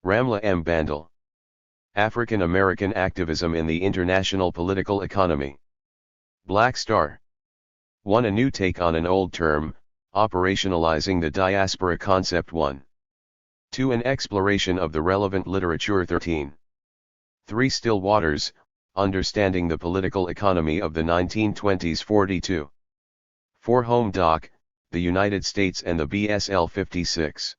Ramla M. Bandele. African American Activism in the International Political Economy. Black Star. 1. A new take on an old term, operationalizing the diaspora concept. 1. 2. An exploration of the relevant literature. 13. 3. Still Waters, Understanding the Political Economy of the 1920s. 42. 4. Home Doc, the United States and the BSL. 56.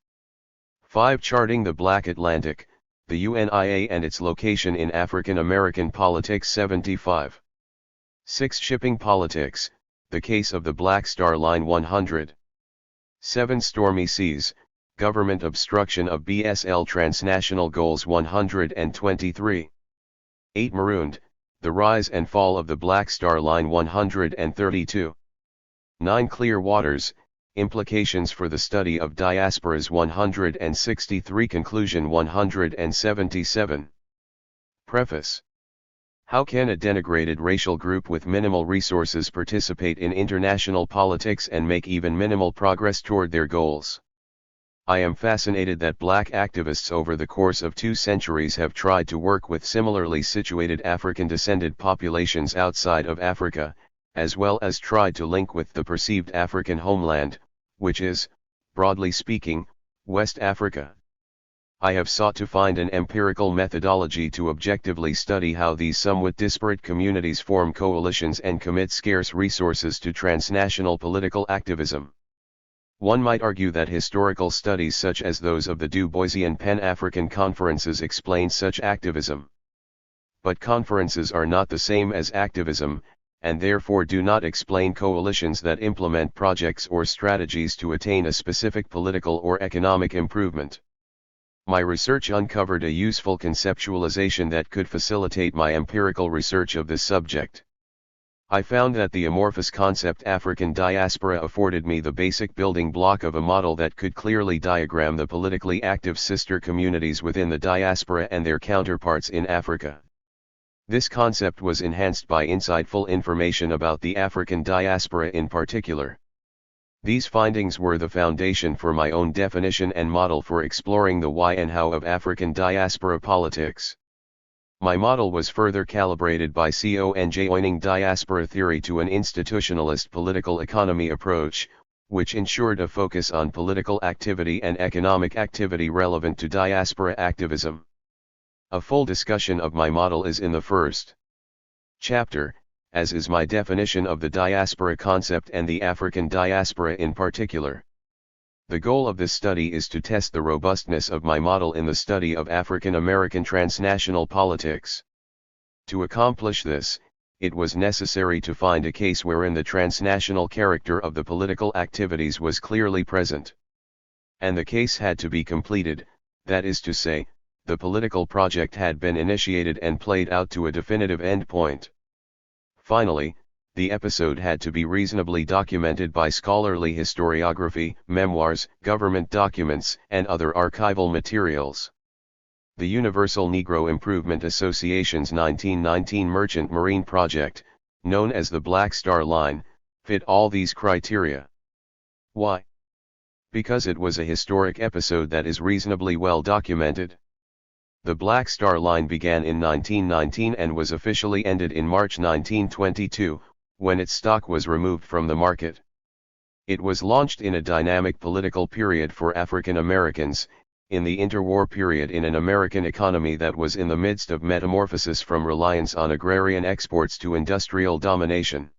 5. Charting the Black Atlantic, the UNIA and its location in African American politics. 75. 6. Shipping Politics, the Case of the Black Star Line. 100. 7. Stormy Seas, Government Obstruction of BSL Transnational Goals. 123. 8. Marooned, The Rise and Fall of the Black Star Line. 132. 9. Clear Waters, Implications for the Study of Diasporas. 163. Conclusion. 177. Preface. How can a denigrated racial group with minimal resources participate in international politics and make even minimal progress toward their goals? I am fascinated that black activists over the course of 2 centuries have tried to work with similarly situated African-descended populations outside of Africa, as well as tried to link with the perceived African homeland, which is, broadly speaking, West Africa. I have sought to find an empirical methodology to objectively study how these somewhat disparate communities form coalitions and commit scarce resources to transnational political activism. One might argue that historical studies such as those of the Du Boisian Pan-African conferences explain such activism. But conferences are not the same as activism, and therefore do not explain coalitions that implement projects or strategies to attain a specific political or economic improvement. My research uncovered a useful conceptualization that could facilitate my empirical research of this subject. I found that the amorphous concept African diaspora afforded me the basic building block of a model that could clearly diagram the politically active sister communities within the diaspora and their counterparts in Africa. This concept was enhanced by insightful information about the African diaspora in particular. These findings were the foundation for my own definition and model for exploring the why and how of African diaspora politics. My model was further calibrated by conjoining diaspora theory to an institutionalist political economy approach, which ensured a focus on political activity and economic activity relevant to diaspora activism. A full discussion of my model is in the first chapter, as is my definition of the diaspora concept and the African diaspora in particular. The goal of this study is to test the robustness of my model in the study of African American transnational politics. To accomplish this, it was necessary to find a case wherein the transnational character of the political activities was clearly present. And the case had to be completed, that is to say, the political project had been initiated and played out to a definitive endpoint. Finally, the episode had to be reasonably documented by scholarly historiography, memoirs, government documents, and other archival materials. The Universal Negro Improvement Association's 1919 Merchant Marine Project, known as the Black Star Line, fit all these criteria. Why? Because it was a historic episode that is reasonably well documented. The Black Star Line began in 1919 and was officially ended in March 1922, when its stock was removed from the market. It was launched in a dynamic political period for African Americans, in the interwar period in an American economy that was in the midst of metamorphosis from reliance on agrarian exports to industrial domination.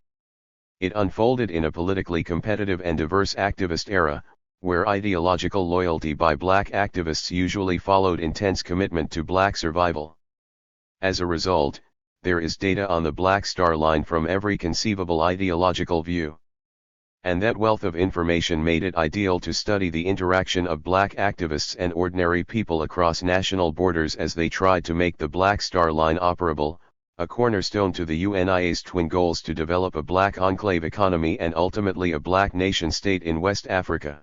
It unfolded in a politically competitive and diverse activist era, where ideological loyalty by black activists usually followed intense commitment to black survival. As a result, there is data on the Black Star Line from every conceivable ideological view. And that wealth of information made it ideal to study the interaction of black activists and ordinary people across national borders as they tried to make the Black Star Line operable, a cornerstone to the UNIA's twin goals to develop a black enclave economy and ultimately a black nation-state in West Africa.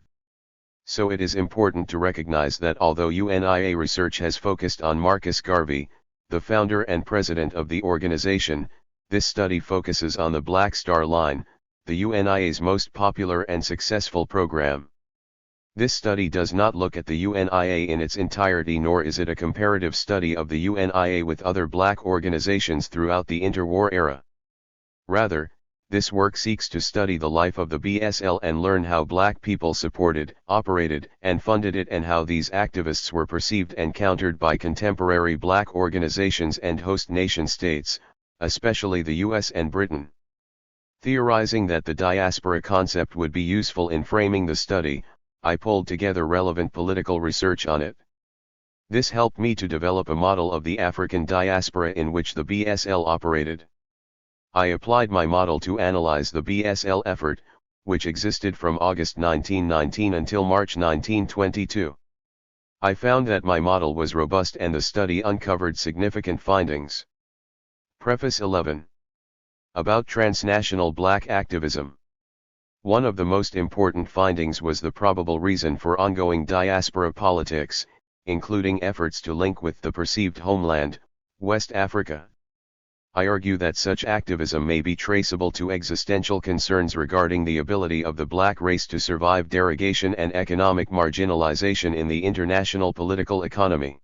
So it is important to recognize that although UNIA research has focused on Marcus Garvey, the founder and president of the organization, this study focuses on the Black Star Line, the UNIA's most popular and successful program. This study does not look at the UNIA in its entirety, nor is it a comparative study of the UNIA with other black organizations throughout the interwar era. Rather, this work seeks to study the life of the BSL and learn how black people supported, operated, and funded it, and how these activists were perceived and countered by contemporary black organizations and host nation states, especially the US and Britain. Theorizing that the diaspora concept would be useful in framing the study, I pulled together relevant political research on it. This helped me to develop a model of the African diaspora in which the BSL operated. I applied my model to analyze the BSL effort, which existed from August 1919 until March 1922. I found that my model was robust and the study uncovered significant findings. Preface 11. About transnational black activism. One of the most important findings was the probable reason for ongoing diaspora politics, including efforts to link with the perceived homeland, West Africa. I argue that such activism may be traceable to existential concerns regarding the ability of the black race to survive derogation and economic marginalization in the international political economy.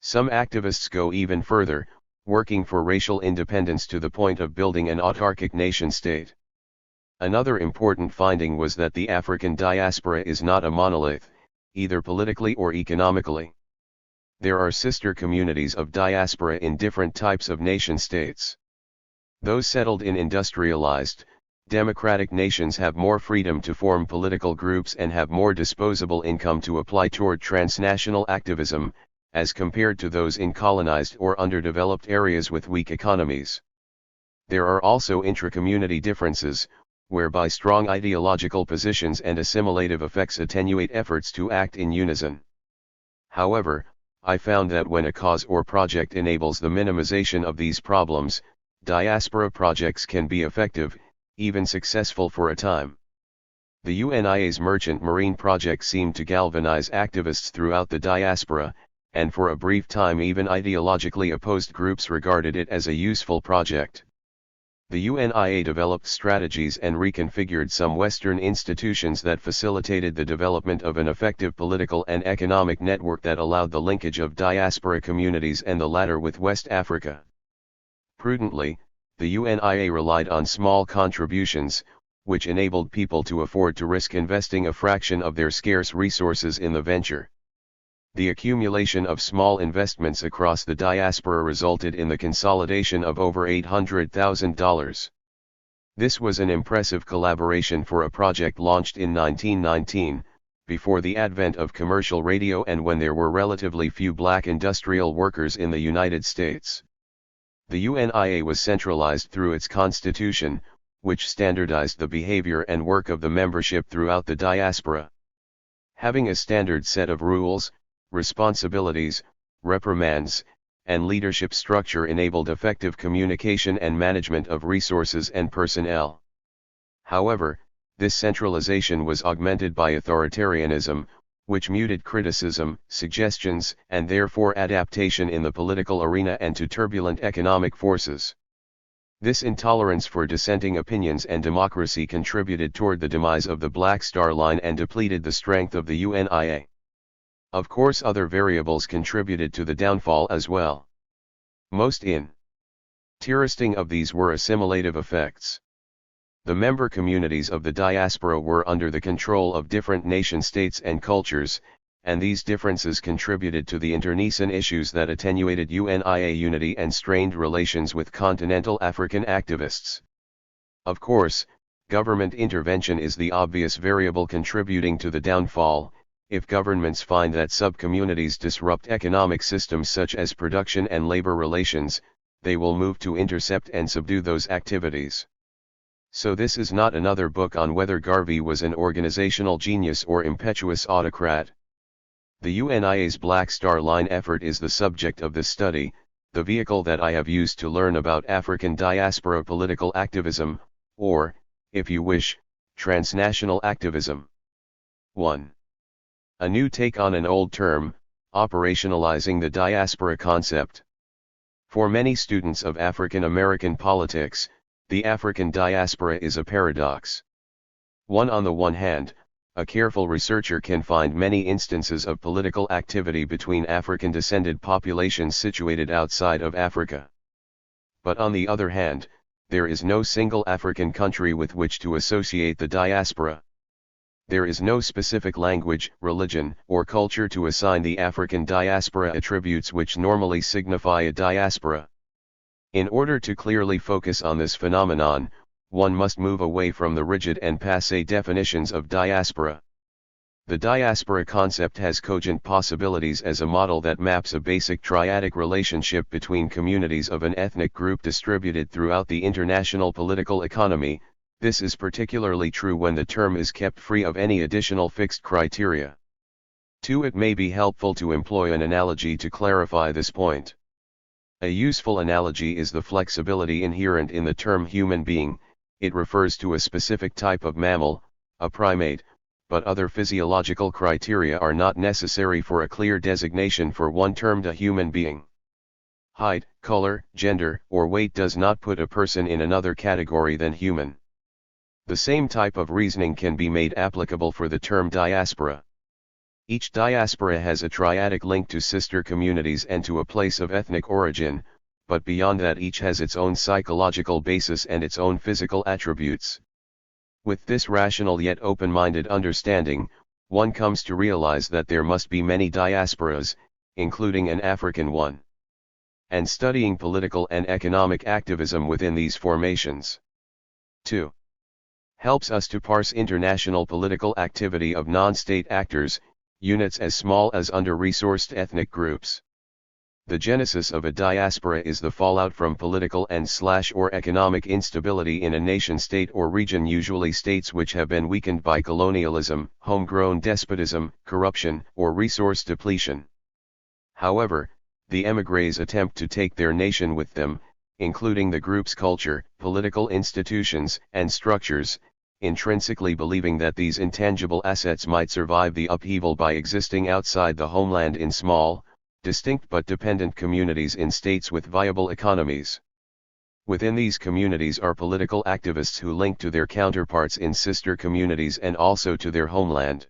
Some activists go even further, working for racial independence to the point of building an autarkic nation-state. Another important finding was that the African diaspora is not a monolith, either politically or economically. There are sister communities of diaspora in different types of nation-states. Those settled in industrialized, democratic nations have more freedom to form political groups and have more disposable income to apply toward transnational activism, as compared to those in colonized or underdeveloped areas with weak economies. There are also intra-community differences, whereby strong ideological positions and assimilative effects attenuate efforts to act in unison. However, I found that when a cause or project enables the minimization of these problems, diaspora projects can be effective, even successful for a time. The UNIA's Merchant Marine project seemed to galvanize activists throughout the diaspora, and for a brief time even ideologically opposed groups regarded it as a useful project. The UNIA developed strategies and reconfigured some Western institutions that facilitated the development of an effective political and economic network that allowed the linkage of diaspora communities and the latter with West Africa. Prudently, the UNIA relied on small contributions, which enabled people to afford to risk investing a fraction of their scarce resources in the venture. The accumulation of small investments across the diaspora resulted in the consolidation of over $800,000. This was an impressive collaboration for a project launched in 1919, before the advent of commercial radio and when there were relatively few black industrial workers in the United States. The UNIA was centralized through its constitution, which standardized the behavior and work of the membership throughout the diaspora. Having a standard set of rules, responsibilities, reprimands, and leadership structure enabled effective communication and management of resources and personnel. However, this centralization was augmented by authoritarianism, which muted criticism, suggestions, and therefore adaptation in the political arena and to turbulent economic forces. This intolerance for dissenting opinions and democracy contributed toward the demise of the Black Star Line and depleted the strength of the UNIA. Of course, other variables contributed to the downfall as well. Most interesting of these were assimilative effects. The member communities of the diaspora were under the control of different nation-states and cultures, and these differences contributed to the internecine issues that attenuated UNIA unity and strained relations with continental African activists. Of course, government intervention is the obvious variable contributing to the downfall. If governments find that sub-communities disrupt economic systems such as production and labor relations, they will move to intercept and subdue those activities. So this is not another book on whether Garvey was an organizational genius or impetuous autocrat. The UNIA's Black Star Line effort is the subject of this study, the vehicle that I have used to learn about African diaspora political activism, or, if you wish, transnational activism. 1. A new take on an old term, operationalizing the diaspora concept. For many students of African American politics, the African diaspora is a paradox. On the one hand, a careful researcher can find many instances of political activity between African-descended populations situated outside of Africa. But on the other hand, there is no single African country with which to associate the diaspora. There is no specific language, religion, or culture to assign the African diaspora attributes which normally signify a diaspora. In order to clearly focus on this phenomenon, one must move away from the rigid and passé definitions of diaspora. The diaspora concept has cogent possibilities as a model that maps a basic triadic relationship between communities of an ethnic group distributed throughout the international political economy. This is particularly true when the term is kept free of any additional fixed criteria. 2. It may be helpful to employ an analogy to clarify this point. A useful analogy is the flexibility inherent in the term human being. It refers to a specific type of mammal, a primate, but other physiological criteria are not necessary for a clear designation for one termed a human being. Height, color, gender, or weight does not put a person in another category than human. The same type of reasoning can be made applicable for the term diaspora. Each diaspora has a triadic link to sister communities and to a place of ethnic origin, but beyond that each has its own psychological basis and its own physical attributes. With this rational yet open-minded understanding, one comes to realize that there must be many diasporas, including an African one. And studying political and economic activism within these formations. 2. Helps us to parse international political activity of non-state actors, units as small as under-resourced ethnic groups. The genesis of a diaspora is the fallout from political and/or economic instability in a nation-state or region, usually states which have been weakened by colonialism, homegrown despotism, corruption, or resource depletion. However, the émigrés attempt to take their nation with them, including the group's culture, political institutions, and structures, intrinsically believing that these intangible assets might survive the upheaval by existing outside the homeland in small, distinct but dependent communities in states with viable economies. Within these communities are political activists who link to their counterparts in sister communities and also to their homeland.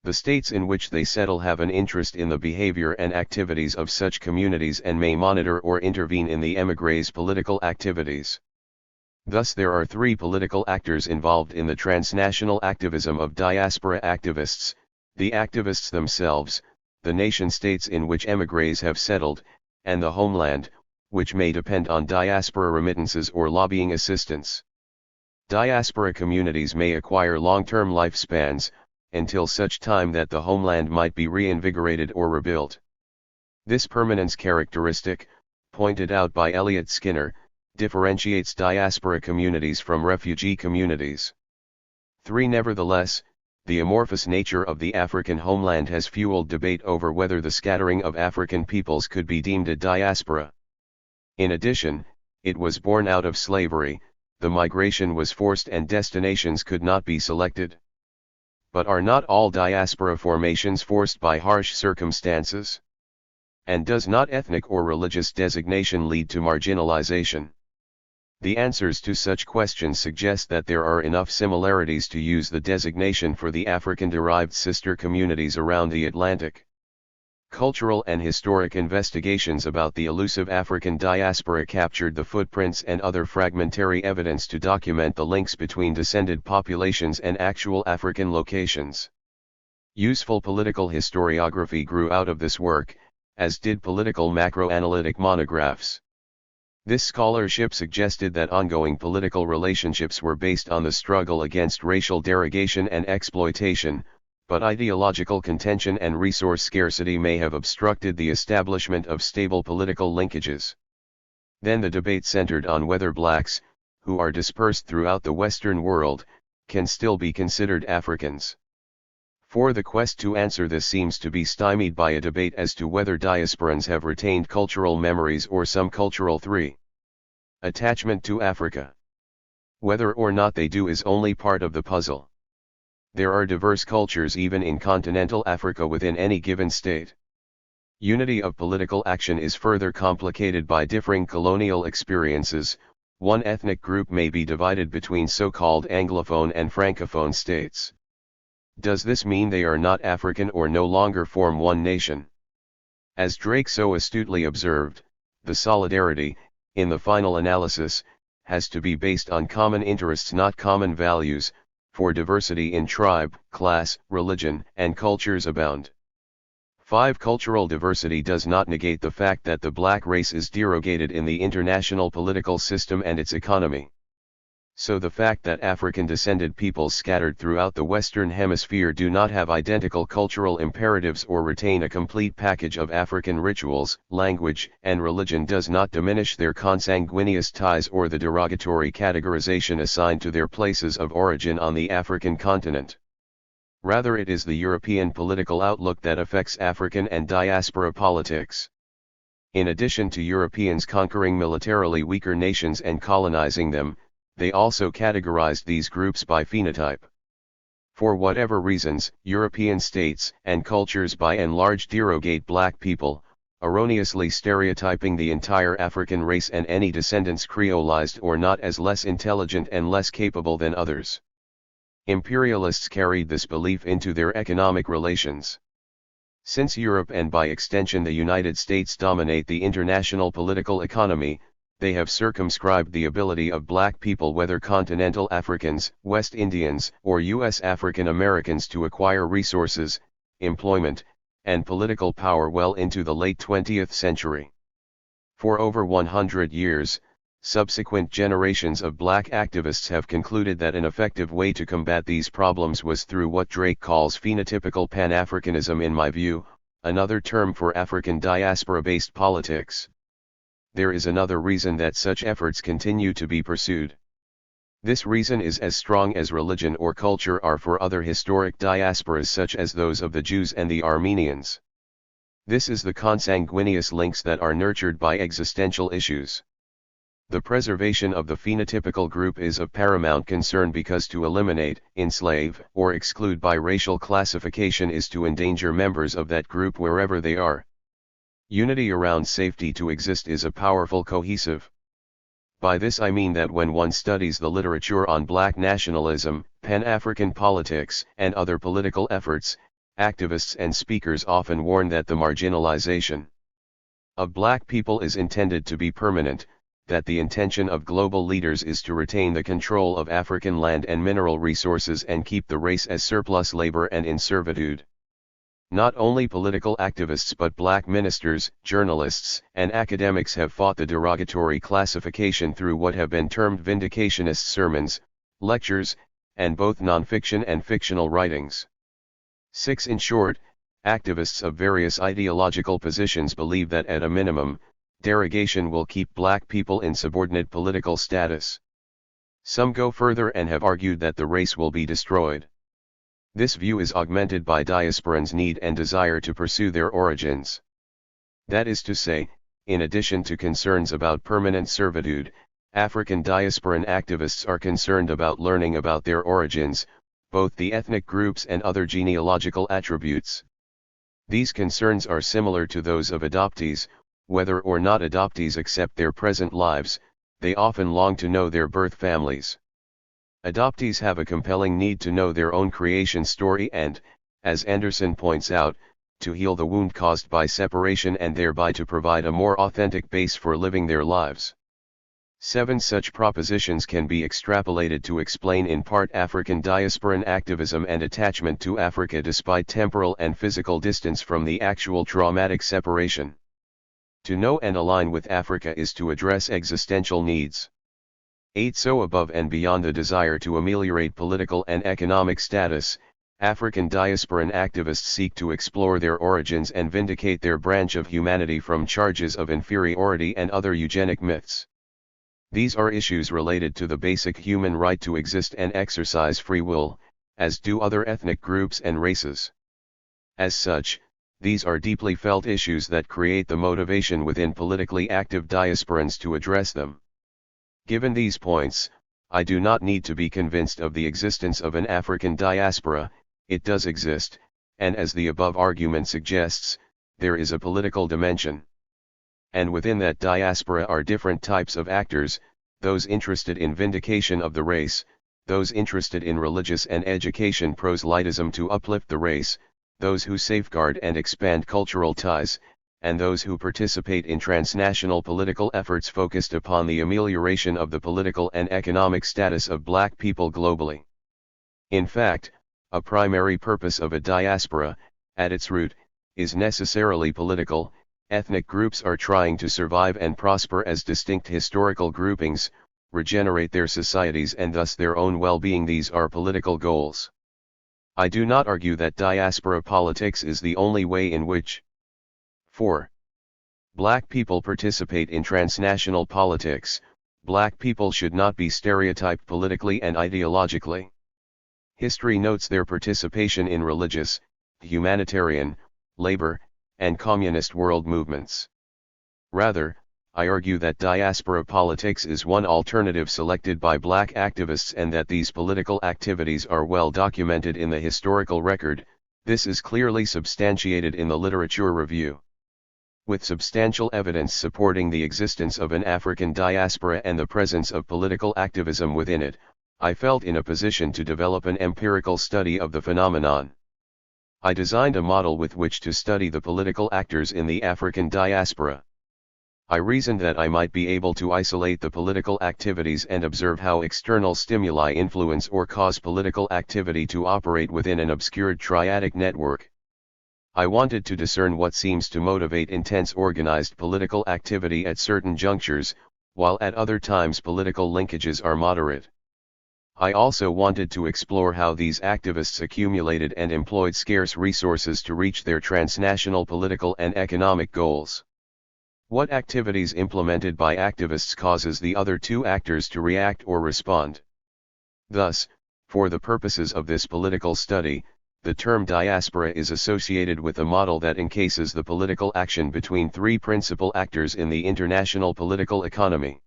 The states in which they settle have an interest in the behavior and activities of such communities and may monitor or intervene in the émigrés' political activities. Thus there are 3 political actors involved in the transnational activism of diaspora activists: the activists themselves, the nation-states in which émigrés have settled, and the homeland, which may depend on diaspora remittances or lobbying assistance. Diaspora communities may acquire long-term lifespans, until such time that the homeland might be reinvigorated or rebuilt. This permanence characteristic, pointed out by Elliot Skinner, differentiates diaspora communities from refugee communities. 3. Nevertheless, the amorphous nature of the African homeland has fueled debate over whether the scattering of African peoples could be deemed a diaspora. In addition, it was born out of slavery, the migration was forced and destinations could not be selected. But are not all diaspora formations forced by harsh circumstances? And does not ethnic or religious designation lead to marginalization? The answers to such questions suggest that there are enough similarities to use the designation for the African-derived sister communities around the Atlantic. Cultural and historic investigations about the elusive African diaspora captured the footprints and other fragmentary evidence to document the links between descended populations and actual African locations. Useful political historiography grew out of this work, as did political macroanalytic monographs. This scholarship suggested that ongoing political relationships were based on the struggle against racial derogation and exploitation, but ideological contention and resource scarcity may have obstructed the establishment of stable political linkages. Then the debate centered on whether blacks, who are dispersed throughout the Western world, can still be considered Africans. For the quest to answer this seems to be stymied by a debate as to whether diasporans have retained cultural memories or some cultural attachment to Africa. Whether or not they do is only part of the puzzle. There are diverse cultures even in continental Africa within any given state. Unity of political action is further complicated by differing colonial experiences. One ethnic group may be divided between so-called Anglophone and Francophone states. Does this mean they are not African or no longer form one nation? As Drake so astutely observed, the solidarity, in the final analysis, has to be based on common interests, not common values, for diversity in tribe, class, religion, and cultures abound. 5. Cultural diversity does not negate the fact that the black race is derogated in the international political system and its economy. So the fact that African-descended peoples scattered throughout the Western Hemisphere do not have identical cultural imperatives or retain a complete package of African rituals, language, and religion does not diminish their consanguineous ties or the derogatory categorization assigned to their places of origin on the African continent. Rather, it is the European political outlook that affects African and diaspora politics. In addition to Europeans conquering militarily weaker nations and colonizing them, they also categorized these groups by phenotype. For whatever reasons, European states and cultures by and large derogate black people, erroneously stereotyping the entire African race and any descendants creolized or not as less intelligent and less capable than others. Imperialists carried this belief into their economic relations. Since Europe and by extension the United States dominate the international political economy, they have circumscribed the ability of black people, whether continental Africans, West Indians, or U.S. African Americans, to acquire resources, employment, and political power well into the late 20th century. For over 100 years, subsequent generations of black activists have concluded that an effective way to combat these problems was through what Drake calls phenotypical Pan-Africanism, in my view, another term for African diaspora-based politics. There is another reason that such efforts continue to be pursued. This reason is as strong as religion or culture are for other historic diasporas such as those of the Jews and the Armenians. This is the consanguineous links that are nurtured by existential issues. The preservation of the phenotypical group is of paramount concern because to eliminate, enslave, or exclude by racial classification is to endanger members of that group wherever they are. Unity around safety to exist is a powerful cohesive. By this I mean that when one studies the literature on black nationalism, Pan-African politics, and other political efforts, activists and speakers often warn that the marginalization of black people is intended to be permanent, that the intention of global leaders is to retain the control of African land and mineral resources and keep the race as surplus labor and in servitude. Not only political activists but black ministers, journalists, and academics have fought the derogatory classification through what have been termed vindicationist sermons, lectures, and both nonfiction and fictional writings. 6. In short, activists of various ideological positions believe that at a minimum, derogation will keep black people in subordinate political status. Some go further and have argued that the race will be destroyed. This view is augmented by diasporans' need and desire to pursue their origins. That is to say, in addition to concerns about permanent servitude, African diasporan activists are concerned about learning about their origins, both the ethnic groups and other genealogical attributes. These concerns are similar to those of adoptees. Whether or not adoptees accept their present lives, they often long to know their birth families. Adoptees have a compelling need to know their own creation story and, as Anderson points out, to heal the wound caused by separation and thereby to provide a more authentic base for living their lives. 7. Such propositions can be extrapolated to explain in part African diasporan activism and attachment to Africa despite temporal and physical distance from the actual traumatic separation. To know and align with Africa is to address existential needs. 8. So above and beyond the desire to ameliorate political and economic status, African diasporan activists seek to explore their origins and vindicate their branch of humanity from charges of inferiority and other eugenic myths. These are issues related to the basic human right to exist and exercise free will, as do other ethnic groups and races. As such, these are deeply felt issues that create the motivation within politically active diasporans to address them. Given these points, I do not need to be convinced of the existence of an African diaspora. It does exist, and as the above argument suggests, there is a political dimension. And within that diaspora are different types of actors, those interested in vindication of the race, those interested in religious and education proselytism to uplift the race, those who safeguard and expand cultural ties, and those who participate in transnational political efforts focused upon the amelioration of the political and economic status of black people globally. In fact, a primary purpose of a diaspora, at its root, is necessarily political. Ethnic groups are trying to survive and prosper as distinct historical groupings, regenerate their societies and thus their own well-being. These are political goals. I do not argue that diaspora politics is the only way in which 4. Black people participate in transnational politics. Black people should not be stereotyped politically and ideologically. History notes their participation in religious, humanitarian, labor, and communist world movements. Rather, I argue that diaspora politics is one alternative selected by black activists and that these political activities are well documented in the historical record. This is clearly substantiated in the literature review. With substantial evidence supporting the existence of an African diaspora and the presence of political activism within it, I felt in a position to develop an empirical study of the phenomenon. I designed a model with which to study the political actors in the African diaspora. I reasoned that I might be able to isolate the political activities and observe how external stimuli influence or cause political activity to operate within an obscured triadic network. I wanted to discern what seems to motivate intense organized political activity at certain junctures, while at other times political linkages are moderate. I also wanted to explore how these activists accumulated and employed scarce resources to reach their transnational political and economic goals. What activities implemented by activists causes the other two actors to react or respond? Thus, for the purposes of this political study, the term diaspora is associated with a model that encases the political action between three principal actors in the international political economy.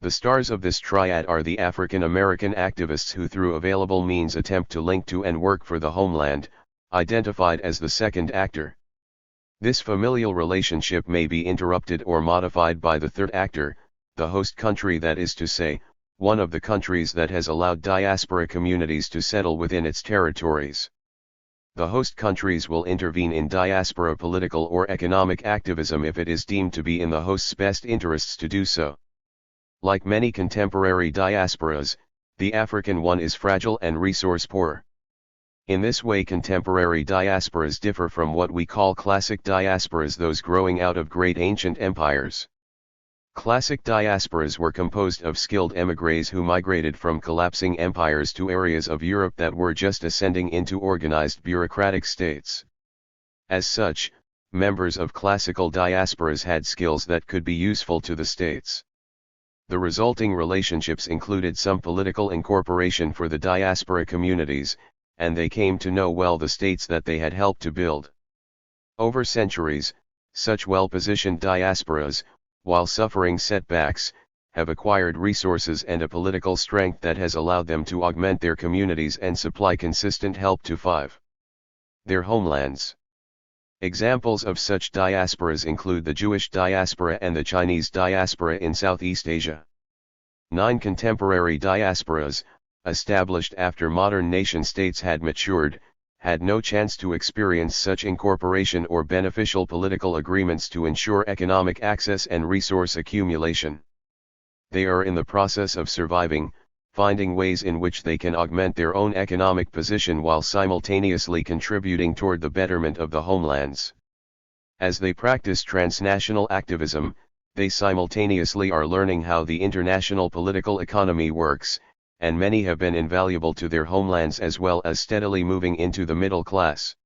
The stars of this triad are the African American activists who through available means attempt to link to and work for the homeland, identified as the second actor. This familial relationship may be interrupted or modified by the third actor, the host country, that is to say, one of the countries that has allowed diaspora communities to settle within its territories. The host countries will intervene in diaspora political or economic activism if it is deemed to be in the host's best interests to do so. Like many contemporary diasporas, the African one is fragile and resource poor. In this way, contemporary diasporas differ from what we call classic diasporas, those growing out of great ancient empires. Classic diasporas were composed of skilled émigrés who migrated from collapsing empires to areas of Europe that were just ascending into organized bureaucratic states. As such, members of classical diasporas had skills that could be useful to the states. The resulting relationships included some political incorporation for the diaspora communities, and they came to know well the states that they had helped to build. Over centuries, such well-positioned diasporas, while suffering setbacks, have acquired resources and a political strength that has allowed them to augment their communities and supply consistent help to their homelands. Examples of such diasporas include the Jewish diaspora and the Chinese diaspora in Southeast Asia. 9 contemporary diasporas, established after modern nation-states had matured, had no chance to experience such incorporation or beneficial political agreements to ensure economic access and resource accumulation. They are in the process of surviving, finding ways in which they can augment their own economic position while simultaneously contributing toward the betterment of the homelands. As they practice transnational activism, they simultaneously are learning how the international political economy works, and many have been invaluable to their homelands as well as steadily moving into the middle class.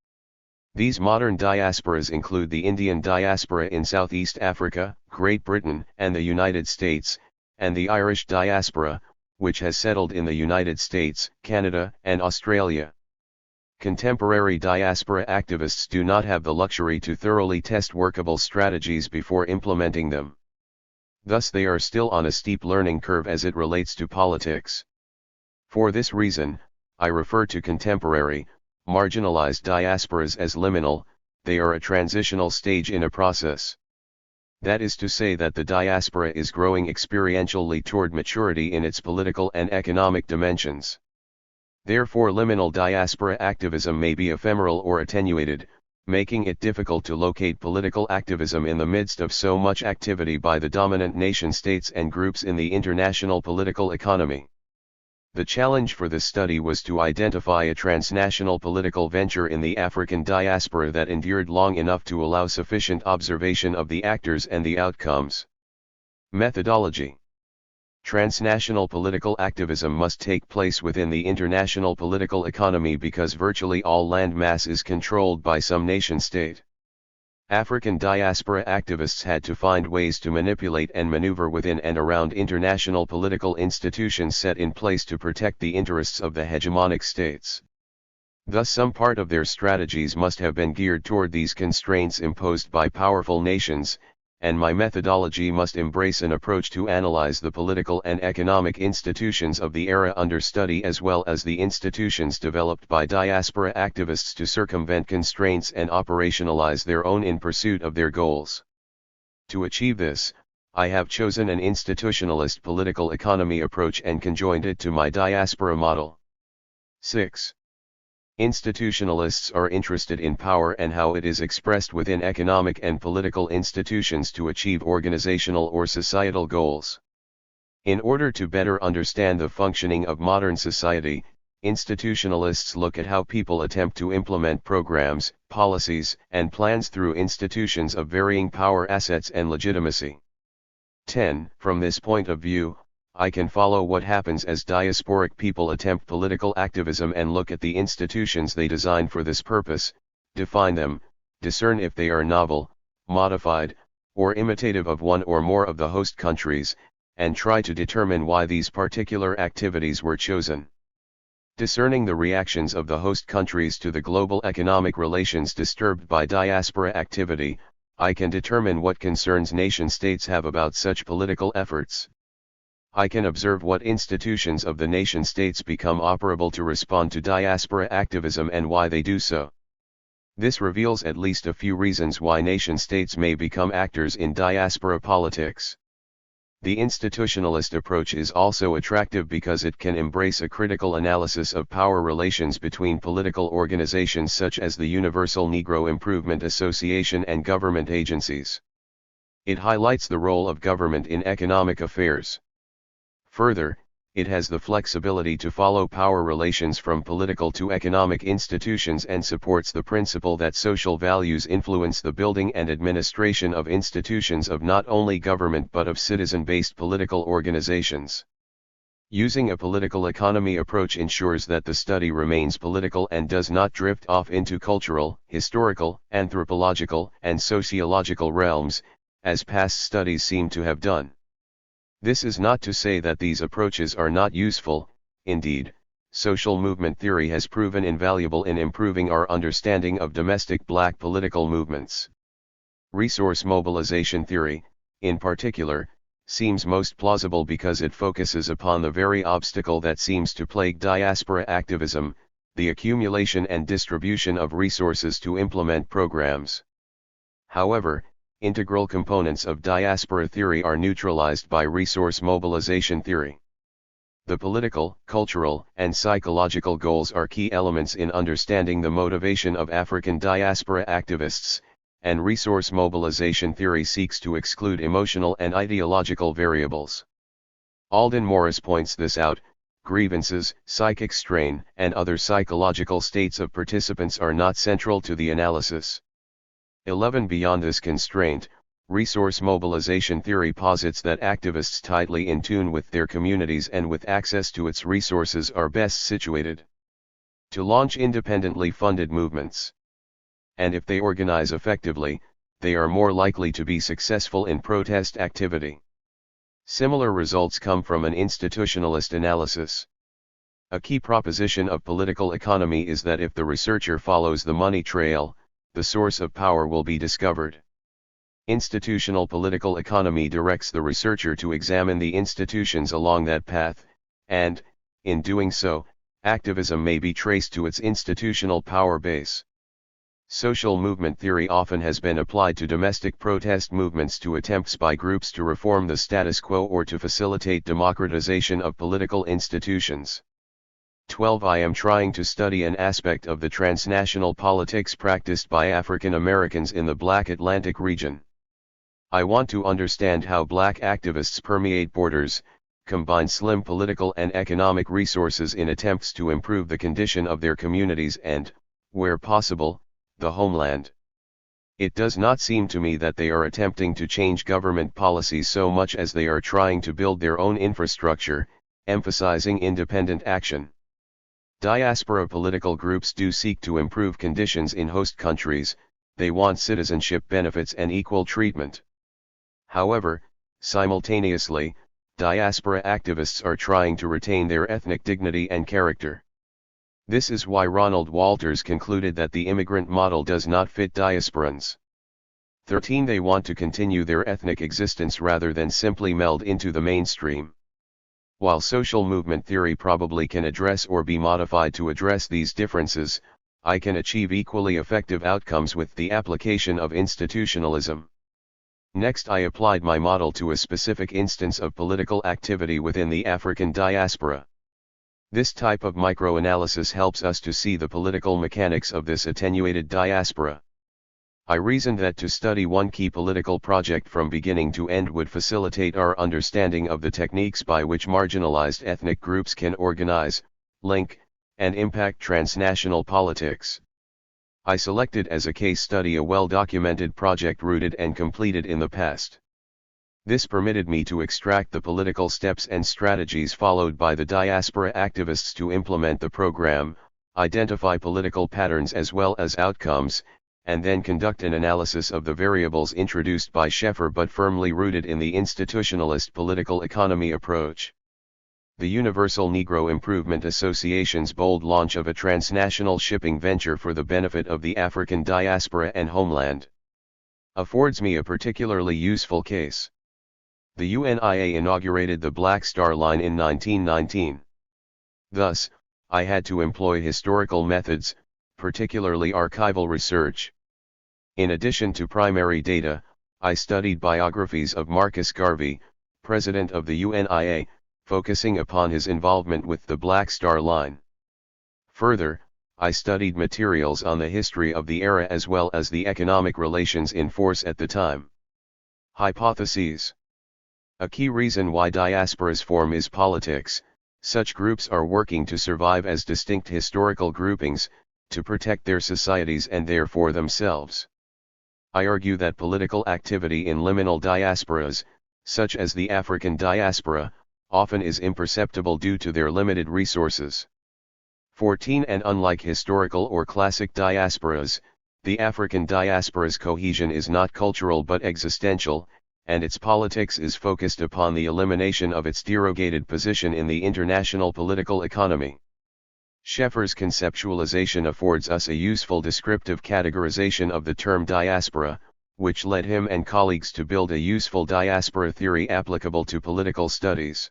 These modern diasporas include the Indian diaspora in Southeast Africa, Great Britain, and the United States, and the Irish diaspora, which has settled in the United States, Canada, and Australia. Contemporary diaspora activists do not have the luxury to thoroughly test workable strategies before implementing them. Thus they are still on a steep learning curve as it relates to politics. For this reason, I refer to contemporary, marginalized diasporas as liminal. They are a transitional stage in a process. That is to say that the diaspora is growing experientially toward maturity in its political and economic dimensions. Therefore, liminal diaspora activism may be ephemeral or attenuated, making it difficult to locate political activism in the midst of so much activity by the dominant nation-states and groups in the international political economy. The challenge for this study was to identify a transnational political venture in the African diaspora that endured long enough to allow sufficient observation of the actors and the outcomes. Methodology. Transnational political activism must take place within the international political economy because virtually all land mass is controlled by some nation-state. African diaspora activists had to find ways to manipulate and maneuver within and around international political institutions set in place to protect the interests of the hegemonic states. Thus, some part of their strategies must have been geared toward these constraints imposed by powerful nations, and my methodology must embrace an approach to analyze the political and economic institutions of the era under study as well as the institutions developed by diaspora activists to circumvent constraints and operationalize their own in pursuit of their goals. To achieve this, I have chosen an institutionalist political economy approach and conjoined it to my diaspora model. 6. Institutionalists are interested in power and how it is expressed within economic and political institutions to achieve organizational or societal goals. In order to better understand the functioning of modern society, institutionalists look at how people attempt to implement programs, policies, and plans through institutions of varying power assets and legitimacy. 10. From this point of view, I can follow what happens as diasporic people attempt political activism and look at the institutions they design for this purpose, define them, discern if they are novel, modified, or imitative of one or more of the host countries, and try to determine why these particular activities were chosen. Discerning the reactions of the host countries to the global economic relations disturbed by diaspora activity, I can determine what concerns nation-states have about such political efforts. I can observe what institutions of the nation-states become operable to respond to diaspora activism and why they do so. This reveals at least a few reasons why nation-states may become actors in diaspora politics. The institutionalist approach is also attractive because it can embrace a critical analysis of power relations between political organizations such as the Universal Negro Improvement Association and government agencies. It highlights the role of government in economic affairs. Further, it has the flexibility to follow power relations from political to economic institutions and supports the principle that social values influence the building and administration of institutions of not only government but of citizen-based political organizations. Using a political economy approach ensures that the study remains political and does not drift off into cultural, historical, anthropological, and sociological realms, as past studies seem to have done. This is not to say that these approaches are not useful. Indeed, social movement theory has proven invaluable in improving our understanding of domestic black political movements. Resource mobilization theory, in particular, seems most plausible because it focuses upon the very obstacle that seems to plague diaspora activism, the accumulation and distribution of resources to implement programs. However, integral components of diaspora theory are neutralized by resource mobilization theory. The political, cultural, and psychological goals are key elements in understanding the motivation of African diaspora activists, and resource mobilization theory seeks to exclude emotional and ideological variables. Alden Morris points this out. Grievances, psychic strain, and other psychological states of participants are not central to the analysis. 11. Beyond this constraint, resource mobilization theory posits that activists tightly in tune with their communities and with access to its resources are best situated to launch independently funded movements. And if they organize effectively, they are more likely to be successful in protest activity. Similar results come from an institutionalist analysis. A key proposition of political economy is that if the researcher follows the money trail, the source of power will be discovered. Institutional political economy directs the researcher to examine the institutions along that path, and, in doing so, activism may be traced to its institutional power base. Social movement theory often has been applied to domestic protest movements, to attempts by groups to reform the status quo or to facilitate democratization of political institutions. 12. I am trying to study an aspect of the transnational politics practiced by African Americans in the Black Atlantic region. I want to understand how Black activists permeate borders, combine slim political and economic resources in attempts to improve the condition of their communities and, where possible, the homeland. It does not seem to me that they are attempting to change government policies so much as they are trying to build their own infrastructure, emphasizing independent action. Diaspora political groups do seek to improve conditions in host countries. They want citizenship benefits and equal treatment. However, simultaneously, diaspora activists are trying to retain their ethnic dignity and character. This is why Ronald Walters concluded that the immigrant model does not fit diasporans. 13. They want to continue their ethnic existence rather than simply meld into the mainstream. While social movement theory probably can address or be modified to address these differences, I can achieve equally effective outcomes with the application of institutionalism. Next, I applied my model to a specific instance of political activity within the African diaspora. This type of microanalysis helps us to see the political mechanics of this attenuated diaspora. I reasoned that to study one key political project from beginning to end would facilitate our understanding of the techniques by which marginalized ethnic groups can organize, link, and impact transnational politics. I selected as a case study a well-documented project rooted and completed in the past. This permitted me to extract the political steps and strategies followed by the diaspora activists to implement the program, identify political patterns as well as outcomes, and then conduct an analysis of the variables introduced by Sheffer but firmly rooted in the institutionalist political economy approach. The Universal Negro Improvement Association's bold launch of a transnational shipping venture for the benefit of the African diaspora and homeland affords me a particularly useful case. The UNIA inaugurated the Black Star Line in 1919. Thus, I had to employ historical methods, particularly archival research. In addition to primary data, I studied biographies of Marcus Garvey, president of the UNIA, focusing upon his involvement with the Black Star Line. Further, I studied materials on the history of the era as well as the economic relations in force at the time. Hypotheses. A key reason why diasporas form is politics. Such groups are working to survive as distinct historical groupings, to protect their societies and therefore themselves. I argue that political activity in liminal diasporas, such as the African diaspora, often is imperceptible due to their limited resources. 14. And unlike historical or classic diasporas, the African diaspora's cohesion is not cultural but existential, and its politics is focused upon the elimination of its derogated position in the international political economy. Sheffer's conceptualization affords us a useful descriptive categorization of the term diaspora, which led him and colleagues to build a useful diaspora theory applicable to political studies.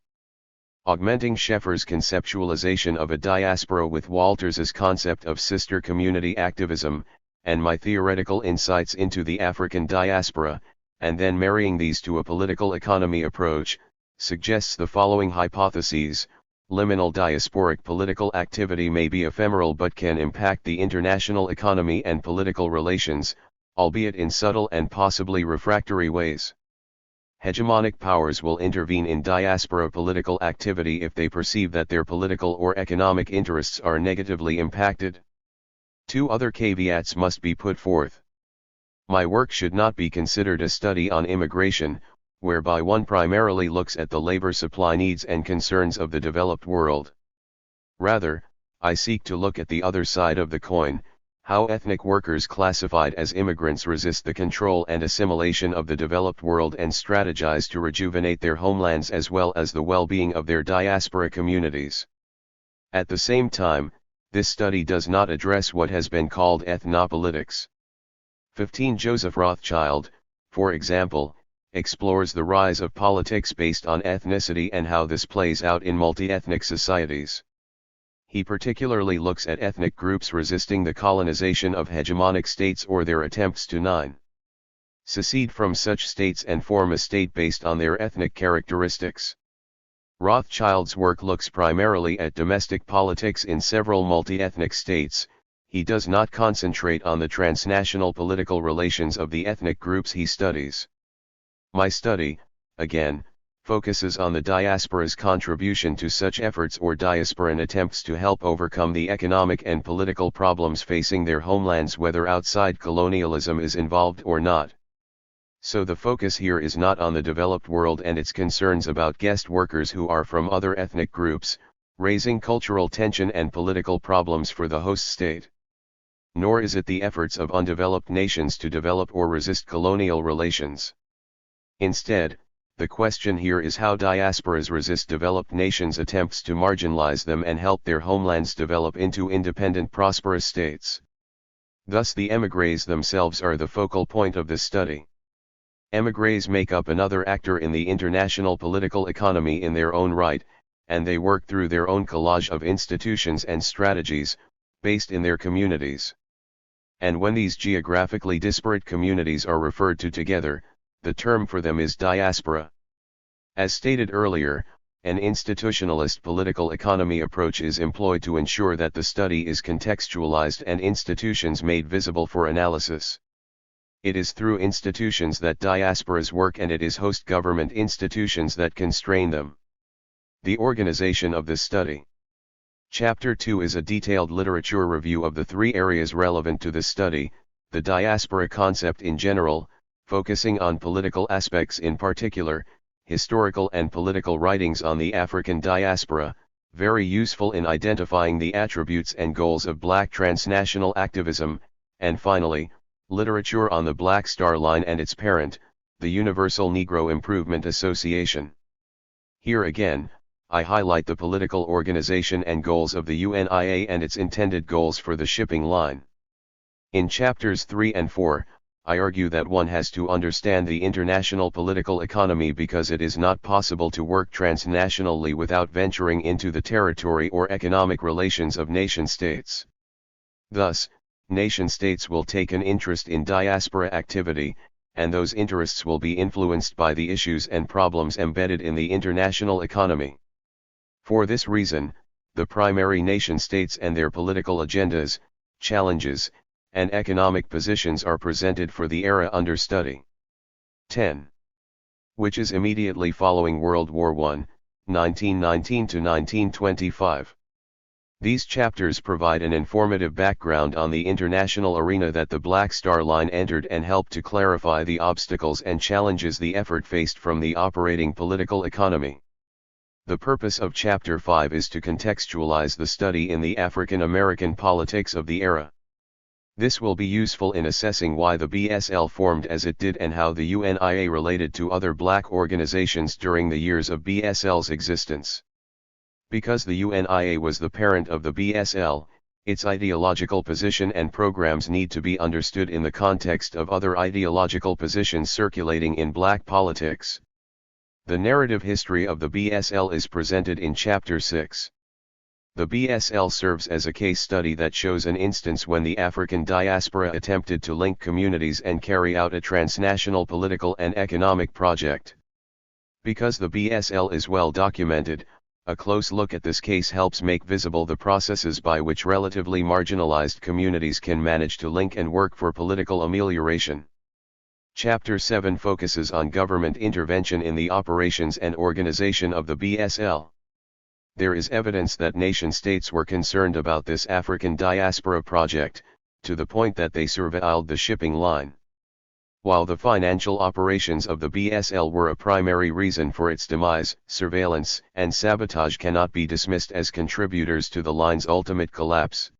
Augmenting Sheffer's conceptualization of a diaspora with Walters's concept of sister community activism, and my theoretical insights into the African diaspora, and then marrying these to a political economy approach, suggests the following hypotheses. Liminal diasporic political activity may be ephemeral but can impact the international economy and political relations, albeit in subtle and possibly refractory ways. Hegemonic powers will intervene in diaspora political activity if they perceive that their political or economic interests are negatively impacted. 2 other caveats must be put forth. My work should not be considered a study on immigration, whereby one primarily looks at the labor supply needs and concerns of the developed world. Rather, I seek to look at the other side of the coin, how ethnic workers classified as immigrants resist the control and assimilation of the developed world and strategize to rejuvenate their homelands as well as the well-being of their diaspora communities. At the same time, this study does not address what has been called ethnopolitics. 15. Joseph Rothschild, for example, explores the rise of politics based on ethnicity and how this plays out in multi-ethnic societies. he particularly looks at ethnic groups resisting the colonization of hegemonic states or their attempts to secede from such states and form a state based on their ethnic characteristics. Rothschild's work looks primarily at domestic politics in several multi-ethnic states. He does not concentrate on the transnational political relations of the ethnic groups he studies. My study, again, focuses on the diaspora's contribution to such efforts or diasporan attempts to help overcome the economic and political problems facing their homelands, whether outside colonialism is involved or not. So the focus here is not on the developed world and its concerns about guest workers who are from other ethnic groups, raising cultural tension and political problems for the host state. Nor is it the efforts of undeveloped nations to develop or resist colonial relations. Instead, the question here is how diasporas resist developed nations' attempts to marginalize them and help their homelands develop into independent prosperous states. Thus the émigrés themselves are the focal point of this study. Émigrés make up another actor in the international political economy in their own right, and they work through their own collage of institutions and strategies, based in their communities. And when these geographically disparate communities are referred to together, the term for them is diaspora. As stated earlier, an institutionalist political economy approach is employed to ensure that the study is contextualized and institutions made visible for analysis. It is through institutions that diasporas work, and it is host government institutions that constrain them. The organization of this study. Chapter 2 is a detailed literature review of the three areas relevant to this study: the diaspora concept in general, focusing on political aspects in particular, historical and political writings on the African diaspora, very useful in identifying the attributes and goals of Black transnational activism, and finally, literature on the Black Star Line and its parent, the Universal Negro Improvement Association. Here again, I highlight the political organization and goals of the UNIA and its intended goals for the shipping line. In chapters 3 and 4, I argue that one has to understand the international political economy because it is not possible to work transnationally without venturing into the territory or economic relations of nation-states. Thus, nation-states will take an interest in diaspora activity, and those interests will be influenced by the issues and problems embedded in the international economy. For this reason, the primary nation-states and their political agendas, challenges, and economic positions are presented for the era under study. 10. Which is immediately following World War I, 1919 to 1925. These chapters provide an informative background on the international arena that the Black Star Line entered and help to clarify the obstacles and challenges the effort faced from the operating political economy. The purpose of Chapter 5 is to contextualize the study in the African American politics of the era. This will be useful in assessing why the BSL formed as it did and how the UNIA related to other Black organizations during the years of BSL's existence. Because the UNIA was the parent of the BSL, its ideological position and programs need to be understood in the context of other ideological positions circulating in Black politics. The narrative history of the BSL is presented in Chapter 6. The BSL serves as a case study that shows an instance when the African diaspora attempted to link communities and carry out a transnational political and economic project. Because the BSL is well documented, a close look at this case helps make visible the processes by which relatively marginalized communities can manage to link and work for political amelioration. Chapter 7 focuses on government intervention in the operations and organization of the BSL. There is evidence that nation-states were concerned about this African diaspora project, to the point that they surveilled the shipping line. While the financial operations of the BSL were a primary reason for its demise, surveillance and sabotage cannot be dismissed as contributors to the line's ultimate collapse.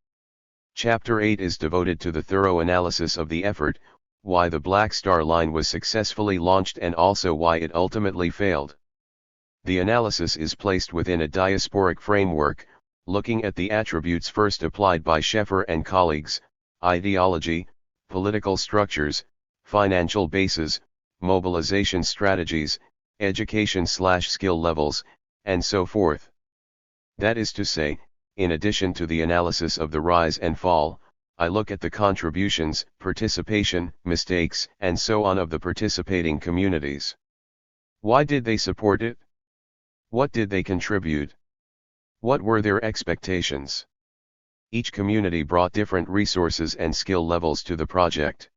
Chapter 8 is devoted to the thorough analysis of the effort, why the Black Star Line was successfully launched and also why it ultimately failed. The analysis is placed within a diasporic framework, looking at the attributes first applied by Sheffer and colleagues: ideology, political structures, financial bases, mobilization strategies, education/skill levels, and so forth. That is to say, in addition to the analysis of the rise and fall, I look at the contributions, participation, mistakes, and so on of the participating communities. Why did they support it? What did they contribute? What were their expectations? Each community brought different resources and skill levels to the project.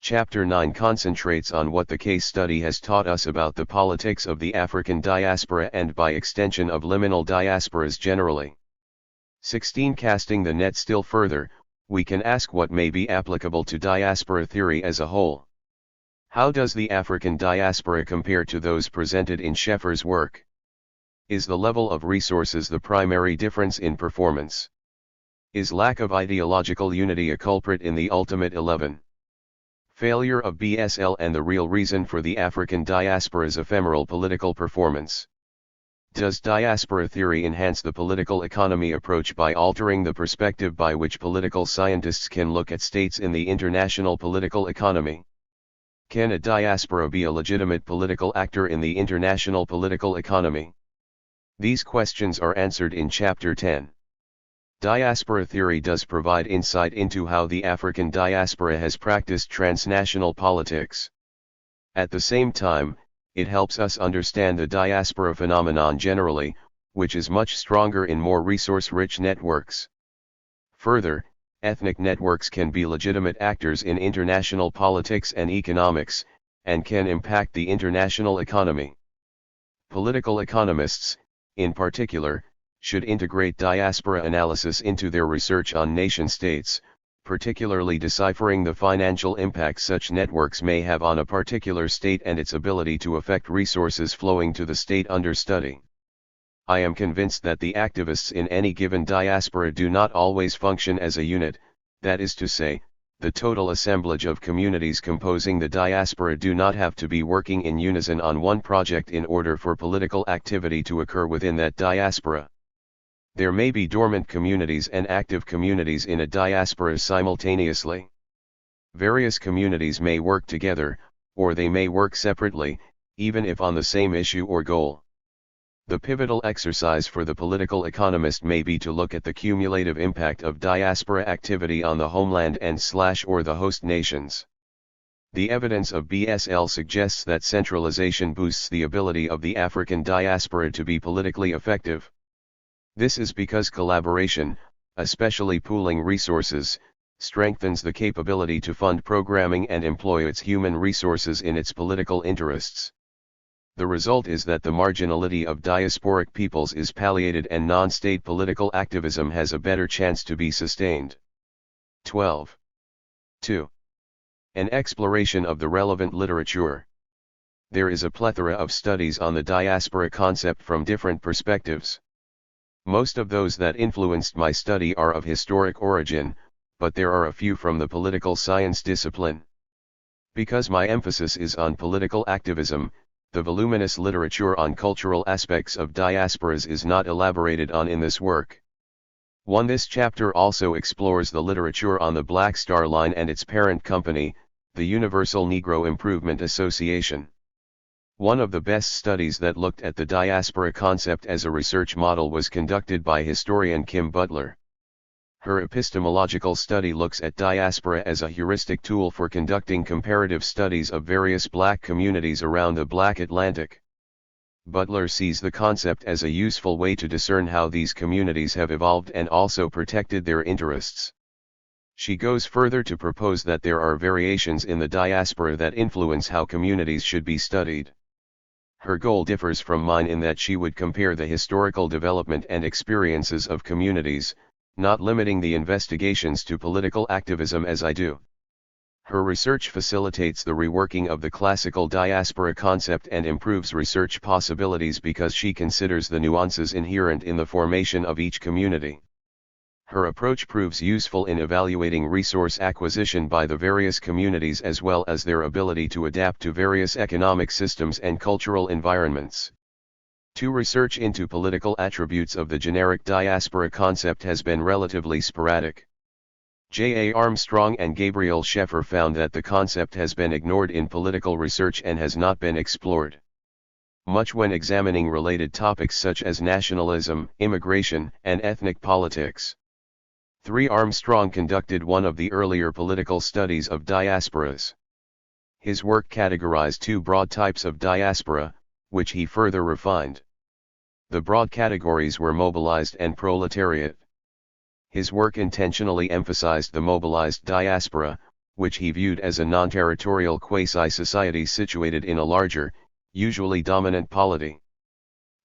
Chapter 9 concentrates on what the case study has taught us about the politics of the African diaspora and by extension of liminal diasporas generally. 16 Casting the net still further, we can ask what may be applicable to diaspora theory as a whole. How does the African diaspora compare to those presented in Scheffer's work? Is the level of resources the primary difference in performance? Is lack of ideological unity a culprit in the ultimate 11? Failure of BSL and the real reason for the African diaspora's ephemeral political performance? Does diaspora theory enhance the political economy approach by altering the perspective by which political scientists can look at states in the international political economy? Can a diaspora be a legitimate political actor in the international political economy? These questions are answered in Chapter 10. Diaspora theory does provide insight into how the African diaspora has practiced transnational politics. At the same time, it helps us understand the diaspora phenomenon generally, which is much stronger in more resource-rich networks. Further, ethnic networks can be legitimate actors in international politics and economics, and can impact the international economy. Political economists, in particular, should integrate diaspora analysis into their research on nation-states, particularly deciphering the financial impact such networks may have on a particular state and its ability to affect resources flowing to the state under study. I am convinced that the activists in any given diaspora do not always function as a unit, that is to say, the total assemblage of communities composing the diaspora do not have to be working in unison on one project in order for political activity to occur within that diaspora. There may be dormant communities and active communities in a diaspora simultaneously. Various communities may work together, or they may work separately, even if on the same issue or goal. The pivotal exercise for the political economist may be to look at the cumulative impact of diaspora activity on the homeland and/or the host nations. The evidence of BSL suggests that centralization boosts the ability of the African diaspora to be politically effective. This is because collaboration, especially pooling resources, strengthens the capability to fund programming and employ its human resources in its political interests. The result is that the marginality of diasporic peoples is palliated and non-state political activism has a better chance to be sustained. 12. 2. An exploration of the relevant literature. There is a plethora of studies on the diaspora concept from different perspectives. Most of those that influenced my study are of historic origin, but there are a few from the political science discipline. Because my emphasis is on political activism, the voluminous literature on cultural aspects of diasporas is not elaborated on in this work. 1. This chapter also explores the literature on the Black Star Line and its parent company, the Universal Negro Improvement Association. One of the best studies that looked at the diaspora concept as a research model was conducted by historian Kim Butler. Her epistemological study looks at diaspora as a heuristic tool for conducting comparative studies of various black communities around the Black Atlantic. Butler sees the concept as a useful way to discern how these communities have evolved and also protected their interests. She goes further to propose that there are variations in the diaspora that influence how communities should be studied. Her goal differs from mine in that she would compare the historical development and experiences of communities, not limiting the investigations to political activism as I do. Her research facilitates the reworking of the classical diaspora concept and improves research possibilities because she considers the nuances inherent in the formation of each community. Her approach proves useful in evaluating resource acquisition by the various communities as well as their ability to adapt to various economic systems and cultural environments. 2. Research into political attributes of the generic diaspora concept has been relatively sporadic. J. A. Armstrong and Gabriel Scheffer found that the concept has been ignored in political research and has not been explored. much when examining related topics such as nationalism, immigration, and ethnic politics. 3. Armstrong conducted one of the earlier political studies of diasporas. His work categorized two broad types of diaspora, which he further refined. The broad categories were mobilized and proletariat. His work intentionally emphasized the mobilized diaspora, which he viewed as a non-territorial quasi-society situated in a larger, usually dominant polity.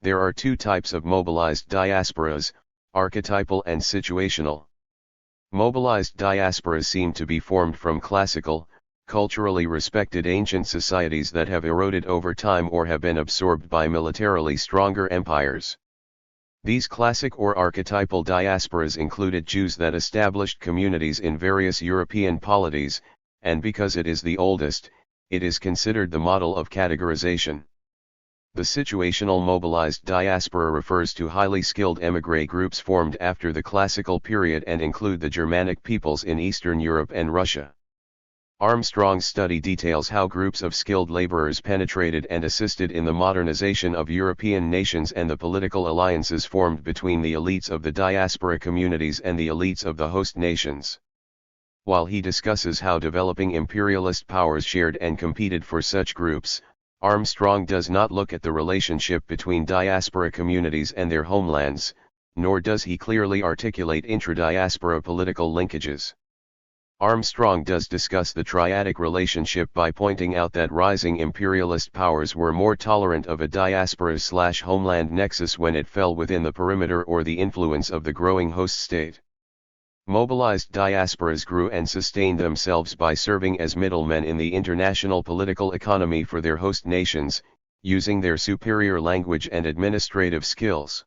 There are two types of mobilized diasporas, archetypal and situational. Mobilized diasporas seem to be formed from classical, culturally respected ancient societies that have eroded over time or have been absorbed by militarily stronger empires. These classic or archetypal diasporas included Jews that established communities in various European polities, and because it is the oldest, it is considered the model of categorization. The situational mobilized diaspora refers to highly skilled émigré groups formed after the classical period and include the Germanic peoples in Eastern Europe and Russia. Armstrong's study details how groups of skilled laborers penetrated and assisted in the modernization of European nations and the political alliances formed between the elites of the diaspora communities and the elites of the host nations. While he discusses how developing imperialist powers shared and competed for such groups, Armstrong does not look at the relationship between diaspora communities and their homelands, nor does he clearly articulate intra-diaspora political linkages. Armstrong does discuss the triadic relationship by pointing out that rising imperialist powers were more tolerant of a diaspora/homeland nexus when it fell within the perimeter or the influence of the growing host state. Mobilized diasporas grew and sustained themselves by serving as middlemen in the international political economy for their host nations, using their superior language and administrative skills.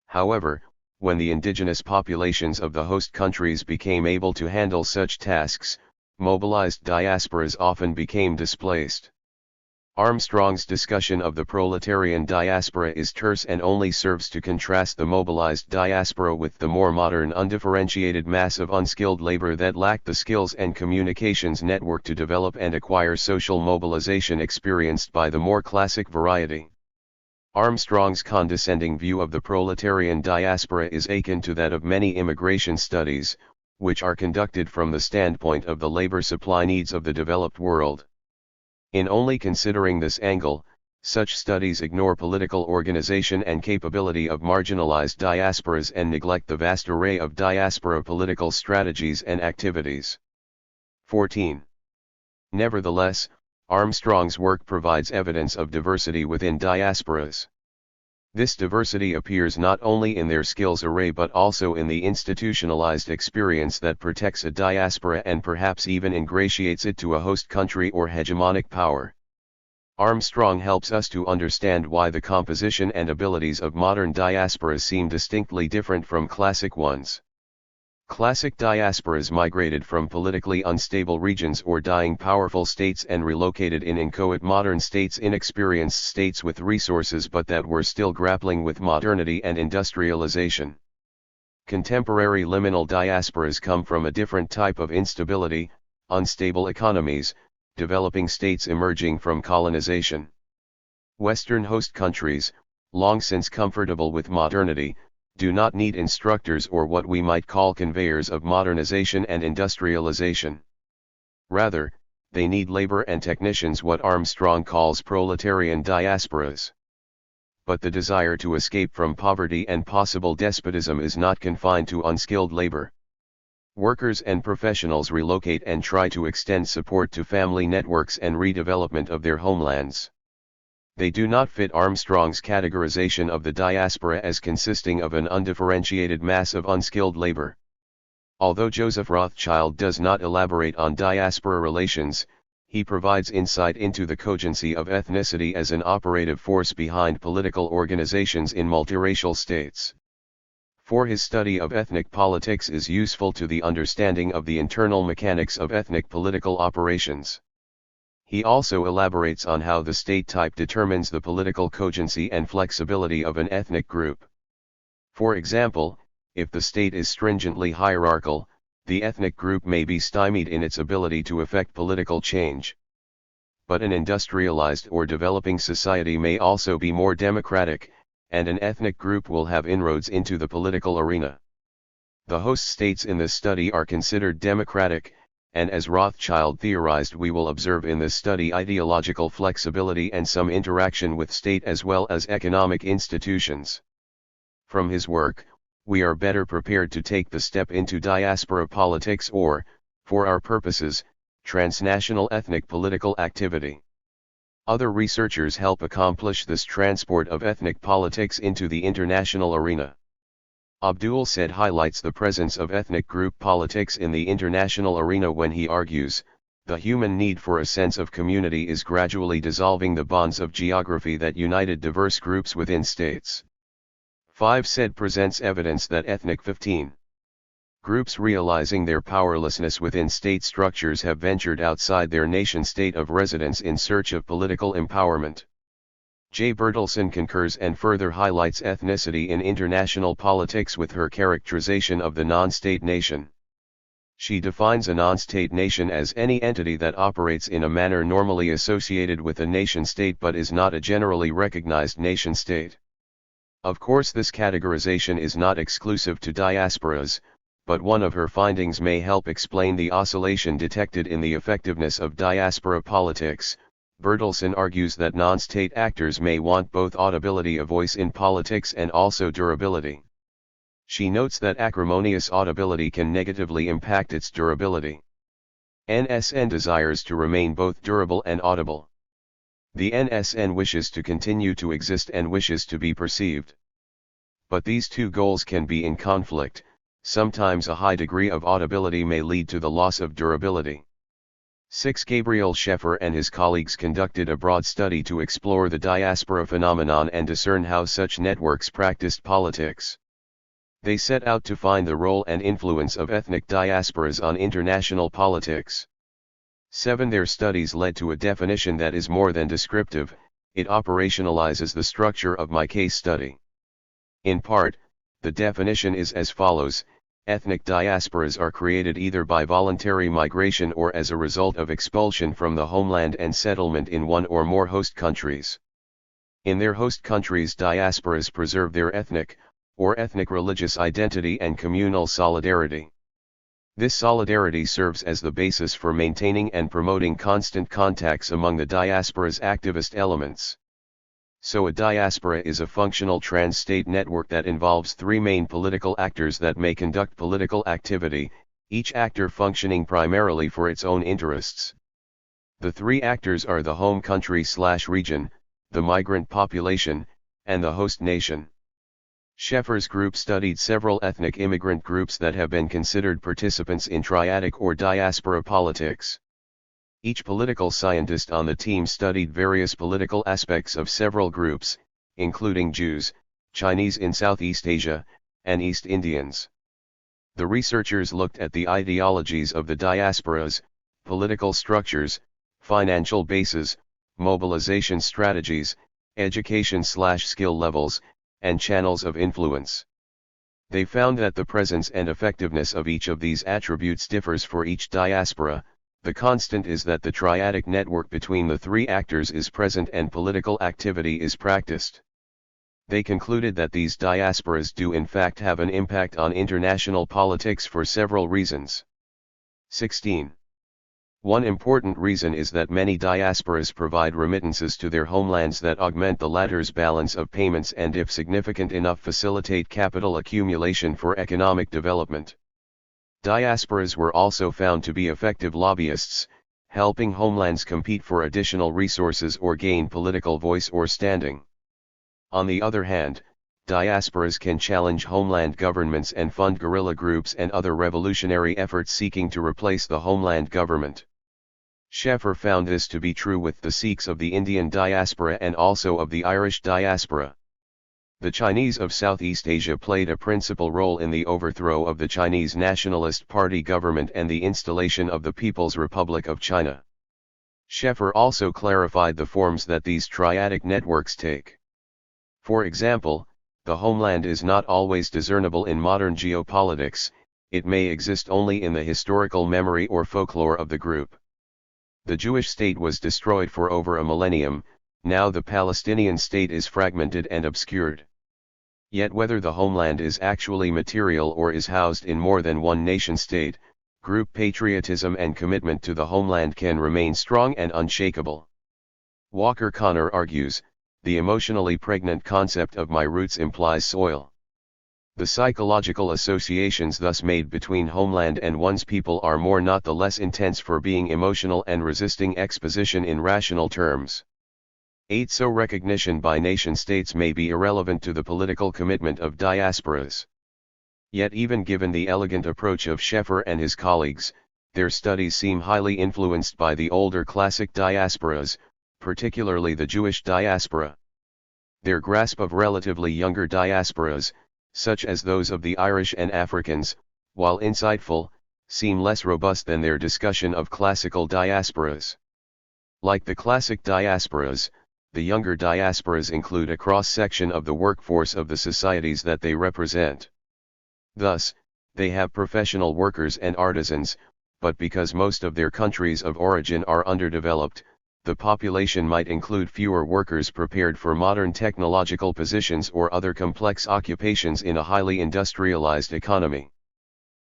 However, when the indigenous populations of the host countries became able to handle such tasks, mobilized diasporas often became displaced. Armstrong's discussion of the proletarian diaspora is terse and only serves to contrast the mobilized diaspora with the more modern undifferentiated mass of unskilled labor that lacked the skills and communications network to develop and acquire social mobilization experienced by the more classic variety. Armstrong's condescending view of the proletarian diaspora is akin to that of many immigration studies, which are conducted from the standpoint of the labor supply needs of the developed world. In only considering this angle, such studies ignore political organization and capability of marginalized diasporas and neglect the vast array of diaspora political strategies and activities. 14. Nevertheless, Armstrong's work provides evidence of diversity within diasporas. This diversity appears not only in their skills array but also in the institutionalized experience that protects a diaspora and perhaps even ingratiates it to a host country or hegemonic power. Armstrong helps us to understand why the composition and abilities of modern diasporas seem distinctly different from classic ones. Classic diasporas migrated from politically unstable regions or dying powerful states and relocated in inchoate modern states, inexperienced states with resources but that were still grappling with modernity and industrialization. Contemporary liminal diasporas come from a different type of instability, unstable economies, developing states emerging from colonization. Western host countries, long since comfortable with modernity, do not need instructors or what we might call conveyors of modernization and industrialization. Rather, they need labor and technicians, what Armstrong calls proletarian diasporas. But the desire to escape from poverty and possible despotism is not confined to unskilled labor. Workers and professionals relocate and try to extend support to family networks and redevelopment of their homelands. They do not fit Armstrong's categorization of the diaspora as consisting of an undifferentiated mass of unskilled labor. Although Joseph Rothschild does not elaborate on diaspora relations, he provides insight into the cogency of ethnicity as an operative force behind political organizations in multiracial states. For his study of ethnic politics is useful to the understanding of the internal mechanics of ethnic political operations. He also elaborates on how the state type determines the political cogency and flexibility of an ethnic group. For example, if the state is stringently hierarchical, the ethnic group may be stymied in its ability to effect political change. but an industrialized or developing society may also be more democratic, and an ethnic group will have inroads into the political arena. The host states in this study are considered democratic, and as Rothschild theorized, we will observe in this study ideological flexibility and some interaction with state as well as economic institutions. From his work, we are better prepared to take the step into diaspora politics or, for our purposes, transnational ethnic political activity. Other researchers help accomplish this transport of ethnic politics into the international arena. Abdul Said highlights the presence of ethnic group politics in the international arena when he argues, the human need for a sense of community is gradually dissolving the bonds of geography that united diverse groups within states. 5 Said presents evidence that ethnic 15 groups realizing their powerlessness within state structures have ventured outside their nation-state of residence in search of political empowerment. J. Bertelsen concurs and further highlights ethnicity in international politics with her characterization of the non-state nation. She defines a non-state nation as any entity that operates in a manner normally associated with a nation-state but is not a generally recognized nation-state. Of course, this categorization is not exclusive to diasporas, but one of her findings may help explain the oscillation detected in the effectiveness of diaspora politics. Bertelsen argues that non-state actors may want both audibility of voice in politics and also durability. She notes that acrimonious audibility can negatively impact its durability. NSN desires to remain both durable and audible. The NSN wishes to continue to exist and wishes to be perceived. But these two goals can be in conflict. Sometimes a high degree of audibility may lead to the loss of durability. 6. Gabriel Scheffer and his colleagues conducted a broad study to explore the diaspora phenomenon and discern how such networks practiced politics. They set out to find the role and influence of ethnic diasporas on international politics. 7. Their studies led to a definition that is more than descriptive, it operationalizes the structure of my case study. In part, the definition is as follows: ethnic diasporas are created either by voluntary migration or as a result of expulsion from the homeland and settlement in one or more host countries. In their host countries, diasporas preserve their ethnic, or ethnic religious identity and communal solidarity. This solidarity serves as the basis for maintaining and promoting constant contacts among the diaspora's activist elements. So a diaspora is a functional trans-state network that involves 3 main political actors that may conduct political activity, each actor functioning primarily for its own interests. The 3 actors are the home country/region, the migrant population, and the host nation. Scheffer's group studied several ethnic immigrant groups that have been considered participants in triadic or diaspora politics. Each political scientist on the team studied various political aspects of several groups, including Jews, Chinese in Southeast Asia, and East Indians. The researchers looked at the ideologies of the diasporas, political structures, financial bases, mobilization strategies, education/skill levels, and channels of influence. They found that the presence and effectiveness of each of these attributes differs for each diaspora. The constant is that the triadic network between the 3 actors is present and political activity is practiced. They concluded that these diasporas do in fact have an impact on international politics for several reasons. 16. One important reason is that many diasporas provide remittances to their homelands that augment the latter's balance of payments and, if significant enough, facilitate capital accumulation for economic development. Diasporas were also found to be effective lobbyists, helping homelands compete for additional resources or gain political voice or standing. On the other hand, diasporas can challenge homeland governments and fund guerrilla groups and other revolutionary efforts seeking to replace the homeland government. Scheffer found this to be true with the Sikhs of the Indian diaspora and also of the Irish diaspora. The Chinese of Southeast Asia played a principal role in the overthrow of the Chinese Nationalist Party government and the installation of the People's Republic of China. Scheffer also clarified the forms that these triadic networks take. For example, the homeland is not always discernible in modern geopolitics, it may exist only in the historical memory or folklore of the group. The Jewish state was destroyed for over a millennium, now the Palestinian state is fragmented and obscured. Yet whether the homeland is actually material or is housed in more than one nation-state, group patriotism and commitment to the homeland can remain strong and unshakable. Walker Connor argues, the emotionally pregnant concept of my roots implies soil. The psychological associations thus made between homeland and one's people are more not the less intense for being emotional and resisting exposition in rational terms. 8. So recognition by nation-states may be irrelevant to the political commitment of diasporas. Yet even given the elegant approach of Scheffer and his colleagues, their studies seem highly influenced by the older classic diasporas, particularly the Jewish diaspora. Their grasp of relatively younger diasporas, such as those of the Irish and Africans, while insightful, seem less robust than their discussion of classical diasporas. Like the classic diasporas, the younger diasporas include a cross-section of the workforce of the societies that they represent. Thus, they have professional workers and artisans, but because most of their countries of origin are underdeveloped, the population might include fewer workers prepared for modern technological positions or other complex occupations in a highly industrialized economy.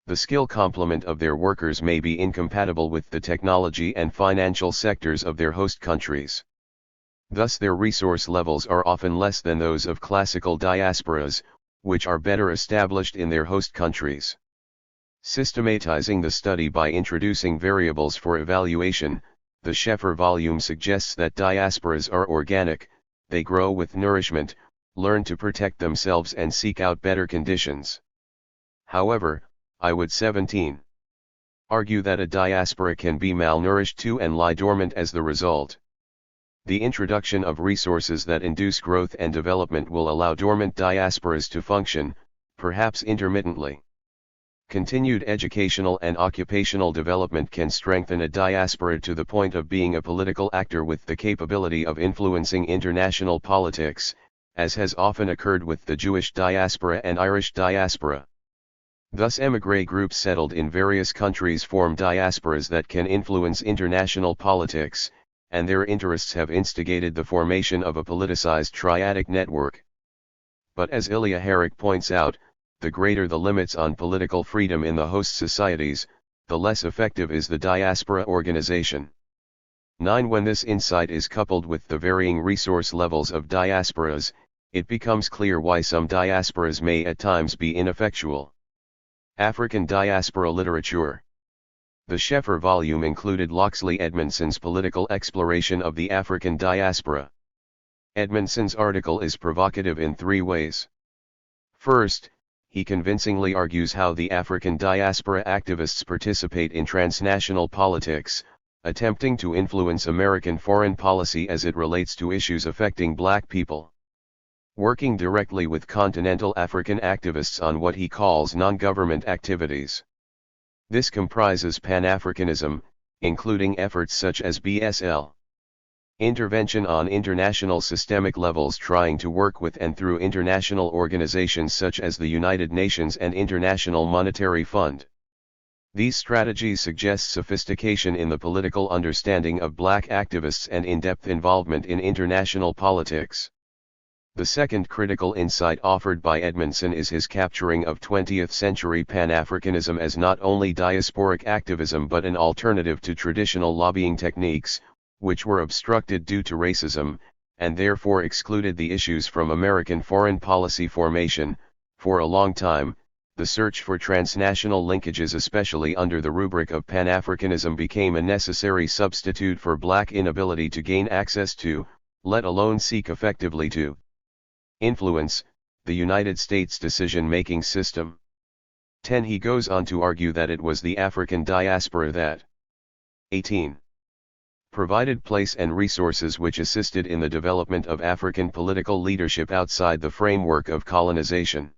The skill complement of their workers may be incompatible with the technology and financial sectors of their host countries. Thus their resource levels are often less than those of classical diasporas, which are better established in their host countries. Systematizing the study by introducing variables for evaluation, the Scheffer volume suggests that diasporas are organic, they grow with nourishment, learn to protect themselves and seek out better conditions. However, I would 17. Argue that a diaspora can be malnourished too and lie dormant as the result. The introduction of resources that induce growth and development will allow dormant diasporas to function, perhaps intermittently. Continued educational and occupational development can strengthen a diaspora to the point of being a political actor with the capability of influencing international politics, as has often occurred with the Jewish diaspora and Irish diaspora. Thus émigré groups settled in various countries form diasporas that can influence international politics, and their interests have instigated the formation of a politicized triadic network. But as Ilya Herrick points out, the greater the limits on political freedom in the host societies, the less effective is the diaspora organization. 9. When this insight is coupled with the varying resource levels of diasporas, it becomes clear why some diasporas may at times be ineffectual. African diaspora literature. The Scheffer volume included Loxley Edmondson's political exploration of the African diaspora. Edmondson's article is provocative in 3 ways. First, he convincingly argues how the African diaspora activists participate in transnational politics, attempting to influence American foreign policy as it relates to issues affecting black people. Working directly with continental African activists on what he calls non-government activities. This comprises Pan-Africanism, including efforts such as BSL. Intervention on international systemic levels trying to work with and through international organizations such as the United Nations and International Monetary Fund. These strategies suggest sophistication in the political understanding of black activists and in-depth involvement in international politics. The second critical insight offered by Edmondson is his capturing of 20th-century Pan-Africanism as not only diasporic activism but an alternative to traditional lobbying techniques, which were obstructed due to racism, and therefore excluded the issues from American foreign policy formation. For a long time, the search for transnational linkages, especially under the rubric of Pan-Africanism, became a necessary substitute for black inability to gain access to, let alone seek effectively to, influence the United States decision-making system. 10. He goes on to argue that it was the African diaspora that 18. Provided place and resources which assisted in the development of African political leadership outside the framework of colonization.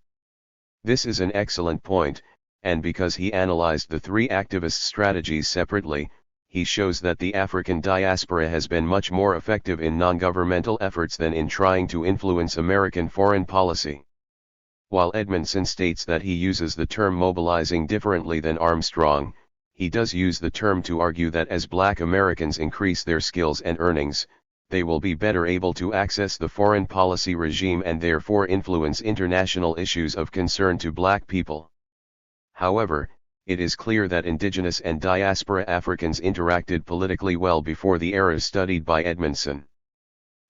This is an excellent point, and because he analyzed the 3 activist strategies separately, he shows that the African diaspora has been much more effective in non-governmental efforts than in trying to influence American foreign policy. While Edmondson states that he uses the term mobilizing differently than Armstrong, he does use the term to argue that as Black Americans increase their skills and earnings, they will be better able to access the foreign policy regime and therefore influence international issues of concern to Black people. However, it is clear that indigenous and diaspora Africans interacted politically well before the eras studied by Edmondson.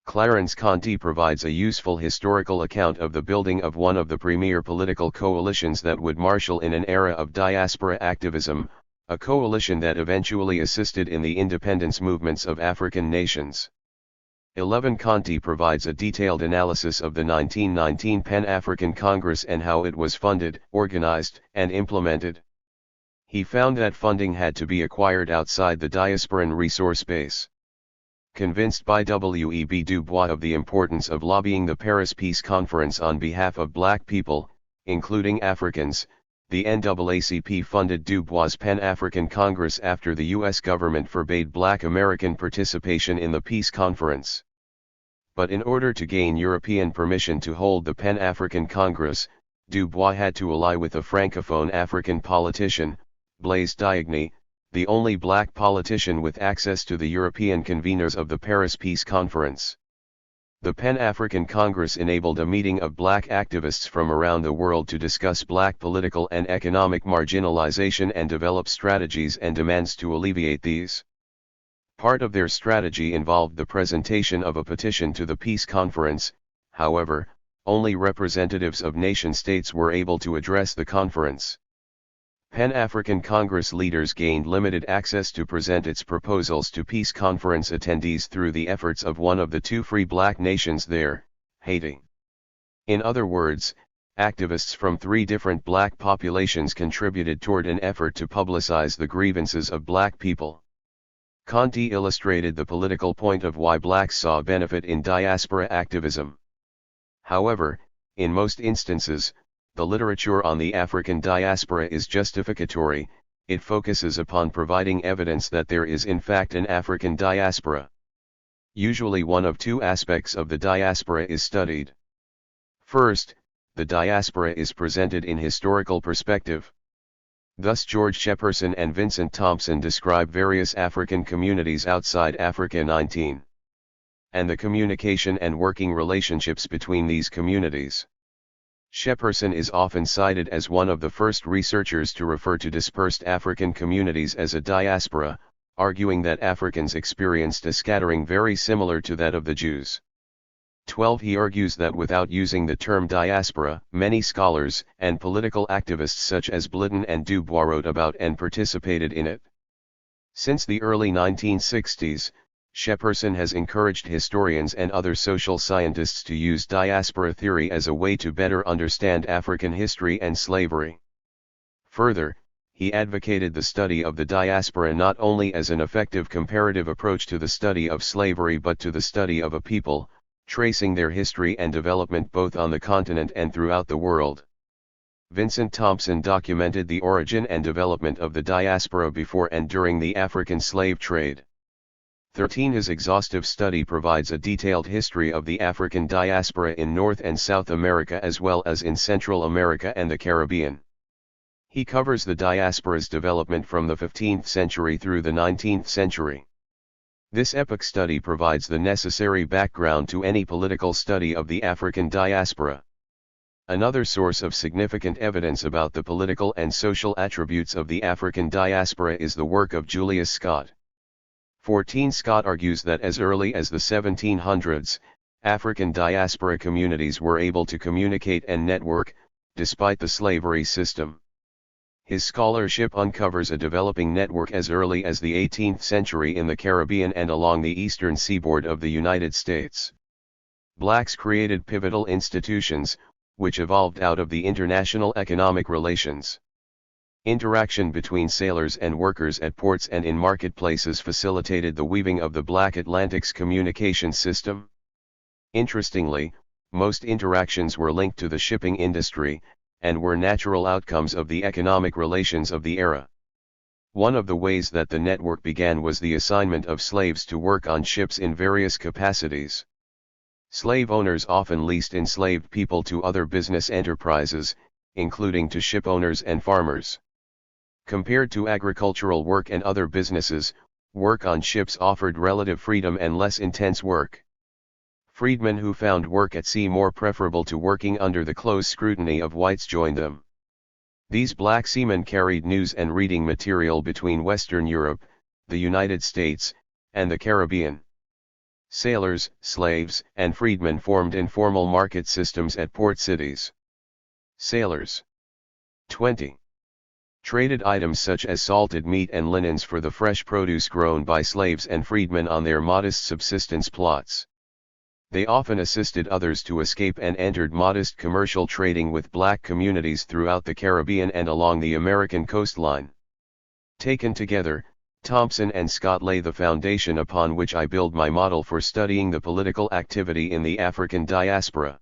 Clarence Conti provides a useful historical account of the building of one of the premier political coalitions that would marshal in an era of diaspora activism, a coalition that eventually assisted in the independence movements of African nations. 11. Conti provides a detailed analysis of the 1919 Pan-African Congress and how it was funded, organized, and implemented. He found that funding had to be acquired outside the diasporan resource base. Convinced by W.E.B. Du Bois of the importance of lobbying the Paris Peace Conference on behalf of Black people, including Africans, the NAACP funded Du Bois' Pan-African Congress after the U.S. government forbade Black American participation in the Peace Conference. But in order to gain European permission to hold the Pan-African Congress, Du Bois had to ally with a francophone African politician, Blaise Diagne, the only Black politician with access to the European conveners of the Paris Peace Conference. The Pan-African Congress enabled a meeting of Black activists from around the world to discuss Black political and economic marginalization and develop strategies and demands to alleviate these. Part of their strategy involved the presentation of a petition to the Peace Conference. However, only representatives of nation-states were able to address the conference. Pan-African Congress leaders gained limited access to present its proposals to Peace Conference attendees through the efforts of one of the two free Black nations there, Haiti. In other words, activists from three different Black populations contributed toward an effort to publicize the grievances of Black people. Conti illustrated the political point of why Blacks saw benefit in diaspora activism. However, in most instances, the literature on the African diaspora is justificatory. It focuses upon providing evidence that there is in fact an African diaspora. Usually one of two aspects of the diaspora is studied. First, the diaspora is presented in historical perspective. Thus George Shepperson and Vincent Thompson describe various African communities outside Africa 19. And the communication and working relationships between these communities. Shepperson is often cited as one of the first researchers to refer to dispersed African communities as a diaspora, arguing that Africans experienced a scattering very similar to that of the Jews. 12. He argues that without using the term diaspora, many scholars and political activists such as Blidon and Du Bois wrote about and participated in it. Since the early 1960s, Shepperson has encouraged historians and other social scientists to use diaspora theory as a way to better understand African history and slavery. Further, he advocated the study of the diaspora not only as an effective comparative approach to the study of slavery but to the study of a people, tracing their history and development both on the continent and throughout the world. Vincent Thompson documented the origin and development of the diaspora before and during the African slave trade. 13. His exhaustive study provides a detailed history of the African diaspora in North and South America as well as in Central America and the Caribbean. He covers the diaspora's development from the 15th century through the 19th century. This epoch study provides the necessary background to any political study of the African diaspora. Another source of significant evidence about the political and social attributes of the African diaspora is the work of Julius Scott. 14. Scott argues that as early as the 1700s, African diaspora communities were able to communicate and network, despite the slavery system. His scholarship uncovers a developing network as early as the 18th century in the Caribbean and along the eastern seaboard of the United States. Blacks created pivotal institutions, which evolved out of the international economic relations. Interaction between sailors and workers at ports and in marketplaces facilitated the weaving of the Black Atlantic's communication system. Interestingly, most interactions were linked to the shipping industry, and were natural outcomes of the economic relations of the era. One of the ways that the network began was the assignment of slaves to work on ships in various capacities. Slave owners often leased enslaved people to other business enterprises, including to ship owners and farmers. Compared to agricultural work and other businesses, work on ships offered relative freedom and less intense work. Freedmen who found work at sea more preferable to working under the close scrutiny of whites joined them. These black seamen carried news and reading material between Western Europe, the United States, and the Caribbean. Sailors, slaves, and freedmen formed informal market systems at port cities. Sailors 20. Traded items such as salted meat and linens for the fresh produce grown by slaves and freedmen on their modest subsistence plots. They often assisted others to escape and entered modest commercial trading with black communities throughout the Caribbean and along the American coastline. Taken together, Thompson and Scott lay the foundation upon which I build my model for studying the political activity in the African diaspora.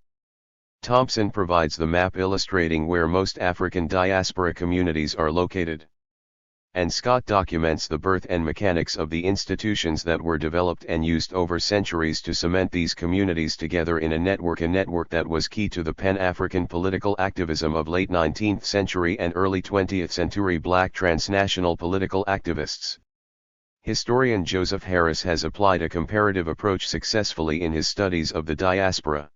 Thompson provides the map illustrating where most African diaspora communities are located. And Scott documents the birth and mechanics of the institutions that were developed and used over centuries to cement these communities together in a network that was key to the Pan-African political activism of late 19th century and early 20th century black transnational political activists. Historian Joseph Harris has applied a comparative approach successfully in his studies of the diaspora.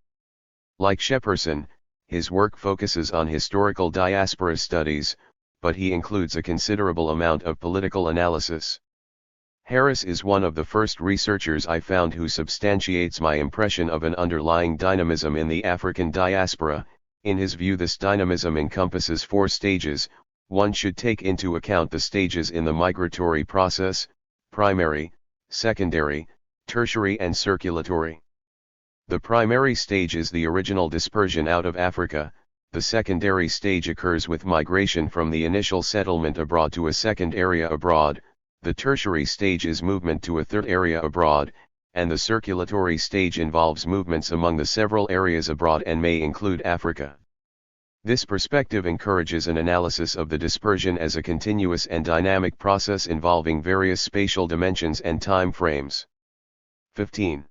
Like Shepperson, his work focuses on historical diaspora studies, but he includes a considerable amount of political analysis. Harris is one of the first researchers I found who substantiates my impression of an underlying dynamism in the African diaspora. In his view, this dynamism encompasses 4 stages. One should take into account the stages in the migratory process: primary, secondary, tertiary and circulatory. The primary stage is the original dispersion out of Africa. The secondary stage occurs with migration from the initial settlement abroad to a second area abroad, the tertiary stage is movement to a third area abroad, and the circulatory stage involves movements among the several areas abroad and may include Africa. This perspective encourages an analysis of the dispersion as a continuous and dynamic process involving various spatial dimensions and time frames. 15.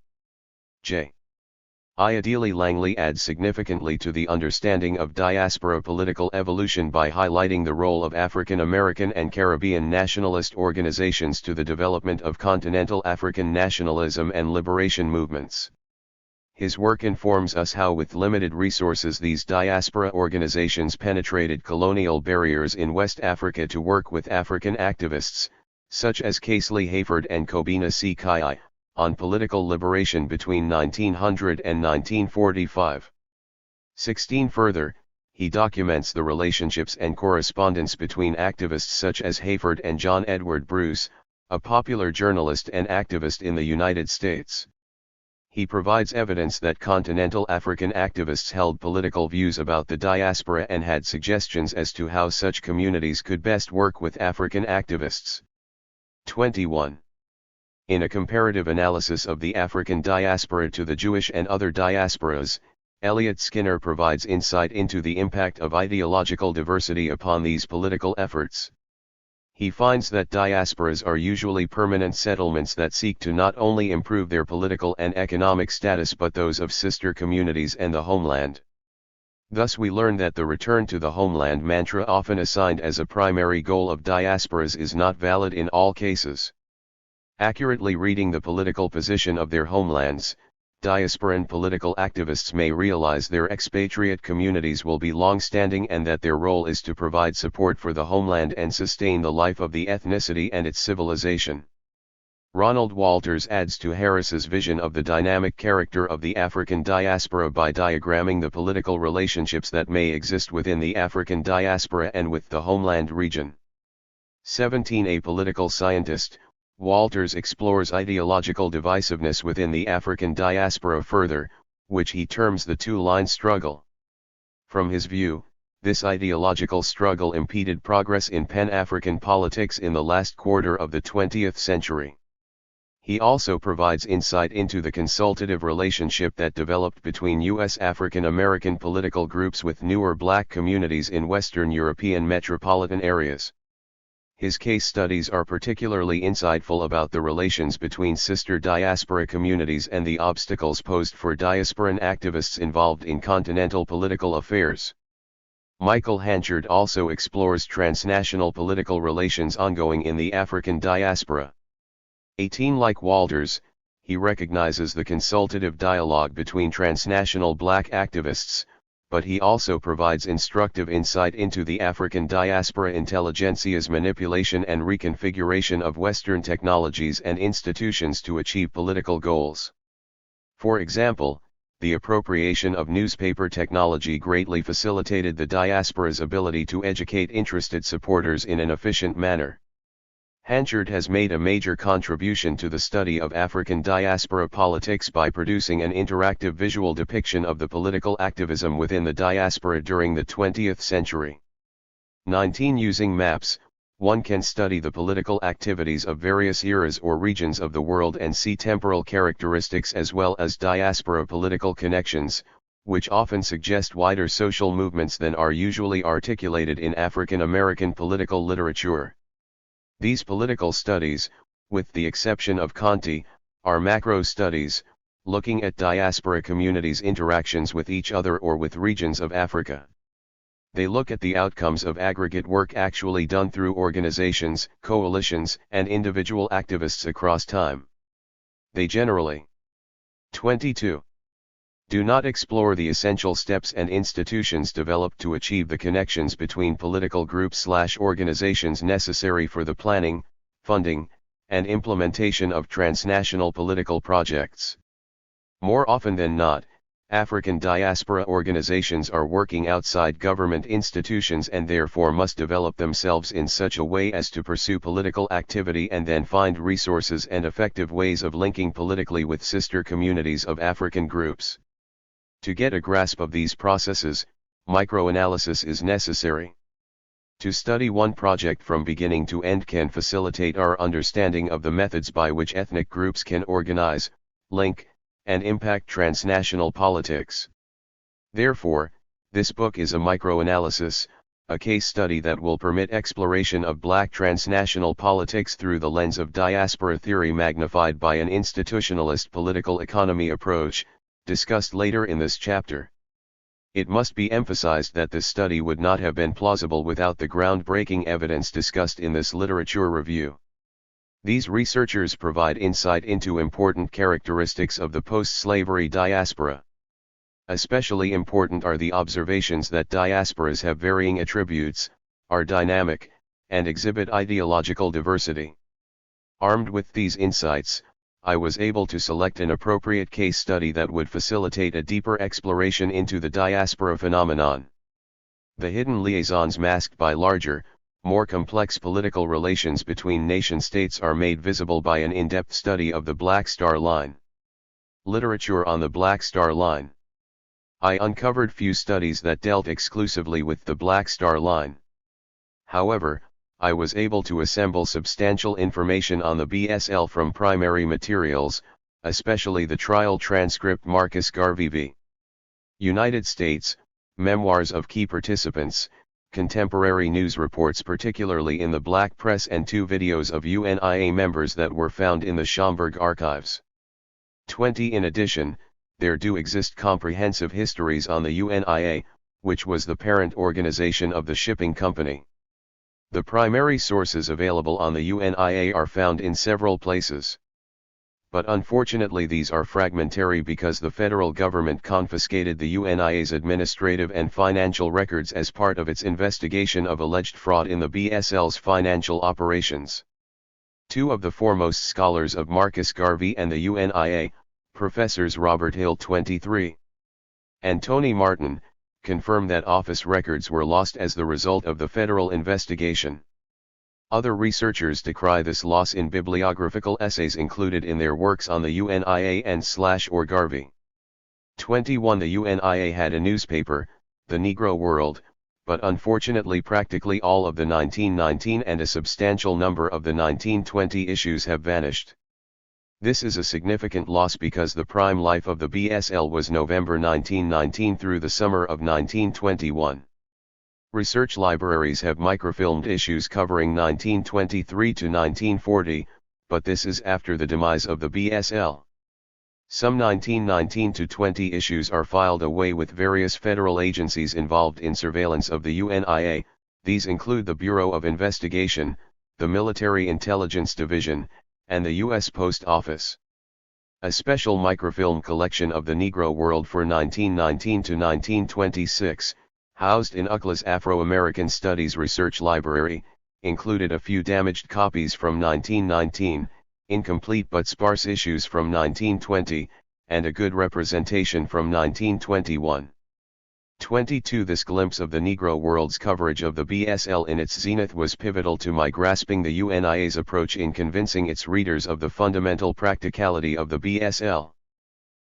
J. Ideally, Langley adds significantly to the understanding of diaspora political evolution by highlighting the role of African American and Caribbean nationalist organizations to the development of continental African nationalism and liberation movements. His work informs us how, with limited resources, these diaspora organizations penetrated colonial barriers in West Africa to work with African activists, such as Casely Hayford and Kobina C. Kai, on political liberation between 1900 and 1945. 16. Further, he documents the relationships and correspondence between activists such as Hayford and John Edward Bruce, a popular journalist and activist in the United States. He provides evidence that continental African activists held political views about the diaspora and had suggestions as to how such communities could best work with African activists. 21. In a comparative analysis of the African diaspora to the Jewish and other diasporas, Elliot Skinner provides insight into the impact of ideological diversity upon these political efforts. He finds that diasporas are usually permanent settlements that seek to not only improve their political and economic status but those of sister communities and the homeland. Thus we learn that the return to the homeland mantra, often assigned as a primary goal of diasporas, is not valid in all cases. Accurately reading the political position of their homelands, diasporan political activists may realize their expatriate communities will be long-standing and that their role is to provide support for the homeland and sustain the life of the ethnicity and its civilization. Ronald Walters adds to Harris's vision of the dynamic character of the African diaspora by diagramming the political relationships that may exist within the African diaspora and with the homeland region. 17. A political scientist, Walters explores ideological divisiveness within the African diaspora further, which he terms the two-line struggle. From his view, this ideological struggle impeded progress in Pan-African politics in the last quarter of the 20th century. He also provides insight into the consultative relationship that developed between U.S. African American political groups with newer black communities in Western European metropolitan areas. His case studies are particularly insightful about the relations between sister diaspora communities and the obstacles posed for diasporan activists involved in continental political affairs. Michael Hanchard also explores transnational political relations ongoing in the African diaspora. 18 Like Walters, he recognizes the consultative dialogue between transnational black activists, but he also provides instructive insight into the African diaspora intelligentsia's manipulation and reconfiguration of Western technologies and institutions to achieve political goals. For example, the appropriation of newspaper technology greatly facilitated the diaspora's ability to educate interested supporters in an efficient manner. Hanchard has made a major contribution to the study of African diaspora politics by producing an interactive visual depiction of the political activism within the diaspora during the 20th century. 19 Using maps, one can study the political activities of various eras or regions of the world and see temporal characteristics as well as diaspora political connections, which often suggest wider social movements than are usually articulated in African American political literature. These political studies, with the exception of Conti, are macro studies, looking at diaspora communities' interactions with each other or with regions of Africa. They look at the outcomes of aggregate work actually done through organizations, coalitions, and individual activists across time. They generally 22. Do not explore the essential steps and institutions developed to achieve the connections between political groups/organizations necessary for the planning, funding, and implementation of transnational political projects. More often than not, African diaspora organizations are working outside government institutions and therefore must develop themselves in such a way as to pursue political activity and then find resources and effective ways of linking politically with sister communities of African groups. To get a grasp of these processes, microanalysis is necessary. To study one project from beginning to end can facilitate our understanding of the methods by which ethnic groups can organize, link, and impact transnational politics. Therefore, this book is a microanalysis, a case study that will permit exploration of black transnational politics through the lens of diaspora theory magnified by an institutionalist political economy approach, discussed later in this chapter. It must be emphasized that this study would not have been plausible without the groundbreaking evidence discussed in this literature review. These researchers provide insight into important characteristics of the post-slavery diaspora. Especially important are the observations that diasporas have varying attributes, are dynamic, and exhibit ideological diversity. Armed with these insights, I was able to select an appropriate case study that would facilitate a deeper exploration into the diaspora phenomenon. The hidden liaisons masked by larger, more complex political relations between nation-states are made visible by an in-depth study of the Black Star Line. Literature on the Black Star Line. I uncovered few studies that dealt exclusively with the Black Star Line. However, I was able to assemble substantial information on the BSL from primary materials, especially the trial transcript Marcus Garvey v. United States, memoirs of key participants, contemporary news reports particularly in the black press and 2 videos of UNIA members that were found in the Schomburg archives. 20 In addition, there do exist comprehensive histories on the UNIA, which was the parent organization of the shipping company. The primary sources available on the UNIA are found in several places. But unfortunately these are fragmentary because the federal government confiscated the UNIA's administrative and financial records as part of its investigation of alleged fraud in the BSL's financial operations. 2 of the foremost scholars of Marcus Garvey and the UNIA, Professors Robert Hill 23 and Tony Martin, confirm that office records were lost as the result of the federal investigation. Other researchers decry this loss in bibliographical essays included in their works on the UNIA and/or Garvey. 21 The UNIA had a newspaper, The Negro World, but unfortunately practically all of the 1919 and a substantial number of the 1920 issues have vanished. This is a significant loss because the prime life of the BSL was November 1919 through the summer of 1921. Research libraries have microfilmed issues covering 1923 to 1940, but this is after the demise of the BSL. Some 1919-20 issues are filed away with various federal agencies involved in surveillance of the UNIA. These include the Bureau of Investigation, the Military Intelligence Division, and the U.S. Post Office. A special microfilm collection of the Negro World for 1919 to 1926, housed in UCLA's Afro-American Studies Research Library, included a few damaged copies from 1919, incomplete but sparse issues from 1920, and a good representation from 1921. 22 This glimpse of the Negro world's coverage of the BSL in its zenith was pivotal to my grasping the UNIA's approach in convincing its readers of the fundamental practicality of the BSL.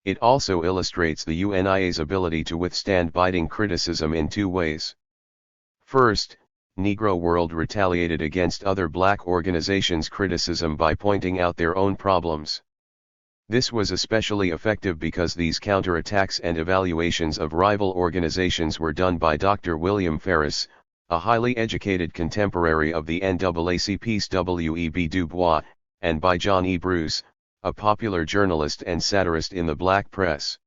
It also illustrates the UNIA's ability to withstand biting criticism in two ways. First, Negro World retaliated against other black organizations' criticism by pointing out their own problems. This was especially effective because these counterattacks and evaluations of rival organizations were done by Dr. William Ferris, a highly educated contemporary of the NAACP's W.E.B. Du Bois, and by John E. Bruce, a popular journalist and satirist in the black press.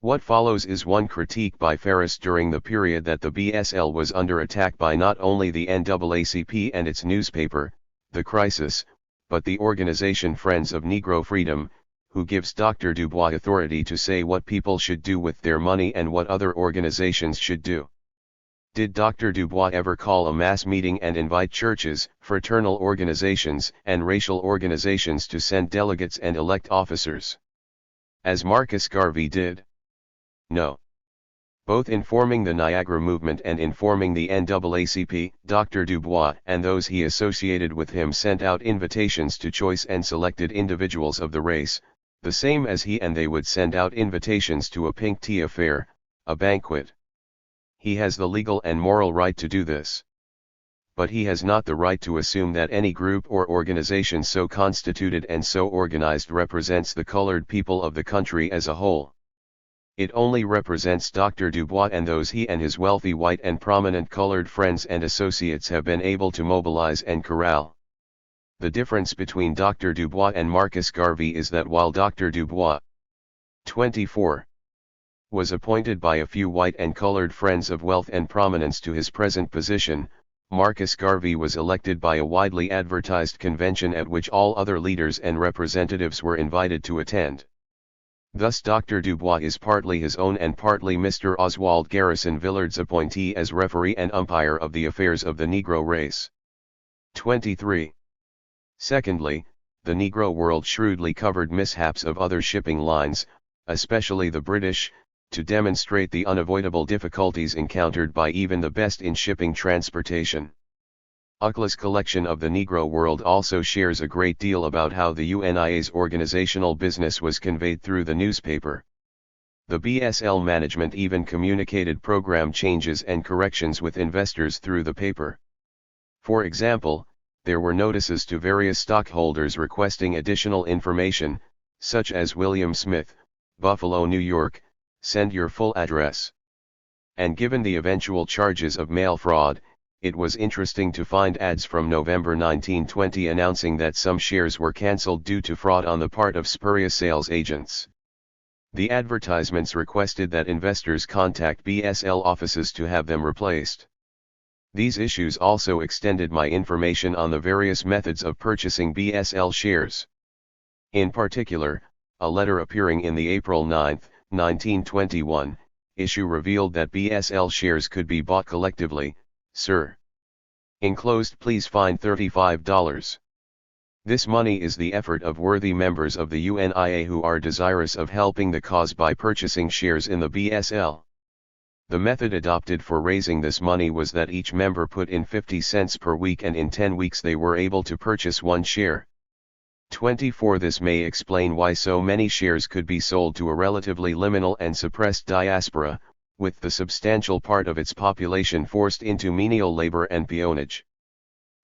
What follows is one critique by Ferris during the period that the BSL was under attack by not only the NAACP and its newspaper, The Crisis, but the organization Friends of Negro Freedom, who gives Dr. Du Bois authority to say what people should do with their money and what other organizations should do. Did Dr. Du Bois ever call a mass meeting and invite churches, fraternal organizations, and racial organizations to send delegates and elect officers? As Marcus Garvey did? No. Both informing the Niagara Movement and informing the NAACP, Dr. Du Bois and those he associated with him sent out invitations to choice and selected individuals of the race, the same as he and they would send out invitations to a pink tea affair, a banquet. He has the legal and moral right to do this. But he has not the right to assume that any group or organization so constituted and so organized represents the colored people of the country as a whole. It only represents Dr. Du Bois and those he and his wealthy white and prominent colored friends and associates have been able to mobilize and corral. The difference between Dr. Du Bois and Marcus Garvey is that while Dr. Du Bois, 24, was appointed by a few white and colored friends of wealth and prominence to his present position, Marcus Garvey was elected by a widely advertised convention at which all other leaders and representatives were invited to attend. Thus Dr. Du Bois is partly his own and partly Mr. Oswald Garrison Villard's appointee as referee and umpire of the affairs of the Negro race. 23. Secondly, the Negro world shrewdly covered mishaps of other shipping lines, especially the British, to demonstrate the unavoidable difficulties encountered by even the best in shipping transportation. UCLA's collection of the Negro world also shares a great deal about how the UNIA's organizational business was conveyed through the newspaper. The BSL management even communicated program changes and corrections with investors through the paper. For example, there were notices to various stockholders requesting additional information, such as William Smith, Buffalo, New York, send your full address. And given the eventual charges of mail fraud, it was interesting to find ads from November 1920 announcing that some shares were cancelled due to fraud on the part of spurious sales agents. The advertisements requested that investors contact BSL offices to have them replaced. These issues also extended my information on the various methods of purchasing BSL shares. In particular, a letter appearing in the April 9, 1921, issue revealed that BSL shares could be bought collectively, sir. Enclosed please find $35. This money is the effort of worthy members of the UNIA who are desirous of helping the cause by purchasing shares in the BSL. The method adopted for raising this money was that each member put in 50 cents per week and in 10 weeks they were able to purchase one share. 24 This may explain why so many shares could be sold to a relatively liminal and suppressed diaspora, with the substantial part of its population forced into menial labor and peonage.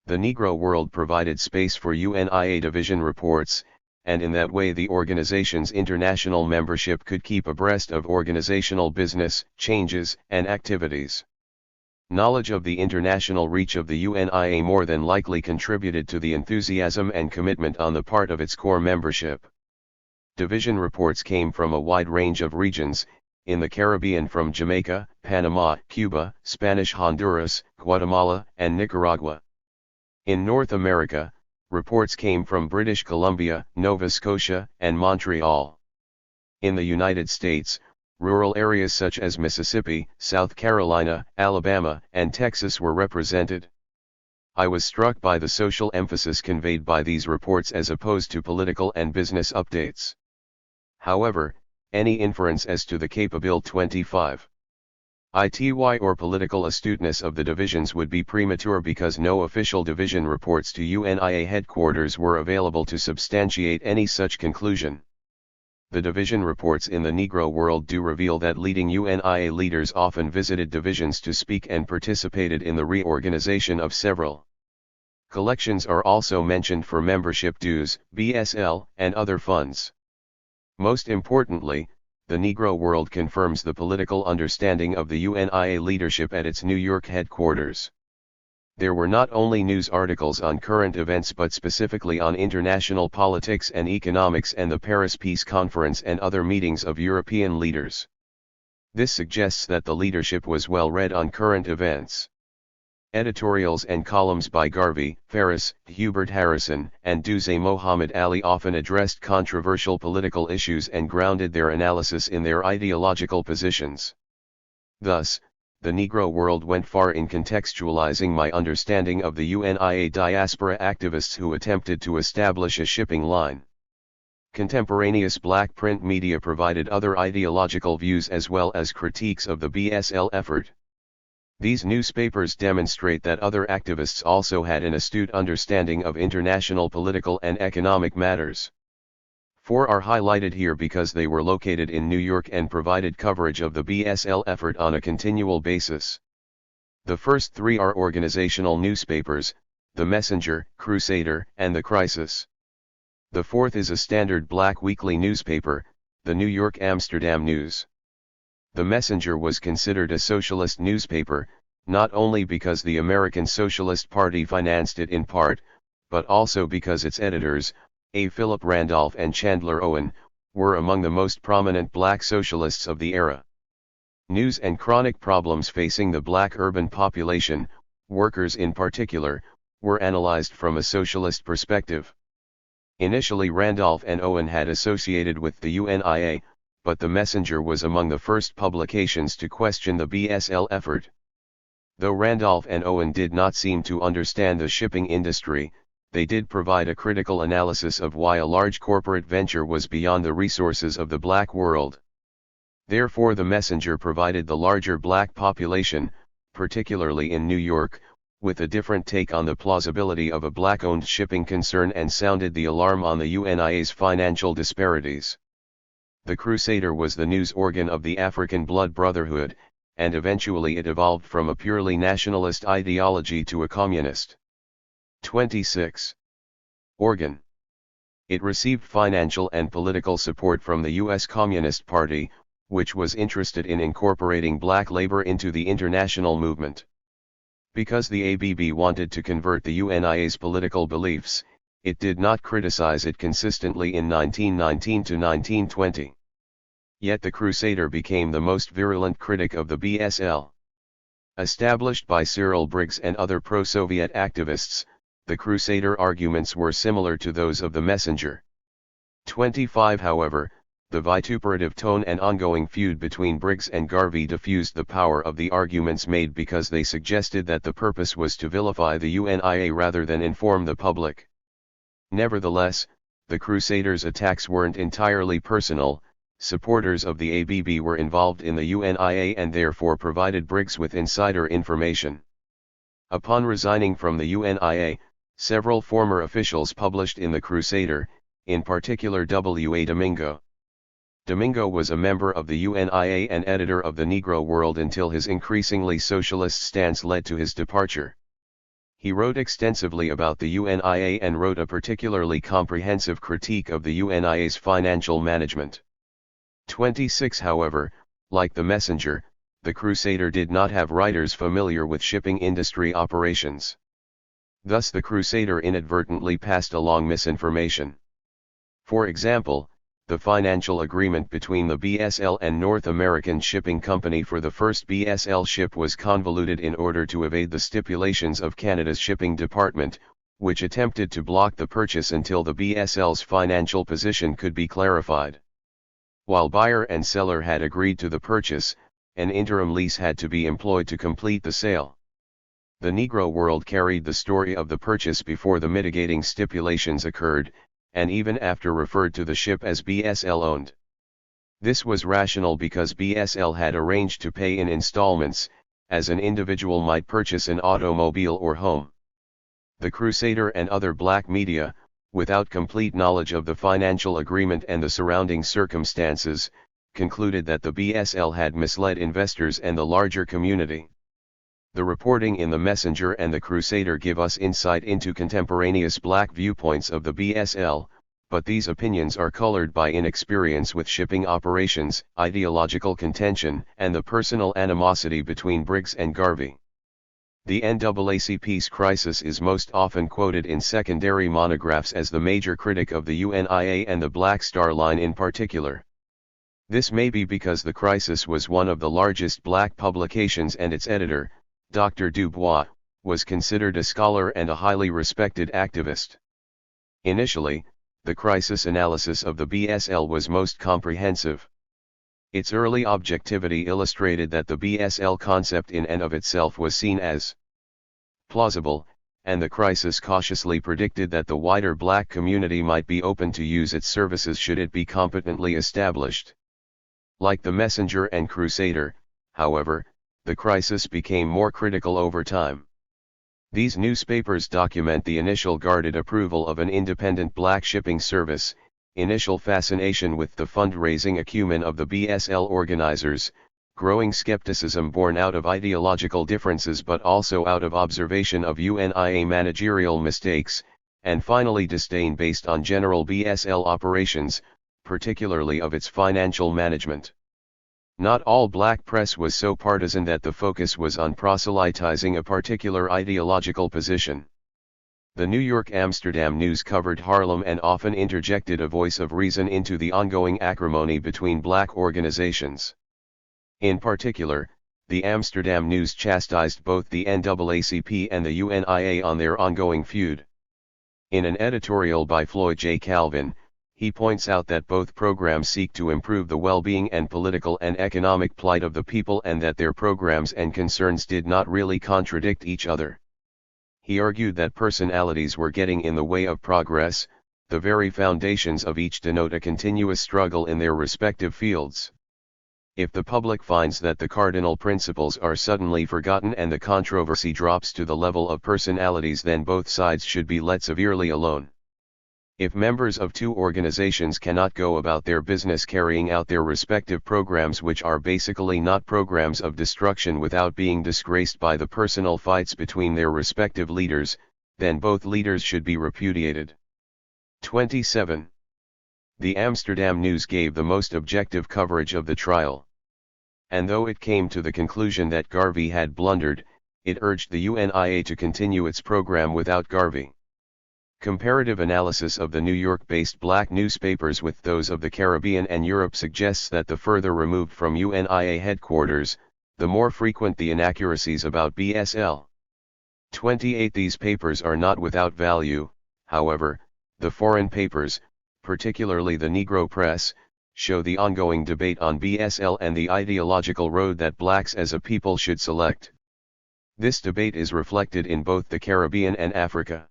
The Negro world provided space for UNIA division reports, and in that way the organization's international membership could keep abreast of organizational business, changes, and activities. Knowledge of the international reach of the UNIA more than likely contributed to the enthusiasm and commitment on the part of its core membership. Division reports came from a wide range of regions, in the Caribbean from Jamaica, Panama, Cuba, Spanish Honduras, Guatemala, and Nicaragua. In North America, reports came from British Columbia, Nova Scotia, and Montreal. In the United States, rural areas such as Mississippi, South Carolina, Alabama, and Texas were represented. I was struck by the social emphasis conveyed by these reports as opposed to political and business updates. However, any inference as to the capable 25 ity or political astuteness of the divisions would be premature because no official division reports to UNIA headquarters were available to substantiate any such conclusion. The division reports in the Negro world do reveal that leading UNIA leaders often visited divisions to speak and participated in the reorganization of several. Collections are also mentioned for membership dues, BSL, and other funds. Most importantly, the Negro world confirms the political understanding of the UNIA leadership at its New York headquarters. There were not only news articles on current events but specifically on international politics and economics and the Paris Peace Conference and other meetings of European leaders. This suggests that the leadership was well read on current events. Editorials and columns by Garvey, Ferris, Hubert Harrison, and Duse Mohammed Ali often addressed controversial political issues and grounded their analysis in their ideological positions. Thus, the Negro world went far in contextualizing my understanding of the UNIA diaspora activists who attempted to establish a shipping line. Contemporaneous black print media provided other ideological views as well as critiques of the BSL effort. These newspapers demonstrate that other activists also had an astute understanding of international political and economic matters. 4 are highlighted here because they were located in New York and provided coverage of the BSL effort on a continual basis. The first 3 are organizational newspapers, The Messenger, Crusader, and The Crisis. The 4th is a standard black weekly newspaper, the New York Amsterdam News. The Messenger was considered a socialist newspaper, not only because the American Socialist Party financed it in part, but also because its editors, A. Philip Randolph and Chandler Owen, were among the most prominent black socialists of the era. News and chronic problems facing the black urban population, workers in particular, were analyzed from a socialist perspective. Initially Randolph and Owen had associated with the UNIA, but the Messenger was among the first publications to question the BSL effort. Though Randolph and Owen did not seem to understand the shipping industry, they did provide a critical analysis of why a large corporate venture was beyond the resources of the black world. Therefore the Messenger provided the larger black population, particularly in New York, with a different take on the plausibility of a black-owned shipping concern and sounded the alarm on the UNIA's financial disparities. The Crusader was the news organ of the African Blood Brotherhood, and eventually it evolved from a purely nationalist ideology to a communist. 26. Organ. It received financial and political support from the U.S. Communist Party, which was interested in incorporating black labor into the international movement. Because the ABB wanted to convert the UNIA's political beliefs, it did not criticize it consistently in 1919 to 1920. Yet the Crusader became the most virulent critic of the BSL. Established by Cyril Briggs and other pro-Soviet activists, the Crusader arguments were similar to those of the Messenger. 25. However, the vituperative tone and ongoing feud between Briggs and Garvey diffused the power of the arguments made because they suggested that the purpose was to vilify the UNIA rather than inform the public. Nevertheless, the Crusaders' attacks weren't entirely personal. Supporters of the ABB were involved in the UNIA and therefore provided Briggs with insider information. Upon resigning from the UNIA, several former officials published in the Crusader, in particular W.A. Domingo. Domingo was a member of the UNIA and editor of the Negro World until his increasingly socialist stance led to his departure. He wrote extensively about the UNIA and wrote a particularly comprehensive critique of the UNIA's financial management. 26. However, like the Messenger, the Crusader did not have writers familiar with shipping industry operations. Thus the Crusader inadvertently passed along misinformation. For example, the financial agreement between the BSL and North American Shipping Company for the first BSL ship was convoluted in order to evade the stipulations of Canada's Shipping Department, which attempted to block the purchase until the BSL's financial position could be clarified. While buyer and seller had agreed to the purchase, an interim lease had to be employed to complete the sale. The Negro World carried the story of the purchase before the mitigating stipulations occurred, and even after referred to the ship as BSL owned. This was rational because BSL had arranged to pay in installments, as an individual might purchase an automobile or home. The Crusader and other black media, without complete knowledge of the financial agreement and the surrounding circumstances, concluded that the BSL had misled investors and the larger community. The reporting in the Messenger and the Crusader give us insight into contemporaneous black viewpoints of the BSL, but these opinions are colored by inexperience with shipping operations, ideological contention, and the personal animosity between Briggs and Garvey. The NAACP's crisis is most often quoted in secondary monographs as the major critic of the UNIA and the Black Star Line in particular. This may be because the crisis was one of the largest black publications and its editor, Dr. Dubois, was considered a scholar and a highly respected activist. Initially, the crisis analysis of the BSL was most comprehensive. Its early objectivity illustrated that the BSL concept in and of itself was seen as plausible, and the crisis cautiously predicted that the wider black community might be open to use its services should it be competently established. Like the Messenger and Crusader, however, the crisis became more critical over time. These newspapers document the initial guarded approval of an independent black shipping service, initial fascination with the fundraising acumen of the BSL organizers, growing skepticism born out of ideological differences but also out of observation of UNIA managerial mistakes, and finally disdain based on general BSL operations, particularly of its financial management. Not all black press was so partisan that the focus was on proselytizing a particular ideological position. The New York-Amsterdam News covered Harlem and often interjected a voice of reason into the ongoing acrimony between black organizations. In particular, the Amsterdam News chastised both the NAACP and the UNIA on their ongoing feud. In an editorial by Floyd J. Calvin, he points out that both programs seek to improve the well-being and political and economic plight of the people and that their programs and concerns did not really contradict each other. He argued that personalities were getting in the way of progress, the very foundations of each denote a continuous struggle in their respective fields. If the public finds that the cardinal principles are suddenly forgotten and the controversy drops to the level of personalities, then both sides should be let severely alone. If members of two organizations cannot go about their business carrying out their respective programs, which are basically not programs of destruction, without being disgraced by the personal fights between their respective leaders, then both leaders should be repudiated. 27. The Amsterdam News gave the most objective coverage of the trial. And though it came to the conclusion that Garvey had blundered, it urged the UNIA to continue its program without Garvey. Comparative analysis of the New York-based black newspapers with those of the Caribbean and Europe suggests that the further removed from UNIA headquarters, the more frequent the inaccuracies about BSL. 28. These papers are not without value, however. The foreign papers, particularly the Negro press, show the ongoing debate on BSL and the ideological road that blacks as a people should select. This debate is reflected in both the Caribbean and Africa.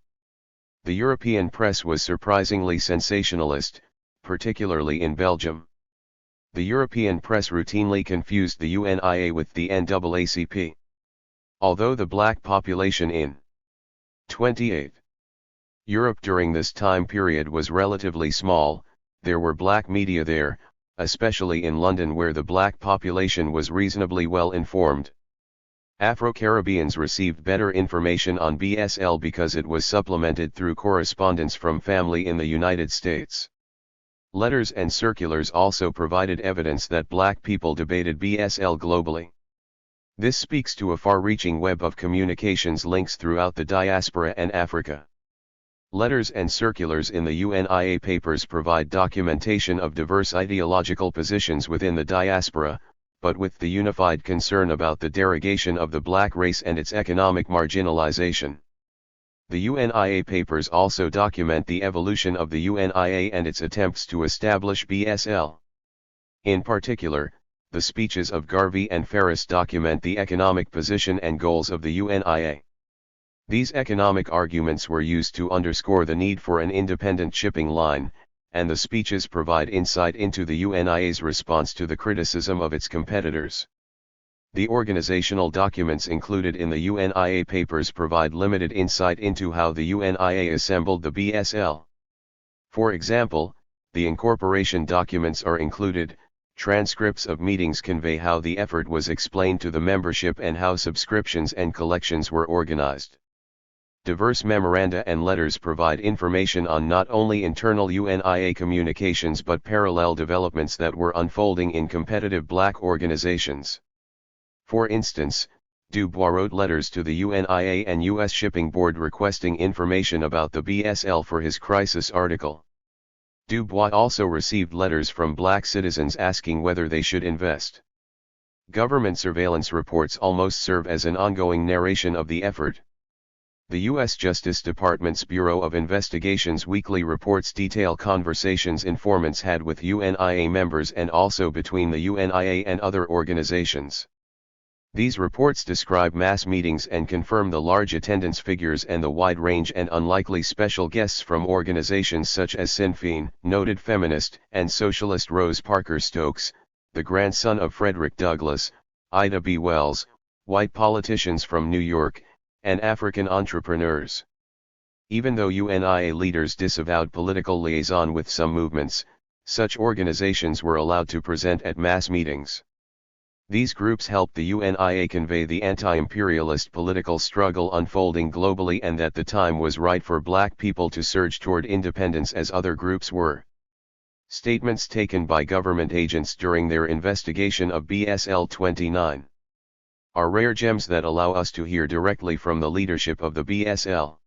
The European press was surprisingly sensationalist, particularly in Belgium. The European press routinely confused the UNIA with the NAACP. Although the black population in 28. Europe during this time period was relatively small, there were black media there, especially in London where the black population was reasonably well informed. Afro-Caribbeans received better information on BSL because it was supplemented through correspondence from family in the United States. Letters and circulars also provided evidence that black people debated BSL globally. This speaks to a far-reaching web of communications links throughout the diaspora and Africa. Letters and circulars in the UNIA papers provide documentation of diverse ideological positions within the diaspora, but with the unified concern about the derogation of the black race and its economic marginalization. The UNIA papers also document the evolution of the UNIA and its attempts to establish BSL. In particular, the speeches of Garvey and Ferris document the economic position and goals of the UNIA. These economic arguments were used to underscore the need for an independent shipping line, and the speeches provide insight into the UNIA's response to the criticism of its competitors. The organizational documents included in the UNIA papers provide limited insight into how the UNIA assembled the BSL. For example, the incorporation documents are included. Transcripts of meetings convey how the effort was explained to the membership and how subscriptions and collections were organized. Diverse memoranda and letters provide information on not only internal UNIA communications but parallel developments that were unfolding in competitive black organizations. For instance, Du Bois wrote letters to the UNIA and U.S. Shipping Board requesting information about the BSL for his crisis article. Du Bois also received letters from black citizens asking whether they should invest. Government surveillance reports almost serve as an ongoing narration of the effort. The U.S. Justice Department's Bureau of Investigation's weekly reports detail conversations informants had with UNIA members and also between the UNIA and other organizations. These reports describe mass meetings and confirm the large attendance figures and the wide range and unlikely special guests from organizations such as Sinn Féin, noted feminist and socialist Rose Parker Stokes, the grandson of Frederick Douglass, Ida B. Wells, white politicians from New York, and African entrepreneurs. Even though UNIA leaders disavowed political liaison with some movements, such organizations were allowed to present at mass meetings. These groups helped the UNIA convey the anti-imperialist political struggle unfolding globally and that the time was right for black people to surge toward independence as other groups were. Statements taken by government agents during their investigation of BSL 29 are rare gems that allow us to hear directly from the leadership of the BSL.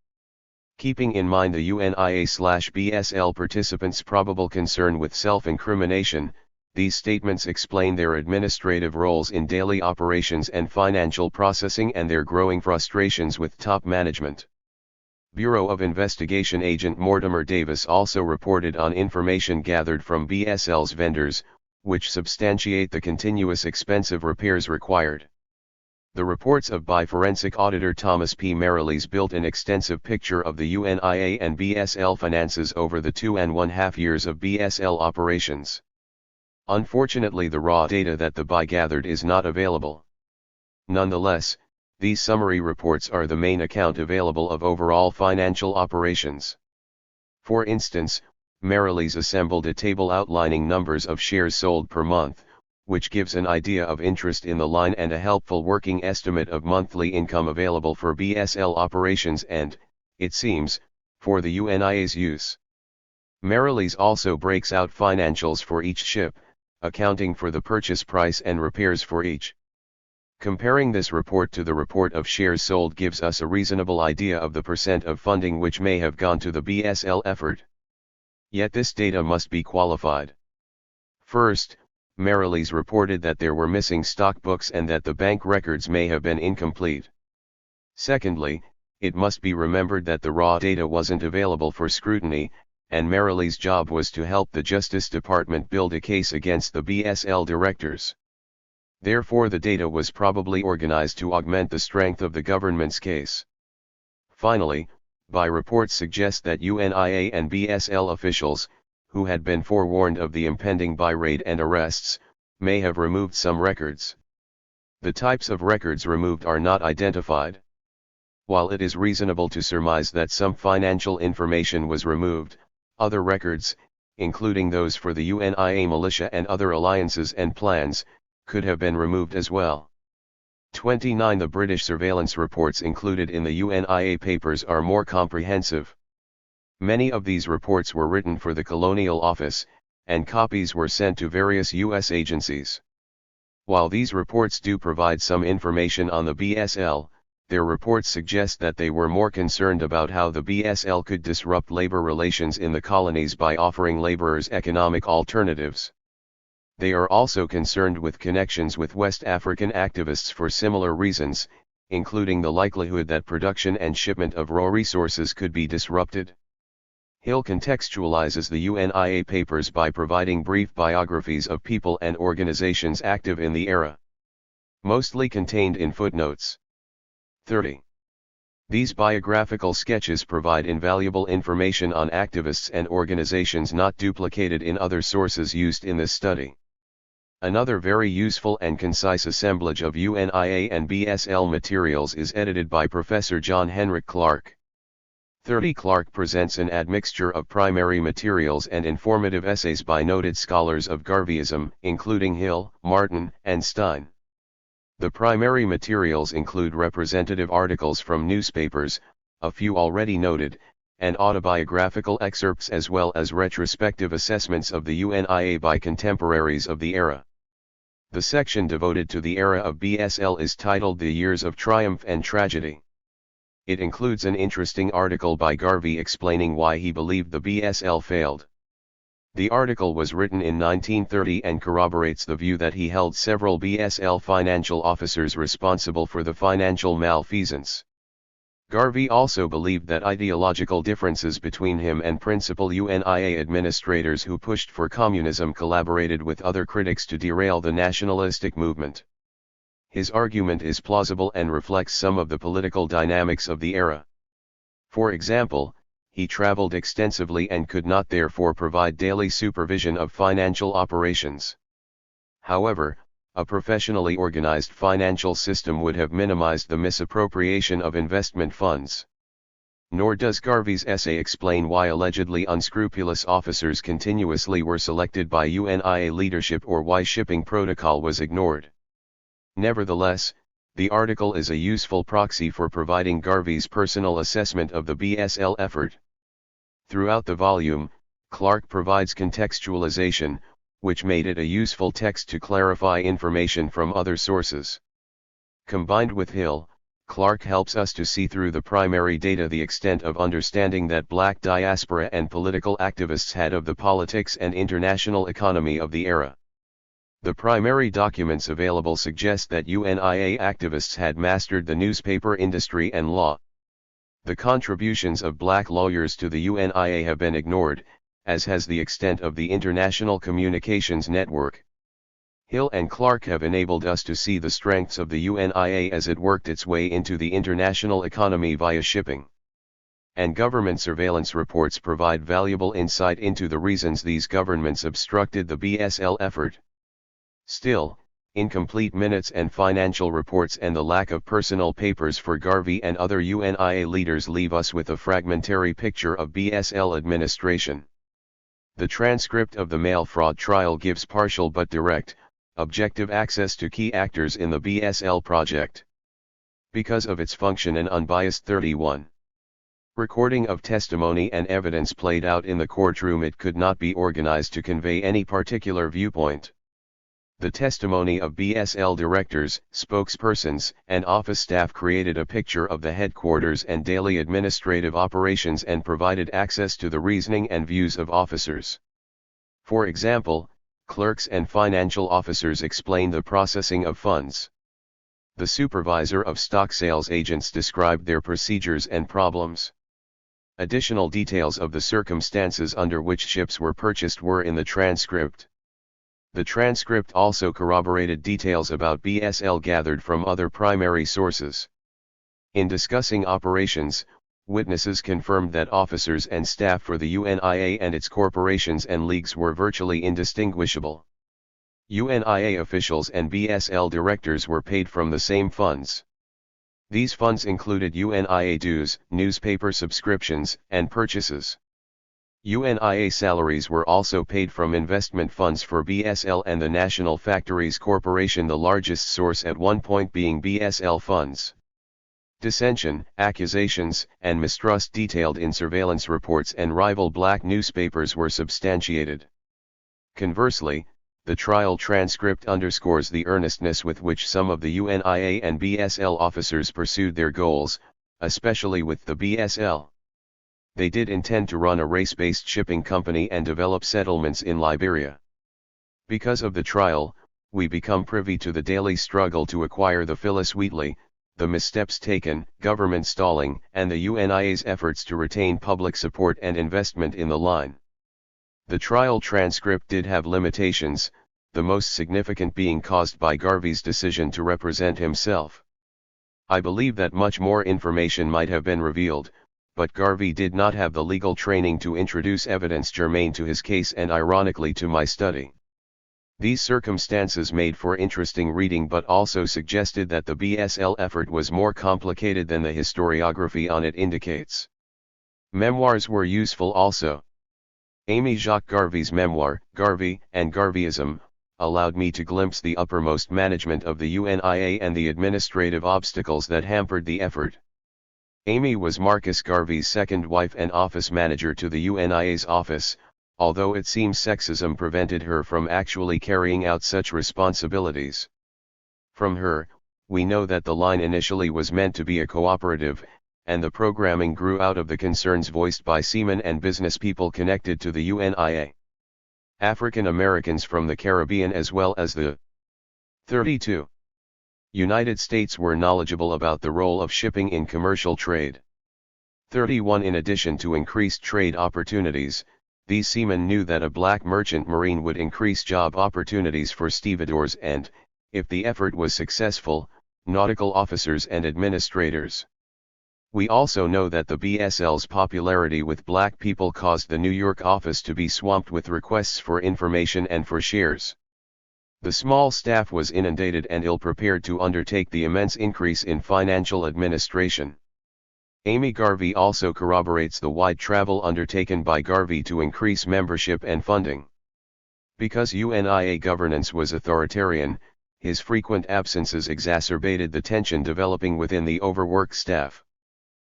Keeping in mind the UNIA/BSL participants' probable concern with self-incrimination, these statements explain their administrative roles in daily operations and financial processing and their growing frustrations with top management. Bureau of Investigation agent Mortimer Davis also reported on information gathered from BSL's vendors, which substantiate the continuous expensive repairs required. The reports by forensic auditor Thomas P. Merrilees built an extensive picture of the UNIA and BSL finances over the 2.5 years of BSL operations. Unfortunately, the raw data that the BI gathered is not available. Nonetheless, these summary reports are the main account available of overall financial operations. For instance, Merrilees assembled a table outlining numbers of shares sold per month, which gives an idea of interest in the line and a helpful working estimate of monthly income available for BSL operations and, it seems, for the UNIA's use. Merrilees also breaks out financials for each ship, accounting for the purchase price and repairs for each. Comparing this report to the report of shares sold gives us a reasonable idea of the percent of funding which may have gone to the BSL effort. Yet this data must be qualified. First, Merrilees reported that there were missing stock books and that the bank records may have been incomplete. Secondly, it must be remembered that the raw data wasn't available for scrutiny, and Merrilees' job was to help the Justice Department build a case against the BSL directors. Therefore, the data was probably organized to augment the strength of the government's case. Finally, BI reports suggest that UNIA and BSL officials, who had been forewarned of the impending BI raid and arrests, may have removed some records. The types of records removed are not identified. While it is reasonable to surmise that some financial information was removed, other records, including those for the UNIA militia and other alliances and plans, could have been removed as well. 29. The British surveillance reports included in the UNIA papers are more comprehensive. Many of these reports were written for the Colonial Office, and copies were sent to various U.S. agencies. While these reports do provide some information on the BSL, their reports suggest that they were more concerned about how the BSL could disrupt labor relations in the colonies by offering laborers economic alternatives. They are also concerned with connections with West African activists for similar reasons, including the likelihood that production and shipment of raw resources could be disrupted. Hill contextualizes the UNIA papers by providing brief biographies of people and organizations active in the era, mostly contained in footnotes. 30. These biographical sketches provide invaluable information on activists and organizations not duplicated in other sources used in this study. Another very useful and concise assemblage of UNIA and BSL materials is edited by Professor John Henrik Clark. 30. Clark presents an admixture of primary materials and informative essays by noted scholars of Garveyism, including Hill, Martin, and Stein. The primary materials include representative articles from newspapers, a few already noted, and autobiographical excerpts as well as retrospective assessments of the UNIA by contemporaries of the era. The section devoted to the era of BSL is titled The Years of Triumph and Tragedy. It includes an interesting article by Garvey explaining why he believed the BSL failed. The article was written in 1930 and corroborates the view that he held several BSL financial officers responsible for the financial malfeasance. Garvey also believed that ideological differences between him and principal UNIA administrators who pushed for communism collaborated with other critics to derail the nationalistic movement. His argument is plausible and reflects some of the political dynamics of the era. For example, he traveled extensively and could not therefore provide daily supervision of financial operations. However, a professionally organized financial system would have minimized the misappropriation of investment funds. Nor does Garvey's essay explain why allegedly unscrupulous officers continuously were selected by UNIA leadership or why shipping protocol was ignored. Nevertheless, the article is a useful proxy for providing Garvey's personal assessment of the BSL effort. Throughout the volume, Clark provides contextualization, which made it a useful text to clarify information from other sources. Combined with Hill, Clark helps us to see through the primary data the extent of understanding that black diaspora and political activists had of the politics and international economy of the era. The primary documents available suggest that UNIA activists had mastered the newspaper industry and law. The contributions of black lawyers to the UNIA have been ignored, as has the extent of the international communications network. Hill and Clark have enabled us to see the strengths of the UNIA as it worked its way into the international economy via shipping. And government surveillance reports provide valuable insight into the reasons these governments obstructed the BSL effort. Still, incomplete minutes and financial reports and the lack of personal papers for Garvey and other UNIA leaders leave us with a fragmentary picture of BSL administration. The transcript of the mail fraud trial gives partial but direct, objective access to key actors in the BSL project. Because of its function and unbiased 31. Recording of testimony and evidence played out in the courtroom, it could not be organized to convey any particular viewpoint. The testimony of BSL directors, spokespersons, and office staff created a picture of the headquarters and daily administrative operations and provided access to the reasoning and views of officers. For example, clerks and financial officers explained the processing of funds. The supervisor of stock sales agents described their procedures and problems. Additional details of the circumstances under which ships were purchased were in the transcript. The transcript also corroborated details about BSL gathered from other primary sources. In discussing operations, witnesses confirmed that officers and staff for the UNIA and its corporations and leagues were virtually indistinguishable. UNIA officials and BSL directors were paid from the same funds. These funds included UNIA dues, newspaper subscriptions, and purchases. UNIA salaries were also paid from investment funds for BSL and the National Factories Corporation, the largest source at one point being BSL funds. Dissension, accusations, and mistrust detailed in surveillance reports and rival black newspapers were substantiated. Conversely, The trial transcript underscores the earnestness with which some of the UNIA and BSL officers pursued their goals, especially with the BSL. They did intend to run a race-based shipping company and develop settlements in Liberia. Because of the trial, we become privy to the daily struggle to acquire the Phyllis Wheatley, the missteps taken, government stalling, and the UNIA's efforts to retain public support and investment in the line. The trial transcript did have limitations, the most significant being caused by Garvey's decision to represent himself. I believe that much more information might have been revealed, but Garvey did not have the legal training to introduce evidence germane to his case and ironically to my study. These circumstances made for interesting reading but also suggested that the BSL effort was more complicated than the historiography on it indicates. Memoirs were useful also. Amy Jacques Garvey's memoir, Garvey and Garveyism, allowed me to glimpse the uppermost management of the UNIA and the administrative obstacles that hampered the effort. Amy was Marcus Garvey's second wife and office manager to the UNIA's office, although it seems sexism prevented her from actually carrying out such responsibilities. From her, we know that the line initially was meant to be a cooperative, and the programming grew out of the concerns voiced by seamen and business people connected to the UNIA. African Americans from the Caribbean as well as the 32 United States were knowledgeable about the role of shipping in commercial trade. 31 In addition to increased trade opportunities, these seamen knew that a black merchant marine would increase job opportunities for stevedores and, if the effort was successful, nautical officers and administrators. We also know that the BSL's popularity with black people caused the New York office to be swamped with requests for information and for shares. The small staff was inundated and ill-prepared to undertake the immense increase in financial administration. Amy Garvey also corroborates the wide travel undertaken by Garvey to increase membership and funding. Because UNIA governance was authoritarian, his frequent absences exacerbated the tension developing within the overworked staff.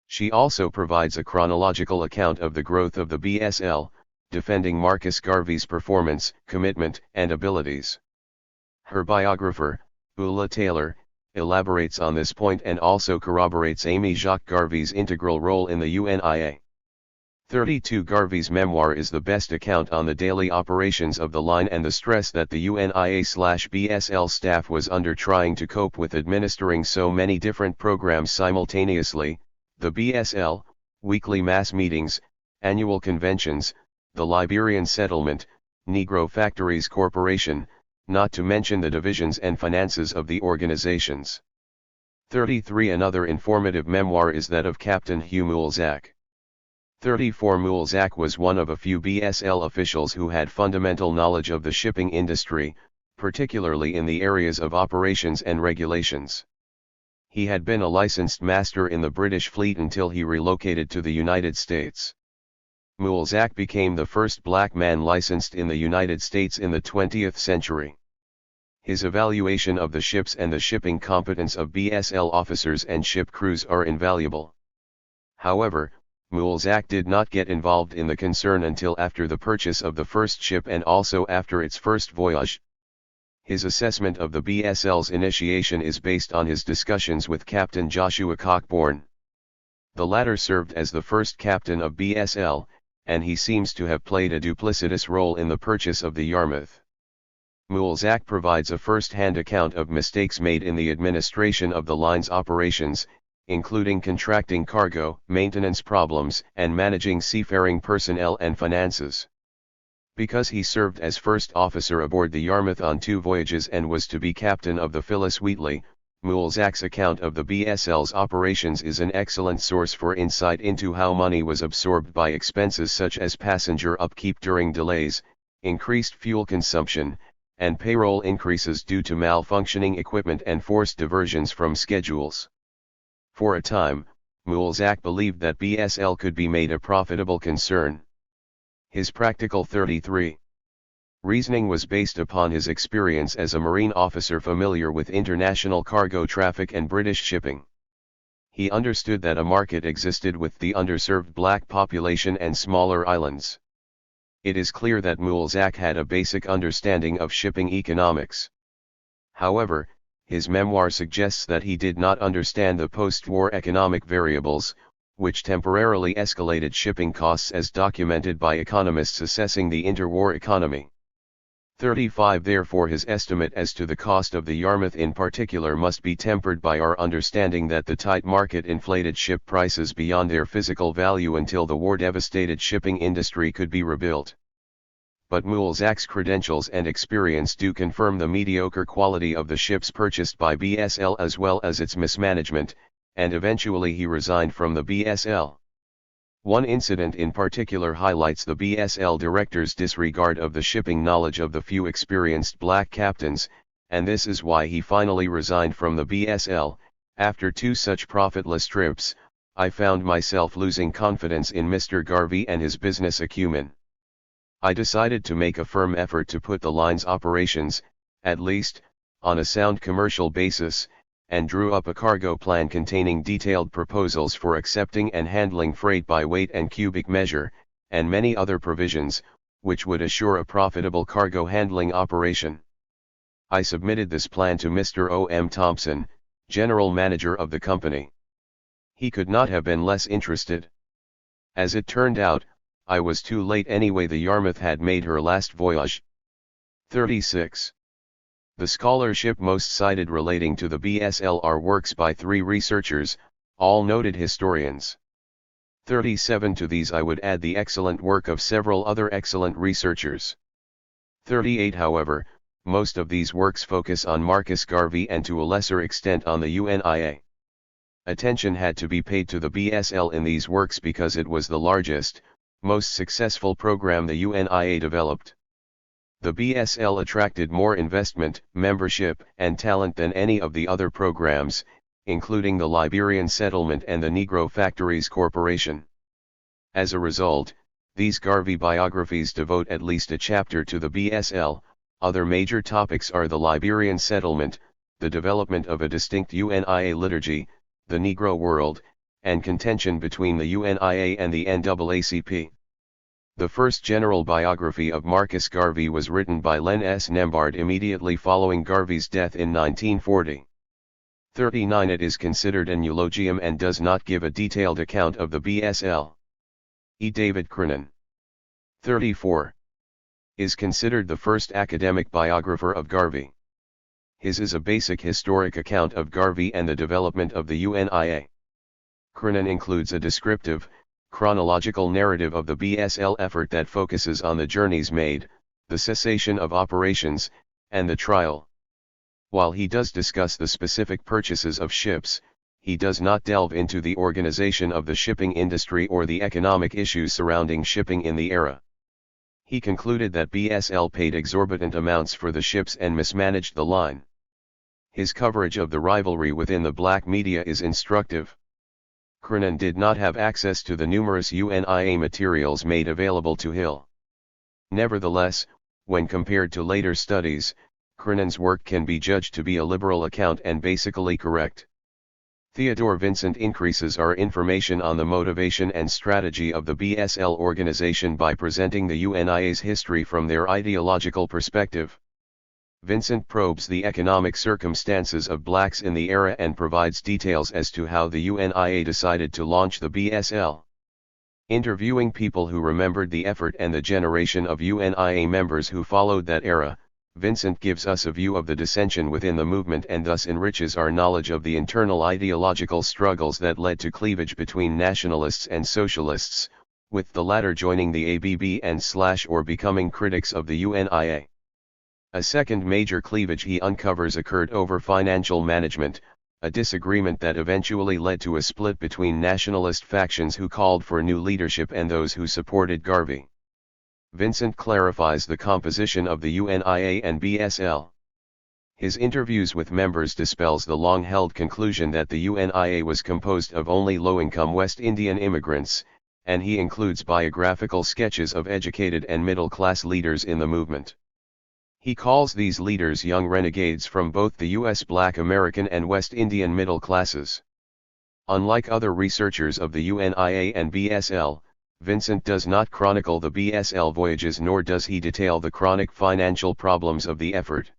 She also provides a chronological account of the growth of the BSL, defending Marcus Garvey's performance, commitment, and abilities. Her biographer, Ulla Taylor, elaborates on this point and also corroborates Amy Jacques Garvey's integral role in the UNIA. 32 Garvey's memoir is the best account on the daily operations of the line and the stress that the UNIA/BSL staff was under trying to cope with administering so many different programs simultaneously, the BSL, weekly mass meetings, annual conventions, the Liberian Settlement, Negro Factories Corporation, not to mention the divisions and finances of the organizations. 33 Another informative memoir is that of Captain Hugh Mulzac. 34 Mulzac was one of a few BSL officials who had fundamental knowledge of the shipping industry, particularly in the areas of operations and regulations. He had been a licensed master in the British fleet until he relocated to the United States. Mulzac became the first black man licensed in the United States in the 20th century. His evaluation of the ships and the shipping competence of BSL officers and ship crews are invaluable. However, Mulzac did not get involved in the concern until after the purchase of the first ship and also after its first voyage. His assessment of the BSL's initiation is based on his discussions with Captain Joshua Cockburn. The latter served as the first captain of BSL, and he seems to have played a duplicitous role in the purchase of the Yarmouth. Mulzac provides a first-hand account of mistakes made in the administration of the line's operations, including contracting cargo, maintenance problems, and managing seafaring personnel and finances. Because he served as first officer aboard the Yarmouth on 2 voyages and was to be captain of the Phyllis Wheatley, Mulzac's account of the BSL's operations is an excellent source for insight into how money was absorbed by expenses such as passenger upkeep during delays, increased fuel consumption, and payroll increases due to malfunctioning equipment and forced diversions from schedules. For a time, Mulzac believed that BSL could be made a profitable concern. His practical 33 reasoning was based upon his experience as a Marine officer familiar with international cargo traffic and British shipping. He understood that a market existed with the underserved black population and smaller islands. it is clear that Mulzac had a basic understanding of shipping economics. However, his memoir suggests that he did not understand the post-war economic variables, which temporarily escalated shipping costs as documented by economists assessing the interwar economy. 35 Therefore his estimate as to the cost of the Yarmouth in particular must be tempered by our understanding that the tight market inflated ship prices beyond their physical value until the war-devastated shipping industry could be rebuilt. But Mulzac's credentials and experience do confirm the mediocre quality of the ships purchased by BSL as well as its mismanagement, and eventually he resigned from the BSL. One incident in particular highlights the BSL director's disregard of the shipping knowledge of the few experienced black captains, and this is why he finally resigned from the BSL. After 2 such profitless trips, I found myself losing confidence in Mr. Garvey and his business acumen. I decided to make a firm effort to put the line's operations, at least, on a sound commercial basis, and drew up a cargo plan containing detailed proposals for accepting and handling freight by weight and cubic measure, and many other provisions, which would assure a profitable cargo handling operation. I submitted this plan to Mr. O.M. Thompson, general manager of the company. He could not have been less interested. As it turned out, I was too late anyway. The Yarmouth had made her last voyage. 36. The scholarship most cited relating to the BSL are works by 3 researchers, all noted historians. 37 To these I would add the excellent work of several other excellent researchers. 38 However, most of these works focus on Marcus Garvey and to a lesser extent on the UNIA. Attention had to be paid to the BSL in these works because it was the largest, most successful program the UNIA developed. The BSL attracted more investment, membership, and talent than any of the other programs, including the Liberian Settlement and the Negro Factories Corporation. As a result, these Garvey biographies devote at least a chapter to the BSL. Other major topics are the Liberian Settlement, the development of a distinct UNIA liturgy, the Negro world, and contention between the UNIA and the NAACP. The first general biography of Marcus Garvey was written by Len S. Nembard immediately following Garvey's death in 1940. 39 It is considered an eulogium and does not give a detailed account of the BSL. E. David Crinan. 34. Is considered the first academic biographer of Garvey. His is a basic historic account of Garvey and the development of the UNIA. Crinan includes a descriptive, chronological narrative of the BSL effort that focuses on the journeys made, the cessation of operations, and the trial. While he does discuss the specific purchases of ships, he does not delve into the organization of the shipping industry or the economic issues surrounding shipping in the era. He concluded that BSL paid exorbitant amounts for the ships and mismanaged the line. His coverage of the rivalry within the black media is instructive. Crinan did not have access to the numerous UNIA materials made available to Hill. Nevertheless, when compared to later studies, Crinan's work can be judged to be a liberal account and basically correct. Theodore Vincent increases our information on the motivation and strategy of the BSL organization by presenting the UNIA's history from their ideological perspective. Vincent probes the economic circumstances of blacks in the era and provides details as to how the UNIA decided to launch the BSL. Interviewing people who remembered the effort and the generation of UNIA members who followed that era, Vincent gives us a view of the dissension within the movement and thus enriches our knowledge of the internal ideological struggles that led to cleavage between nationalists and socialists, with the latter joining the ABB and/or becoming critics of the UNIA. A second major cleavage he uncovers occurred over financial management, a disagreement that eventually led to a split between nationalist factions who called for new leadership and those who supported Garvey. Vincent clarifies the composition of the UNIA and BSL. His interviews with members dispels the long-held conclusion that the UNIA was composed of only low-income West Indian immigrants, and he includes biographical sketches of educated and middle-class leaders in the movement. He calls these leaders young renegades from both the U.S. Black American and West Indian middle classes. Unlike other researchers of the UNIA and BSL, Vincent does not chronicle the BSL voyages, nor does he detail the chronic financial problems of the effort.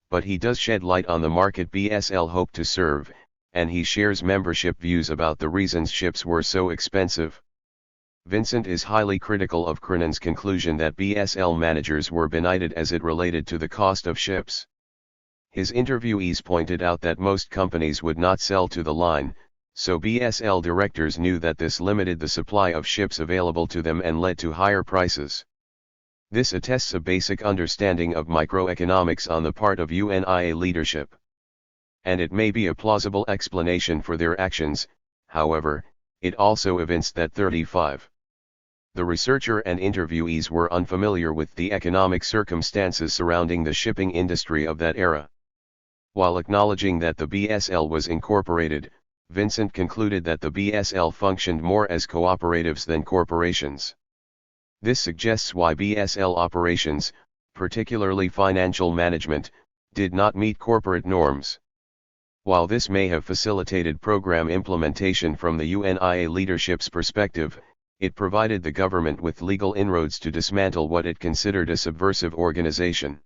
But he does shed light on the market BSL hoped to serve, and he shares membership views about the reasons ships were so expensive. Vincent is highly critical of Crenan's conclusion that BSL managers were benighted as it related to the cost of ships. His interviewees pointed out that most companies would not sell to the line, so BSL directors knew that this limited the supply of ships available to them and led to higher prices. This attests a basic understanding of microeconomics on the part of UNIA leadership. And it may be a plausible explanation for their actions, however, it also evinced that 35. The researcher and interviewees were unfamiliar with the economic circumstances surrounding the shipping industry of that era. While acknowledging that the BSL was incorporated, Vincent concluded that the BSL functioned more as cooperatives than corporations. This suggests why BSL operations, particularly financial management, did not meet corporate norms. While this may have facilitated program implementation from the UNIA leadership's perspective, it provided the government with legal inroads to dismantle what it considered a subversive organization.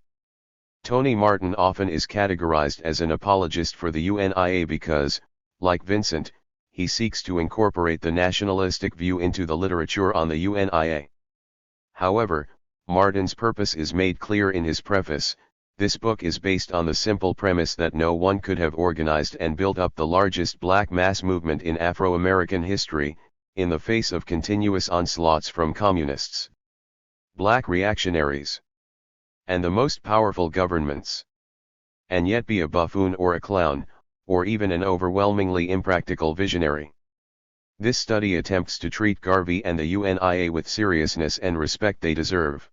Tony Martin often is categorized as an apologist for the UNIA because, like Vincent, he seeks to incorporate the nationalistic view into the literature on the UNIA. However, Martin's purpose is made clear in his preface. This book is based on the simple premise that no one could have organized and built up the largest black mass movement in Afro-American history, in the face of continuous onslaughts from communists, black reactionaries, and the most powerful governments, and yet be a buffoon or a clown, or even an overwhelmingly impractical visionary. This study attempts to treat Garvey and the UNIA with seriousness and respect they deserve.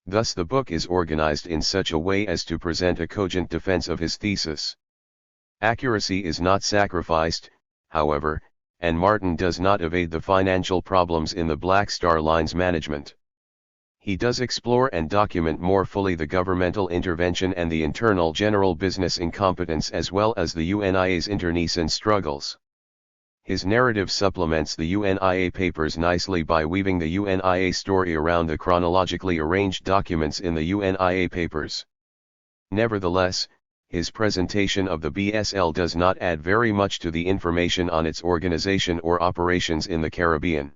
Thus the book is organized in such a way as to present a cogent defense of his thesis. Accuracy is not sacrificed, however, and Martin does not evade the financial problems in the Black Star Line's management. He does explore and document more fully the governmental intervention and the internal general business incompetence as well as the UNIA's internecine struggles. His narrative supplements the UNIA papers nicely by weaving the UNIA story around the chronologically arranged documents in the UNIA papers. Nevertheless, his presentation of the BSL does not add very much to the information on its organization or operations in the Caribbean.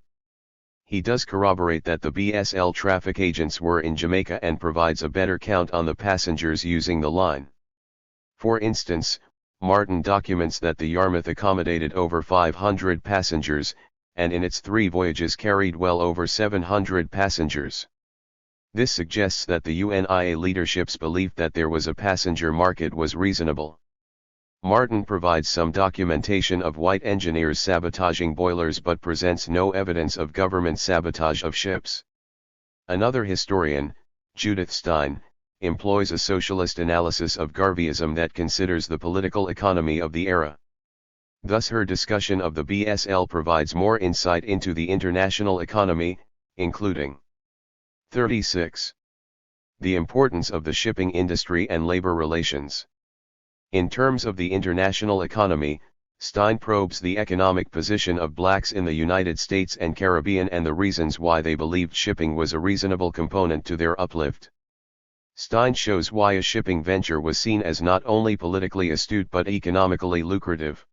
He does corroborate that the BSL traffic agents were in Jamaica and provides a better count on the passengers using the line. For instance, Martin documents that the Yarmouth accommodated over 500 passengers, and in its 3 voyages carried well over 700 passengers. This suggests that the UNIA leadership's belief that there was a passenger market was reasonable. Martin provides some documentation of white engineers sabotaging boilers but presents no evidence of government sabotage of ships. Another historian, Judith Stein, employs a socialist analysis of Garveyism that considers the political economy of the era. Thus her discussion of the BSL provides more insight into the international economy, including 36. The importance of the shipping industry and labor relations. In terms of the international economy, Stein probes the economic position of blacks in the United States and Caribbean and the reasons why they believed shipping was a reasonable component to their uplift. Stein shows why a shipping venture was seen as not only politically astute but economically lucrative.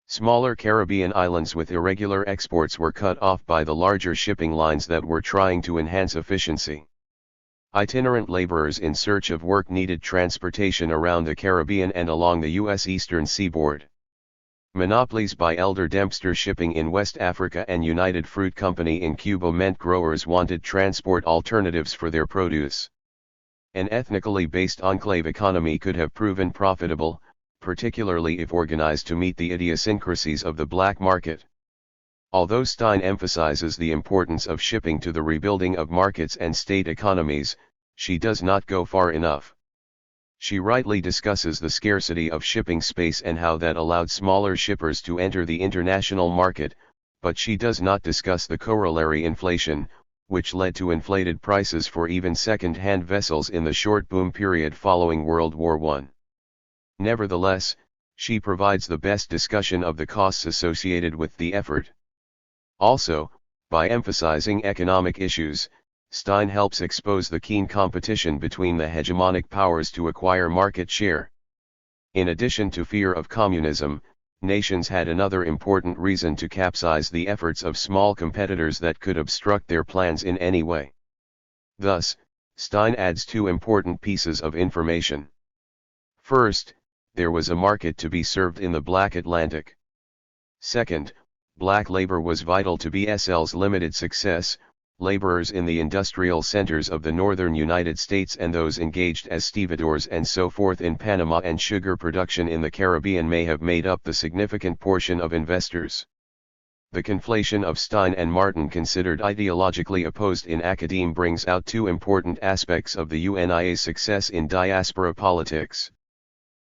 Smaller Caribbean islands with irregular exports were cut off by the larger shipping lines that were trying to enhance efficiency. Itinerant laborers in search of work needed transportation around the Caribbean and along the U.S. eastern seaboard. Monopolies by Elder Dempster Shipping in West Africa and United Fruit Company in Cuba meant growers wanted transport alternatives for their produce. An ethnically based enclave economy could have proven profitable, particularly if organized to meet the idiosyncrasies of the black market. Although Stein emphasizes the importance of shipping to the rebuilding of markets and state economies, she does not go far enough. She rightly discusses the scarcity of shipping space and how that allowed smaller shippers to enter the international market, but she does not discuss the corollary inflation, which led to inflated prices for even second-hand vessels in the short boom period following World War I. Nevertheless, she provides the best discussion of the costs associated with the effort. Also, By emphasizing economic issues, Stein helps expose the keen competition between the hegemonic powers to acquire market share. In addition to fear of communism, nations had another important reason to capsize the efforts of small competitors that could obstruct their plans in any way. Thus, Stein adds two important pieces of information. First, there was a market to be served in the Black Atlantic. Second, black labor was vital to BSL's limited success. Laborers in the industrial centers of the northern United States and those engaged as stevedores and so forth in Panama and sugar production in the Caribbean may have made up the significant portion of investors. The conflation of Stein and Martin, considered ideologically opposed in academe, brings out two important aspects of the UNIA's success in diaspora politics.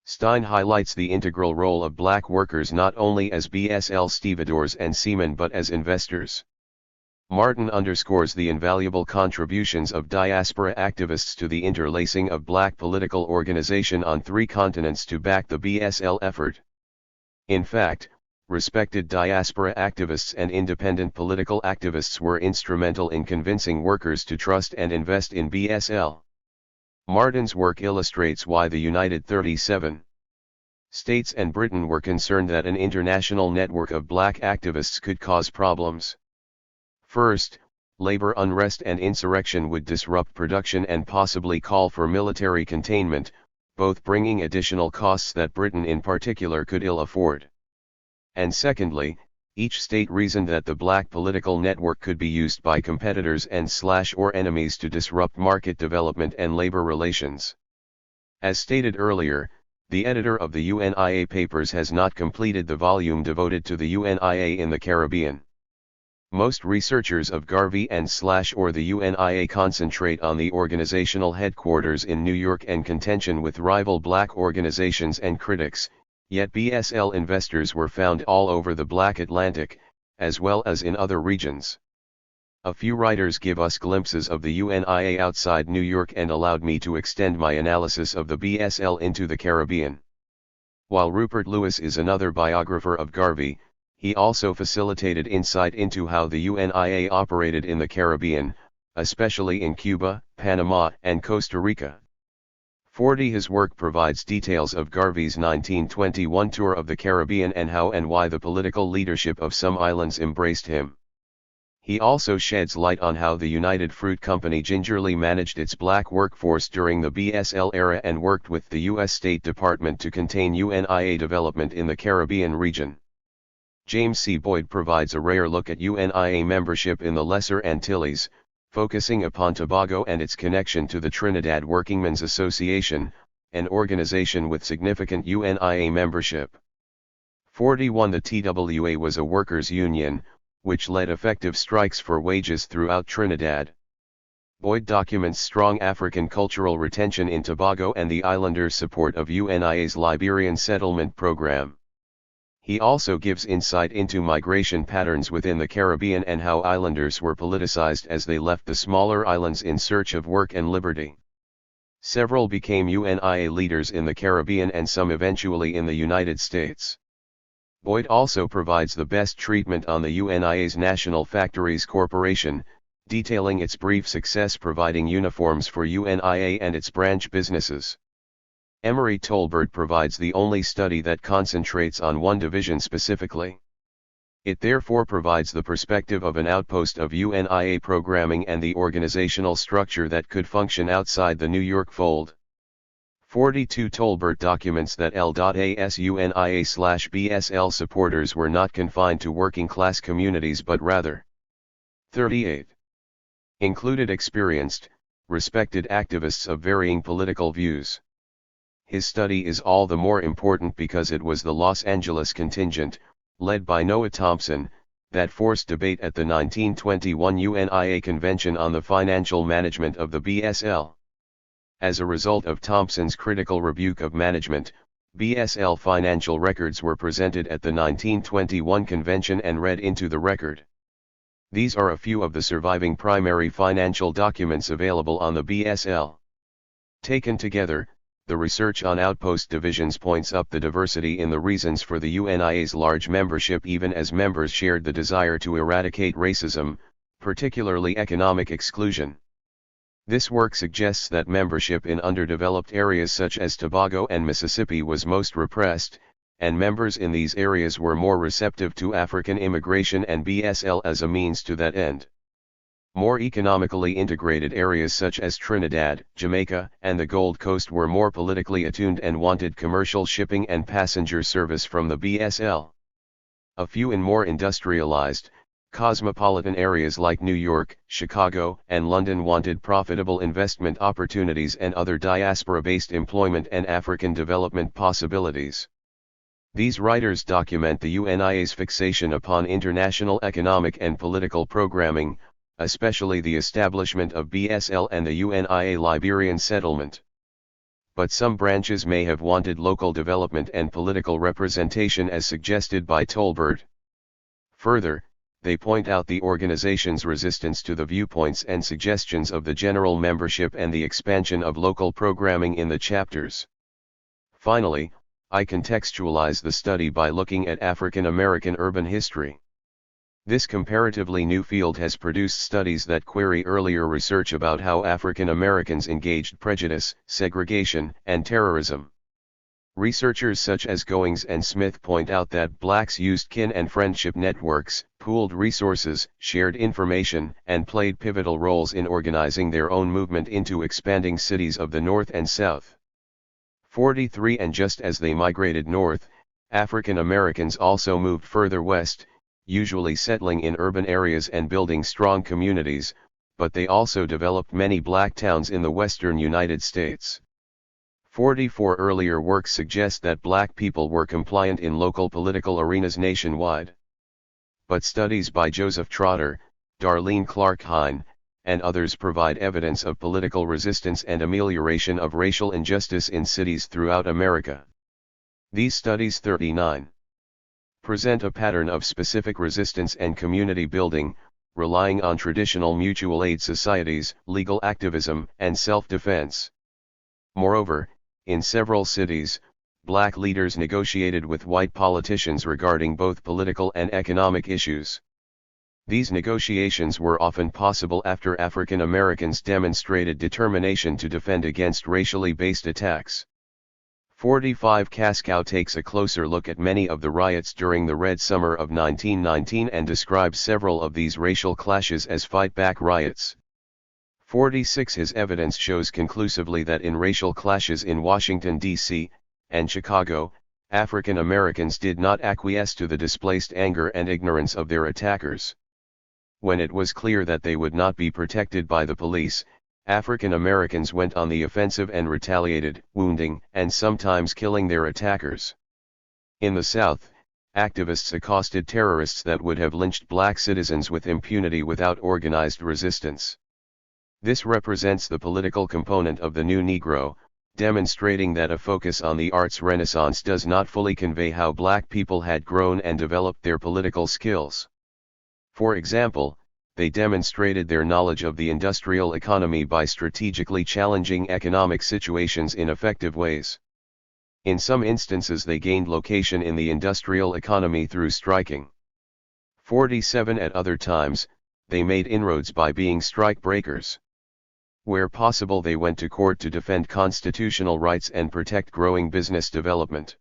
Stein highlights the integral role of black workers not only as BSL stevedores and seamen but as investors. Martin underscores the invaluable contributions of diaspora activists to the interlacing of black political organization on 3 continents to back the BSL effort. In fact, respected diaspora activists and independent political activists were instrumental in convincing workers to trust and invest in BSL. Martin's work illustrates why the United 37 States and Britain were concerned that an international network of black activists could cause problems. First, labor unrest and insurrection would disrupt production and possibly call for military containment, both bringing additional costs that Britain in particular could ill afford. And secondly, each state reasoned that the black political network could be used by competitors and/or enemies to disrupt market development and labor relations. As stated earlier, the editor of the UNIA papers has not completed the volume devoted to the UNIA in the Caribbean. Most researchers of Garvey and/or the UNIA concentrate on the organizational headquarters in New York and contention with rival black organizations and critics, yet BSL investors were found all over the Black Atlantic, as well as in other regions. A few writers give us glimpses of the UNIA outside New York and allowed me to extend my analysis of the BSL into the Caribbean. While Rupert Lewis is another biographer of Garvey, he also facilitated insight into how the UNIA operated in the Caribbean, especially in Cuba, Panama, and Costa Rica. 40. His work provides details of Garvey's 1921 tour of the Caribbean and how and why the political leadership of some islands embraced him. He also sheds light on how the United Fruit Company gingerly managed its black workforce during the BSL era and worked with the U.S. State Department to contain UNIA development in the Caribbean region. James C. Boyd provides a rare look at UNIA membership in the Lesser Antilles, focusing upon Tobago and its connection to the Trinidad Workingmen's Association, an organization with significant UNIA membership. 41. The TWA was a workers' union, which led effective strikes for wages throughout Trinidad. Boyd documents strong African cultural retention in Tobago and the islanders' support of UNIA's Liberian settlement program. He also gives insight into migration patterns within the Caribbean and how islanders were politicized as they left the smaller islands in search of work and liberty. Several became UNIA leaders in the Caribbean and some eventually in the United States. Boyd also provides the best treatment on the UNIA's National Factories Corporation, detailing its brief success providing uniforms for UNIA and its branch businesses. Emery Tolbert provides the only study that concentrates on one division specifically. It therefore provides the perspective of an outpost of UNIA programming and the organizational structure that could function outside the New York fold. 42. Tolbert documents that L.A.'s UNIA/BSL supporters were not confined to working class communities but rather 38. Included experienced, respected activists of varying political views. His study is all the more important because it was the Los Angeles contingent, led by Noah Thompson, that forced debate at the 1921 UNIA Convention on the financial management of the BSL. As a result of Thompson's critical rebuke of management, BSL financial records were presented at the 1921 convention and read into the record. These are a few of the surviving primary financial documents available on the BSL. Taken together, the research on outpost divisions points up the diversity in the reasons for the UNIA's large membership, even as members shared the desire to eradicate racism, particularly economic exclusion. This work suggests that membership in underdeveloped areas such as Tobago and Mississippi was most repressed, and members in these areas were more receptive to African immigration and BSL as a means to that end. More economically integrated areas such as Trinidad, Jamaica, and the Gold Coast were more politically attuned and wanted commercial shipping and passenger service from the BSL. A few in more industrialized, cosmopolitan areas like New York, Chicago, and London wanted profitable investment opportunities and other diaspora-based employment and African development possibilities. These writers document the UNIA's fixation upon international economic and political programming, especially the establishment of BSL and the UNIA Liberian settlement. But some branches may have wanted local development and political representation as suggested by Tolbert. Further, they point out the organization's resistance to the viewpoints and suggestions of the general membership and the expansion of local programming in the chapters. Finally, I contextualize the study by looking at African American urban history. This comparatively new field has produced studies that query earlier research about how African Americans engaged prejudice, segregation, and terrorism. Researchers such as Goings and Smith point out that blacks used kin and friendship networks, pooled resources, shared information, and played pivotal roles in organizing their own movement into expanding cities of the North and South. 43 And just as they migrated north, African Americans also moved further west, usually settling in urban areas and building strong communities, but they also developed many black towns in the western United States. 44 Earlier works suggest that black people were compliant in local political arenas nationwide. But studies by Joseph Trotter, Darlene Clark Hine, and others provide evidence of political resistance and amelioration of racial injustice in cities throughout America. These studies 39 present a pattern of specific resistance and community building, relying on traditional mutual aid societies, legal activism, and self-defense. Moreover, in several cities, black leaders negotiated with white politicians regarding both political and economic issues. These negotiations were often possible after African Americans demonstrated determination to defend against racially based attacks. 45 Cascow takes a closer look at many of the riots during the Red Summer of 1919 and describes several of these racial clashes as fight-back riots. 46 His evidence shows conclusively that in racial clashes in Washington, D.C., and Chicago, African Americans did not acquiesce to the displaced anger and ignorance of their attackers. When it was clear that they would not be protected by the police, African Americans went on the offensive and retaliated, wounding and sometimes killing their attackers. In the South, activists accosted terrorists that would have lynched black citizens with impunity without organized resistance. This represents the political component of the New Negro, demonstrating that a focus on the arts renaissance does not fully convey how black people had grown and developed their political skills. For example, they demonstrated their knowledge of the industrial economy by strategically challenging economic situations in effective ways. In some instances they gained location in the industrial economy through striking. 47 At other times, they made inroads by being strike breakers. Where possible they went to court to defend constitutional rights and protect growing business development.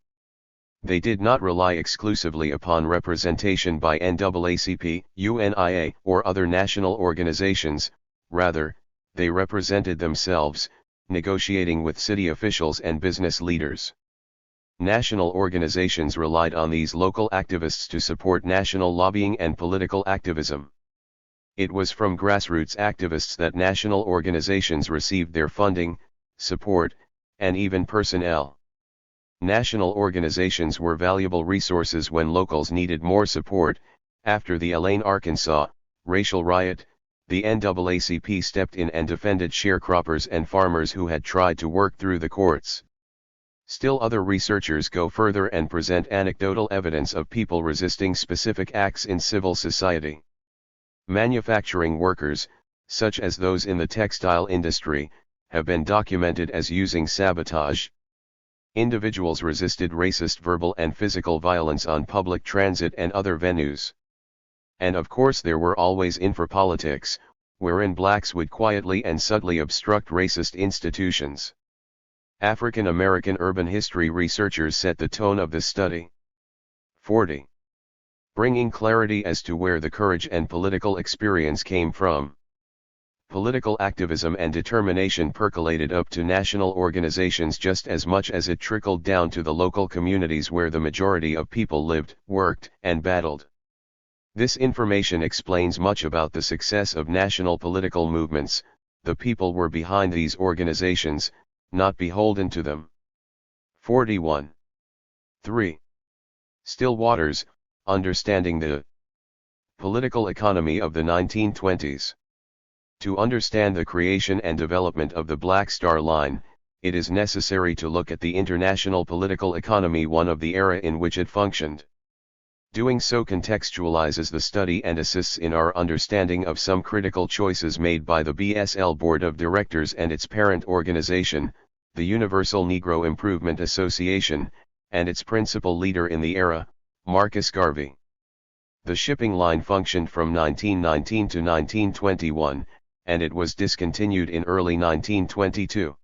They did not rely exclusively upon representation by NAACP, UNIA, or other national organizations, rather, they represented themselves, negotiating with city officials and business leaders. National organizations relied on these local activists to support national lobbying and political activism. It was from grassroots activists that national organizations received their funding, support, and even personnel. National organizations were valuable resources when locals needed more support. After the Elaine, Arkansas, racial riot, the NAACP stepped in and defended sharecroppers and farmers who had tried to work through the courts. Still other researchers go further and present anecdotal evidence of people resisting specific acts in civil society. Manufacturing workers, such as those in the textile industry, have been documented as using sabotage, Individuals resisted racist verbal and physical violence on public transit and other venues. And of course there were always infrapolitics, wherein blacks would quietly and subtly obstruct racist institutions. African American urban history researchers set the tone of this study. 40. Bringing clarity as to where the courage and political experience came from. Political activism and determination percolated up to national organizations just as much as it trickled down to the local communities where the majority of people lived, worked, and battled. This information explains much about the success of national political movements. The people were behind these organizations, not beholden to them. 41. 3. Still Waters, Understanding the Political Economy of the 1920s. To understand the creation and development of the Black Star Line, it is necessary to look at the international political economy one of the era in which it functioned. Doing so contextualizes the study and assists in our understanding of some critical choices made by the BSL Board of Directors and its parent organization, the Universal Negro Improvement Association, and its principal leader in the era, Marcus Garvey. The shipping line functioned from 1919 to 1921, and it was discontinued in early 1922.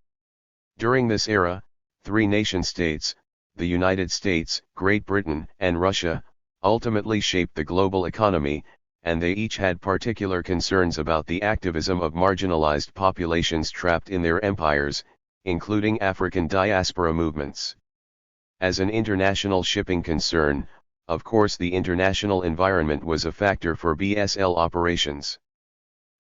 During this era, three nation-states, the United States, Great Britain, and Russia, ultimately shaped the global economy, and they each had particular concerns about the activism of marginalized populations trapped in their empires, including African diaspora movements. As an international shipping concern, of course the international environment was a factor for BSL operations.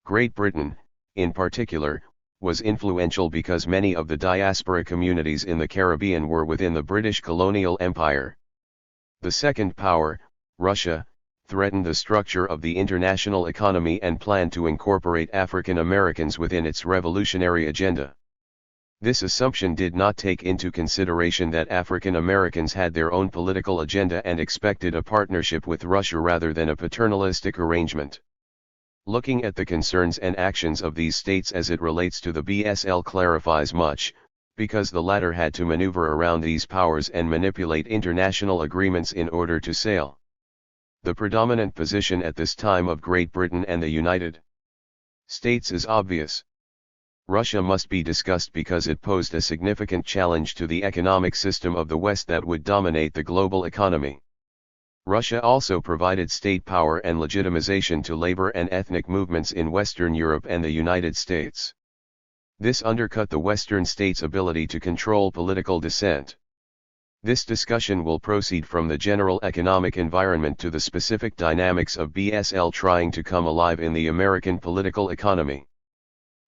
Great Britain, in particular, was influential because many of the diaspora communities in the Caribbean were within the British colonial empire. The second power, Russia, threatened the structure of the international economy and planned to incorporate African Americans within its revolutionary agenda. This assumption did not take into consideration that African Americans had their own political agenda and expected a partnership with Russia rather than a paternalistic arrangement. Looking at the concerns and actions of these states as it relates to the BSL clarifies much, because the latter had to maneuver around these powers and manipulate international agreements in order to sail. The predominant position at this time of Great Britain and the United States is obvious. Russia must be discussed because it posed a significant challenge to the economic system of the West that would dominate the global economy. Russia also provided state power and legitimization to labor and ethnic movements in Western Europe and the United States. This undercut the Western states' ability to control political dissent. This discussion will proceed from the general economic environment to the specific dynamics of BSL trying to come alive in the American political economy.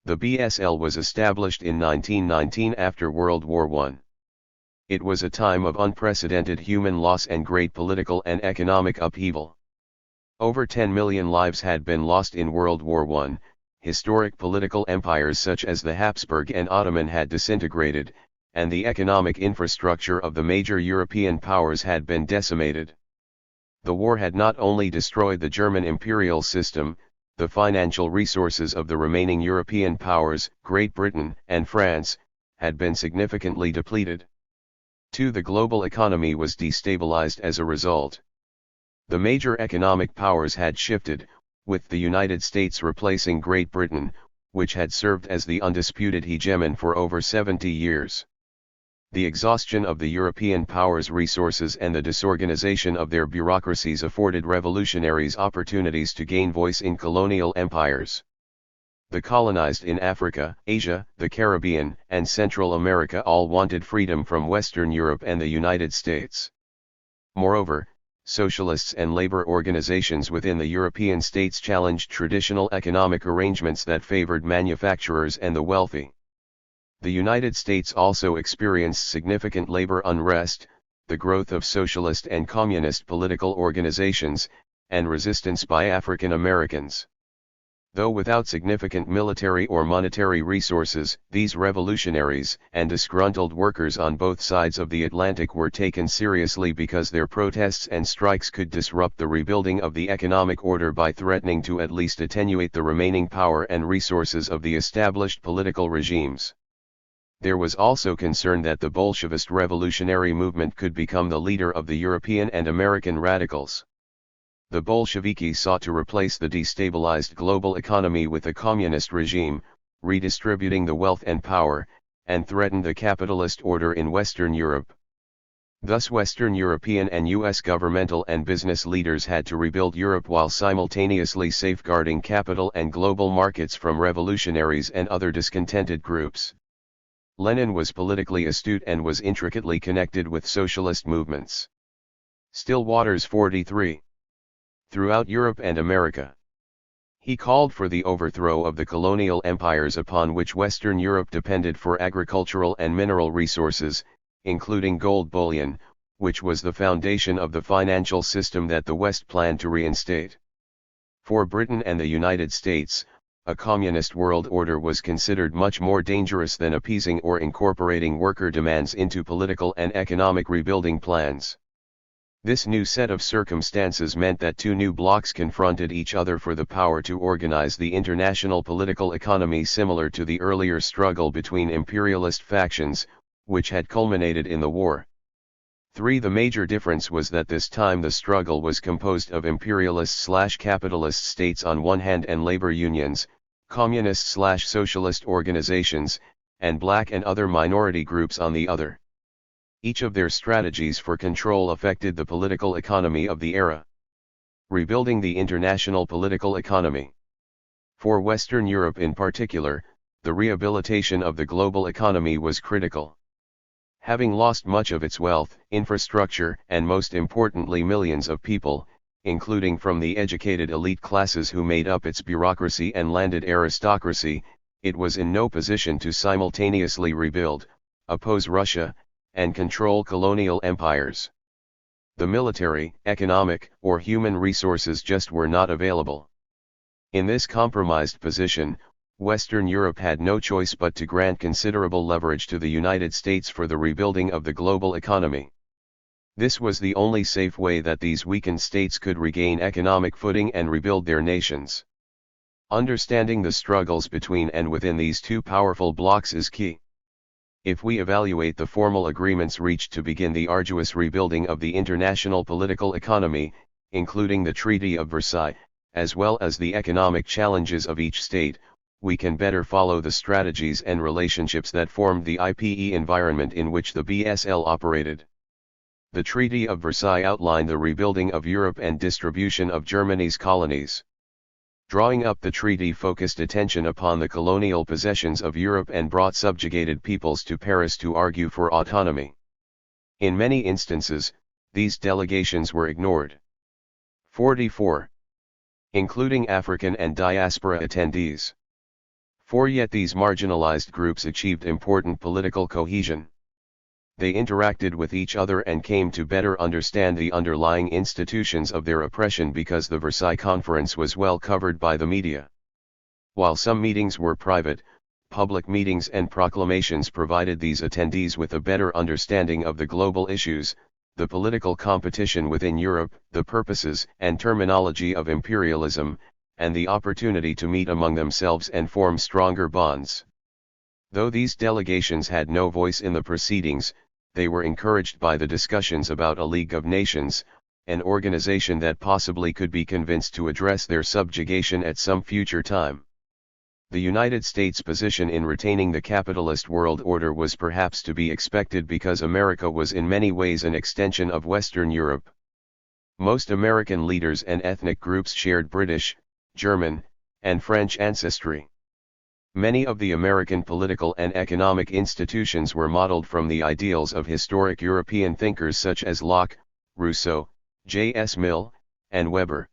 The BSL was established in 1919 after World War I. It was a time of unprecedented human loss and great political and economic upheaval. Over 10 million lives had been lost in World War I, historic political empires such as the Habsburg and Ottoman had disintegrated, and the economic infrastructure of the major European powers had been decimated. The war had not only destroyed the German imperial system, the financial resources of the remaining European powers, Great Britain and France, had been significantly depleted. Too, the global economy was destabilized as a result. The major economic powers had shifted, with the United States replacing Great Britain, which had served as the undisputed hegemon for over 70 years. The exhaustion of the European powers' resources and the disorganization of their bureaucracies afforded revolutionaries opportunities to gain voice in colonial empires. The colonized in Africa, Asia, the Caribbean, and Central America all wanted freedom from Western Europe and the United States. Moreover, socialists and labor organizations within the European states challenged traditional economic arrangements that favored manufacturers and the wealthy. The United States also experienced significant labor unrest, the growth of socialist and communist political organizations, and resistance by African Americans. Though without significant military or monetary resources, these revolutionaries and disgruntled workers on both sides of the Atlantic were taken seriously because their protests and strikes could disrupt the rebuilding of the economic order by threatening to at least attenuate the remaining power and resources of the established political regimes. There was also concern that the Bolshevist revolutionary movement could become the leader of the European and American radicals. The Bolsheviki sought to replace the destabilized global economy with a communist regime, redistributing the wealth and power, and threatened the capitalist order in Western Europe. Thus Western European and US governmental and business leaders had to rebuild Europe while simultaneously safeguarding capital and global markets from revolutionaries and other discontented groups. Lenin was politically astute and was intricately connected with socialist movements. Still Waters 43. Throughout Europe and America, he called for the overthrow of the colonial empires upon which Western Europe depended for agricultural and mineral resources, including gold bullion, which was the foundation of the financial system that the West planned to reinstate. For Britain and the United States, a communist world order was considered much more dangerous than appeasing or incorporating worker demands into political and economic rebuilding plans. This new set of circumstances meant that two new blocs confronted each other for the power to organize the international political economy, similar to the earlier struggle between imperialist factions, which had culminated in the war. 3. The major difference was that this time the struggle was composed of imperialist/capitalist states on one hand and labor unions, communist/socialist organizations, and black and other minority groups on the other. Each of their strategies for control affected the political economy of the era. Rebuilding the international political economy. For Western Europe in particular, the rehabilitation of the global economy was critical. Having lost much of its wealth, infrastructure, and most importantly millions of people, including from the educated elite classes who made up its bureaucracy and landed aristocracy, it was in no position to simultaneously rebuild, oppose Russia, and control colonial empires. The military, economic, or human resources just were not available. In this compromised position, Western Europe had no choice but to grant considerable leverage to the United States for the rebuilding of the global economy. This was the only safe way that these weakened states could regain economic footing and rebuild their nations. Understanding the struggles between and within these two powerful blocs is key. If we evaluate the formal agreements reached to begin the arduous rebuilding of the international political economy, including the Treaty of Versailles, as well as the economic challenges of each state, we can better follow the strategies and relationships that formed the IPE environment in which the BSL operated. The Treaty of Versailles outlined the rebuilding of Europe and distribution of Germany's colonies. Drawing up the treaty focused attention upon the colonial possessions of Europe and brought subjugated peoples to Paris to argue for autonomy. In many instances, these delegations were ignored. 44. Including African and diaspora attendees. For yet these marginalized groups achieved important political cohesion. They interacted with each other and came to better understand the underlying institutions of their oppression because the Versailles Conference was well covered by the media. While some meetings were private, public meetings and proclamations provided these attendees with a better understanding of the global issues, the political competition within Europe, the purposes and terminology of imperialism, and the opportunity to meet among themselves and form stronger bonds. Though these delegations had no voice in the proceedings, they were encouraged by the discussions about a League of Nations, an organization that possibly could be convinced to address their subjugation at some future time. The United States' position in retaining the capitalist world order was perhaps to be expected because America was in many ways an extension of Western Europe. Most American leaders and ethnic groups shared British, German, and French ancestry. Many of the American political and economic institutions were modeled from the ideals of historic European thinkers such as Locke, Rousseau, J.S. Mill, and Weber.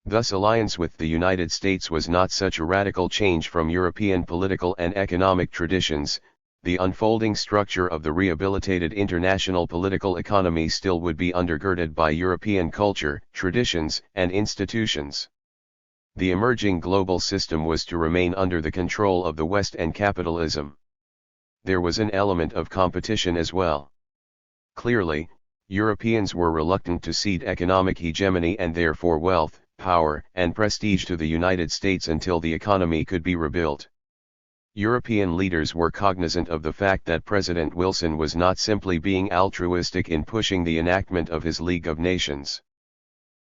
Thus alliance with the United States was not such a radical change from European political and economic traditions. The unfolding structure of the rehabilitated international political economy still would be undergirded by European culture, traditions, and institutions. The emerging global system was to remain under the control of the West and capitalism. There was an element of competition as well. Clearly, Europeans were reluctant to cede economic hegemony and therefore wealth, power, and prestige to the United States until the economy could be rebuilt. European leaders were cognizant of the fact that President Wilson was not simply being altruistic in pushing the enactment of his League of Nations.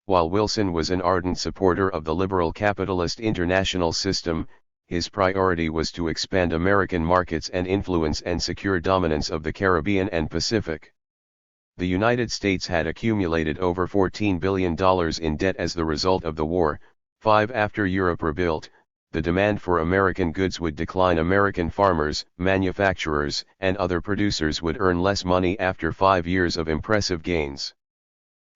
While Wilson was an ardent supporter of the liberal capitalist international system, his priority was to expand American markets and influence and secure dominance of the Caribbean and Pacific. The United States had accumulated over $14 billion in debt as the result of the war. 5. After Europe rebuilt, the demand for American goods would decline. American farmers, manufacturers, and other producers would earn less money after 5 years of impressive gains.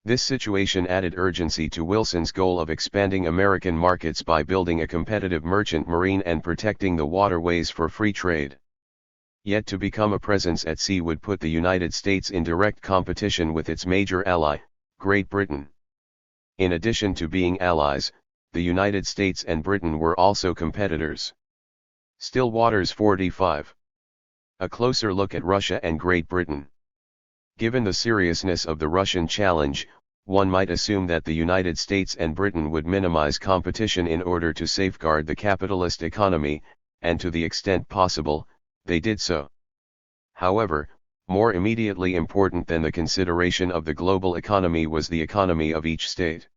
This situation added urgency to Wilson's goal of expanding American markets by building a competitive merchant marine and protecting the waterways for free trade. Yet to become a presence at sea would put the United States in direct competition with its major ally, Great Britain. In addition to being allies, the United States and Britain were also competitors. Still waters. 45. A closer look at Russia and Great Britain. Given the seriousness of the Russian challenge, one might assume that the United States and Britain would minimize competition in order to safeguard the capitalist economy, and to the extent possible, they did so. However, more immediately important than the consideration of the global economy was the economy of each state.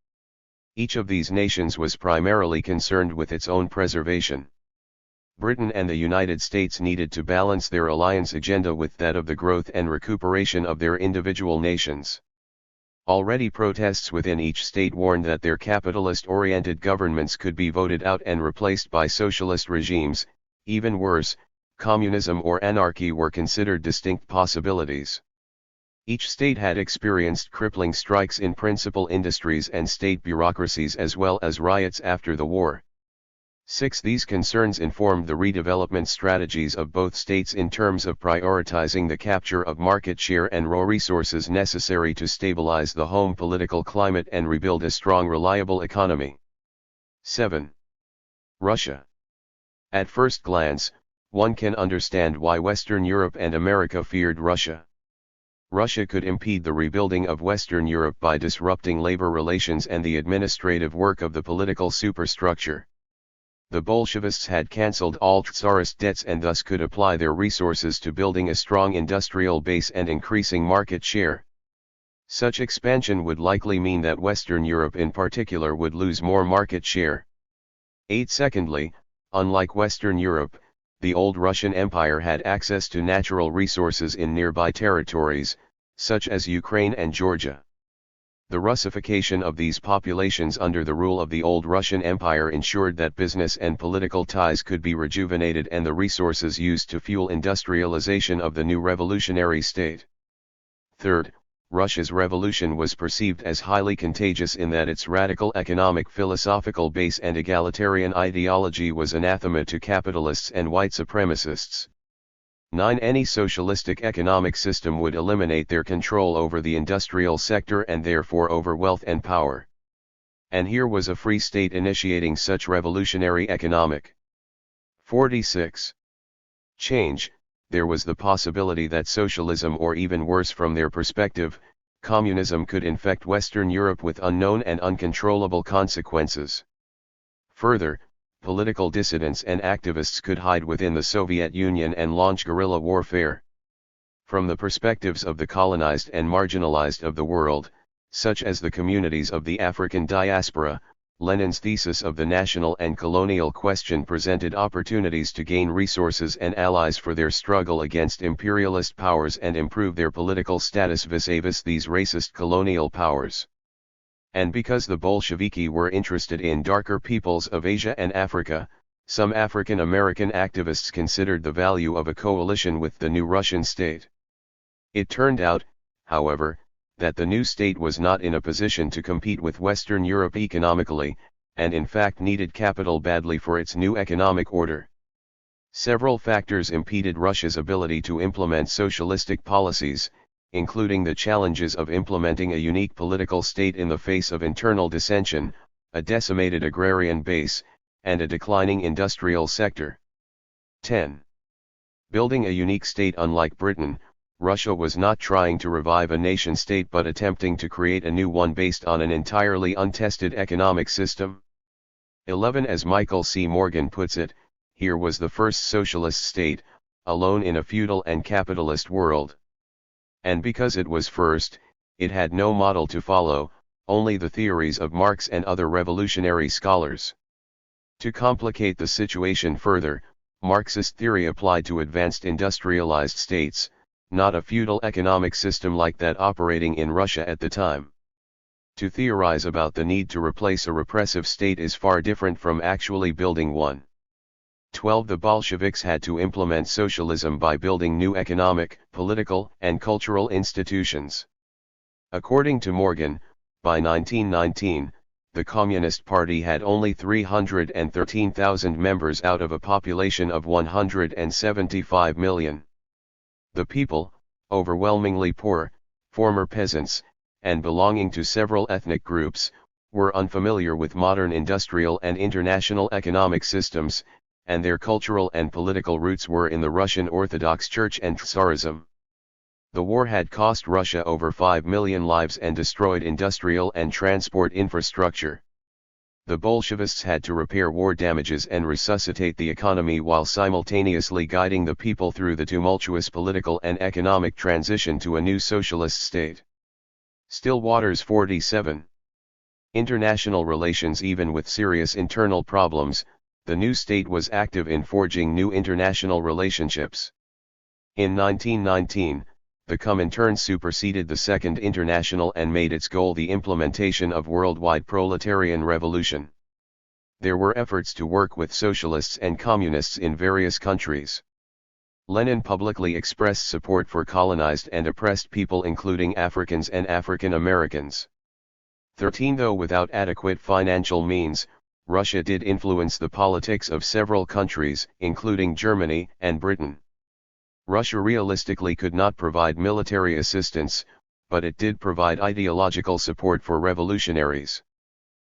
Each of these nations was primarily concerned with its own preservation. Britain and the United States needed to balance their alliance agenda with that of the growth and recuperation of their individual nations. Already protests within each state warned that their capitalist-oriented governments could be voted out and replaced by socialist regimes. Even worse, communism or anarchy were considered distinct possibilities. Each state had experienced crippling strikes in principal industries and state bureaucracies as well as riots after the war. 6. These concerns informed the redevelopment strategies of both states in terms of prioritizing the capture of market share and raw resources necessary to stabilize the home political climate and rebuild a strong, reliable economy. 7. Russia. At first glance, one can understand why Western Europe and America feared Russia. Russia could impede the rebuilding of Western Europe by disrupting labor relations and the administrative work of the political superstructure. The Bolshevists had cancelled all Tsarist debts and thus could apply their resources to building a strong industrial base and increasing market share. Such expansion would likely mean that Western Europe in particular would lose more market share. 8. Secondly, unlike Western Europe, the old Russian Empire had access to natural resources in nearby territories, such as Ukraine and Georgia. The Russification of these populations under the rule of the old Russian Empire ensured that business and political ties could be rejuvenated and the resources used to fuel industrialization of the new revolutionary state. Third, Russia's revolution was perceived as highly contagious in that its radical economic philosophical base and egalitarian ideology was anathema to capitalists and white supremacists. 9. Any socialistic economic system would eliminate their control over the industrial sector and therefore over wealth and power. And here was a free state initiating such revolutionary economic. 46. Change. There was the possibility that socialism, or even worse from their perspective, communism, could infect Western Europe with unknown and uncontrollable consequences. Further, political dissidents and activists could hide within the Soviet Union and launch guerrilla warfare. From the perspectives of the colonized and marginalized of the world, such as the communities of the African diaspora, Lenin's thesis of the national and colonial question presented opportunities to gain resources and allies for their struggle against imperialist powers and improve their political status vis-a-vis these racist colonial powers. And because the Bolsheviki were interested in darker peoples of Asia and Africa, some African American activists considered the value of a coalition with the new Russian state. It turned out, however, that the new state was not in a position to compete with Western Europe economically, and in fact needed capital badly for its new economic order. Several factors impeded Russia's ability to implement socialistic policies, including the challenges of implementing a unique political state in the face of internal dissension, a decimated agrarian base, and a declining industrial sector. 10. Building a unique state. Unlike Britain, Russia was not trying to revive a nation-state but attempting to create a new one based on an entirely untested economic system. 11. As Michael C. Morgan puts it, here was the first socialist state, alone in a feudal and capitalist world. And because it was first, it had no model to follow, only the theories of Marx and other revolutionary scholars. To complicate the situation further, Marxist theory applied to advanced industrialized states, not a feudal economic system like that operating in Russia at the time. To theorize about the need to replace a repressive state is far different from actually building one. 12. The Bolsheviks had to implement socialism by building new economic, political, and cultural institutions. According to Morgan, by 1919, the Communist Party had only 313,000 members out of a population of 175 million. The people, overwhelmingly poor, former peasants, and belonging to several ethnic groups, were unfamiliar with modern industrial and international economic systems, and their cultural and political roots were in the Russian Orthodox Church and Tsarism. The war had cost Russia over 5 million lives and destroyed industrial and transport infrastructure. The Bolshevists had to repair war damages and resuscitate the economy while simultaneously guiding the people through the tumultuous political and economic transition to a new socialist state. Still Waters 47. International relations. Even with serious internal problems, the new state was active in forging new international relationships. In 1919, the Comintern superseded the Second International and made its goal the implementation of worldwide proletarian revolution. There were efforts to work with socialists and communists in various countries. Lenin publicly expressed support for colonized and oppressed people including Africans and African Americans. 13. Though without adequate financial means, Russia did influence the politics of several countries, including Germany and Britain. Russia realistically could not provide military assistance, but it did provide ideological support for revolutionaries.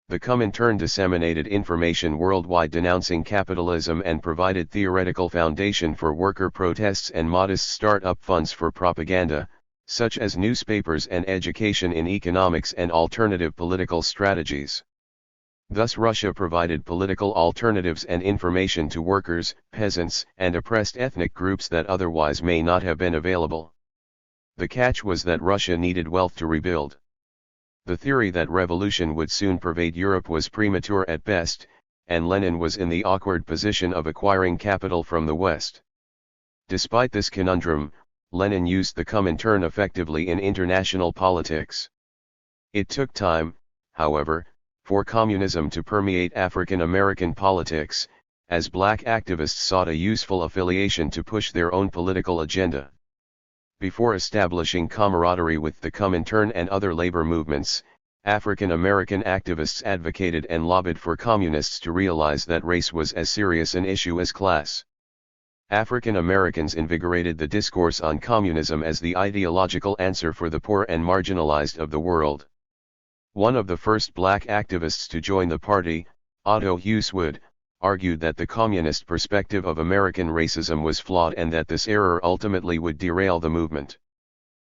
The Comintern disseminated information worldwide denouncing capitalism and provided theoretical foundation for worker protests and modest start-up funds for propaganda, such as newspapers and education in economics and alternative political strategies. Thus Russia provided political alternatives and information to workers, peasants, and oppressed ethnic groups that otherwise may not have been available. The catch was that Russia needed wealth to rebuild. The theory that revolution would soon pervade Europe was premature at best, and Lenin was in the awkward position of acquiring capital from the West. Despite this conundrum, Lenin used the Comintern effectively in international politics. It took time, however, for communism to permeate African American politics, as black activists sought a useful affiliation to push their own political agenda. Before establishing camaraderie with the Comintern and other labor movements, African American activists advocated and lobbied for communists to realize that race was as serious an issue as class. African Americans invigorated the discourse on communism as the ideological answer for the poor and marginalized of the world. One of the first black activists to join the party, Otto Husewood, argued that the communist perspective of American racism was flawed and that this error ultimately would derail the movement.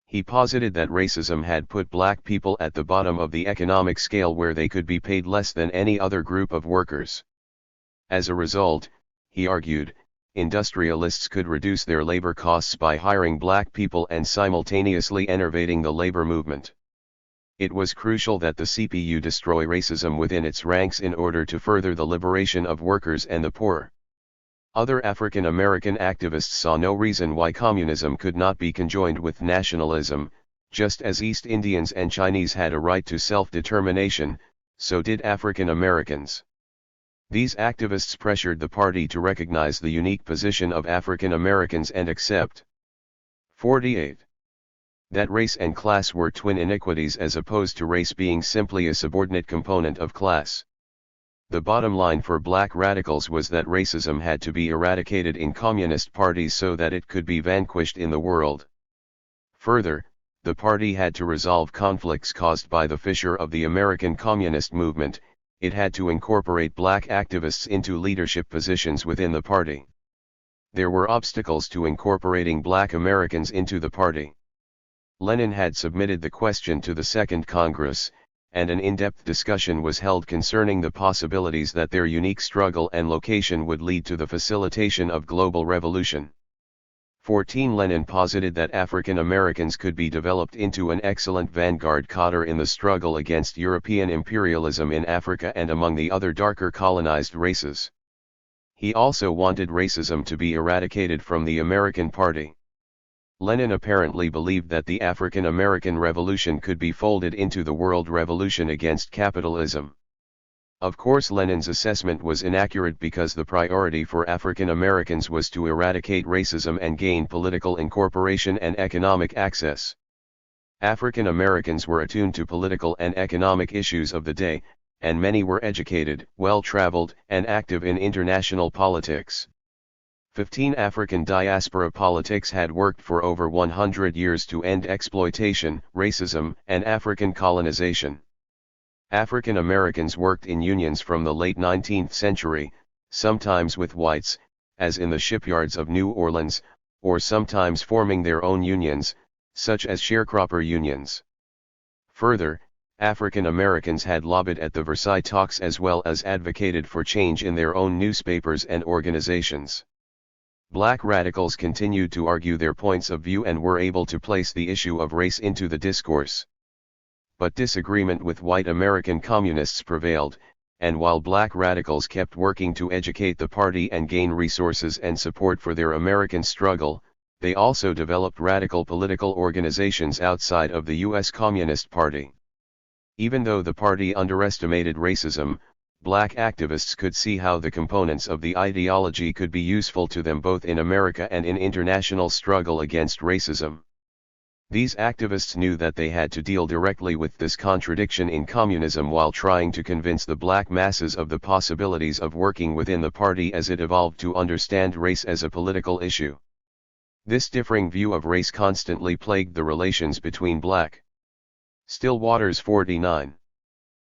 He posited that racism had put black people at the bottom of the economic scale where they could be paid less than any other group of workers. As a result, he argued, industrialists could reduce their labor costs by hiring black people and simultaneously enervating the labor movement. It was crucial that the CPU destroy racism within its ranks in order to further the liberation of workers and the poor. Other African American activists saw no reason why communism could not be conjoined with nationalism. Just as East Indians and Chinese had a right to self-determination, so did African Americans. These activists pressured the party to recognize the unique position of African Americans and accept 48. That race and class were twin iniquities as opposed to race being simply a subordinate component of class. The bottom line for black radicals was that racism had to be eradicated in communist parties so that it could be vanquished in the world. Further, the party had to resolve conflicts caused by the fissure of the American communist movement. It had to incorporate black activists into leadership positions within the party. There were obstacles to incorporating black Americans into the party. Lenin had submitted the question to the Second Congress, and an in-depth discussion was held concerning the possibilities that their unique struggle and location would lead to the facilitation of global revolution. 14 Lenin posited that African Americans could be developed into an excellent vanguard cadre in the struggle against European imperialism in Africa and among the other darker colonized races. He also wanted racism to be eradicated from the American Party. Lenin apparently believed that the African American Revolution could be folded into the world revolution against capitalism. Of course, Lenin's assessment was inaccurate because the priority for African Americans was to eradicate racism and gain political incorporation and economic access. African Americans were attuned to political and economic issues of the day, and many were educated, well-traveled, and active in international politics. 15 African diaspora politics had worked for over 100 years to end exploitation, racism, and African colonization. African Americans worked in unions from the late 19th century, sometimes with whites, as in the shipyards of New Orleans, or sometimes forming their own unions, such as sharecropper unions. Further, African Americans had lobbied at the Versailles talks as well as advocated for change in their own newspapers and organizations. Black radicals continued to argue their points of view and were able to place the issue of race into the discourse. But disagreement with white American communists prevailed, and while black radicals kept working to educate the party and gain resources and support for their American struggle, they also developed radical political organizations outside of the U.S. Communist Party. Even though the party underestimated racism, black activists could see how the components of the ideology could be useful to them both in America and in international struggle against racism. These activists knew that they had to deal directly with this contradiction in communism while trying to convince the black masses of the possibilities of working within the party as it evolved to understand race as a political issue. This differing view of race constantly plagued the relations between black Stillwater's 49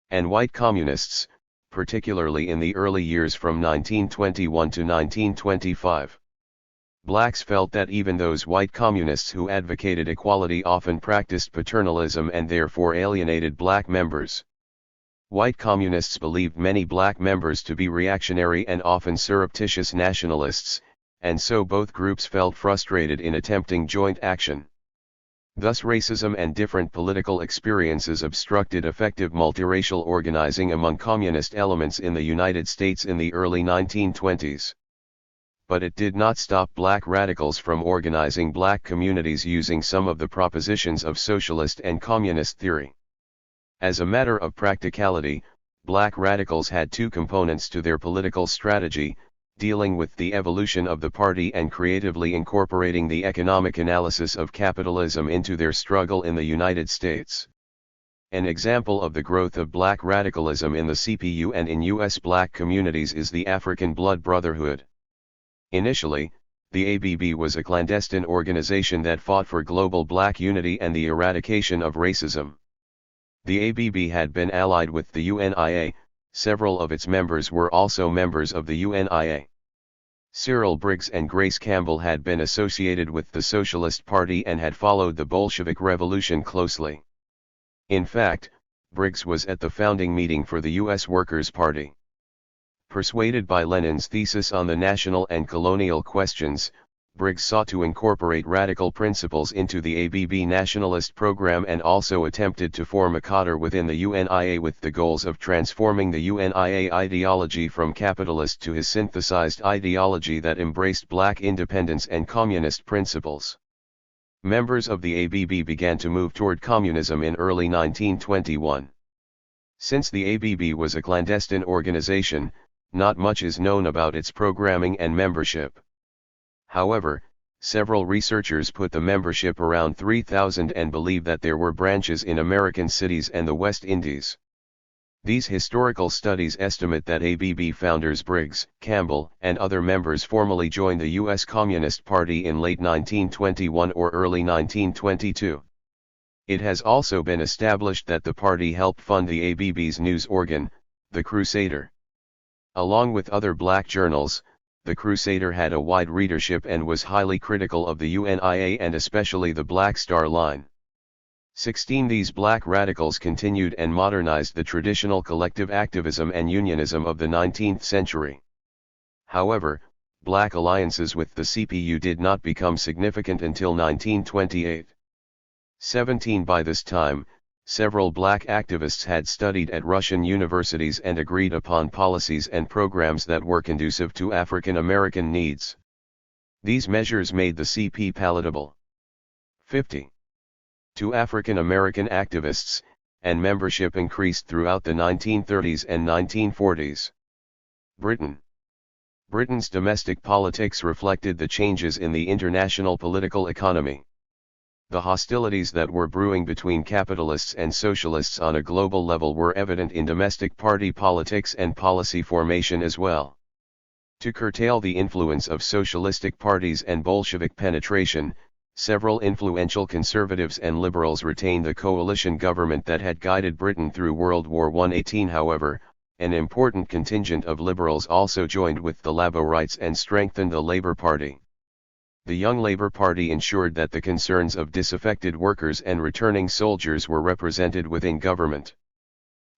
and white communists, particularly in the early years from 1921 to 1925. Blacks felt that even those white communists who advocated equality often practiced paternalism and therefore alienated black members. White communists believed many black members to be reactionary and often surreptitious nationalists, and so both groups felt frustrated in attempting joint action. Thus racism and different political experiences obstructed effective multiracial organizing among communist elements in the United States in the early 1920s. But it did not stop black radicals from organizing black communities using some of the propositions of socialist and communist theory. As a matter of practicality, black radicals had two components to their political strategy, dealing with the evolution of the party and creatively incorporating the economic analysis of capitalism into their struggle in the United States. An example of the growth of black radicalism in the CPU and in U.S. black communities is the African Blood Brotherhood. Initially, the ABB was a clandestine organization that fought for global black unity and the eradication of racism. The ABB had been allied with the UNIA, several of its members were also members of the UNIA. Cyril Briggs and Grace Campbell had been associated with the Socialist Party and had followed the Bolshevik Revolution closely. In fact, Briggs was at the founding meeting for the U.S. Workers' Party. Persuaded by Lenin's thesis on the national and colonial questions, Briggs sought to incorporate radical principles into the ABB nationalist program and also attempted to form a cadre within the UNIA with the goals of transforming the UNIA ideology from capitalist to his synthesized ideology that embraced black independence and communist principles. Members of the ABB began to move toward communism in early 1921. Since the ABB was a clandestine organization, not much is known about its programming and membership. However, several researchers put the membership around 3,000 and believe that there were branches in American cities and the West Indies. These historical studies estimate that ABB founders Briggs, Campbell, and other members formally joined the U.S. Communist Party in late 1921 or early 1922. It has also been established that the party helped fund the ABB's news organ, The Crusader. Along with other black journals, The Crusader had a wide readership and was highly critical of the UNIA and especially the Black Star Line. 16. These black radicals continued and modernized the traditional collective activism and unionism of the 19th century. However, black alliances with the CPU did not become significant until 1928. 17. By this time, several black activists had studied at Russian universities and agreed upon policies and programs that were conducive to African American needs. These measures made the CP palatable. 50. To African American activists, and membership increased throughout the 1930s and 1940s. Britain's domestic politics reflected the changes in the international political economy. The hostilities that were brewing between capitalists and socialists on a global level were evident in domestic party politics and policy formation as well. To curtail the influence of socialistic parties and Bolshevik penetration, several influential conservatives and liberals retained the coalition government that had guided Britain through World War I. 18. However, an important contingent of liberals also joined with the Laborites and strengthened the Labour Party. The Young Labour Party ensured that the concerns of disaffected workers and returning soldiers were represented within government.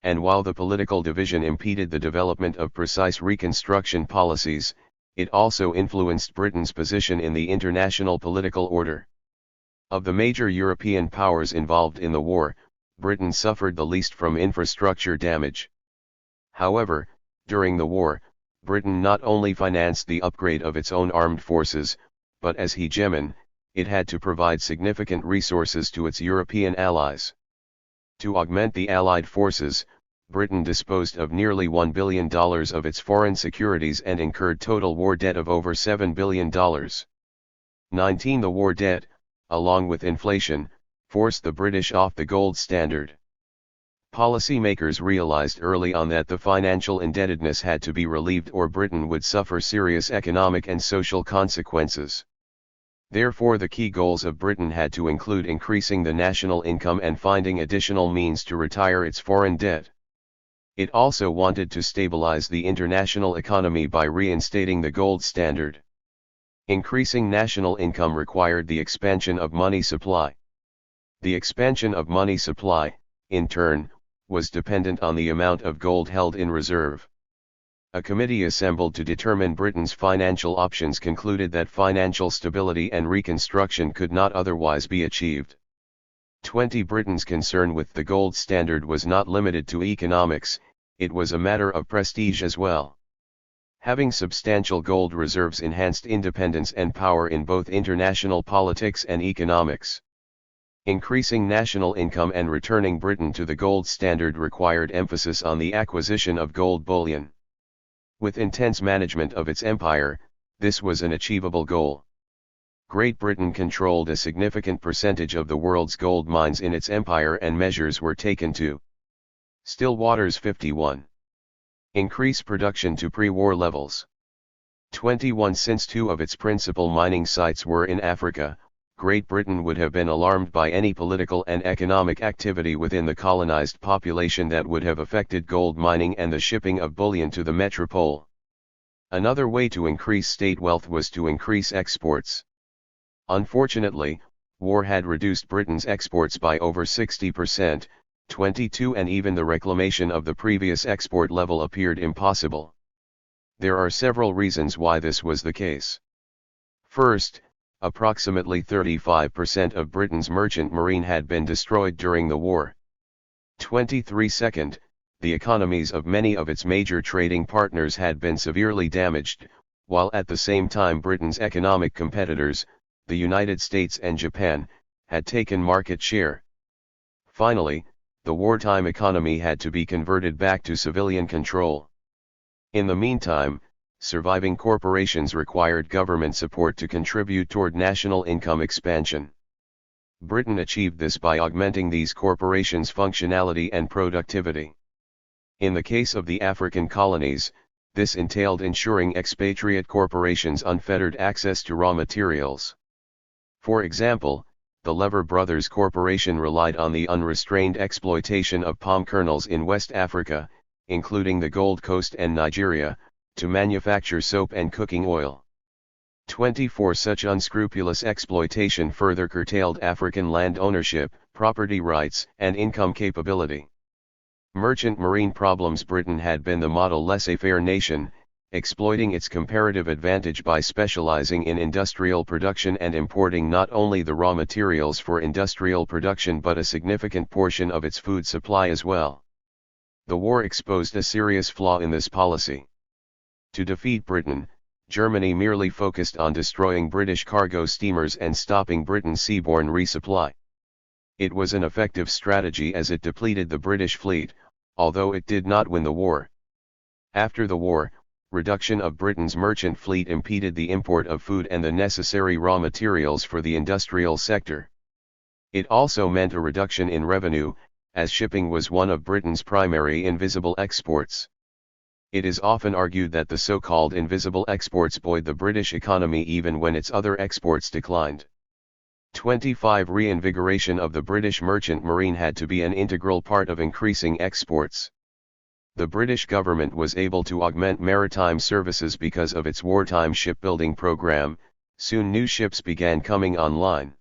And while the political division impeded the development of precise Reconstruction policies, it also influenced Britain's position in the international political order. Of the major European powers involved in the war, Britain suffered the least from infrastructure damage. However, during the war, Britain not only financed the upgrade of its own armed forces, but as hegemon, it had to provide significant resources to its European allies. To augment the Allied forces, Britain disposed of nearly $1 billion of its foreign securities and incurred total war debt of over $7 billion. 19. The war debt, along with inflation, forced the British off the gold standard. Policymakers realized early on that the financial indebtedness had to be relieved or Britain would suffer serious economic and social consequences. Therefore, the key goals of Britain had to include increasing the national income and finding additional means to retire its foreign debt. It also wanted to stabilize the international economy by reinstating the gold standard. Increasing national income required the expansion of money supply. The expansion of money supply, in turn, was dependent on the amount of gold held in reserve. A committee assembled to determine Britain's financial options concluded that financial stability and reconstruction could not otherwise be achieved. 20. Britain's concern with the gold standard was not limited to economics, it was a matter of prestige as well. Having substantial gold reserves enhanced independence and power in both international politics and economics. Increasing national income and returning Britain to the gold standard required emphasis on the acquisition of gold bullion. With intense management of its empire, this was an achievable goal. Great Britain controlled a significant percentage of the world's gold mines in its empire and measures were taken to Stillwater's 51. Increase production to pre-war levels. 21. Since two of its principal mining sites were in Africa, Great Britain would have been alarmed by any political and economic activity within the colonized population that would have affected gold mining and the shipping of bullion to the metropole. Another way to increase state wealth was to increase exports. Unfortunately, war had reduced Britain's exports by over 60%, 22, and even the reclamation of the previous export level appeared impossible. There are several reasons why this was the case. First, approximately 35% of Britain's merchant marine had been destroyed during the war. 23. Second, the economies of many of its major trading partners had been severely damaged, while at the same time Britain's economic competitors, the United States and Japan, had taken market share. Finally, the wartime economy had to be converted back to civilian control. In the meantime, surviving corporations required government support to contribute toward national income expansion. Britain achieved this by augmenting these corporations' functionality and productivity. In the case of the African colonies, this entailed ensuring expatriate corporations unfettered access to raw materials. For example, the Lever Brothers Corporation relied on the unrestrained exploitation of palm kernels in West Africa, including the Gold Coast and Nigeria, to manufacture soap and cooking oil. 24 Such unscrupulous exploitation further curtailed African land ownership, property rights, and income capability. Merchant marine problems. Britain had been the model laissez-faire nation, exploiting its comparative advantage by specializing in industrial production and importing not only the raw materials for industrial production but a significant portion of its food supply as well. The war exposed a serious flaw in this policy. To defeat Britain, Germany merely focused on destroying British cargo steamers and stopping Britain's seaborne resupply. It was an effective strategy as it depleted the British fleet, although it did not win the war. After the war, reduction of Britain's merchant fleet impeded the import of food and the necessary raw materials for the industrial sector. It also meant a reduction in revenue, as shipping was one of Britain's primary invisible exports. It is often argued that the so-called invisible exports buoyed the British economy even when its other exports declined. 25 Reinvigoration of the British merchant marine had to be an integral part of increasing exports. The British government was able to augment maritime services because of its wartime shipbuilding program. Soon new ships began coming online.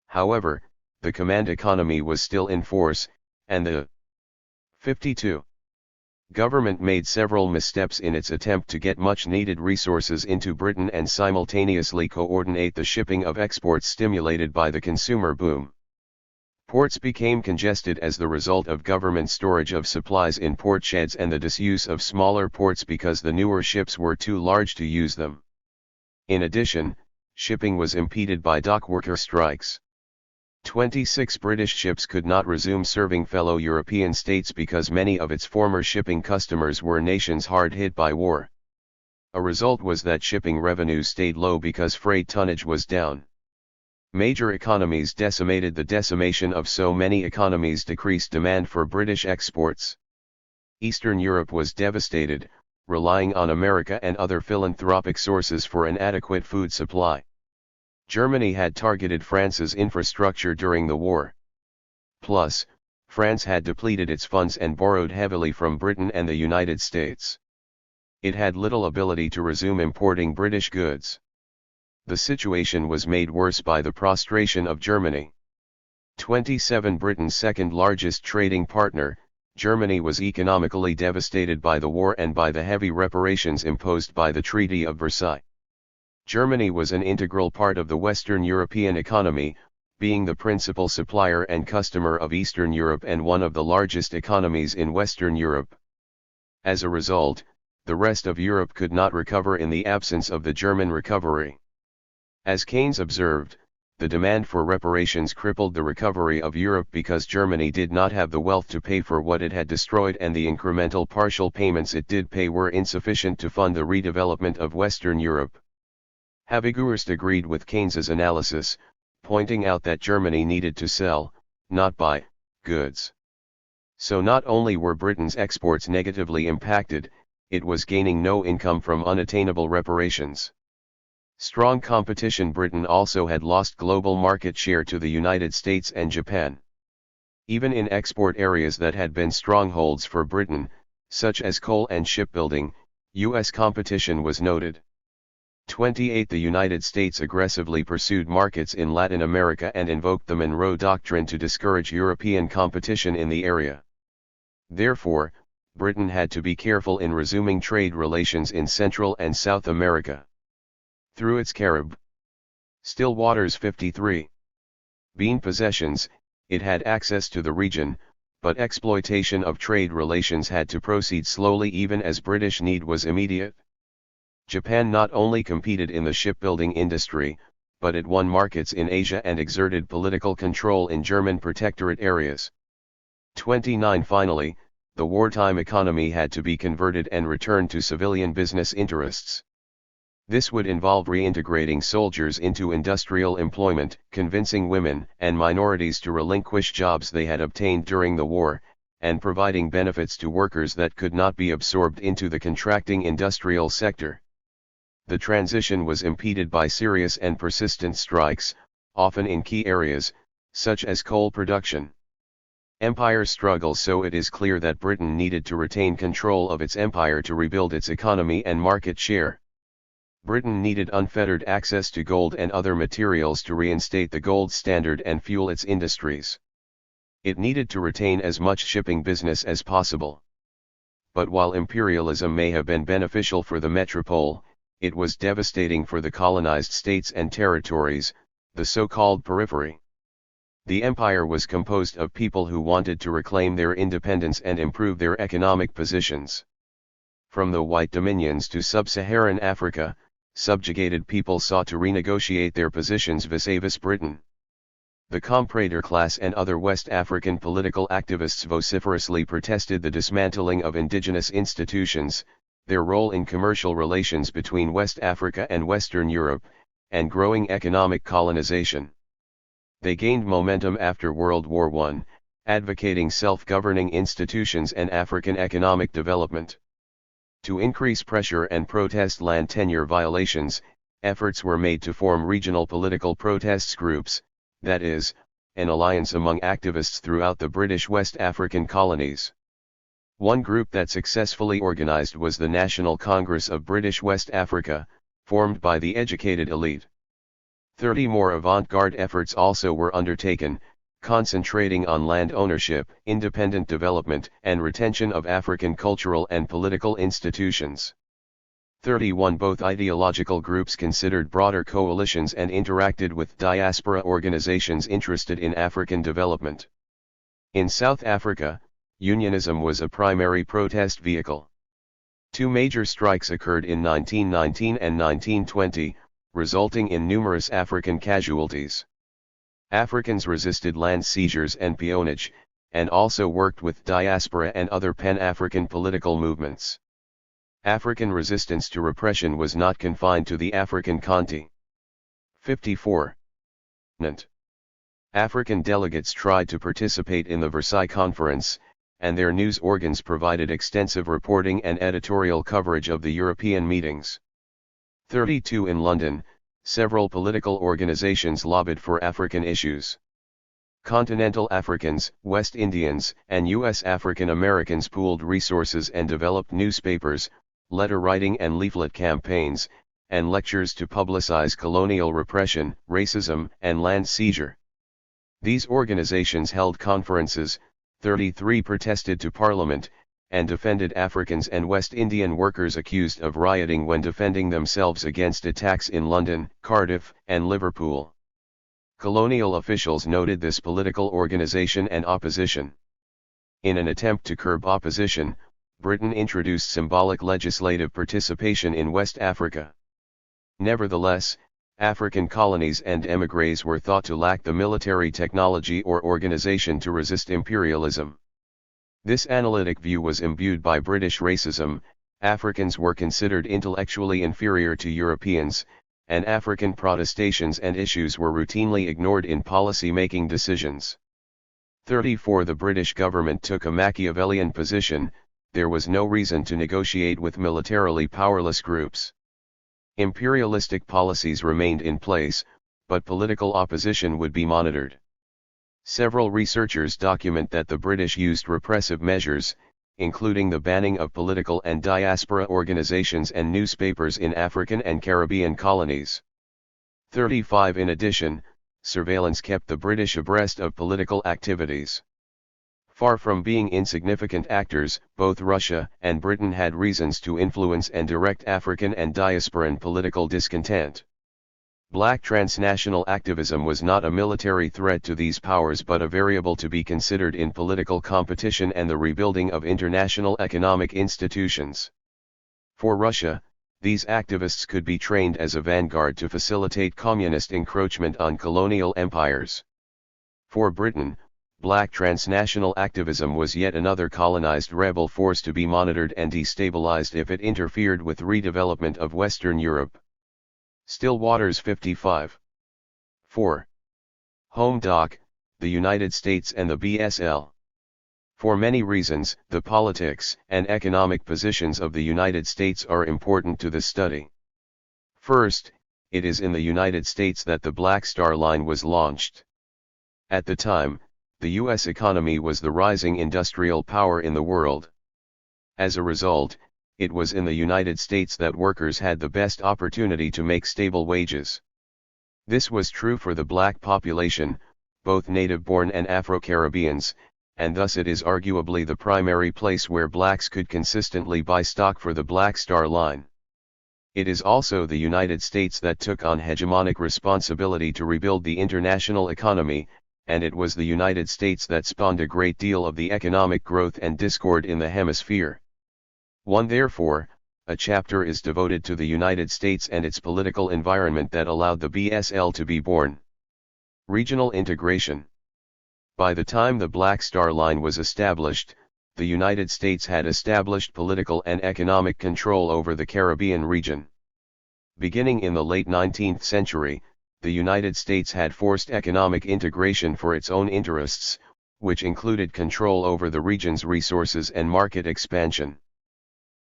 However, the command economy was still in force, and the 52 government made several missteps in its attempt to get much-needed resources into Britain and simultaneously coordinate the shipping of exports stimulated by the consumer boom. Ports became congested as the result of government storage of supplies in port sheds and the disuse of smaller ports because the newer ships were too large to use them. In addition, shipping was impeded by dockworker strikes. 26 British ships could not resume serving fellow European states because many of its former shipping customers were nations hard hit by war. A result was that shipping revenues stayed low because freight tonnage was down. Major economies decimated. The decimation of so many economies decreased demand for British exports. Eastern Europe was devastated, relying on America and other philanthropic sources for an adequate food supply. Germany had targeted France's infrastructure during the war. Plus, France had depleted its funds and borrowed heavily from Britain and the United States. It had little ability to resume importing British goods. The situation was made worse by the prostration of Germany. 27 Britain's second largest trading partner, Germany was economically devastated by the war and by the heavy reparations imposed by the Treaty of Versailles. Germany was an integral part of the Western European economy, being the principal supplier and customer of Eastern Europe and one of the largest economies in Western Europe. As a result, the rest of Europe could not recover in the absence of the German recovery. As Keynes observed, the demand for reparations crippled the recovery of Europe because Germany did not have the wealth to pay for what it had destroyed, and the incremental partial payments it did pay were insufficient to fund the redevelopment of Western Europe. Haveghurst agreed with Keynes's analysis, pointing out that Germany needed to sell, not buy, goods. So not only were Britain's exports negatively impacted, it was gaining no income from unattainable reparations. Strong competition. Britain also had lost global market share to the United States and Japan. Even in export areas that had been strongholds for Britain, such as coal and shipbuilding, U.S. competition was noted. 28 The United States aggressively pursued markets in Latin America and invoked the Monroe Doctrine to discourage European competition in the area. Therefore, Britain had to be careful in resuming trade relations in Central and South America. Through its Carib still waters 53 bean possessions, it had access to the region, but exploitation of trade relations had to proceed slowly even as British need was immediate. Japan not only competed in the shipbuilding industry, but it won markets in Asia and exerted political control in German protectorate areas. 29 Finally, the wartime economy had to be converted and returned to civilian business interests. This would involve reintegrating soldiers into industrial employment, convincing women and minorities to relinquish jobs they had obtained during the war, and providing benefits to workers that could not be absorbed into the contracting industrial sector. The transition was impeded by serious and persistent strikes, often in key areas, such as coal production. Empire struggles. So it is clear that Britain needed to retain control of its empire to rebuild its economy and market share. Britain needed unfettered access to gold and other materials to reinstate the gold standard and fuel its industries. It needed to retain as much shipping business as possible. But while imperialism may have been beneficial for the metropole, it was devastating for the colonized states and territories, the so-called periphery. The empire was composed of people who wanted to reclaim their independence and improve their economic positions. From the White Dominions to sub-Saharan Africa, subjugated people sought to renegotiate their positions vis-a-vis Britain. The comprador class and other West African political activists vociferously protested the dismantling of indigenous institutions, their role in commercial relations between West Africa and Western Europe, and growing economic colonization. They gained momentum after World War I, advocating self-governing institutions and African economic development. To increase pressure and protest land tenure violations, efforts were made to form regional political protests groups, that is, an alliance among activists throughout the British West African colonies. One group that successfully organized was the National Congress of British West Africa, formed by the educated elite. 30 more avant-garde efforts also were undertaken, concentrating on land ownership, independent development, and retention of African cultural and political institutions. 31 Both ideological groups considered broader coalitions and interacted with diaspora organizations interested in African development. In South Africa, unionism was a primary protest vehicle. 2 major strikes occurred in 1919 and 1920, resulting in numerous African casualties. Africans resisted land seizures and peonage, and also worked with diaspora and other Pan-African political movements. African resistance to repression was not confined to the African Conti. 54. African delegates tried to participate in the Versailles Conference, and their news organs provided extensive reporting and editorial coverage of the European meetings. 32 In London, several political organizations lobbied for African issues. Continental Africans, West Indians, and U.S. African Americans pooled resources and developed newspapers, letter writing and leaflet campaigns, and lectures to publicize colonial repression, racism, and land seizure. These organizations held conferences, 33 protested to Parliament, and defended Africans and West Indian workers accused of rioting when defending themselves against attacks in London, Cardiff, and Liverpool. Colonial officials noted this political organization and opposition. In an attempt to curb opposition, Britain introduced symbolic legislative participation in West Africa. Nevertheless, African colonies and émigrés were thought to lack the military technology or organization to resist imperialism. This analytic view was imbued by British racism. Africans were considered intellectually inferior to Europeans, and African protestations and issues were routinely ignored in policy-making decisions. 34 The British government took a Machiavellian position. There was no reason to negotiate with militarily powerless groups. Imperialistic policies remained in place, but political opposition would be monitored. Several researchers document that the British used repressive measures, including the banning of political and diaspora organizations and newspapers in African and Caribbean colonies. 35 In addition, surveillance kept the British abreast of political activities. Far from being insignificant actors, both Russia and Britain had reasons to influence and direct African and diasporan political discontent. Black transnational activism was not a military threat to these powers but a variable to be considered in political competition and the rebuilding of international economic institutions. For Russia, these activists could be trained as a vanguard to facilitate communist encroachment on colonial empires. For Britain, black transnational activism was yet another colonized rebel force to be monitored and destabilized if it interfered with redevelopment of Western Europe. Stillwater's 55. 4. Home Doc, the United States and the BSL. For many reasons, the politics and economic positions of the United States are important to the study. First, it is in the United States that the Black Star Line was launched. At the time, the U.S. economy was the rising industrial power in the world. As a result, it was in the United States that workers had the best opportunity to make stable wages. This was true for the black population, both native-born and Afro-Caribbeans, and thus it is arguably the primary place where blacks could consistently buy stock for the Black Star Line. It is also the United States that took on hegemonic responsibility to rebuild the international economy, and it was the United States that spawned a great deal of the economic growth and discord in the hemisphere. Therefore, a chapter is devoted to the United States and its political environment that allowed the BSL to be born. Regional integration. By the time the Black Star Line was established, the United States had established political and economic control over the Caribbean region. Beginning in the late 19th century, the United States had forced economic integration for its own interests, which included control over the region's resources and market expansion.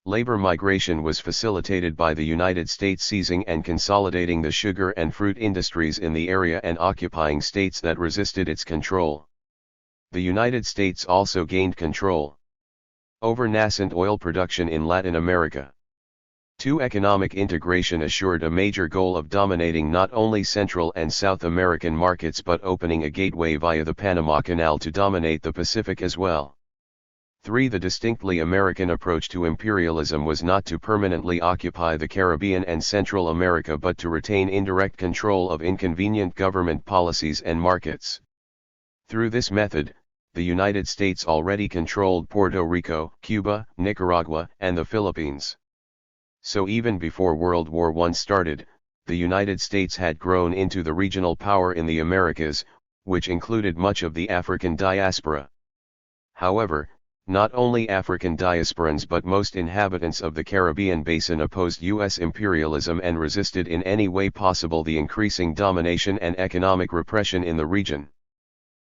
Labor migration was facilitated by the United States seizing and consolidating the sugar and fruit industries in the area and occupying states that resisted its control. The United States also gained control over nascent oil production in Latin America. Economic integration assured a major goal of dominating not only Central and South American markets but opening a gateway via the Panama Canal to dominate the Pacific as well. The distinctly American approach to imperialism was not to permanently occupy the Caribbean and Central America but to retain indirect control of inconvenient government policies and markets. Through this method, the United States already controlled Puerto Rico, Cuba, Nicaragua, and the Philippines. So even before World War I started, the United States had grown into the regional power in the Americas, which included much of the African diaspora. However, not only African diasporans but most inhabitants of the Caribbean basin opposed U.S. imperialism and resisted in any way possible the increasing domination and economic repression in the region.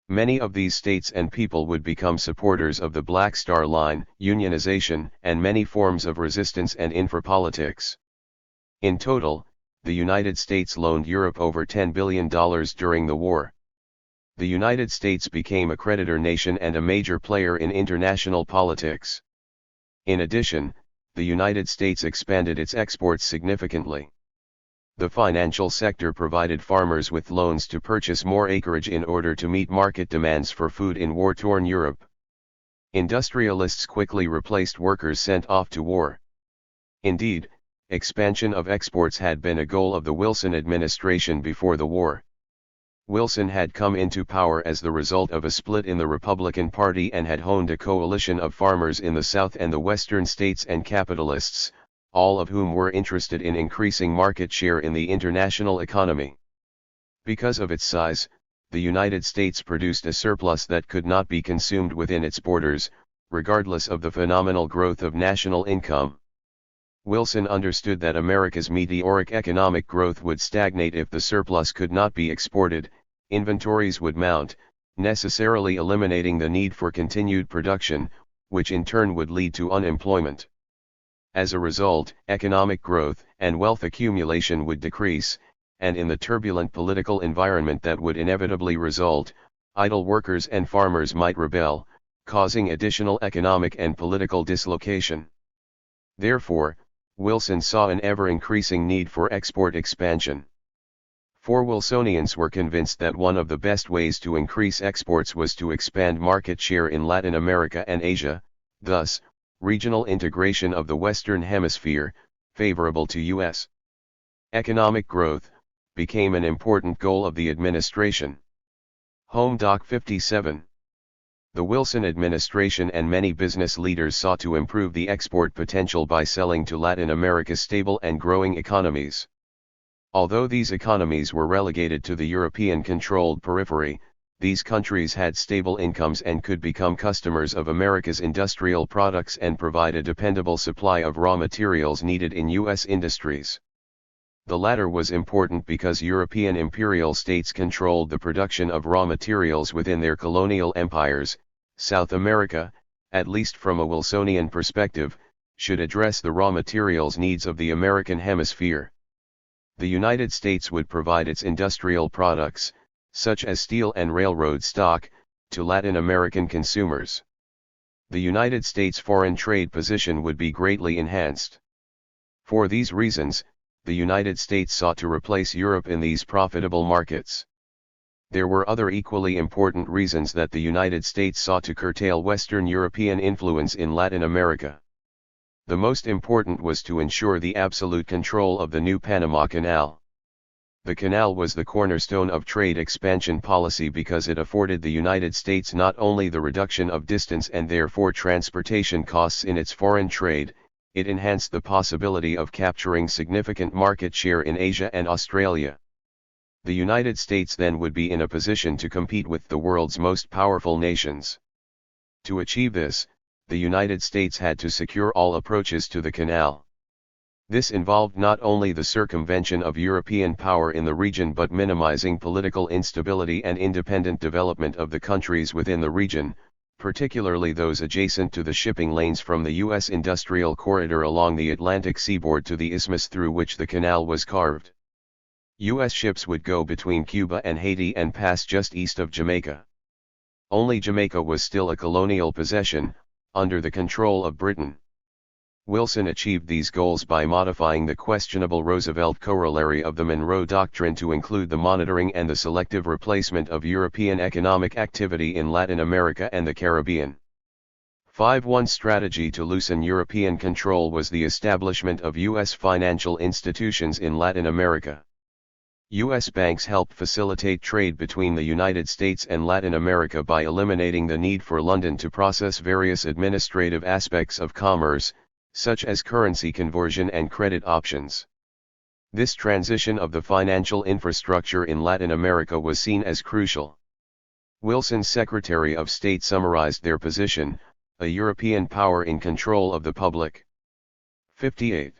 Many of these states and people would become supporters of the Black Star Line, unionization, and many forms of resistance and infrapolitics. In total, the United States loaned Europe over $10 billion during the war. The United States became a creditor nation and a major player in international politics. In addition, the United States expanded its exports significantly. The financial sector provided farmers with loans to purchase more acreage in order to meet market demands for food in war-torn Europe. Industrialists quickly replaced workers sent off to war. Indeed, expansion of exports had been a goal of the Wilson administration before the war. Wilson had come into power as the result of a split in the Republican Party and had honed a coalition of farmers in the South and the Western states and capitalists, all of whom were interested in increasing market share in the international economy. Because of its size, the United States produced a surplus that could not be consumed within its borders, regardless of the phenomenal growth of national income. Wilson understood that America's meteoric economic growth would stagnate if the surplus could not be exported, inventories would mount, necessarily eliminating the need for continued production, which in turn would lead to unemployment. As a result, economic growth and wealth accumulation would decrease, and in the turbulent political environment that would inevitably result, idle workers and farmers might rebel, causing additional economic and political dislocation. Therefore, Wilson saw an ever-increasing need for export expansion. Wilsonians were convinced that one of the best ways to increase exports was to expand market share in Latin America and Asia, thus, regional integration of the Western Hemisphere, favorable to U.S. economic growth, became an important goal of the administration. Home Doc 57. The Wilson administration and many business leaders sought to improve the export potential by selling to Latin America's stable and growing economies. Although these economies were relegated to the European-controlled periphery, these countries had stable incomes and could become customers of America's industrial products and provide a dependable supply of raw materials needed in U.S. industries. The latter was important because European imperial states controlled the production of raw materials within their colonial empires. South America, at least from a Wilsonian perspective, should address the raw materials needs of the American hemisphere. The United States would provide its industrial products, such as steel and railroad stock, to Latin American consumers. the United States' foreign trade position would be greatly enhanced. For these reasons, the United States sought to replace Europe in these profitable markets. There were other equally important reasons that the United States sought to curtail Western European influence in Latin America. The most important was to ensure the absolute control of the new Panama Canal. The canal was the cornerstone of trade expansion policy because it afforded the United States not only the reduction of distance and therefore transportation costs in its foreign trade, it enhanced the possibility of capturing significant market share in Asia and Australia. The United States then would be in a position to compete with the world's most powerful nations. To achieve this, the United States had to secure all approaches to the canal. This involved not only the circumvention of European power in the region but minimizing political instability and independent development of the countries within the region, particularly those adjacent to the shipping lanes from the U.S. industrial corridor along the Atlantic seaboard to the isthmus through which the canal was carved. U.S. ships would go between Cuba and Haiti and pass just east of Jamaica. Only Jamaica was still a colonial possession, under the control of Britain. Wilson achieved these goals by modifying the questionable Roosevelt corollary of the Monroe Doctrine to include the monitoring and the selective replacement of European economic activity in Latin America and the Caribbean. 5-1 strategy to loosen European control was the establishment of U.S. financial institutions in Latin America. U.S. banks helped facilitate trade between the United States and Latin America by eliminating the need for London to process various administrative aspects of commerce, such as currency conversion and credit options. This transition of the financial infrastructure in Latin America was seen as crucial. Wilson's Secretary of State summarized their position: a European power in control of the public. 58.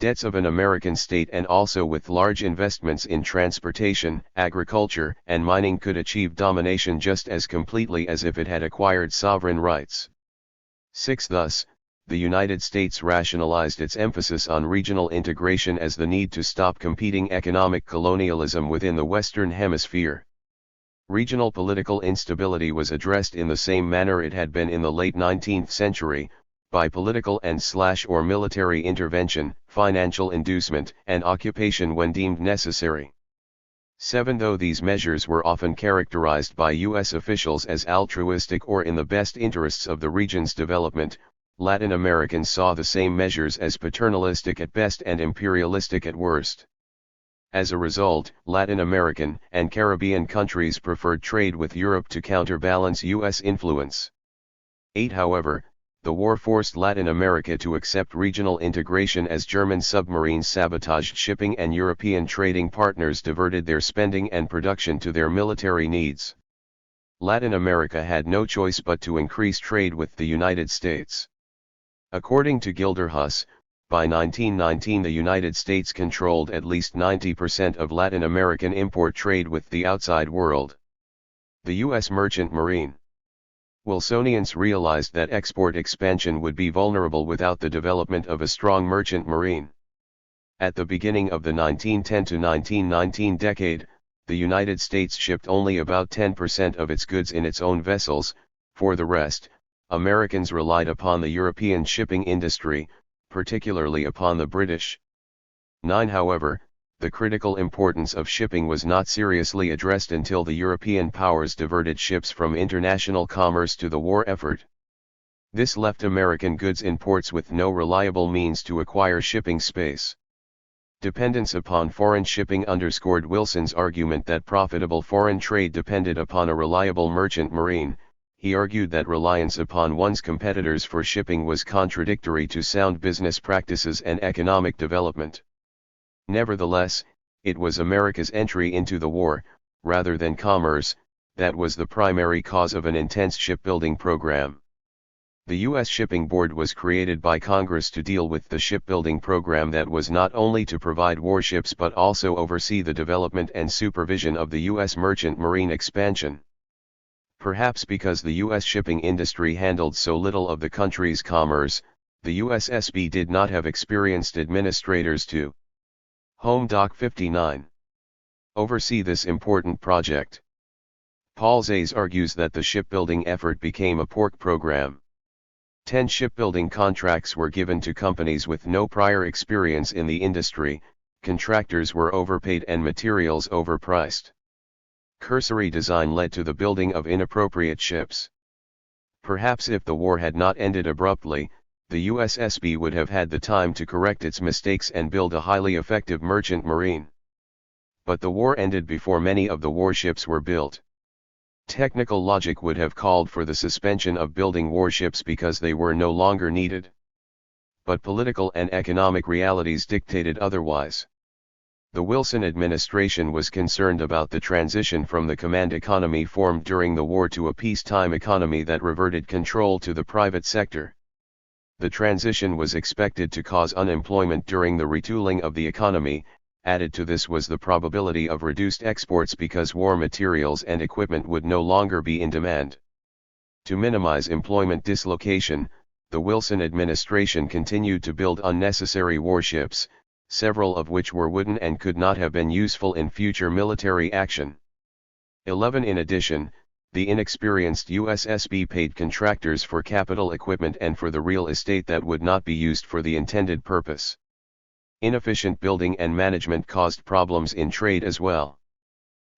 Debts of an American state and also with large investments in transportation, agriculture, and mining could achieve domination just as completely as if it had acquired sovereign rights. 6. Thus, the United States rationalized its emphasis on regional integration as the need to stop competing economic colonialism within the Western Hemisphere. Regional political instability was addressed in the same manner it had been in the late 19th century, by political and/or military intervention, financial inducement, and occupation when deemed necessary. 7. Though these measures were often characterized by U.S. officials as altruistic or in the best interests of the region's development, Latin Americans saw the same measures as paternalistic at best and imperialistic at worst. As a result, Latin American and Caribbean countries preferred trade with Europe to counterbalance U.S. influence. 8. However, the war forced Latin America to accept regional integration as German submarines sabotaged shipping and European trading partners diverted their spending and production to their military needs. Latin America had no choice but to increase trade with the United States. According to Gilderhus, by 1919 the United States controlled at least 90% of Latin American import trade with the outside world. The U.S. merchant marine. Wilsonians realized that export expansion would be vulnerable without the development of a strong merchant marine. At the beginning of the 1910 to 1919 decade, the United States shipped only about 10% of its goods in its own vessels. For the rest, Americans relied upon the European shipping industry, particularly upon the British. 9. However, the critical importance of shipping was not seriously addressed until the European powers diverted ships from international commerce to the war effort. This left American goods in ports with no reliable means to acquire shipping space. Dependence upon foreign shipping underscored Wilson's argument that profitable foreign trade depended upon a reliable merchant marine. He argued that reliance upon one's competitors for shipping was contradictory to sound business practices and economic development. Nevertheless, it was America's entry into the war, rather than commerce, that was the primary cause of an intense shipbuilding program. The U.S. Shipping Board was created by Congress to deal with the shipbuilding program that was not only to provide warships but also oversee the development and supervision of the U.S. merchant marine expansion. Perhaps because the U.S. shipping industry handled so little of the country's commerce, the USSB did not have experienced administrators to Home Doc 59. Oversee this important project. Paul Zayas argues that the shipbuilding effort became a pork program. 10 shipbuilding contracts were given to companies with no prior experience in the industry, contractors were overpaid and materials overpriced. Cursory design led to the building of inappropriate ships. Perhaps if the war had not ended abruptly, the USSB would have had the time to correct its mistakes and build a highly effective merchant marine. But the war ended before many of the warships were built. Technical logic would have called for the suspension of building warships because they were no longer needed. But political and economic realities dictated otherwise. The Wilson administration was concerned about the transition from the command economy formed during the war to a peacetime economy that reverted control to the private sector. The transition was expected to cause unemployment during the retooling of the economy. Added to this was the probability of reduced exports because war materials and equipment would no longer be in demand. To minimize employment dislocation, the Wilson administration continued to build unnecessary warships, several of which were wooden and could not have been useful in future military action. 11. In addition, the inexperienced USSB paid contractors for capital equipment and for the real estate that would not be used for the intended purpose. Inefficient building and management caused problems in trade as well.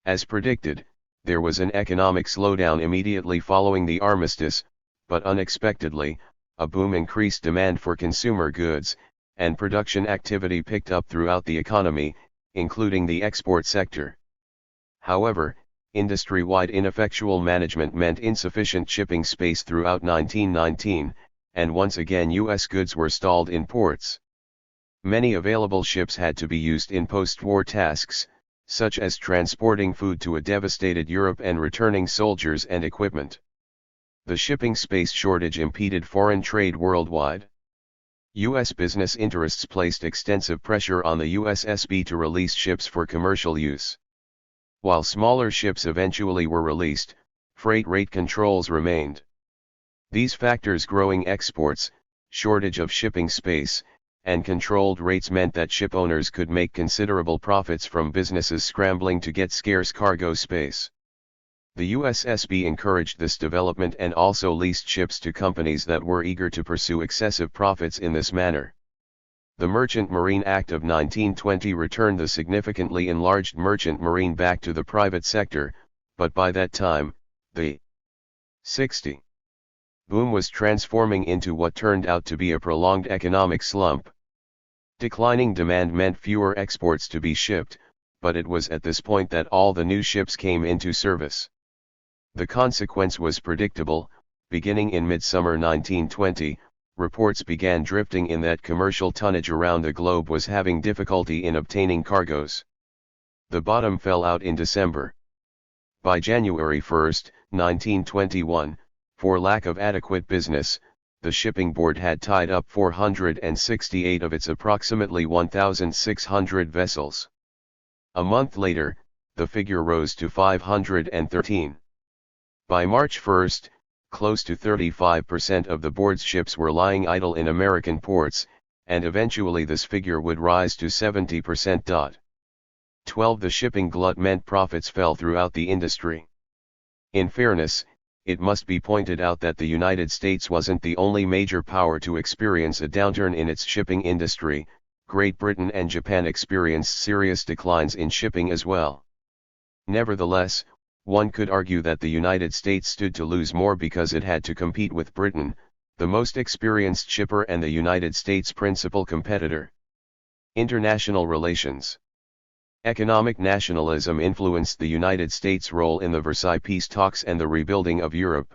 As predicted, there was an economic slowdown immediately following the armistice, but unexpectedly, a boom increased demand for consumer goods, and production activity picked up throughout the economy, including the export sector. However, industry-wide ineffectual management meant insufficient shipping space throughout 1919, and once again U.S. goods were stalled in ports. Many available ships had to be used in post-war tasks, such as transporting food to a devastated Europe and returning soldiers and equipment. The shipping space shortage impeded foreign trade worldwide. U.S. business interests placed extensive pressure on the USSB to release ships for commercial use. While smaller ships eventually were released, freight rate controls remained. These factors, growing exports, shortage of shipping space, and controlled rates, meant that ship owners could make considerable profits from businesses scrambling to get scarce cargo space. The USSB encouraged this development and also leased ships to companies that were eager to pursue excessive profits in this manner. The Merchant Marine Act of 1920 returned the significantly enlarged merchant marine back to the private sector, but by that time, the 60 boom was transforming into what turned out to be a prolonged economic slump. Declining demand meant fewer exports to be shipped, but it was at this point that all the new ships came into service. The consequence was predictable. Beginning in midsummer 1920, reports began drifting in that commercial tonnage around the globe was having difficulty in obtaining cargoes. The bottom fell out in December. By January 1, 1921, for lack of adequate business, the Shipping Board had tied up 468 of its approximately 1,600 vessels. A month later, the figure rose to 513. By March 1, close to 35% of the board's ships were lying idle in American ports, and eventually this figure would rise to 70%. 12. The shipping glut meant profits fell throughout the industry. In fairness, it must be pointed out that the United States wasn't the only major power to experience a downturn in its shipping industry. Great Britain and Japan experienced serious declines in shipping as well. Nevertheless, one could argue that the United States stood to lose more because it had to compete with Britain, the most experienced shipper and the United States' principal competitor. International relations. Economic nationalism influenced the United States' role in the Versailles peace talks and the rebuilding of Europe.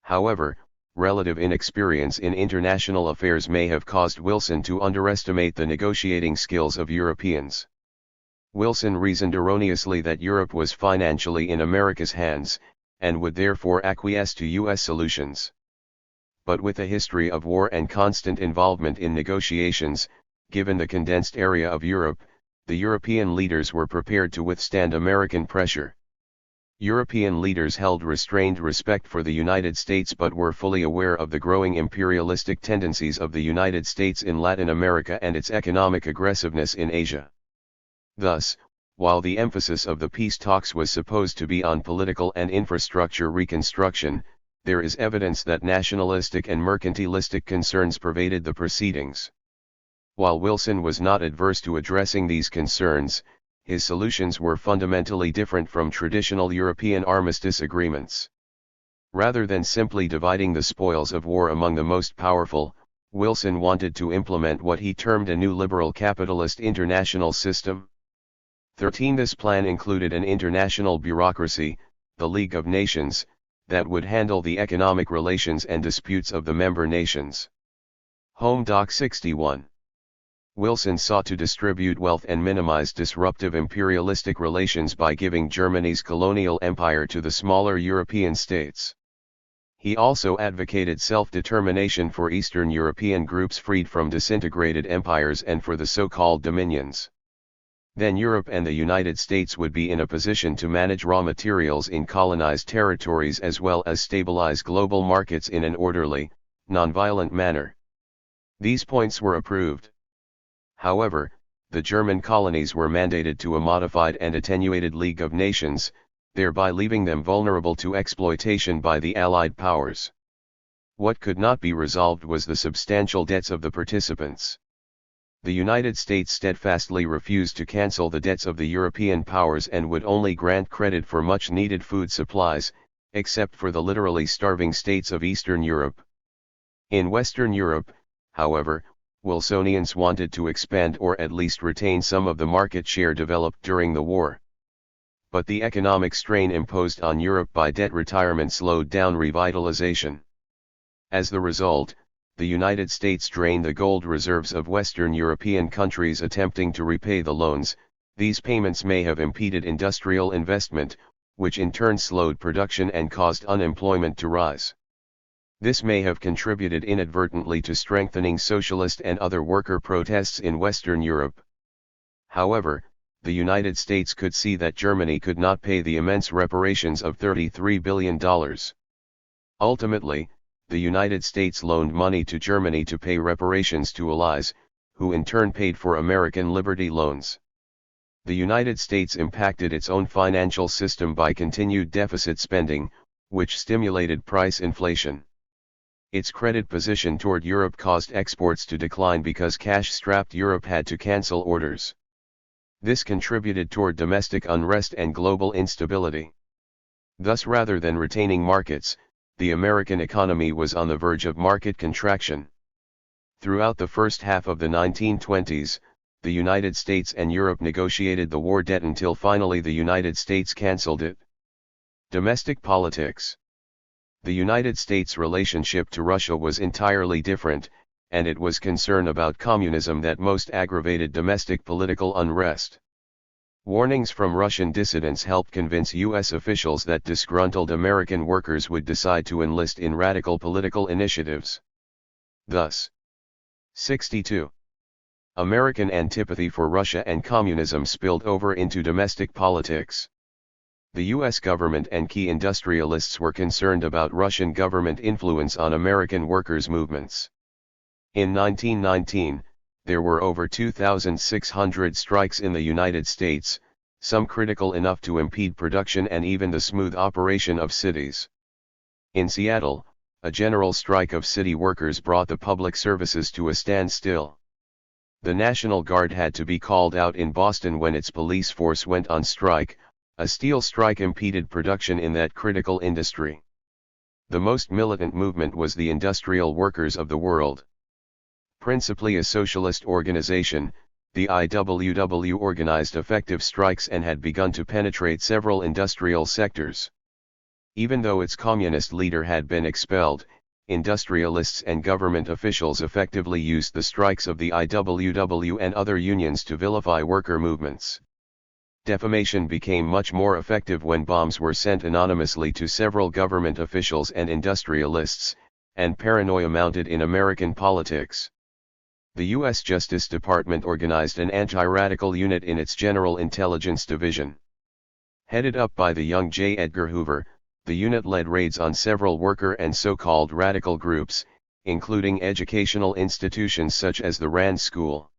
However, relative inexperience in international affairs may have caused Wilson to underestimate the negotiating skills of Europeans. Wilson reasoned erroneously that Europe was financially in America's hands, and would therefore acquiesce to U.S. solutions. But with a history of war and constant involvement in negotiations, given the condensed area of Europe, the European leaders were prepared to withstand American pressure. European leaders held restrained respect for the United States but were fully aware of the growing imperialistic tendencies of the United States in Latin America and its economic aggressiveness in Asia. Thus, while the emphasis of the peace talks was supposed to be on political and infrastructure reconstruction, there is evidence that nationalistic and mercantilistic concerns pervaded the proceedings. While Wilson was not adverse to addressing these concerns, his solutions were fundamentally different from traditional European armistice agreements. Rather than simply dividing the spoils of war among the most powerful, Wilson wanted to implement what he termed a new liberal capitalist international system. 13. This plan included an international bureaucracy, the League of Nations, that would handle the economic relations and disputes of the member nations. Home Doc 61. Wilson sought to distribute wealth and minimize disruptive imperialistic relations by giving Germany's colonial empire to the smaller European states. He also advocated self-determination for Eastern European groups freed from disintegrated empires and for the so-called dominions. Then Europe and the United States would be in a position to manage raw materials in colonized territories as well as stabilize global markets in an orderly, nonviolent manner. These points were approved. However, the German colonies were mandated to a modified and attenuated League of Nations, thereby leaving them vulnerable to exploitation by the Allied powers. What could not be resolved was the substantial debts of the participants. The United States steadfastly refused to cancel the debts of the European powers and would only grant credit for much-needed food supplies, except for the literally starving states of Eastern Europe. In Western Europe, however, Wilsonians wanted to expand or at least retain some of the market share developed during the war. But the economic strain imposed on Europe by debt retirement slowed down revitalization. As the result, the United States drained the gold reserves of Western European countries attempting to repay the loans. These payments may have impeded industrial investment, which in turn slowed production and caused unemployment to rise. This may have contributed inadvertently to strengthening socialist and other worker protests in Western Europe. However, the United States could see that Germany could not pay the immense reparations of $33 billion. Ultimately, the United States loaned money to Germany to pay reparations to allies, who in turn paid for American Liberty loans. The United States impacted its own financial system by continued deficit spending, which stimulated price inflation. Its credit position toward Europe caused exports to decline because cash-strapped Europe had to cancel orders. This contributed toward domestic unrest and global instability. Thus, rather than retaining markets, the American economy was on the verge of market contraction. Throughout the first half of the 1920s, the United States and Europe negotiated the war debt until finally the United States canceled it. Domestic politics. The United States' relationship to Russia was entirely different, and it was concern about communism that most aggravated domestic political unrest. Warnings from Russian dissidents helped convince U.S. officials that disgruntled American workers would decide to enlist in radical political initiatives. Thus, 62. American antipathy for Russia and communism spilled over into domestic politics. The U.S. government and key industrialists were concerned about Russian government influence on American workers' movements. In 1919, there were over 2,600 strikes in the United States, some critical enough to impede production and even the smooth operation of cities. In Seattle, a general strike of city workers brought the public services to a standstill. The National Guard had to be called out in Boston when its police force went on strike. A steel strike impeded production in that critical industry. The most militant movement was the Industrial Workers of the World. Principally a socialist organization, the IWW organized effective strikes and had begun to penetrate several industrial sectors. Even though its communist leader had been expelled, industrialists and government officials effectively used the strikes of the IWW and other unions to vilify worker movements. Defamation became much more effective when bombs were sent anonymously to several government officials and industrialists, and paranoia mounted in American politics. The U.S. Justice Department organized an anti-radical unit in its General Intelligence Division. Headed up by the young J. Edgar Hoover, the unit led raids on several worker and so-called radical groups, including educational institutions such as the Rand School.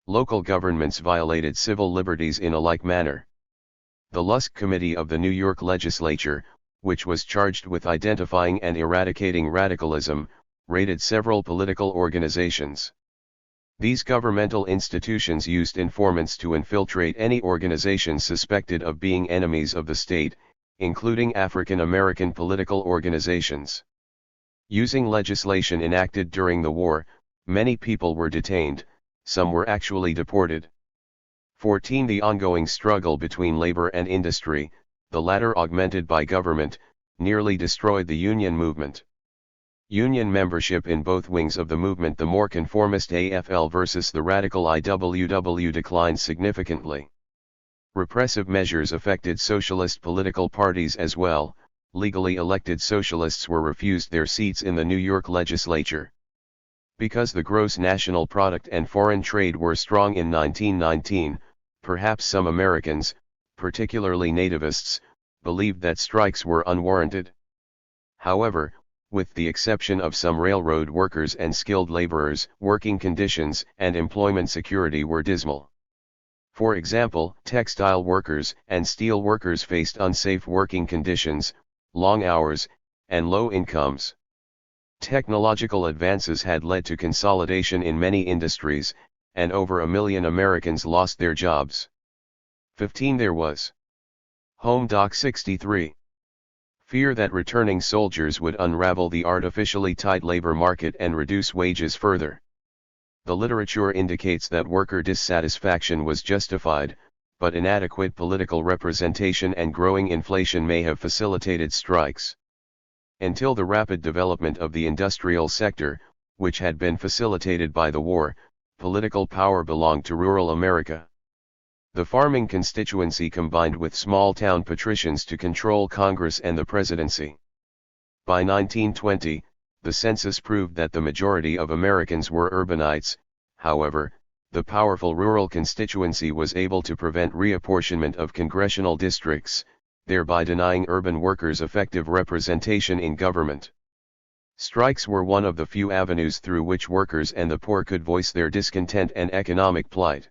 Local governments violated civil liberties in a like manner. The Lusk Committee of the New York Legislature, which was charged with identifying and eradicating radicalism, raided several political organizations. These governmental institutions used informants to infiltrate any organizations suspected of being enemies of the state, including African American political organizations. Using legislation enacted during the war, many people were detained, some were actually deported. 14. The ongoing struggle between labor and industry, the latter augmented by government, nearly destroyed the union movement. Union membership in both wings of the movement, the more conformist AFL versus the radical IWW, declined significantly. Repressive measures affected socialist political parties as well. Legally elected socialists were refused their seats in the New York legislature. Because the gross national product and foreign trade were strong in 1919, perhaps some Americans, particularly nativists, believed that strikes were unwarranted. However, with the exception of some railroad workers and skilled laborers, working conditions and employment security were dismal. For example, textile workers and steel workers faced unsafe working conditions, long hours, and low incomes. Technological advances had led to consolidation in many industries, and over 1 million Americans lost their jobs. 15. There was Home Doc 63. Fear that returning soldiers would unravel the artificially tight labor market and reduce wages further. The literature indicates that worker dissatisfaction was justified, but inadequate political representation and growing inflation may have facilitated strikes. Until the rapid development of the industrial sector, which had been facilitated by the war, political power belonged to rural America. The farming constituency combined with small-town patricians to control Congress and the presidency. By 1920, the census proved that the majority of Americans were urbanites. However, the powerful rural constituency was able to prevent reapportionment of congressional districts, thereby denying urban workers effective representation in government. Strikes were one of the few avenues through which workers and the poor could voice their discontent and economic plight.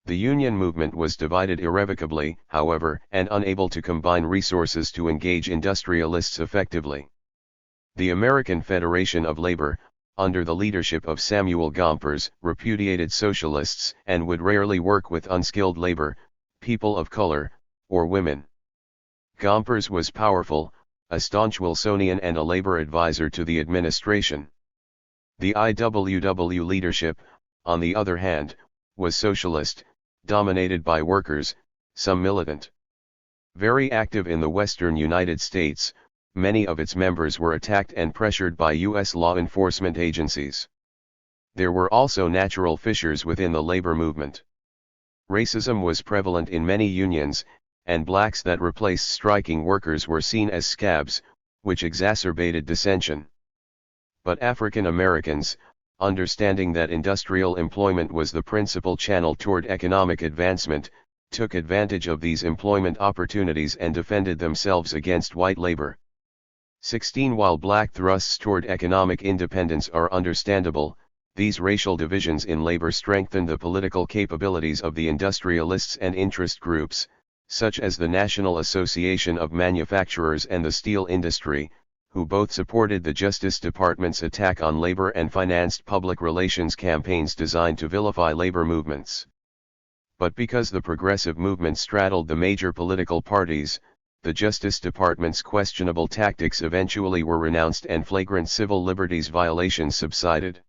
The union movement was divided irrevocably, however, and unable to combine resources to engage industrialists effectively. The American Federation of Labor, under the leadership of Samuel Gompers, repudiated socialists and would rarely work with unskilled labor, people of color, or women. Gompers was powerful, a staunch Wilsonian and a labor advisor to the administration. The IWW leadership, on the other hand, was socialist, dominated by workers, some militant. Very active in the western United States, many of its members were attacked and pressured by U.S. law enforcement agencies. There were also natural fissures within the labor movement. Racism was prevalent in many unions, and blacks that replaced striking workers were seen as scabs, which exacerbated dissension. But African Americans, understanding that industrial employment was the principal channel toward economic advancement, took advantage of these employment opportunities and defended themselves against white labor. 16. While black thrusts toward economic independence are understandable, these racial divisions in labor strengthened the political capabilities of the industrialists and interest groups, such as the National Association of Manufacturers and the steel industry, who both supported the Justice Department's attack on labor and financed public relations campaigns designed to vilify labor movements. But because the progressive movement straddled the major political parties, the Justice Department's questionable tactics eventually were renounced and flagrant civil liberties violations subsided.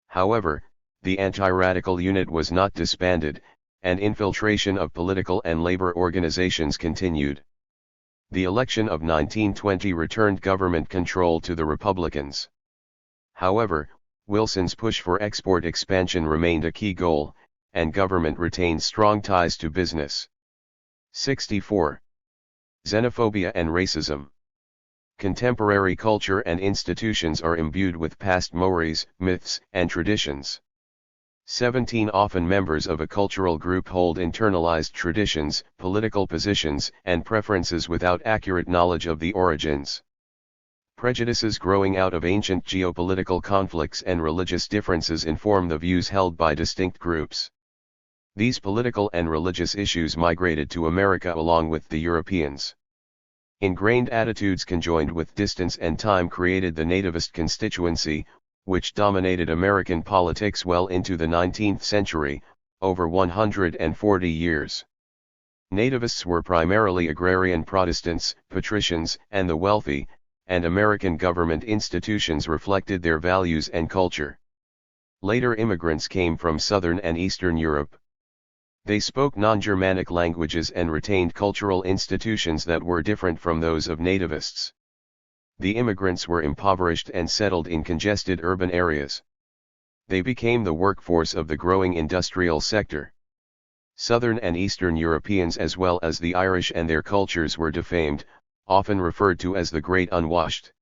However, the anti-radical unit was not disbanded, and infiltration of political and labor organizations continued. The election of 1920 returned government control to the Republicans. However, Wilson's push for export expansion remained a key goal, and government retained strong ties to business. 64. Xenophobia and racism. Contemporary culture and institutions are imbued with past mores, myths, and traditions. 17. Often members of a cultural group hold internalized traditions, political positions, and preferences without accurate knowledge of the origins. Prejudices growing out of ancient geopolitical conflicts and religious differences inform the views held by distinct groups. These political and religious issues migrated to America along with the Europeans. Ingrained attitudes conjoined with distance and time created the nativist constituency, which dominated American politics well into the 19th century, over 140 years. Nativists were primarily agrarian Protestants, patricians, and the wealthy, and American government institutions reflected their values and culture. Later immigrants came from Southern and Eastern Europe. They spoke non-Germanic languages and retained cultural institutions that were different from those of nativists. The immigrants were impoverished and settled in congested urban areas. They became the workforce of the growing industrial sector. Southern and Eastern Europeans as well as the Irish and their cultures were defamed, often referred to as the Great Unwashed.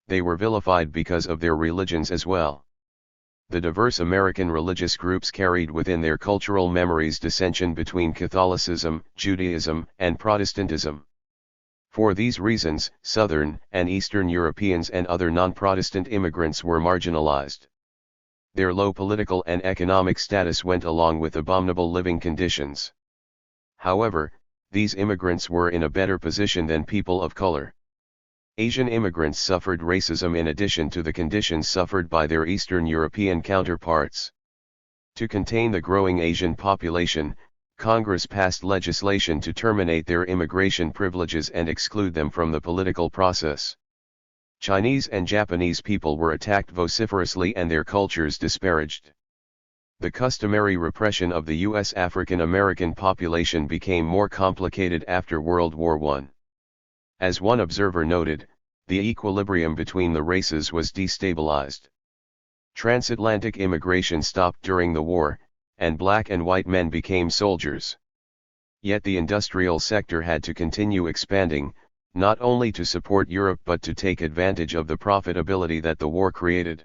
They were vilified because of their religions as well. The diverse American religious groups carried within their cultural memories dissension between Catholicism, Judaism, and Protestantism. For these reasons, Southern and Eastern Europeans and other non-Protestant immigrants were marginalized. Their low political and economic status went along with abominable living conditions. However, these immigrants were in a better position than people of color. Asian immigrants suffered racism in addition to the conditions suffered by their Eastern European counterparts. To contain the growing Asian population, Congress passed legislation to terminate their immigration privileges and exclude them from the political process. Chinese and Japanese people were attacked vociferously and their cultures disparaged. The customary repression of the U.S. African American population became more complicated after World War I. As one observer noted, the equilibrium between the races was destabilized. Transatlantic immigration stopped during the war, and black and white men became soldiers. Yet the industrial sector had to continue expanding, not only to support Europe but to take advantage of the profitability that the war created.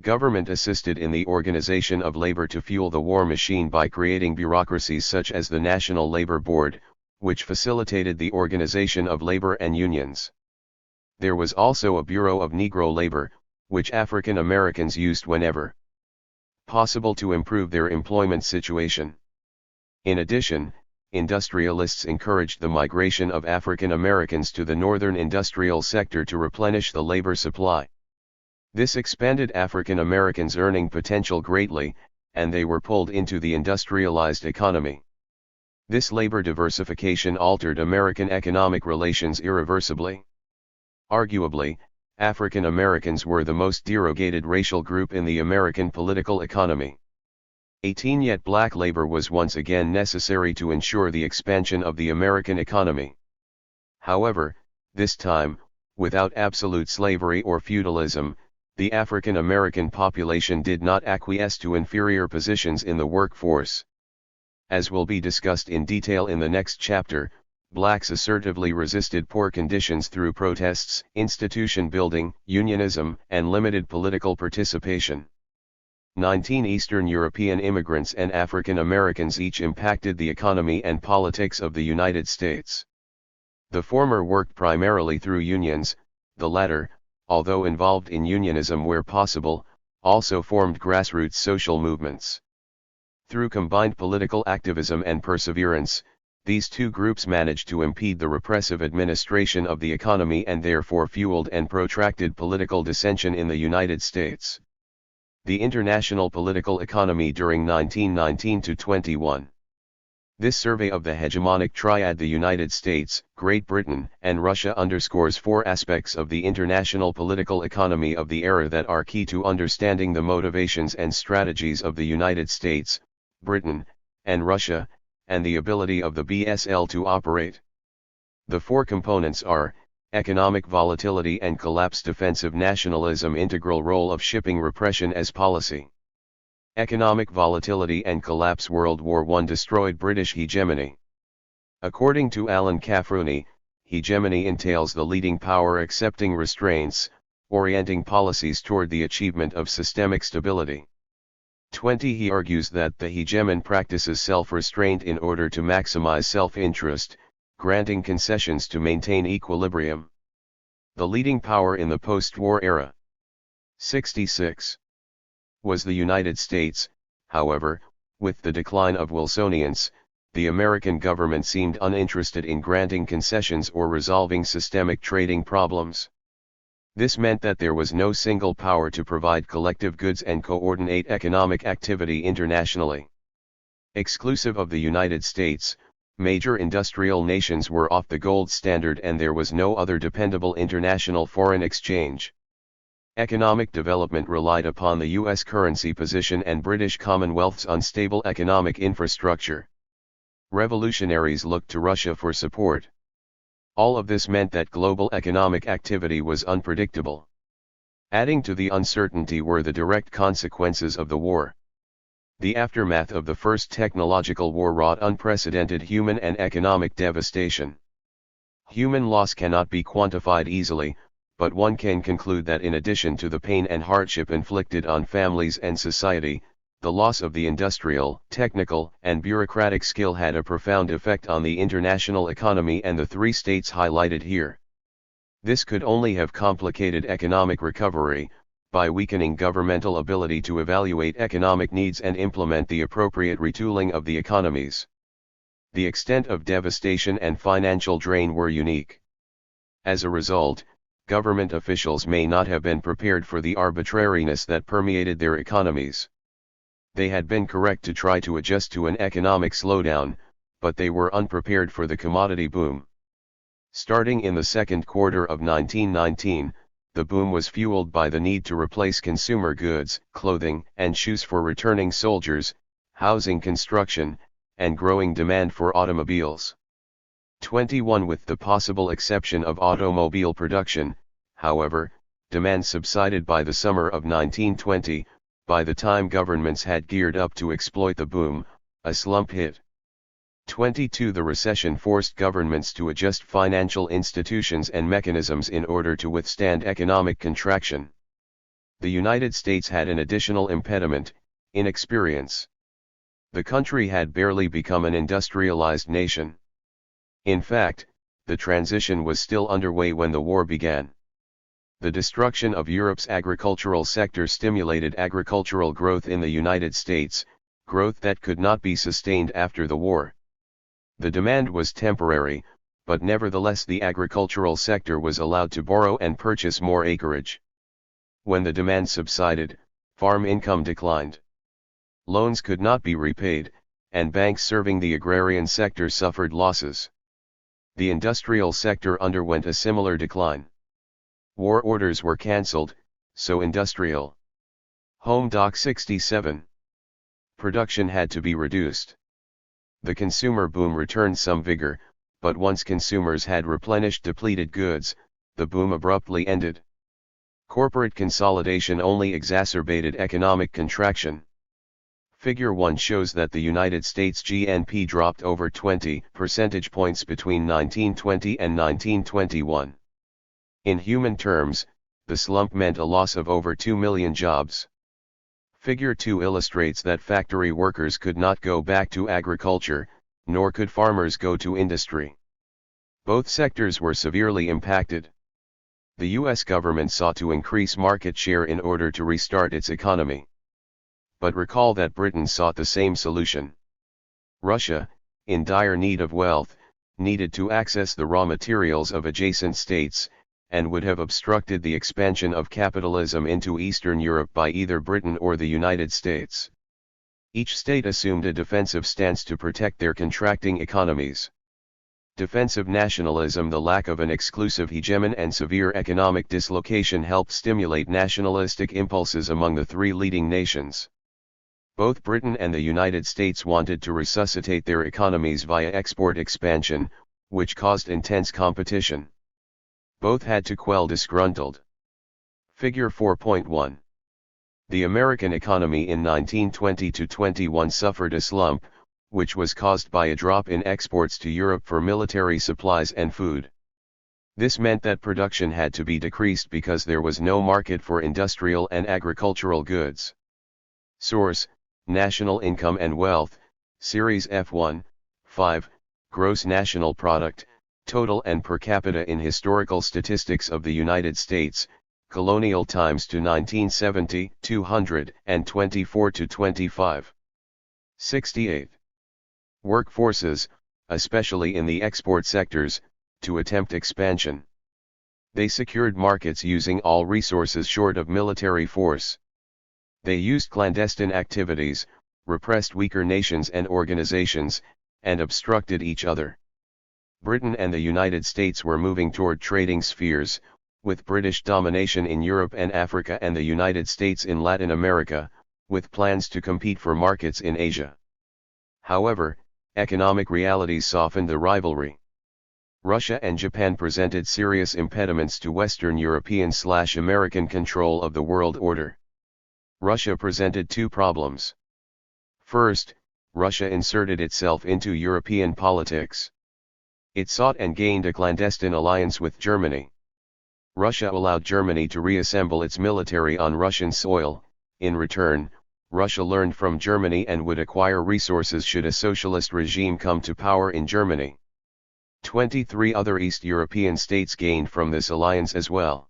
Government assisted in the organization of labor to fuel the war machine by creating bureaucracies such as the National Labor Board, which facilitated the organization of labor and unions. There was also a Bureau of Negro Labor, which African Americans used whenever possible to improve their employment situation. In addition, industrialists encouraged the migration of African Americans to the northern industrial sector to replenish the labor supply. This expanded African Americans' earning potential greatly, and they were pulled into the industrialized economy. This labor diversification altered American economic relations irreversibly. Arguably, African Americans were the most derogated racial group in the American political economy. Yet black labor was once again necessary to ensure the expansion of the American economy. However, this time, without absolute slavery or feudalism, the African American population did not acquiesce to inferior positions in the workforce. As will be discussed in detail in the next chapter, blacks assertively resisted poor conditions through protests, institution building, unionism, and limited political participation. 19 Eastern European immigrants and African Americans each impacted the economy and politics of the United States. The former worked primarily through unions, the latter, although involved in unionism where possible, also formed grassroots social movements. Through combined political activism and perseverance, these two groups managed to impede the repressive administration of the economy and therefore fueled and protracted political dissension in the United States. The international political economy during 1919-21. This survey of the hegemonic triad the United States, Great Britain, and Russia underscores four aspects of the international political economy of the era that are key to understanding the motivations and strategies of the United States, Britain, and Russia, and the ability of the BSL to operate. The four components are: economic volatility and collapse, defensive nationalism, integral role of shipping repression as policy. Economic volatility and collapse. World War I destroyed British hegemony. According to Alan Cafruni, hegemony entails the leading power accepting restraints, orienting policies toward the achievement of systemic stability. 20. He argues that the hegemon practices self-restraint in order to maximize self-interest, granting concessions to maintain equilibrium. The leading power in the post-war era. 66. Was the United States. However, with the decline of Wilsonians, the American government seemed uninterested in granting concessions or resolving systemic trading problems. This meant that there was no single power to provide collective goods and coordinate economic activity internationally. Exclusive of the United States, major industrial nations were off the gold standard and there was no other dependable international foreign exchange. Economic development relied upon the U.S. currency position and British Commonwealth's unstable economic infrastructure. Revolutionaries looked to Russia for support. All of this meant that global economic activity was unpredictable. Adding to the uncertainty were the direct consequences of the war. The aftermath of the First Technological War wrought unprecedented human and economic devastation. Human loss cannot be quantified easily, but one can conclude that in addition to the pain and hardship inflicted on families and society, the loss of the industrial, technical, and bureaucratic skill had a profound effect on the international economy and the three states highlighted here. This could only have complicated economic recovery, by weakening governmental ability to evaluate economic needs and implement the appropriate retooling of the economies. The extent of devastation and financial drain were unique. As a result, government officials may not have been prepared for the arbitrariness that permeated their economies. They had been correct to try to adjust to an economic slowdown, but they were unprepared for the commodity boom. Starting in the second quarter of 1919, the boom was fueled by the need to replace consumer goods, clothing, and shoes for returning soldiers, housing construction, and growing demand for automobiles. 21 With the possible exception of automobile production, however, demand subsided by the summer of 1920. By the time governments had geared up to exploit the boom, a slump hit. 22 The recession forced governments to adjust financial institutions and mechanisms in order to withstand economic contraction. The United States had an additional impediment: inexperience. The country had barely become an industrialized nation. In fact, the transition was still underway when the war began. The destruction of Europe's agricultural sector stimulated agricultural growth in the United States, growth that could not be sustained after the war. The demand was temporary, but nevertheless the agricultural sector was allowed to borrow and purchase more acreage. When the demand subsided, farm income declined. Loans could not be repaid, and banks serving the agrarian sector suffered losses. The industrial sector underwent a similar decline. War orders were cancelled, so industrial. Home Doc 67. Production had to be reduced. The consumer boom returned some vigor, but once consumers had replenished depleted goods, the boom abruptly ended. Corporate consolidation only exacerbated economic contraction. Figure 1 shows that the United States GNP dropped over 20 percentage points between 1920 and 1921. In human terms, the slump meant a loss of over 2 million jobs. Figure 2 illustrates that factory workers could not go back to agriculture, nor could farmers go to industry. Both sectors were severely impacted. The U.S. government sought to increase market share in order to restart its economy. But recall that Britain sought the same solution. Russia, in dire need of wealth, needed to access the raw materials of adjacent states, and would have obstructed the expansion of capitalism into Eastern Europe by either Britain or the United States. Each state assumed a defensive stance to protect their contracting economies. Defensive nationalism, the lack of an exclusive hegemon, and severe economic dislocation helped stimulate nationalistic impulses among the three leading nations. Both Britain and the United States wanted to resuscitate their economies via export expansion, which caused intense competition. Both had to quell disgruntled. Figure 4.1. The American economy in 1920-21 suffered a slump, which was caused by a drop in exports to Europe for military supplies and food. This meant that production had to be decreased because there was no market for industrial and agricultural goods. Source: National Income and Wealth, Series F1, 5, Gross National Product, Total and Per Capita in Historical Statistics of the United States, Colonial Times to 1970, 224-25. 68. workforces, especially in the export sectors, to attempt expansion. They secured markets using all resources short of military force. They used clandestine activities, repressed weaker nations and organizations, and obstructed each other. Britain and the United States were moving toward trading spheres, with British domination in Europe and Africa and the United States in Latin America, with plans to compete for markets in Asia. However, economic realities softened the rivalry. Russia and Japan presented serious impediments to Western European/American control of the world order. Russia presented two problems. First, Russia inserted itself into European politics. It sought and gained a clandestine alliance with Germany. Russia allowed Germany to reassemble its military on Russian soil. In return, Russia learned from Germany and would acquire resources should a socialist regime come to power in Germany. 23 other East European states gained from this alliance as well.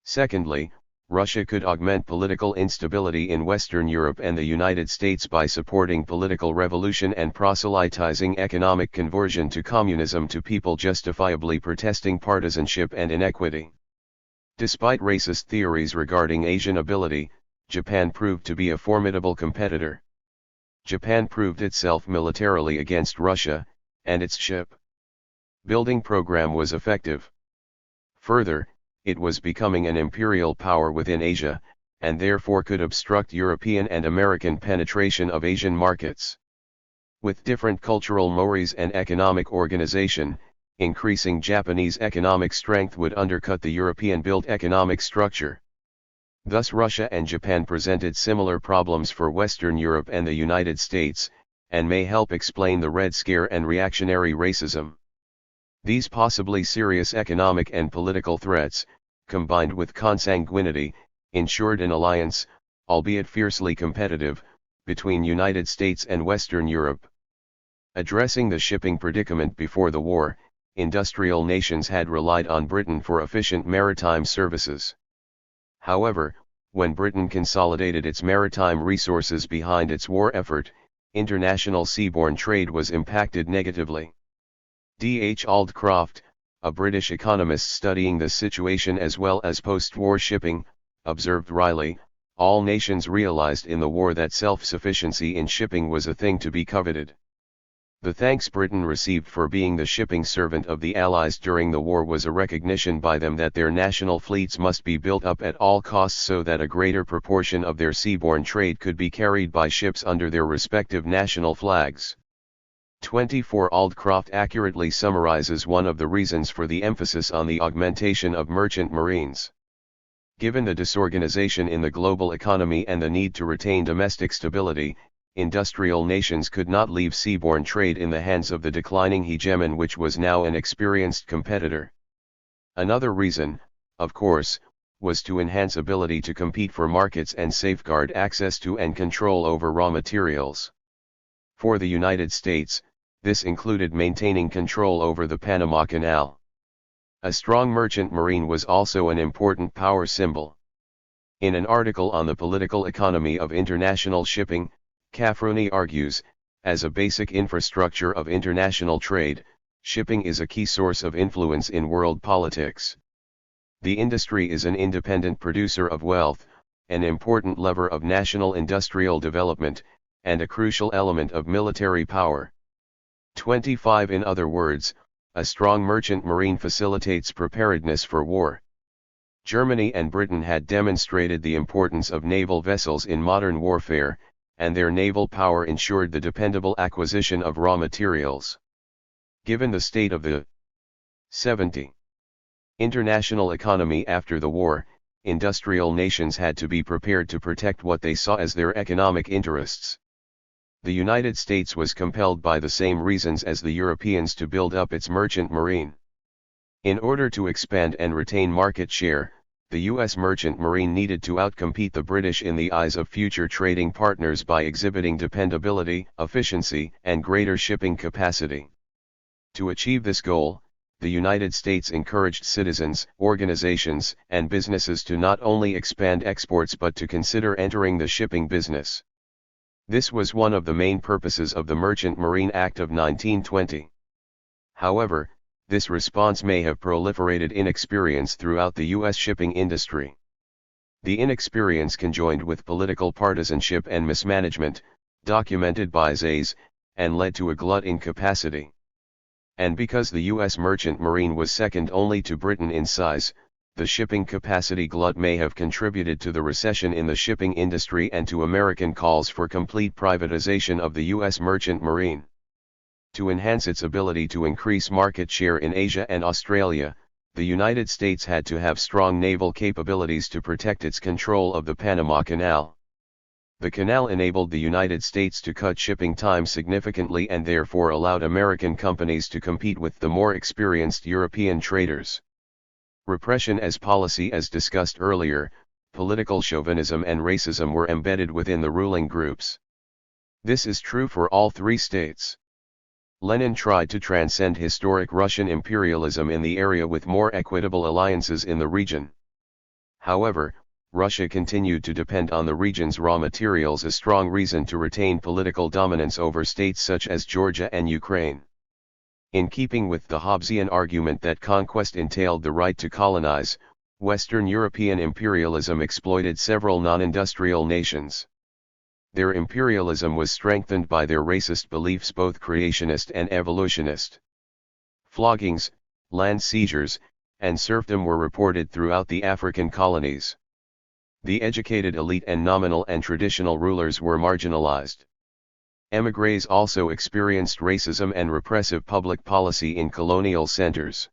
Secondly, Russia could augment political instability in Western Europe and the United States by supporting political revolution and proselytizing economic conversion to communism to people justifiably protesting partisanship and inequity. Despite racist theories regarding Asian ability, Japan proved to be a formidable competitor. Japan proved itself militarily against Russia, and its ship-building program was effective. Further, it was becoming an imperial power within Asia, and therefore could obstruct European and American penetration of Asian markets. With different cultural mores and economic organization, increasing Japanese economic strength would undercut the European-built economic structure. Thus Russia and Japan presented similar problems for Western Europe and the United States, and may help explain the Red Scare and reactionary racism. These possibly serious economic and political threats, combined with consanguinity, ensured an alliance, albeit fiercely competitive, between United States and Western Europe. Addressing the shipping predicament before the war, industrial nations had relied on Britain for efficient maritime services. However, when Britain consolidated its maritime resources behind its war effort, international seaborne trade was impacted negatively. D.H. Aldcroft, a British economist studying the situation as well as post-war shipping, observed wryly, all nations realized in the war that self-sufficiency in shipping was a thing to be coveted. The thanks Britain received for being the shipping servant of the Allies during the war was a recognition by them that their national fleets must be built up at all costs so that a greater proportion of their seaborne trade could be carried by ships under their respective national flags. 24 Aldcroft accurately summarizes one of the reasons for the emphasis on the augmentation of merchant marines. Given the disorganization in the global economy and the need to retain domestic stability, industrial nations could not leave seaborne trade in the hands of the declining hegemon which was now an experienced competitor. Another reason, of course, was to enhance ability to compete for markets and safeguard access to and control over raw materials. For the United States, this included maintaining control over the Panama Canal. A strong merchant marine was also an important power symbol. In an article on the political economy of international shipping, Cafruni argues, as a basic infrastructure of international trade, shipping is a key source of influence in world politics. The industry is an independent producer of wealth, an important lever of national industrial development, and a crucial element of military power. 25 In other words, a strong merchant marine facilitates preparedness for war. Germany and Britain had demonstrated the importance of naval vessels in modern warfare, and their naval power ensured the dependable acquisition of raw materials. Given the state of the 70 international economy after the war, industrial nations had to be prepared to protect what they saw as their economic interests. The United States was compelled by the same reasons as the Europeans to build up its merchant marine. In order to expand and retain market share, the U.S. merchant marine needed to outcompete the British in the eyes of future trading partners by exhibiting dependability, efficiency, and greater shipping capacity. To achieve this goal, the United States encouraged citizens, organizations, and businesses to not only expand exports but to consider entering the shipping business. This was one of the main purposes of the Merchant Marine Act of 1920. However, this response may have proliferated inexperience throughout the U.S. shipping industry. The inexperience conjoined with political partisanship and mismanagement, documented by Zayes, and led to a glut in capacity. And because the U.S. merchant marine was second only to Britain in size, the shipping capacity glut may have contributed to the recession in the shipping industry and to American calls for complete privatization of the U.S. merchant marine. To enhance its ability to increase market share in Asia and Australia, the United States had to have strong naval capabilities to protect its control of the Panama Canal. The canal enabled the United States to cut shipping time significantly and therefore allowed American companies to compete with the more experienced European traders. Repression as policy. As discussed earlier, political chauvinism and racism were embedded within the ruling groups. This is true for all three states. Lenin tried to transcend historic Russian imperialism in the area with more equitable alliances in the region. However, Russia continued to depend on the region's raw materials, a strong reason to retain political dominance over states such as Georgia and Ukraine. In keeping with the Hobbesian argument that conquest entailed the right to colonize, Western European imperialism exploited several non-industrial nations. Their imperialism was strengthened by their racist beliefs, both creationist and evolutionist. Floggings, land seizures, and serfdom were reported throughout the African colonies. The educated elite and nominal and traditional rulers were marginalized. Émigrés also experienced racism and repressive public policy in colonial centers.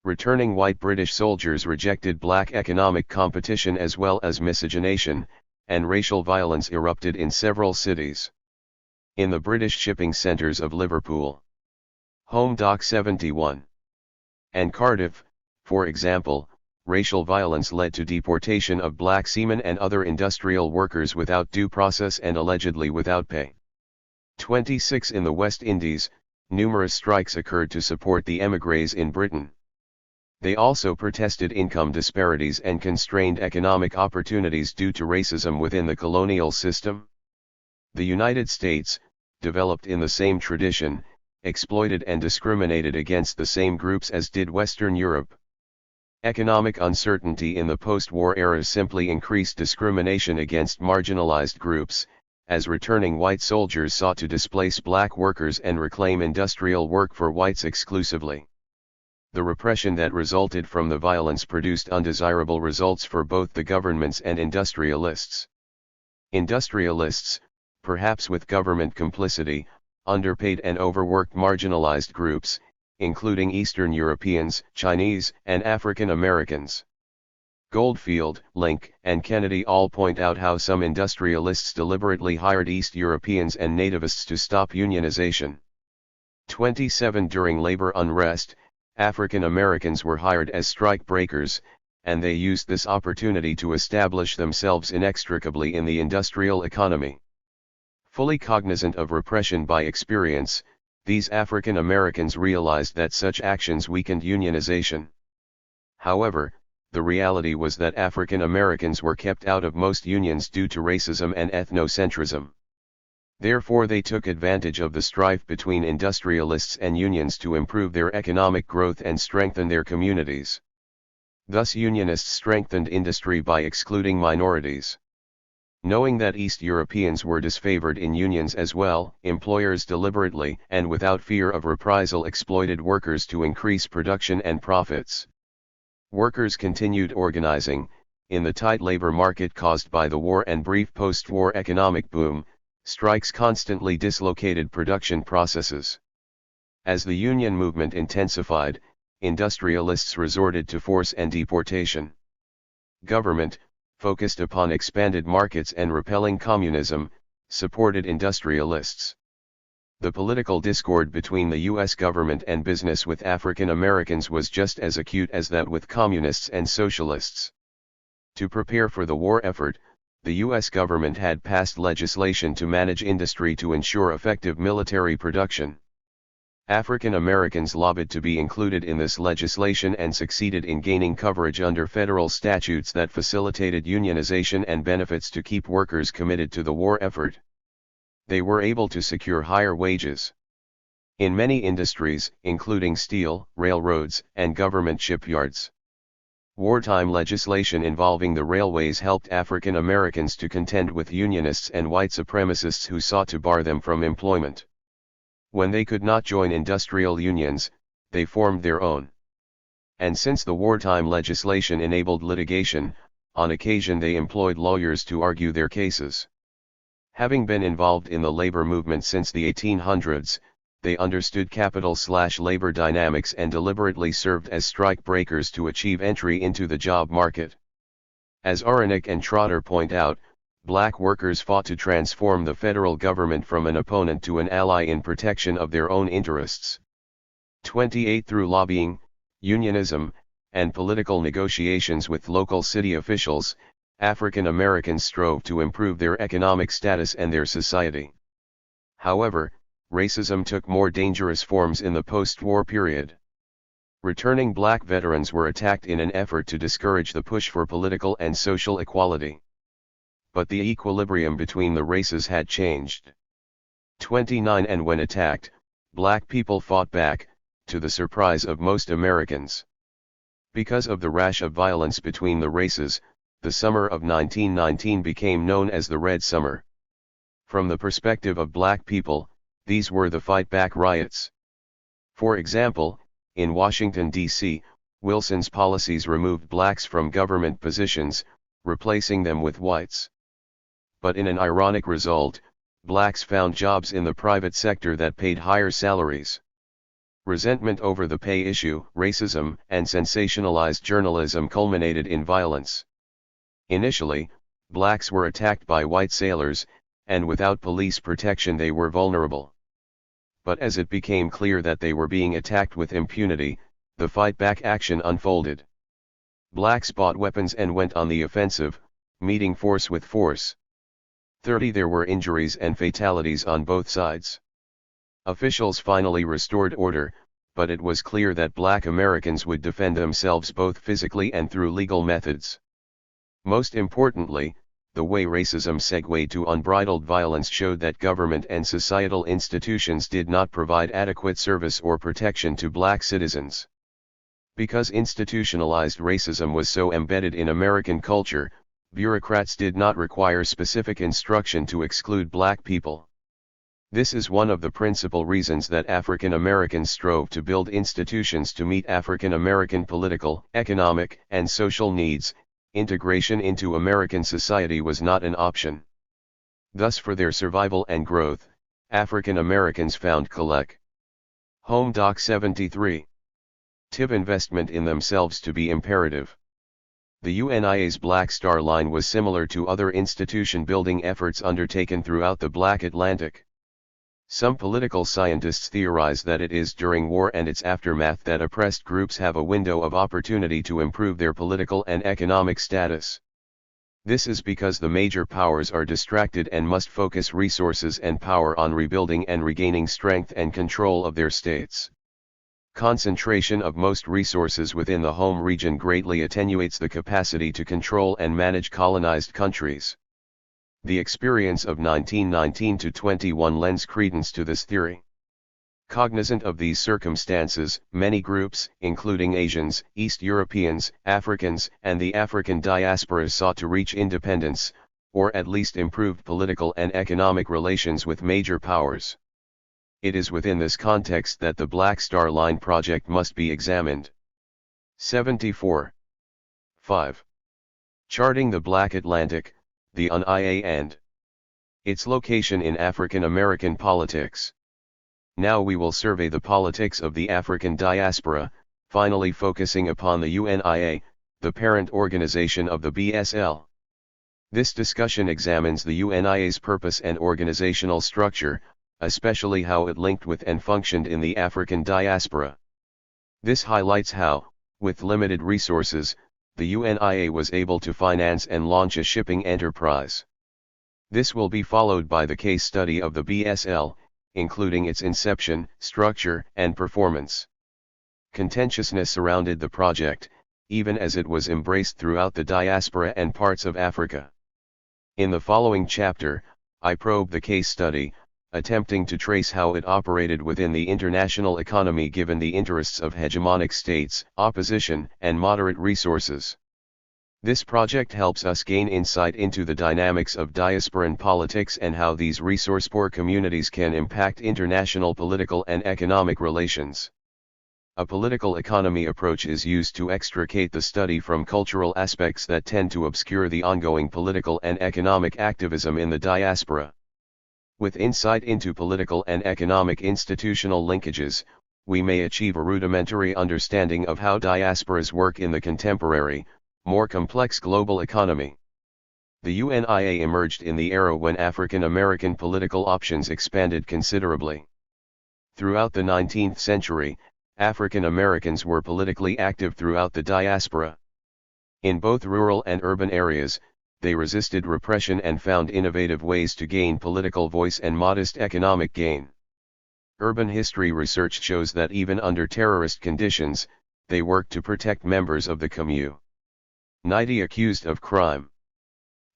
Returning white British soldiers rejected black economic competition as well as miscegenation, and racial violence erupted in several cities. In the British shipping centres of Liverpool, Home Dock 71, and Cardiff, for example, racial violence led to deportation of black seamen and other industrial workers without due process and allegedly without pay. 26. In the West Indies, numerous strikes occurred to support the émigrés in Britain. They also protested income disparities and constrained economic opportunities due to racism within the colonial system. The United States, developed in the same tradition, exploited and discriminated against the same groups as did Western Europe. Economic uncertainty in the post-war era simply increased discrimination against marginalized groups, as returning white soldiers sought to displace black workers and reclaim industrial work for whites exclusively. The repression that resulted from the violence produced undesirable results for both the governments and industrialists. Industrialists, perhaps with government complicity, underpaid and overworked marginalized groups, including Eastern Europeans, Chinese, and African Americans. Goldfield, Link, and Kennedy all point out how some industrialists deliberately hired East Europeans and nativists to stop unionization. 27. During labor unrest, African Americans were hired as strike breakers, and they used this opportunity to establish themselves inextricably in the industrial economy. Fully cognizant of repression by experience, these African Americans realized that such actions weakened unionization. However, the reality was that African Americans were kept out of most unions due to racism and ethnocentrism. Therefore they took advantage of the strife between industrialists and unions to improve their economic growth and strengthen their communities. Thus unionists strengthened industry by excluding minorities. Knowing that East Europeans were disfavored in unions as well, employers deliberately and without fear of reprisal exploited workers to increase production and profits. Workers continued organizing. In the tight labor market caused by the war and brief post-war economic boom, strikes constantly dislocated production processes. As the union movement intensified, industrialists resorted to force and deportation. Government, focused upon expanded markets and repelling communism, supported industrialists. The political discord between the U.S. government and business with African Americans was just as acute as that with communists and socialists. To prepare for the war effort, the U.S. government had passed legislation to manage industry to ensure effective military production. African Americans lobbied to be included in this legislation and succeeded in gaining coverage under federal statutes that facilitated unionization and benefits to keep workers committed to the war effort. they were able to secure higher wages. In many industries, including steel, railroads, and government shipyards. Wartime legislation involving the railways helped African Americans to contend with Unionists and white supremacists who sought to bar them from employment. When they could not join industrial unions, they formed their own. And since the wartime legislation enabled litigation, on occasion they employed lawyers to argue their cases. Having been involved in the labor movement since the 1800s, they understood capital/labor dynamics and deliberately served as strike breakers to achieve entry into the job market. As Aronik and Trotter point out, black workers fought to transform the federal government from an opponent to an ally in protection of their own interests. 28 Through lobbying, unionism, and political negotiations with local city officials, African Americans strove to improve their economic status and their society. However, racism took more dangerous forms in the post-war period. Returning black veterans were attacked in an effort to discourage the push for political and social equality. But the equilibrium between the races had changed. 29 And when attacked, black people fought back, to the surprise of most Americans. Because of the rash of violence between the races, the summer of 1919 became known as the Red Summer. From the perspective of black people, these were the Fight Back riots. For example, in Washington, D.C., Wilson's policies removed blacks from government positions, replacing them with whites. But in an ironic result, blacks found jobs in the private sector that paid higher salaries. Resentment over the pay issue, racism, and sensationalized journalism culminated in violence. Initially, blacks were attacked by white sailors, and without police protection they were vulnerable. But as it became clear that they were being attacked with impunity, the fight-back action unfolded. Blacks bought weapons and went on the offensive, meeting force with force. 30 There were injuries and fatalities on both sides. Officials finally restored order, but it was clear that black Americans would defend themselves both physically and through legal methods. Most importantly, the way racism segued to unbridled violence showed that government and societal institutions did not provide adequate service or protection to black citizens. Because institutionalized racism was so embedded in American culture, bureaucrats did not require specific instruction to exclude black people. This is one of the principal reasons that African Americans strove to build institutions to meet African American political, economic, and social needs. Integration into American society was not an option. Thus, for their survival and growth, African Americans found collect. Home Doc 73. TIV investment in themselves to be imperative. The UNIA's Black Star Line was similar to other institution-building efforts undertaken throughout the Black Atlantic. Some political scientists theorize that it is during war and its aftermath that oppressed groups have a window of opportunity to improve their political and economic status. This is because the major powers are distracted and must focus resources and power on rebuilding and regaining strength and control of their states. Concentration of most resources within the home region greatly attenuates the capacity to control and manage colonized countries. The experience of 1919-21 lends credence to this theory. Cognizant of these circumstances, many groups, including Asians, East Europeans, Africans, and the African diaspora sought to reach independence, or at least improved political and economic relations with major powers. It is within this context that the Black Star Line project must be examined. 74. 5. Charting the Black Atlantic, the UNIA and its location in African American politics. Now we will survey the politics of the African diaspora, finally focusing upon the UNIA, the parent organization of the BSL. This discussion examines the UNIA's purpose and organizational structure, especially how it linked with and functioned in the African diaspora. This highlights how, with limited resources, the UNIA was able to finance and launch a shipping enterprise. This will be followed by the case study of the BSL, including its inception, structure, and performance. Contentiousness surrounded the project, even as it was embraced throughout the diaspora and parts of Africa. In the following chapter, I probe the case study, attempting to trace how it operated within the international economy given the interests of hegemonic states, opposition, and moderate resources. This project helps us gain insight into the dynamics of diasporan politics and how these resource-poor communities can impact international political and economic relations. A political economy approach is used to extricate the study from cultural aspects that tend to obscure the ongoing political and economic activism in the diaspora. With insight into political and economic institutional linkages, we may achieve a rudimentary understanding of how diasporas work in the contemporary, more complex global economy. The UNIA emerged in the era when African American political options expanded considerably. Throughout the 19th century, African Americans were politically active throughout the diaspora. In both rural and urban areas, they resisted repression and found innovative ways to gain political voice and modest economic gain. Urban history research shows that even under terrorist conditions, they worked to protect members of the community accused of crime.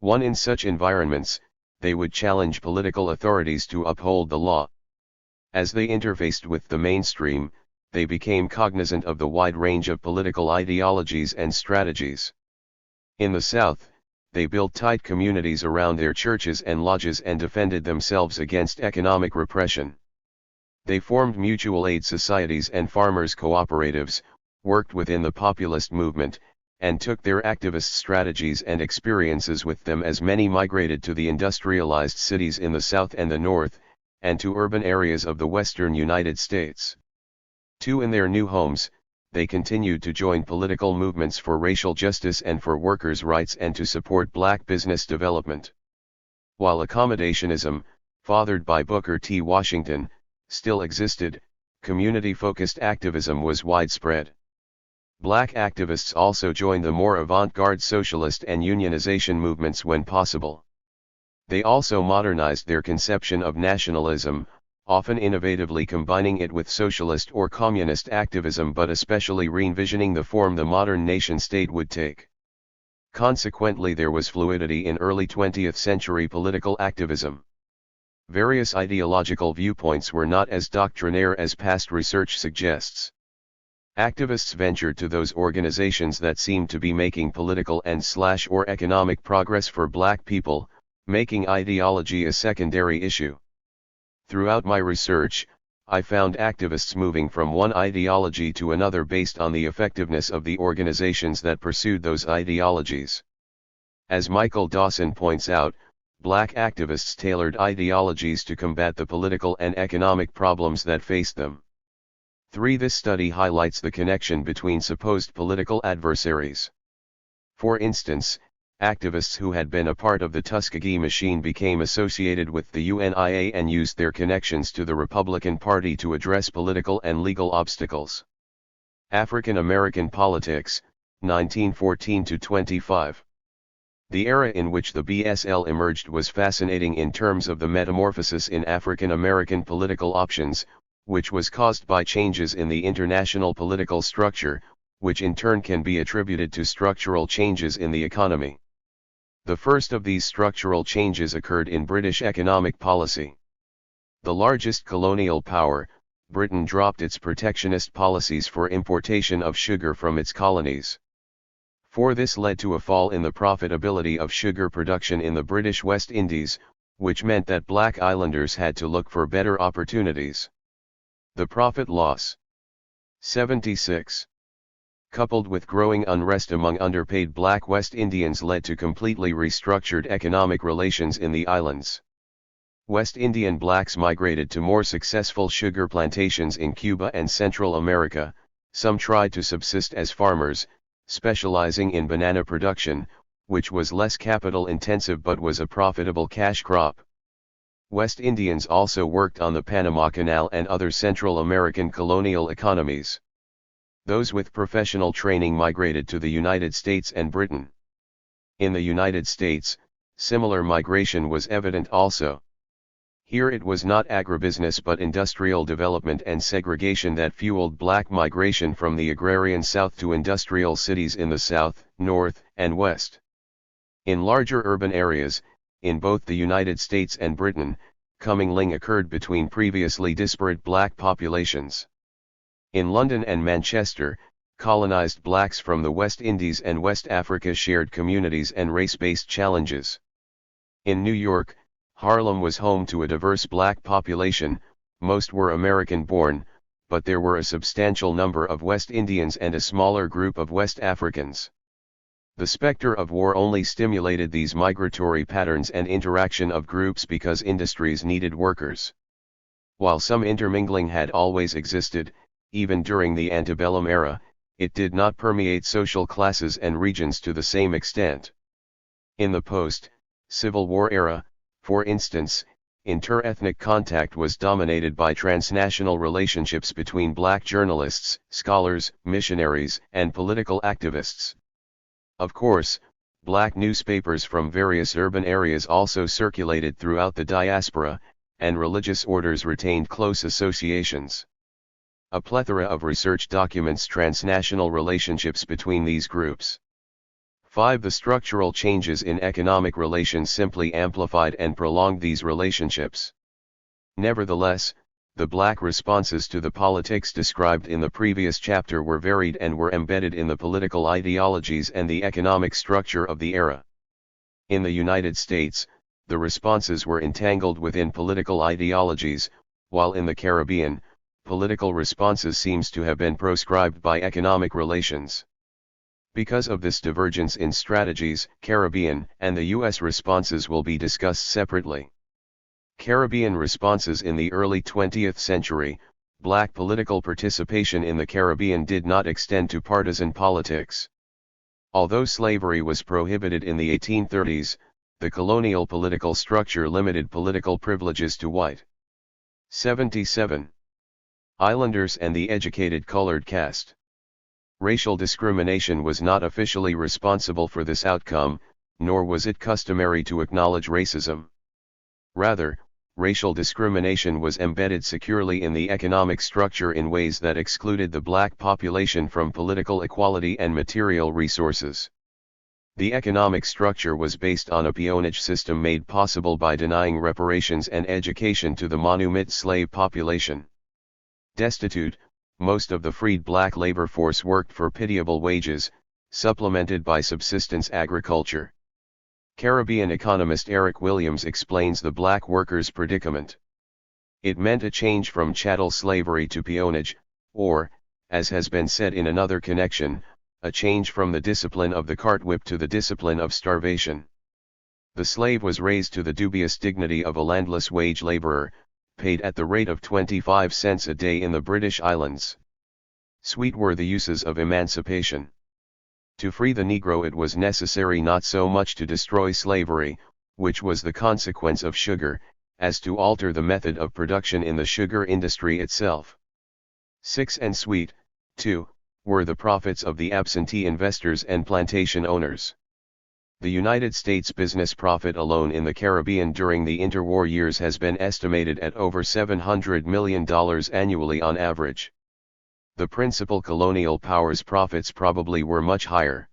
In such environments, they would challenge political authorities to uphold the law. As they interfaced with the mainstream, they became cognizant of the wide range of political ideologies and strategies. In the South, they built tight communities around their churches and lodges and defended themselves against economic repression. They formed mutual aid societies and farmers' cooperatives, worked within the populist movement, and took their activist strategies and experiences with them as many migrated to the industrialized cities in the South and the North, and to urban areas of the western United States. In their new homes, they continued to join political movements for racial justice and for workers' rights and to support black business development. While accommodationism, fathered by Booker T. Washington, still existed, community-focused activism was widespread. Black activists also joined the more avant-garde socialist and unionization movements when possible. They also modernized their conception of nationalism, often innovatively combining it with socialist or communist activism but especially re-envisioning the form the modern nation-state would take. Consequently, there was fluidity in early 20th century political activism. Various ideological viewpoints were not as doctrinaire as past research suggests. Activists ventured to those organizations that seemed to be making political and/or economic progress for black people, making ideology a secondary issue. Throughout my research, I found activists moving from one ideology to another based on the effectiveness of the organizations that pursued those ideologies. As Michael Dawson points out, black activists tailored ideologies to combat the political and economic problems that faced them. This study highlights the connection between supposed political adversaries. For instance, activists who had been a part of the Tuskegee machine became associated with the UNIA and used their connections to the Republican Party to address political and legal obstacles. African American politics, 1914–25. The era in which the BSL emerged was fascinating in terms of the metamorphosis in African American political options, which was caused by changes in the international political structure, which in turn can be attributed to structural changes in the economy. The first of these structural changes occurred in British economic policy. The largest colonial power, Britain dropped its protectionist policies for importation of sugar from its colonies. This led to a fall in the profitability of sugar production in the British West Indies, which meant that black islanders had to look for better opportunities. The profit loss. 76. Coupled with growing unrest among underpaid black West Indians led to completely restructured economic relations in the islands. West Indian blacks migrated to more successful sugar plantations in Cuba and Central America. Some tried to subsist as farmers, specializing in banana production, which was less capital intensive but was a profitable cash crop. West Indians also worked on the Panama Canal and other Central American colonial economies. Those with professional training migrated to the United States and Britain. In the United States, similar migration was evident also. Here it was not agribusiness but industrial development and segregation that fueled black migration from the agrarian South to industrial cities in the South, North, and West. In larger urban areas, in both the United States and Britain, commingling occurred between previously disparate black populations. In London and Manchester, colonized blacks from the West Indies and West Africa shared communities and race-based challenges. In New York, Harlem was home to a diverse black population. Most were American-born, but there were a substantial number of West Indians and a smaller group of West Africans. The specter of war only stimulated these migratory patterns and interaction of groups because industries needed workers. While some intermingling had always existed, even during the antebellum era, it did not permeate social classes and regions to the same extent. In the post-Civil War era, for instance, inter-ethnic contact was dominated by transnational relationships between black journalists, scholars, missionaries, and political activists. Of course, black newspapers from various urban areas also circulated throughout the diaspora, and religious orders retained close associations. A plethora of research documents transnational relationships between these groups. 5. The structural changes in economic relations simply amplified and prolonged these relationships. Nevertheless, the black responses to the politics described in the previous chapter were varied and were embedded in the political ideologies and the economic structure of the era. In the United States, the responses were entangled within political ideologies, while in the Caribbean, political responses seems to have been proscribed by economic relations. Because of this divergence in strategies, Caribbean and the U.S. responses will be discussed separately. Caribbean responses. In the early 20th century, black political participation in the Caribbean did not extend to partisan politics. Although slavery was prohibited in the 1830s, the colonial political structure limited political privileges to white. 77. Islanders and the educated colored caste. Racial discrimination was not officially responsible for this outcome, nor was it customary to acknowledge racism. Rather, racial discrimination was embedded securely in the economic structure in ways that excluded the black population from political equality and material resources. The economic structure was based on a peonage system made possible by denying reparations and education to the monument slave population. Destitute, most of the freed black labor force worked for pitiable wages, supplemented by subsistence agriculture. Caribbean economist Eric Williams explains the black workers' predicament. It meant a change from chattel slavery to peonage, or, as has been said in another connection, a change from the discipline of the cart whip to the discipline of starvation. The slave was raised to the dubious dignity of a landless wage laborer, paid at the rate of 25 cents a day in the British Islands. Sweet were the uses of emancipation. To free the Negro it was necessary not so much to destroy slavery, which was the consequence of sugar, as to alter the method of production in the sugar industry itself. 6. And sweet, too, were the profits of the absentee investors and plantation owners. The United States business profit alone in the Caribbean during the interwar years has been estimated at over $700 million annually on average. The principal colonial powers' profits probably were much higher.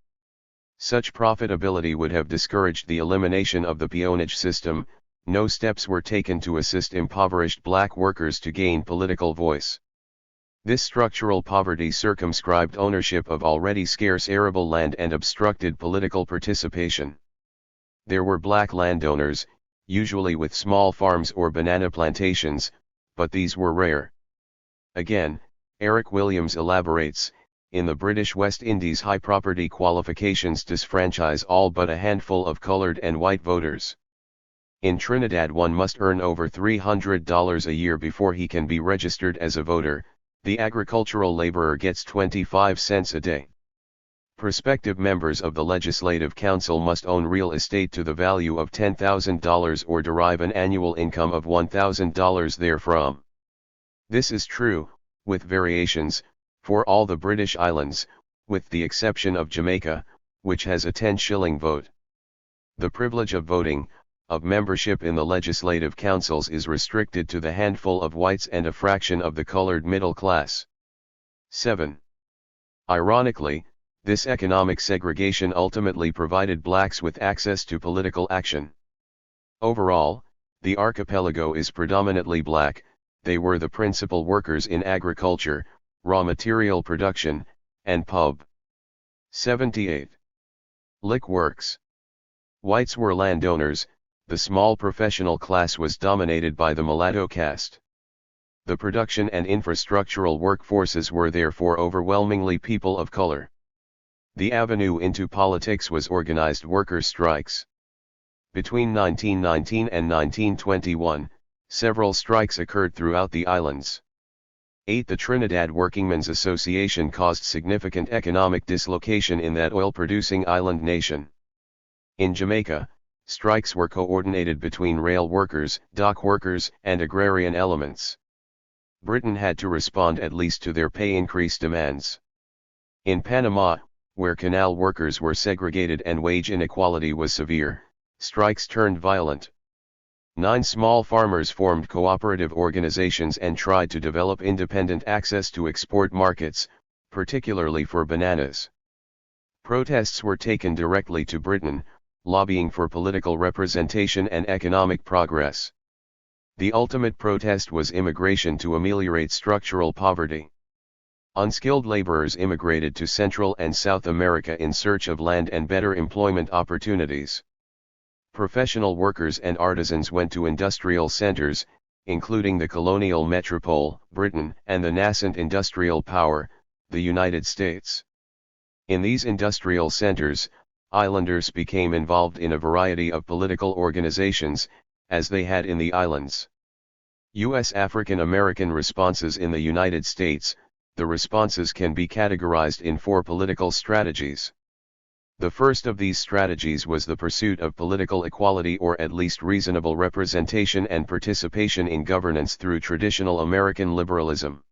Such profitability would have discouraged the elimination of the peonage system. No steps were taken to assist impoverished black workers to gain political voice. This structural poverty circumscribed ownership of already scarce arable land and obstructed political participation. There were black landowners, usually with small farms or banana plantations, but these were rare. Again, Eric Williams elaborates, in the British West Indies high property qualifications disfranchise all but a handful of colored and white voters. In Trinidad one must earn over $300 a year before he can be registered as a voter. The agricultural laborer gets 25 cents a day. Prospective members of the Legislative Council must own real estate to the value of $10,000 or derive an annual income of $1,000 therefrom. This is true, with variations, for all the British Islands, with the exception of Jamaica, which has a 10-shilling vote. The privilege of voting, of membership in the legislative councils is restricted to the handful of whites and a fraction of the colored middle class. 7. Ironically, this economic segregation ultimately provided blacks with access to political action. Overall, the archipelago is predominantly black. They were the principal workers in agriculture, raw material production, and pub. 78. Lick works. Whites were landowners. The small professional class was dominated by the mulatto caste. The production and infrastructural workforces were therefore overwhelmingly people of color. The avenue into politics was organized worker strikes. Between 1919 and 1921, several strikes occurred throughout the islands. 8. The Trinidad Workingmen's Association caused significant economic dislocation in that oil-producing island nation. In Jamaica, strikes were coordinated between rail workers, dock workers, and agrarian elements. Britain had to respond at least to their pay increase demands. In Panama, where canal workers were segregated and wage inequality was severe, strikes turned violent. 9. Small farmers formed cooperative organizations and tried to develop independent access to export markets, particularly for bananas. Protests were taken directly to Britain, lobbying for political representation and economic progress. The ultimate protest was immigration to ameliorate structural poverty. Unskilled laborers immigrated to Central and South America in search of land and better employment opportunities. Professional workers and artisans went to industrial centers, including the colonial metropole, Britain, and the nascent industrial power, the United States. In these industrial centers, islanders became involved in a variety of political organizations, as they had in the islands. U.S. African American responses in the United States. The responses can be categorized in 4 political strategies. The first of these strategies was the pursuit of political equality or at least reasonable representation and participation in governance through traditional American liberalism.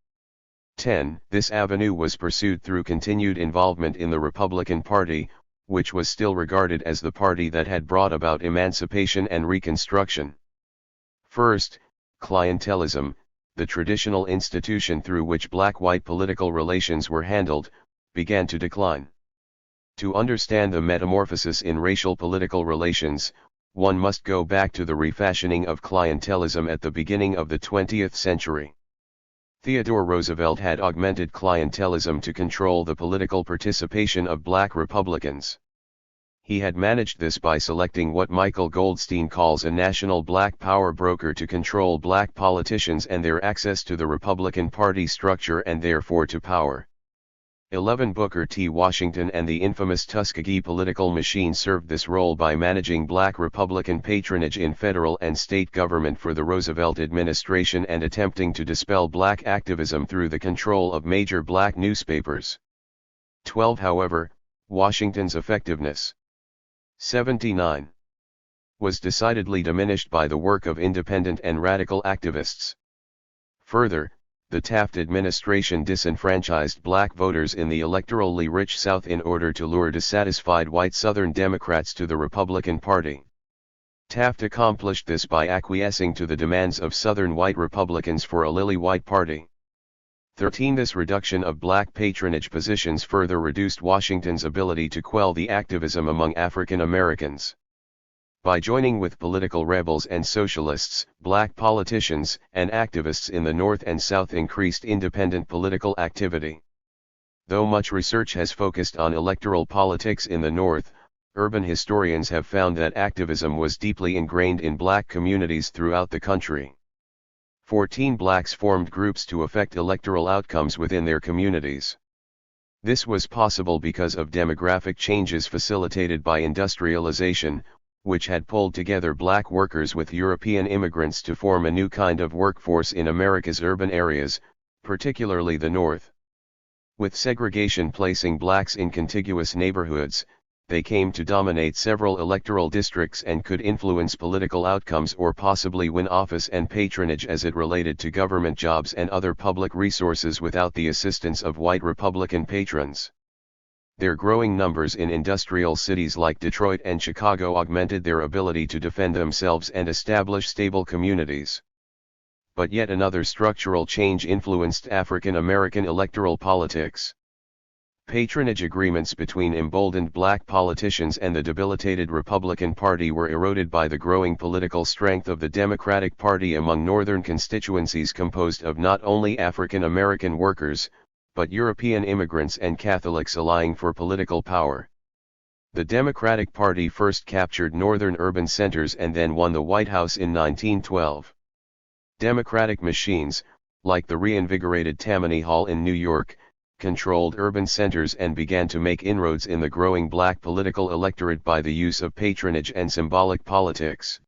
10. This avenue was pursued through continued involvement in the Republican Party, which was still regarded as the party that had brought about emancipation and Reconstruction. First, clientelism, the traditional institution through which black-white political relations were handled, began to decline. To understand the metamorphosis in racial political relations, one must go back to the refashioning of clientelism at the beginning of the 20th century. Theodore Roosevelt had augmented clientelism to control the political participation of black Republicans. He had managed this by selecting what Michael Goldstein calls a national black power broker to control black politicians and their access to the Republican Party structure and therefore to power. 11. Booker T. Washington and the infamous Tuskegee political machine served this role by managing black Republican patronage in federal and state government for the Roosevelt administration and attempting to dispel black activism through the control of major black newspapers. 12. However, Washington's effectiveness 79 was decidedly diminished by the work of independent and radical activists. Further, the Taft administration disenfranchised black voters in the electorally rich South in order to lure dissatisfied white Southern Democrats to the Republican Party. Taft accomplished this by acquiescing to the demands of Southern white Republicans for a lily-white party. 13. This reduction of black patronage positions further reduced Washington's ability to quell the activism among African Americans. By joining with political rebels and socialists, black politicians and activists in the North and South increased independent political activity. Though much research has focused on electoral politics in the North, urban historians have found that activism was deeply ingrained in black communities throughout the country. 14. Blacks formed groups to affect electoral outcomes within their communities. This was possible because of demographic changes facilitated by industrialization, which had pulled together black workers with European immigrants to form a new kind of workforce in America's urban areas, particularly the North. With segregation placing blacks in contiguous neighborhoods, they came to dominate several electoral districts and could influence political outcomes or possibly win office and patronage as it related to government jobs and other public resources without the assistance of white Republican patrons. Their growing numbers in industrial cities like Detroit and Chicago augmented their ability to defend themselves and establish stable communities. But yet another structural change influenced African American electoral politics. Patronage agreements between emboldened black politicians and the debilitated Republican Party were eroded by the growing political strength of the Democratic Party among northern constituencies composed of not only African American workers, but European immigrants and Catholics allying for political power. The Democratic Party first captured northern urban centers and then won the White House in 1912. Democratic machines, like the reinvigorated Tammany Hall in New York, controlled urban centers and began to make inroads in the growing black political electorate by the use of patronage and symbolic politics.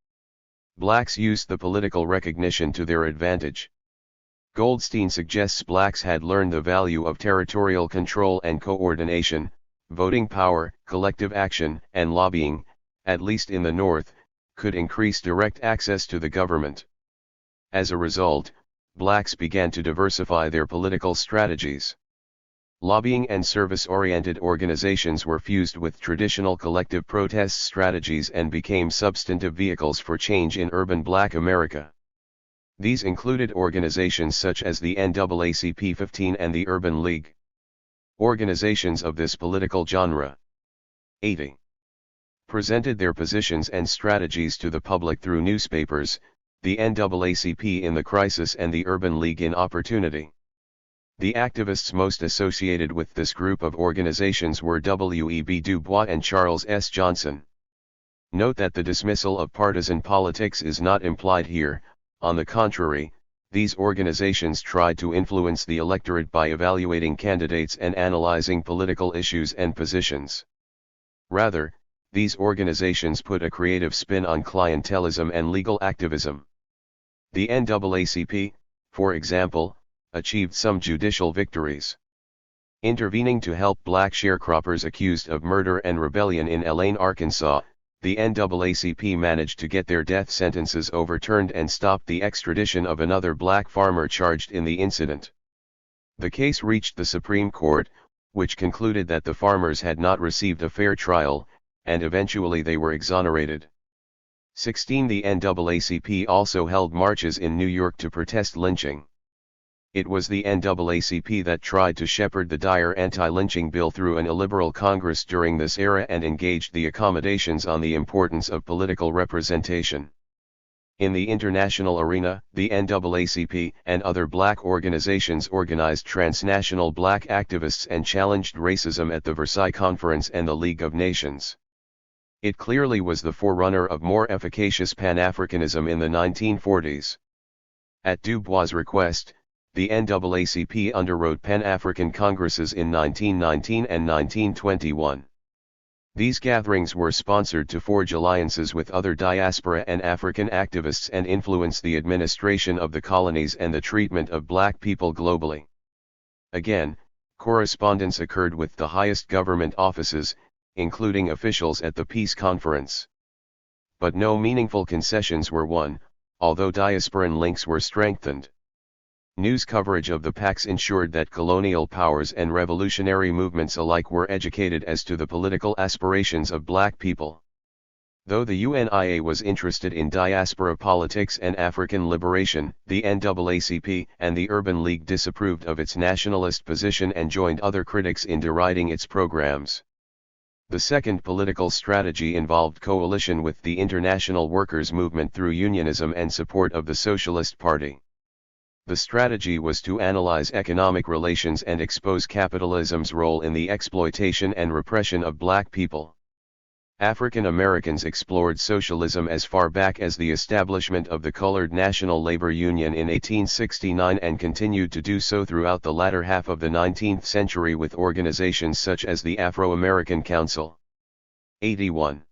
Blacks used the political recognition to their advantage. Goldstein suggests blacks had learned the value of territorial control and coordination, voting power, collective action, and lobbying, at least in the North, could increase direct access to the government. As a result, blacks began to diversify their political strategies. Lobbying and service-oriented organizations were fused with traditional collective protest strategies and became substantive vehicles for change in urban black America. These included organizations such as the NAACP 15 and the Urban League. Organizations of this political genre 80 presented their positions and strategies to the public through newspapers, the NAACP in the crisis and the Urban League in opportunity. The activists most associated with this group of organizations were W.E.B. Du Bois and Charles S. Johnson. Note that the dismissal of partisan politics is not implied here. On the contrary, these organizations tried to influence the electorate by evaluating candidates and analyzing political issues and positions. Rather, these organizations put a creative spin on clientelism and legal activism. The NAACP, for example, achieved some judicial victories. Intervening to help black sharecroppers accused of murder and rebellion in Elaine, Arkansas, the NAACP managed to get their death sentences overturned and stopped the extradition of another black farmer charged in the incident. The case reached the Supreme Court, which concluded that the farmers had not received a fair trial, and eventually they were exonerated. 16. The NAACP also held marches in New York to protest lynching. It was the NAACP that tried to shepherd the dire anti-lynching bill through an illiberal Congress during this era and engaged the accommodations on the importance of political representation. In the international arena, the NAACP and other black organizations organized transnational black activists and challenged racism at the Versailles Conference and the League of Nations. It clearly was the forerunner of more efficacious Pan-Africanism in the 1940s. At Du Bois' request, the NAACP underwrote Pan-African Congresses in 1919 and 1921. These gatherings were sponsored to forge alliances with other diaspora and African activists and influence the administration of the colonies and the treatment of black people globally. Again, correspondence occurred with the highest government offices, including officials at the Peace Conference. But no meaningful concessions were won, although diasporan links were strengthened. News coverage of the PACs ensured that colonial powers and revolutionary movements alike were educated as to the political aspirations of black people. Though the UNIA was interested in diaspora politics and African liberation, the NAACP and the Urban League disapproved of its nationalist position and joined other critics in deriding its programs. The second political strategy involved coalition with the international workers' movement through unionism and support of the Socialist Party. The strategy was to analyze economic relations and expose capitalism's role in the exploitation and repression of black people. African Americans explored socialism as far back as the establishment of the Colored National Labor Union in 1869 and continued to do so throughout the latter half of the 19th century with organizations such as the Afro-American Council. 81.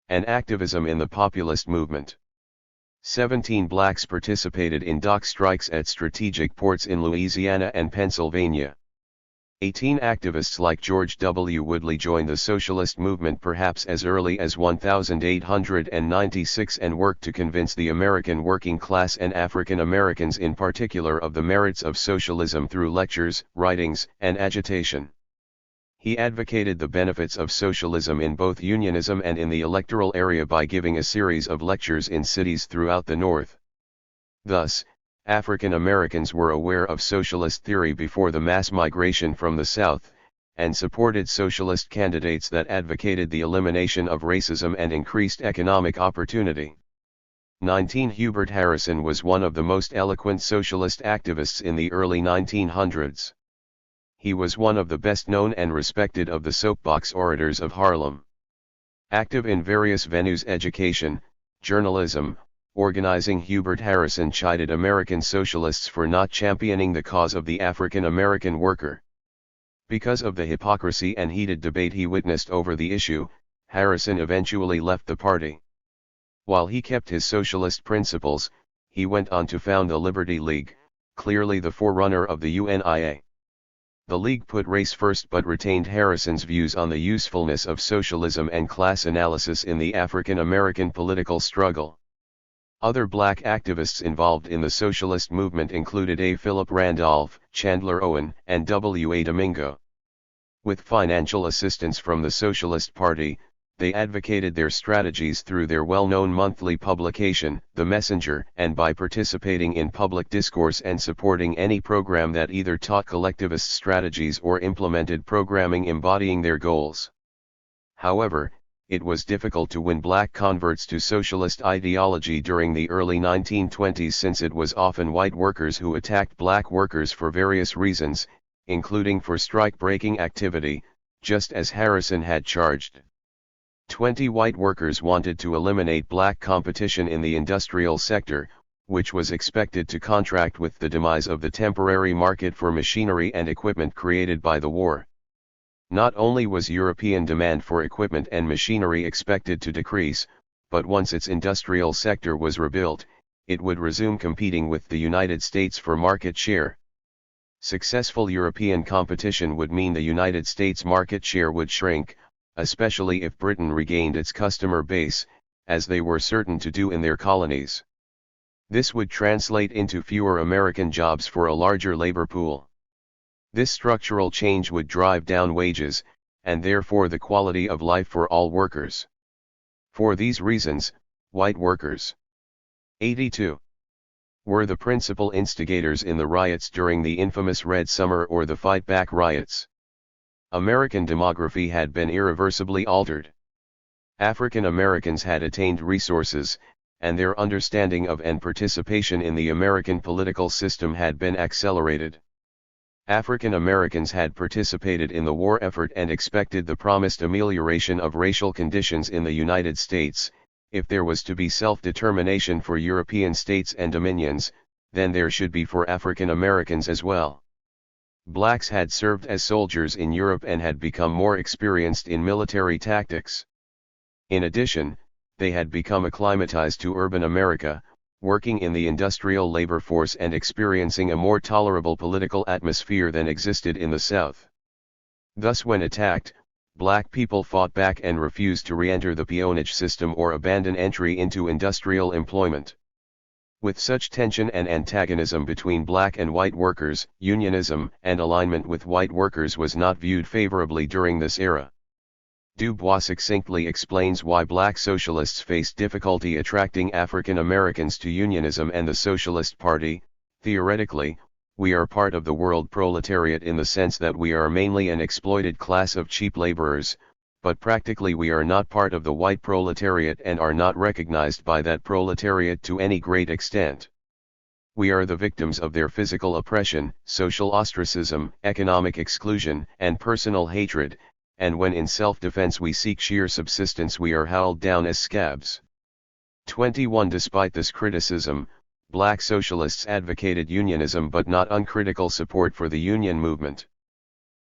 And activism in the populist movement. 17 blacks participated in dock strikes at strategic ports in Louisiana and Pennsylvania. 18 activists like George W. Woodley joined the socialist movement perhaps as early as 1896 and worked to convince the American working class and African Americans in particular of the merits of socialism through lectures, writings, and agitation. He advocated the benefits of socialism in both unionism and in the electoral area by giving a series of lectures in cities throughout the North. Thus, African Americans were aware of socialist theory before the mass migration from the South, and supported socialist candidates that advocated the elimination of racism and increased economic opportunity. 19. Hubert Harrison was one of the most eloquent socialist activists in the early 1900s. He was one of the best known and respected of the soapbox orators of Harlem. Active in various venues, education, journalism, organizing, Hubert Harrison chided American socialists for not championing the cause of the African American worker. Because of the hypocrisy and heated debate he witnessed over the issue, Harrison eventually left the party. While he kept his socialist principles, he went on to found the Liberty League, clearly the forerunner of the UNIA. The League put race first but retained Harrison's views on the usefulness of socialism and class analysis in the African American political struggle. Other black activists involved in the socialist movement included A. Philip Randolph, Chandler Owen, and W. A. Domingo. With financial assistance from the Socialist Party, they advocated their strategies through their well-known monthly publication, The Messenger, and by participating in public discourse and supporting any program that either taught collectivist strategies or implemented programming embodying their goals. However, it was difficult to win black converts to socialist ideology during the early 1920s, since it was often white workers who attacked black workers for various reasons, including for strike-breaking activity, just as Harrison had charged. 20. White workers wanted to eliminate black competition in the industrial sector, which was expected to contract with the demise of the temporary market for machinery and equipment created by the war. Not only was European demand for equipment and machinery expected to decrease, but once its industrial sector was rebuilt, it would resume competing with the United States for market share. Successful European competition would mean the United States market share would shrink, especially if Britain regained its customer base, as they were certain to do in their colonies. This would translate into fewer American jobs for a larger labor pool. This structural change would drive down wages, and therefore the quality of life for all workers. For these reasons, white workers 82 were the principal instigators in the riots during the infamous Red Summer or the Fight Back riots. American demography had been irreversibly altered. African Americans had attained resources, and their understanding of and participation in the American political system had been accelerated. African Americans had participated in the war effort and expected the promised amelioration of racial conditions in the United States. If there was to be self-determination for European states and dominions, then there should be for African Americans as well. Blacks had served as soldiers in Europe and had become more experienced in military tactics. In addition, they had become acclimatized to urban America, working in the industrial labor force and experiencing a more tolerable political atmosphere than existed in the South. Thus, when attacked, black people fought back and refused to re-enter the peonage system or abandon entry into industrial employment. With such tension and antagonism between black and white workers, unionism and alignment with white workers was not viewed favorably during this era. Du Bois succinctly explains why black socialists faced difficulty attracting African Americans to unionism and the Socialist Party. Theoretically, we are part of the world proletariat in the sense that we are mainly an exploited class of cheap laborers, but practically we are not part of the white proletariat and are not recognized by that proletariat to any great extent. We are the victims of their physical oppression, social ostracism, economic exclusion, and personal hatred, and when in self-defense we seek sheer subsistence we are howled down as scabs. 21. Despite this criticism, black socialists advocated unionism but not uncritical support for the union movement.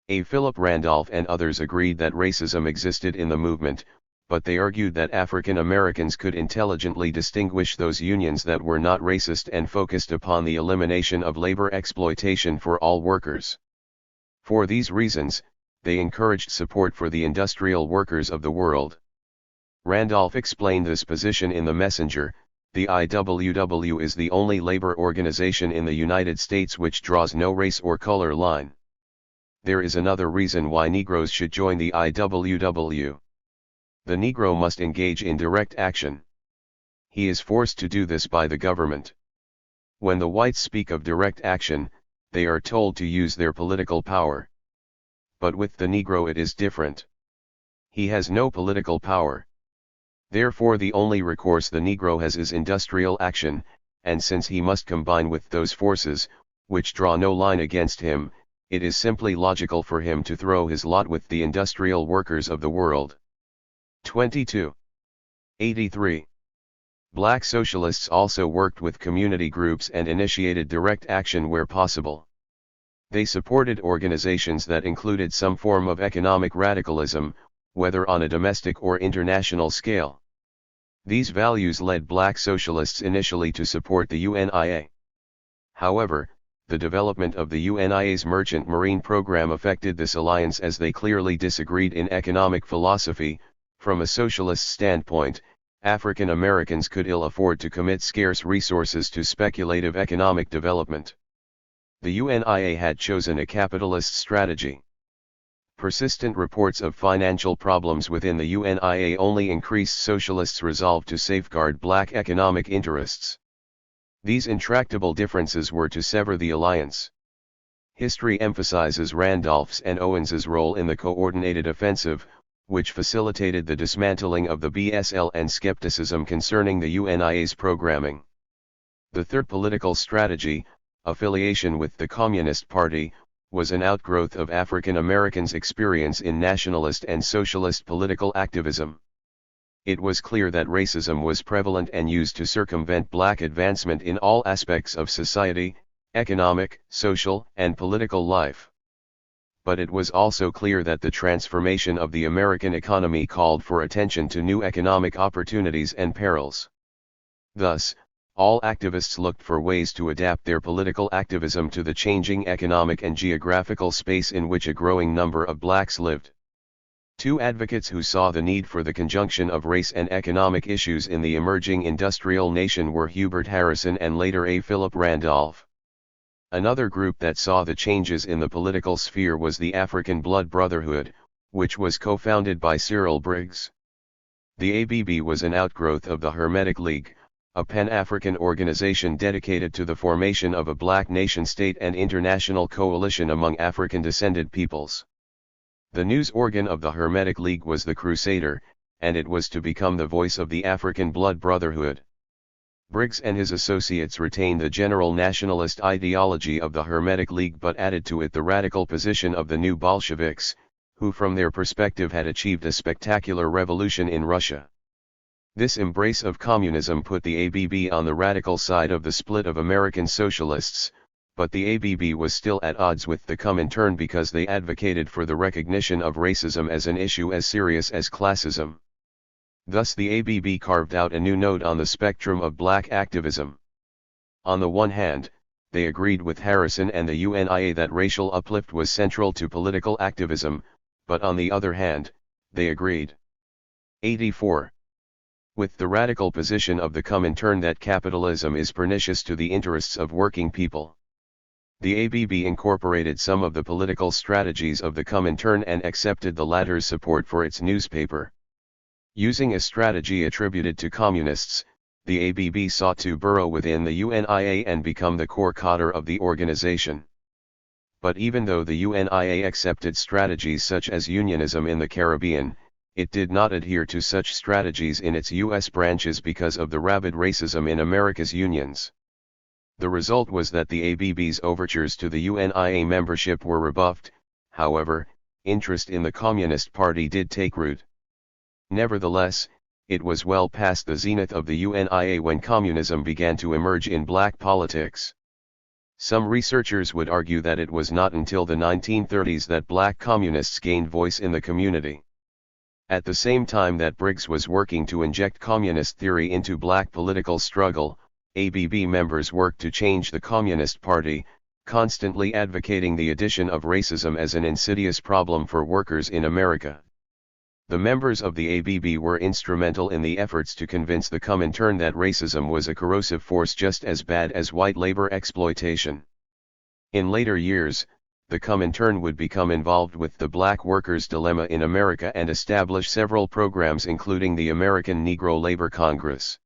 A. Philip Randolph and others agreed that racism existed in the movement, but they argued that African Americans could intelligently distinguish those unions that were not racist and focused upon the elimination of labor exploitation for all workers. For these reasons, they encouraged support for the industrial workers of the world. Randolph explained this position in The Messenger. The IWW is the only labor organization in the United States which draws no race or color line. There is another reason why Negroes should join the IWW. The Negro must engage in direct action. He is forced to do this by the government. When the whites speak of direct action, they are told to use their political power. but with the Negro it is different. He has no political power. Therefore the only recourse the Negro has is industrial action, and since he must combine with those forces, which draw no line against him, it is simply logical for him to throw his lot with the industrial workers of the world. 22. 83. Black socialists also worked with community groups and initiated direct action where possible. They supported organizations that included some form of economic radicalism, whether on a domestic or international scale. These values led black socialists initially to support the UNIA. However, the development of the UNIA's merchant marine program affected this alliance as they clearly disagreed in economic philosophy. From a socialist standpoint, African Americans could ill afford to commit scarce resources to speculative economic development. The UNIA had chosen a capitalist strategy. Persistent reports of financial problems within the UNIA only increased socialists' resolve to safeguard black economic interests. These intractable differences were to sever the alliance. History emphasizes Randolph's and Owens's role in the coordinated offensive, which facilitated the dismantling of the BSL and skepticism concerning the UNIA's programming. The third political strategy, affiliation with the Communist Party, was an outgrowth of African Americans' experience in nationalist and socialist political activism. It was clear that racism was prevalent and used to circumvent black advancement in all aspects of society, economic, social, and political life. But it was also clear that the transformation of the American economy called for attention to new economic opportunities and perils. Thus, all activists looked for ways to adapt their political activism to the changing economic and geographical space in which a growing number of blacks lived. Two advocates who saw the need for the conjunction of race and economic issues in the emerging industrial nation were Hubert Harrison and later A. Philip Randolph. Another group that saw the changes in the political sphere was the African Blood Brotherhood, which was co-founded by Cyril Briggs. The ABB was an outgrowth of the Hermetic League, a Pan-African organization dedicated to the formation of a black nation-state and international coalition among African-descended peoples. The news organ of the Hermetic League was the Crusader, and it was to become the voice of the African Blood Brotherhood. Briggs and his associates retained the general nationalist ideology of the Hermetic League but added to it the radical position of the new Bolsheviks, who from their perspective had achieved a spectacular revolution in Russia. This embrace of communism put the ABB on the radical side of the split of American socialists, but the ABB was still at odds with the Comintern because they advocated for the recognition of racism as an issue as serious as classism. Thus the ABB carved out a new node on the spectrum of black activism. On the one hand, they agreed with Harrison and the UNIA that racial uplift was central to political activism, but on the other hand, they agreed. 84. With the radical position of the Comintern that capitalism is pernicious to the interests of working people. The ABB incorporated some of the political strategies of the Comintern and accepted the latter's support for its newspaper. Using a strategy attributed to communists, the ABB sought to burrow within the UNIA and become the core cadre of the organization. But even though the UNIA accepted strategies such as unionism in the Caribbean, it did not adhere to such strategies in its U.S. branches because of the rabid racism in America's unions. The result was that the ABB's overtures to the UNIA membership were rebuffed. However, interest in the Communist Party did take root. Nevertheless, it was well past the zenith of the UNIA when communism began to emerge in black politics. Some researchers would argue that it was not until the 1930s that black communists gained voice in the community. At the same time that Briggs was working to inject communist theory into black political struggle, ABB members worked to change the Communist Party, constantly advocating the addition of racism as an insidious problem for workers in America. The members of the ABB were instrumental in the efforts to convince the Comintern that racism was a corrosive force just as bad as white labor exploitation. In later years, the Comintern would become involved with the black workers' dilemma in America and establish several programs including the American Negro Labor Congress.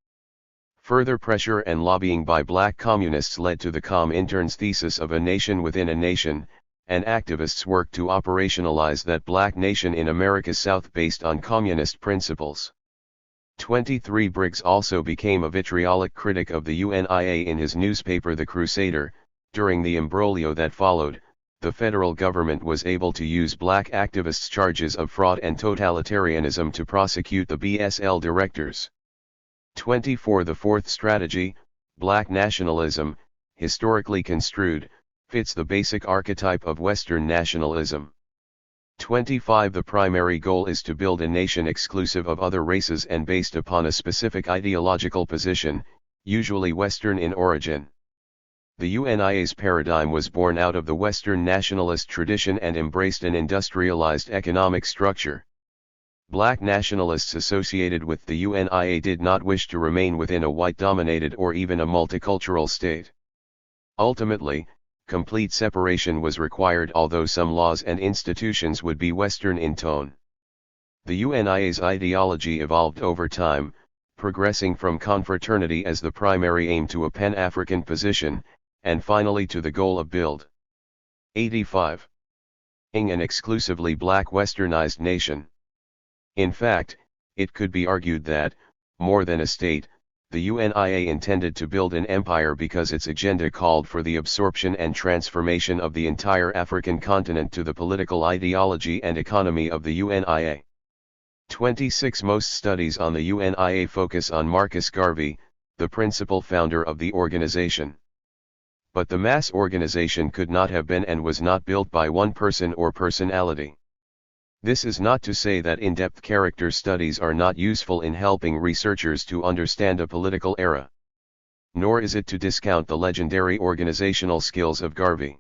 Further pressure and lobbying by black communists led to the Comintern's thesis of a nation within a nation, and activists worked to operationalize that black nation in America's South based on communist principles. 23 Briggs also became a vitriolic critic of the UNIA in his newspaper The Crusader. During the imbroglio that followed, the federal government was able to use black activists' charges of fraud and totalitarianism to prosecute the BSL directors. 24 The fourth strategy, black nationalism, historically construed, fits the basic archetype of Western nationalism. 25 The primary goal is to build a nation exclusive of other races and based upon a specific ideological position, usually Western in origin. The UNIA's paradigm was born out of the Western nationalist tradition and embraced an industrialized economic structure. Black nationalists associated with the UNIA did not wish to remain within a white-dominated or even a multicultural state. Ultimately, complete separation was required, although some laws and institutions would be Western in tone. The UNIA's ideology evolved over time, progressing from confraternity as the primary aim to a pan-African position, and finally to the goal of build. 85. Ing an exclusively black westernized nation. In fact, it could be argued that, more than a state, the UNIA intended to build an empire because its agenda called for the absorption and transformation of the entire African continent to the political ideology and economy of the UNIA. 26 Most studies on the UNIA focus on Marcus Garvey, the principal founder of the organization. But the mass organization could not have been and was not built by one person or personality. This is not to say that in-depth character studies are not useful in helping researchers to understand a political era. Nor is it to discount the legendary organizational skills of Garvey.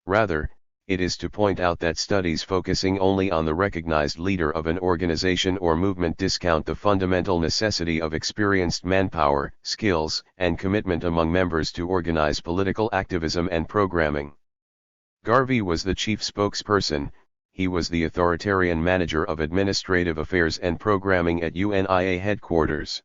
Rather, it is to point out that studies focusing only on the recognized leader of an organization or movement discount the fundamental necessity of experienced manpower, skills, and commitment among members to organize political activism and programming. Garvey was the chief spokesperson. He was the authoritarian manager of administrative affairs and programming at UNIA headquarters.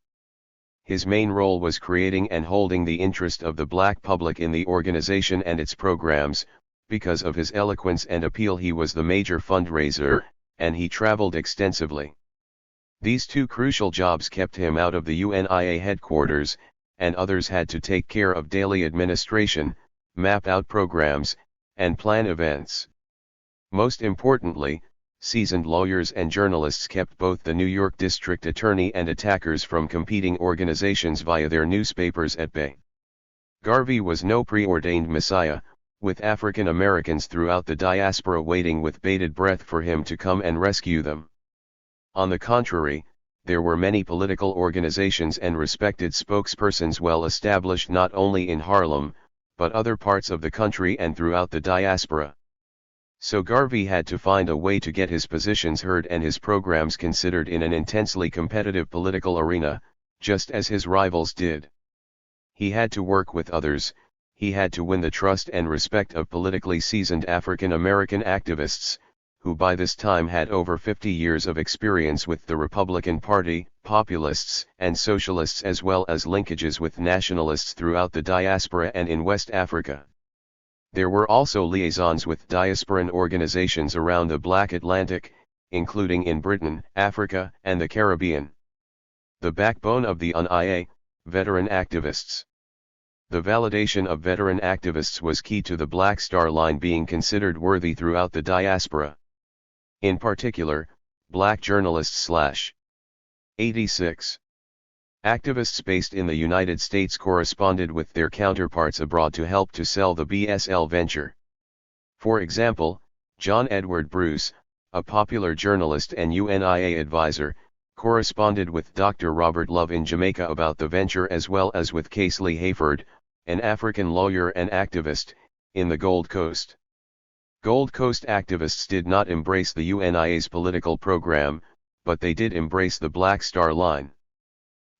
His main role was creating and holding the interest of the black public in the organization and its programs. Because of his eloquence and appeal, he was the major fundraiser, and he traveled extensively. These two crucial jobs kept him out of the UNIA headquarters, and others had to take care of daily administration, map out programs, and plan events. Most importantly, seasoned lawyers and journalists kept both the New York District Attorney and attackers from competing organizations via their newspapers at bay. Garvey was no preordained messiah, with African Americans throughout the diaspora waiting with bated breath for him to come and rescue them. On the contrary, there were many political organizations and respected spokespersons well established not only in Harlem, but other parts of the country and throughout the diaspora. So Garvey had to find a way to get his positions heard and his programs considered in an intensely competitive political arena, just as his rivals did. He had to work with others. He had to win the trust and respect of politically seasoned African American activists, who by this time had over 50 years of experience with the Republican Party, populists, and socialists, as well as linkages with nationalists throughout the diaspora and in West Africa. There were also liaisons with diasporan organizations around the Black Atlantic, including in Britain, Africa, and the Caribbean. The backbone of the UNIA, veteran activists. The validation of veteran activists was key to the Black Star Line being considered worthy throughout the diaspora. In particular, black journalists / 86. Activists based in the United States corresponded with their counterparts abroad to help to sell the BSL venture. For example, John Edward Bruce, a popular journalist and UNIA advisor, corresponded with Dr. Robert Love in Jamaica about the venture, as well as with Casely Hayford, an African lawyer and activist, in the Gold Coast. Gold Coast activists did not embrace the UNIA's political program, but they did embrace the Black Star Line.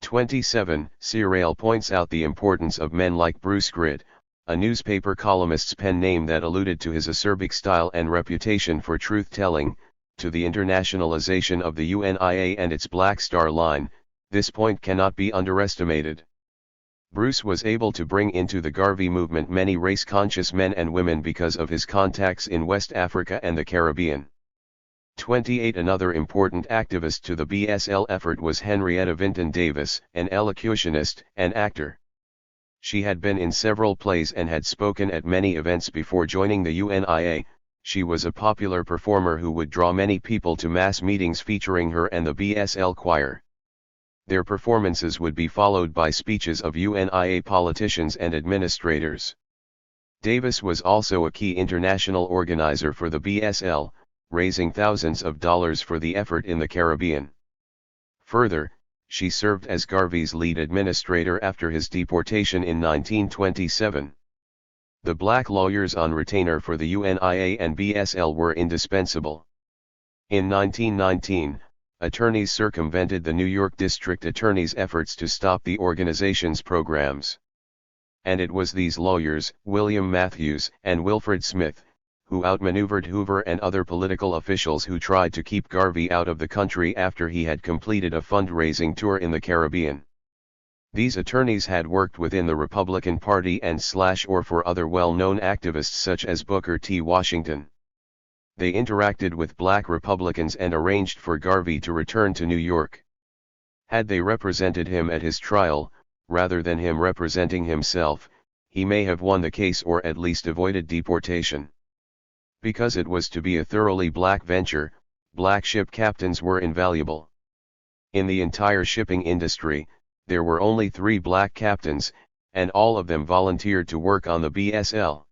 27. Cyril points out the importance of men like Bruce Grid, a newspaper columnist's pen name that alluded to his acerbic style and reputation for truth-telling, to the internationalization of the UNIA and its Black Star Line. This point cannot be underestimated. Bruce was able to bring into the Garvey movement many race-conscious men and women because of his contacts in West Africa and the Caribbean. 28 Another important activist to the BSL effort was Henrietta Vinton Davis, an elocutionist and actor. She had been in several plays and had spoken at many events before joining the UNIA. She was a popular performer who would draw many people to mass meetings featuring her and the BSL choir. Their performances would be followed by speeches of UNIA politicians and administrators. Davis was also a key international organizer for the BSL, raising thousands of dollars for the effort in the Caribbean. Further, she served as Garvey's lead administrator after his deportation in 1927. The black lawyers on retainer for the UNIA and BSL were indispensable. In 1919, attorneys circumvented the New York District Attorney's efforts to stop the organization's programs. And it was these lawyers, William Matthews and Wilfred Smith, who outmaneuvered Hoover and other political officials who tried to keep Garvey out of the country after he had completed a fundraising tour in the Caribbean. These attorneys had worked within the Republican Party and/or for other well-known activists such as Booker T. Washington. They interacted with black Republicans and arranged for Garvey to return to New York. Had they represented him at his trial, rather than him representing himself, he may have won the case or at least avoided deportation. Because it was to be a thoroughly black venture, black ship captains were invaluable. In the entire shipping industry, there were only 3 black captains, and all of them volunteered to work on the BSL.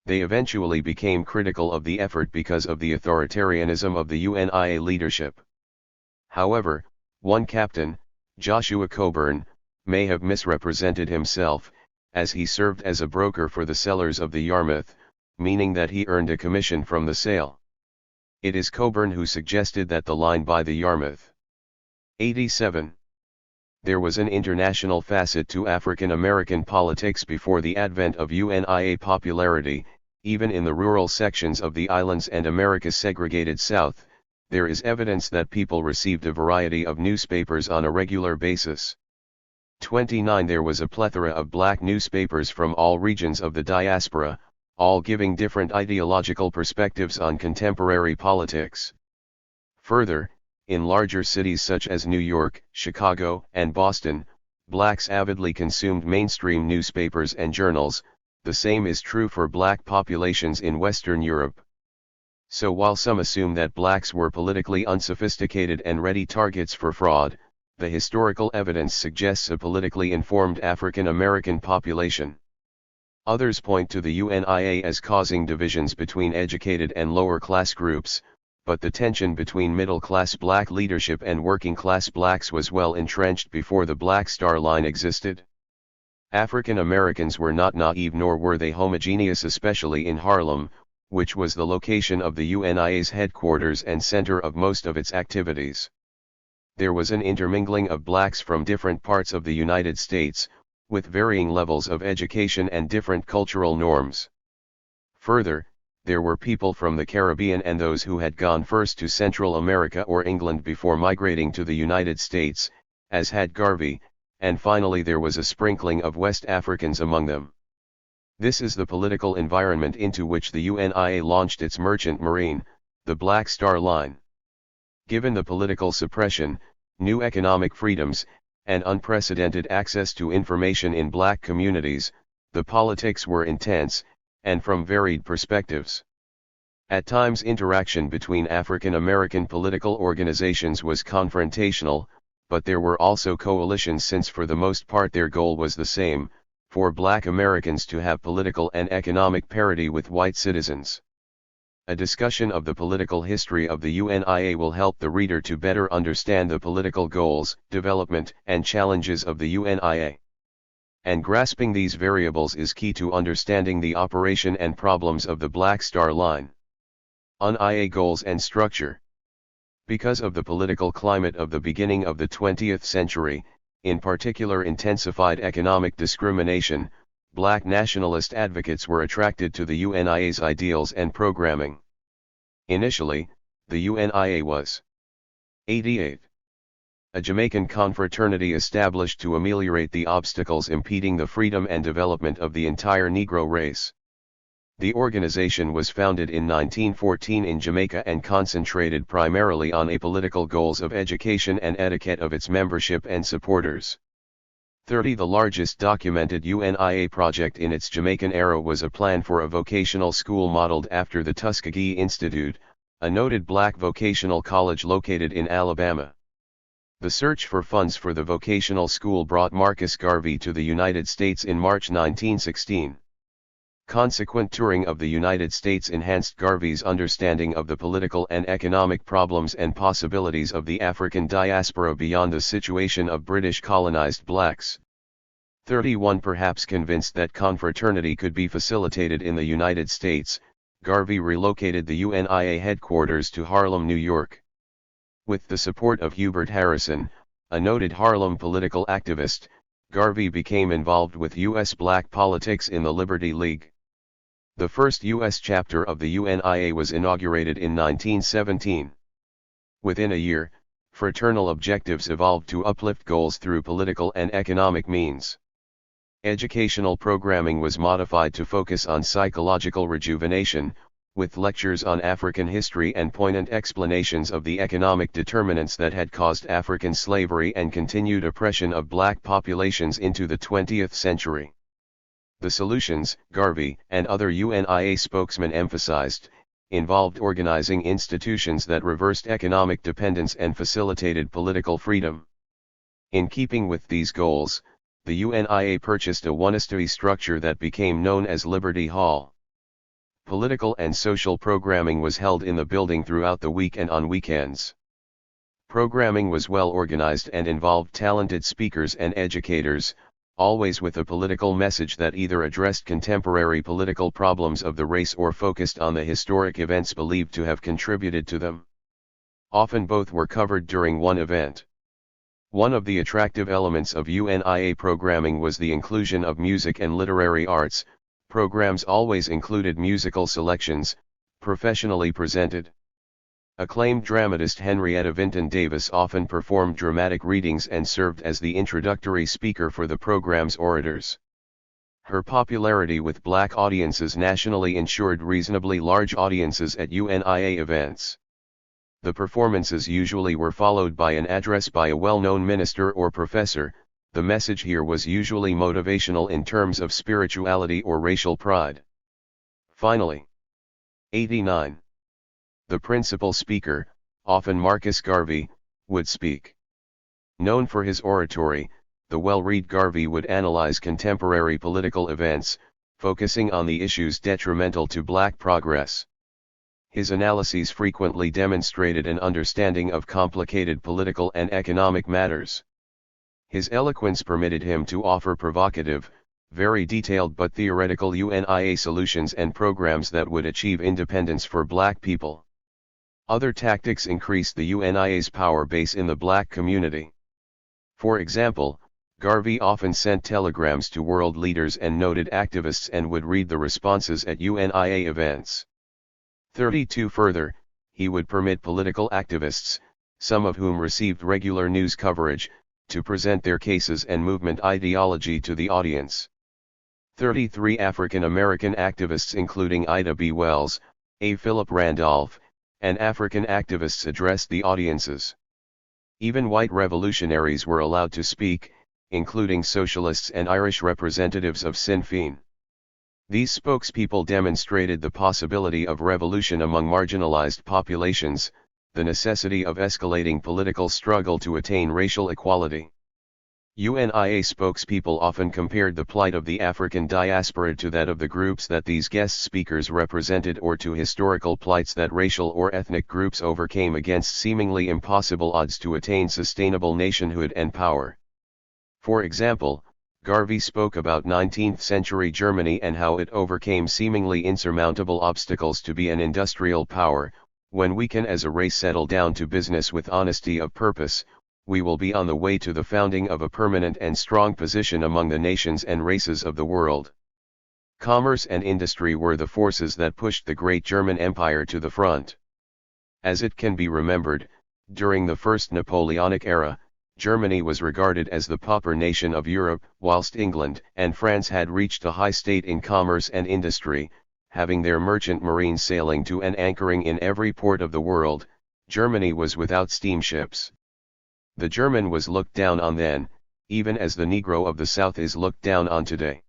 They eventually became critical of the effort because of the authoritarianism of the UNIA leadership. However, one captain, Joshua Coburn, may have misrepresented himself, as he served as a broker for the sellers of the Yarmouth, meaning that he earned a commission from the sale. It is Coburn who suggested that the line by the Yarmouth. 87. There was an international facet to African American politics before the advent of UNIA popularity. Even in the rural sections of the islands and America's segregated South, there is evidence that people received a variety of newspapers on a regular basis. 29 There was a plethora of black newspapers from all regions of the diaspora, all giving different ideological perspectives on contemporary politics. Further, in larger cities such as New York, Chicago, and Boston, blacks avidly consumed mainstream newspapers and journals. The same is true for black populations in Western Europe. So while some assume that blacks were politically unsophisticated and ready targets for fraud, the historical evidence suggests a politically informed African American population. Others point to the UNIA as causing divisions between educated and lower-class groups, but the tension between middle-class black leadership and working-class blacks was well entrenched before the Black Star Line existed. African Americans were not naive nor were they homogeneous, especially in Harlem, which was the location of the UNIA's headquarters and center of most of its activities. There was an intermingling of blacks from different parts of the United States, with varying levels of education and different cultural norms. Further, there were people from the Caribbean and those who had gone first to Central America or England before migrating to the United States, as had Garvey, and finally there was a sprinkling of West Africans among them. This is the political environment into which the UNIA launched its merchant marine, the Black Star Line. Given the political suppression, new economic freedoms, and unprecedented access to information in black communities, the politics were intense, and from varied perspectives. At times interaction between African American political organizations was confrontational, but there were also coalitions since for the most part their goal was the same, for black Americans to have political and economic parity with white citizens. A discussion of the political history of the UNIA will help the reader to better understand the political goals, development, and challenges of the UNIA. And grasping these variables is key to understanding the operation and problems of the Black Star Line. UNIA goals and structure. Because of the political climate of the beginning of the 20th century, in particular intensified economic discrimination, black nationalist advocates were attracted to the UNIA's ideals and programming. Initially, the UNIA was 88. a Jamaican confraternity established to ameliorate the obstacles impeding the freedom and development of the entire Negro race. The organization was founded in 1914 in Jamaica and concentrated primarily on apolitical goals of education and etiquette of its membership and supporters. 30. The largest documented UNIA project in its Jamaican era was a plan for a vocational school modeled after the Tuskegee Institute, a noted black vocational college located in Alabama. The search for funds for the vocational school brought Marcus Garvey to the United States in March 1916. Consequent touring of the United States enhanced Garvey's understanding of the political and economic problems and possibilities of the African diaspora beyond the situation of British colonized blacks. 31. Perhaps convinced that confraternity could be facilitated in the United States, Garvey relocated the UNIA headquarters to Harlem, New York. With the support of Hubert Harrison, a noted Harlem political activist, Garvey became involved with U.S. black politics in the Liberty League. The first U.S. chapter of the UNIA was inaugurated in 1917. Within a year, fraternal objectives evolved to uplift goals through political and economic means. Educational programming was modified to focus on psychological rejuvenation, with lectures on African history and poignant explanations of the economic determinants that had caused African slavery and continued oppression of black populations into the 20th century. The solutions, Garvey and other UNIA spokesmen emphasized, involved organizing institutions that reversed economic dependence and facilitated political freedom. In keeping with these goals, the UNIA purchased a 1:3 structure that became known as Liberty Hall. Political and social programming was held in the building throughout the week and on weekends. Programming was well organized and involved talented speakers and educators, always with a political message that either addressed contemporary political problems of the race or focused on the historic events believed to have contributed to them. Often both were covered during one event. One of the attractive elements of UNIA programming was the inclusion of music and literary arts. Programs always included musical selections, professionally presented. Acclaimed dramatist Henrietta Vinton Davis often performed dramatic readings and served as the introductory speaker for the program's orators. Her popularity with black audiences nationally ensured reasonably large audiences at UNIA events. The performances usually were followed by an address by a well-known minister or professor. The message here was usually motivational in terms of spirituality or racial pride. Finally, 89. The principal speaker, often Marcus Garvey, would speak. Known for his oratory, the well-read Garvey would analyze contemporary political events, focusing on the issues detrimental to black progress. His analyses frequently demonstrated an understanding of complicated political and economic matters. His eloquence permitted him to offer provocative, very detailed but theoretical UNIA solutions and programs that would achieve independence for black people. Other tactics increased the UNIA's power base in the black community. For example, Garvey often sent telegrams to world leaders and noted activists and would read the responses at UNIA events. 32. Further, he would permit political activists, some of whom received regular news coverage, to present their cases and movement ideology to the audience. 33. African American activists including Ida B. Wells, A. Philip Randolph, and African activists addressed the audiences. Even white revolutionaries were allowed to speak, including socialists and Irish representatives of Sinn Féin. These spokespeople demonstrated the possibility of revolution among marginalized populations, the necessity of escalating political struggle to attain racial equality. UNIA spokespeople often compared the plight of the African diaspora to that of the groups that these guest speakers represented or to historical plights that racial or ethnic groups overcame against seemingly impossible odds to attain sustainable nationhood and power. For example, Garvey spoke about 19th-century Germany and how it overcame seemingly insurmountable obstacles to be an industrial power. When we can as a race settle down to business with honesty of purpose, we will be on the way to the founding of a permanent and strong position among the nations and races of the world. Commerce and industry were the forces that pushed the great German Empire to the front. As it can be remembered, during the First Napoleonic era, Germany was regarded as the pauper nation of Europe, whilst England and France had reached a high state in commerce and industry, having their merchant marines sailing to and anchoring in every port of the world. Germany was without steamships. The German was looked down on then, even as the Negro of the South is looked down on today.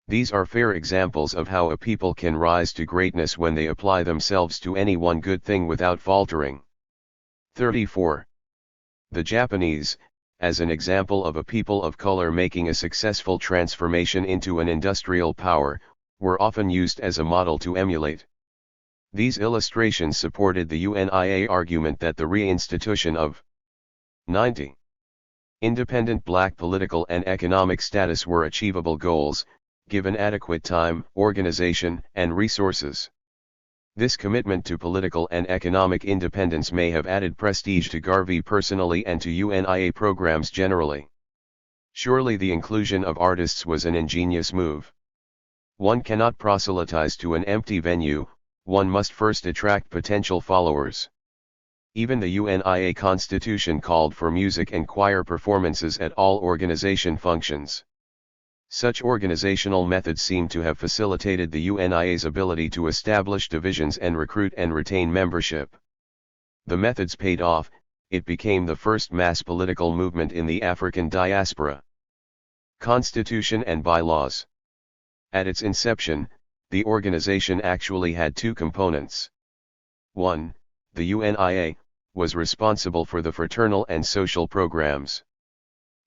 These are fair examples of how a people can rise to greatness when they apply themselves to any one good thing without faltering. 34. The Japanese, as an example of a people of color making a successful transformation into an industrial power, were often used as a model to emulate. These illustrations supported the UNIA argument that the reinstitution of 90. Independent black political and economic status were achievable goals, given adequate time, organization, and resources. This commitment to political and economic independence may have added prestige to Garvey personally and to UNIA programs generally. Surely the inclusion of artists was an ingenious move. One cannot proselytize to an empty venue, one must first attract potential followers. Even the UNIA constitution called for music and choir performances at all organization functions. Such organizational methods seem to have facilitated the UNIA's ability to establish divisions and recruit and retain membership. The methods paid off, it became the first mass political movement in the African diaspora. Constitution and bylaws. At its inception, the organization actually had two components. 1. The UNIA was responsible for the fraternal and social programs.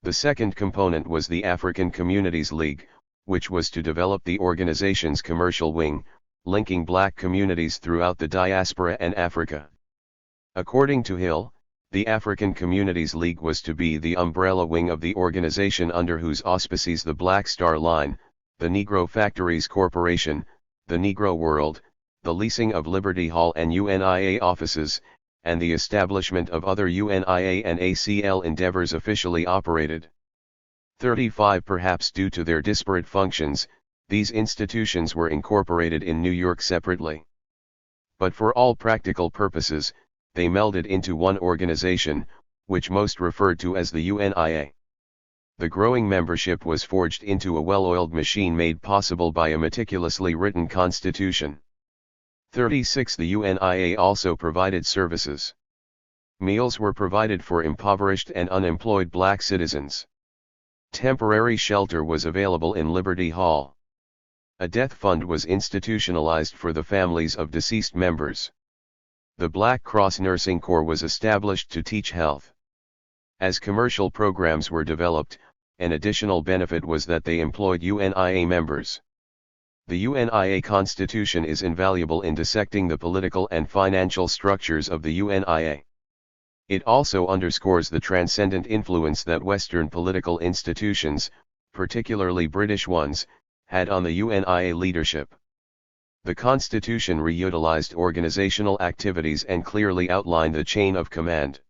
The second component was the African Communities League, which was to develop the organization's commercial wing, linking black communities throughout the diaspora and Africa. According to Hill, the African Communities League was to be the umbrella wing of the organization under whose auspices the Black Star Line, the Negro Factories Corporation, the Negro World, the leasing of Liberty Hall and UNIA offices, and the establishment of other UNIA and ACL endeavors officially operated. 35. Perhaps due to their disparate functions, these institutions were incorporated in New York separately. But for all practical purposes, they melded into one organization, which most referred to as the UNIA. The growing membership was forged into a well-oiled machine made possible by a meticulously written constitution. 36. The UNIA also provided services. Meals were provided for impoverished and unemployed black citizens. Temporary shelter was available in Liberty Hall. A death fund was institutionalized for the families of deceased members. The Black Cross Nursing Corps was established to teach health. As commercial programs were developed, an additional benefit was that they employed UNIA members. The UNIA Constitution is invaluable in dissecting the political and financial structures of the UNIA. It also underscores the transcendent influence that Western political institutions, particularly British ones, had on the UNIA leadership. The Constitution reutilized organizational activities and clearly outlined the chain of command.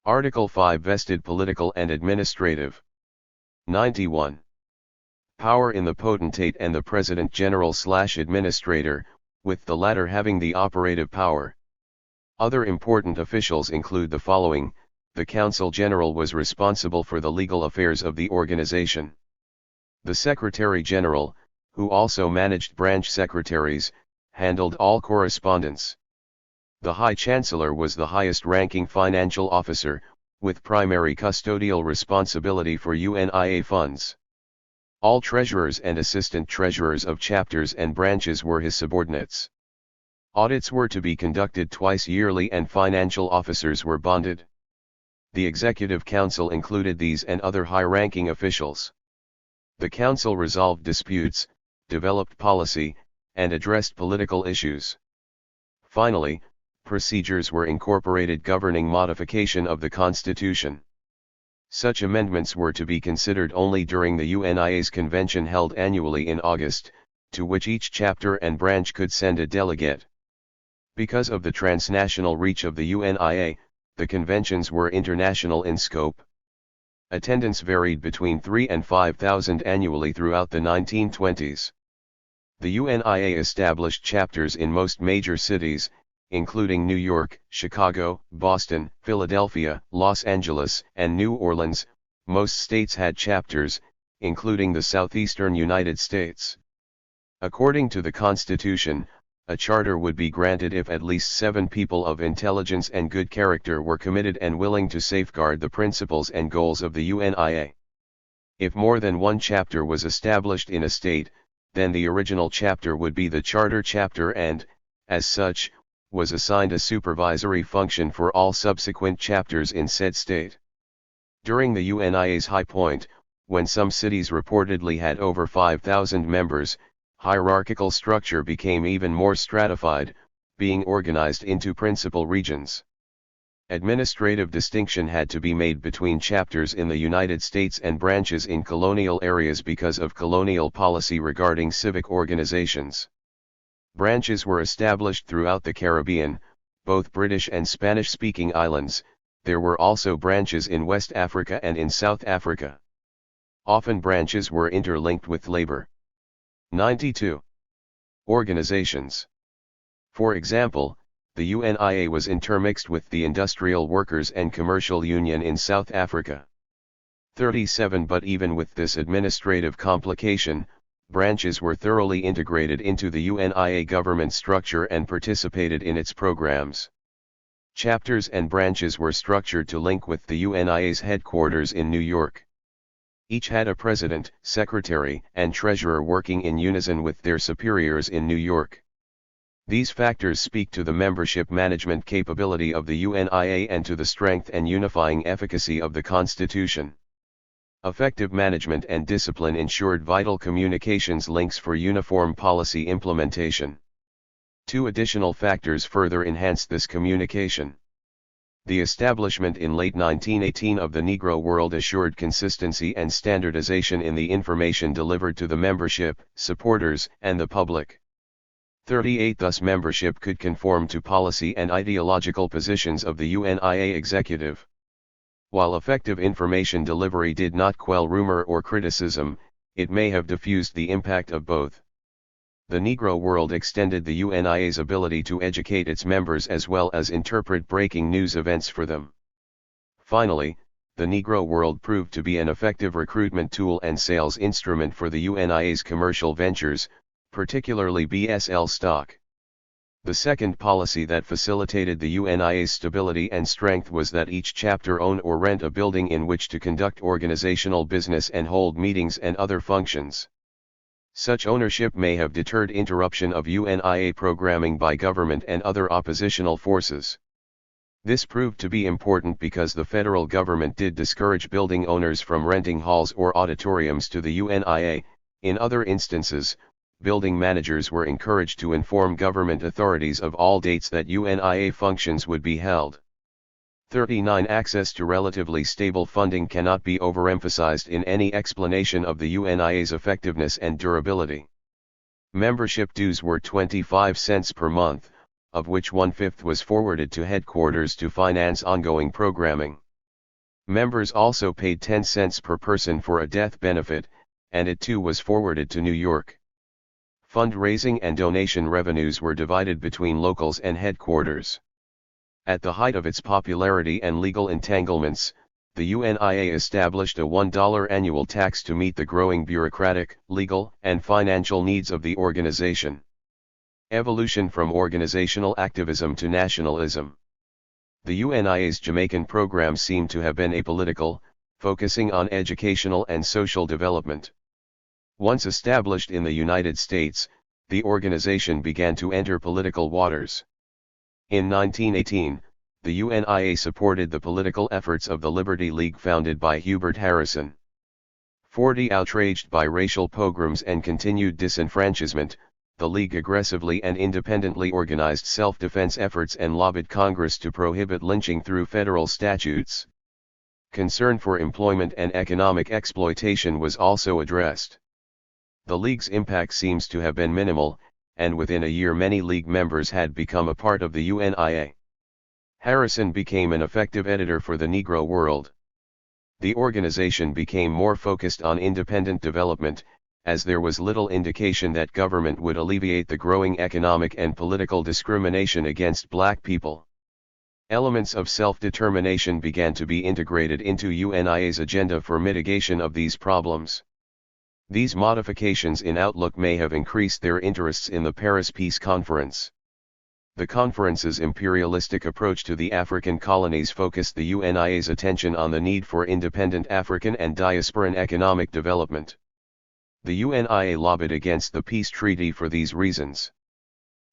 Article 5 vested political and administrative. 91. Power in the potentate and the President General/Administrator, with the latter having the operative power. Other important officials include the following: the Counsel General was responsible for the legal affairs of the organization. The Secretary General, who also managed branch secretaries, handled all correspondence. The High Chancellor was the highest-ranking financial officer, with primary custodial responsibility for UNIA funds. All treasurers and assistant treasurers of chapters and branches were his subordinates. Audits were to be conducted twice yearly and financial officers were bonded. The Executive Council included these and other high-ranking officials. The Council resolved disputes, developed policy, and addressed political issues. Finally, procedures were incorporated governing modification of the Constitution. Such amendments were to be considered only during the UNIA's convention held annually in August, to which each chapter and branch could send a delegate. Because of the transnational reach of the UNIA, the conventions were international in scope. Attendance varied between 3,000 and 5,000 annually throughout the 1920s. The UNIA established chapters in most major cities, including New York, Chicago, Boston, Philadelphia, Los Angeles, and New Orleans. Most states had chapters, including the southeastern United States. According to the Constitution, a charter would be granted if at least 7 people of intelligence and good character were committed and willing to safeguard the principles and goals of the UNIA. If more than one chapter was established in a state, then the original chapter would be the charter chapter and, as such, was assigned a supervisory function for all subsequent chapters in said state. During the UNIA's high point, when some cities reportedly had over 5,000 members, hierarchical structure became even more stratified, being organized into principal regions. Administrative distinction had to be made between chapters in the United States and branches in colonial areas because of colonial policy regarding civic organizations. Branches were established throughout the Caribbean, both British and Spanish-speaking islands. There were also branches in West Africa and in South Africa. Often branches were interlinked with labor. 92. Organizations. For example, the UNIA was intermixed with the Industrial Workers and Commercial Union in South Africa. 37. But even with this administrative complication, branches were thoroughly integrated into the UNIA government structure and participated in its programs. Chapters and branches were structured to link with the UNIA's headquarters in New York. Each had a president, secretary, and treasurer working in unison with their superiors in New York. These factors speak to the membership management capability of the UNIA and to the strength and unifying efficacy of the Constitution. Effective management and discipline ensured vital communications links for uniform policy implementation. 2 additional factors further enhanced this communication. The establishment in late 1918 of the Negro World assured consistency and standardization in the information delivered to the membership, supporters, and the public. 38. Thus membership could conform to policy and ideological positions of the UNIA executive. While effective information delivery did not quell rumor or criticism, it may have diffused the impact of both. The Negro World extended the UNIA's ability to educate its members as well as interpret breaking news events for them. Finally, the Negro World proved to be an effective recruitment tool and sales instrument for the UNIA's commercial ventures, particularly BSL stock. The second policy that facilitated the UNIA's stability and strength was that each chapter own or rent a building in which to conduct organizational business and hold meetings and other functions. Such ownership may have deterred interruption of UNIA programming by government and other oppositional forces. This proved to be important because the federal government did discourage building owners from renting halls or auditoriums to the UNIA. In other instances, building managers were encouraged to inform government authorities of all dates that UNIA functions would be held. 39. Access to relatively stable funding cannot be overemphasized in any explanation of the UNIA's effectiveness and durability. Membership dues were 25 cents per month, of which 1/5 was forwarded to headquarters to finance ongoing programming. Members also paid 10 cents per person for a death benefit, and it too was forwarded to New York. Fundraising and donation revenues were divided between locals and headquarters. At the height of its popularity and legal entanglements, the UNIA established a $1 annual tax to meet the growing bureaucratic, legal, and financial needs of the organization. Evolution from organizational activism to nationalism. The UNIA's Jamaican program seemed to have been apolitical, focusing on educational and social development. Once established in the United States, the organization began to enter political waters. In 1918, the UNIA supported the political efforts of the Liberty League founded by Hubert Harrison. 40. Outraged by racial pogroms and continued disenfranchisement, the League aggressively and independently organized self-defense efforts and lobbied Congress to prohibit lynching through federal statutes. Concern for employment and economic exploitation was also addressed. The League's impact seems to have been minimal, and within a year many League members had become a part of the UNIA. Harrison became an effective editor for the Negro World. The organization became more focused on independent development, as there was little indication that government would alleviate the growing economic and political discrimination against black people. Elements of self-determination began to be integrated into UNIA's agenda for mitigation of these problems. These modifications in outlook may have increased their interests in the Paris Peace Conference. The conference's imperialistic approach to the African colonies focused the UNIA's attention on the need for independent African and diasporan economic development. The UNIA lobbied against the peace treaty for these reasons.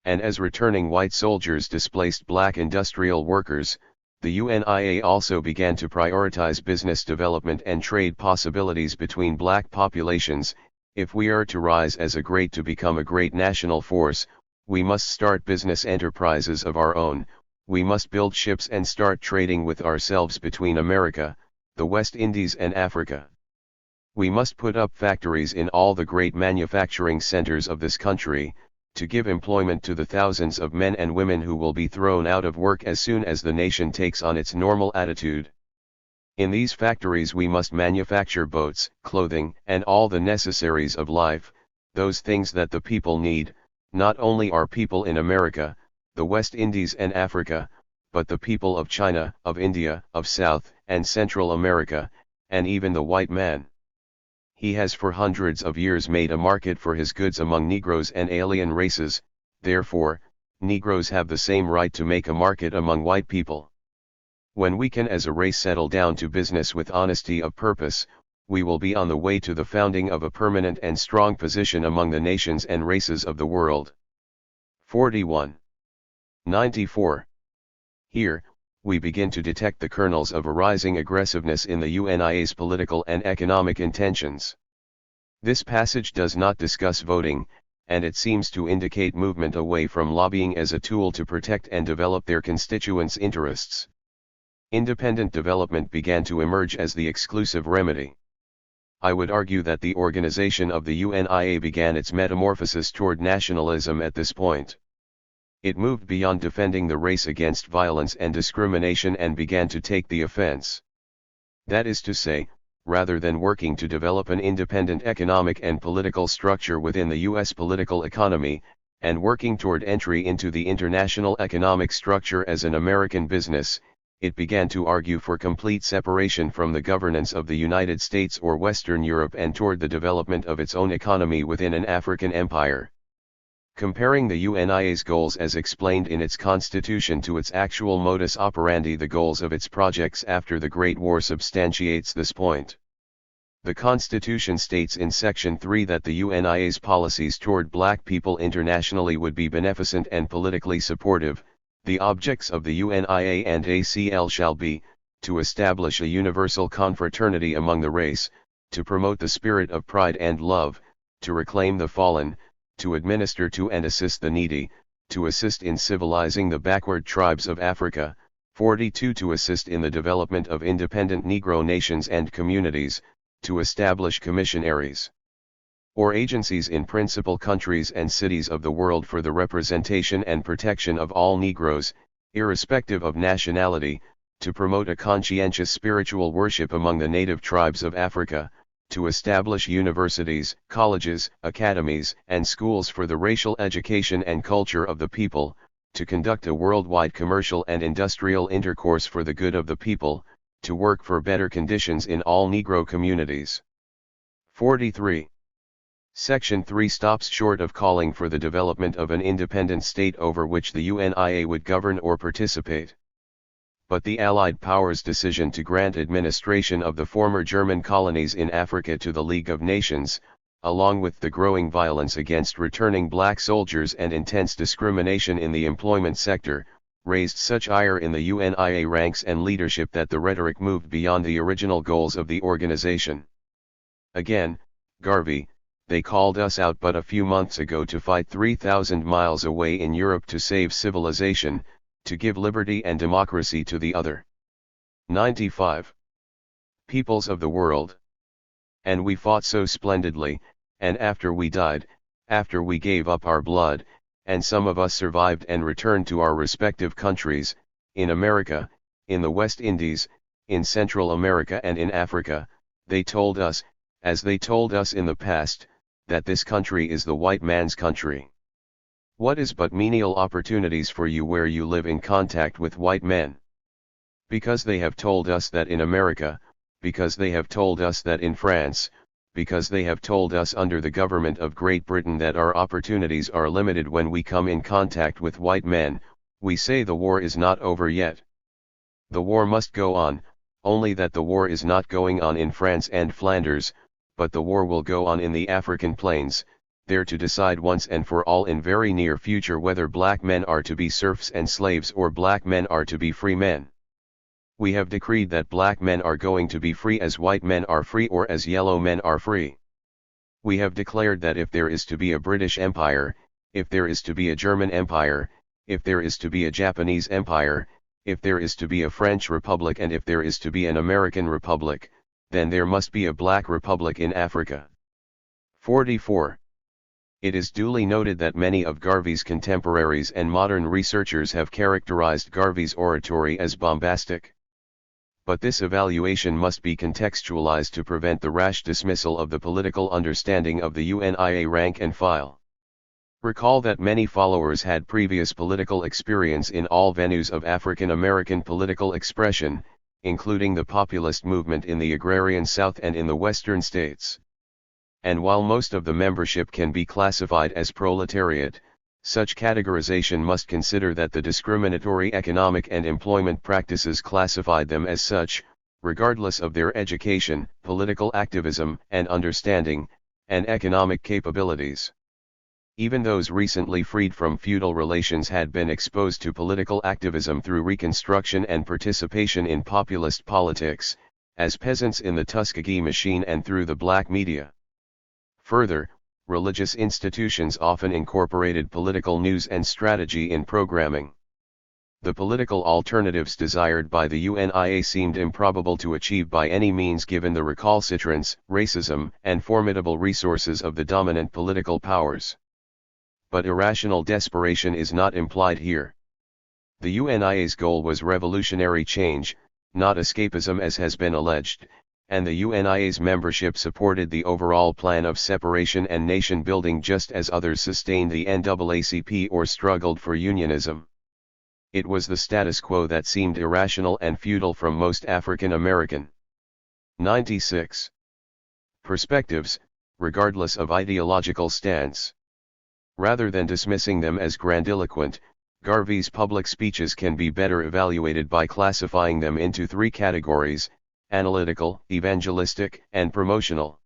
And as returning white soldiers displaced black industrial workers, the UNIA also began to prioritize business development and trade possibilities between black populations. If we are to rise as a great to become a great national force, we must start business enterprises of our own, we must build ships and start trading with ourselves between America, the West Indies and Africa. We must put up factories in all the great manufacturing centers of this country, to give employment to the thousands of men and women who will be thrown out of work as soon as the nation takes on its normal attitude. In these factories we must manufacture boats, clothing, and all the necessaries of life, those things that the people need, not only our people in America, the West Indies and Africa, but the people of China, of India, of South and Central America, and even the white man. He has for hundreds of years made a market for his goods among Negroes and alien races, therefore, Negroes have the same right to make a market among white people. When we can as a race settle down to business with honesty of purpose, we will be on the way to the founding of a permanent and strong position among the nations and races of the world. 41.94. Here, we begin to detect the kernels of a rising aggressiveness in the UNIA's political and economic intentions. This passage does not discuss voting, and it seems to indicate movement away from lobbying as a tool to protect and develop their constituents' interests. Independent development began to emerge as the exclusive remedy. I would argue that the organization of the UNIA began its metamorphosis toward nationalism at this point. It moved beyond defending the race against violence and discrimination and began to take the offense. That is to say, rather than working to develop an independent economic and political structure within the U.S. political economy, and working toward entry into the international economic structure as an American business, it began to argue for complete separation from the governance of the United States or Western Europe and toward the development of its own economy within an African empire. Comparing the UNIA's goals as explained in its constitution to its actual modus operandi, the goals of its projects after the Great War substantiates this point. The Constitution states in Section 3 that the UNIA's policies toward black people internationally would be beneficent and politically supportive. The objects of the UNIA and ACL shall be, to establish a universal confraternity among the race, to promote the spirit of pride and love, to reclaim the fallen, to administer to and assist the needy, to assist in civilizing the backward tribes of Africa. 42 To assist in the development of independent Negro nations and communities, to establish commissionaries or agencies in principal countries and cities of the world for the representation and protection of all Negroes, irrespective of nationality, to promote a conscientious spiritual worship among the native tribes of Africa, to establish universities, colleges, academies, and schools for the racial education and culture of the people, to conduct a worldwide commercial and industrial intercourse for the good of the people, to work for better conditions in all Negro communities. 43. Section 3 stops short of calling for the development of an independent state over which the UNIA would govern or participate. But the Allied powers' decision to grant administration of the former German colonies in Africa to the League of Nations, along with the growing violence against returning black soldiers and intense discrimination in the employment sector, raised such ire in the UNIA ranks and leadership that the rhetoric moved beyond the original goals of the organization. Again, Garvey, they called us out but a few months ago to fight 3,000 miles away in Europe to save civilization, to give liberty and democracy to the other 95 peoples of the world. And we fought so splendidly, and after we died, after we gave up our blood, and some of us survived and returned to our respective countries, in America, in the West Indies, in Central America and in Africa, they told us, as they told us in the past, that this country is the white man's country. What is but menial opportunities for you where you live in contact with white men? Because they have told us that in America, because they have told us that in France, because they have told us under the government of Great Britain that our opportunities are limited when we come in contact with white men, we say the war is not over yet. The war must go on, only that the war is not going on in France and Flanders, but the war will go on in the African plains, there to decide once and for all in very near future whether black men are to be serfs and slaves or black men are to be free men. We have decreed that black men are going to be free as white men are free or as yellow men are free. We have declared that if there is to be a British Empire, if there is to be a German Empire, if there is to be a Japanese Empire, if there is to be a French Republic and if there is to be an American Republic, then there must be a Black Republic in Africa. 44. It is duly noted that many of Garvey's contemporaries and modern researchers have characterized Garvey's oratory as bombastic. But this evaluation must be contextualized to prevent the rash dismissal of the political understanding of the UNIA rank and file. Recall that many followers had previous political experience in all venues of African American political expression, including the populist movement in the agrarian South and in the Western states. And while most of the membership can be classified as proletariat, such categorization must consider that the discriminatory economic and employment practices classified them as such, regardless of their education, political activism and understanding, and economic capabilities. Even those recently freed from feudal relations had been exposed to political activism through Reconstruction and participation in populist politics, as peasants in the Tuskegee machine and through the black media. Further, religious institutions often incorporated political news and strategy in programming. The political alternatives desired by the UNIA seemed improbable to achieve by any means given the recalcitrance, racism, and formidable resources of the dominant political powers. But irrational desperation is not implied here. The UNIA's goal was revolutionary change, not escapism as has been alleged, and the UNIA's membership supported the overall plan of separation and nation building just as others sustained the NAACP or struggled for unionism. It was the status quo that seemed irrational and futile from most African American. 96. Perspectives, regardless of ideological stance. Rather than dismissing them as grandiloquent, Garvey's public speeches can be better evaluated by classifying them into three categories: analytical, evangelistic, and promotional.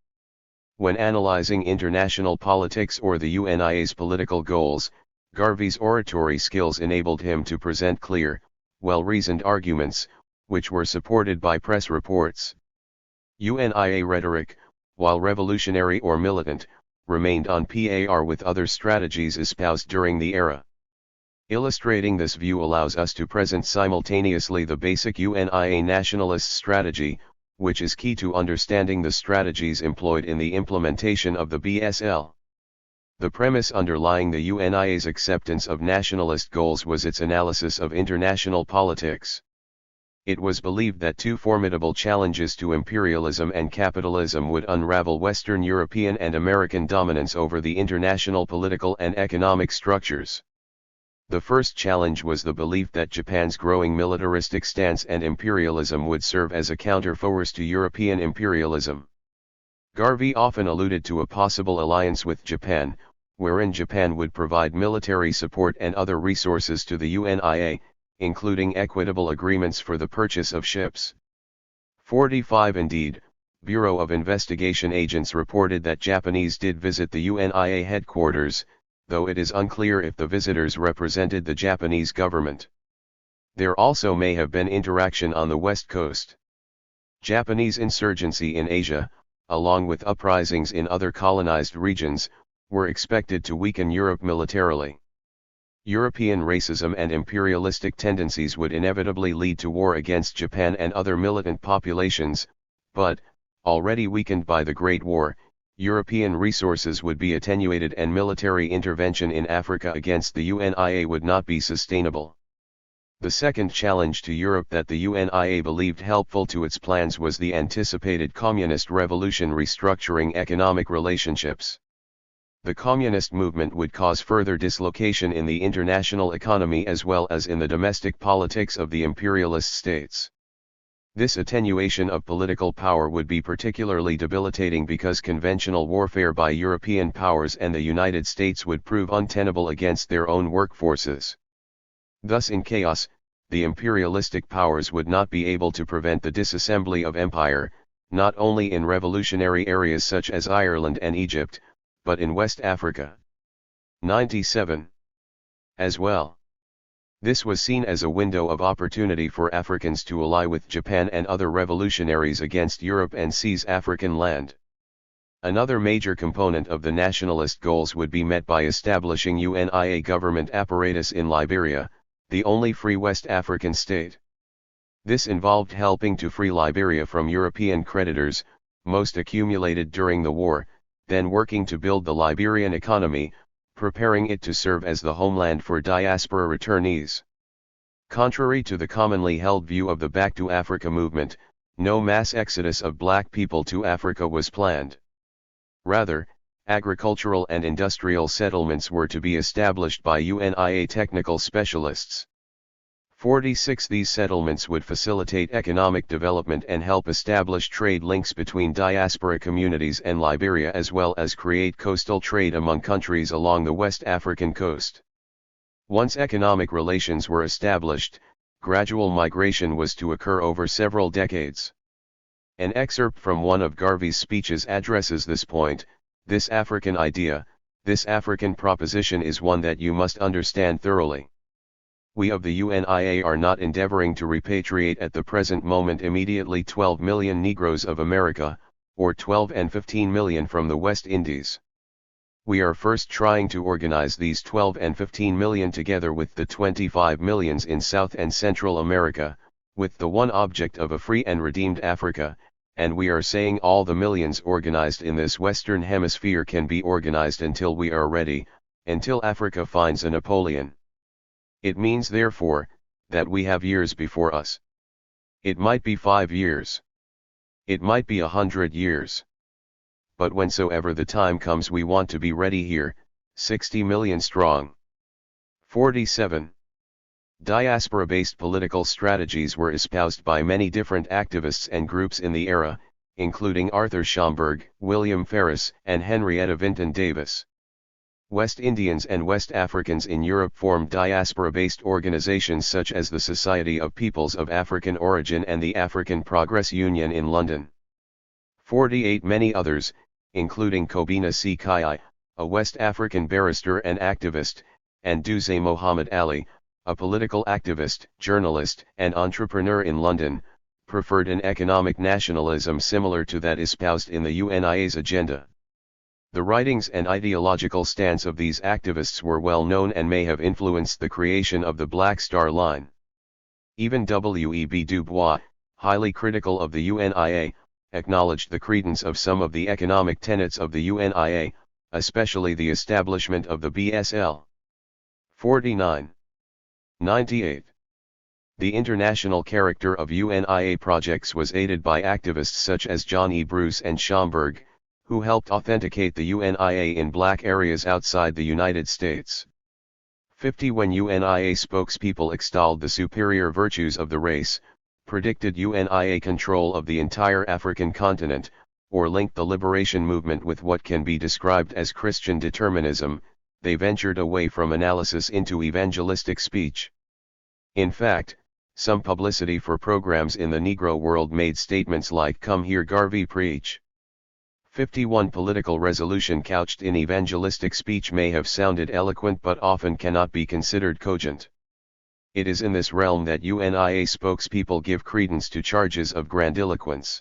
When analyzing international politics or the UNIA's political goals, Garvey's oratory skills enabled him to present clear, well-reasoned arguments, which were supported by press reports. UNIA rhetoric, while revolutionary or militant, remained on par with other strategies espoused during the era. Illustrating this view allows us to present simultaneously the basic UNIA nationalist strategy, which is key to understanding the strategies employed in the implementation of the BSL. The premise underlying the UNIA's acceptance of nationalist goals was its analysis of international politics. It was believed that two formidable challenges to imperialism and capitalism would unravel Western European and American dominance over the international political and economic structures. The first challenge was the belief that Japan's growing militaristic stance and imperialism would serve as a counterforce to European imperialism. Garvey often alluded to a possible alliance with Japan, wherein Japan would provide military support and other resources to the UNIA, including equitable agreements for the purchase of ships. 45 Indeed, Bureau of Investigation agents reported that Japanese did visit the UNIA headquarters, though it is unclear if the visitors represented the Japanese government. There also may have been interaction on the West Coast. Japanese insurgency in Asia, along with uprisings in other colonized regions, were expected to weaken Europe militarily. European racism and imperialistic tendencies would inevitably lead to war against Japan and other militant populations, but, already weakened by the Great War, European resources would be attenuated and military intervention in Africa against the UNIA would not be sustainable. The second challenge to Europe that the UNIA believed helpful to its plans was the anticipated communist revolution restructuring economic relationships. The communist movement would cause further dislocation in the international economy as well as in the domestic politics of the imperialist states. This attenuation of political power would be particularly debilitating because conventional warfare by European powers and the United States would prove untenable against their own workforces. Thus in chaos, the imperialistic powers would not be able to prevent the disassembly of empire, not only in revolutionary areas such as Ireland and Egypt, but in West Africa. 97. As well. This was seen as a window of opportunity for Africans to ally with Japan and other revolutionaries against Europe and seize African land. Another major component of the nationalist goals would be met by establishing UNIA government apparatus in Liberia, the only free West African state. This involved helping to free Liberia from European creditors, most accumulated during the war, then working to build the Liberian economy, preparing it to serve as the homeland for diaspora returnees. Contrary to the commonly held view of the Back to Africa movement, no mass exodus of black people to Africa was planned. Rather, agricultural and industrial settlements were to be established by UNIA technical specialists. 46. These settlements would facilitate economic development and help establish trade links between diaspora communities and Liberia as well as create coastal trade among countries along the West African coast. Once economic relations were established, gradual migration was to occur over several decades. An excerpt from one of Garvey's speeches addresses this point. This African idea, this African proposition is one that you must understand thoroughly. We of the UNIA are not endeavoring to repatriate at the present moment immediately 12 million Negroes of America, or 12 and 15 million from the West Indies. We are first trying to organize these 12 and 15 million together with the 25 millions in South and Central America, with the one object of a free and redeemed Africa, and we are saying all the millions organized in this Western Hemisphere can be organized until we are ready, until Africa finds a Napoleon. It means therefore, that we have years before us. It might be 5 years. It might be 100 years. But whensoever the time comes we want to be ready here, 60 million strong. 47. Diaspora-based political strategies were espoused by many different activists and groups in the era, including Arthur Schomburg, William Ferris, and Henrietta Vinton Davis. West Indians and West Africans in Europe formed diaspora-based organizations such as the Society of Peoples of African Origin and the African Progress Union in London. 48. Many others, including Kobina C. Kai, a West African barrister and activist, and Duze Mohammed Ali, a political activist, journalist, and entrepreneur in London, preferred an economic nationalism similar to that espoused in the UNIA's agenda. The writings and ideological stance of these activists were well known and may have influenced the creation of the Black Star Line. Even W.E.B. Du Bois, highly critical of the UNIA, acknowledged the credence of some of the economic tenets of the UNIA, especially the establishment of the BSL. 49. 98. The international character of UNIA projects was aided by activists such as John E. Bruce and Schomburg, who helped authenticate the UNIA in black areas outside the United States. 50. When UNIA spokespeople extolled the superior virtues of the race, predicted UNIA control of the entire African continent, or linked the liberation movement with what can be described as Christian determinism, they ventured away from analysis into evangelistic speech. In fact, some publicity for programs in the Negro world made statements like "Come here Garvey preach." 51. Political resolution couched in evangelistic speech may have sounded eloquent but often cannot be considered cogent. It is in this realm that UNIA spokespeople give credence to charges of grandiloquence.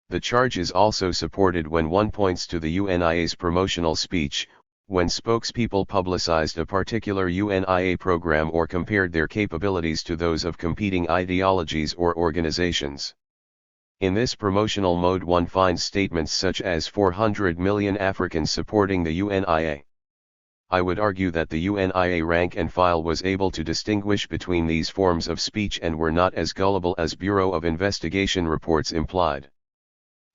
The charge is also supported when one points to the UNIA's promotional speech, when spokespeople publicized a particular UNIA program or compared their capabilities to those of competing ideologies or organizations. In this promotional mode one finds statements such as 400 million Africans supporting the UNIA. I would argue that the UNIA rank and file was able to distinguish between these forms of speech and were not as gullible as Bureau of Investigation reports implied.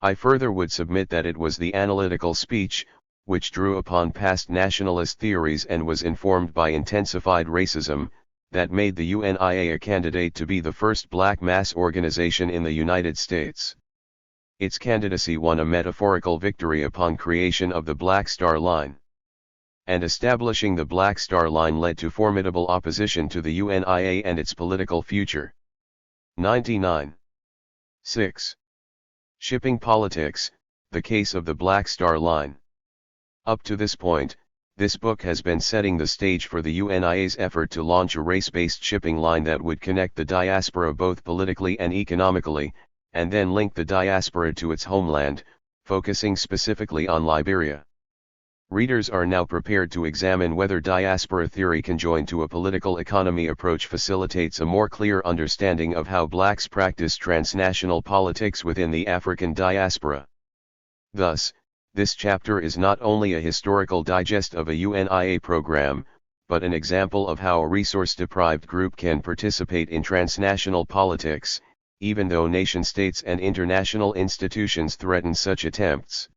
I further would submit that it was the analytical speech, which drew upon past nationalist theories and was informed by intensified racism, that made the UNIA a candidate to be the first black mass organization in the United States. Its candidacy won a metaphorical victory upon creation of the Black Star Line. And establishing the Black Star Line led to formidable opposition to the UNIA and its political future. 99. 6. Shipping politics, the case of the Black Star Line. Up to this point, this book has been setting the stage for the UNIA's effort to launch a race-based shipping line that would connect the diaspora both politically and economically, and then link the diaspora to its homeland, focusing specifically on Liberia. Readers are now prepared to examine whether diaspora theory conjoined to a political economy approach facilitates a more clear understanding of how blacks practice transnational politics within the African diaspora. Thus, this chapter is not only a historical digest of a UNIA program, but an example of how a resource-deprived group can participate in transnational politics, even though nation-states and international institutions threaten such attempts.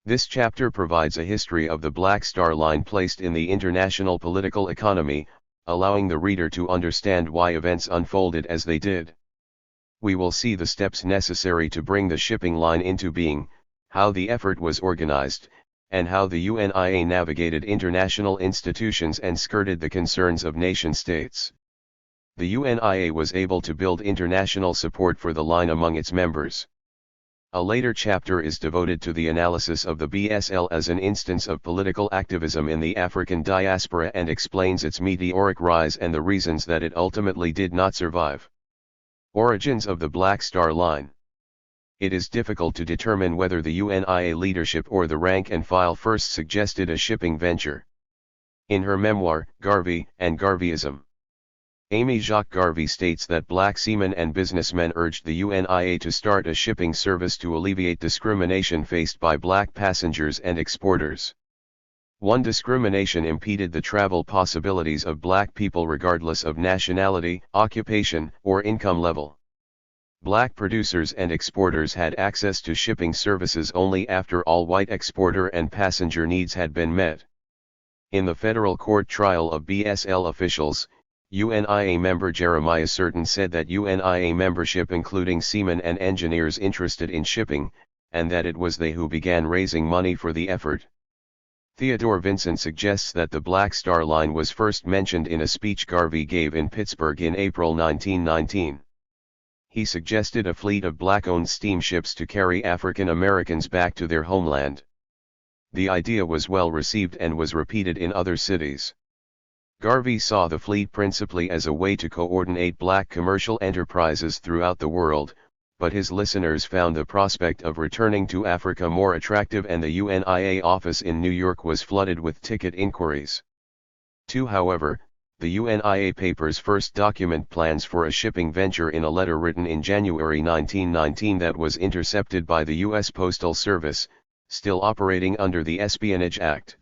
This chapter provides a history of the Black Star Line placed in the international political economy, allowing the reader to understand why events unfolded as they did. We will see the steps necessary to bring the shipping line into being, how the effort was organized, and how the UNIA navigated international institutions and skirted the concerns of nation-states. The UNIA was able to build international support for the line among its members. A later chapter is devoted to the analysis of the BSL as an instance of political activism in the African diaspora and explains its meteoric rise and the reasons that it ultimately did not survive. Origins of the Black Star Line. It is difficult to determine whether the UNIA leadership or the rank and file first suggested a shipping venture. In her memoir, Garvey and Garveyism, Amy Jacques Garvey states that black seamen and businessmen urged the UNIA to start a shipping service to alleviate discrimination faced by black passengers and exporters. One discrimination impeded the travel possibilities of black people regardless of nationality, occupation, or income level. Black producers and exporters had access to shipping services only after all white exporter and passenger needs had been met. In the federal court trial of BSL officials, UNIA member Jeremiah Certain said that UNIA membership including seamen and engineers interested in shipping, and that it was they who began raising money for the effort. Theodore Vincent suggests that the Black Star Line was first mentioned in a speech Garvey gave in Pittsburgh in April 1919. He suggested a fleet of black-owned steamships to carry African Americans back to their homeland. The idea was well received and was repeated in other cities. Garvey saw the fleet principally as a way to coordinate black commercial enterprises throughout the world, but his listeners found the prospect of returning to Africa more attractive and the UNIA office in New York was flooded with ticket inquiries. However, the UNIA papers first document plans for a shipping venture in a letter written in January 1919 that was intercepted by the U.S. Postal Service, still operating under the Espionage Act.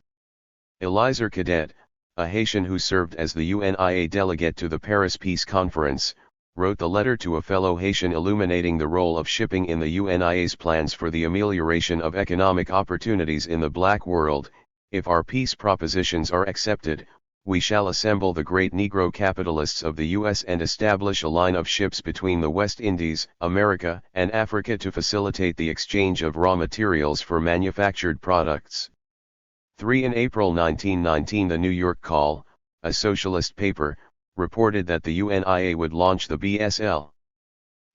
Eliezer Cadet, a Haitian who served as the UNIA delegate to the Paris Peace Conference, wrote the letter to a fellow Haitian illuminating the role of shipping in the UNIA's plans for the amelioration of economic opportunities in the black world. If our peace propositions are accepted, we shall assemble the great Negro capitalists of the U.S. and establish a line of ships between the West Indies, America, and Africa to facilitate the exchange of raw materials for manufactured products. 3 In April 1919 the New York Call, a socialist paper, reported that the UNIA would launch the BSL.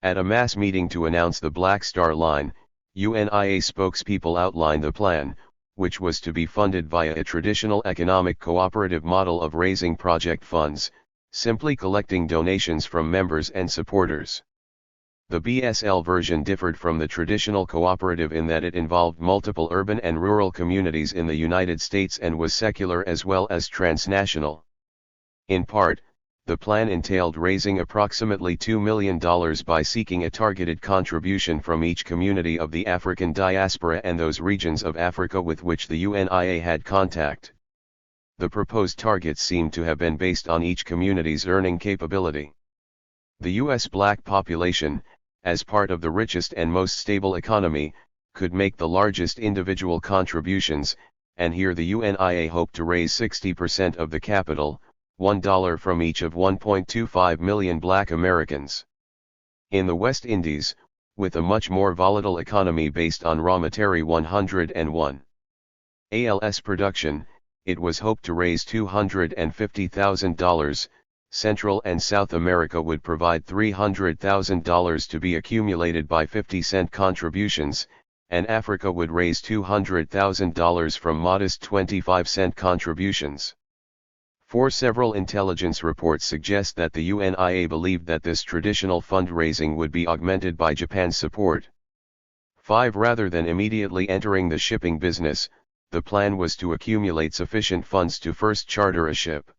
At a mass meeting to announce the Black Star Line, UNIA spokespeople outlined the plan, which was to be funded via a traditional economic cooperative model of raising project funds, simply collecting donations from members and supporters. The BSL version differed from the traditional cooperative in that it involved multiple urban and rural communities in the United States and was secular as well as transnational. In part, the plan entailed raising approximately $2 million by seeking a targeted contribution from each community of the African diaspora and those regions of Africa with which the UNIA had contact. The proposed targets seemed to have been based on each community's earning capability. The U.S. black population, as part of the richest and most stable economy, could make the largest individual contributions, and here the UNIA hoped to raise 60% of the capital, $1 from each of 1.25 million black Americans. In the West Indies, with a much more volatile economy based on raw material 101 ALS production, it was hoped to raise $250,000, Central and South America would provide $300,000 to be accumulated by 50-cent contributions, and Africa would raise $200,000 from modest 25-cent contributions. Several intelligence reports suggest that the UNIA believed that this traditional fundraising would be augmented by Japan's support. 5. Rather than immediately entering the shipping business, the plan was to accumulate sufficient funds to first charter a ship.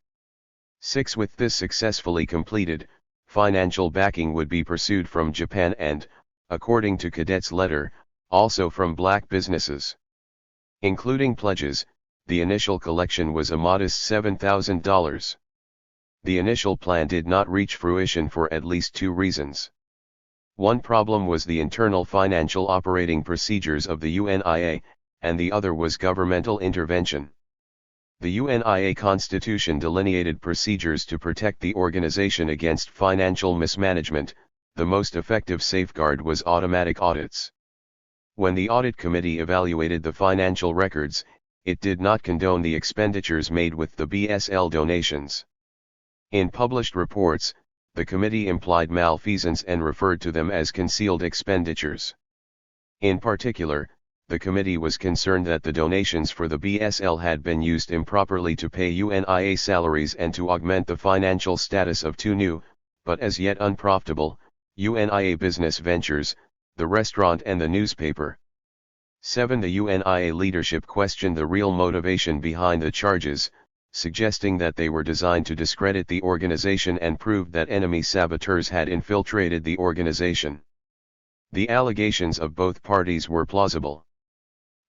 6. With this successfully completed, financial backing would be pursued from Japan and, according to Cadet's letter, also from black businesses. Including pledges, the initial collection was a modest $7,000. The initial plan did not reach fruition for at least 2 reasons. One problem was the internal financial operating procedures of the UNIA, and the other was governmental intervention. The UNIA Constitution delineated procedures to protect the organization against financial mismanagement. The most effective safeguard was automatic audits. When the audit committee evaluated the financial records, it did not condone the expenditures made with the BSL donations. In published reports, the committee implied malfeasance and referred to them as concealed expenditures. In particular, the committee was concerned that the donations for the BSL had been used improperly to pay UNIA salaries and to augment the financial status of 2 new, but as yet unprofitable, UNIA business ventures, the restaurant and the newspaper. 7. The UNIA leadership questioned the real motivation behind the charges, suggesting that they were designed to discredit the organization and prove that enemy saboteurs had infiltrated the organization. The allegations of both parties were plausible.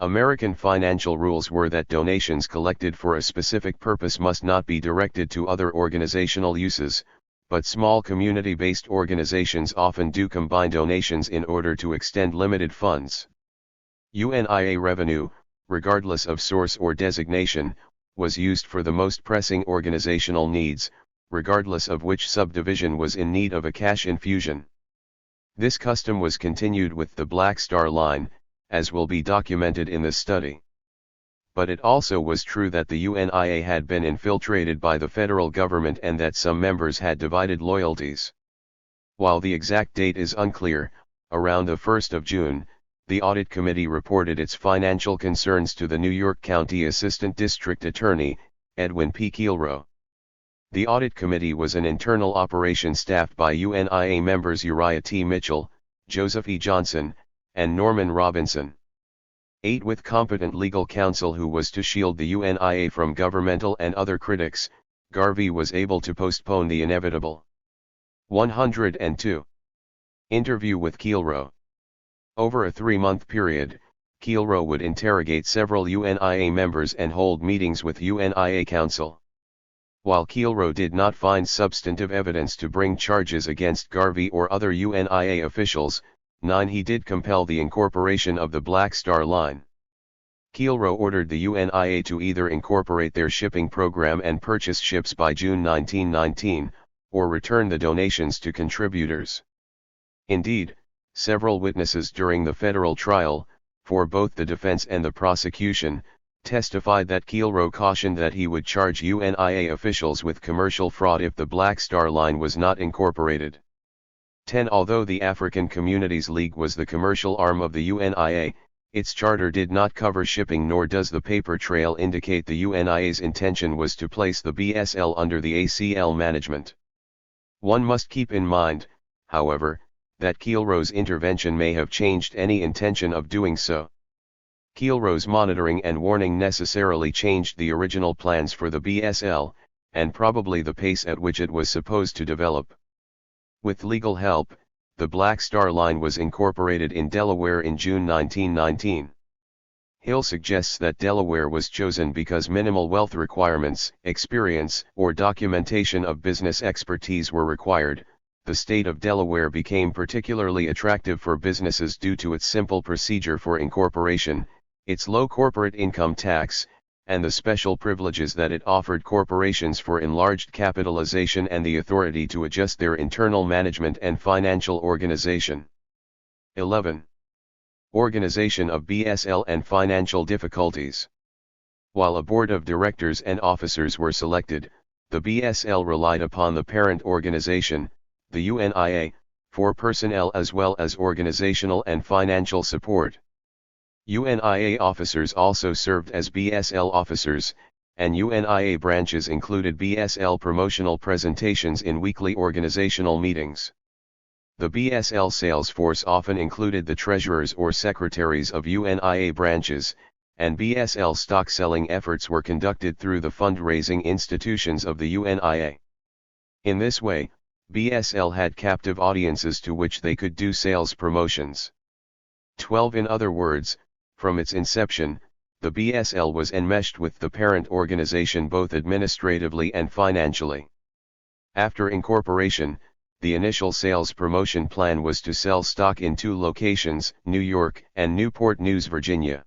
American financial rules were that donations collected for a specific purpose must not be directed to other organizational uses, but small community-based organizations often do combine donations in order to extend limited funds. UNIA revenue, regardless of source or designation, was used for the most pressing organizational needs, regardless of which subdivision was in need of a cash infusion. This custom was continued with the Black Star Line, as will be documented in this study. But it also was true that the UNIA had been infiltrated by the federal government and that some members had divided loyalties. While the exact date is unclear, around the 1st of June, the Audit Committee reported its financial concerns to the New York County Assistant District Attorney, Edwin P. Kielrow. The Audit Committee was an internal operation staffed by UNIA members Uriah T. Mitchell, Joseph E. Johnson, and Norman Robinson. 8. With competent legal counsel who was to shield the UNIA from governmental and other critics, Garvey was able to postpone the inevitable. 102. Interview with Kielrow. Over a 3-month period, Kielrow would interrogate several UNIA members and hold meetings with UNIA counsel. While Kielrow did not find substantive evidence to bring charges against Garvey or other UNIA officials, 9. He did compel the incorporation of the Black Star Line. Kielrow ordered the UNIA to either incorporate their shipping program and purchase ships by June 1919, or return the donations to contributors. Indeed, several witnesses during the federal trial, for both the defense and the prosecution, testified that Kielrow cautioned that he would charge UNIA officials with commercial fraud if the Black Star Line was not incorporated. 10. Although the African Communities League was the commercial arm of the UNIA, its charter did not cover shipping, nor does the paper trail indicate the UNIA's intention was to place the BSL under the ACL management. One must keep in mind, however, that Kielrow's intervention may have changed any intention of doing so. Kielrow's monitoring and warning necessarily changed the original plans for the BSL, and probably the pace at which it was supposed to develop. With legal help, the Black Star Line was incorporated in Delaware in June 1919. Hill suggests that Delaware was chosen because minimal wealth requirements, experience, or documentation of business expertise were required. The state of Delaware became particularly attractive for businesses due to its simple procedure for incorporation, its low corporate income tax, and the special privileges that it offered corporations for enlarged capitalization and the authority to adjust their internal management and financial organization. 11. Organization of BSL and financial difficulties. While a board of directors and officers were selected, the BSL relied upon the parent organization, the UNIA, for personnel as well as organizational and financial support. UNIA officers also served as BSL officers, and UNIA branches included BSL promotional presentations in weekly organizational meetings. The BSL sales force often included the treasurers or secretaries of UNIA branches, and BSL stock selling efforts were conducted through the fundraising institutions of the UNIA. In this way, BSL had captive audiences to which they could do sales promotions. 12. In other words, from its inception, the BSL was enmeshed with the parent organization both administratively and financially. After incorporation, the initial sales promotion plan was to sell stock in 2 locations, New York and Newport News, Virginia.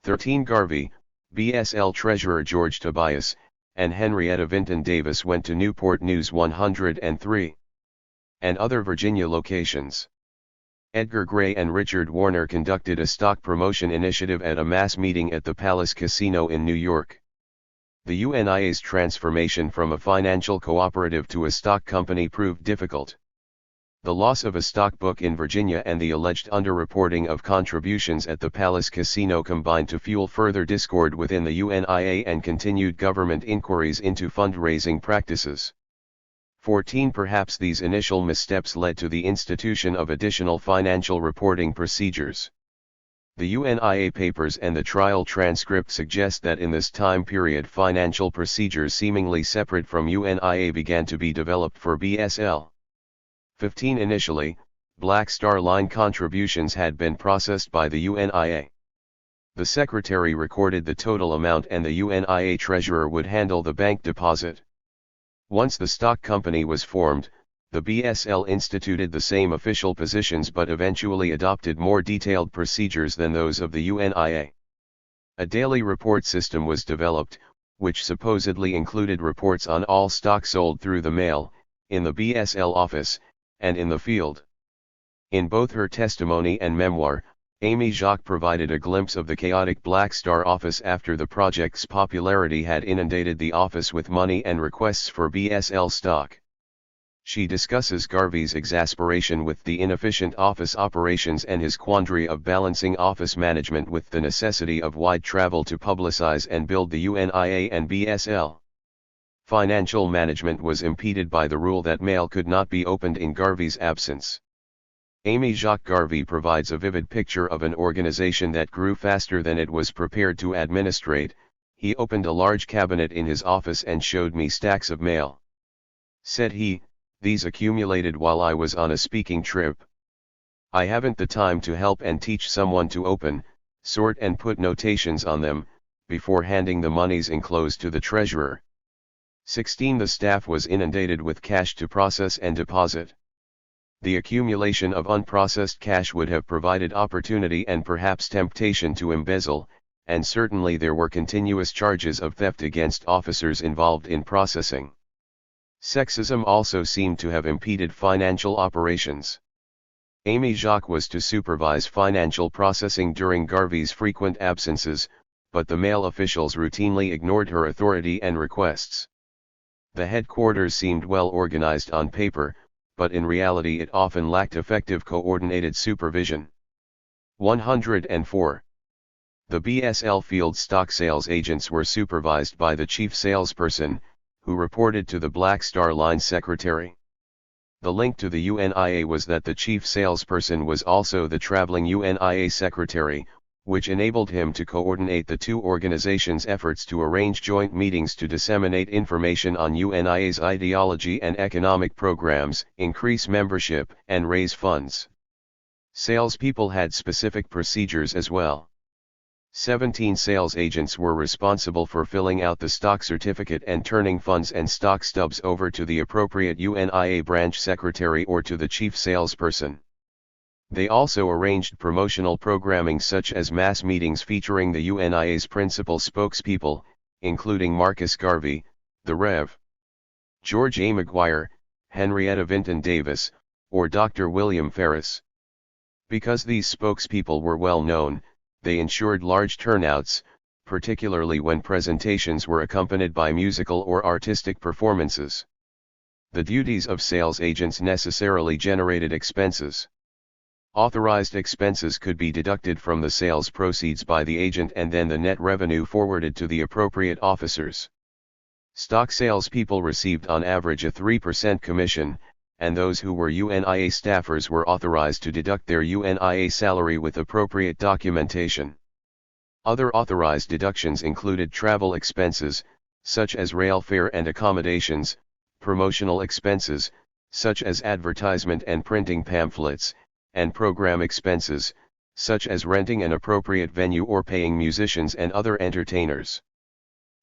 13. Garvey, BSL Treasurer George Tobias, and Henrietta Vinton Davis went to Newport News 103 and other Virginia locations. Edgar Gray and Richard Warner conducted a stock promotion initiative at a mass meeting at the Palace Casino in New York. The UNIA's transformation from a financial cooperative to a stock company proved difficult. The loss of a stock book in Virginia and the alleged underreporting of contributions at the Palace Casino combined to fuel further discord within the UNIA and continued government inquiries into fundraising practices. 14. Perhaps these initial missteps led to the institution of additional financial reporting procedures. The UNIA papers and the trial transcript suggest that in this time period financial procedures seemingly separate from UNIA began to be developed for BSL. 15. Initially, Black Star Line contributions had been processed by the UNIA. The secretary recorded the total amount and the UNIA treasurer would handle the bank deposit. Once the stock company was formed, the BSL instituted the same official positions but eventually adopted more detailed procedures than those of the UNIA. A daily report system was developed, which supposedly included reports on all stock sold through the mail, in the BSL office, and in the field. In both her testimony and memoir, Amy Jacques provided a glimpse of the chaotic Black Star office after the project's popularity had inundated the office with money and requests for BSL stock. She discusses Garvey's exasperation with the inefficient office operations and his quandary of balancing office management with the necessity of wide travel to publicize and build the UNIA and BSL. Financial management was impeded by the rule that mail could not be opened in Garvey's absence. Amy Jacques Garvey provides a vivid picture of an organization that grew faster than it was prepared to administrate. He opened a large cabinet in his office and showed me stacks of mail. Said he, "These accumulated while I was on a speaking trip. I haven't the time to help and teach someone to open, sort and put notations on them, before handing the monies enclosed to the treasurer." 16. The staff was inundated with cash to process and deposit. The accumulation of unprocessed cash would have provided opportunity and perhaps temptation to embezzle, and certainly there were continuous charges of theft against officers involved in processing. Sexism also seemed to have impeded financial operations. Amy Jacques was to supervise financial processing during Garvey's frequent absences, but the male officials routinely ignored her authority and requests. The headquarters seemed well organized on paper, but in reality it often lacked effective coordinated supervision. 104. The BSL field stock sales agents were supervised by the chief salesperson, who reported to the Black Star Line secretary. The link to the UNIA was that the chief salesperson was also the traveling UNIA secretary, which enabled him to coordinate the two organizations' efforts to arrange joint meetings to disseminate information on UNIA's ideology and economic programs, increase membership, and raise funds. Salespeople had specific procedures as well. 17 sales agents were responsible for filling out the stock certificate and turning funds and stock stubs over to the appropriate UNIA branch secretary or to the chief salesperson. They also arranged promotional programming such as mass meetings featuring the UNIA's principal spokespeople, including Marcus Garvey, the Rev. George A. Maguire, Henrietta Vinton Davis, or Dr. William Ferris. Because these spokespeople were well known, they ensured large turnouts, particularly when presentations were accompanied by musical or artistic performances. The duties of sales agents necessarily generated expenses. Authorized expenses could be deducted from the sales proceeds by the agent and then the net revenue forwarded to the appropriate officers. Stock salespeople received on average a 3% commission, and those who were UNIA staffers were authorized to deduct their UNIA salary with appropriate documentation. Other authorized deductions included travel expenses, such as rail fare and accommodations, promotional expenses, such as advertisement and printing pamphlets, and program expenses, such as renting an appropriate venue or paying musicians and other entertainers.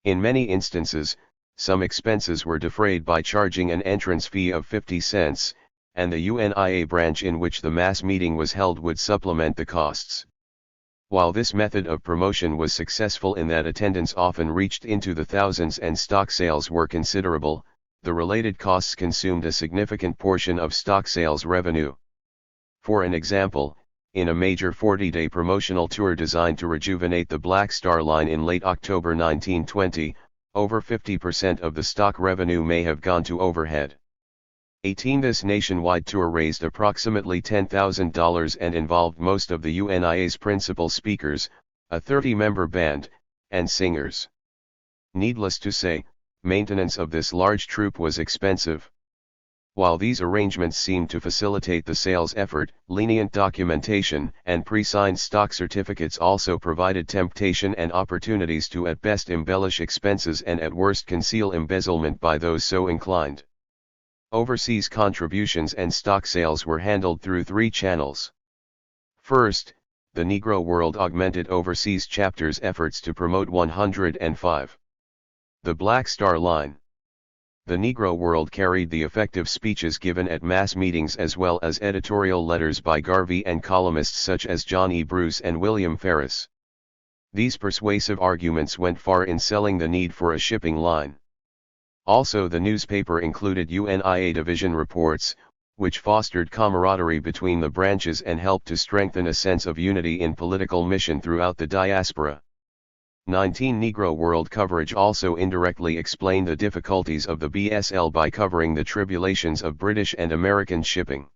In many instances, some expenses were defrayed by charging an entrance fee of 50 cents, and the UNIA branch in which the mass meeting was held would supplement the costs. While this method of promotion was successful in that attendance often reached into the thousands and stock sales were considerable, the related costs consumed a significant portion of stock sales revenue. For an example, in a major 40-day promotional tour designed to rejuvenate the Black Star Line in late October 1920, over 50% of the stock revenue may have gone to overhead. This nationwide tour raised approximately $10,000 and involved most of the UNIA's principal speakers, a 30-member band, and singers. Needless to say, maintenance of this large troupe was expensive. While these arrangements seemed to facilitate the sales effort, lenient documentation and pre-signed stock certificates also provided temptation and opportunities to at best embellish expenses and at worst conceal embezzlement by those so inclined. Overseas contributions and stock sales were handled through three channels. First, the Negro World augmented overseas chapters' efforts to promote 105. The Black Star Line. The Negro World carried the effective speeches given at mass meetings as well as editorial letters by Garvey and columnists such as John E. Bruce and William Ferris. These persuasive arguments went far in selling the need for a shipping line. Also, the newspaper included UNIA division reports, which fostered camaraderie between the branches and helped to strengthen a sense of unity in political mission throughout the diaspora. 19 Negro World coverage also indirectly explained the difficulties of the BSL by covering the tribulations of British and American shipping.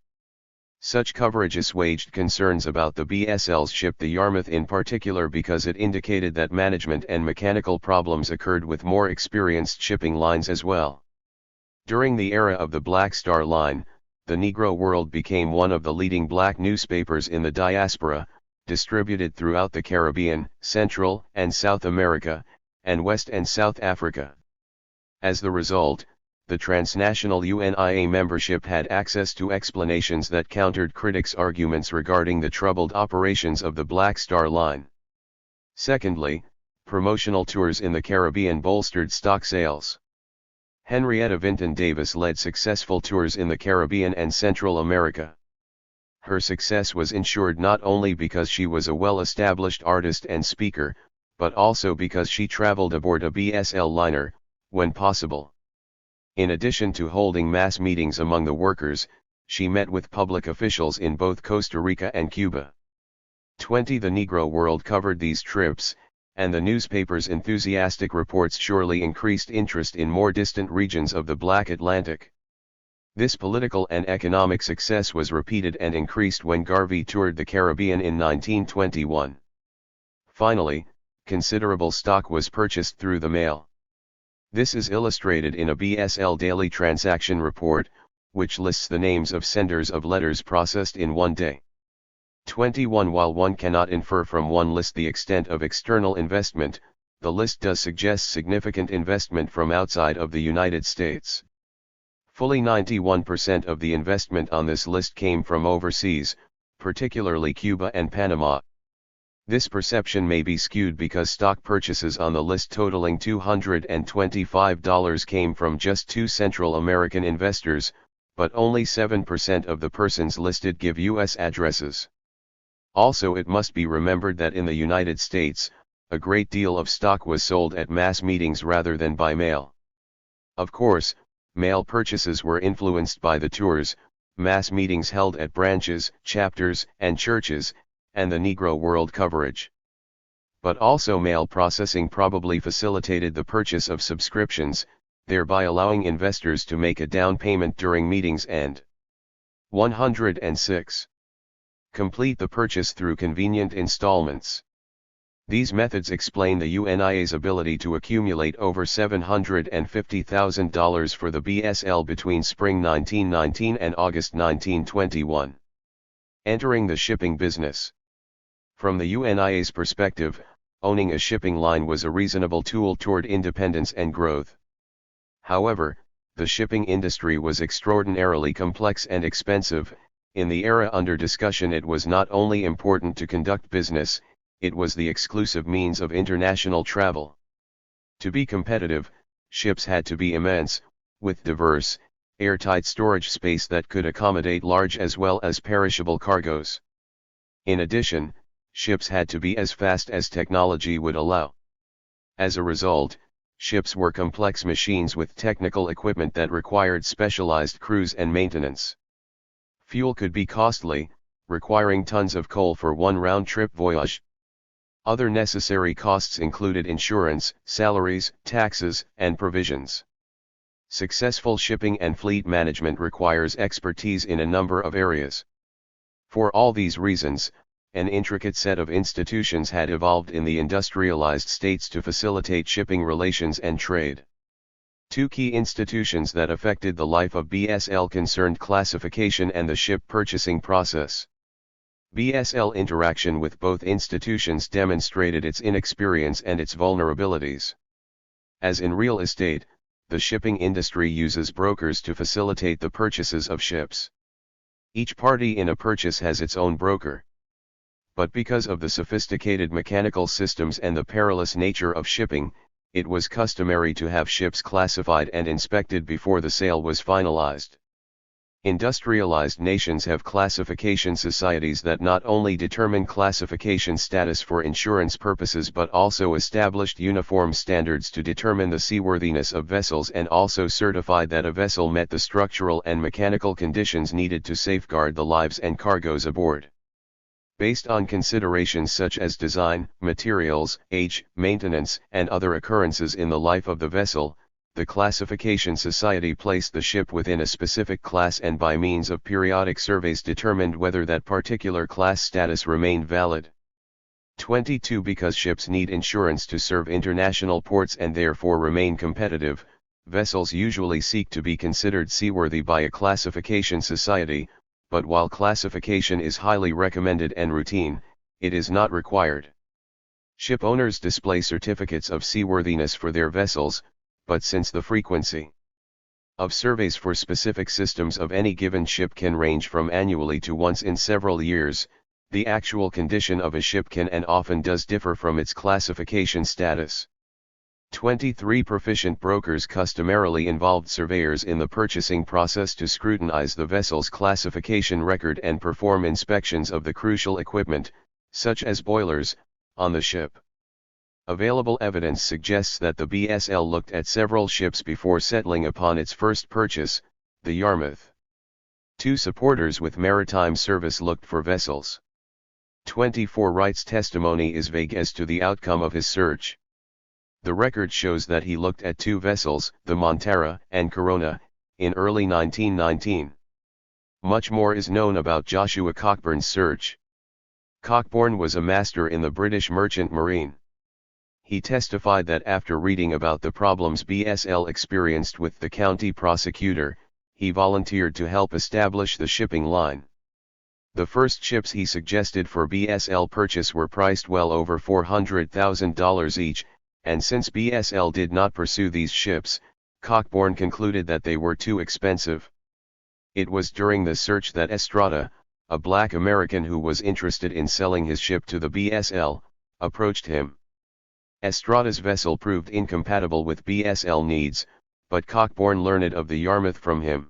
Such coverage assuaged concerns about the BSL's ship the Yarmouth in particular because it indicated that management and mechanical problems occurred with more experienced shipping lines as well. During the era of the Black Star Line, the Negro World became one of the leading black newspapers in the diaspora, distributed throughout the Caribbean, Central and South America, and West and South Africa. As the result, the transnational UNIA membership had access to explanations that countered critics' arguments regarding the troubled operations of the Black Star Line. Secondly, promotional tours in the Caribbean bolstered stock sales. Henrietta Vinton Davis led successful tours in the Caribbean and Central America. Her success was ensured not only because she was a well-established artist and speaker, but also because she traveled aboard a BSL liner, when possible. In addition to holding mass meetings among the workers, she met with public officials in both Costa Rica and Cuba. The Negro World covered these trips, and the newspaper's enthusiastic reports surely increased interest in more distant regions of the Black Atlantic. This political and economic success was repeated and increased when Garvey toured the Caribbean in 1921. Finally, considerable stock was purchased through the mail. This is illustrated in a BSL daily transaction report, which lists the names of senders of letters processed in one day. 21 While one cannot infer from one list the extent of external investment, the list does suggest significant investment from outside of the United States. Fully 91% of the investment on this list came from overseas, particularly Cuba and Panama. This perception may be skewed because stock purchases on the list totaling $225 came from just two Central American investors, but only 7% of the persons listed give U.S. addresses. Also, it must be remembered that in the United States, a great deal of stock was sold at mass meetings rather than by mail. Of course, mail purchases were influenced by the tours, mass meetings held at branches, chapters, and churches, and the Negro World coverage. But also mail processing probably facilitated the purchase of subscriptions, thereby allowing investors to make a down payment during meetings and 106. Complete the purchase through convenient installments. These methods explain the UNIA's ability to accumulate over $750,000 for the BSL between spring 1919 and August 1921. Entering the shipping business. From the UNIA's perspective, owning a shipping line was a reasonable tool toward independence and growth. However, the shipping industry was extraordinarily complex and expensive. In the era under discussion, it was not only important to conduct business, it was the exclusive means of international travel. To be competitive, ships had to be immense, with diverse, airtight storage space that could accommodate large as well as perishable cargoes. In addition, ships had to be as fast as technology would allow. As a result, ships were complex machines with technical equipment that required specialized crews and maintenance. Fuel could be costly, requiring tons of coal for one round-trip voyage. Other necessary costs included insurance, salaries, taxes, and provisions. Successful shipping and fleet management requires expertise in a number of areas. For all these reasons, an intricate set of institutions had evolved in the industrialized states to facilitate shipping relations and trade. Two key institutions that affected the life of BSL concerned classification and the ship purchasing process. BSL interaction with both institutions demonstrated its inexperience and its vulnerabilities. As in real estate, the shipping industry uses brokers to facilitate the purchases of ships. Each party in a purchase has its own broker. But because of the sophisticated mechanical systems and the perilous nature of shipping, it was customary to have ships classified and inspected before the sale was finalized. Industrialized nations have classification societies that not only determine classification status for insurance purposes but also established uniform standards to determine the seaworthiness of vessels and also certified that a vessel met the structural and mechanical conditions needed to safeguard the lives and cargoes aboard. Based on considerations such as design, materials, age, maintenance, and other occurrences in the life of the vessel, the classification society placed the ship within a specific class and by means of periodic surveys determined whether that particular class status remained valid. 22. Because ships need insurance to serve international ports and therefore remain competitive, vessels usually seek to be considered seaworthy by a classification society, but while classification is highly recommended and routine, it is not required. Ship owners display certificates of seaworthiness for their vessels, but since the frequency of surveys for specific systems of any given ship can range from annually to once in several years, the actual condition of a ship can and often does differ from its classification status. 23. Proficient brokers customarily involved surveyors in the purchasing process to scrutinize the vessel's classification record and perform inspections of the crucial equipment, such as boilers, on the ship. Available evidence suggests that the BSL looked at several ships before settling upon its first purchase, the Yarmouth. 2. Supporters with maritime service looked for vessels. 24. Wright's testimony is vague as to the outcome of his search. The record shows that he looked at two vessels, the Montera and Corona, in early 1919. Much more is known about Joshua Cockburn's search. Cockburn was a master in the British Merchant Marine. He testified that after reading about the problems BSL experienced with the county prosecutor, he volunteered to help establish the shipping line. The first ships he suggested for BSL purchase were priced well over $400,000 each, and since BSL did not pursue these ships, Cockburn concluded that they were too expensive. It was during the search that Estrada, a black American who was interested in selling his ship to the BSL, approached him. Estrada's vessel proved incompatible with BSL needs, but Cockburn learned of the Yarmouth from him.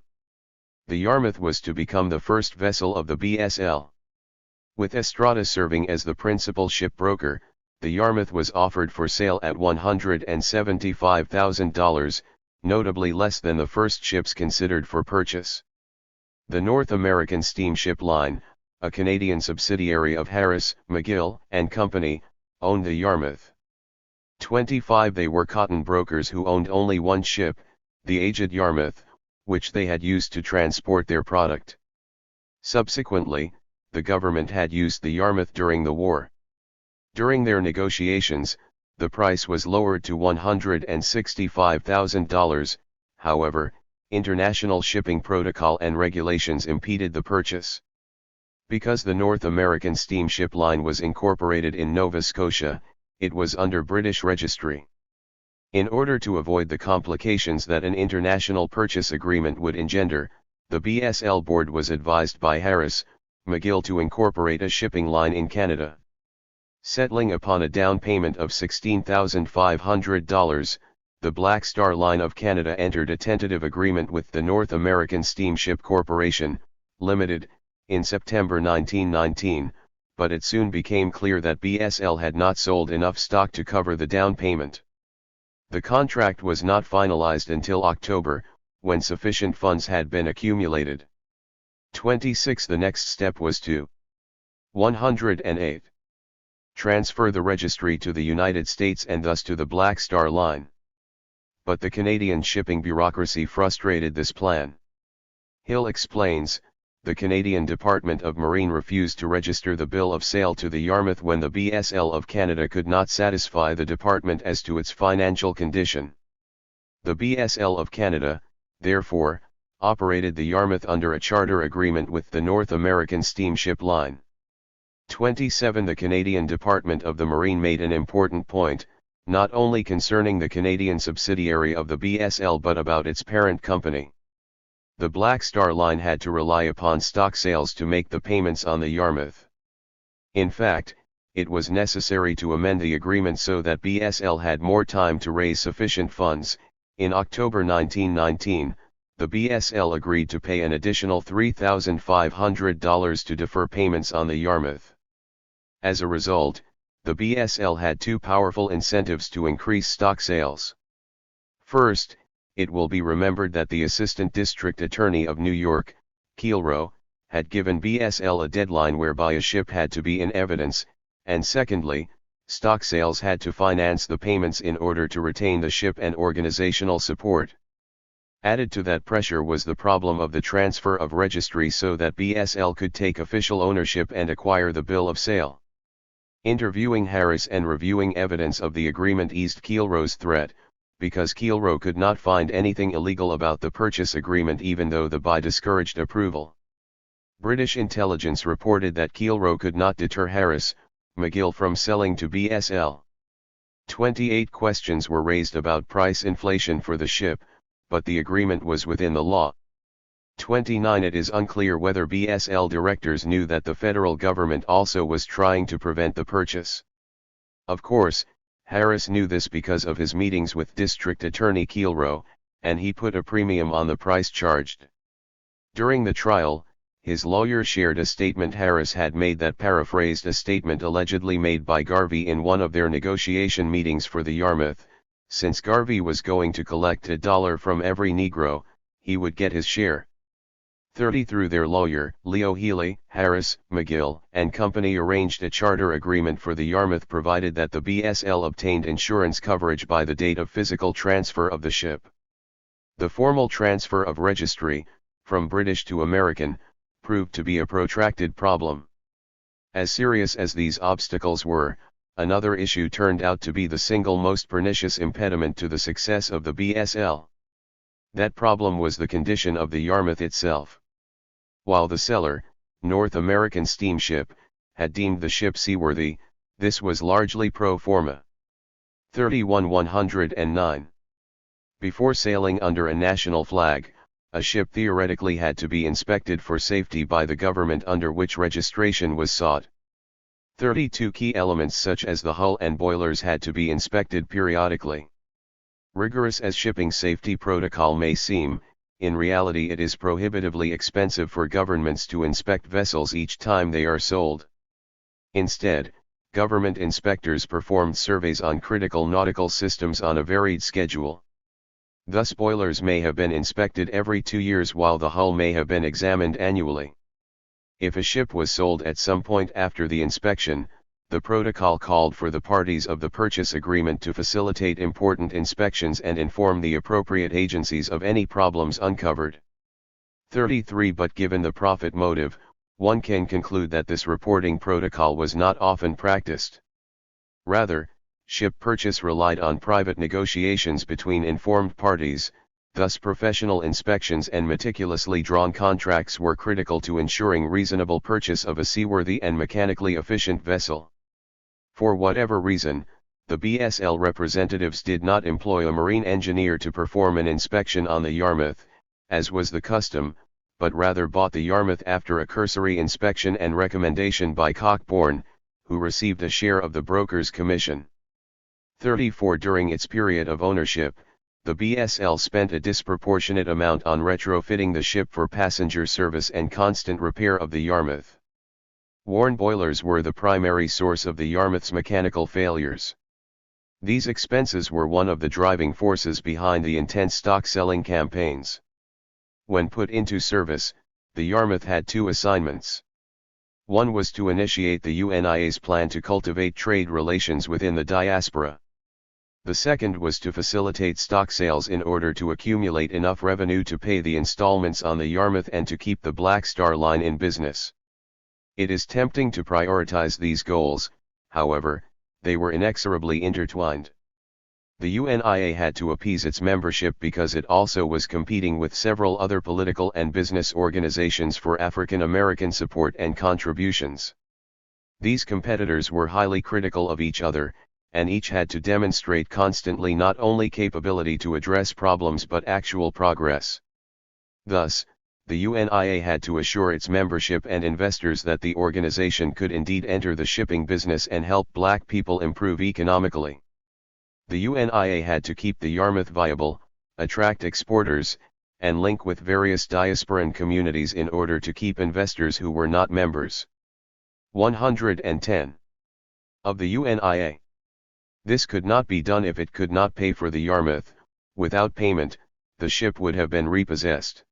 The Yarmouth was to become the first vessel of the BSL. With Estrada serving as the principal shipbroker, the Yarmouth was offered for sale at $175,000, notably less than the first ships considered for purchase. The North American Steamship Line, a Canadian subsidiary of Harris, McGill and Company, owned the Yarmouth. 25 They were cotton brokers who owned only one ship, the aged Yarmouth, which they had used to transport their product. Subsequently, the government had used the Yarmouth during the war. During their negotiations, the price was lowered to $165,000, however, international shipping protocol and regulations impeded the purchase. Because the North American Steamship Line was incorporated in Nova Scotia, it was under British registry. In order to avoid the complications that an international purchase agreement would engender, the BSL board was advised by Harris, McGill to incorporate a shipping line in Canada. Settling upon a down payment of $16,500, the Black Star Line of Canada entered a tentative agreement with the North American Steamship Corporation, Limited, in September 1919, but it soon became clear that BSL had not sold enough stock to cover the down payment. The contract was not finalized until October, when sufficient funds had been accumulated. 26 The next step was to 108. Transfer the registry to the United States and thus to the Black Star Line. But the Canadian shipping bureaucracy frustrated this plan. Hill explains, the Canadian Department of Marine refused to register the bill of sale to the Yarmouth when the BSL of Canada could not satisfy the department as to its financial condition. The BSL of Canada, therefore, operated the Yarmouth under a charter agreement with the North American Steamship Line. 27 The Canadian Department of the Marine made an important point, not only concerning the Canadian subsidiary of the BSL but about its parent company. The Black Star Line had to rely upon stock sales to make the payments on the Yarmouth. In fact, it was necessary to amend the agreement so that BSL had more time to raise sufficient funds. In October 1919, the BSL agreed to pay an additional $3,500 to defer payments on the Yarmouth. As a result, the BSL had two powerful incentives to increase stock sales. First, it will be remembered that the Assistant District Attorney of New York, Kielrow, had given BSL a deadline whereby a ship had to be in evidence, and secondly, stock sales had to finance the payments in order to retain the ship and organizational support. Added to that pressure was the problem of the transfer of registry so that BSL could take official ownership and acquire the bill of sale. Interviewing Harris and reviewing evidence of the agreement eased Kielrow's threat, because Kielrow could not find anything illegal about the purchase agreement even though the buy discouraged approval. British intelligence reported that Kielrow could not deter Harris, McGill from selling to BSL. 28 questions were raised about price inflation for the ship, but the agreement was within the law. 29 It is unclear whether BSL directors knew that the federal government also was trying to prevent the purchase. Of course, Harris knew this because of his meetings with District Attorney Kielrow, and he put a premium on the price charged. During the trial, his lawyer shared a statement Harris had made that paraphrased a statement allegedly made by Garvey in one of their negotiation meetings for the Yarmouth. Since Garvey was going to collect $1 from every Negro, he would get his share. 30 Through their lawyer, Leo Healy, Harris, McGill and Company arranged a charter agreement for the Yarmouth provided that the BSL obtained insurance coverage by the date of physical transfer of the ship. The formal transfer of registry, from British to American, proved to be a protracted problem. As serious as these obstacles were, another issue turned out to be the single most pernicious impediment to the success of the BSL. That problem was the condition of the Yarmouth itself. While the seller, North American Steamship, had deemed the ship seaworthy, this was largely pro forma. 31-109. Before sailing under a national flag, a ship theoretically had to be inspected for safety by the government under which registration was sought. 32 Key elements such as the hull and boilers had to be inspected periodically. Rigorous as shipping safety protocol may seem, in reality it is prohibitively expensive for governments to inspect vessels each time they are sold. Instead, government inspectors performed surveys on critical nautical systems on a varied schedule. Thus boilers may have been inspected every 2 years while the hull may have been examined annually. If a ship was sold at some point after the inspection, the protocol called for the parties of the purchase agreement to facilitate important inspections and inform the appropriate agencies of any problems uncovered. 33 But given the profit motive, one can conclude that this reporting protocol was not often practiced. Rather, ship purchase relied on private negotiations between informed parties, thus professional inspections and meticulously drawn contracts were critical to ensuring reasonable purchase of a seaworthy and mechanically efficient vessel. For whatever reason, the BSL representatives did not employ a marine engineer to perform an inspection on the Yarmouth, as was the custom, but rather bought the Yarmouth after a cursory inspection and recommendation by Cockburn, who received a share of the broker's commission. 34 During its period of ownership, the BSL spent a disproportionate amount on retrofitting the ship for passenger service and constant repair of the Yarmouth. Worn boilers were the primary source of the Yarmouth's mechanical failures. These expenses were one of the driving forces behind the intense stock-selling campaigns. When put into service, the Yarmouth had 2 assignments. One was to initiate the UNIA's plan to cultivate trade relations within the diaspora. The second was to facilitate stock sales in order to accumulate enough revenue to pay the installments on the Yarmouth and to keep the Black Star Line in business. It is tempting to prioritize these goals, however, they were inexorably intertwined. The UNIA had to appease its membership because it also was competing with several other political and business organizations for African American support and contributions. These competitors were highly critical of each other, and each had to demonstrate constantly not only capability to address problems but actual progress. Thus, the UNIA had to assure its membership and investors that the organization could indeed enter the shipping business and help black people improve economically. The UNIA had to keep the Yarmouth viable, attract exporters, and link with various diasporan communities in order to keep investors who were not members. 110. Of the UNIA. This could not be done if it could not pay for the Yarmouth. Without payment, the ship would have been repossessed.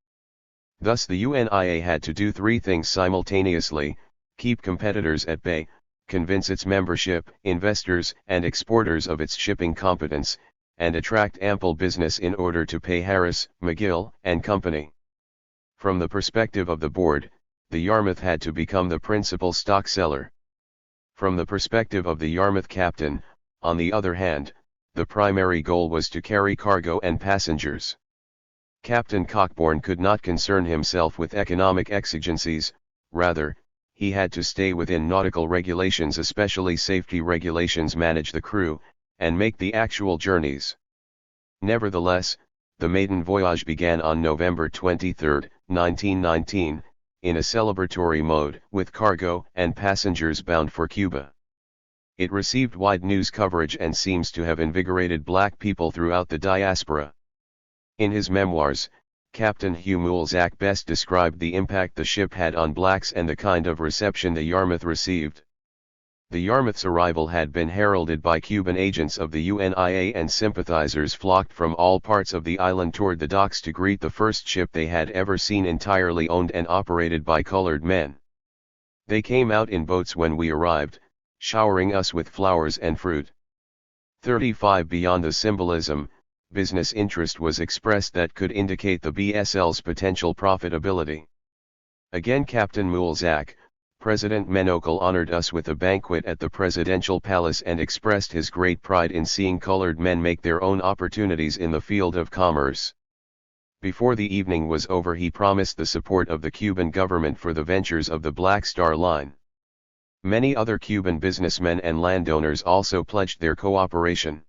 Thus the UNIA had to do 3 things simultaneously: keep competitors at bay, convince its membership, investors, and exporters of its shipping competence, and attract ample business in order to pay Harris, McGill, and Company. From the perspective of the board, the Yarmouth had to become the principal stock seller. From the perspective of the Yarmouth captain, on the other hand, the primary goal was to carry cargo and passengers. Captain Cockburn could not concern himself with economic exigencies, rather, he had to stay within nautical regulations, especially safety regulations, manage the crew, and make the actual journeys. Nevertheless, the maiden voyage began on November 23, 1919, in a celebratory mode, with cargo and passengers bound for Cuba. It received wide news coverage and seems to have invigorated black people throughout the diaspora. In his memoirs, Captain Hugh Mulzac best described the impact the ship had on blacks and the kind of reception the Yarmouth received. The Yarmouth's arrival had been heralded by Cuban agents of the UNIA, and sympathizers flocked from all parts of the island toward the docks to greet the first ship they had ever seen entirely owned and operated by colored men. They came out in boats when we arrived, showering us with flowers and fruit. 35 Beyond the symbolism, business interest was expressed that could indicate the BSL's potential profitability. Again, Captain Mulzac, President Menokal, honored us with a banquet at the Presidential Palace and expressed his great pride in seeing colored men make their own opportunities in the field of commerce. Before the evening was over, he promised the support of the Cuban government for the ventures of the Black Star Line. Many other Cuban businessmen and landowners also pledged their cooperation.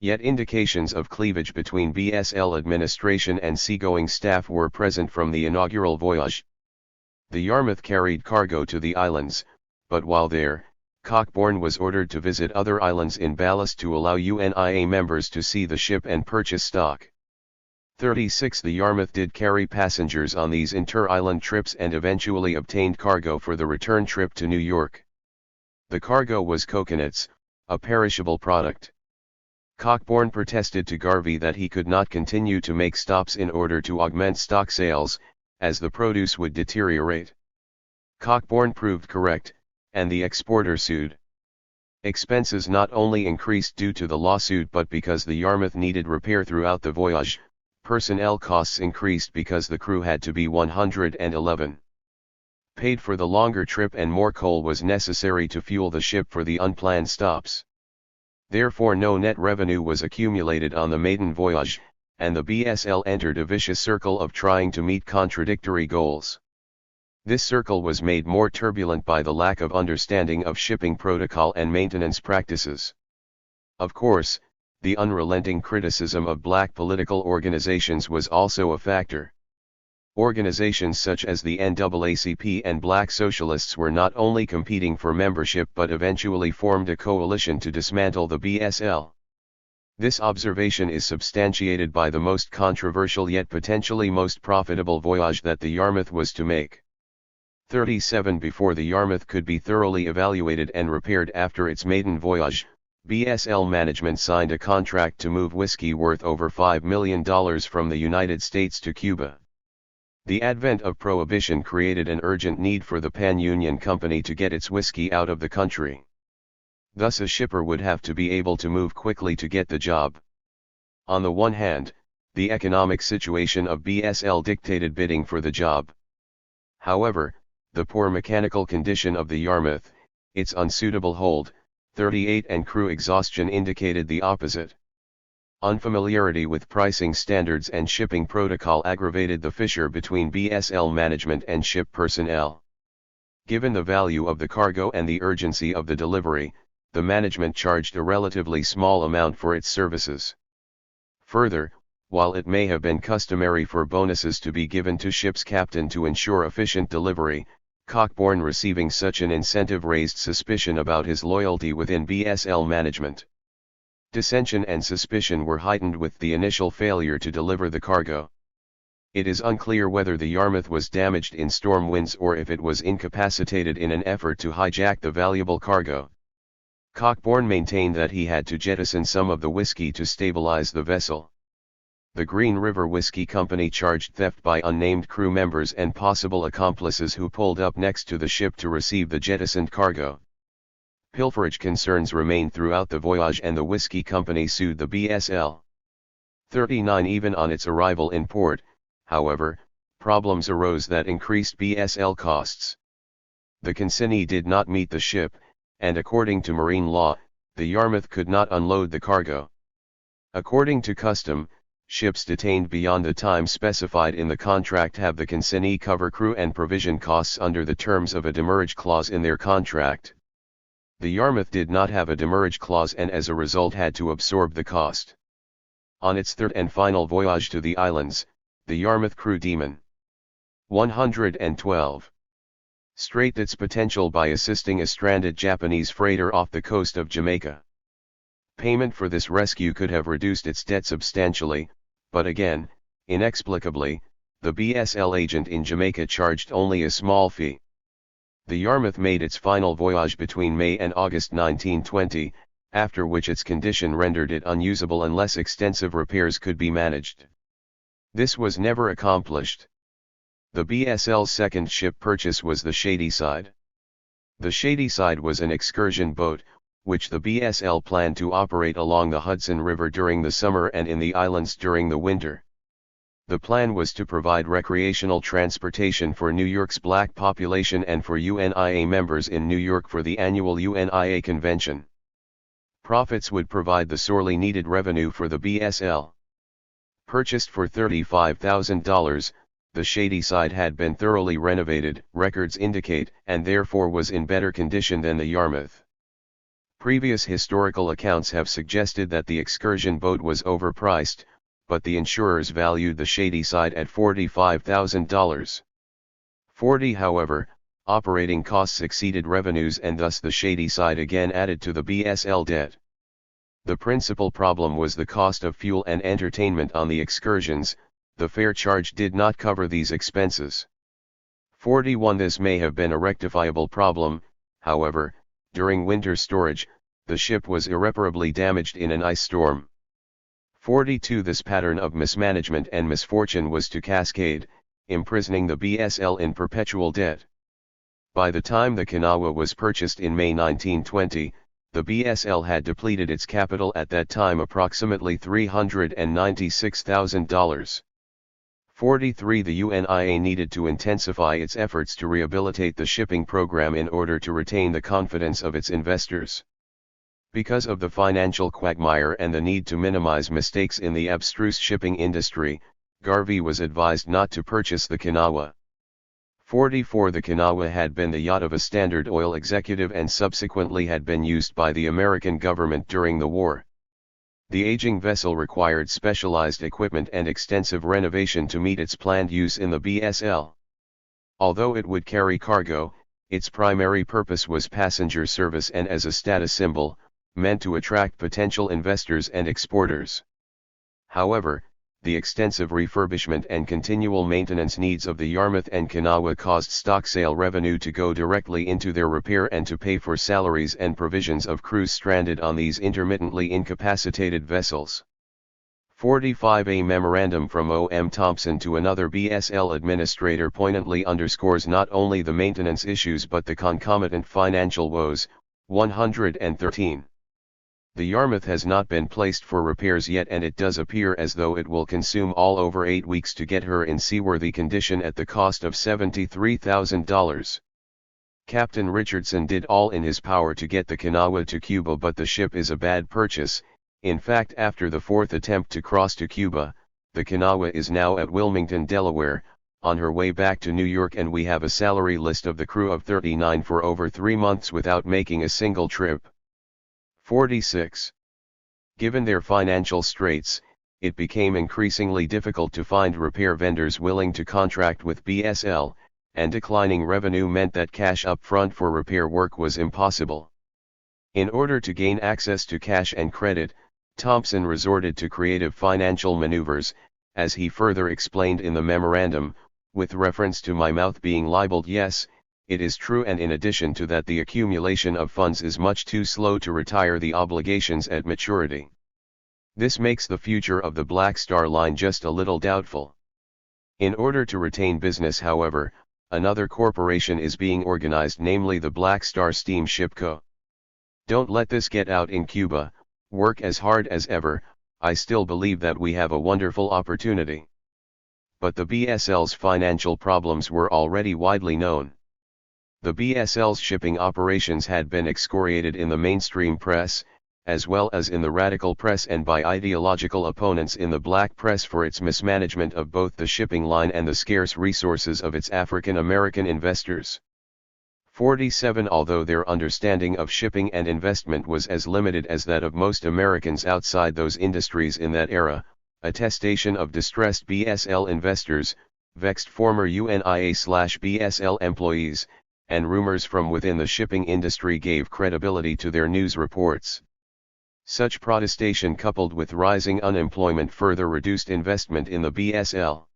Yet indications of cleavage between BSL administration and seagoing staff were present from the inaugural voyage. The Yarmouth carried cargo to the islands, but while there, Cockburn was ordered to visit other islands in ballast to allow UNIA members to see the ship and purchase stock. 36 The Yarmouth did carry passengers on these inter-island trips and eventually obtained cargo for the return trip to New York. The cargo was coconuts, a perishable product. Cockburn protested to Garvey that he could not continue to make stops in order to augment stock sales, as the produce would deteriorate. Cockburn proved correct, and the exporter sued. Expenses not only increased due to the lawsuit but because the Yarmouth needed repair throughout the voyage, personnel costs increased because the crew had to be 111. Paid for the longer trip and more coal was necessary to fuel the ship for the unplanned stops. Therefore no net revenue was accumulated on the maiden voyage, and the BSL entered a vicious circle of trying to meet contradictory goals. This circle was made more turbulent by the lack of understanding of shipping protocol and maintenance practices. Of course, the unrelenting criticism of black political organizations was also a factor. Organizations such as the NAACP and Black Socialists were not only competing for membership but eventually formed a coalition to dismantle the BSL. This observation is substantiated by the most controversial yet potentially most profitable voyage that the Yarmouth was to make. 37 Before the Yarmouth could be thoroughly evaluated and repaired after its maiden voyage, BSL management signed a contract to move whiskey worth over $5 million from the United States to Cuba. The advent of Prohibition created an urgent need for the Pan-Union Company to get its whiskey out of the country. Thus a shipper would have to be able to move quickly to get the job. On the one hand, the economic situation of BSL dictated bidding for the job. However, the poor mechanical condition of the Yarmouth, its unsuitable hold, 38 and crew exhaustion indicated the opposite. Unfamiliarity with pricing standards and shipping protocol aggravated the fissure between BSL management and ship personnel. Given the value of the cargo and the urgency of the delivery, the management charged a relatively small amount for its services. Further, while it may have been customary for bonuses to be given to ship's captain to ensure efficient delivery, Cockburn receiving such an incentive raised suspicion about his loyalty within BSL management. Dissension and suspicion were heightened with the initial failure to deliver the cargo. It is unclear whether the Yarmouth was damaged in storm winds or if it was incapacitated in an effort to hijack the valuable cargo. Cockburn maintained that he had to jettison some of the whiskey to stabilize the vessel. The Green River Whiskey Company charged theft by unnamed crew members and possible accomplices who pulled up next to the ship to receive the jettisoned cargo. Pilferage concerns remained throughout the voyage and the whiskey company sued the BSL. 39 Even on its arrival in port, however, problems arose that increased BSL costs. The consignee did not meet the ship, and according to marine law, the Yarmouth could not unload the cargo. According to custom, ships detained beyond the time specified in the contract have the consignee cover crew and provision costs under the terms of a demurrage clause in their contract. The Yarmouth did not have a demurrage clause and as a result had to absorb the cost. On its third and final voyage to the islands, the Yarmouth crew demon 112 straight its potential by assisting a stranded Japanese freighter off the coast of Jamaica. Payment for this rescue could have reduced its debt substantially, but again, inexplicably, the BSL agent in Jamaica charged only a small fee. The Yarmouth made its final voyage between May and August 1920, after which its condition rendered it unusable unless extensive repairs could be managed. This was never accomplished. The BSL's second ship purchase was the Shadyside. The Shadyside was an excursion boat, which the BSL planned to operate along the Hudson River during the summer and in the islands during the winter. The plan was to provide recreational transportation for New York's black population and for UNIA members in New York for the annual UNIA convention. Profits would provide the sorely needed revenue for the BSL. Purchased for $35,000, the Shadyside had been thoroughly renovated, records indicate, and therefore was in better condition than the Yarmouth. Previous historical accounts have suggested that the excursion boat was overpriced, but the insurers valued the Shadyside at $45,000. 40 However, operating costs exceeded revenues and thus the Shadyside again added to the BSL debt. The principal problem was the cost of fuel and entertainment on the excursions, the fare charge did not cover these expenses. 41. This may have been a rectifiable problem, however, during winter storage, the ship was irreparably damaged in an ice storm. 42. This pattern of mismanagement and misfortune was to cascade, imprisoning the BSL in perpetual debt. By the time the Kanawha was purchased in May 1920, the BSL had depleted its capital, at that time approximately $396,000. 43. The UNIA needed to intensify its efforts to rehabilitate the shipping program in order to retain the confidence of its investors. Because of the financial quagmire and the need to minimize mistakes in the abstruse shipping industry, Garvey was advised not to purchase the Kanawha. 44. The Kanawha had been the yacht of a Standard Oil executive and subsequently had been used by the American government during the war. The aging vessel required specialized equipment and extensive renovation to meet its planned use in the BSL. Although it would carry cargo, its primary purpose was passenger service and as a status symbol, meant to attract potential investors and exporters. However, the extensive refurbishment and continual maintenance needs of the Yarmouth and Kanawha caused stock sale revenue to go directly into their repair and to pay for salaries and provisions of crews stranded on these intermittently incapacitated vessels. 45. A memorandum from O.M. Thompson to another BSL administrator poignantly underscores not only the maintenance issues but the concomitant financial woes. 113. The Yarmouth has not been placed for repairs yet, and it does appear as though it will consume all over 8 weeks to get her in seaworthy condition at the cost of $73,000. Captain Richardson did all in his power to get the Kanawha to Cuba, but the ship is a bad purchase. In fact, after the 4th attempt to cross to Cuba, the Kanawha is now at Wilmington, Delaware, on her way back to New York, and we have a salary list of the crew of 39 for over 3 months without making a single trip. 46. Given their financial straits, it became increasingly difficult to find repair vendors willing to contract with BSL, and declining revenue meant that cash up front for repair work was impossible. In order to gain access to cash and credit, Thompson resorted to creative financial maneuvers, as he further explained in the memorandum, with reference to my mouth being libeled. Yes, it is true, and in addition to that the accumulation of funds is much too slow to retire the obligations at maturity. This makes the future of the Black Star Line just a little doubtful. In order to retain business, however, another corporation is being organized, namely the Black Star Steamship Co. Don't let this get out in Cuba. Work as hard as ever, I still believe that we have a wonderful opportunity. But the BSL's financial problems were already widely known. The BSL's shipping operations had been excoriated in the mainstream press, as well as in the radical press and by ideological opponents in the black press, for its mismanagement of both the shipping line and the scarce resources of its African American investors. 47. Although their understanding of shipping and investment was as limited as that of most Americans outside those industries in that era, attestation of distressed BSL investors, vexed former UNIA/BSL employees, and rumors from within the shipping industry gave credibility to their news reports. Such protestation coupled with rising unemployment further reduced investment in the BSL.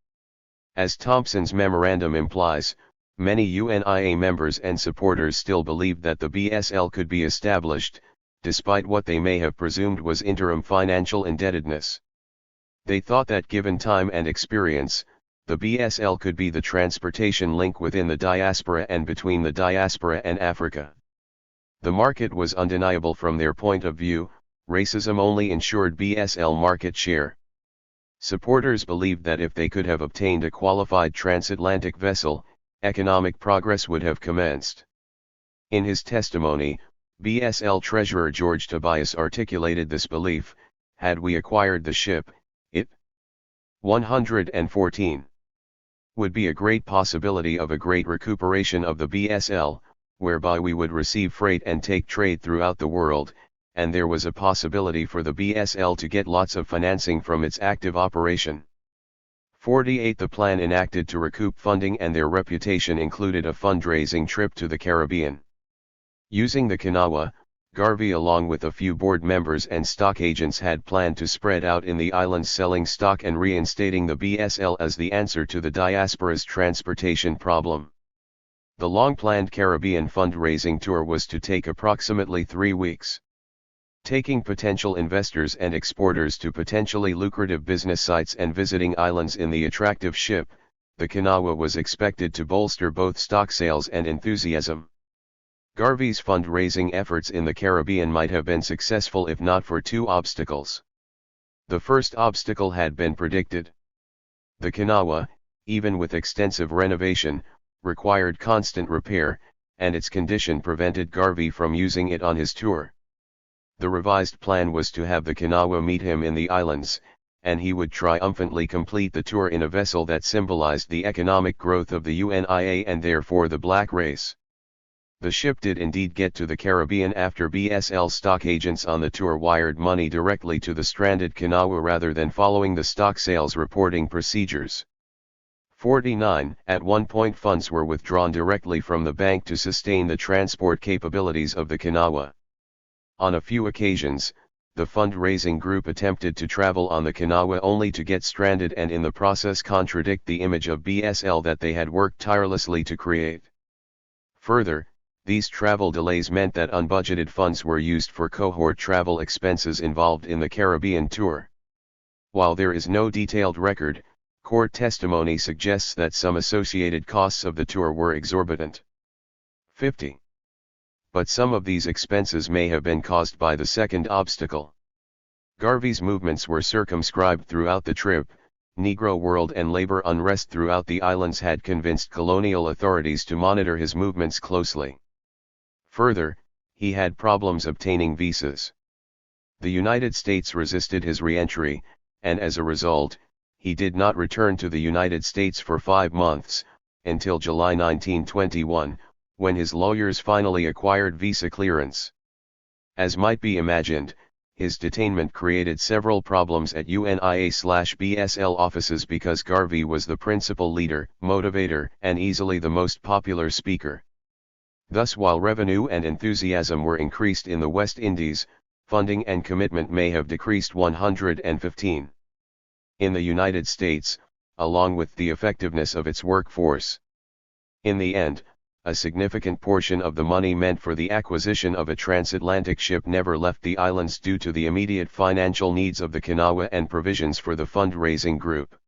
As Thompson's memorandum implies, many UNIA members and supporters still believed that the BSL could be established, despite what they may have presumed was interim financial indebtedness. They thought that given time and experience, the BSL could be the transportation link within the diaspora and between the diaspora and Africa. The market was undeniable from their point of view. Racism only ensured BSL market share. Supporters believed that if they could have obtained a qualified transatlantic vessel, economic progress would have commenced. In his testimony, BSL Treasurer George Tobias articulated this belief: had we acquired the ship, it 114 would be a great possibility of a great recuperation of the BSL, whereby we would receive freight and take trade throughout the world, and there was a possibility for the BSL to get lots of financing from its active operation. 48. The plan enacted to recoup funding and their reputation included a fundraising trip to the Caribbean. Using the Kanawha, Garvey along with a few board members and stock agents had planned to spread out in the islands selling stock and reinstating the BSL as the answer to the diaspora's transportation problem. The long-planned Caribbean fundraising tour was to take approximately 3 weeks. Taking potential investors and exporters to potentially lucrative business sites and visiting islands in the attractive ship, the Kanawha was expected to bolster both stock sales and enthusiasm. Garvey's fundraising efforts in the Caribbean might have been successful if not for 2 obstacles. The first obstacle had been predicted. The Kanawha, even with extensive renovation, required constant repair, and its condition prevented Garvey from using it on his tour. The revised plan was to have the Kanawha meet him in the islands, and he would triumphantly complete the tour in a vessel that symbolized the economic growth of the UNIA and therefore the black race. The ship did indeed get to the Caribbean after BSL stock agents on the tour wired money directly to the stranded Kanawha rather than following the stock sales reporting procedures. 49. At one point funds were withdrawn directly from the bank to sustain the transport capabilities of the Kanawha. On a few occasions, the fundraising group attempted to travel on the Kanawha only to get stranded and in the process contradict the image of BSL that they had worked tirelessly to create. Further, these travel delays meant that unbudgeted funds were used for cohort travel expenses involved in the Caribbean tour. While there is no detailed record, court testimony suggests that some associated costs of the tour were exorbitant. 50. But some of these expenses may have been caused by the second obstacle. Garvey's movements were circumscribed throughout the trip. Negro world and labor unrest throughout the islands had convinced colonial authorities to monitor his movements closely. Further, he had problems obtaining visas. The United States resisted his re-entry, and as a result, he did not return to the United States for 5 months, until July 1921, when his lawyers finally acquired visa clearance. As might be imagined, his detainment created several problems at UNIA/BSL offices because Garvey was the principal leader, motivator, and easily the most popular speaker. Thus, while revenue and enthusiasm were increased in the West Indies, funding and commitment may have decreased 115. In the United States, along with the effectiveness of its workforce. In the end, a significant portion of the money meant for the acquisition of a transatlantic ship never left the islands due to the immediate financial needs of the Kanawha and provisions for the fundraising group.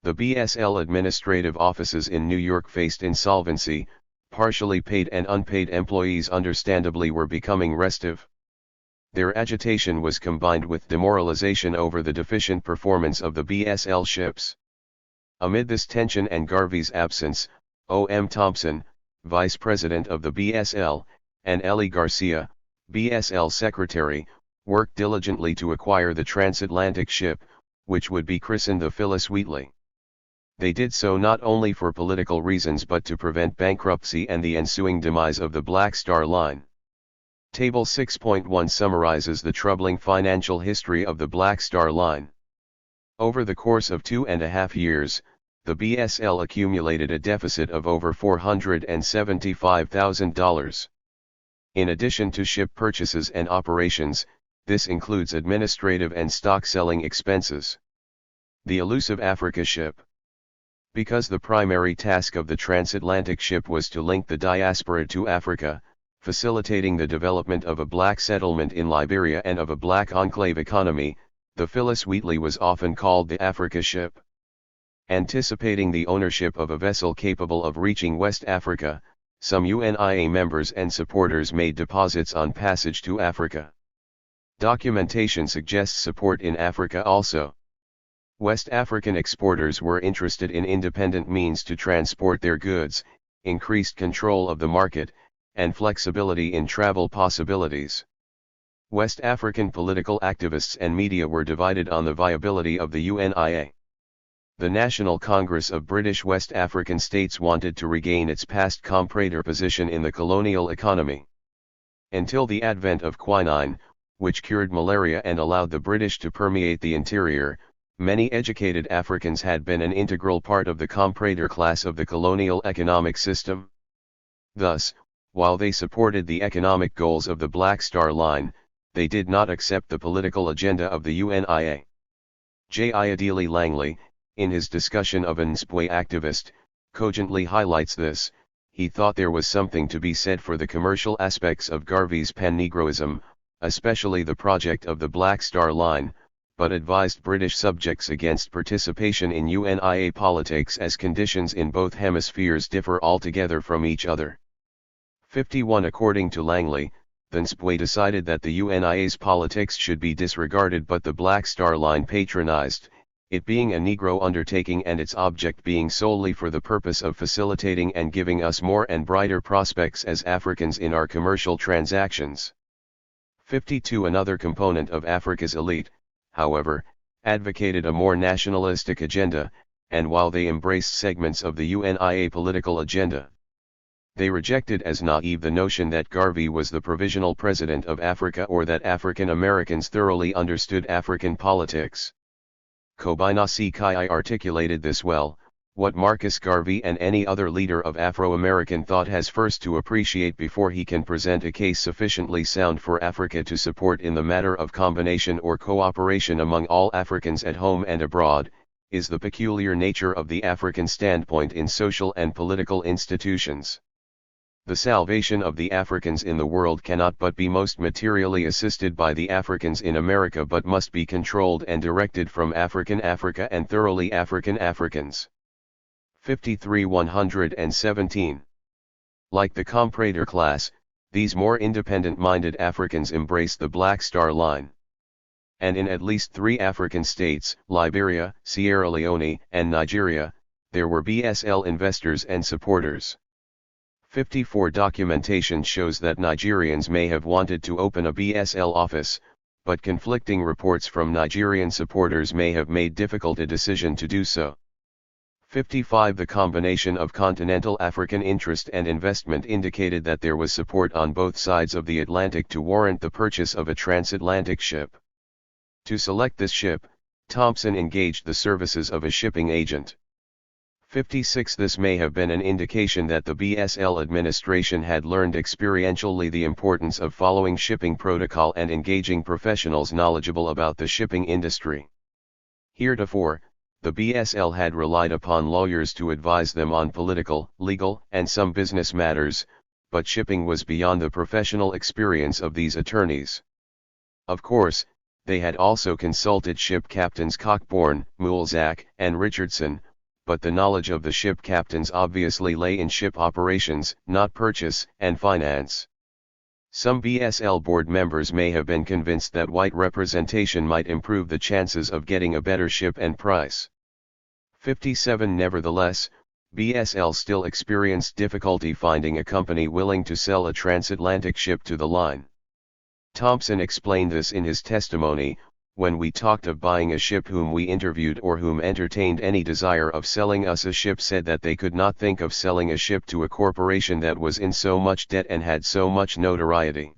The BSL administrative offices in New York faced insolvency. Partially paid and unpaid employees understandably were becoming restive. Their agitation was combined with demoralization over the deficient performance of the BSL ships. Amid this tension and Garvey's absence, O.M. Thompson, vice president of the BSL, and Ellie Garcia, BSL secretary, worked diligently to acquire the transatlantic ship, which would be christened the Phyllis Wheatley. They did so not only for political reasons but to prevent bankruptcy and the ensuing demise of the Black Star Line. Table 6.1 summarizes the troubling financial history of the Black Star Line. Over the course of 2.5 years, the BSL accumulated a deficit of over $475,000. In addition to ship purchases and operations, this includes administrative and stock selling expenses. The elusive Africa ship. Because the primary task of the transatlantic ship was to link the diaspora to Africa, facilitating the development of a black settlement in Liberia and of a black enclave economy, the Phyllis Wheatley was often called the Africa ship. Anticipating the ownership of a vessel capable of reaching West Africa, some UNIA members and supporters made deposits on passage to Africa. Documentation suggests support in Africa also. West African exporters were interested in independent means to transport their goods, increased control of the market, and flexibility in travel possibilities. West African political activists and media were divided on the viability of the UNIA. The National Congress of British West African States wanted to regain its past comprador position in the colonial economy. Until the advent of quinine, which cured malaria and allowed the British to permeate the interior, many educated Africans had been an integral part of the comprador class of the colonial economic system. Thus, While they supported the economic goals of the Black Star Line, they did not accept the political agenda of the UNIA. J. Ayodele Langley, in his discussion of an Nsbwe activist, cogently highlights this. He thought there was something to be said for the commercial aspects of Garvey's pan-Negroism, especially the project of the Black Star Line, but advised British subjects against participation in UNIA politics as conditions in both hemispheres differ altogether from each other. 51 According to Langley, the Nsbwe decided that the UNIA's politics should be disregarded but the Black Star Line patronized, it being a Negro undertaking and its object being solely for the purpose of facilitating and giving us more and brighter prospects as Africans in our commercial transactions. 52 Another component of Africa's elite, however, advocated a more nationalistic agenda, and while they embraced segments of the UNIA political agenda, they rejected as naive the notion that Garvey was the provisional president of Africa or that African Americans thoroughly understood African politics. Kobinasi Kai articulated this well. What Marcus Garvey and any other leader of Afro-American thought has first to appreciate before he can present a case sufficiently sound for Africa to support in the matter of combination or cooperation among all Africans at home and abroad, is the peculiar nature of the African standpoint in social and political institutions. The salvation of the Africans in the world cannot but be most materially assisted by the Africans in America but must be controlled and directed from African Africa and thoroughly African Africans. 53 117. Like the comprador class, these more independent-minded Africans embrace the Black Star Line. And in at least 3 African states, Liberia, Sierra Leone, and Nigeria, there were BSL investors and supporters. 54 Documentation shows that Nigerians may have wanted to open a BSL office, but conflicting reports from Nigerian supporters may have made difficult a decision to do so. 55 The combination of continental African interest and investment indicated that there was support on both sides of the Atlantic to warrant the purchase of a transatlantic ship. To select this ship, Thompson engaged the services of a shipping agent. 56 This may have been an indication that the BSL administration had learned experientially the importance of following shipping protocol and engaging professionals knowledgeable about the shipping industry. Heretofore, the BSL had relied upon lawyers to advise them on political, legal, and some business matters, but shipping was beyond the professional experience of these attorneys. Of course, they had also consulted ship captains Cockburn, Mulzac, and Richardson, but the knowledge of the ship captains obviously lay in ship operations, not purchase and finance. Some BSL board members may have been convinced that white representation might improve the chances of getting a better ship and price. 57 Nevertheless, BSL still experienced difficulty finding a company willing to sell a transatlantic ship to the line. Thompson explained this in his testimony. When we talked of buying a ship, whom we interviewed or whom entertained any desire of selling us a ship said that they could not think of selling a ship to a corporation that was in so much debt and had so much notoriety.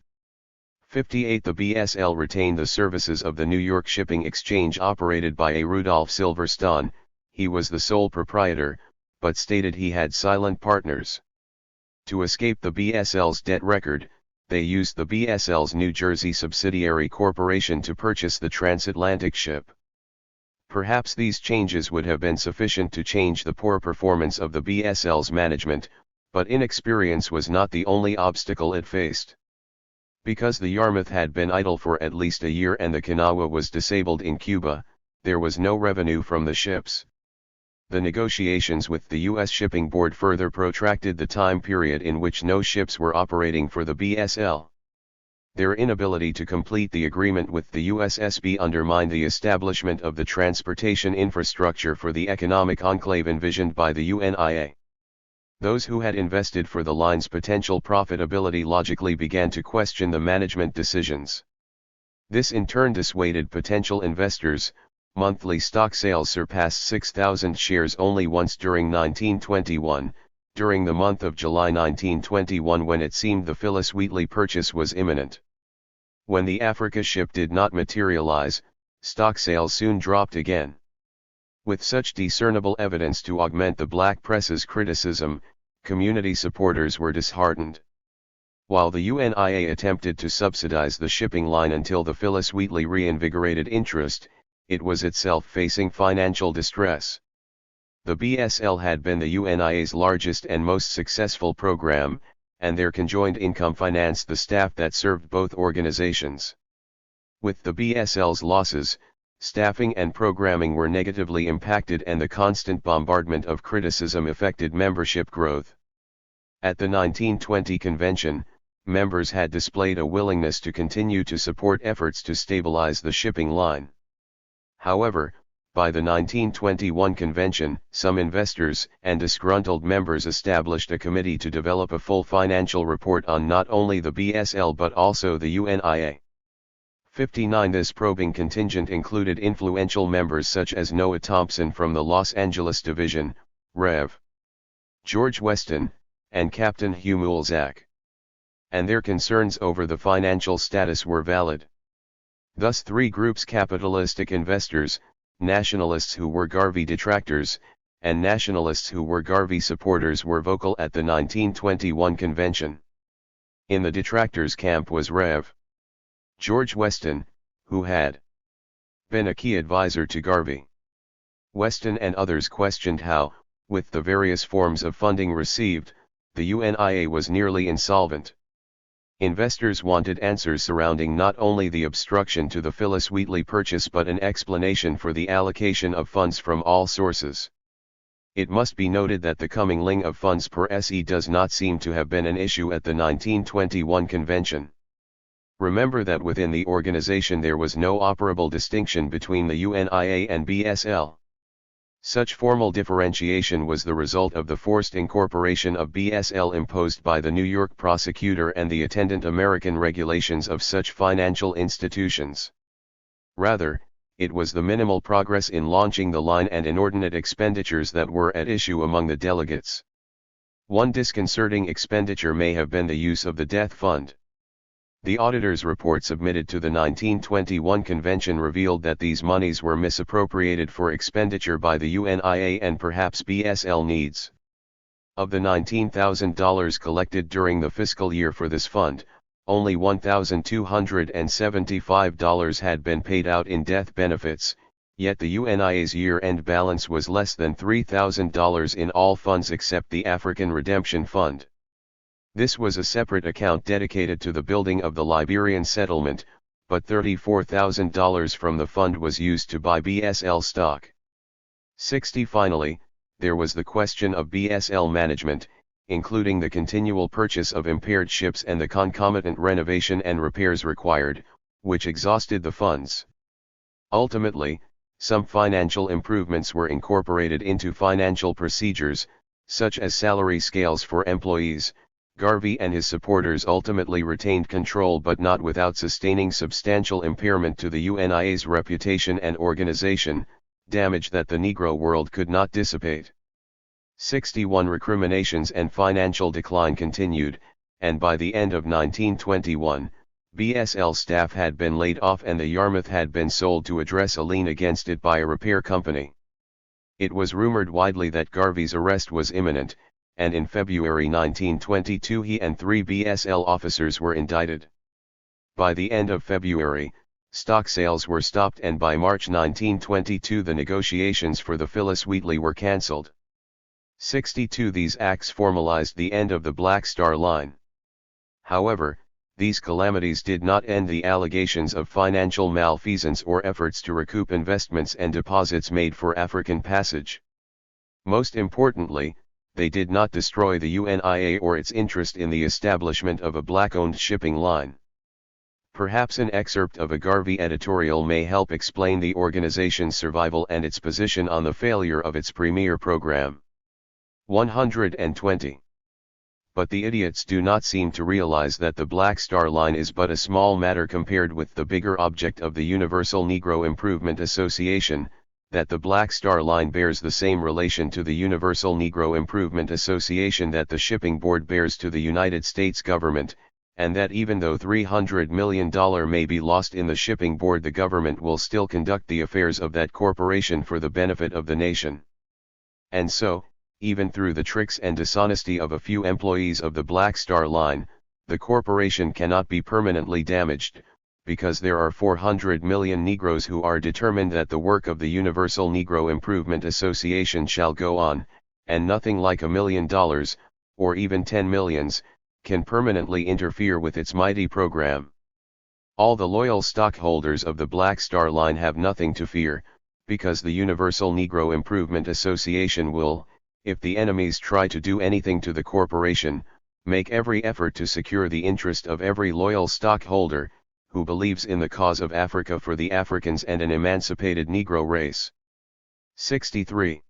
58 The BSL retained the services of the New York Shipping Exchange operated by a Rudolph Silverstein. He was the sole proprietor, but stated he had silent partners. To escape the BSL's debt record, they used the BSL's New Jersey subsidiary corporation to purchase the transatlantic ship. Perhaps these changes would have been sufficient to change the poor performance of the BSL's management, but inexperience was not the only obstacle it faced. Because the Yarmouth had been idle for at least a year and the Kanawha was disabled in Cuba, there was no revenue from the ships. The negotiations with the U.S. Shipping Board further protracted the time period in which no ships were operating for the BSL. Their inability to complete the agreement with the USSB undermined the establishment of the transportation infrastructure for the economic enclave envisioned by the UNIA. Those who had invested for the line's potential profitability logically began to question the management decisions. This in turn dissuaded potential investors. Monthly stock sales surpassed 6,000 shares only once during 1921, during the month of July 1921 when it seemed the Phyllis Wheatley purchase was imminent. When the Africa ship did not materialize, stock sales soon dropped again. With such discernible evidence to augment the black press's criticism, community supporters were disheartened. While the UNIA attempted to subsidize the shipping line until the Phyllis Wheatley reinvigorated interest, it was itself facing financial distress. The BSL had been the UNIA's largest and most successful program, and their conjoined income financed the staff that served both organizations. With the BSL's losses, staffing and programming were negatively impacted, and the constant bombardment of criticism affected membership growth. At the 1920 convention, members had displayed a willingness to continue to support efforts to stabilize the shipping line. However, by the 1921 convention, some investors and disgruntled members established a committee to develop a full financial report on not only the BSL but also the UNIA. 59 This probing contingent included influential members such as Noah Thompson from the Los Angeles Division, Rev. George Weston, and Captain Hugh Mulzac. And their concerns over the financial status were valid. Thus three groups: capitalistic investors, nationalists who were Garvey detractors, and nationalists who were Garvey supporters, were vocal at the 1921 convention. In the detractors camp was Rev. George Weston, who had been a key advisor to Garvey. Weston and others questioned how, with the various forms of funding received, the UNIA was nearly insolvent. Investors wanted answers surrounding not only the obstruction to the Phyllis Wheatley purchase but an explanation for the allocation of funds from all sources. It must be noted that the commingling of funds per se does not seem to have been an issue at the 1921 convention. Remember that within the organization there was no operable distinction between the UNIA and BSL. Such formal differentiation was the result of the forced incorporation of BSL imposed by the New York prosecutor and the attendant American regulations of such financial institutions. Rather, it was the minimal progress in launching the line and inordinate expenditures that were at issue among the delegates. One disconcerting expenditure may have been the use of the death fund. The auditor's report submitted to the 1921 convention revealed that these monies were misappropriated for expenditure by the UNIA and perhaps BSL needs. Of the $19,000 collected during the fiscal year for this fund, only $1,275 had been paid out in death benefits, yet the UNIA's year-end balance was less than $3,000 in all funds except the African Redemption Fund. This was a separate account dedicated to the building of the Liberian settlement, but $34,000 from the fund was used to buy BSL stock. 60 Finally, there was the question of BSL management, including the continual purchase of impaired ships and the concomitant renovation and repairs required, which exhausted the funds. Ultimately, some financial improvements were incorporated into financial procedures, such as salary scales for employees. Garvey and his supporters ultimately retained control, but not without sustaining substantial impairment to the UNIA's reputation and organization, damage that the Negro world could not dissipate. 61 Recriminations and financial decline continued, and by the end of 1921, BSL staff had been laid off and the Yarmouth had been sold to address a lien against it by a repair company. It was rumored widely that Garvey's arrest was imminent, and in February 1922 he and 3 BSL officers were indicted. By the end of February, stock sales were stopped, and by March 1922 the negotiations for the Phyllis Wheatley were cancelled. 62 These acts formalized the end of the Black Star Line. However, these calamities did not end the allegations of financial malfeasance or efforts to recoup investments and deposits made for African passage. Most importantly, they did not destroy the UNIA or its interest in the establishment of a black-owned shipping line. Perhaps an excerpt of a Garvey editorial may help explain the organization's survival and its position on the failure of its premier program. 120. But the idiots do not seem to realize that the Black Star Line is but a small matter compared with the bigger object of the Universal Negro Improvement Association, that the Black Star Line bears the same relation to the Universal Negro Improvement Association that the Shipping Board bears to the United States government, and that even though $300 million may be lost in the Shipping Board, the government will still conduct the affairs of that corporation for the benefit of the nation. And so, even through the tricks and dishonesty of a few employees of the Black Star Line, the corporation cannot be permanently damaged, because there are 400 million Negroes who are determined that the work of the Universal Negro Improvement Association shall go on, and nothing like $1 million, or even 10 millions, can permanently interfere with its mighty program. All the loyal stockholders of the Black Star Line have nothing to fear, because the Universal Negro Improvement Association will, if the enemies try to do anything to the corporation, make every effort to secure the interest of every loyal stockholder, who believes in the cause of Africa for the Africans and an emancipated Negro race. 63.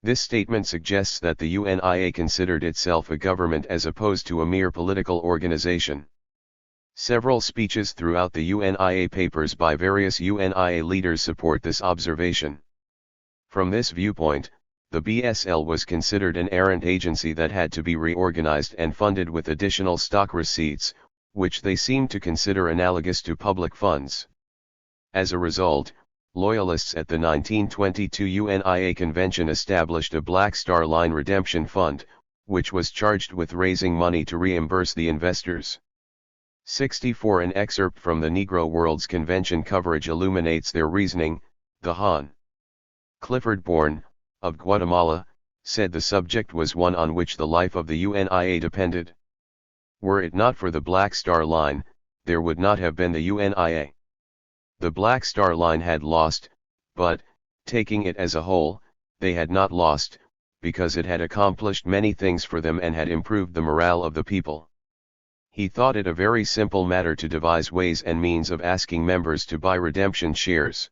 This statement suggests that the UNIA considered itself a government as opposed to a mere political organization. Several speeches throughout the UNIA papers by various UNIA leaders support this observation. From this viewpoint, the BSL was considered an errant agency that had to be reorganized and funded with additional stock receipts, which they seemed to consider analogous to public funds. As a result, loyalists at the 1922 UNIA convention established a Black Star Line Redemption Fund, which was charged with raising money to reimburse the investors. 64. An excerpt from the Negro World's convention coverage illuminates their reasoning. The Hon. Clifford Bourne, of Guatemala, said the subject was one on which the life of the UNIA depended. Were it not for the Black Star Line, there would not have been the UNIA. The Black Star Line had lost, but, taking it as a whole, they had not lost, because it had accomplished many things for them and had improved the morale of the people. He thought it a very simple matter to devise ways and means of asking members to buy redemption shares.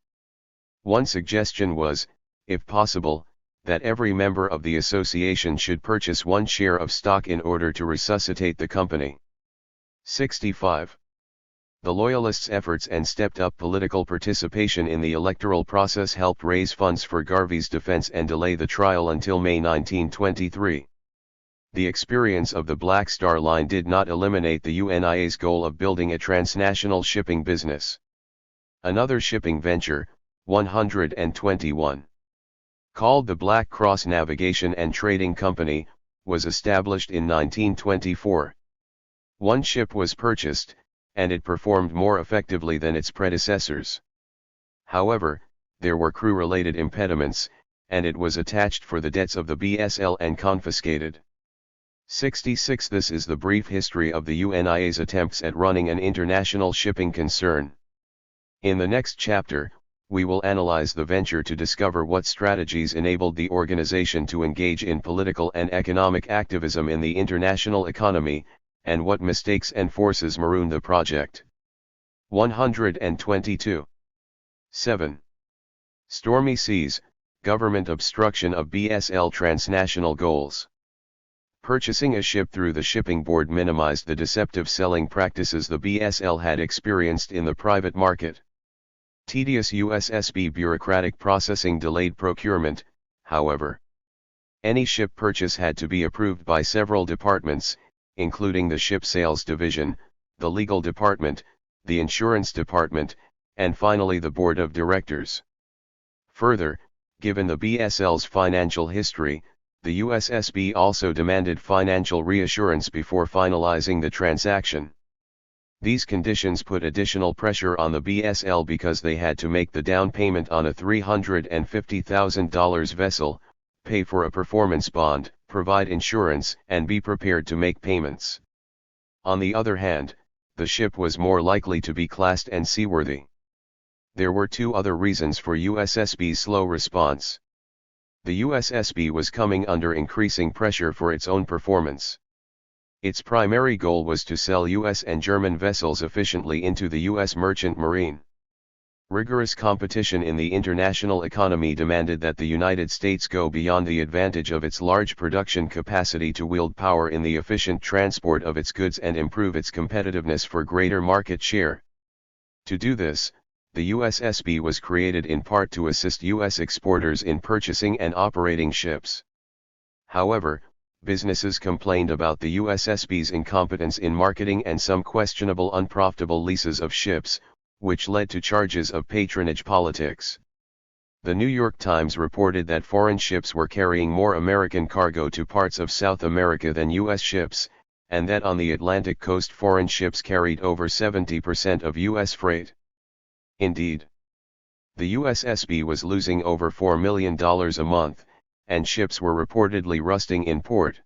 One suggestion was, if possible, that every member of the association should purchase one share of stock in order to resuscitate the company. 65. The Loyalists' efforts and stepped-up political participation in the electoral process helped raise funds for Garvey's defense and delay the trial until May 1923. The experience of the Black Star Line did not eliminate the UNIA's goal of building a transnational shipping business. Another shipping venture, 121, called the Black Cross Navigation and Trading Company, was established in 1924. One ship was purchased, and it performed more effectively than its predecessors. However, there were crew-related impediments, and it was attached for the debts of the BSL and confiscated. 66. This is the brief history of the UNIA's attempts at running an international shipping concern. In the next chapter, we will analyze the venture to discover what strategies enabled the organization to engage in political and economic activism in the international economy, and what mistakes and forces marooned the project. 122. 7. Stormy seas, government obstruction of BSL transnational goals. Purchasing a ship through the shipping board minimized the deceptive selling practices the BSL had experienced in the private market. Tedious USSB bureaucratic processing delayed procurement, however. Any ship purchase had to be approved by several departments, including the Ship Sales Division, the Legal Department, the Insurance Department, and finally the Board of Directors. Further, given the BSL's financial history, the USSB also demanded financial reassurance before finalizing the transaction. These conditions put additional pressure on the BSL because they had to make the down payment on a $350,000 vessel, pay for a performance bond, provide insurance, and be prepared to make payments. On the other hand, the ship was more likely to be classed and seaworthy. There were two other reasons for USSB's slow response. The USSB was coming under increasing pressure for its own performance. Its primary goal was to sell US and German vessels efficiently into the US merchant marine. Rigorous competition in the international economy demanded that the United States go beyond the advantage of its large production capacity to wield power in the efficient transport of its goods and improve its competitiveness for greater market share. To do this, the USSB was created in part to assist US exporters in purchasing and operating ships. However, businesses complained about the USSB's incompetence in marketing and some questionable unprofitable leases of ships, which led to charges of patronage politics. The New York Times reported that foreign ships were carrying more American cargo to parts of South America than US ships, and that on the Atlantic coast foreign ships carried over 70% of U.S. freight. Indeed, the USSB was losing over $4 million a month, and ships were reportedly rusting in port.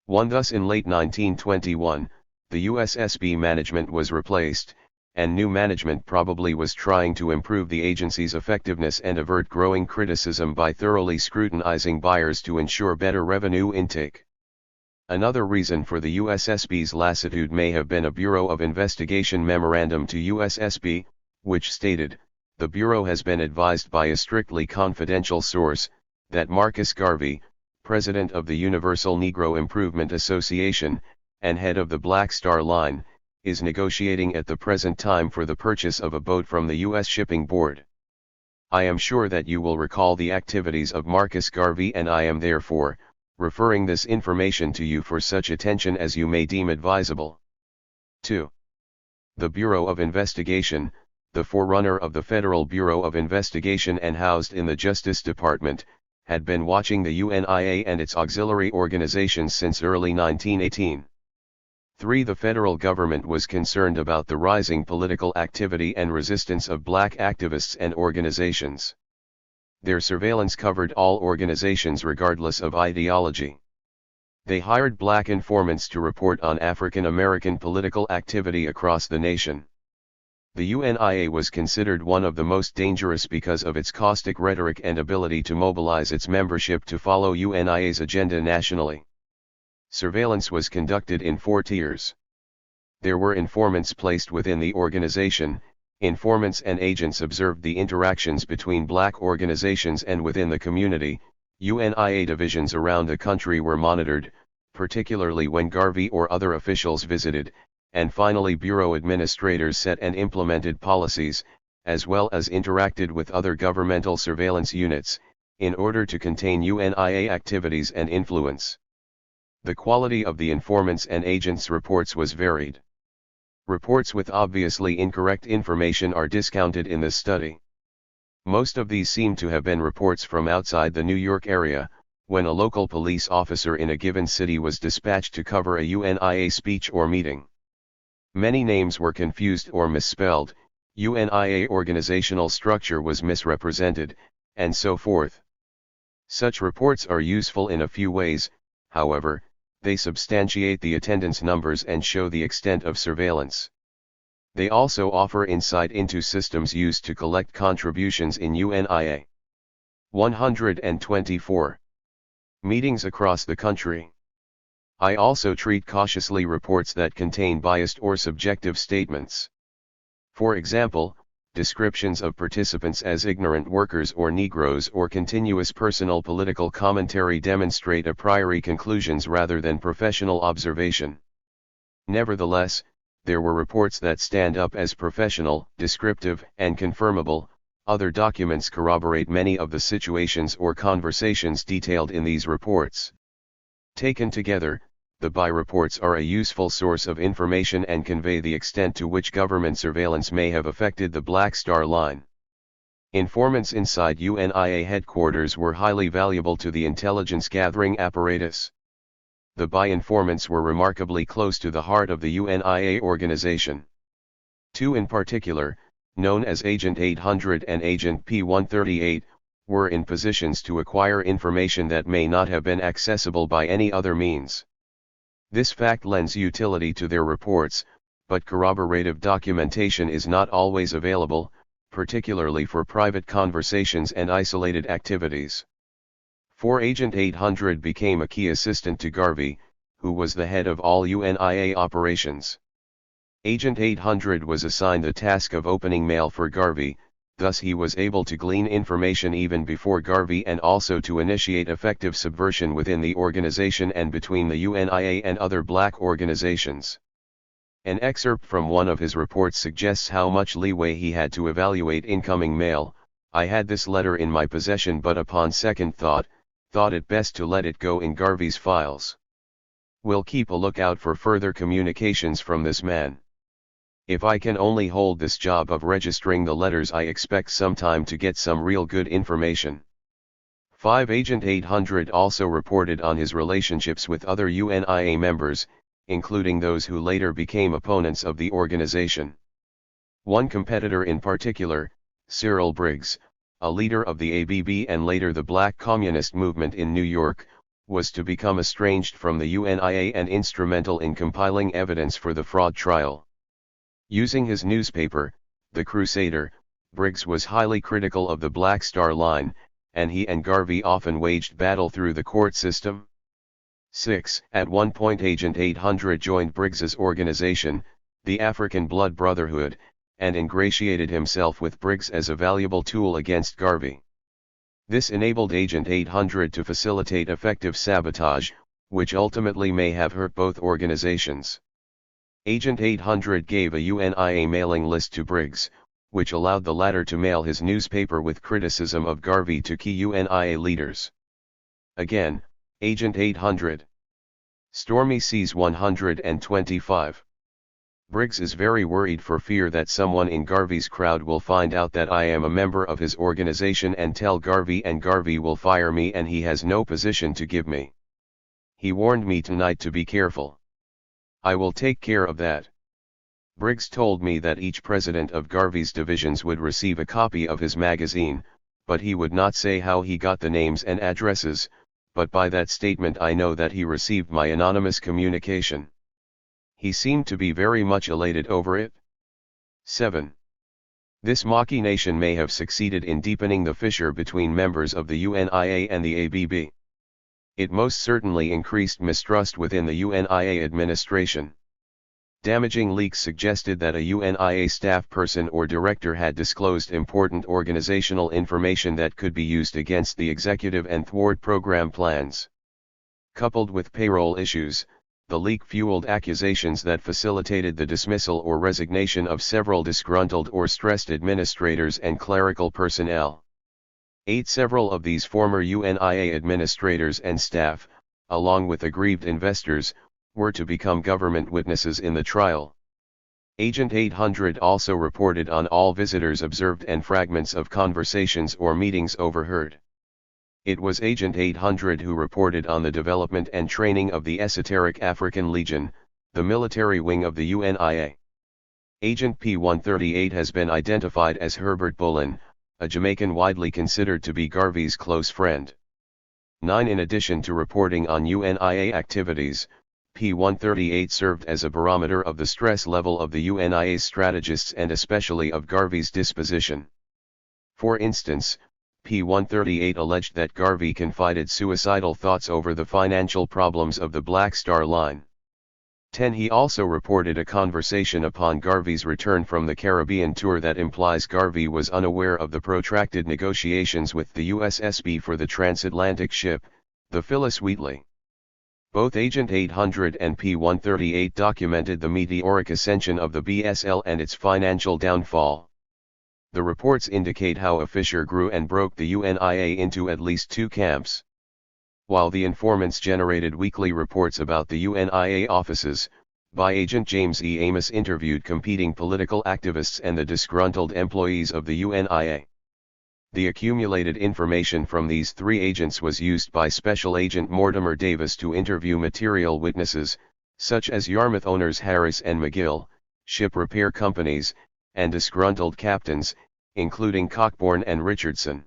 Thus in late 1921, the USSB management was replaced, and new management probably was trying to improve the agency's effectiveness and avert growing criticism by thoroughly scrutinizing buyers to ensure better revenue intake. Another reason for the USSB's lassitude may have been a Bureau of Investigation memorandum to USSB, which stated, "The Bureau has been advised by a strictly confidential source, that Marcus Garvey, president of the Universal Negro Improvement Association, and head of the Black Star Line, is negotiating at the present time for the purchase of a boat from the U.S. Shipping Board. I am sure that you will recall the activities of Marcus Garvey, and I am therefore referring this information to you for such attention as you may deem advisable." 2. The Bureau of Investigation, the forerunner of the Federal Bureau of Investigation and housed in the Justice Department, had been watching the UNIA and its auxiliary organizations since early 1918. 3. The federal government was concerned about the rising political activity and resistance of black activists and organizations. Their surveillance covered all organizations regardless of ideology. They hired black informants to report on African American political activity across the nation. The UNIA was considered one of the most dangerous because of its caustic rhetoric and ability to mobilize its membership to follow UNIA's agenda nationally. Surveillance was conducted in 4 tiers. There were informants placed within the organization. Informants and agents observed the interactions between black organizations and within the community. UNIA divisions around the country were monitored, particularly when Garvey or other officials visited, and finally Bureau administrators set and implemented policies, as well as interacted with other governmental surveillance units, in order to contain UNIA activities and influence. The quality of the informants and agents' reports was varied. Reports with obviously incorrect information are discounted in this study. Most of these seem to have been reports from outside the New York area, when a local police officer in a given city was dispatched to cover a UNIA speech or meeting. Many names were confused or misspelled, UNIA organizational structure was misrepresented, and so forth. Such reports are useful in a few ways, however, they substantiate the attendance numbers and show the extent of surveillance. They also offer insight into systems used to collect contributions in UNIA. 124. Meetings across the country. I also treat cautiously reports that contain biased or subjective statements. For example, descriptions of participants as ignorant workers or Negroes or continuous personal political commentary demonstrate a priori conclusions rather than professional observation. Nevertheless, there were reports that stand up as professional, descriptive, and confirmable. Other documents corroborate many of the situations or conversations detailed in these reports. Taken together, the BI reports are a useful source of information and convey the extent to which government surveillance may have affected the Black Star Line. Informants inside UNIA headquarters were highly valuable to the intelligence gathering apparatus. The BI informants were remarkably close to the heart of the UNIA organization. 2 in particular, known as Agent 800 and Agent P138, were in positions to acquire information that may not have been accessible by any other means. This fact lends utility to their reports, but corroborative documentation is not always available, particularly for private conversations and isolated activities. 4 Agent 800 became a key assistant to Garvey, who was the head of all UNIA operations. Agent 800 was assigned the task of opening mail for Garvey, thus he was able to glean information even before Garvey and also to initiate effective subversion within the organization and between the UNIA and other black organizations. An excerpt from one of his reports suggests how much leeway he had to evaluate incoming mail. I had this letter in my possession, but upon second thought it best to let it go in Garvey's files. We'll keep a lookout for further communications from this man. If I can only hold this job of registering the letters, I expect sometime to get some real good information. 5 Agent 800 also reported on his relationships with other UNIA members, including those who later became opponents of the organization. One competitor in particular, Cyril Briggs, a leader of the ABB and later the Black Communist movement in New York, was to become estranged from the UNIA and instrumental in compiling evidence for the fraud trial. Using his newspaper, The Crusader, Briggs was highly critical of the Black Star Line, and he and Garvey often waged battle through the court system. 6. At one point Agent 800 joined Briggs's organization, the African Blood Brotherhood, and ingratiated himself with Briggs as a valuable tool against Garvey. This enabled Agent 800 to facilitate effective sabotage, which ultimately may have hurt both organizations. Agent 800 gave a UNIA mailing list to Briggs, which allowed the latter to mail his newspaper with criticism of Garvey to key UNIA leaders. Again, Agent 800. Stormy Seas 125. Briggs is very worried for fear that someone in Garvey's crowd will find out that I am a member of his organization and tell Garvey, and Garvey will fire me and he has no position to give me. He warned me tonight to be careful. I will take care of that. Briggs told me that each president of Garvey's divisions would receive a copy of his magazine, but he would not say how he got the names and addresses, but by that statement I know that he received my anonymous communication. He seemed to be very much elated over it. 7. This machination may have succeeded in deepening the fissure between members of the UNIA and the ABB. It most certainly increased mistrust within the UNIA administration. Damaging leaks suggested that a UNIA staff person or director had disclosed important organizational information that could be used against the executive and thwart program plans. Coupled with payroll issues, the leak fueled accusations that facilitated the dismissal or resignation of several disgruntled or stressed administrators and clerical personnel. 8. Several of these former UNIA administrators and staff, along with aggrieved investors, were to become government witnesses in the trial. Agent 800 also reported on all visitors observed and fragments of conversations or meetings overheard. It was Agent 800 who reported on the development and training of the esoteric African Legion, the military wing of the UNIA. Agent P-138 has been identified as Herbert Bullen, a Jamaican widely considered to be Garvey's close friend. 9. In addition to reporting on UNIA activities, P-138 served as a barometer of the stress level of the UNIA's strategists and especially of Garvey's disposition. For instance, P-138 alleged that Garvey confided suicidal thoughts over the financial problems of the Black Star Line. 10. He also reported a conversation upon Garvey's return from the Caribbean tour that implies Garvey was unaware of the protracted negotiations with the USSB for the transatlantic ship, the Phyllis Wheatley. Both Agent 800 and P-138 documented the meteoric ascension of the BSL and its financial downfall. The reports indicate how a fissure grew and broke the UNIA into at least two camps. While the informants generated weekly reports about the UNIA offices, by Agent James E. Amos interviewed competing political activists and the disgruntled employees of the UNIA. The accumulated information from these three agents was used by Special Agent Mortimer Davis to interview material witnesses, such as Yarmouth owners Harris and McGill, ship repair companies, and disgruntled captains, including Cockburn and Richardson.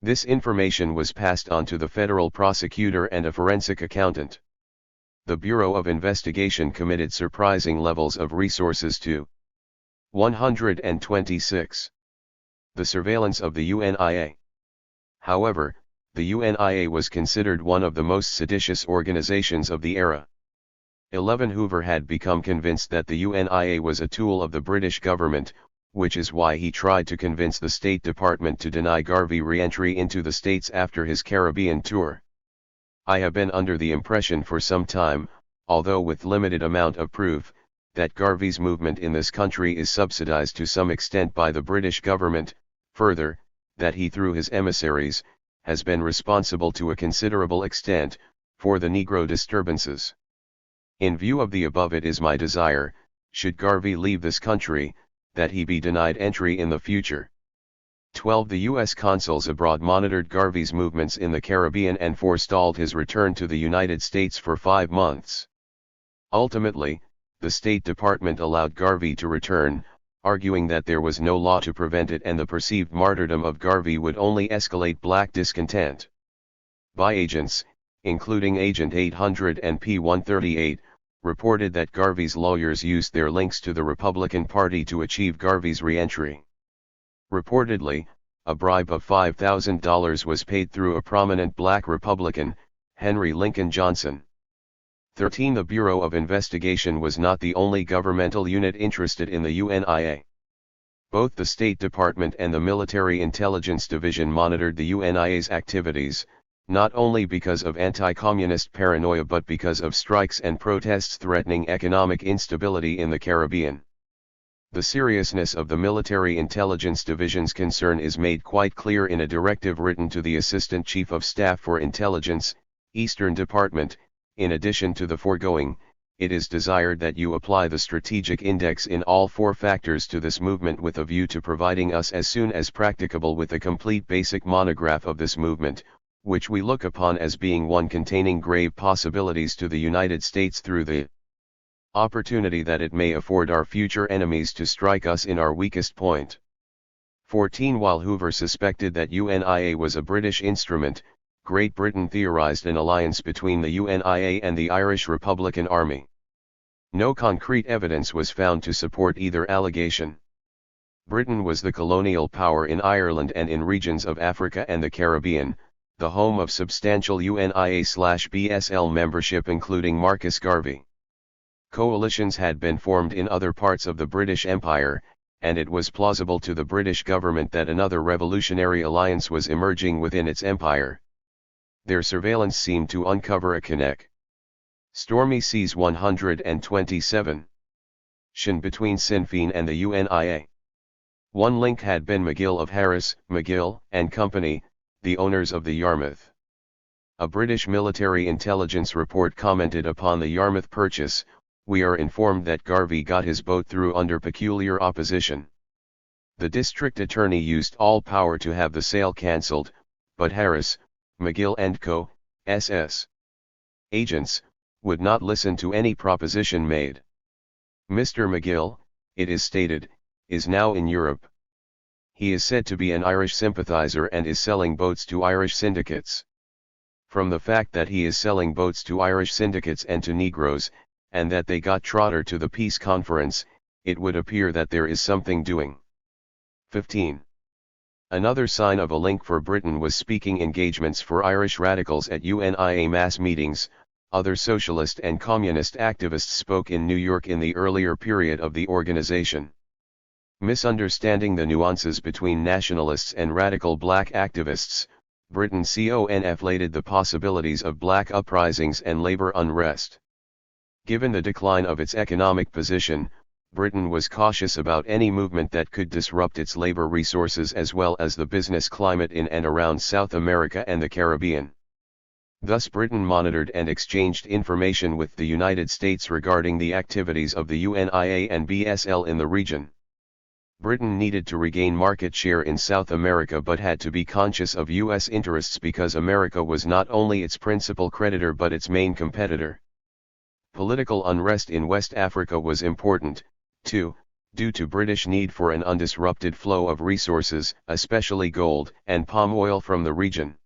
This information was passed on to the federal prosecutor and a forensic accountant. The Bureau of Investigation committed surprising levels of resources to 126. The surveillance of the UNIA. However, the UNIA was considered one of the most seditious organizations of the era. 11. Hoover had become convinced that the UNIA was a tool of the British government, which is why he tried to convince the State Department to deny Garvey re-entry into the States after his Caribbean tour. I have been under the impression for some time, although with limited amount of proof, that Garvey's movement in this country is subsidized to some extent by the British government, further, that he through his emissaries, has been responsible to a considerable extent, for the Negro disturbances. In view of the above, it is my desire, should Garvey leave this country, that he be denied entry in the future. 12. The U.S. consuls abroad monitored Garvey's movements in the Caribbean and forestalled his return to the United States for 5 months. Ultimately, the State Department allowed Garvey to return, arguing that there was no law to prevent it and the perceived martyrdom of Garvey would only escalate black discontent. By agents, including Agent 800 and P-138, reported that Garvey's lawyers used their links to the Republican Party to achieve Garvey's re-entry. Reportedly, a bribe of $5,000 was paid through a prominent black Republican, Henry Lincoln Johnson. 13. The Bureau of Investigation was not the only governmental unit interested in the UNIA. Both the State Department and the Military Intelligence Division monitored the UNIA's activities, not only because of anti-communist paranoia but because of strikes and protests threatening economic instability in the Caribbean. The seriousness of the Military Intelligence Division's concern is made quite clear in a directive written to the Assistant Chief of Staff for Intelligence, Eastern Department. In addition to the foregoing, it is desired that you apply the strategic index in all 4 factors to this movement with a view to providing us as soon as practicable with a complete basic monograph of this movement, which we look upon as being one containing grave possibilities to the United States through the opportunity that it may afford our future enemies to strike us in our weakest point. 14. While Hoover suspected that UNIA was a British instrument, Great Britain theorized an alliance between the UNIA and the Irish Republican Army. No concrete evidence was found to support either allegation. Britain was the colonial power in Ireland and in regions of Africa and the Caribbean, the home of substantial UNIA/BSL membership including Marcus Garvey. Coalitions had been formed in other parts of the British Empire, and it was plausible to the British government that another revolutionary alliance was emerging within its empire. Their surveillance seemed to uncover a connect. Stormy Seas 127. Between Sinn Féin and the UNIA. One link had been McGill of Harris, McGill and Company, the owners of the Yarmouth. A British military intelligence report commented upon the Yarmouth purchase. We are informed that Garvey got his boat through under peculiar opposition. The district attorney used all power to have the sale cancelled, but Harris, McGill & Co., SS. agents, would not listen to any proposition made. Mr. McGill, it is stated, is now in Europe. He is said to be an Irish sympathizer and is selling boats to Irish syndicates. From the fact that he is selling boats to Irish syndicates and to Negroes, and that they got Trotter to the peace conference, it would appear that there is something doing. 15. Another sign of a link for Britain was speaking engagements for Irish radicals at UNIA mass meetings. Other socialist and communist activists spoke in New York in the earlier period of the organization. Misunderstanding the nuances between nationalists and radical black activists, Britain conflated the possibilities of black uprisings and labor unrest. Given the decline of its economic position, Britain was cautious about any movement that could disrupt its labor resources as well as the business climate in and around South America and the Caribbean. Thus Britain monitored and exchanged information with the United States regarding the activities of the UNIA and BSL in the region. Britain needed to regain market share in South America but had to be conscious of U.S. interests because America was not only its principal creditor but its main competitor. Political unrest in West Africa was important, too, due to British need for an undisrupted flow of resources, especially gold and palm oil from the region.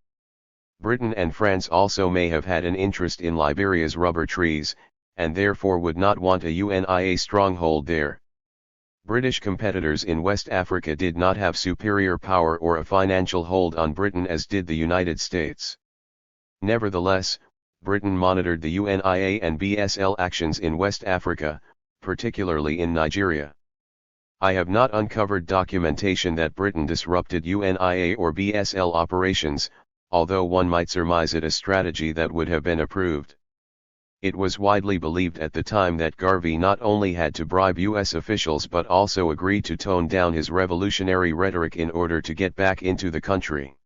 Britain and France also may have had an interest in Liberia's rubber trees, and therefore would not want a UNIA stronghold there. British competitors in West Africa did not have superior power or a financial hold on Britain as did the United States. Nevertheless, Britain monitored the UNIA and BSL actions in West Africa, particularly in Nigeria. I have not uncovered documentation that Britain disrupted UNIA or BSL operations, although one might surmise it a strategy that would have been approved. It was widely believed at the time that Garvey not only had to bribe U.S. officials but also agreed to tone down his revolutionary rhetoric in order to get back into the country.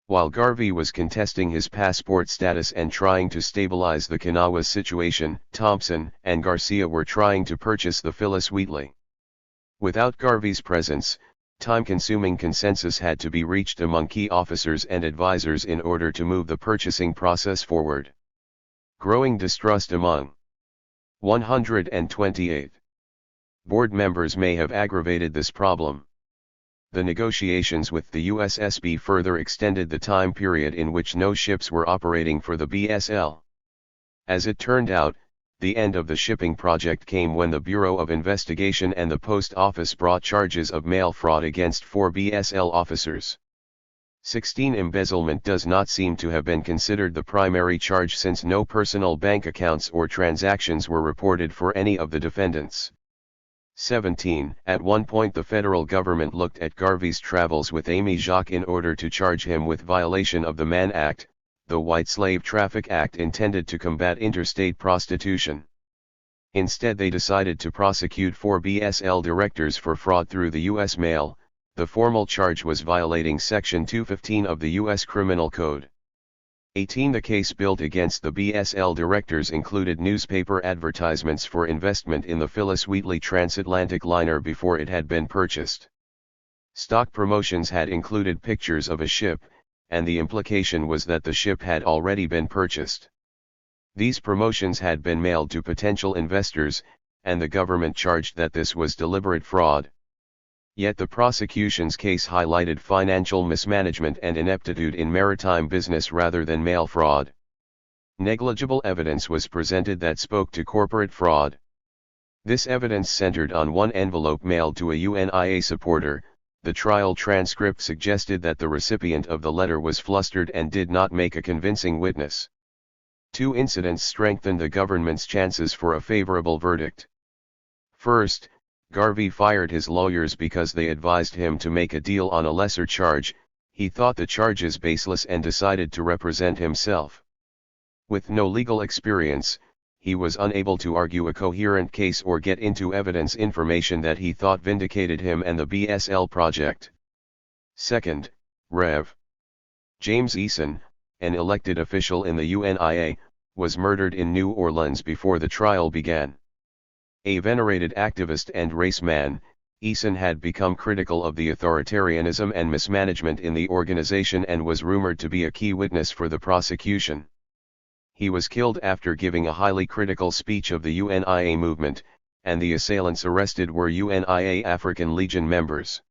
While Garvey was contesting his passport status and trying to stabilize the Kanawha situation, Thompson and Garcia were trying to purchase the Phyllis Wheatley. Without Garvey's presence, time-consuming consensus had to be reached among key officers and advisors in order to move the purchasing process forward. Growing distrust among 128. Board members may have aggravated this problem. The negotiations with the USSB further extended the time period in which no ships were operating for the BSL. As it turned out, the end of the shipping project came when the Bureau of Investigation and the Post Office brought charges of mail fraud against 4 BSL officers. 16. Embezzlement does not seem to have been considered the primary charge since no personal bank accounts or transactions were reported for any of the defendants. 17. At one point the federal government looked at Garvey's travels with Amy Jacques in order to charge him with violation of the Mann Act, the White Slave Traffic Act intended to combat interstate prostitution. Instead they decided to prosecute 4 BSL directors for fraud through the U.S. mail. The formal charge was violating Section 215 of the U.S. Criminal Code. 18. The case built against the BSL directors included newspaper advertisements for investment in the Phyllis Wheatley transatlantic liner before it had been purchased. Stock promotions had included pictures of a ship, and the implication was that the ship had already been purchased. These promotions had been mailed to potential investors, and the government charged that this was deliberate fraud. Yet the prosecution's case highlighted financial mismanagement and ineptitude in maritime business rather than mail fraud. Negligible evidence was presented that spoke to corporate fraud. This evidence centered on one envelope mailed to a UNIA supporter. The trial transcript suggested that the recipient of the letter was flustered and did not make a convincing witness. 2 incidents strengthened the government's chances for a favorable verdict. First, Garvey fired his lawyers because they advised him to make a deal on a lesser charge. He thought the charges baseless and decided to represent himself. With no legal experience, he was unable to argue a coherent case or get into evidence information that he thought vindicated him and the BSL project. Second, Rev. James Eason, an elected official in the UNIA, was murdered in New Orleans before the trial began. A venerated activist and race man, Eason had become critical of the authoritarianism and mismanagement in the organization and was rumored to be a key witness for the prosecution. He was killed after giving a highly critical speech of the UNIA movement, and the assailants arrested were UNIA African Legion members.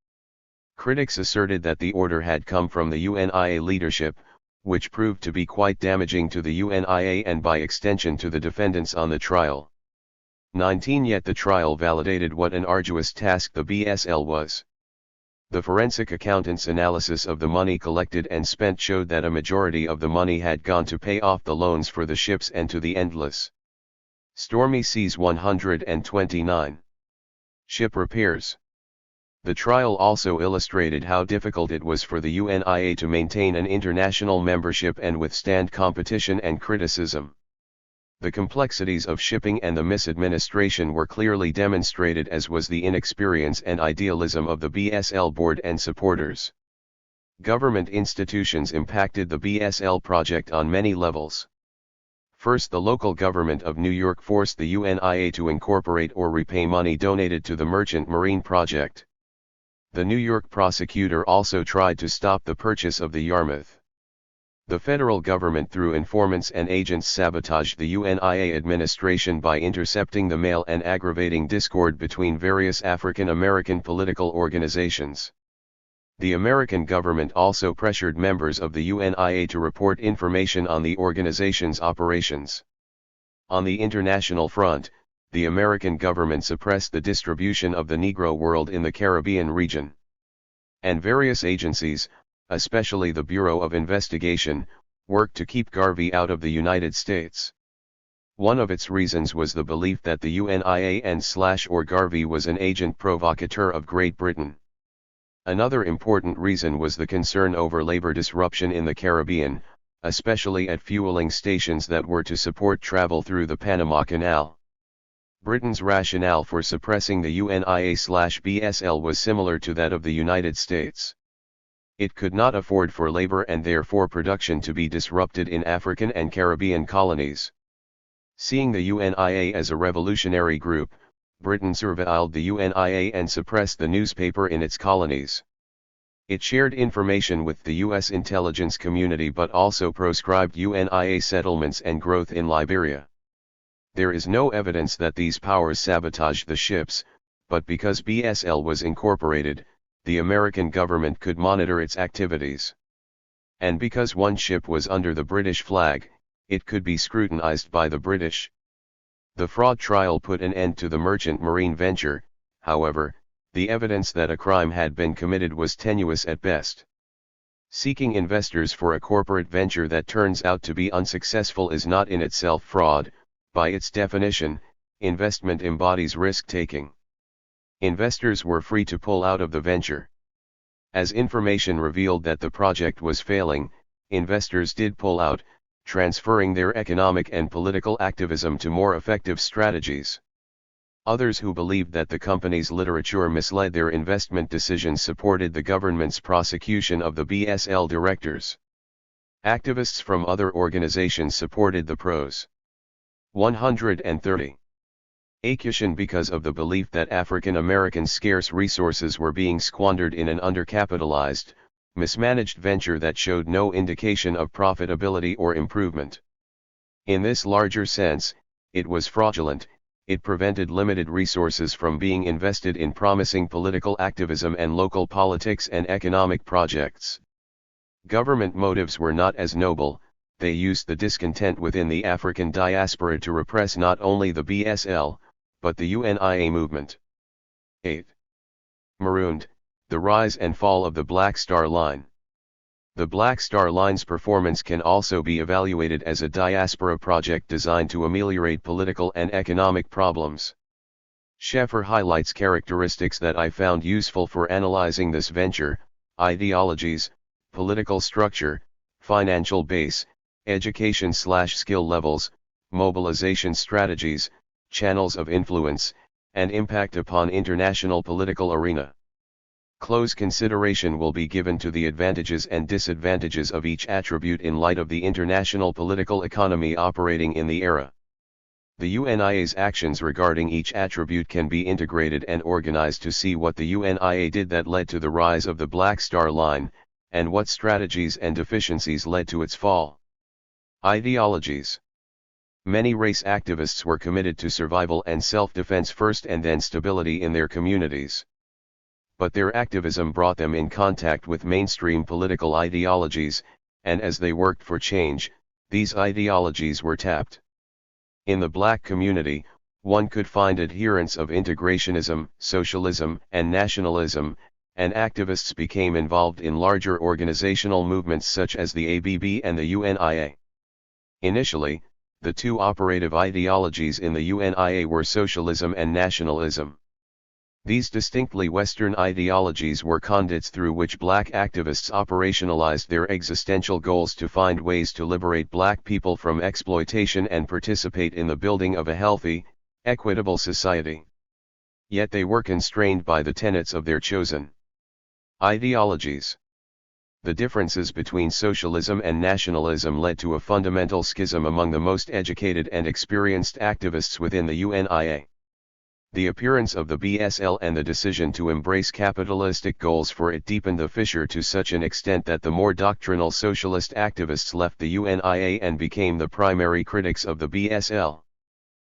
Critics asserted that the order had come from the UNIA leadership, which proved to be quite damaging to the UNIA and by extension to the defendants on the trial. 19. Yet the trial validated what an arduous task the BSL was. The forensic accountant's analysis of the money collected and spent showed that a majority of the money had gone to pay off the loans for the ships and to the endless stormy seas. 129. Ship repairs. The trial also illustrated how difficult it was for the UNIA to maintain an international membership and withstand competition and criticism. The complexities of shipping and the misadministration were clearly demonstrated, as was the inexperience and idealism of the BSL board and supporters. Government institutions impacted the BSL project on many levels. First, the local government of New York forced the UNIA to incorporate or repay money donated to the Merchant Marine project. The New York prosecutor also tried to stop the purchase of the Yarmouth. The federal government through informants and agents sabotaged the UNIA administration by intercepting the mail and aggravating discord between various African American political organizations. The American government also pressured members of the UNIA to report information on the organization's operations. On the international front, the American government suppressed the distribution of the Negro World in the Caribbean region. And various agencies, especially the Bureau of Investigation, worked to keep Garvey out of the United States. One of its reasons was the belief that the UNIA and/or Garvey was an agent provocateur of Great Britain. Another important reason was the concern over labor disruption in the Caribbean, especially at fueling stations that were to support travel through the Panama Canal. Britain's rationale for suppressing the UNIA/BSL was similar to that of the United States. It could not afford for labor and therefore production to be disrupted in African and Caribbean colonies. Seeing the UNIA as a revolutionary group, Britain surveilled the UNIA and suppressed the newspaper in its colonies. It shared information with the U.S. intelligence community but also proscribed UNIA settlements and growth in Liberia. There is no evidence that these powers sabotaged the ships, but because BSL was incorporated, the American government could monitor its activities. And because one ship was under the British flag, it could be scrutinized by the British. The fraud trial put an end to the merchant marine venture. However, the evidence that a crime had been committed was tenuous at best. Seeking investors for a corporate venture that turns out to be unsuccessful is not in itself fraud. By its definition, investment embodies risk-taking. Investors were free to pull out of the venture. As information revealed that the project was failing, investors did pull out, transferring their economic and political activism to more effective strategies. Others who believed that the company's literature misled their investment decisions supported the government's prosecution of the BSL directors. Activists from other organizations supported the pros. 130. Activism because of the belief that African Americans' scarce resources were being squandered in an undercapitalized, mismanaged venture that showed no indication of profitability or improvement. In this larger sense, it was fraudulent. It prevented limited resources from being invested in promising political activism and local politics and economic projects. Government motives were not as noble. They used the discontent within the African diaspora to repress not only the BSL, but the UNIA movement. 8. Marooned, the rise and fall of the Black Star Line. The Black Star Line's performance can also be evaluated as a diaspora project designed to ameliorate political and economic problems. Sheffer highlights characteristics that I found useful for analyzing this venture: ideologies, political structure, financial base, education/skill levels, mobilization strategies, channels of influence, and impact upon international political arena. Close consideration will be given to the advantages and disadvantages of each attribute in light of the international political economy operating in the era. The UNIA's actions regarding each attribute can be integrated and organized to see what the UNIA did that led to the rise of the Black Star Line, and what strategies and deficiencies led to its fall. Ideologies. Many race activists were committed to survival and self-defense first and then stability in their communities. But their activism brought them in contact with mainstream political ideologies, and as they worked for change, these ideologies were tapped. In the black community, one could find adherents of integrationism, socialism, and nationalism, and activists became involved in larger organizational movements such as the ABB and the UNIA. Initially, the two operative ideologies in the UNIA were socialism and nationalism. These distinctly Western ideologies were conduits through which black activists operationalized their existential goals to find ways to liberate black people from exploitation and participate in the building of a healthy, equitable society. Yet they were constrained by the tenets of their chosen ideologies. The differences between socialism and nationalism led to a fundamental schism among the most educated and experienced activists within the UNIA. The appearance of the BSL and the decision to embrace capitalistic goals for it deepened the fissure to such an extent that the more doctrinal socialist activists left the UNIA and became the primary critics of the BSL.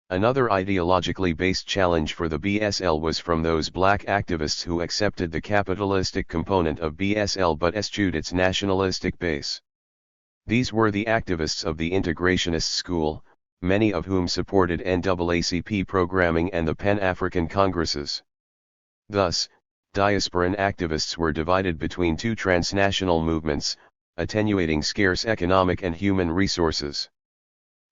Another ideologically based challenge for the BSL was from those black activists who accepted the capitalistic component of BSL but eschewed its nationalistic base. These were the activists of the integrationist school, many of whom supported NAACP programming and the Pan-African Congresses. Thus, diasporan activists were divided between two transnational movements, attenuating scarce economic and human resources.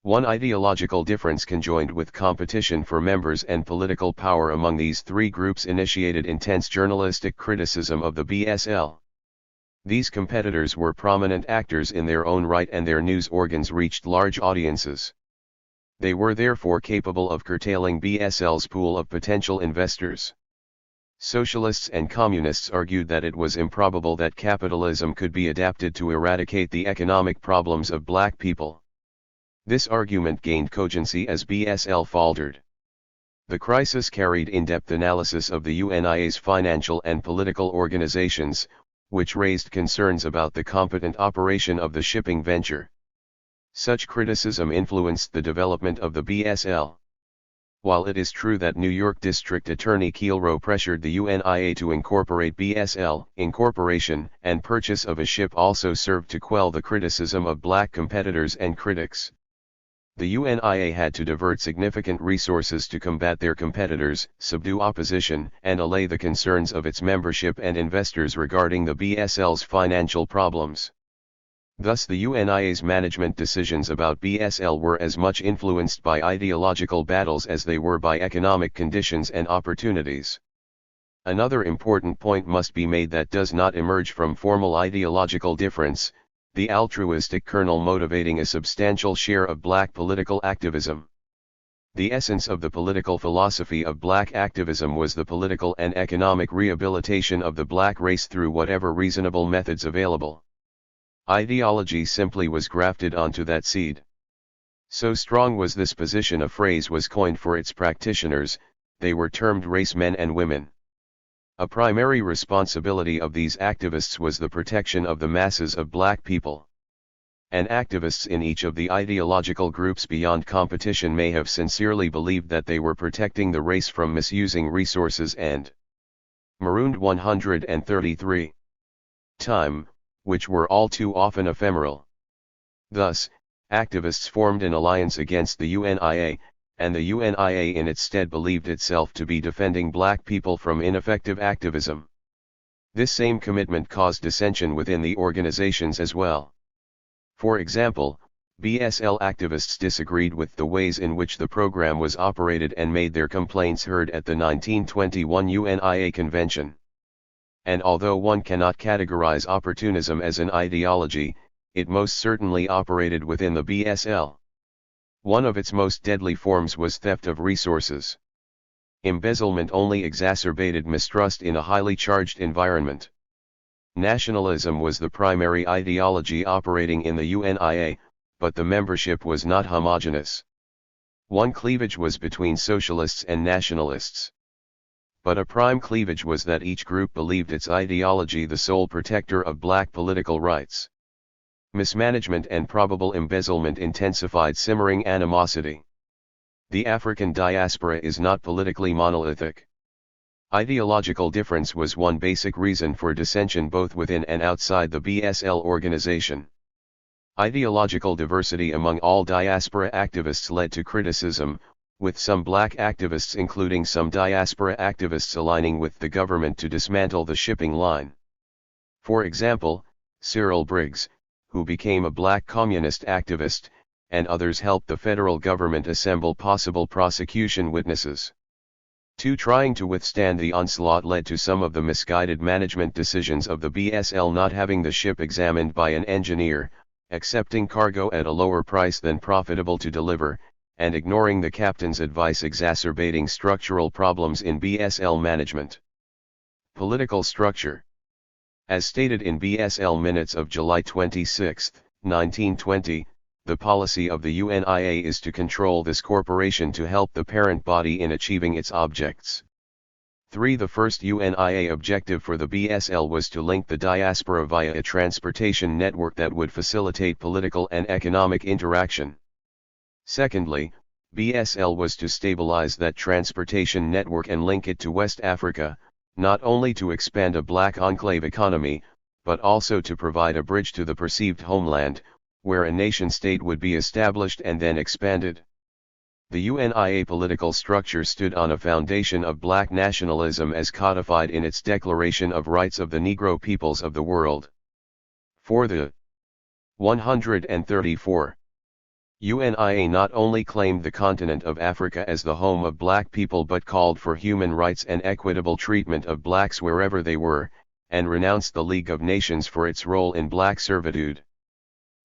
One ideological difference conjoined with competition for members and political power among these three groups initiated intense journalistic criticism of the BSL. These competitors were prominent actors in their own right and their news organs reached large audiences. They were therefore capable of curtailing BSL's pool of potential investors. Socialists and communists argued that it was improbable that capitalism could be adapted to eradicate the economic problems of black people. This argument gained cogency as BSL faltered. The crisis carried in-depth analysis of the UNIA's financial and political organizations, which raised concerns about the competent operation of the shipping venture. Such criticism influenced the development of the BSL. While it is true that New York District Attorney Kielrow pressured the UNIA to incorporate BSL, incorporation and purchase of a ship also served to quell the criticism of black competitors and critics. The UNIA had to divert significant resources to combat their competitors, subdue opposition, and allay the concerns of its membership and investors regarding the BSL's financial problems. Thus the UNIA's management decisions about BSL were as much influenced by ideological battles as they were by economic conditions and opportunities. Another important point must be made that does not emerge from formal ideological difference: the altruistic kernel motivating a substantial share of black political activism. The essence of the political philosophy of black activism was the political and economic rehabilitation of the black race through whatever reasonable methods available. Ideology simply was grafted onto that seed. So strong was this position, a phrase was coined for its practitioners: they were termed race men and women. A primary responsibility of these activists was the protection of the masses of black people. And activists in each of the ideological groups beyond competition may have sincerely believed that they were protecting the race from misusing resources and marooned 133 time, which were all too often ephemeral. Thus, activists formed an alliance against the UNIA, and the UNIA in its stead believed itself to be defending black people from ineffective activism. This same commitment caused dissension within the organizations as well. For example, BSL activists disagreed with the ways in which the program was operated and made their complaints heard at the 1921 UNIA convention. And although one cannot categorize opportunism as an ideology, it most certainly operated within the BSL. One of its most deadly forms was theft of resources. Embezzlement only exacerbated mistrust in a highly charged environment. Nationalism was the primary ideology operating in the UNIA, but the membership was not homogeneous. One cleavage was between socialists and nationalists. But a prime cleavage was that each group believed its ideology the sole protector of black political rights. Mismanagement and probable embezzlement intensified simmering animosity. The African diaspora is not politically monolithic. Ideological difference was one basic reason for dissension both within and outside the BSL organization. Ideological diversity among all diaspora activists led to criticism, with some black activists, including some diaspora activists, aligning with the government to dismantle the shipping line. For example, Cyril Briggs, who became a black communist activist, and others helped the federal government assemble possible prosecution witnesses. Trying to withstand the onslaught led to some of the misguided management decisions of the BSL, not having the ship examined by an engineer, accepting cargo at a lower price than profitable to deliver, and ignoring the captain's advice, exacerbating structural problems in BSL management. Political structure. As stated in BSL minutes of July 26, 1920, the policy of the UNIA is to control this corporation to help the parent body in achieving its objects. 3. The first UNIA objective for the BSL was to link the diaspora via a transportation network that would facilitate political and economic interaction. Secondly, BSL was to stabilize that transportation network and link it to West Africa, not only to expand a black enclave economy, but also to provide a bridge to the perceived homeland, where a nation-state would be established and then expanded. The UNIA political structure stood on a foundation of black nationalism as codified in its Declaration of Rights of the Negro Peoples of the World. For the 134. UNIA not only claimed the continent of Africa as the home of black people but called for human rights and equitable treatment of blacks wherever they were, and renounced the League of Nations for its role in black servitude.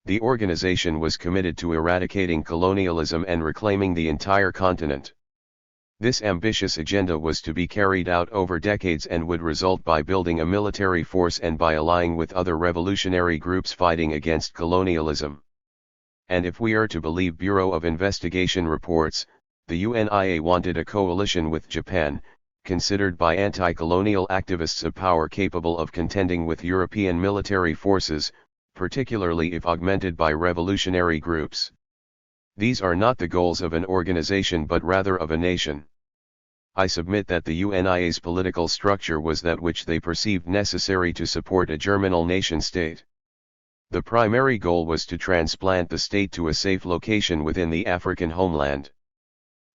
The organization was committed to eradicating colonialism and reclaiming the entire continent. This ambitious agenda was to be carried out over decades and would result by building a military force and by allying with other revolutionary groups fighting against colonialism. And if we are to believe Bureau of Investigation reports, the UNIA wanted a coalition with Japan, considered by anti-colonial activists a power capable of contending with European military forces, particularly if augmented by revolutionary groups. These are not the goals of an organization but rather of a nation. I submit that the UNIA's political structure was that which they perceived necessary to support a germinal nation-state. The primary goal was to transplant the state to a safe location within the African homeland.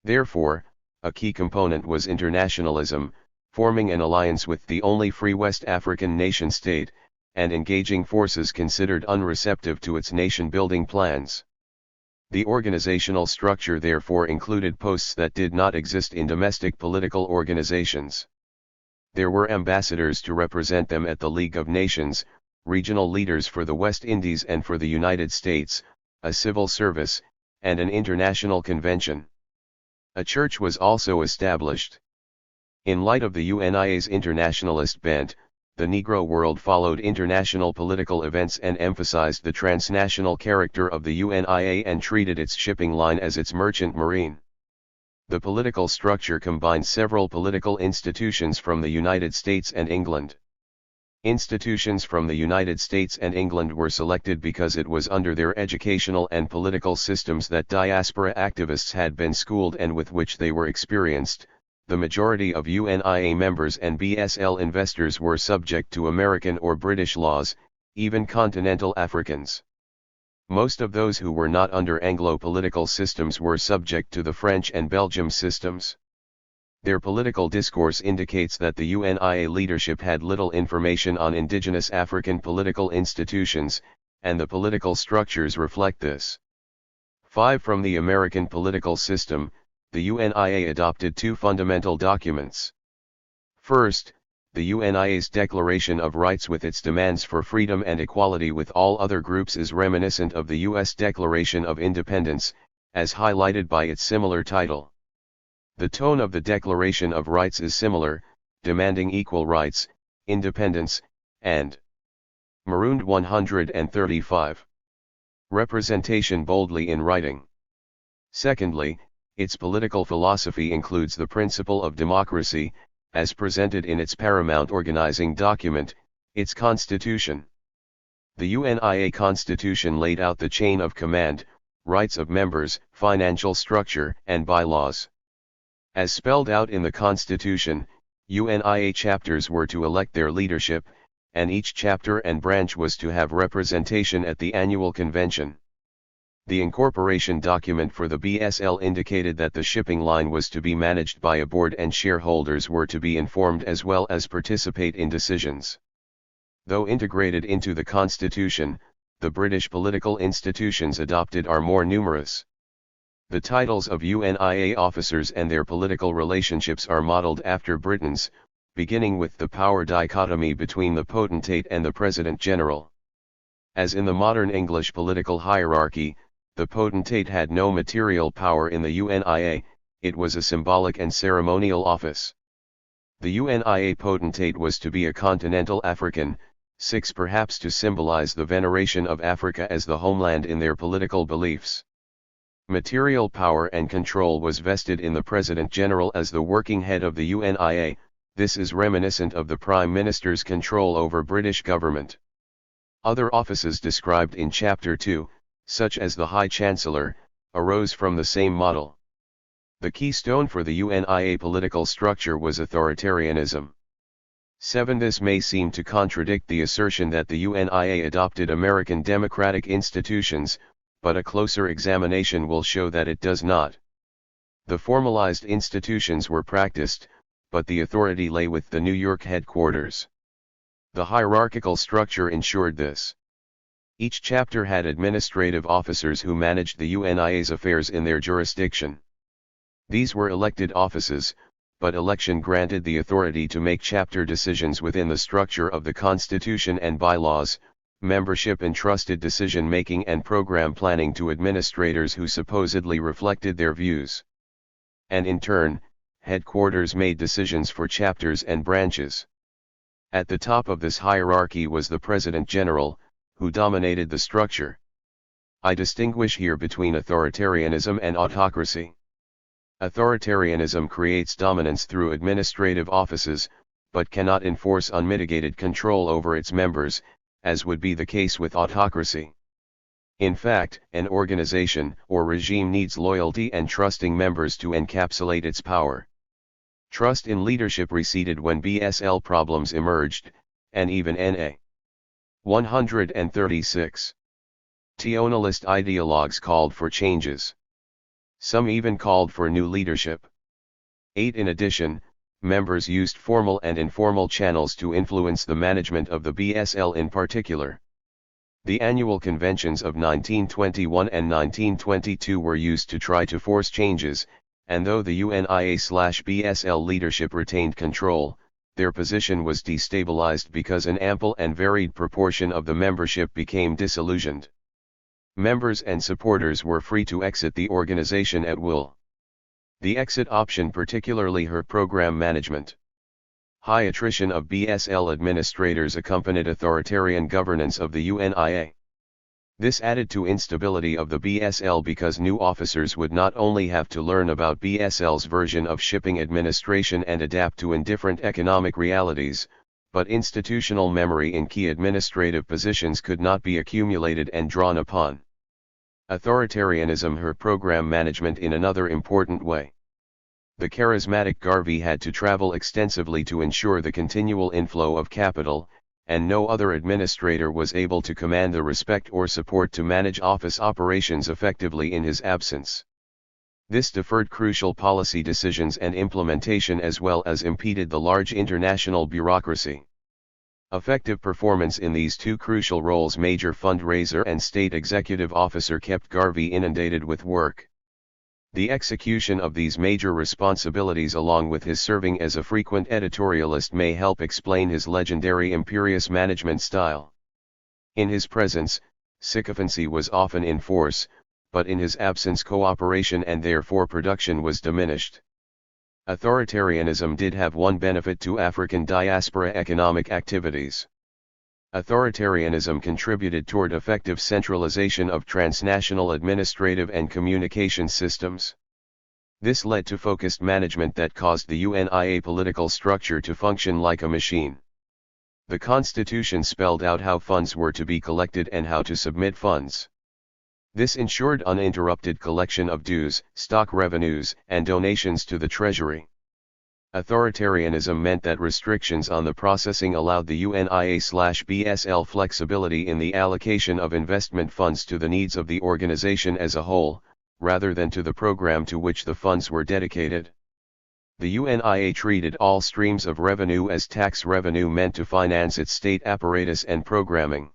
Therefore, a key component was internationalism, forming an alliance with the only free West African nation-state, and engaging forces considered unreceptive to its nation-building plans. The organizational structure therefore included posts that did not exist in domestic political organizations. There were ambassadors to represent them at the League of Nations, regional leaders for the West Indies and for the United States, a civil service, and an international convention. A church was also established. In light of the UNIA's internationalist bent, the Negro world followed international political events and emphasized the transnational character of the UNIA and treated its shipping line as its merchant marine. The political structure combined several political institutions from the United States and England. Institutions from the United States and England were selected because it was under their educational and political systems that diaspora activists had been schooled and with which they were experienced. The majority of UNIA members and BSL investors were subject to American or British laws, even continental Africans. Most of those who were not under Anglo political systems were subject to the French and Belgium systems. Their political discourse indicates that the UNIA leadership had little information on indigenous African political institutions, and the political structures reflect this. 5. From the American political system, the UNIA adopted two fundamental documents. First, the UNIA's Declaration of Rights with its demands for freedom and equality with all other groups is reminiscent of the U.S. Declaration of Independence, as highlighted by its similar title. The tone of the Declaration of Rights is similar, demanding equal rights, independence, and Marooned 135. Representation boldly in writing. Secondly, its political philosophy includes the principle of democracy, as presented in its paramount organizing document, its Constitution. The UNIA Constitution laid out the chain of command, rights of members, financial structure, and bylaws. As spelled out in the Constitution, UNIA chapters were to elect their leadership, and each chapter and branch was to have representation at the annual convention. The incorporation document for the BSL indicated that the shipping line was to be managed by a board and shareholders were to be informed as well as participate in decisions. Though integrated into the Constitution, the British political institutions adopted are more numerous. The titles of UNIA officers and their political relationships are modeled after Britain's, beginning with the power dichotomy between the potentate and the President General. As in the modern English political hierarchy, the potentate had no material power in the UNIA, it was a symbolic and ceremonial office. The UNIA potentate was to be a continental African, 6 perhaps to symbolize the veneration of Africa as the homeland in their political beliefs. Material power and control was vested in the President General as the working head of the UNIA, this is reminiscent of the Prime Minister's control over British government. Other offices described in Chapter 2, such as the High Chancellor, arose from the same model. The keystone for the UNIA political structure was authoritarianism. 7. This may seem to contradict the assertion that the UNIA adopted American democratic institutions, but a closer examination will show that it does not. The formalized institutions were practiced, but the authority lay with the New York headquarters. The hierarchical structure ensured this. Each chapter had administrative officers who managed the UNIA's affairs in their jurisdiction. These were elected offices, but election granted the authority to make chapter decisions within the structure of the Constitution and bylaws. Membership entrusted decision-making and program planning to administrators who supposedly reflected their views. And in turn, headquarters made decisions for chapters and branches. At the top of this hierarchy was the President General, who dominated the structure. I distinguish here between authoritarianism and autocracy. Authoritarianism creates dominance through administrative offices, but cannot enforce unmitigated control over its members, as would be the case with autocracy. In fact, an organization or regime needs loyalty and trusting members to encapsulate its power. Trust in leadership receded when BSL problems emerged, and even NA. 136. Tionalist ideologues called for changes. Some even called for new leadership. 8. In addition, members used formal and informal channels to influence the management of the BSL in particular. The annual conventions of 1921 and 1922 were used to try to force changes, and though the UNIA/BSL leadership retained control, their position was destabilized because an ample and varied proportion of the membership became disillusioned. Members and supporters were free to exit the organization at will. The exit option particularly hurt program management. High attrition of BSL administrators accompanied authoritarian governance of the UNIA. This added to instability of the BSL because new officers would not only have to learn about BSL's version of shipping administration and adapt to indifferent economic realities, but institutional memory in key administrative positions could not be accumulated and drawn upon. Authoritarianism hurt program management in another important way. The charismatic Garvey had to travel extensively to ensure the continual inflow of capital, and no other administrator was able to command the respect or support to manage office operations effectively in his absence. This deferred crucial policy decisions and implementation as well as impeded the large international bureaucracy. Effective performance in these two crucial roles, major fundraiser and state executive officer, kept Garvey inundated with work. The execution of these major responsibilities along with his serving as a frequent editorialist may help explain his legendary imperious management style. In his presence, sycophancy was often in force, but in his absence cooperation and therefore production was diminished. Authoritarianism did have one benefit to African diaspora economic activities. Authoritarianism contributed toward effective centralization of transnational administrative and communication systems. This led to focused management that caused the UNIA political structure to function like a machine. The Constitution spelled out how funds were to be collected and how to submit funds. This ensured uninterrupted collection of dues, stock revenues, and donations to the Treasury. Authoritarianism meant that restrictions on the processing allowed the UNIA/BSL flexibility in the allocation of investment funds to the needs of the organization as a whole, rather than to the program to which the funds were dedicated. The UNIA treated all streams of revenue as tax revenue meant to finance its state apparatus and programming.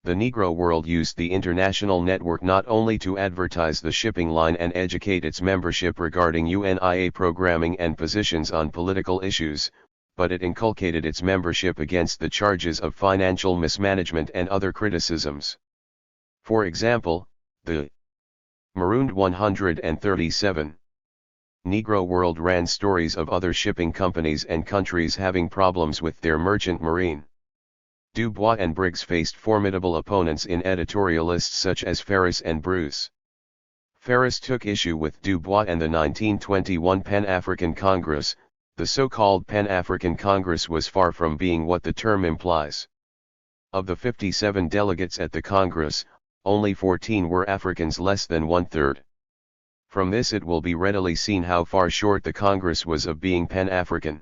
The Negro world used the international network not only to advertise the shipping line and educate its membership regarding UNIA programming and positions on political issues, but it inculcated its membership against the charges of financial mismanagement and other criticisms. For example, the Marooned 137 Negro world ran stories of other shipping companies and countries having problems with their merchant marine. Du Bois and Briggs faced formidable opponents in editorialists such as Ferris and Bruce. Ferris took issue with Du Bois and the 1921 Pan-African Congress. The so-called Pan-African Congress was far from being what the term implies. Of the 57 delegates at the Congress, only 14 were Africans, less than one-third. From this it will be readily seen how far short the Congress was of being Pan-African.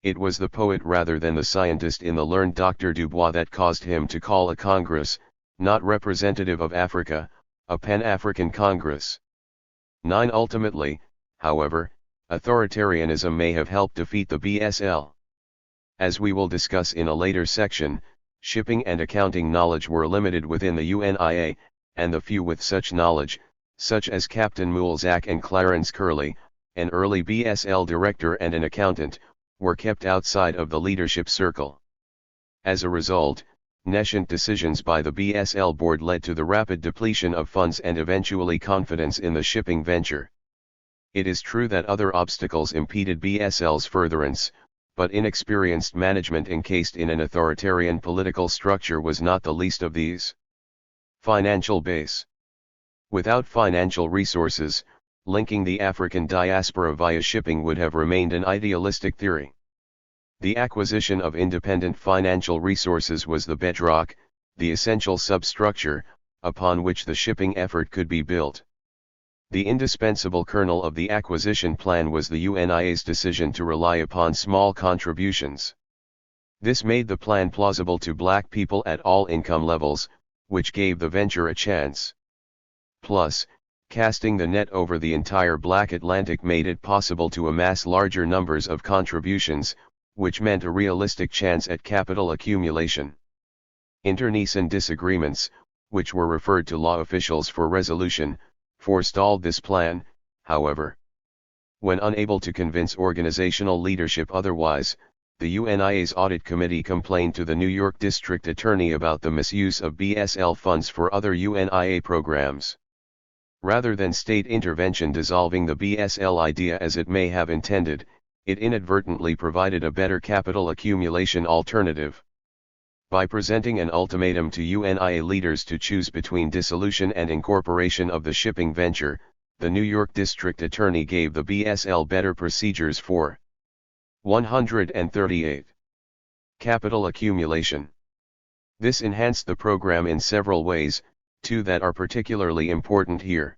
It was the poet rather than the scientist in the learned Dr. Du Bois that caused him to call a Congress, not representative of Africa, a Pan-African Congress. 9. Ultimately, however, authoritarianism may have helped defeat the BSL. As we will discuss in a later section, shipping and accounting knowledge were limited within the UNIA, and the few with such knowledge, such as Captain Mulzac and Clarence Curley, an early BSL director and an accountant, were kept outside of the leadership circle. As a result, nescient decisions by the BSL board led to the rapid depletion of funds and eventually confidence in the shipping venture. It is true that other obstacles impeded BSL's furtherance, but inexperienced management encased in an authoritarian political structure was not the least of these. Financial base. Without financial resources, linking the African diaspora via shipping would have remained an idealistic theory. The acquisition of independent financial resources was the bedrock, the essential substructure, upon which the shipping effort could be built. The indispensable kernel of the acquisition plan was the UNIA's decision to rely upon small contributions. This made the plan plausible to black people at all income levels, which gave the venture a chance. Plus, casting the net over the entire Black Atlantic made it possible to amass larger numbers of contributions, which meant a realistic chance at capital accumulation. Internecine disagreements, which were referred to law officials for resolution, forestalled this plan, however. When unable to convince organizational leadership otherwise, the UNIA's audit committee complained to the New York District Attorney about the misuse of BSL funds for other UNIA programs. Rather than state intervention dissolving the BSL idea as it may have intended, it inadvertently provided a better capital accumulation alternative. By presenting an ultimatum to UNIA leaders to choose between dissolution and incorporation of the shipping venture, the New York District Attorney gave the BSL better procedures for 138. Capital accumulation. This enhanced the program in several ways, two that are particularly important here.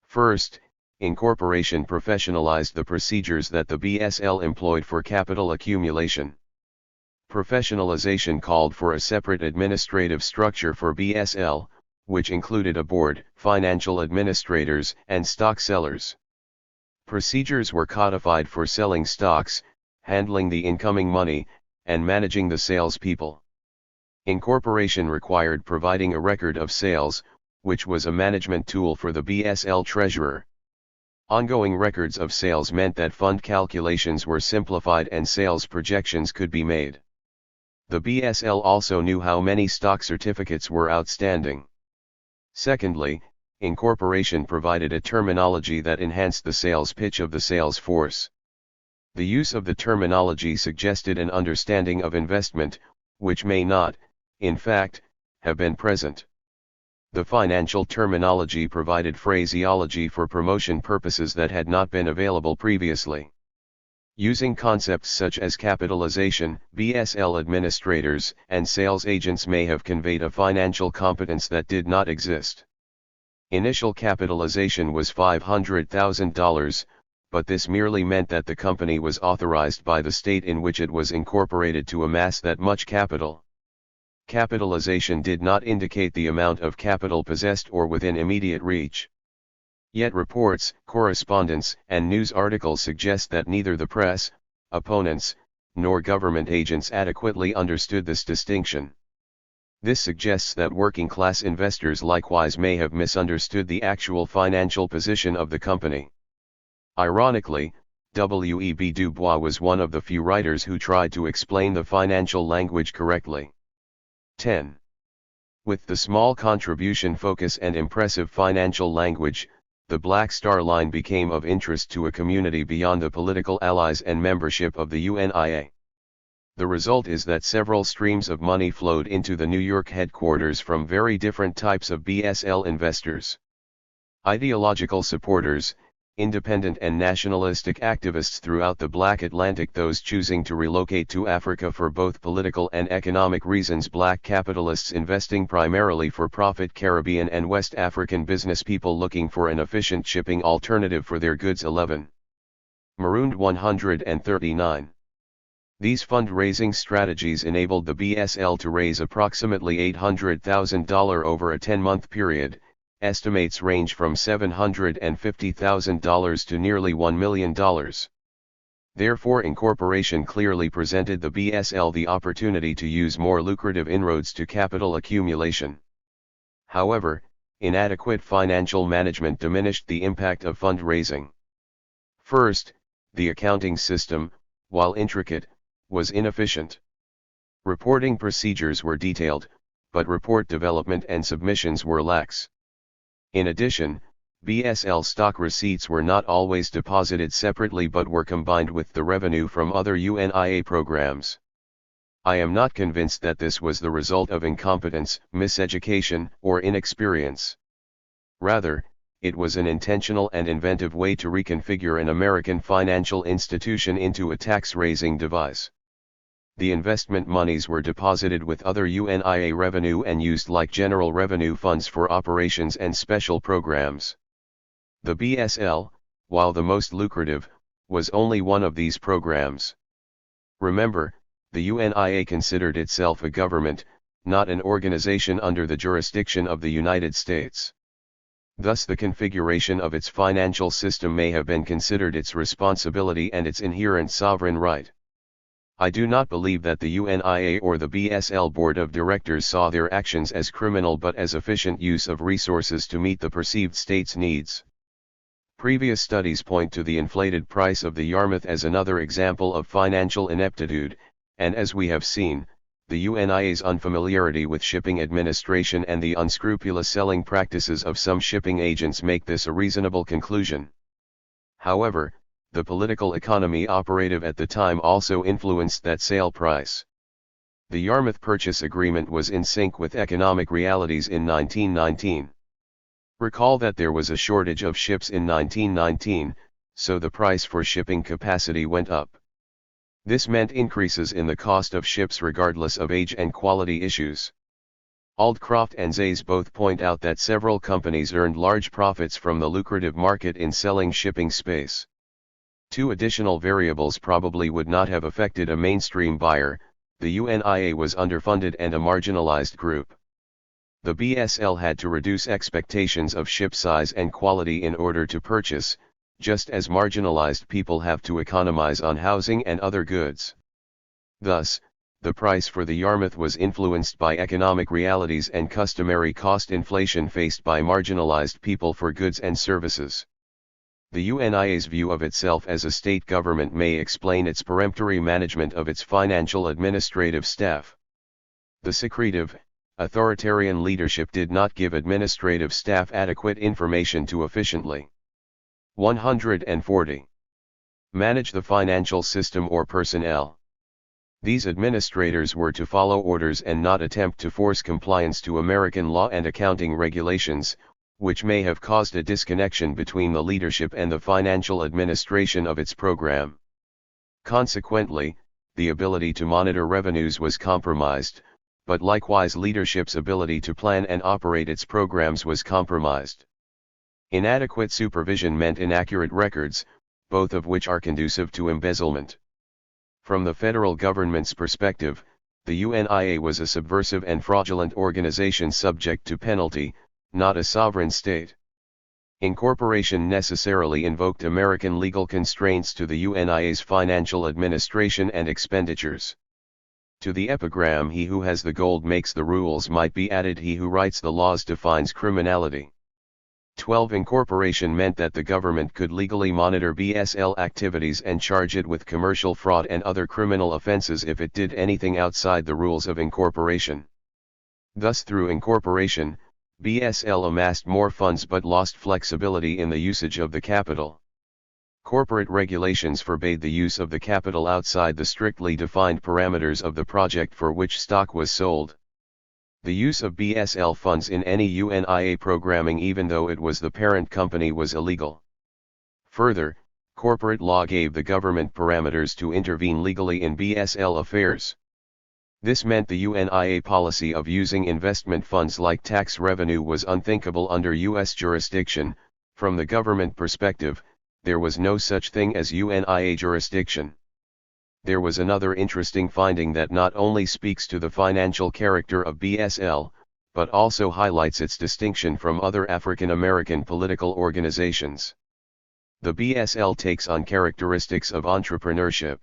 First, incorporation professionalized the procedures that the BSL employed for capital accumulation. Professionalization called for a separate administrative structure for BSL, which included a board, financial administrators, and stock sellers. Procedures were codified for selling stocks, handling the incoming money, and managing the salespeople. Incorporation required providing a record of sales, which was a management tool for the BSL treasurer. Ongoing records of sales meant that fund calculations were simplified and sales projections could be made. The BSL also knew how many stock certificates were outstanding. Secondly, incorporation provided a terminology that enhanced the sales pitch of the sales force. The use of the terminology suggested an understanding of investment, which may not, in fact, have been present. The financial terminology provided phraseology for promotion purposes that had not been available previously. Using concepts such as capitalization, BSL administrators and sales agents may have conveyed a financial competence that did not exist. Initial capitalization was $500,000, but this merely meant that the company was authorized by the state in which it was incorporated to amass that much capital. Capitalization did not indicate the amount of capital possessed or within immediate reach. Yet reports, correspondence, and news articles suggest that neither the press, opponents, nor government agents adequately understood this distinction. This suggests that working-class investors likewise may have misunderstood the actual financial position of the company. Ironically, W.E.B. Du Bois was one of the few writers who tried to explain the financial language correctly. 10. With the small contribution focus and impressive financial language, the Black Star Line became of interest to a community beyond the political allies and membership of the UNIA. The result is that several streams of money flowed into the New York headquarters from very different types of BSL investors. Ideological supporters, independent and nationalistic activists throughout the Black Atlantic, those choosing to relocate to Africa for both political and economic reasons, black capitalists investing primarily for profit, Caribbean and West African business people looking for an efficient shipping alternative for their goods. 11. Marooned 139. These fundraising strategies enabled the BSL to raise approximately $800,000 over a 10-month period. Estimates range from $750,000 to nearly $1 million. Therefore, incorporation clearly presented the BSL the opportunity to use more lucrative inroads to capital accumulation. However, inadequate financial management diminished the impact of fundraising. First, the accounting system, while intricate, was inefficient. Reporting procedures were detailed, but report development and submissions were lax. In addition, BSL stock receipts were not always deposited separately but were combined with the revenue from other UNIA programs. I am not convinced that this was the result of incompetence, miseducation, or inexperience. Rather, it was an intentional and inventive way to reconfigure an American financial institution into a tax-raising device. the investment monies were deposited with other UNIA revenue and used like general revenue funds for operations and special programs. The BSL, while the most lucrative, was only one of these programs. Remember, the UNIA considered itself a government, not an organization under the jurisdiction of the United States. Thus the configuration of its financial system may have been considered its responsibility and its inherent sovereign right. I do not believe that the UNIA or the BSL Board of Directors saw their actions as criminal but as efficient use of resources to meet the perceived state's needs. Previous studies point to the inflated price of the Yarmouth as another example of financial ineptitude, and as we have seen, the UNIA's unfamiliarity with shipping administration and the unscrupulous selling practices of some shipping agents make this a reasonable conclusion. However, the political economy operative at the time also influenced that sale price. The Yarmouth Purchase Agreement was in sync with economic realities in 1919. Recall that there was a shortage of ships in 1919, so the price for shipping capacity went up. This meant increases in the cost of ships regardless of age and quality issues. Aldcroft and Zayes both point out that several companies earned large profits from the lucrative market in selling shipping space. Two additional variables probably would not have affected a mainstream buyer: the UNIA was underfunded and a marginalized group. The BSL had to reduce expectations of ship size and quality in order to purchase, just as marginalized people have to economize on housing and other goods. Thus, the price for the Yarmouth was influenced by economic realities and customary cost inflation faced by marginalized people for goods and services. The UNIA's view of itself as a state government may explain its peremptory management of its financial administrative staff. The secretive, authoritarian leadership did not give administrative staff adequate information to efficiently 140. Manage the financial system or personnel. These administrators were to follow orders and not attempt to force compliance to American law and accounting regulations, which may have caused a disconnection between the leadership and the financial administration of its program. Consequently, the ability to monitor revenues was compromised, but likewise leadership's ability to plan and operate its programs was compromised. Inadequate supervision meant inaccurate records, both of which are conducive to embezzlement. From the federal government's perspective, the UNIA was a subversive and fraudulent organization subject to penalty, not a sovereign state. Incorporation necessarily invoked American legal constraints to the UNIA's financial administration and expenditures. To the epigram "He who has the gold makes the rules" might be added "He who writes the laws defines criminality." 12. Incorporation meant that the government could legally monitor BSL activities and charge it with commercial fraud and other criminal offenses if it did anything outside the rules of incorporation. Thus, through incorporation, BSL amassed more funds but lost flexibility in the usage of the capital. Corporate regulations forbade the use of the capital outside the strictly defined parameters of the project for which stock was sold. The use of BSL funds in any UNIA programming, even though it was the parent company, was illegal. Further, corporate law gave the government parameters to intervene legally in BSL affairs. This meant the UNIA policy of using investment funds like tax revenue was unthinkable under U.S. jurisdiction. From the government perspective, there was no such thing as UNIA jurisdiction. There was another interesting finding that not only speaks to the financial character of BSL, but also highlights its distinction from other African American political organizations. The BSL takes on characteristics of entrepreneurship.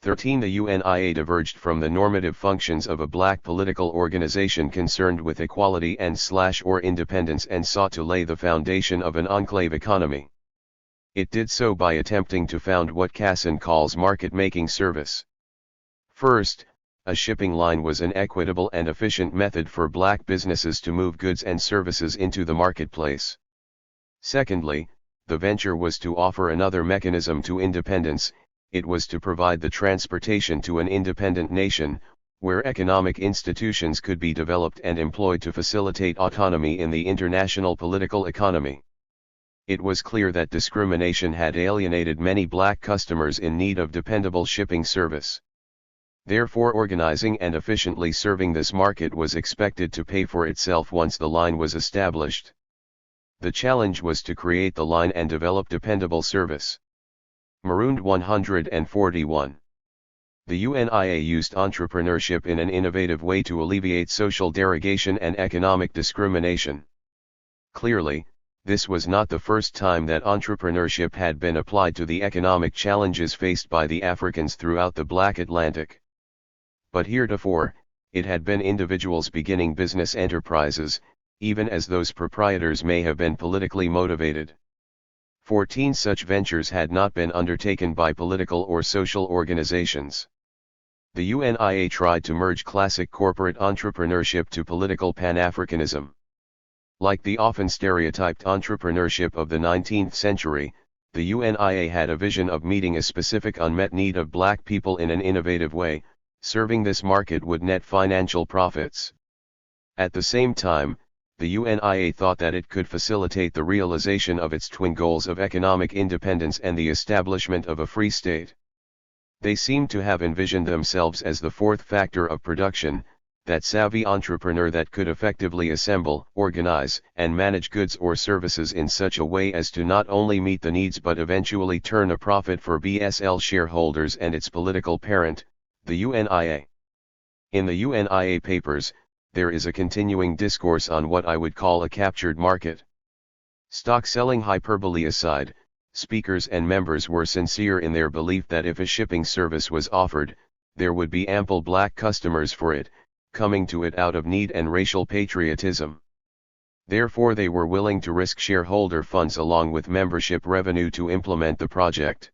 13. The UNIA diverged from the normative functions of a black political organization concerned with equality and/or independence and sought to lay the foundation of an enclave economy. It did so by attempting to found what Casson calls market-making service. First, a shipping line was an equitable and efficient method for black businesses to move goods and services into the marketplace. Secondly, the venture was to offer another mechanism to independence. It was to provide the transportation to an independent nation, where economic institutions could be developed and employed to facilitate autonomy in the international political economy. It was clear that discrimination had alienated many black customers in need of dependable shipping service. Therefore, organizing and efficiently serving this market was expected to pay for itself once the line was established. The challenge was to create the line and develop dependable service. Marooned 141. The UNIA used entrepreneurship in an innovative way to alleviate social derogation and economic discrimination. Clearly, this was not the first time that entrepreneurship had been applied to the economic challenges faced by the Africans throughout the Black Atlantic. But heretofore, it had been individuals beginning business enterprises, even as those proprietors may have been politically motivated. 14 such ventures had not been undertaken by political or social organizations. The UNIA tried to merge classic corporate entrepreneurship to political Pan-Africanism. Like the often stereotyped entrepreneurship of the 19th century, the UNIA had a vision of meeting a specific unmet need of black people in an innovative way. Serving this market would net financial profits. At the same time, the UNIA thought that it could facilitate the realization of its twin goals of economic independence and the establishment of a free state. They seemed to have envisioned themselves as the fourth factor of production, that savvy entrepreneur that could effectively assemble, organize, and manage goods or services in such a way as to not only meet the needs but eventually turn a profit for BSL shareholders and its political parent, the UNIA. In the UNIA papers, there is a continuing discourse on what I would call a captured market. Stock selling hyperbole aside, speakers and members were sincere in their belief that if a shipping service was offered, there would be ample black customers for it, coming to it out of need and racial patriotism. Therefore, they were willing to risk shareholder funds along with membership revenue to implement the project.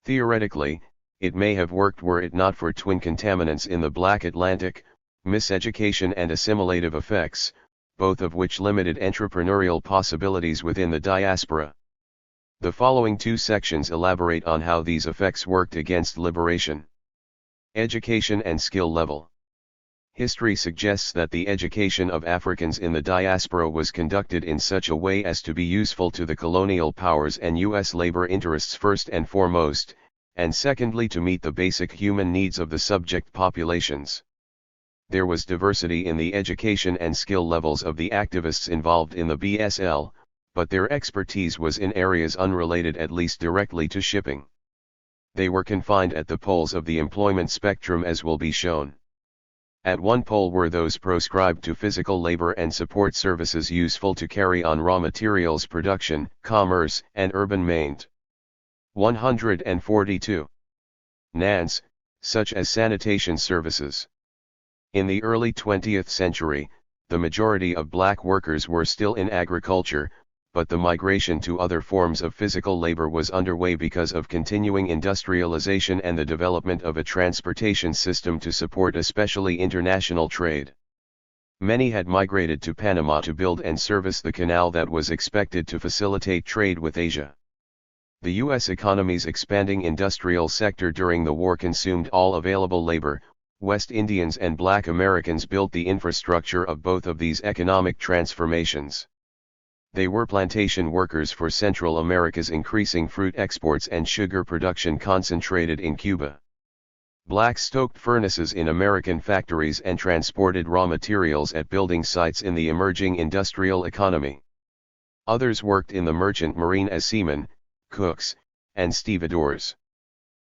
Theoretically, it may have worked were it not for twin contaminants in the Black Atlantic, miseducation and assimilative effects, both of which limited entrepreneurial possibilities within the diaspora. The following two sections elaborate on how these effects worked against liberation. Education and skill level. History suggests that the education of Africans in the diaspora was conducted in such a way as to be useful to the colonial powers and U.S. labor interests first and foremost, and secondly to meet the basic human needs of the subject populations. There was diversity in the education and skill levels of the activists involved in the BSL, but their expertise was in areas unrelated at least directly to shipping. They were confined at the poles of the employment spectrum, as will be shown. At one pole were those proscribed to physical labor and support services useful to carry on raw materials production, commerce, and urban maint. 142. Nans, such as sanitation services. In the early 20th century, the majority of black workers were still in agriculture, but the migration to other forms of physical labor was underway because of continuing industrialization and the development of a transportation system to support especially international trade. Many had migrated to Panama to build and service the canal that was expected to facilitate trade with Asia. The U.S. economy's expanding industrial sector during the war consumed all available labor. West Indians and Black Americans built the infrastructure of both of these economic transformations. They were plantation workers for Central America's increasing fruit exports and sugar production concentrated in Cuba. Blacks stoked furnaces in American factories and transported raw materials at building sites in the emerging industrial economy. Others worked in the merchant marine as seamen, cooks, and stevedores.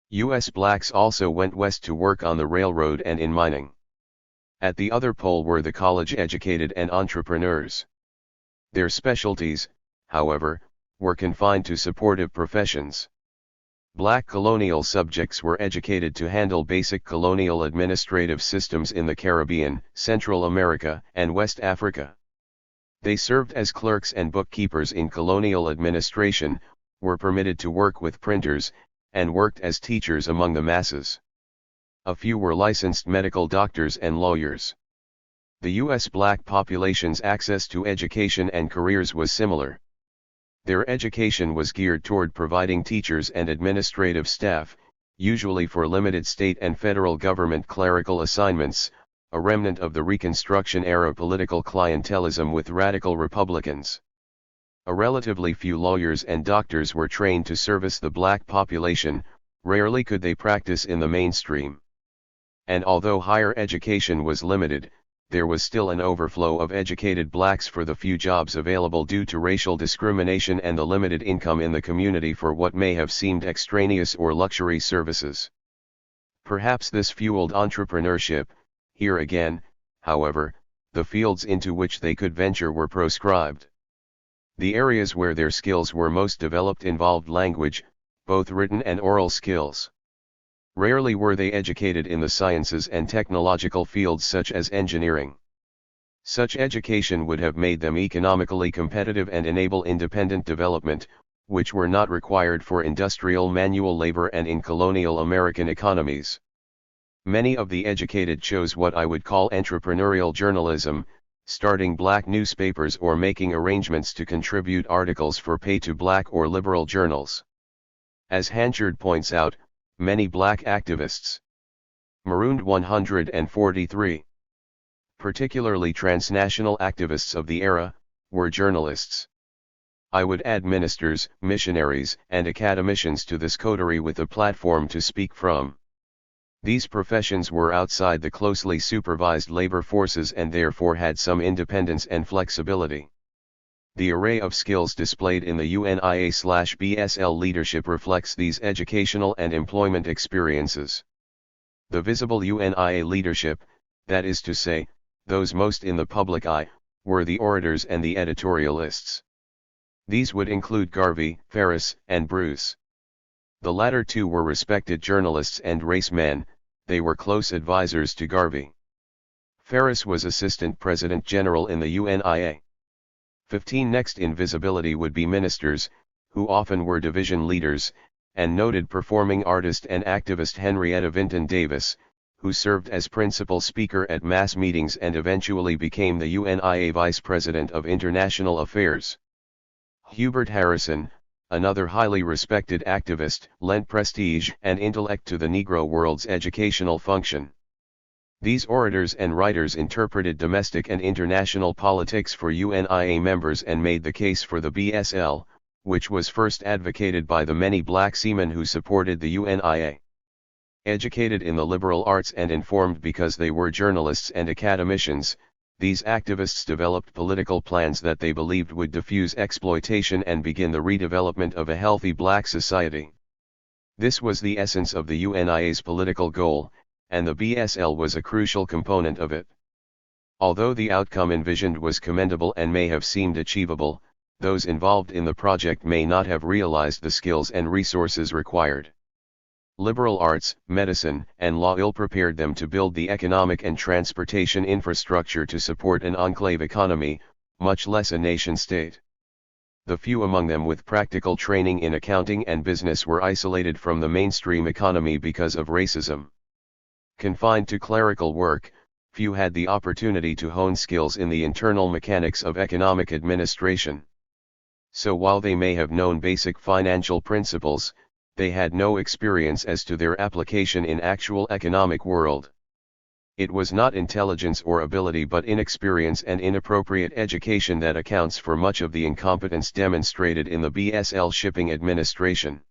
U.S. blacks also went west to work on the railroad and in mining. At the other pole were the college-educated and entrepreneurs. Their specialties, however, were confined to supportive professions. Black colonial subjects were educated to handle basic colonial administrative systems in the Caribbean, Central America, and West Africa. They served as clerks and bookkeepers in colonial administration, were permitted to work with printers, and worked as teachers among the masses. A few were licensed medical doctors and lawyers. The U.S. black population's access to education and careers was similar. Their education was geared toward providing teachers and administrative staff, usually for limited state and federal government clerical assignments, a remnant of the Reconstruction-era political clientelism with radical Republicans. A relatively few lawyers and doctors were trained to service the black population, rarely could they practice in the mainstream. And although higher education was limited, there was still an overflow of educated blacks for the few jobs available due to racial discrimination and the limited income in the community for what may have seemed extraneous or luxury services. Perhaps this fueled entrepreneurship. Here again, however, the fields into which they could venture were proscribed. The areas where their skills were most developed involved language, both written and oral skills. Rarely were they educated in the sciences and technological fields such as engineering. Such education would have made them economically competitive and enable independent development, which were not required for industrial manual labor and in colonial American economies. Many of the educated chose what I would call entrepreneurial journalism, starting black newspapers or making arrangements to contribute articles for pay to black or liberal journals. As Hanchard points out, many black activists, Marooned 143, particularly transnational activists of the era, were journalists. I would add ministers, missionaries, and academicians to this coterie with a platform to speak from. These professions were outside the closely supervised labor forces and therefore had some independence and flexibility. The array of skills displayed in the UNIA/BSL leadership reflects these educational and employment experiences. The visible UNIA leadership, that is to say, those most in the public eye, were the orators and the editorialists. These would include Garvey, Ferris, and Bruce. The latter two were respected journalists and race men. They were close advisors to Garvey. Ferris was Assistant President General in the UNIA. 15 Next in visibility would be ministers, who often were division leaders, and noted performing artist and activist Henrietta Vinton Davis, who served as principal speaker at mass meetings and eventually became the UNIA Vice President of International Affairs. Hubert Harrison, another highly respected activist, lent prestige and intellect to the Negro world's educational function. These orators and writers interpreted domestic and international politics for UNIA members and made the case for the BSL, which was first advocated by the many black seamen who supported the UNIA. Educated in the liberal arts and informed because they were journalists and academicians, these activists developed political plans that they believed would diffuse exploitation and begin the redevelopment of a healthy black society. This was the essence of the UNIA's political goal, and the BSL was a crucial component of it. Although the outcome envisioned was commendable and may have seemed achievable, those involved in the project may not have realized the skills and resources required. Liberal arts, medicine, and law ill-prepared them to build the economic and transportation infrastructure to support an enclave economy, much less a nation-state. The few among them with practical training in accounting and business were isolated from the mainstream economy because of racism. Confined to clerical work, few had the opportunity to hone skills in the internal mechanics of economic administration. So while they may have known basic financial principles, they had no experience as to their application in actual economic world. It was not intelligence or ability but inexperience and inappropriate education that accounts for much of the incompetence demonstrated in the BSL shipping administration.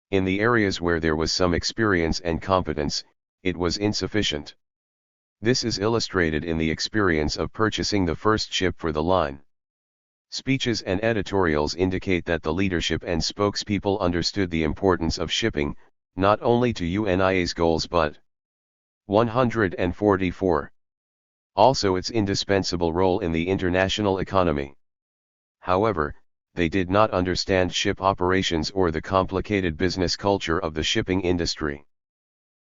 In the areas where there was some experience and competence, it was insufficient. This is illustrated in the experience of purchasing the first ship for the line. Speeches and editorials indicate that the leadership and spokespeople understood the importance of shipping, not only to UNIA's goals but 144. Also its indispensable role in the international economy. However, they did not understand ship operations or the complicated business culture of the shipping industry.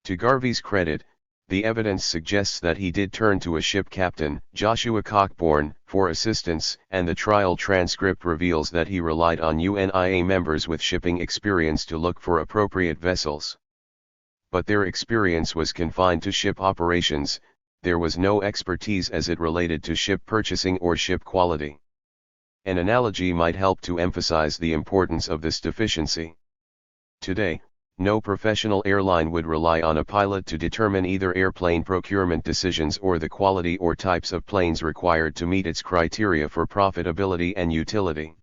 To Garvey's credit, the evidence suggests that he did turn to a ship captain, Joshua Cockburn, for assistance, and the trial transcript reveals that he relied on UNIA members with shipping experience to look for appropriate vessels. But their experience was confined to ship operations, there was no expertise as it related to ship purchasing or ship quality. An analogy might help to emphasize the importance of this deficiency. Today, no professional airline would rely on a pilot to determine either airplane procurement decisions or the quality or types of planes required to meet its criteria for profitability and utility.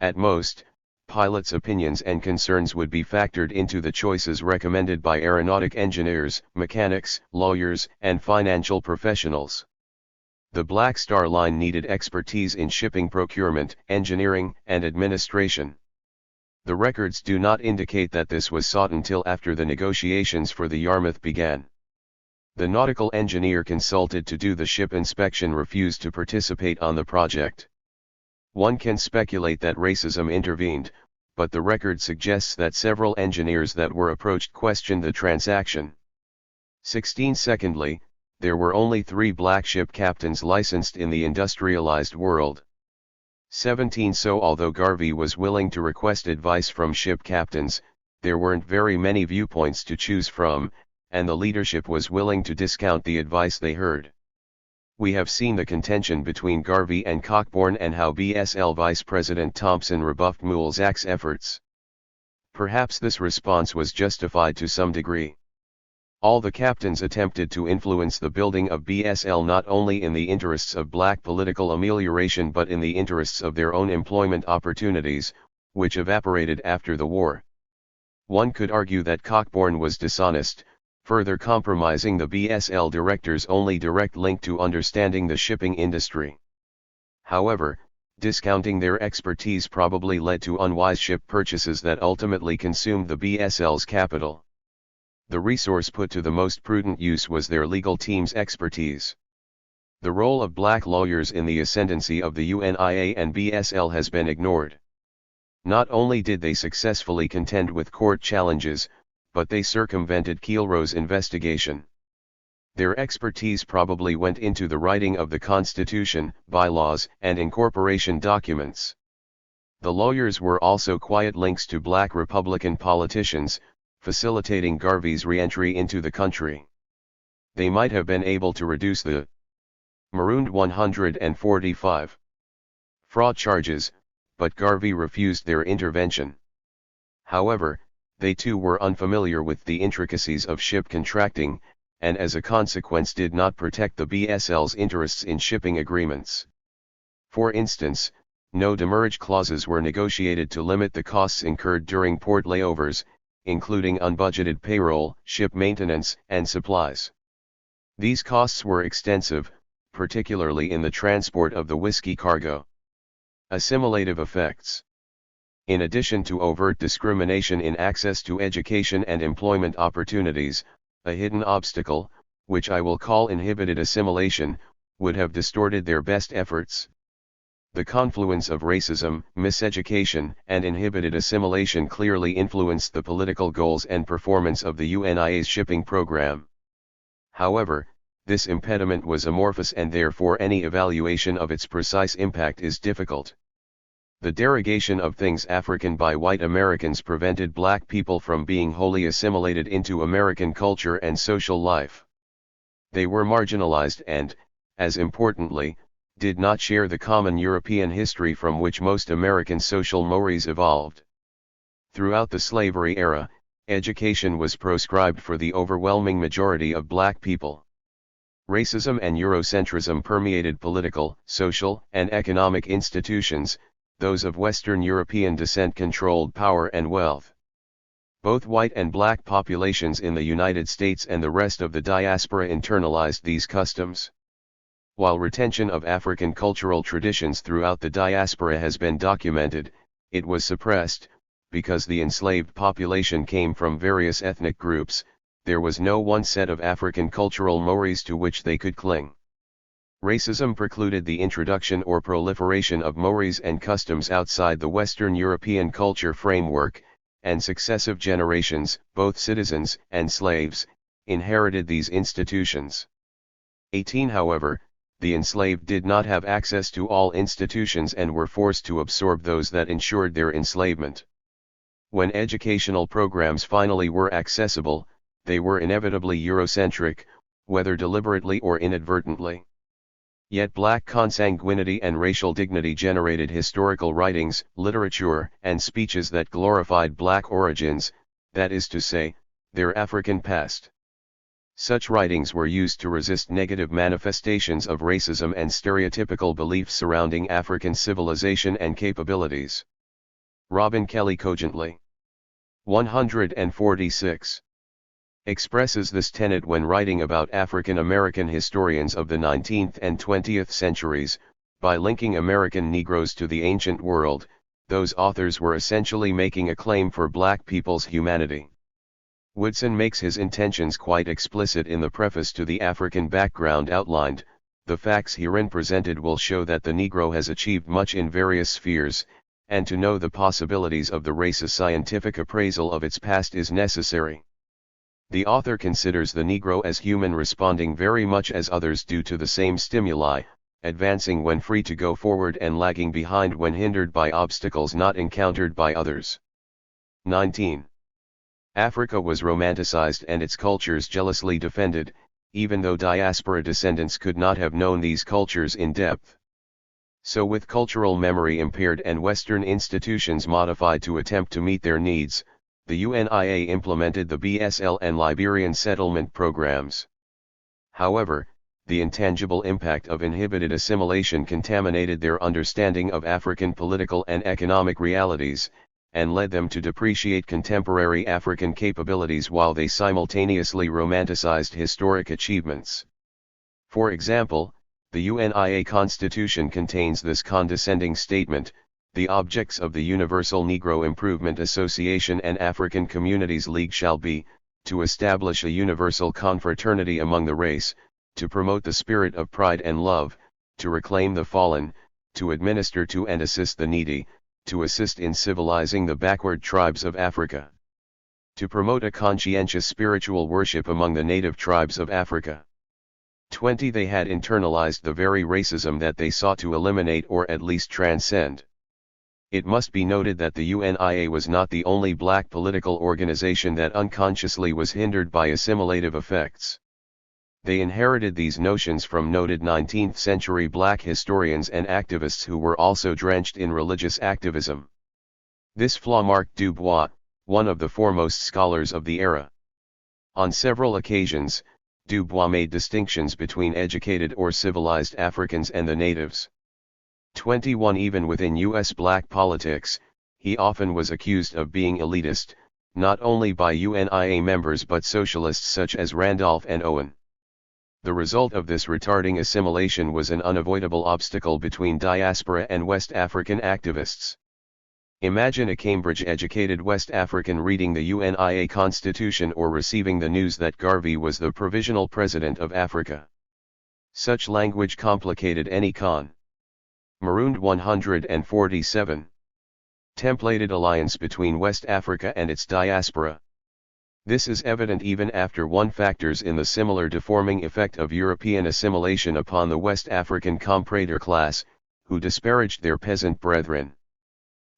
At most, pilots' opinions and concerns would be factored into the choices recommended by aeronautic engineers, mechanics, lawyers, and financial professionals. The Black Star Line needed expertise in shipping procurement, engineering, and administration. The records do not indicate that this was sought until after the negotiations for the Yarmouth began. The nautical engineer consulted to do the ship inspection refused to participate on the project. One can speculate that racism intervened, but the record suggests that several engineers that were approached questioned the transaction. 16. Secondly, there were only 3 black ship captains licensed in the industrialized world. 17. So although Garvey was willing to request advice from ship captains, there weren't very many viewpoints to choose from, and the leadership was willing to discount the advice they heard. We have seen the contention between Garvey and Cockburn and how BSL Vice President Thompson rebuffed Mulzack's efforts. Perhaps this response was justified to some degree. All the captains attempted to influence the building of BSL not only in the interests of black political amelioration but in the interests of their own employment opportunities, which evaporated after the war. One could argue that Cockburn was dishonest, further compromising the BSL directors' only direct link to understanding the shipping industry. However, discounting their expertise probably led to unwise ship purchases that ultimately consumed the BSL's capital. The resource put to the most prudent use was their legal team's expertise. The role of black lawyers in the ascendancy of the UNIA and BSL has been ignored. Not only did they successfully contend with court challenges, but they circumvented Kielro's investigation. Their expertise probably went into the writing of the Constitution, bylaws, and incorporation documents. The lawyers were also quiet links to black Republican politicians, facilitating Garvey's re-entry into the country. They might have been able to reduce the marooned 145 fraud charges, but Garvey refused their intervention. However, they too were unfamiliar with the intricacies of ship contracting, and as a consequence did not protect the BSL's interests in shipping agreements. For instance, no demurrage clauses were negotiated to limit the costs incurred during port layovers, including unbudgeted payroll, ship maintenance, and supplies. These costs were extensive, particularly in the transport of the whiskey cargo. Assimilative effects. In addition to overt discrimination in access to education and employment opportunities, a hidden obstacle, which I will call inhibited assimilation, would have distorted their best efforts. The confluence of racism, miseducation, and inhibited assimilation clearly influenced the political goals and performance of the UNIA's shipping program. However, this impediment was amorphous and therefore any evaluation of its precise impact is difficult. The derogation of things African by white Americans prevented black people from being wholly assimilated into American culture and social life. They were marginalized and, as importantly, did not share the common European history from which most American social mores evolved. Throughout the slavery era, education was proscribed for the overwhelming majority of black people. Racism and Eurocentrism permeated political, social, and economic institutions. Those of Western European descent controlled power and wealth. Both white and black populations in the United States and the rest of the diaspora internalized these customs. While retention of African cultural traditions throughout the diaspora has been documented, it was suppressed, because the enslaved population came from various ethnic groups. There was no one set of African cultural mores to which they could cling. Racism precluded the introduction or proliferation of mores and customs outside the Western European culture framework, and successive generations, both citizens and slaves, inherited these institutions. 18. However, the enslaved did not have access to all institutions and were forced to absorb those that ensured their enslavement. When educational programs finally were accessible, they were inevitably Eurocentric, whether deliberately or inadvertently. Yet black consanguinity and racial dignity generated historical writings, literature, and speeches that glorified black origins, that is to say, their African past. Such writings were used to resist negative manifestations of racism and stereotypical beliefs surrounding African civilization and capabilities. Robin Kelly cogently. 146. Expresses this tenet when writing about African American historians of the 19th and 20th centuries, by linking American Negroes to the ancient world. Those authors were essentially making a claim for black people's humanity. Woodson makes his intentions quite explicit in the preface to the African background outlined. The facts herein presented will show that the Negro has achieved much in various spheres, and to know the possibilities of the race a scientific appraisal of its past is necessary. The author considers the Negro as human, responding very much as others do to the same stimuli, advancing when free to go forward and lagging behind when hindered by obstacles not encountered by others. 19. Africa was romanticized and its cultures jealously defended, even though diaspora descendants could not have known these cultures in depth. So with cultural memory impaired and Western institutions modified to attempt to meet their needs, the UNIA implemented the BSL and Liberian settlement programs. However, the intangible impact of inhibited assimilation contaminated their understanding of African political and economic realities, and led them to depreciate contemporary African capabilities while they simultaneously romanticized historic achievements. For example, the UNIA Constitution contains this condescending statement: "The objects of the Universal Negro Improvement Association and African Communities League shall be, to establish a universal confraternity among the race, to promote the spirit of pride and love, to reclaim the fallen, to administer to and assist the needy, to assist in civilizing the backward tribes of Africa, to promote a conscientious spiritual worship among the native tribes of Africa." 20. They had internalized the very racism that they sought to eliminate or at least transcend. It must be noted that the UNIA was not the only black political organization that unconsciously was hindered by assimilative effects. They inherited these notions from noted 19th century black historians and activists who were also drenched in religious activism. This flaw marked Du Bois, one of the foremost scholars of the era. On several occasions, Du Bois made distinctions between educated or civilized Africans and the natives. 21. Even within U.S. black politics, he often was accused of being elitist, not only by UNIA members but socialists such as Randolph and Owen. The result of this retarding assimilation was an unavoidable obstacle between diaspora and West African activists. Imagine a Cambridge-educated West African reading the UNIA Constitution or receiving the news that Garvey was the provisional president of Africa. Such language complicated any con. Marooned. 147. Templated alliance between West Africa and its diaspora. This is evident even after one factors in the similar deforming effect of European assimilation upon the West African comprador class, who disparaged their peasant brethren.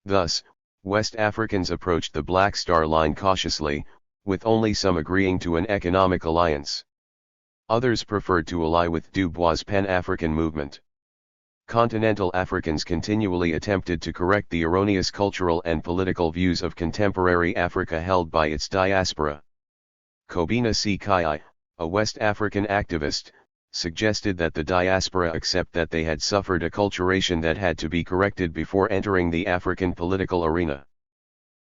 Thus, West Africans approached the Black Star Line cautiously, with only some agreeing to an economic alliance. Others preferred to ally with Du Bois' Pan-African movement. Continental Africans continually attempted to correct the erroneous cultural and political views of contemporary Africa held by its diaspora. Kobina C. Kai, a West African activist, suggested that the diaspora accept that they had suffered acculturation that had to be corrected before entering the African political arena.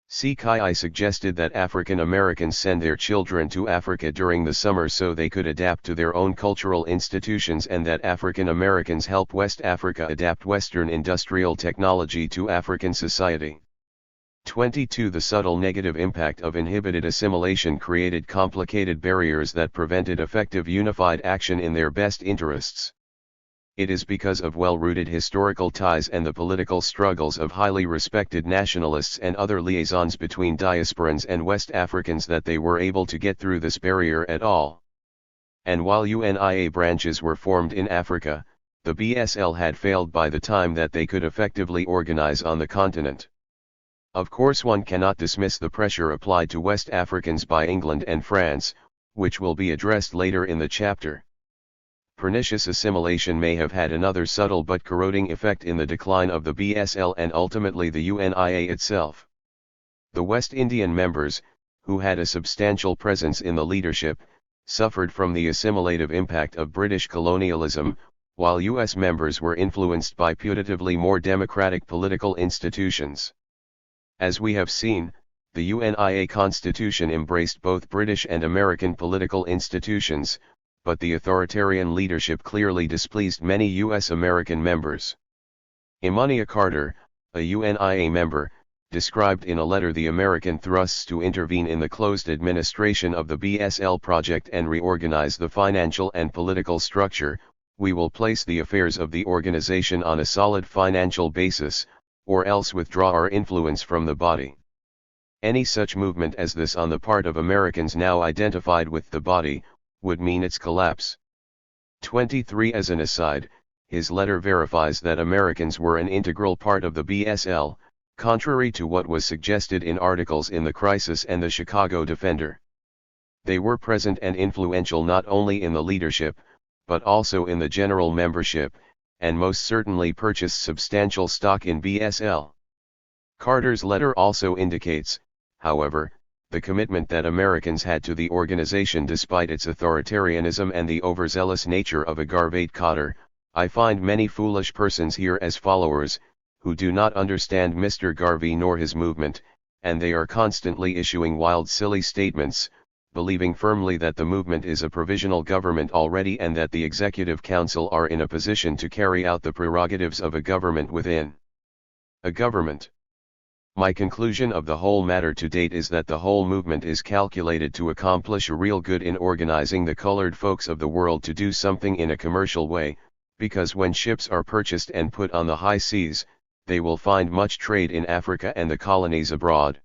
C. Kai suggested that African Americans send their children to Africa during the summer so they could adapt to their own cultural institutions, and that African Americans help West Africa adapt Western industrial technology to African society. 22. The subtle negative impact of inhibited assimilation created complicated barriers that prevented effective unified action in their best interests. It is because of well-rooted historical ties and the political struggles of highly respected nationalists and other liaisons between diasporans and West Africans that they were able to get through this barrier at all. And while UNIA branches were formed in Africa, the BSL had failed by the time that they could effectively organize on the continent. Of course, one cannot dismiss the pressure applied to West Africans by England and France, which will be addressed later in the chapter. Pernicious assimilation may have had another subtle but corroding effect in the decline of the BSL and ultimately the UNIA itself. The West Indian members, who had a substantial presence in the leadership, suffered from the assimilative impact of British colonialism, while U.S. members were influenced by putatively more democratic political institutions. As we have seen, the UNIA Constitution embraced both British and American political institutions, but the authoritarian leadership clearly displeased many U.S.-American members. Emanuel Carter, a UNIA member, described in a letter the American thrusts to intervene in the closed administration of the BSL project and reorganize the financial and political structure. We will place the affairs of the organization on a solid financial basis, or else withdraw our influence from the body. Any such movement as this on the part of Americans now identified with the body, would mean its collapse. 23 As an aside, his letter verifies that Americans were an integral part of the BSL, contrary to what was suggested in articles in The Crisis and the Chicago Defender. They were present and influential not only in the leadership, but also in the general membership, and most certainly purchased substantial stock in BSL. Carter's letter also indicates, however, the commitment that Americans had to the organization despite its authoritarianism and the overzealous nature of Garvey Cotter. I find many foolish persons here as followers, who do not understand Mr. Garvey nor his movement, and they are constantly issuing wild silly statements, believing firmly that the movement is a provisional government already and that the Executive Council are in a position to carry out the prerogatives of a government within a government. My conclusion of the whole matter to date is that the whole movement is calculated to accomplish a real good in organizing the colored folks of the world to do something in a commercial way, because when ships are purchased and put on the high seas, they will find much trade in Africa and the colonies abroad.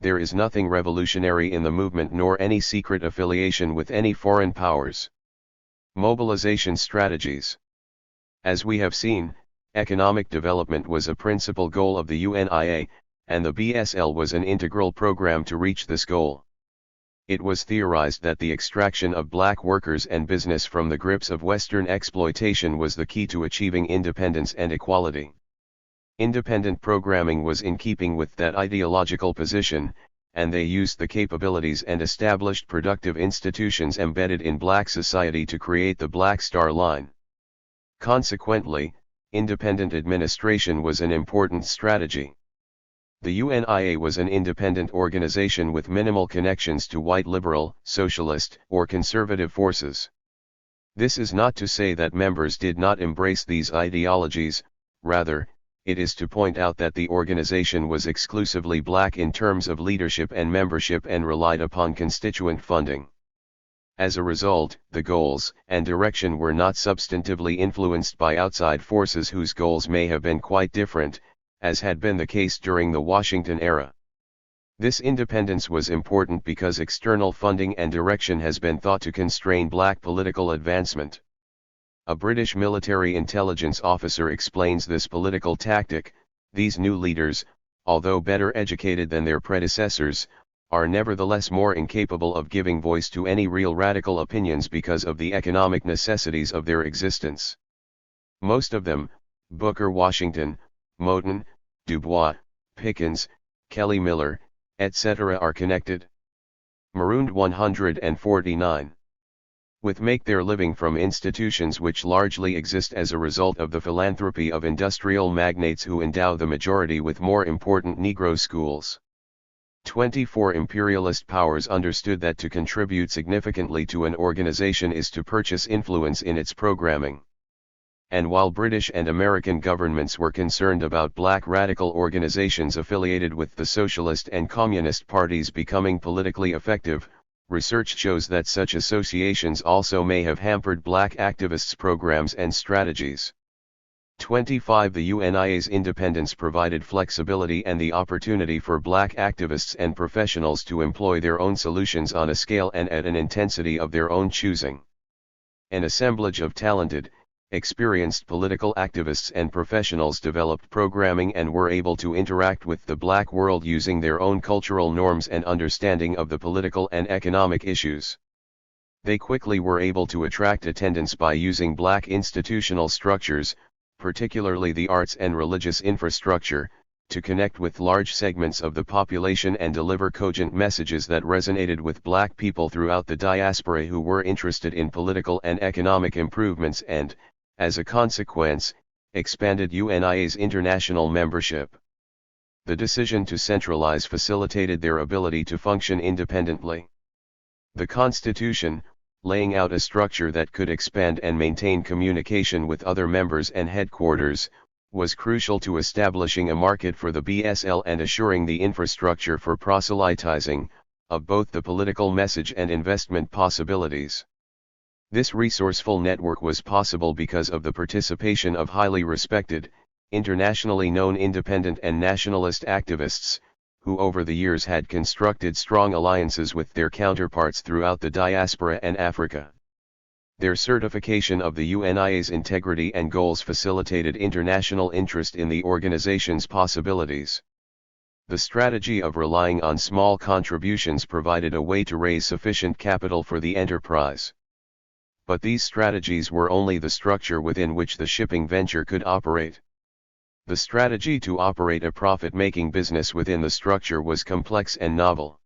There is nothing revolutionary in the movement nor any secret affiliation with any foreign powers. Mobilization strategies. As we have seen, economic development was a principal goal of the UNIA, and the BSL was an integral program to reach this goal. It was theorized that the extraction of black workers and business from the grips of Western exploitation was the key to achieving independence and equality. Independent programming was in keeping with that ideological position, and they used the capabilities and established productive institutions embedded in black society to create the Black Star Line. Consequently, independent administration was an important strategy. The UNIA was an independent organization with minimal connections to white liberal, socialist, or conservative forces. This is not to say that members did not embrace these ideologies, rather, it is to point out that the organization was exclusively black in terms of leadership and membership and relied upon constituent funding. As a result, the goals and direction were not substantively influenced by outside forces whose goals may have been quite different, as had been the case during the Washington era. This independence was important because external funding and direction has been thought to constrain black political advancement. A British military intelligence officer explains this political tactic. These new leaders, although better educated than their predecessors, are nevertheless more incapable of giving voice to any real radical opinions because of the economic necessities of their existence. Most of them, Booker Washington, Moton, Dubois, Pickens, Kelly Miller, etc. are connected. Marooned 149. With make their living from institutions which largely exist as a result of the philanthropy of industrial magnates who endow the majority with more important Negro schools. 24 Imperialist powers understood that to contribute significantly to an organization is to purchase influence in its programming. And while British and American governments were concerned about black radical organizations affiliated with the Socialist and Communist parties becoming politically effective, research shows that such associations also may have hampered black activists' programs and strategies. 25 The UNIA's independence provided flexibility and the opportunity for black activists and professionals to employ their own solutions on a scale and at an intensity of their own choosing. An assemblage of talented, experienced political activists and professionals developed programming and were able to interact with the black world using their own cultural norms and understanding of the political and economic issues. They quickly were able to attract attendance by using black institutional structures, particularly the arts and religious infrastructure, to connect with large segments of the population and deliver cogent messages that resonated with black people throughout the diaspora who were interested in political and economic improvements and, as a consequence, expanded UNIA's international membership. The decision to centralize facilitated their ability to function independently. The Constitution, laying out a structure that could expand and maintain communication with other members and headquarters, was crucial to establishing a market for the BSL and assuring the infrastructure for proselytizing, of both the political message and investment possibilities. This resourceful network was possible because of the participation of highly respected, internationally known independent and nationalist activists, who over the years had constructed strong alliances with their counterparts throughout the diaspora and Africa. Their certification of the UNIA's integrity and goals facilitated international interest in the organization's possibilities. The strategy of relying on small contributions provided a way to raise sufficient capital for the enterprise. But these strategies were only the structure within which the shipping venture could operate. The strategy to operate a profit-making business within the structure was complex and novel.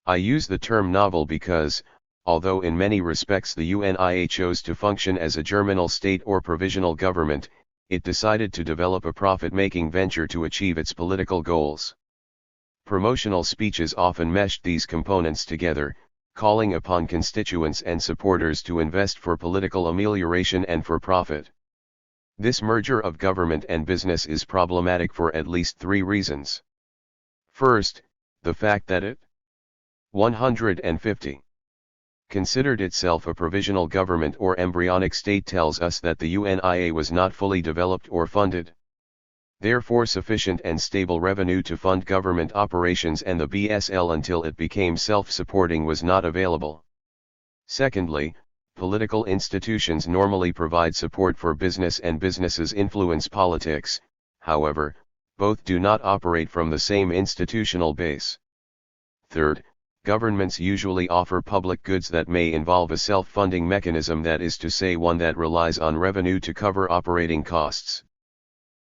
I use the term novel because, although in many respects the UNIA chose to function as a germinal state or provisional government, it decided to develop a profit-making venture to achieve its political goals. Promotional speeches often meshed these components together, calling upon constituents and supporters to invest for political amelioration and for profit. This merger of government and business is problematic for at least three reasons. First, the fact that it 150 considered itself a provisional government or embryonic state tells us that the UNIA was not fully developed or funded. Therefore sufficient and stable revenue to fund government operations and the BSL until it became self-supporting was not available. Secondly, political institutions normally provide support for business and businesses influence politics, however, both do not operate from the same institutional base. Third, governments usually offer public goods that may involve a self-funding mechanism, that is to say one that relies on revenue to cover operating costs.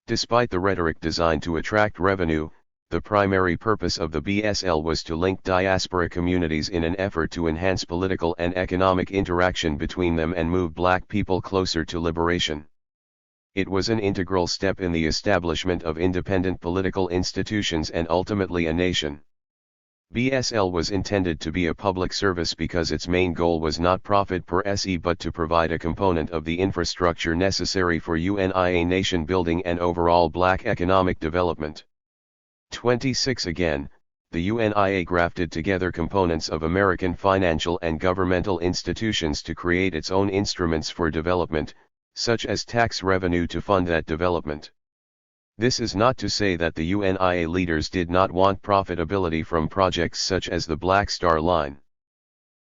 Despite the rhetoric designed to attract revenue, the primary purpose of the BSL was to link diaspora communities in an effort to enhance political and economic interaction between them and move black people closer to liberation. It was an integral step in the establishment of independent political institutions and ultimately a nation. BSL was intended to be a public service because its main goal was not profit per se but to provide a component of the infrastructure necessary for UNIA nation building and overall black economic development. 26 Again, the UNIA grafted together components of American financial and governmental institutions to create its own instruments for development, such as tax revenue to fund that development. This is not to say that the UNIA leaders did not want profitability from projects such as the Black Star Line.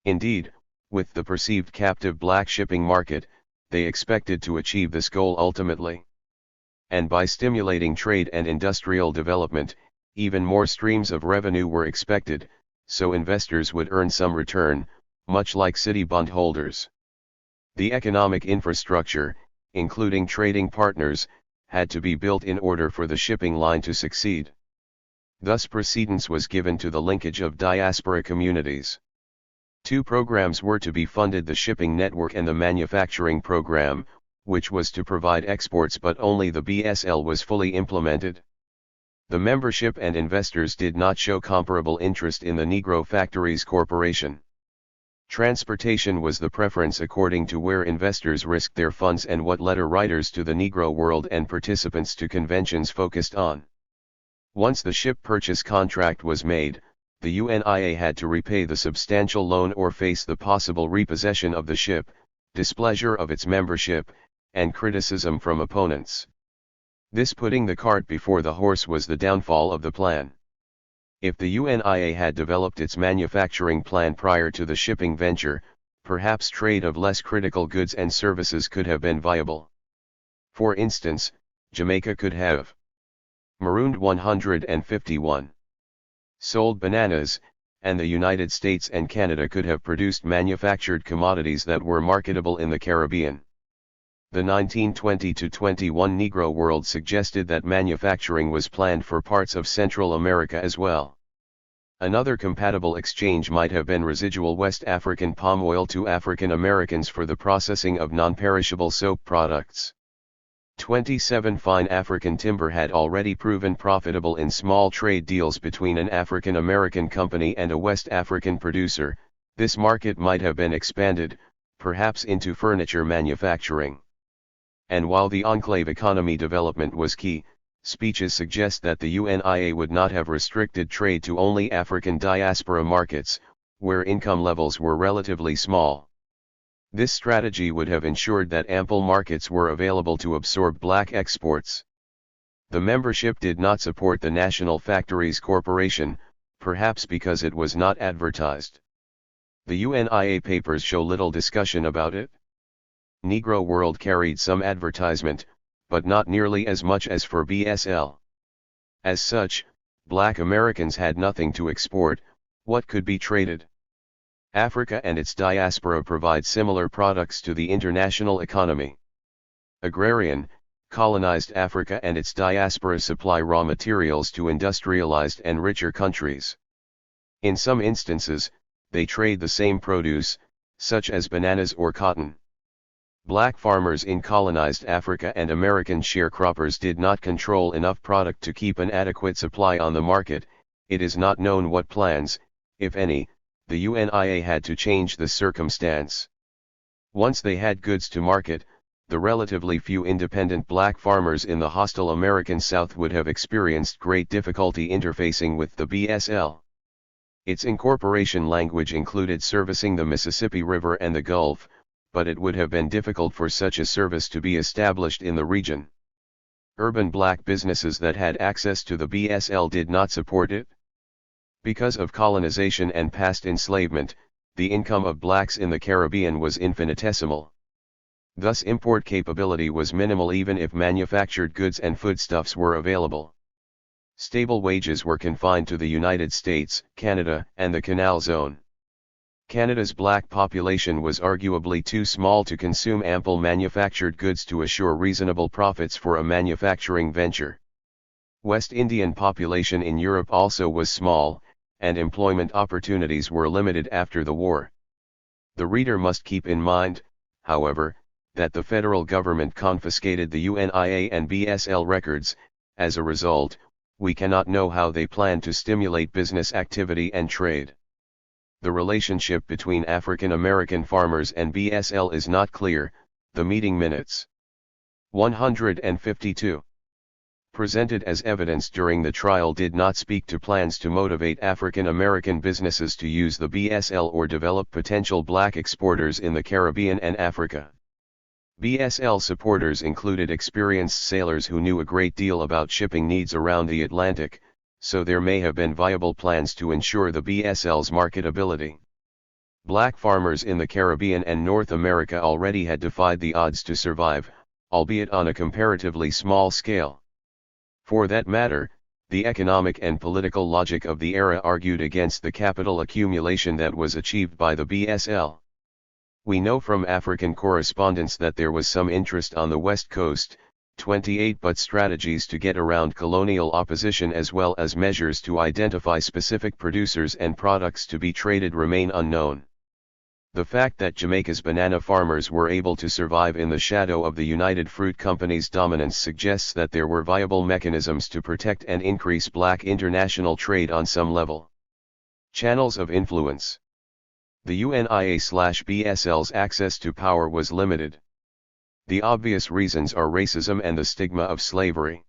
Indeed, with the perceived captive black shipping market, they expected to achieve this goal ultimately. And by stimulating trade and industrial development, even more streams of revenue were expected, so investors would earn some return, much like city bondholders. The economic infrastructure, including trading partners, had to be built in order for the shipping line to succeed. Thus precedence was given to the linkage of diaspora communities. Two programs were to be funded: the shipping network and the manufacturing program, which was to provide exports, but only the BSL was fully implemented. The membership and investors did not show comparable interest in the Negro Factories Corporation. Transportation was the preference according to where investors risked their funds and what letter writers to the Negro world and participants to conventions focused on. Once the ship purchase contract was made, the UNIA had to repay the substantial loan or face the possible repossession of the ship, displeasure of its membership, and criticism from opponents. This putting the cart before the horse was the downfall of the plan. If the UNIA had developed its manufacturing plan prior to the shipping venture, perhaps trade of less critical goods and services could have been viable. For instance, Jamaica could have marooned 151 sold bananas, and the United States and Canada could have produced manufactured commodities that were marketable in the Caribbean. The 1920-21 Negro World suggested that manufacturing was planned for parts of Central America as well. Another compatible exchange might have been residual West African palm oil to African Americans for the processing of non-perishable soap products. 27 Fine African timber had already proven profitable in small trade deals between an African American company and a West African producer. This market might have been expanded, perhaps into furniture manufacturing. And while the enclave economy development was key, speeches suggest that the UNIA would not have restricted trade to only African diaspora markets, where income levels were relatively small. This strategy would have ensured that ample markets were available to absorb black exports. The membership did not support the National Factories Corporation, perhaps because it was not advertised. The UNIA papers show little discussion about it. Negro World carried some advertisement, but not nearly as much as for BSL. As such, black Americans had nothing to export. What could be traded? Africa and its diaspora provide similar products to the international economy. Agrarian, colonized Africa and its diaspora supply raw materials to industrialized and richer countries. In some instances, they trade the same produce, such as bananas or cotton. Black farmers in colonized Africa and American sharecroppers did not control enough product to keep an adequate supply on the market. It is not known what plans, if any, the UNIA had to change the circumstance. Once they had goods to market, the relatively few independent black farmers in the hostile American South would have experienced great difficulty interfacing with the BSL. Its incorporation language included servicing the Mississippi River and the Gulf, but it would have been difficult for such a service to be established in the region. Urban black businesses that had access to the BSL did not support it. Because of colonization and past enslavement, the income of blacks in the Caribbean was infinitesimal. Thus import capability was minimal even if manufactured goods and foodstuffs were available. Stable wages were confined to the United States, Canada, and the Canal Zone. Canada's black population was arguably too small to consume ample manufactured goods to assure reasonable profits for a manufacturing venture. West Indian population in Europe also was small, and employment opportunities were limited after the war. The reader must keep in mind, however, that the federal government confiscated the UNIA and BSL records. As a result, we cannot know how they plan to stimulate business activity and trade. The relationship between African American farmers and BSL is not clear. The meeting minutes. 152. Presented as evidence during the trial did not speak to plans to motivate African American businesses to use the BSL or develop potential black exporters in the Caribbean and Africa. BSL supporters included experienced sailors who knew a great deal about shipping needs around the Atlantic, so there may have been viable plans to ensure the BSL's marketability. Black farmers in the Caribbean and North America already had defied the odds to survive, albeit on a comparatively small scale. For that matter, the economic and political logic of the era argued against the capital accumulation that was achieved by the BSL. We know from African correspondents that there was some interest on the West Coast, 28 but strategies to get around colonial opposition as well as measures to identify specific producers and products to be traded remain unknown. The fact that Jamaica's banana farmers were able to survive in the shadow of the United Fruit Company's dominance suggests that there were viable mechanisms to protect and increase black international trade on some level. Channels of influence. The UNIA/BSL's access to power was limited. The obvious reasons are racism and the stigma of slavery.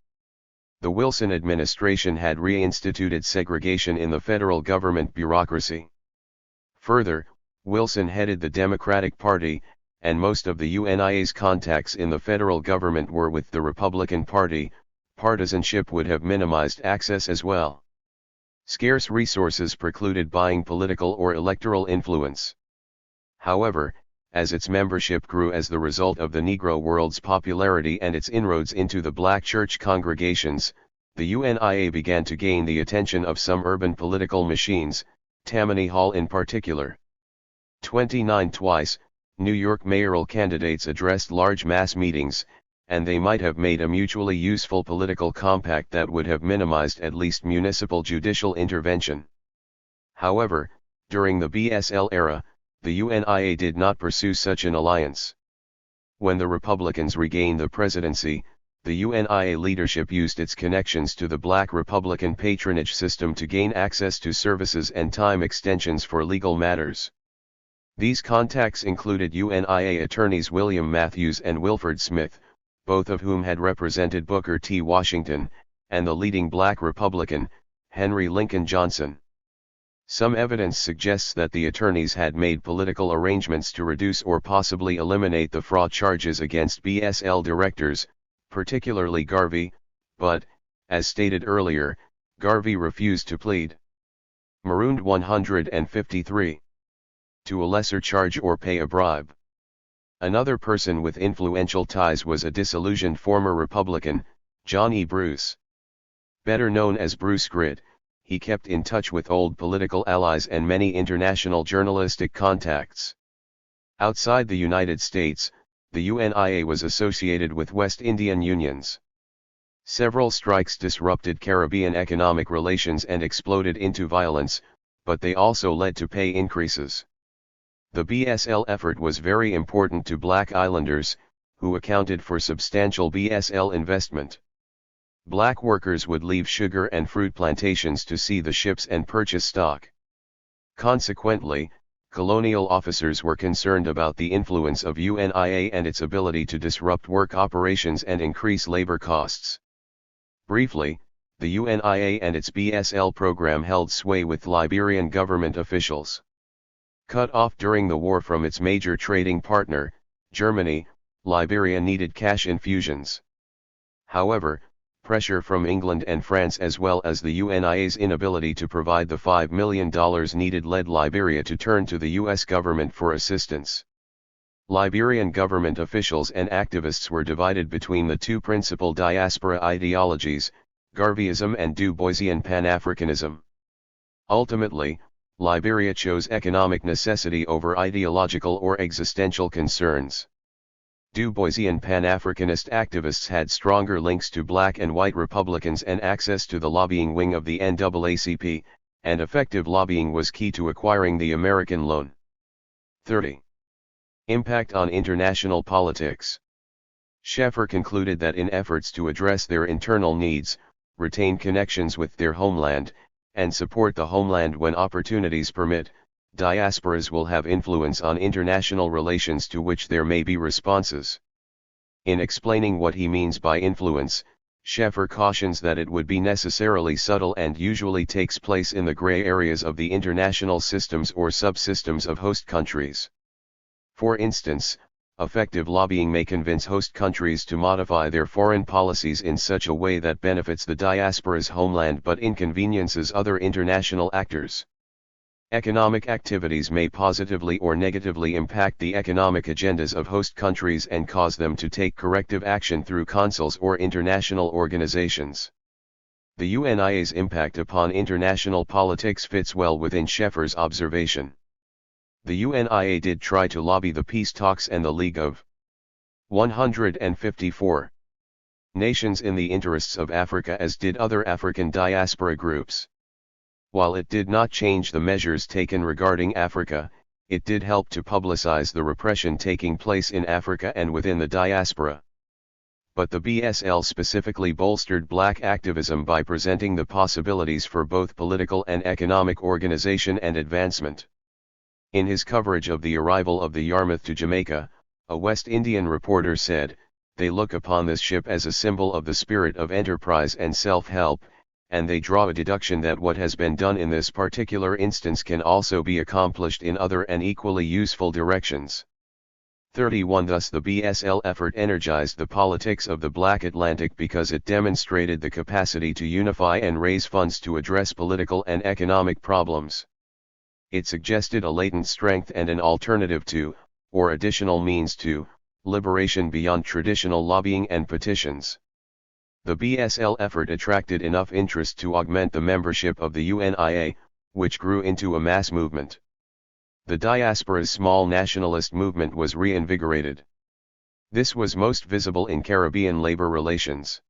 The Wilson administration had reinstituted segregation in the federal government bureaucracy. Further, Wilson headed the Democratic Party, and most of the UNIA's contacts in the federal government were with the Republican Party. Partisanship would have minimized access as well. Scarce resources precluded buying political or electoral influence. However, as its membership grew as the result of the Negro World's popularity and its inroads into the black church congregations, the UNIA began to gain the attention of some urban political machines, Tammany Hall in particular. 29 Twice, New York mayoral candidates addressed large mass meetings, and they might have made a mutually useful political compact that would have minimized at least municipal judicial intervention. However, during the BSL era, the UNIA did not pursue such an alliance. When the Republicans regained the presidency, the UNIA leadership used its connections to the Black Republican patronage system to gain access to services and time extensions for legal matters. These contacts included UNIA attorneys William Matthews and Wilford Smith, both of whom had represented Booker T. Washington, and the leading Black Republican, Henry Lincoln Johnson. Some evidence suggests that the attorneys had made political arrangements to reduce or possibly eliminate the fraud charges against BSL directors, particularly Garvey, but, as stated earlier, Garvey refused to plead. Marooned 153. To a lesser charge or pay a bribe. Another person with influential ties was a disillusioned former Republican, John E. Bruce. Better known as Bruce Grid, he kept in touch with old political allies and many international journalistic contacts. Outside the United States, the UNIA was associated with West Indian unions. Several strikes disrupted Caribbean economic relations and exploded into violence, but they also led to pay increases. The BSL effort was very important to Black Islanders, who accounted for substantial BSL investment. Black workers would leave sugar and fruit plantations to see the ships and purchase stock. Consequently, colonial officers were concerned about the influence of UNIA and its ability to disrupt work operations and increase labor costs. Briefly, the UNIA and its BSL program held sway with Liberian government officials. Cut off during the war from its major trading partner, Germany, Liberia needed cash infusions. However, pressure from England and France as well as the UNIA's inability to provide the $5 million needed led Liberia to turn to the US government for assistance. Liberian government officials and activists were divided between the two principal diaspora ideologies, Garveyism and Du Boisian Pan-Africanism. Ultimately, Liberia chose economic necessity over ideological or existential concerns. Du Boisian Pan-Africanist activists had stronger links to Black and white Republicans and access to the lobbying wing of the NAACP, and effective lobbying was key to acquiring the American loan. 30. Impact on international politics. Sheffer concluded that in efforts to address their internal needs, retain connections with their homeland, and support the homeland when opportunities permit, diasporas will have influence on international relations to which there may be responses. In explaining what he means by influence, Sheffer cautions that it would be necessarily subtle and usually takes place in the gray areas of the international systems or subsystems of host countries. For instance, effective lobbying may convince host countries to modify their foreign policies in such a way that benefits the diaspora's homeland but inconveniences other international actors. Economic activities may positively or negatively impact the economic agendas of host countries and cause them to take corrective action through consuls or international organizations. The UNIA's impact upon international politics fits well within Sheffer's observation. The UNIA did try to lobby the peace talks and the League of 154 nations in the interests of Africa, as did other African diaspora groups. While it did not change the measures taken regarding Africa, it did help to publicize the repression taking place in Africa and within the diaspora. But the BSL specifically bolstered Black activism by presenting the possibilities for both political and economic organization and advancement. In his coverage of the arrival of the Yarmouth to Jamaica, a West Indian reporter said, "They look upon this ship as a symbol of the spirit of enterprise and self-help, and they draw a deduction that what has been done in this particular instance can also be accomplished in other and equally useful directions." 31 Thus the BSL effort energized the politics of the Black Atlantic because it demonstrated the capacity to unify and raise funds to address political and economic problems. It suggested a latent strength and an alternative to, or additional means to, liberation beyond traditional lobbying and petitions. The BSL effort attracted enough interest to augment the membership of the UNIA, which grew into a mass movement. The diaspora's small nationalist movement was reinvigorated. This was most visible in Caribbean labor relations.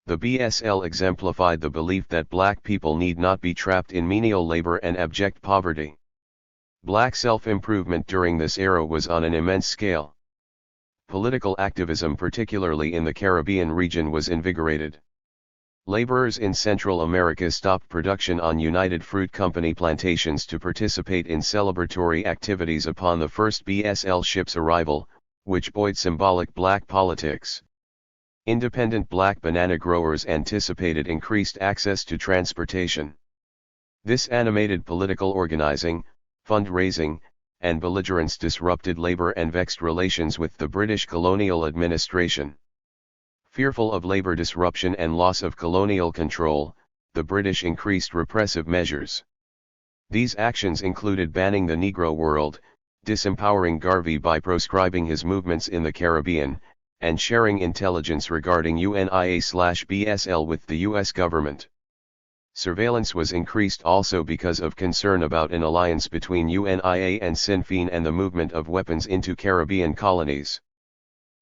The BSL exemplified the belief that Black people need not be trapped in menial labor and abject poverty. Black self-improvement during this era was on an immense scale. Political activism particularly in the Caribbean region was invigorated. Laborers in Central America stopped production on United Fruit Company plantations to participate in celebratory activities upon the first BSL ship's arrival, which buoyed symbolic black politics. Independent black banana growers anticipated increased access to transportation. This animated political organizing, fundraising, and belligerence disrupted labor and vexed relations with the British colonial administration. Fearful of labor disruption and loss of colonial control, the British increased repressive measures. These actions included banning the Negro world, disempowering Garvey by proscribing his movements in the Caribbean, and sharing intelligence regarding UNIA/BSL with the U.S. government. Surveillance was increased also because of concern about an alliance between UNIA and Sinn Féin and the movement of weapons into Caribbean colonies.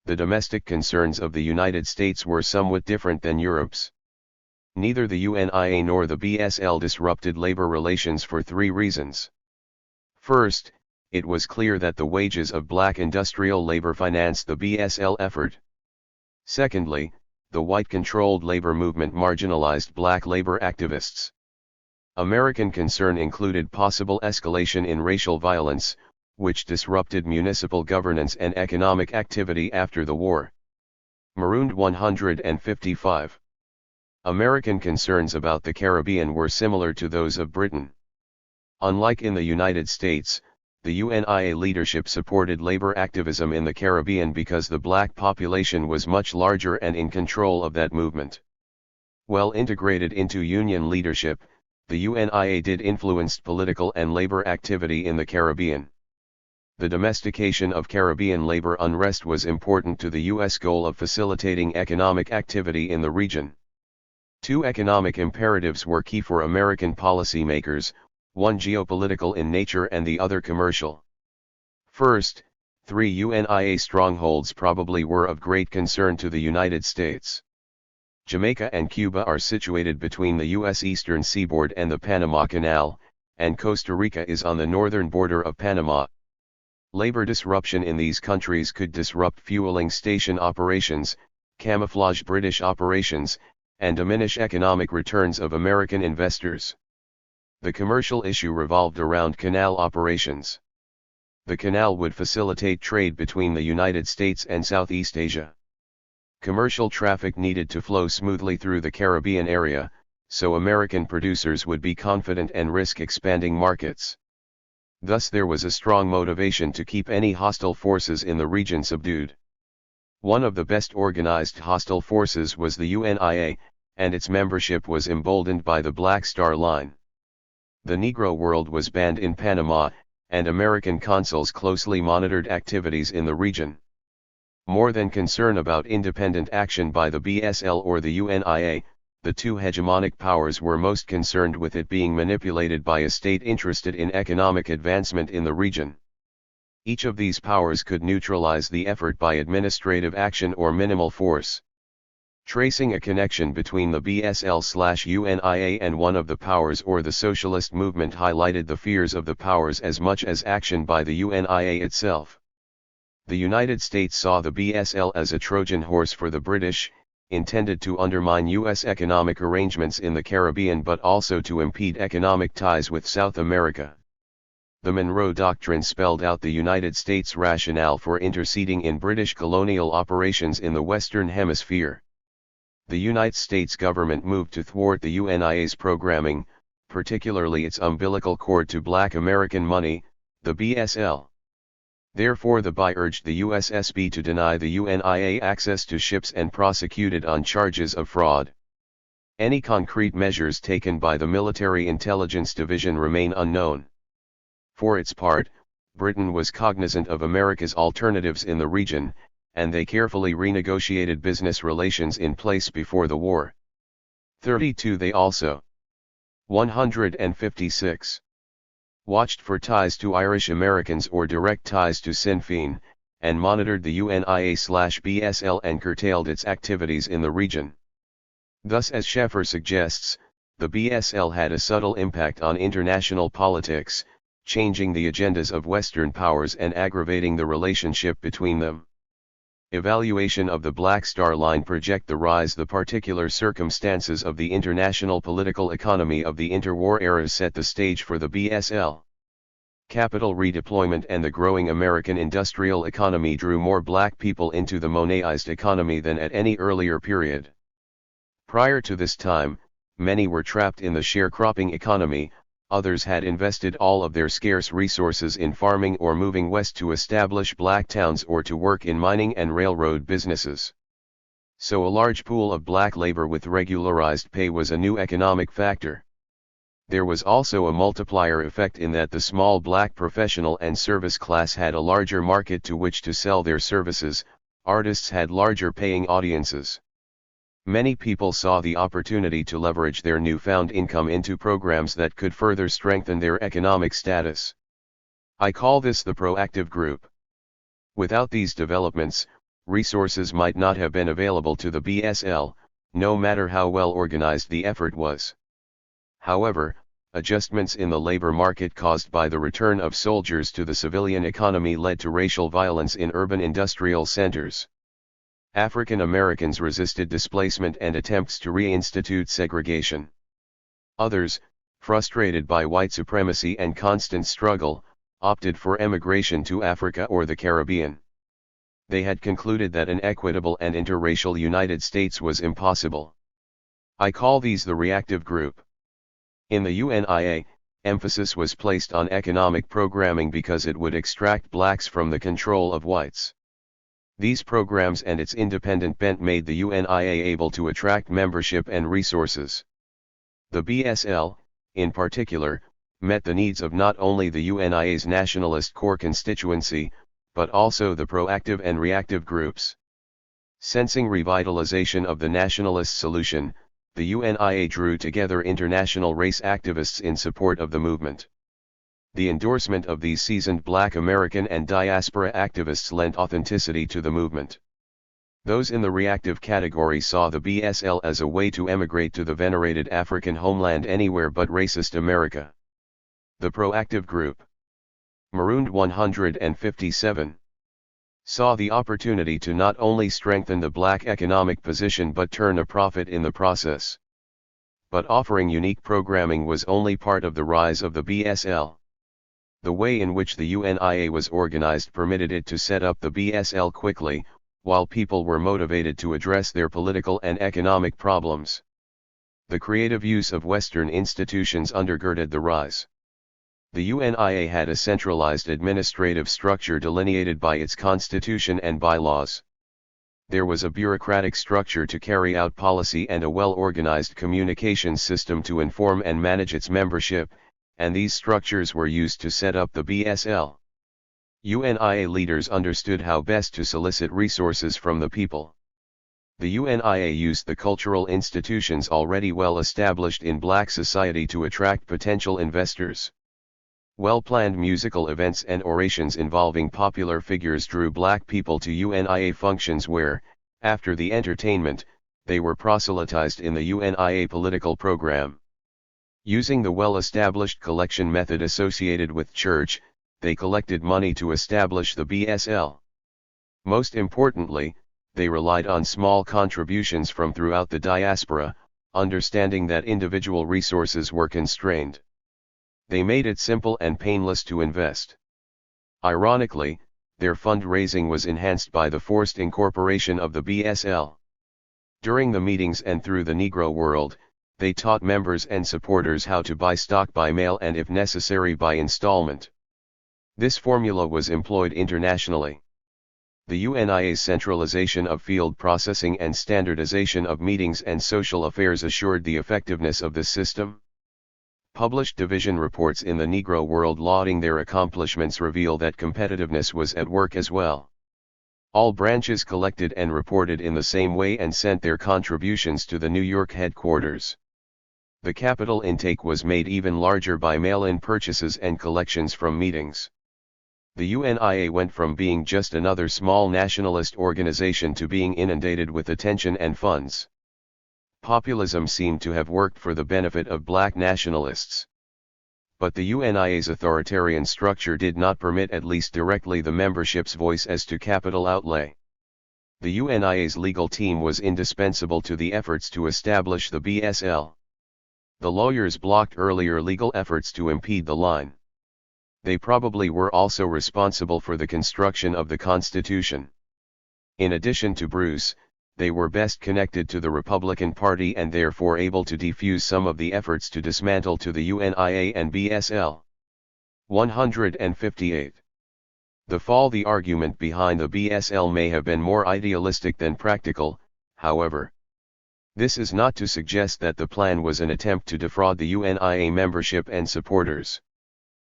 The domestic concerns of the United States were somewhat different than Europe's. Neither the UNIA nor the BSL disrupted labor relations for three reasons. First, it was clear that the wages of black industrial labor financed the BSL effort. Secondly, the white-controlled labor movement marginalized black labor activists. American concern included possible escalation in racial violence, which disrupted municipal governance and economic activity after the war. Marooned 155. American concerns about the Caribbean were similar to those of Britain. Unlike in the United States, the UNIA leadership supported labor activism in the Caribbean because the black population was much larger and in control of that movement. Well integrated into Union leadership, the UNIA did influence political and labor activity in the Caribbean. The domestication of Caribbean labor unrest was important to the U.S. goal of facilitating economic activity in the region. Two economic imperatives were key for American policymakers, one geopolitical in nature and the other commercial. First, 3 UNIA strongholds probably were of great concern to the United States. Jamaica and Cuba are situated between the U.S. eastern seaboard and the Panama Canal, and Costa Rica is on the northern border of Panama. Labor disruption in these countries could disrupt fueling station operations, camouflage British operations, and diminish economic returns of American investors. The commercial issue revolved around canal operations. The canal would facilitate trade between the United States and Southeast Asia. Commercial traffic needed to flow smoothly through the Caribbean area, so American producers would be confident and risk expanding markets. Thus there was a strong motivation to keep any hostile forces in the region subdued. One of the best organized hostile forces was the UNIA, and its membership was emboldened by the Black Star Line. The Negro world was banned in Panama, and American consuls closely monitored activities in the region. More than concern about independent action by the BSL or the UNIA, the two hegemonic powers were most concerned with it being manipulated by a state interested in economic advancement in the region. Each of these powers could neutralize the effort by administrative action or minimal force. Tracing a connection between the BSL/UNIA and one of the powers or the socialist movement highlighted the fears of the powers as much as action by the UNIA itself. The United States saw the BSL as a Trojan horse for the British, intended to undermine U.S. economic arrangements in the Caribbean but also to impede economic ties with South America. The Monroe Doctrine spelled out the United States' rationale for interceding in British colonial operations in the Western Hemisphere. The United States government moved to thwart the UNIA's programming, particularly its umbilical cord to black American money, the BSL. Therefore the BI urged the USSB to deny the UNIA access to ships and prosecute it on charges of fraud. Any concrete measures taken by the Military Intelligence Division remain unknown. For its part, Britain was cognizant of America's alternatives in the region, and they carefully renegotiated business relations in place before the war. 32 They also 156 watched for ties to Irish Americans or direct ties to Sinn Féin, and monitored the UNIA/BSL and curtailed its activities in the region. Thus, as Sheffer suggests, the BSL had a subtle impact on international politics, changing the agendas of Western powers and aggravating the relationship between them. Evaluation of the Black Star Line project the rise. The particular circumstances of the international political economy of the interwar era set the stage for the BSL. Capital redeployment and the growing American industrial economy drew more black people into the monetized economy than at any earlier period. Prior to this time, many were trapped in the sharecropping economy, others had invested all of their scarce resources in farming or moving west to establish black towns or to work in mining and railroad businesses. So a large pool of black labor with regularized pay was a new economic factor. There was also a multiplier effect in that the small black professional and service class had a larger market to which to sell their services, artists had larger paying audiences. Many people saw the opportunity to leverage their newfound income into programs that could further strengthen their economic status. I call this the proactive group. Without these developments, resources might not have been available to the BSL, no matter how well organized the effort was. However, adjustments in the labor market caused by the return of soldiers to the civilian economy led to racial violence in urban industrial centers. African Americans resisted displacement and attempts to reinstitute segregation. Others, frustrated by white supremacy and constant struggle, opted for emigration to Africa or the Caribbean. They had concluded that an equitable and interracial United States was impossible. I call these the reactive group. In the UNIA, emphasis was placed on economic programming because it would extract blacks from the control of whites. These programs and its independent bent made the UNIA able to attract membership and resources. The BSL, in particular, met the needs of not only the UNIA's nationalist core constituency, but also the proactive and reactive groups. Sensing revitalization of the nationalist solution, the UNIA drew together international race activists in support of the movement. The endorsement of these seasoned Black American and diaspora activists lent authenticity to the movement. Those in the reactive category saw the BSL as a way to emigrate to the venerated African homeland anywhere but racist America. The proactive group, Marooned 157, saw the opportunity to not only strengthen the black economic position but turn a profit in the process. But offering unique programming was only part of the rise of the BSL. The way in which the UNIA was organized permitted it to set up the BSL quickly, while people were motivated to address their political and economic problems. The creative use of Western institutions undergirded the rise. The UNIA had a centralized administrative structure delineated by its constitution and bylaws. There was a bureaucratic structure to carry out policy and a well-organized communications system to inform and manage its membership, and these structures were used to set up the BSL. UNIA leaders understood how best to solicit resources from the people. The UNIA used the cultural institutions already well established in black society to attract potential investors. Well-planned musical events and orations involving popular figures drew black people to UNIA functions where, after the entertainment, they were proselytized in the UNIA political program. Using the well-established collection method associated with church, they collected money to establish the BSL. Most importantly, they relied on small contributions from throughout the diaspora, understanding that individual resources were constrained. They made it simple and painless to invest. Ironically, their fundraising was enhanced by the forced incorporation of the BSL. During the meetings and through the Negro world, they taught members and supporters how to buy stock by mail and if necessary by installment. This formula was employed internationally. The UNIA's centralization of field processing and standardization of meetings and social affairs assured the effectiveness of this system. Published division reports in the Negro world lauding their accomplishments reveal that competitiveness was at work as well. All branches collected and reported in the same way and sent their contributions to the New York headquarters. The capital intake was made even larger by mail-in purchases and collections from meetings. The UNIA went from being just another small nationalist organization to being inundated with attention and funds. Populism seemed to have worked for the benefit of black nationalists. But the UNIA's authoritarian structure did not permit at least directly the membership's voice as to capital outlay. The UNIA's legal team was indispensable to the efforts to establish the BSL. The lawyers blocked earlier legal efforts to impede the line. They probably were also responsible for the construction of the Constitution. In addition to Bruce, they were best connected to the Republican Party and therefore able to defuse some of the efforts to dismantle to the UNIA and BSL. 158. The fall. The argument behind the BSL may have been more idealistic than practical, however. This is not to suggest that the plan was an attempt to defraud the UNIA membership and supporters.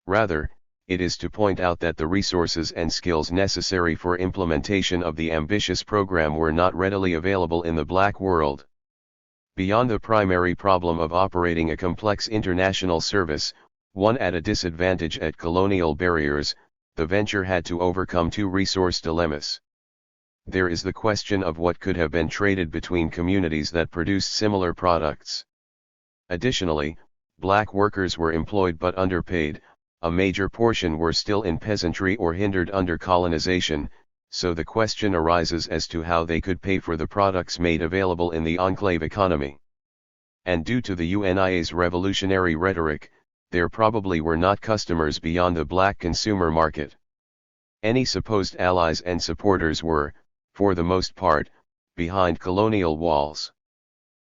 Rather, it is to point out that the resources and skills necessary for implementation of the ambitious program were not readily available in the black world. Beyond the primary problem of operating a complex international service, one at a disadvantage at colonial barriers, the venture had to overcome two resource dilemmas. There is the question of what could have been traded between communities that produced similar products. Additionally, black workers were employed but underpaid, a major portion were still in peasantry or hindered under colonization, so the question arises as to how they could pay for the products made available in the enclave economy. And due to the UNIA's revolutionary rhetoric, there probably were not customers beyond the black consumer market. Any supposed allies and supporters were, for the most part, behind colonial walls.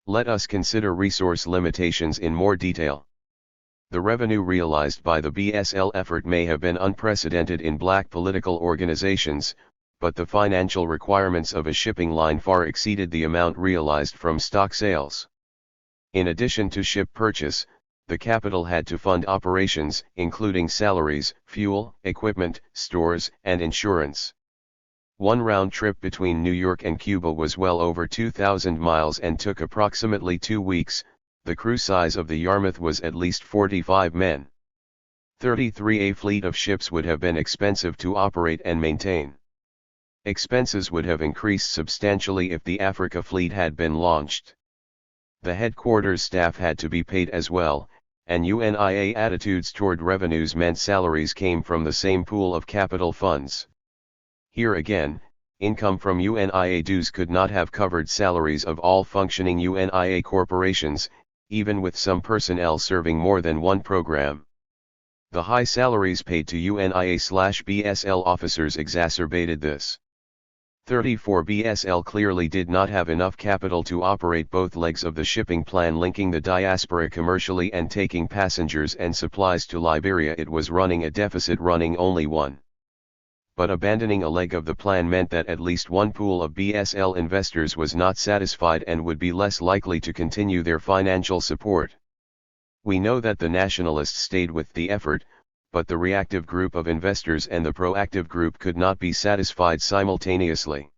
Let us consider resource limitations in more detail. The revenue realized by the BSL effort may have been unprecedented in black political organizations, but the financial requirements of a shipping line far exceeded the amount realized from stock sales. In addition to ship purchase, the capital had to fund operations, including salaries, fuel, equipment, stores, and insurance. One round trip between New York and Cuba was well over 2,000 miles and took approximately 2 weeks. The crew size of the Yarmouth was at least 45 men. 33. A fleet of ships would have been expensive to operate and maintain. Expenses would have increased substantially if the Africa fleet had been launched. The headquarters staff had to be paid as well, and UNIA attitudes toward revenues meant salaries came from the same pool of capital funds. Here again, income from UNIA dues could not have covered salaries of all functioning UNIA corporations, even with some personnel serving more than one program. The high salaries paid to UNIA/BSL officers exacerbated this. 34. BSL clearly did not have enough capital to operate both legs of the shipping plan linking the diaspora commercially and taking passengers and supplies to Liberia. It was running a deficit, running only one. But abandoning a leg of the plan meant that at least one pool of BSL investors was not satisfied and would be less likely to continue their financial support. We know that the nationalists stayed with the effort, but the reactive group of investors and the proactive group could not be satisfied simultaneously.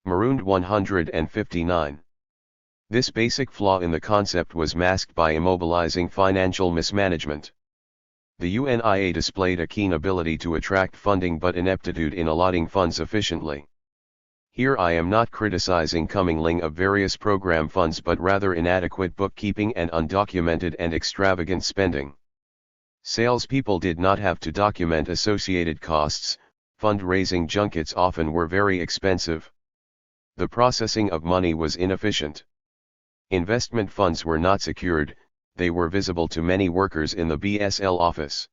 Marooned. 159. This basic flaw in the concept was masked by immobilizing financial mismanagement. The UNIA displayed a keen ability to attract funding but ineptitude in allotting funds efficiently. Here I am not criticizing commingling of various program funds but rather inadequate bookkeeping and undocumented and extravagant spending. Salespeople did not have to document associated costs, fundraising junkets often were very expensive. The processing of money was inefficient. Investment funds were not secured, they were visible to many workers in the BSL office.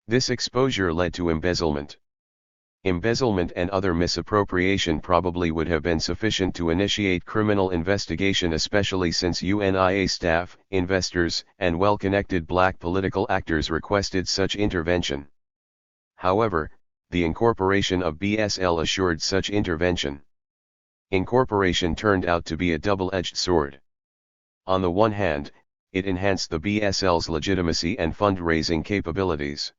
This exposure led to embezzlement. Embezzlement and other misappropriation probably would have been sufficient to initiate criminal investigation, especially since UNIA staff, investors, and well-connected black political actors requested such intervention. However, the incorporation of BSL assured such intervention. Incorporation turned out to be a double-edged sword. On the one hand, it enhanced the BSL's legitimacy and fundraising capabilities.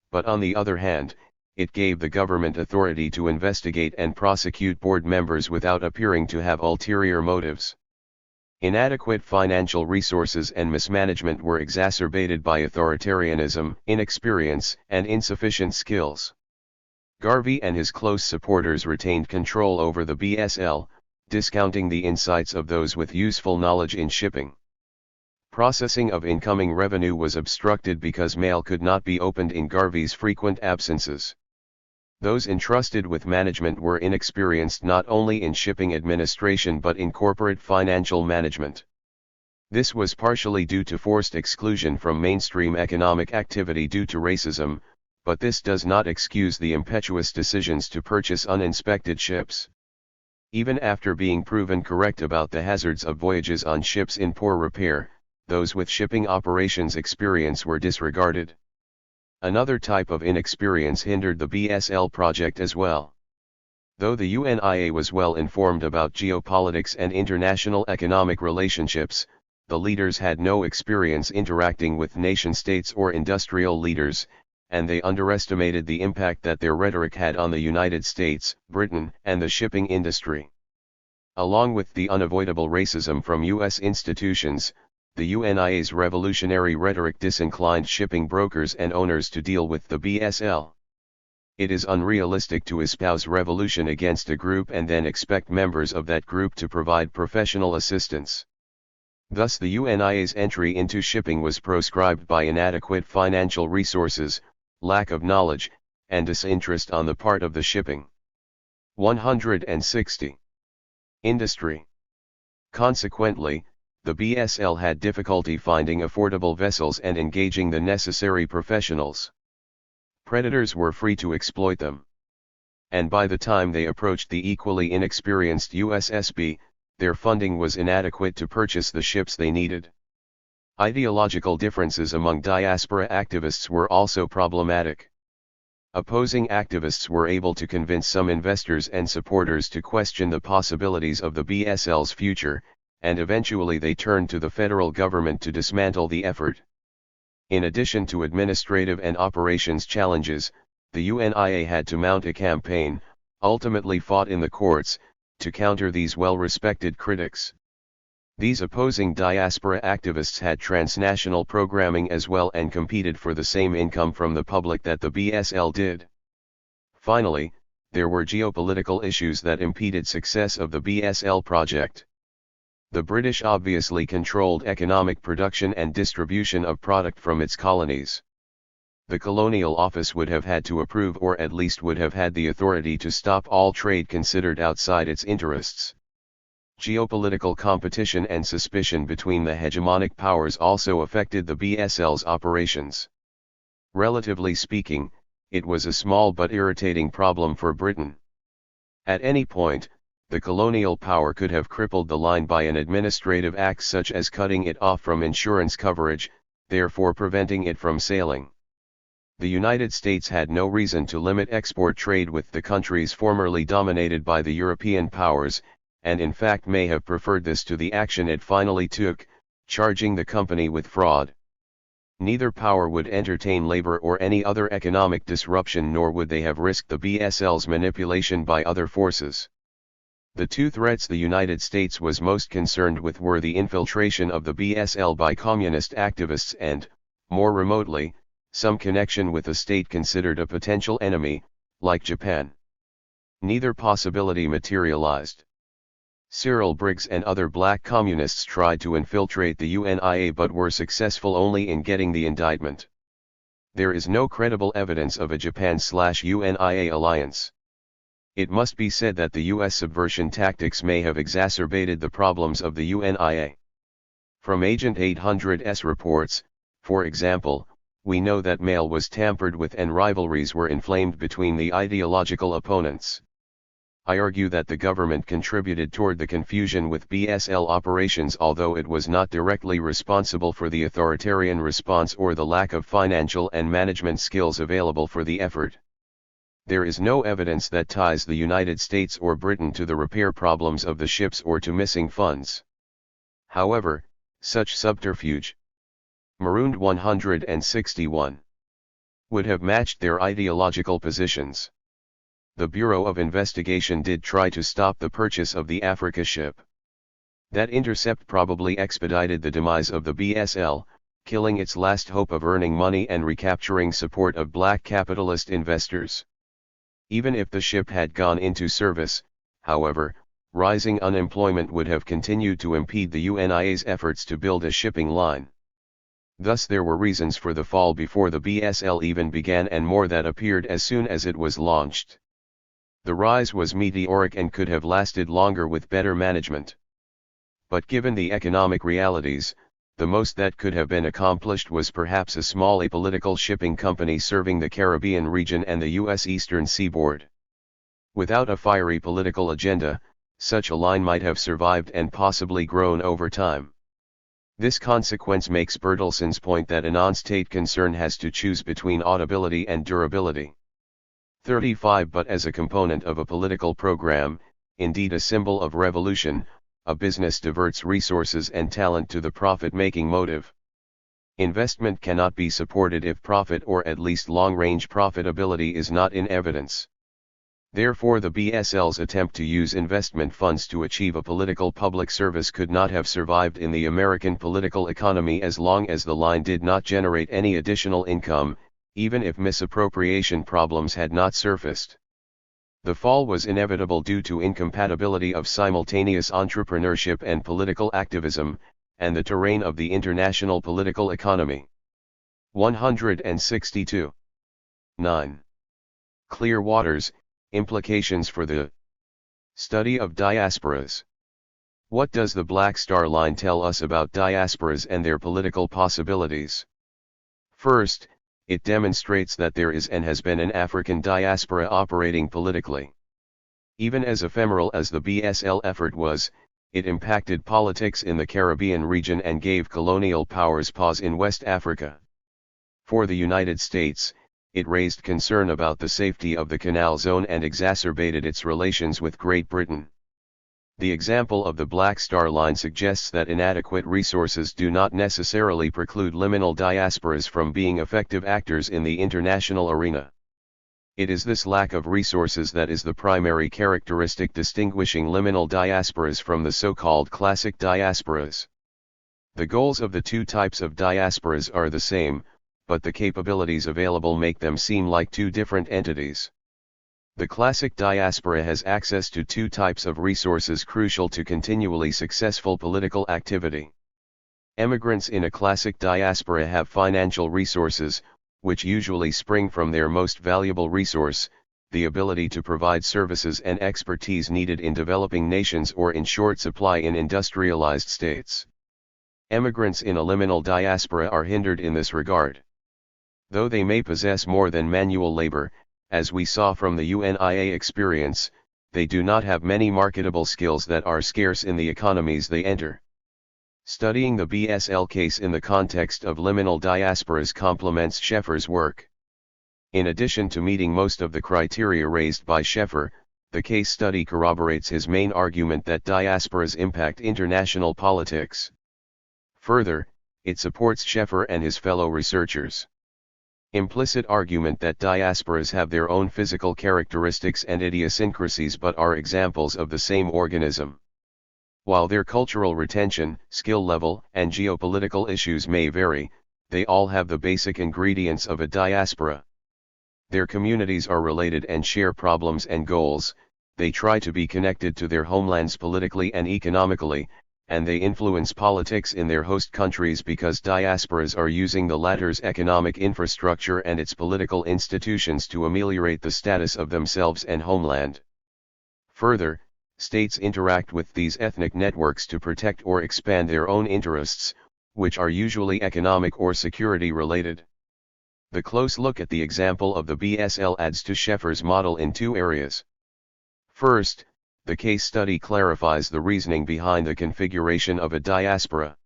But on the other hand, it gave the government authority to investigate and prosecute board members without appearing to have ulterior motives. Inadequate financial resources and mismanagement were exacerbated by authoritarianism, inexperience, and insufficient skills. Garvey and his close supporters retained control over the BSL, discounting the insights of those with useful knowledge in shipping. Processing of incoming revenue was obstructed because mail could not be opened in Garvey's frequent absences. Those entrusted with management were inexperienced not only in shipping administration but in corporate financial management. This was partially due to forced exclusion from mainstream economic activity due to racism, but this does not excuse the impetuous decisions to purchase uninspected ships. Even after being proven correct about the hazards of voyages on ships in poor repair, those with shipping operations experience were disregarded. Another type of inexperience hindered the BSL project as well. Though the UNIA was well informed about geopolitics and international economic relationships, the leaders had no experience interacting with nation-states or industrial leaders, and they underestimated the impact that their rhetoric had on the United States, Britain, and the shipping industry. Along with the unavoidable racism from U.S. institutions, the UNIA's revolutionary rhetoric disinclined shipping brokers and owners to deal with the BSL. It is unrealistic to espouse revolution against a group and then expect members of that group to provide professional assistance. Thus the UNIA's entry into shipping was proscribed by inadequate financial resources, lack of knowledge, and disinterest on the part of the shipping. 160. Industry. Consequently, the BSL had difficulty finding affordable vessels and engaging the necessary professionals. Predators were free to exploit them. And by the time they approached the equally inexperienced USSB, their funding was inadequate to purchase the ships they needed. Ideological differences among diaspora activists were also problematic. Opposing activists were able to convince some investors and supporters to question the possibilities of the BSL's future, and eventually they turned to the federal government to dismantle the effort. In addition to administrative and operations challenges, the UNIA had to mount a campaign, ultimately fought in the courts, to counter these well-respected critics. These opposing diaspora activists had transnational programming as well and competed for the same income from the public that the BSL did. Finally, there were geopolitical issues that impeded success of the BSL project. The British obviously controlled economic production and distribution of product from its colonies. The Colonial Office would have had to approve or at least would have had the authority to stop all trade considered outside its interests. Geopolitical competition and suspicion between the hegemonic powers also affected the BSL's operations. Relatively speaking, it was a small but irritating problem for Britain. At any point, the colonial power could have crippled the line by an administrative act such as cutting it off from insurance coverage, therefore preventing it from sailing. The United States had no reason to limit export trade with the countries formerly dominated by the European powers, and in fact may have preferred this to the action it finally took, charging the company with fraud. Neither power would entertain labor or any other economic disruption, nor would they have risked the BSL's manipulation by other forces. The two threats the United States was most concerned with were the infiltration of the BSL by communist activists and, more remotely, some connection with a state considered a potential enemy, like Japan. Neither possibility materialized. Cyril Briggs and other black communists tried to infiltrate the UNIA but were successful only in getting the indictment. There is no credible evidence of a Japan/UNIA alliance. It must be said that the U.S. subversion tactics may have exacerbated the problems of the UNIA. From Agent 800's reports, for example, we know that mail was tampered with and rivalries were inflamed between the ideological opponents. I argue that the government contributed toward the confusion with BSL operations, although it was not directly responsible for the authoritarian response or the lack of financial and management skills available for the effort. There is no evidence that ties the United States or Britain to the repair problems of the ships or to missing funds. However, such subterfuge, marooned 161, would have matched their ideological positions. The Bureau of Investigation did try to stop the purchase of the Africa ship. That intercept probably expedited the demise of the BSL, killing its last hope of earning money and recapturing support of black capitalist investors. Even if the ship had gone into service, however, rising unemployment would have continued to impede the UNIA's efforts to build a shipping line. Thus there were reasons for the fall before the BSL even began and more that appeared as soon as it was launched. The rise was meteoric and could have lasted longer with better management. But given the economic realities, the most that could have been accomplished was perhaps a small apolitical shipping company serving the Caribbean region and the U.S. Eastern Seaboard. Without a fiery political agenda, such a line might have survived and possibly grown over time. This consequence makes Bertelson's point that a non-state concern has to choose between audibility and durability. 35 But as a component of a political program, indeed a symbol of revolution, a business diverts resources and talent to the profit-making motive. Investment cannot be supported if profit or at least long-range profitability is not in evidence. Therefore the BSL's attempt to use investment funds to achieve a political public service could not have survived in the American political economy as long as the line did not generate any additional income, even if misappropriation problems had not surfaced. The fall was inevitable due to incompatibility of simultaneous entrepreneurship and political activism, and the terrain of the international political economy. 162. 9. Clear waters. Implications for the study of diasporas. What does the Black Star Line tell us about diasporas and their political possibilities? First, it demonstrates that there is and has been an African diaspora operating politically. Even as ephemeral as the BSL effort was, it impacted politics in the Caribbean region and gave colonial powers pause in West Africa. For the United States, it raised concern about the safety of the Canal Zone and exacerbated its relations with Great Britain. The example of the Black Star Line suggests that inadequate resources do not necessarily preclude liminal diasporas from being effective actors in the international arena. It is this lack of resources that is the primary characteristic distinguishing liminal diasporas from the so-called classic diasporas. The goals of the two types of diasporas are the same, but the capabilities available make them seem like two different entities. The classic diaspora has access to two types of resources crucial to continually successful political activity. Emigrants in a classic diaspora have financial resources, which usually spring from their most valuable resource, the ability to provide services and expertise needed in developing nations or in short supply in industrialized states. Emigrants in a liminal diaspora are hindered in this regard. Though they may possess more than manual labor, as we saw from the UNIA experience, they do not have many marketable skills that are scarce in the economies they enter. Studying the BSL case in the context of liminal diasporas complements Scheffer's work. In addition to meeting most of the criteria raised by Scheffer, the case study corroborates his main argument that diasporas impact international politics. Further, it supports Scheffer and his fellow researchers' implicit argument that diasporas have their own physical characteristics and idiosyncrasies but are examples of the same organism. While their cultural retention, skill level, and geopolitical issues may vary, they all have the basic ingredients of a diaspora. Their communities are related and share problems and goals, they try to be connected to their homelands politically and economically, and they influence politics in their host countries because diasporas are using the latter's economic infrastructure and its political institutions to ameliorate the status of themselves and homeland. Further, states interact with these ethnic networks to protect or expand their own interests, which are usually economic or security related. The close look at the example of the BSL adds to Scheffer's model in two areas. First, the case study clarifies the reasoning behind the configuration of a diaspora.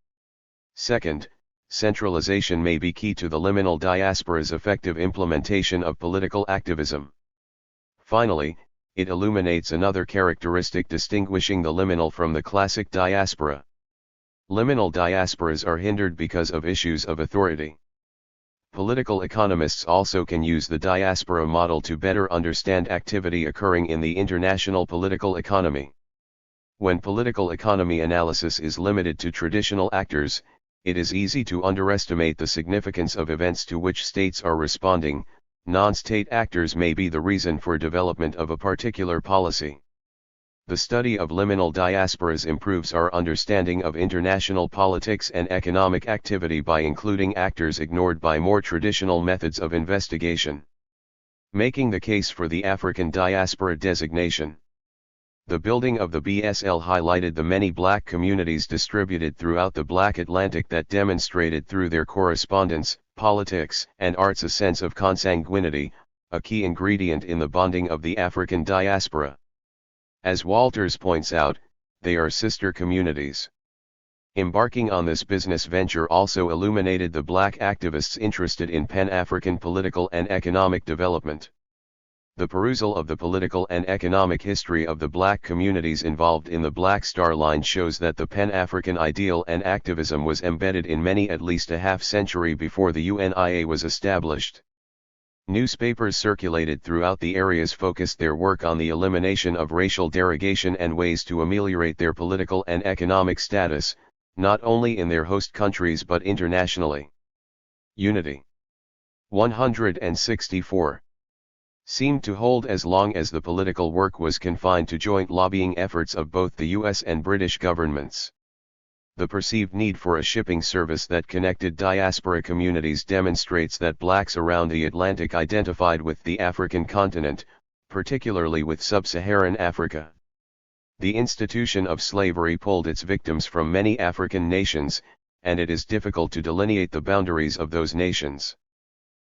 Second, centralization may be key to the liminal diaspora's effective implementation of political activism. Finally, it illuminates another characteristic distinguishing the liminal from the classic diaspora. Liminal diasporas are hindered because of issues of authority. Political economists also can use the diaspora model to better understand activity occurring in the international political economy. When political economy analysis is limited to traditional actors, it is easy to underestimate the significance of events to which states are responding. Non-state actors may be the reason for development of a particular policy. The study of liminal diasporas improves our understanding of international politics and economic activity by including actors ignored by more traditional methods of investigation. Making the case for the African diaspora designation. The building of the BSL highlighted the many black communities distributed throughout the Black Atlantic that demonstrated through their correspondence, politics, and arts a sense of consanguinity, a key ingredient in the bonding of the African diaspora. As Walters points out, they are sister communities. Embarking on this business venture also illuminated the black activists interested in Pan-African political and economic development. The perusal of the political and economic history of the black communities involved in the Black Star Line shows that the Pan-African ideal and activism was embedded in many at least a half-century before the UNIA was established. Newspapers circulated throughout the areas focused their work on the elimination of racial derogation and ways to ameliorate their political and economic status, not only in their host countries but internationally. Unity. 164. Seemed to hold as long as the political work was confined to joint lobbying efforts of both the US and British governments. The perceived need for a shipping service that connected diaspora communities demonstrates that blacks around the Atlantic identified with the African continent, particularly with sub-Saharan Africa. The institution of slavery pulled its victims from many African nations, and it is difficult to delineate the boundaries of those nations.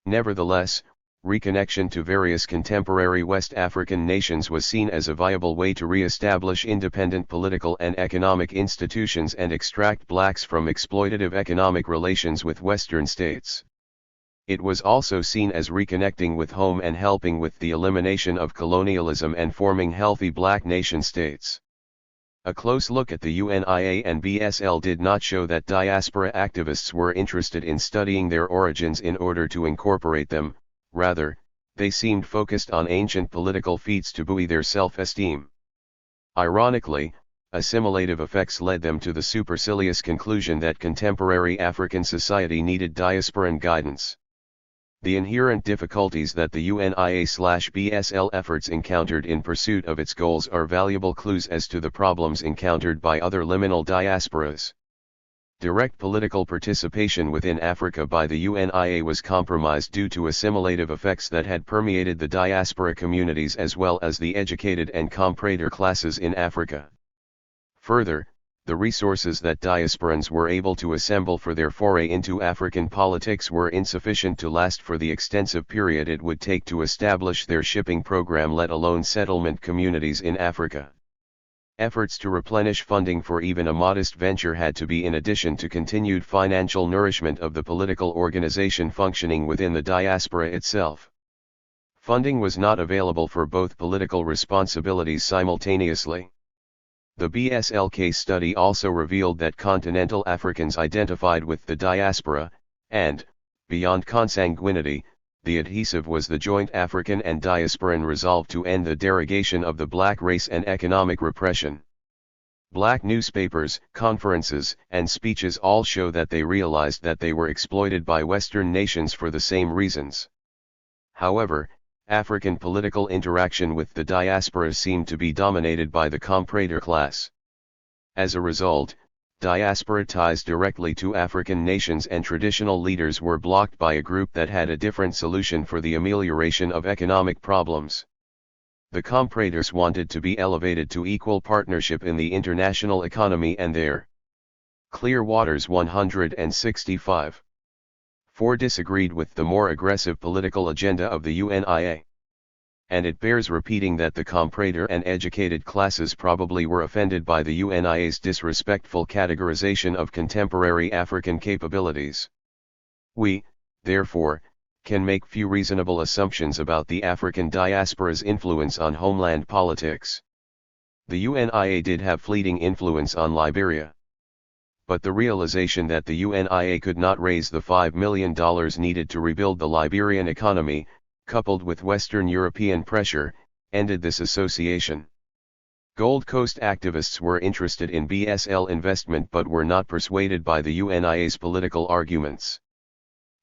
Nevertheless, reconnection to various contemporary West African nations was seen as a viable way to re-establish independent political and economic institutions and extract blacks from exploitative economic relations with Western states. It was also seen as reconnecting with home and helping with the elimination of colonialism and forming healthy black nation-states. A close look at the UNIA and BSL did not show that diaspora activists were interested in studying their origins in order to incorporate them. Rather, they seemed focused on ancient political feats to buoy their self-esteem. Ironically, assimilative effects led them to the supercilious conclusion that contemporary African society needed diasporan guidance. The inherent difficulties that the UNIA/BSL efforts encountered in pursuit of its goals are valuable clues as to the problems encountered by other liminal diasporas. Direct political participation within Africa by the UNIA was compromised due to assimilative effects that had permeated the diaspora communities as well as the educated and comprador classes in Africa. Further, the resources that diasporans were able to assemble for their foray into African politics were insufficient to last for the extensive period it would take to establish their shipping program, let alone settlement communities in Africa. Efforts to replenish funding for even a modest venture had to be in addition to continued financial nourishment of the political organization functioning within the diaspora itself. Funding was not available for both political responsibilities simultaneously. The BSL case study also revealed that continental Africans identified with the diaspora, and, beyond consanguinity, the adhesive was the joint African and diasporan resolve to end the derogation of the black race and economic repression. Black newspapers, conferences, and speeches all show that they realized that they were exploited by Western nations for the same reasons. However, African political interaction with the diaspora seemed to be dominated by the comprador class. As a result, diaspora ties directly to African nations and traditional leaders were blocked by a group that had a different solution for the amelioration of economic problems. The compradors wanted to be elevated to equal partnership in the international economy and their Clear Waters 165. 4 disagreed with the more aggressive political agenda of the UNIA. And it bears repeating that the comprador and educated classes probably were offended by the UNIA's disrespectful categorization of contemporary African capabilities. We, therefore, can make few reasonable assumptions about the African diaspora's influence on homeland politics. The UNIA did have fleeting influence on Liberia. But the realization that the UNIA could not raise the $5 million needed to rebuild the Liberian economy, coupled with Western European pressure, ended this association. Gold Coast activists were interested in BSL investment but were not persuaded by the UNIA's political arguments.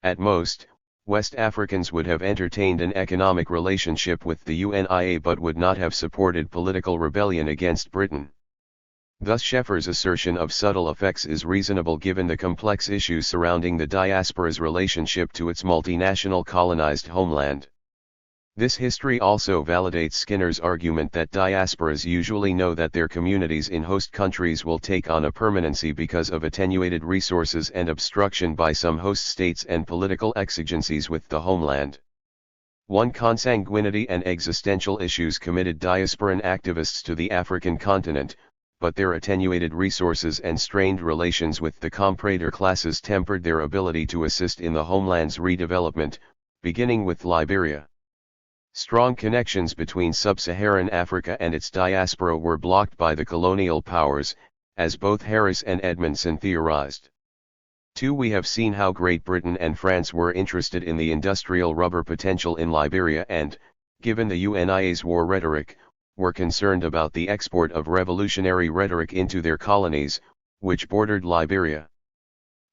At most, West Africans would have entertained an economic relationship with the UNIA but would not have supported political rebellion against Britain. Thus Scheffer's assertion of subtle effects is reasonable given the complex issues surrounding the diaspora's relationship to its multinational colonized homeland. This history also validates Skinner's argument that diasporas usually know that their communities in host countries will take on a permanency because of attenuated resources and obstruction by some host states and political exigencies with the homeland. One, consanguinity and existential issues committed diasporan activists to the African continent, but their attenuated resources and strained relations with the comprador classes tempered their ability to assist in the homeland's redevelopment, beginning with Liberia. Strong connections between sub-Saharan Africa and its diaspora were blocked by the colonial powers, as both Harris and Edmondson theorized. 2. We have seen how Great Britain and France were interested in the industrial rubber potential in Liberia and, given the UNIA's war rhetoric, were concerned about the export of revolutionary rhetoric into their colonies, which bordered Liberia.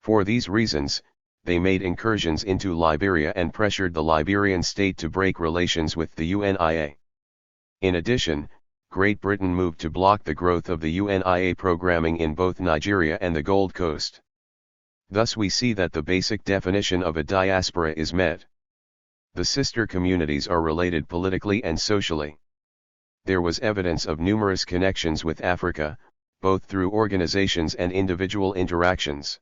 For these reasons, they made incursions into Liberia and pressured the Liberian state to break relations with the UNIA. In addition, Great Britain moved to block the growth of the UNIA programming in both Nigeria and the Gold Coast. Thus we see that the basic definition of a diaspora is met. The sister communities are related politically and socially. There was evidence of numerous connections with Africa, both through organizations and individual interactions.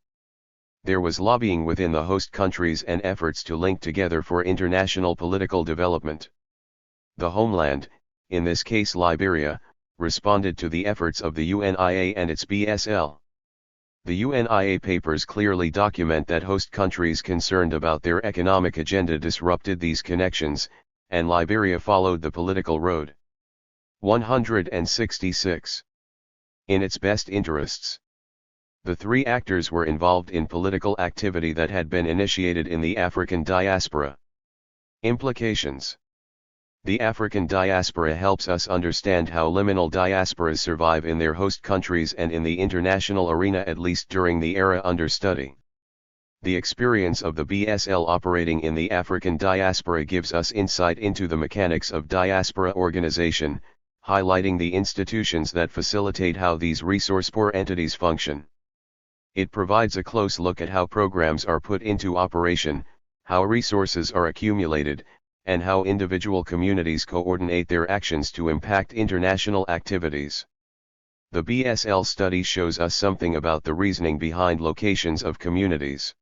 There was lobbying within the host countries and efforts to link together for international political development. The homeland, in this case Liberia, responded to the efforts of the UNIA and its BSL. The UNIA papers clearly document that host countries concerned about their economic agenda disrupted these connections, and Liberia followed the political road. 166. In its best interests. The three actors were involved in political activity that had been initiated in the African diaspora. Implications. The African diaspora helps us understand how liminal diasporas survive in their host countries and in the international arena, at least during the era under study. The experience of the BSL operating in the African diaspora gives us insight into the mechanics of diaspora organization, highlighting the institutions that facilitate how these resource-poor entities function. It provides a close look at how programs are put into operation, how resources are accumulated, and how individual communities coordinate their actions to impact international activities. The BSL study shows us something about the reasoning behind locations of communities.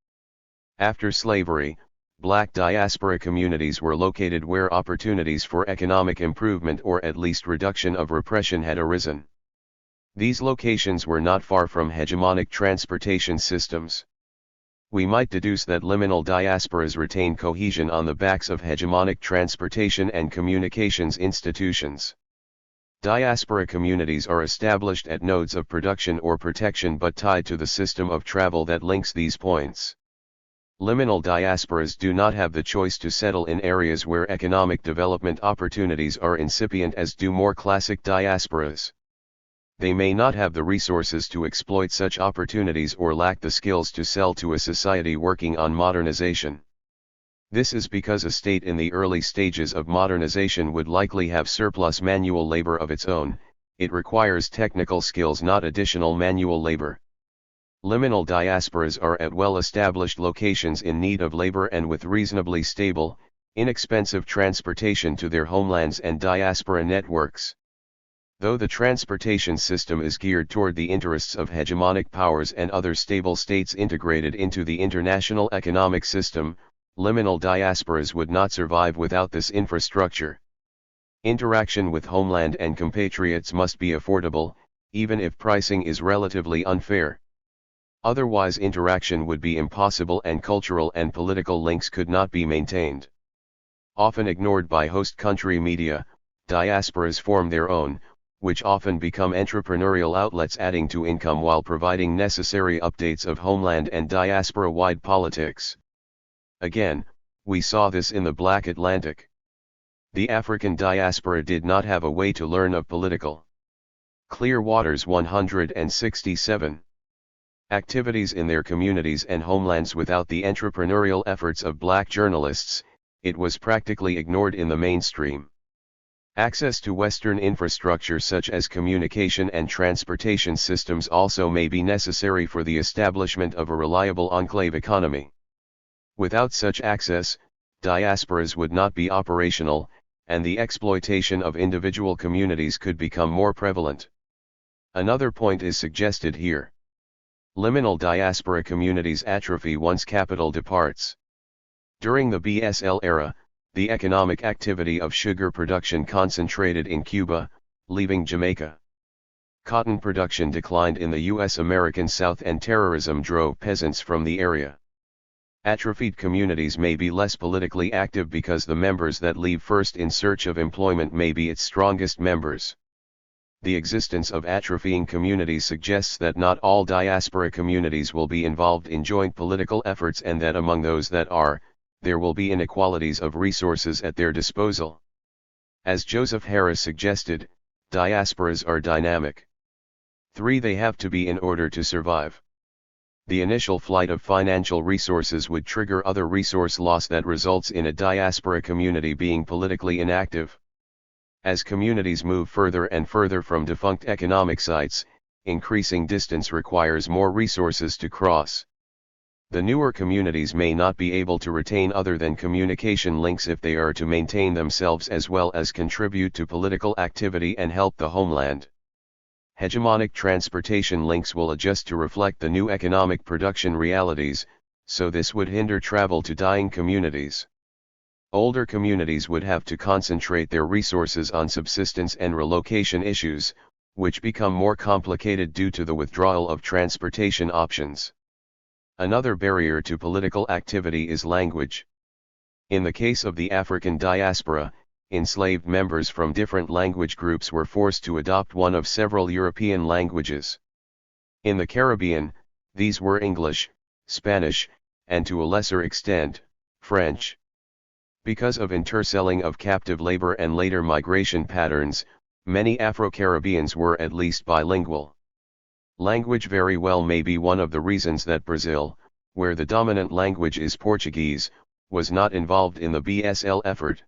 After slavery, black diaspora communities were located where opportunities for economic improvement or at least reduction of repression had arisen. These locations were not far from hegemonic transportation systems. We might deduce that liminal diasporas retain cohesion on the backs of hegemonic transportation and communications institutions. Diaspora communities are established at nodes of production or protection but tied to the system of travel that links these points. Liminal diasporas do not have the choice to settle in areas where economic development opportunities are incipient as do more classic diasporas. They may not have the resources to exploit such opportunities or lack the skills to sell to a society working on modernization. This is because a state in the early stages of modernization would likely have surplus manual labor of its own. It requires technical skills, not additional manual labor. Liminal diasporas are at well-established locations in need of labor and with reasonably stable, inexpensive transportation to their homelands and diaspora networks. Though the transportation system is geared toward the interests of hegemonic powers and other stable states integrated into the international economic system, liminal diasporas would not survive without this infrastructure. Interaction with homeland and compatriots must be affordable, even if pricing is relatively unfair. Otherwise interaction would be impossible and cultural and political links could not be maintained. Often ignored by host country media, diasporas form their own, which often become entrepreneurial outlets adding to income while providing necessary updates of homeland and diaspora-wide politics. Again, we saw this in the Black Atlantic. The African diaspora did not have a way to learn of political. Clear Waters 167. activities in their communities and homelands without the entrepreneurial efforts of black journalists, it was practically ignored in the mainstream. Access to Western infrastructure such as communication and transportation systems also may be necessary for the establishment of a reliable enclave economy. Without such access, diasporas would not be operational, and the exploitation of individual communities could become more prevalent. Another point is suggested here. Liminal diaspora communities atrophy once capital departs. During the BSL era, the economic activity of sugar production concentrated in Cuba, leaving Jamaica. Cotton production declined in the U.S. American South and terrorism drove peasants from the area. Atrophied communities may be less politically active because the members that leave first in search of employment may be its strongest members. The existence of atrophying communities suggests that not all diaspora communities will be involved in joint political efforts and that among those that are, there will be inequalities of resources at their disposal. As Joseph Harris suggested, diasporas are dynamic. 3. They have to be in order to survive. The initial flight of financial resources would trigger other resource loss that results in a diaspora community being politically inactive. As communities move further and further from defunct economic sites, increasing distance requires more resources to cross. The newer communities may not be able to retain other than communication links if they are to maintain themselves as well as contribute to political activity and help the homeland. Hegemonic transportation links will adjust to reflect the new economic production realities, so this would hinder travel to dying communities. Older communities would have to concentrate their resources on subsistence and relocation issues, which become more complicated due to the withdrawal of transportation options. Another barrier to political activity is language. In the case of the African diaspora, enslaved members from different language groups were forced to adopt one of several European languages. In the Caribbean, these were English, Spanish, and to a lesser extent, French. Because of interselling of captive labor and later migration patterns, many Afro-Caribbeans were at least bilingual. Language very well may be one of the reasons that Brazil, where the dominant language is Portuguese, was not involved in the BSL effort.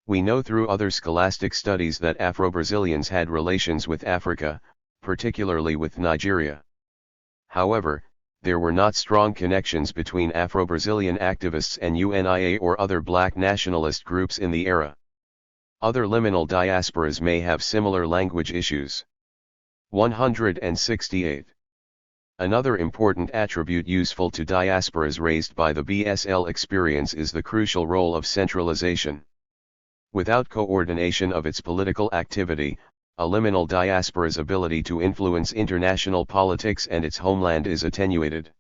We know through other scholastic studies that Afro-Brazilians had relations with Africa, particularly with Nigeria. However, there were not strong connections between Afro-Brazilian activists and UNIA or other black nationalist groups in the era. Other liminal diasporas may have similar language issues. 168. Another important attribute useful to diasporas raised by the BSL experience is the crucial role of centralization. Without coordination of its political activity, a liminal diaspora's ability to influence international politics and its homeland is attenuated.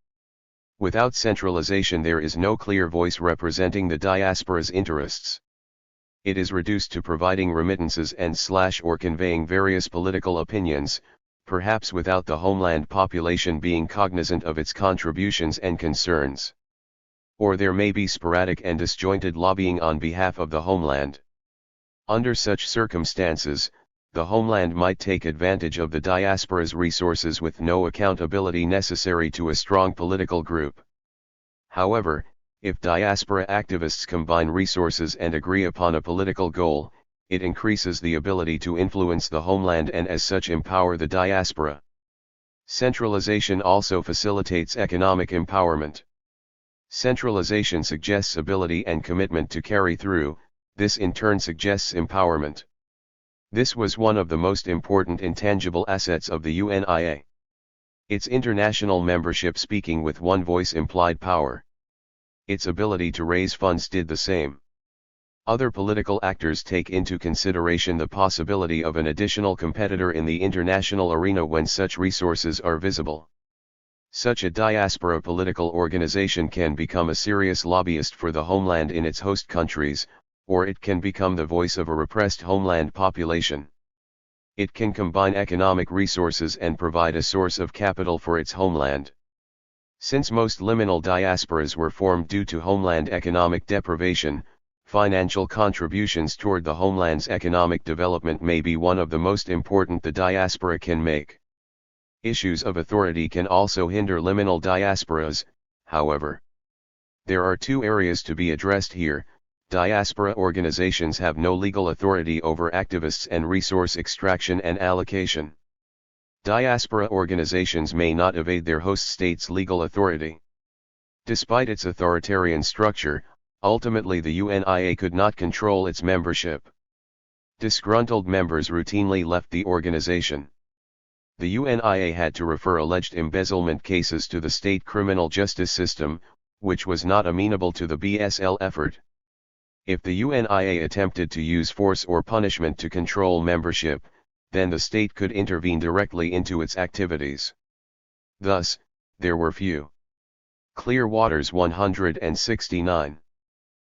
Without centralization there is no clear voice representing the diaspora's interests. It is reduced to providing remittances and/or conveying various political opinions, perhaps without the homeland population being cognizant of its contributions and concerns. Or there may be sporadic and disjointed lobbying on behalf of the homeland. Under such circumstances, the homeland might take advantage of the diaspora's resources with no accountability necessary to a strong political group. However, if diaspora activists combine resources and agree upon a political goal, it increases the ability to influence the homeland and as such empower the diaspora. Centralization also facilitates economic empowerment. Centralization suggests ability and commitment to carry through, this in turn suggests empowerment. This was one of the most important intangible assets of the UNIA. Its international membership speaking with one voice implied power. Its ability to raise funds did the same. Other political actors take into consideration the possibility of an additional competitor in the international arena when such resources are visible. Such a diaspora political organization can become a serious lobbyist for the homeland in its host countries, or it can become the voice of a repressed homeland population. It can combine economic resources and provide a source of capital for its homeland. Since most liminal diasporas were formed due to homeland economic deprivation, financial contributions toward the homeland's economic development may be one of the most important the diaspora can make. Issues of authority can also hinder liminal diasporas, however. There are two areas to be addressed here. Diaspora organizations have no legal authority over activists and resource extraction and allocation. Diaspora organizations may not evade their host state's legal authority. Despite its authoritarian structure, ultimately the UNIA could not control its membership. Disgruntled members routinely left the organization. The UNIA had to refer alleged embezzlement cases to the state criminal justice system, which was not amenable to the BSL effort. If the UNIA attempted to use force or punishment to control membership, then the state could intervene directly into its activities. Thus, there were few. Clearwater's 169.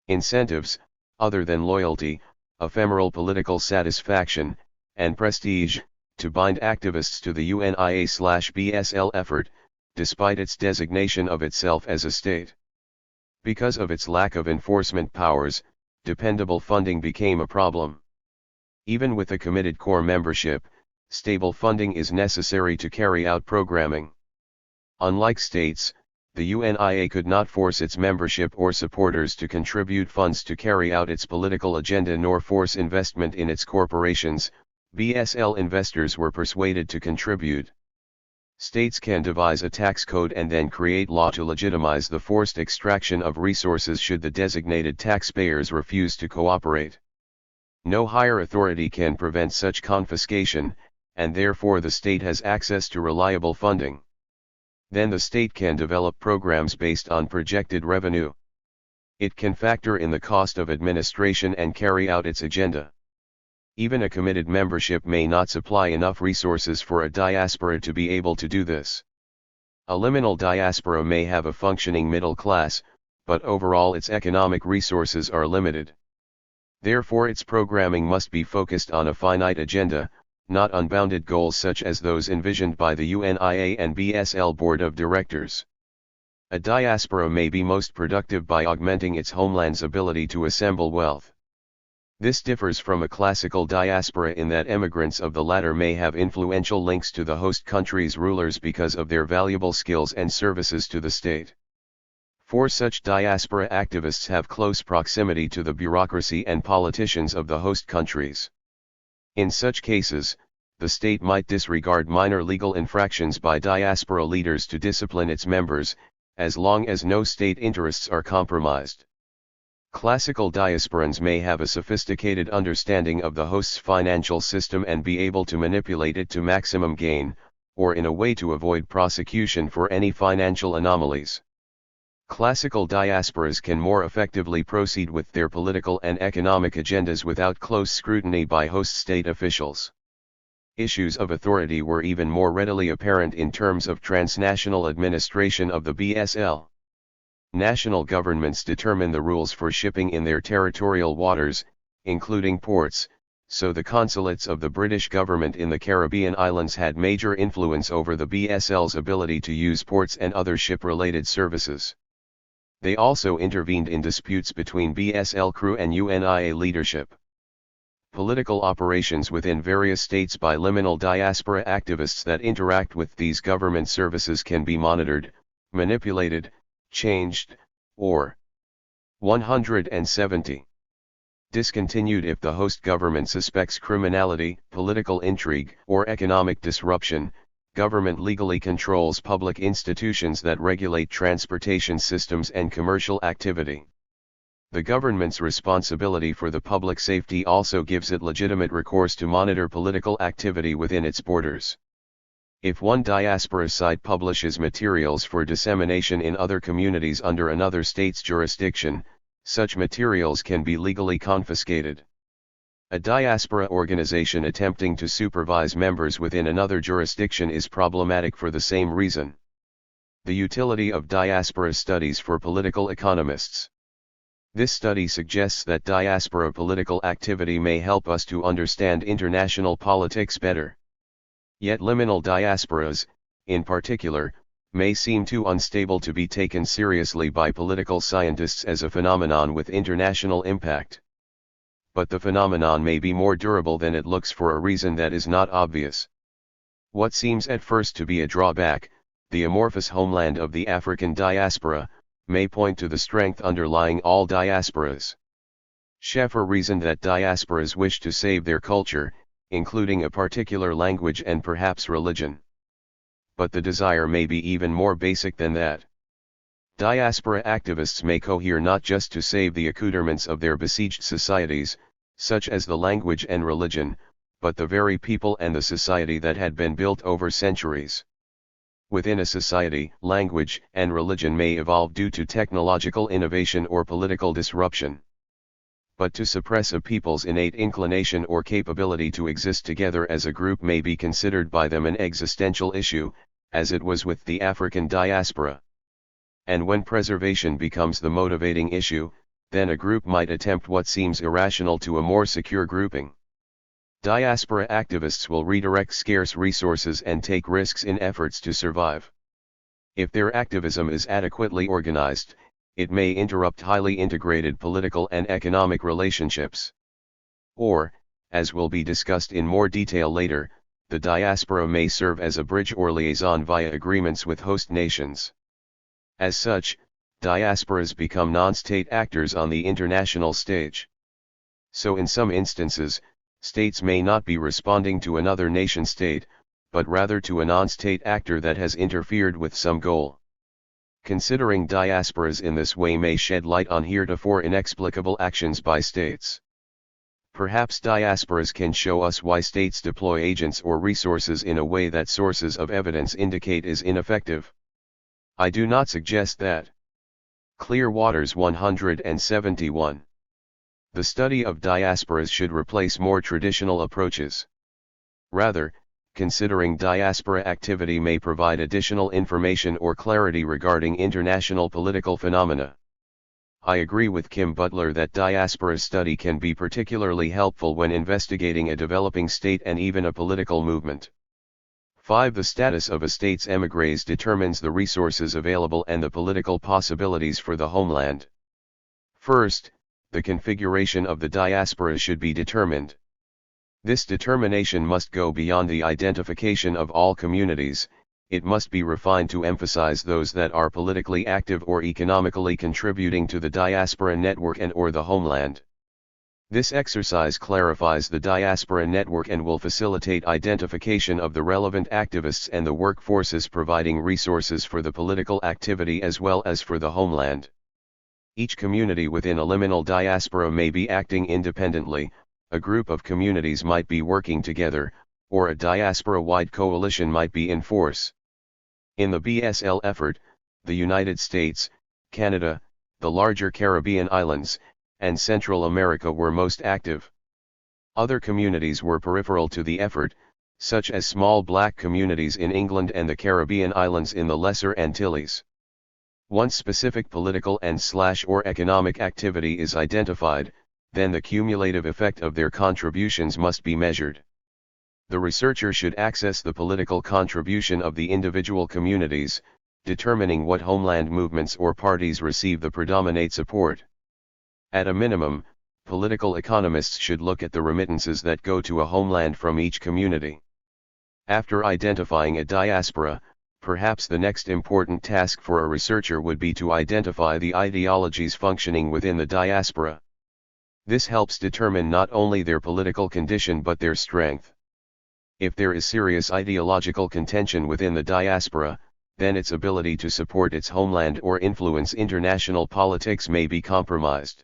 Incentives, other than loyalty, ephemeral political satisfaction, and prestige, to bind activists to the UNIA/BSL effort, despite its designation of itself as a state. Because of its lack of enforcement powers, dependable funding became a problem. Even with a committed core membership, stable funding is necessary to carry out programming. Unlike states, the UNIA could not force its membership or supporters to contribute funds to carry out its political agenda nor force investment in its corporations. BSL investors were persuaded to contribute. States can devise a tax code and then create law to legitimize the forced extraction of resources should the designated taxpayers refuse to cooperate. No higher authority can prevent such confiscation, and therefore the state has access to reliable funding. Then the state can develop programs based on projected revenue. It can factor in the cost of administration and carry out its agenda. Even a committed membership may not supply enough resources for a diaspora to be able to do this. A liminal diaspora may have a functioning middle class, but overall its economic resources are limited. Therefore its programming must be focused on a finite agenda, not unbounded goals such as those envisioned by the UNIA and BSL Board of Directors. A diaspora may be most productive by augmenting its homeland's ability to assemble wealth. This differs from a classical diaspora in that emigrants of the latter may have influential links to the host country's rulers because of their valuable skills and services to the state. For such diaspora activists have close proximity to the bureaucracy and politicians of the host countries. In such cases, the state might disregard minor legal infractions by diaspora leaders to discipline its members, as long as no state interests are compromised. Classical diasporans may have a sophisticated understanding of the host's financial system and be able to manipulate it to maximum gain, or in a way to avoid prosecution for any financial anomalies. Classical diasporas can more effectively proceed with their political and economic agendas without close scrutiny by host state officials. Issues of authority were even more readily apparent in terms of transnational administration of the BSL. National governments determine the rules for shipping in their territorial waters, including ports, so the consulates of the British government in the Caribbean islands had major influence over the BSL's ability to use ports and other ship-related services. They also intervened in disputes between BSL crew and UNIA leadership. Political operations within various states by liminal diaspora activists that interact with these government services can be monitored, manipulated, changed, or 170. Discontinued if the host government suspects criminality, political intrigue, or economic disruption. Government legally controls public institutions that regulate transportation systems and commercial activity. The government's responsibility for the public safety also gives it legitimate recourse to monitor political activity within its borders. If one diaspora site publishes materials for dissemination in other communities under another state's jurisdiction, such materials can be legally confiscated. A diaspora organization attempting to supervise members within another jurisdiction is problematic for the same reason. The utility of diaspora studies for political economists. This study suggests that diaspora political activity may help us to understand international politics better. Yet liminal diasporas, in particular, may seem too unstable to be taken seriously by political scientists as a phenomenon with international impact. But the phenomenon may be more durable than it looks for a reason that is not obvious. What seems at first to be a drawback, the amorphous homeland of the African diaspora, may point to the strength underlying all diasporas. Schaeffer reasoned that diasporas wish to save their culture, including a particular language and perhaps religion. But the desire may be even more basic than that. Diaspora activists may cohere not just to save the accoutrements of their besieged societies, such as the language and religion, but the very people and the society that had been built over centuries. Within a society, language and religion may evolve due to technological innovation or political disruption. But to suppress a people's innate inclination or capability to exist together as a group may be considered by them an existential issue, as it was with the African diaspora. And when preservation becomes the motivating issue, then a group might attempt what seems irrational to a more secure grouping. Diaspora activists will redirect scarce resources and take risks in efforts to survive. If their activism is adequately organized, it may interrupt highly integrated political and economic relationships. Or, as will be discussed in more detail later, the diaspora may serve as a bridge or liaison via agreements with host nations. As such, diasporas become non-state actors on the international stage. So in some instances, states may not be responding to another nation-state, but rather to a non-state actor that has interfered with some goal. Considering diasporas in this way may shed light on heretofore inexplicable actions by states. Perhaps diasporas can show us why states deploy agents or resources in a way that sources of evidence indicate is ineffective. I do not suggest that. Clear Waters 171. The study of diasporas should replace more traditional approaches. Rather, considering diaspora activity may provide additional information or clarity regarding international political phenomena. I agree with Kim Butler that diaspora study can be particularly helpful when investigating a developing state and even a political movement. 5. The status of a state's émigrés determines the resources available and the political possibilities for the homeland. First, the configuration of the diaspora should be determined. This determination must go beyond the identification of all communities, it must be refined to emphasize those that are politically active or economically contributing to the diaspora network and/or the homeland. This exercise clarifies the diaspora network and will facilitate identification of the relevant activists and the workforces providing resources for the political activity as well as for the homeland. Each community within a liminal diaspora may be acting independently, a group of communities might be working together, or a diaspora-wide coalition might be in force. In the BSL effort, the United States, Canada, the larger Caribbean islands, and Central America were most active. Other communities were peripheral to the effort, such as small black communities in England and the Caribbean islands in the Lesser Antilles. Once specific political and/or economic activity is identified, then the cumulative effect of their contributions must be measured. The researcher should access the political contribution of the individual communities, determining what homeland movements or parties receive the predominate support. At a minimum, political economists should look at the remittances that go to a homeland from each community. After identifying a diaspora, perhaps the next important task for a researcher would be to identify the ideologies functioning within the diaspora. This helps determine not only their political condition but their strength. If there is serious ideological contention within the diaspora, then its ability to support its homeland or influence international politics may be compromised.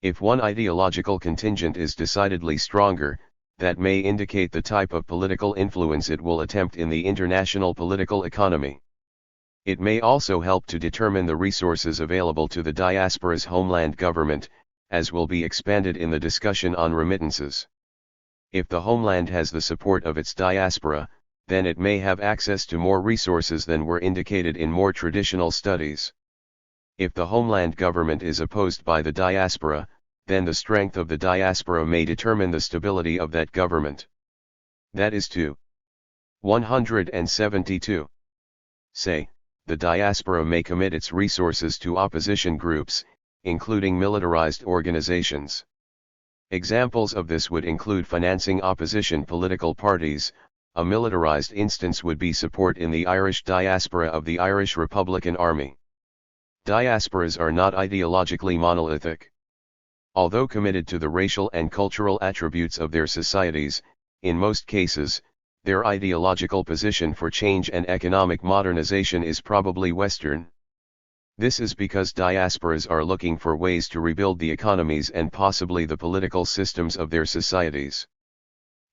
If one ideological contingent is decidedly stronger, that may indicate the type of political influence it will attempt in the international political economy. It may also help to determine the resources available to the diaspora's homeland government, as will be expanded in the discussion on remittances. If the homeland has the support of its diaspora, then it may have access to more resources than were indicated in more traditional studies. If the homeland government is opposed by the diaspora, then the strength of the diaspora may determine the stability of that government. That is to 172. Say, the diaspora may commit its resources to opposition groups, including militarized organizations. Examples of this would include financing opposition political parties, A militarized instance would be support in the Irish diaspora of the Irish Republican Army. Diasporas are not ideologically monolithic. Although committed to the racial and cultural attributes of their societies, in most cases, their ideological position for change and economic modernization is probably Western. This is because diasporas are looking for ways to rebuild the economies and possibly the political systems of their societies.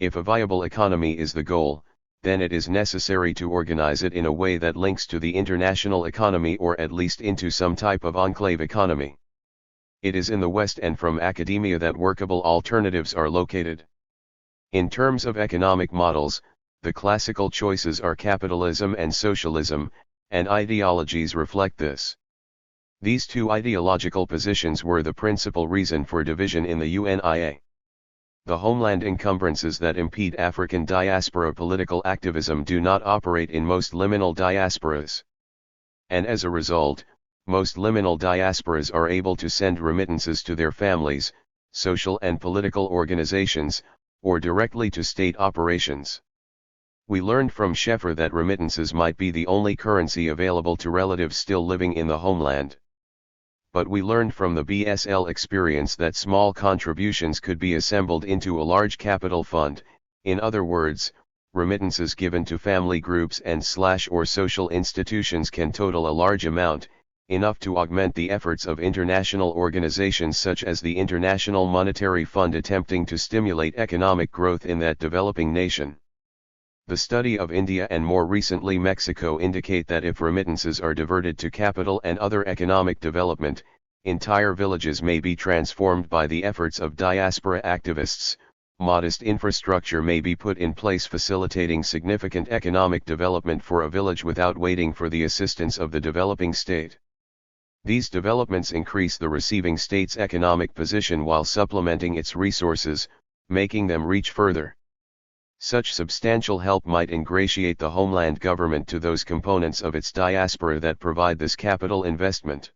If a viable economy is the goal, then it is necessary to organize it in a way that links to the international economy or at least into some type of enclave economy. It is in the West and from academia that workable alternatives are located. In terms of economic models, the classical choices are capitalism and socialism, and ideologies reflect this. These two ideological positions were the principal reason for division in the UNIA. The homeland encumbrances that impede African diaspora political activism do not operate in most liminal diasporas. And as a result, most liminal diasporas are able to send remittances to their families, social and political organizations, or directly to state operations. We learned from Sheffer that remittances might be the only currency available to relatives still living in the homeland. But we learned from the BSL experience that small contributions could be assembled into a large capital fund, in other words, remittances given to family groups and/or social institutions can total a large amount, enough to augment the efforts of international organizations such as the International Monetary Fund attempting to stimulate economic growth in that developing nation. The study of India and more recently Mexico indicate that if remittances are diverted to capital and other economic development, entire villages may be transformed by the efforts of diaspora activists. Modest infrastructure may be put in place facilitating significant economic development for a village without waiting for the assistance of the developing state. These developments increase the receiving state's economic position while supplementing its resources, making them reach further. Such substantial help might ingratiate the homeland government to those components of its diaspora that provide this capital investment.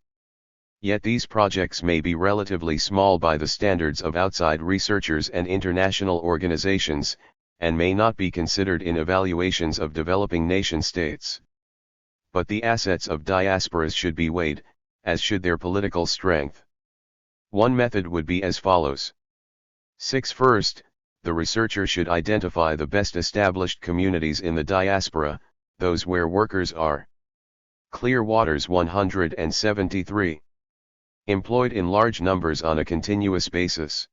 Yet these projects may be relatively small by the standards of outside researchers and international organizations, and may not be considered in evaluations of developing nation-states. But the assets of diasporas should be weighed, as should their political strength. One method would be as follows. 6. First, the researcher should identify the best established communities in the diaspora, those where workers are. Clearwater's 173. Employed in large numbers on a continuous basis.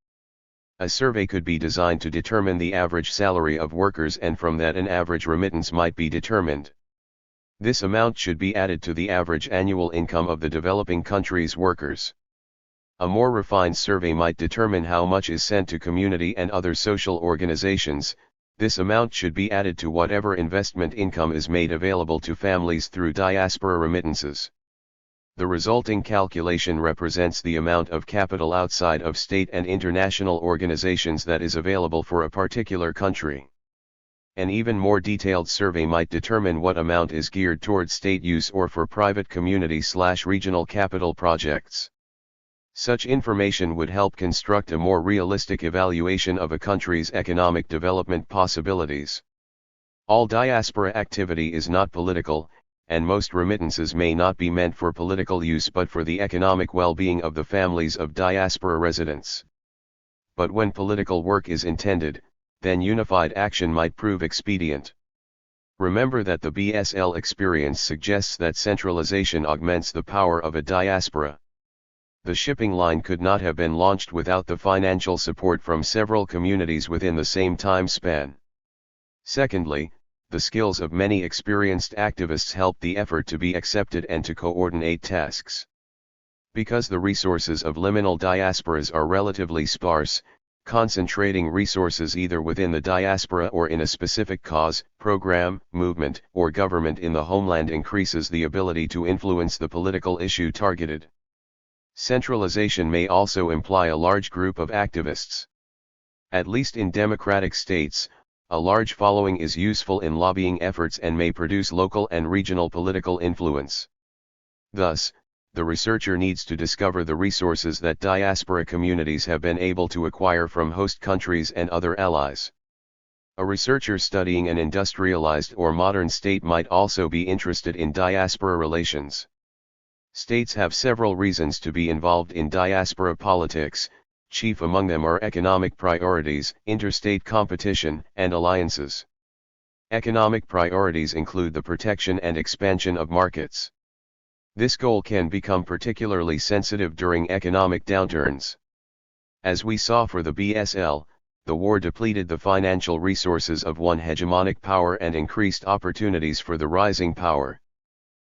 A survey could be designed to determine the average salary of workers and from that an average remittance might be determined. This amount should be added to the average annual income of the developing country's workers. A more refined survey might determine how much is sent to community and other social organizations. This amount should be added to whatever investment income is made available to families through diaspora remittances. The resulting calculation represents the amount of capital outside of state and international organizations that is available for a particular country. An even more detailed survey might determine what amount is geared toward state use or for private community/regional capital projects. Such information would help construct a more realistic evaluation of a country's economic development possibilities. All diaspora activity is not political, and most remittances may not be meant for political use but for the economic well-being of the families of diaspora residents. But when political work is intended, then unified action might prove expedient. Remember that the BSL experience suggests that centralization augments the power of a diaspora. The shipping line could not have been launched without the financial support from several communities within the same time span. Secondly, the skills of many experienced activists help the effort to be accepted and to coordinate tasks. Because the resources of liminal diasporas are relatively sparse, concentrating resources either within the diaspora or in a specific cause, program, movement, or government in the homeland increases the ability to influence the political issue targeted. Centralization may also imply a large group of activists. At least in democratic states, a large following is useful in lobbying efforts and may produce local and regional political influence. Thus, the researcher needs to discover the resources that diaspora communities have been able to acquire from host countries and other allies. A researcher studying an industrialized or modern state might also be interested in diaspora relations. States have several reasons to be involved in diaspora politics, chief among them are economic priorities, interstate competition, and alliances. Economic priorities include the protection and expansion of markets. This goal can become particularly sensitive during economic downturns. As we saw for the BSL, the war depleted the financial resources of one hegemonic power and increased opportunities for the rising power.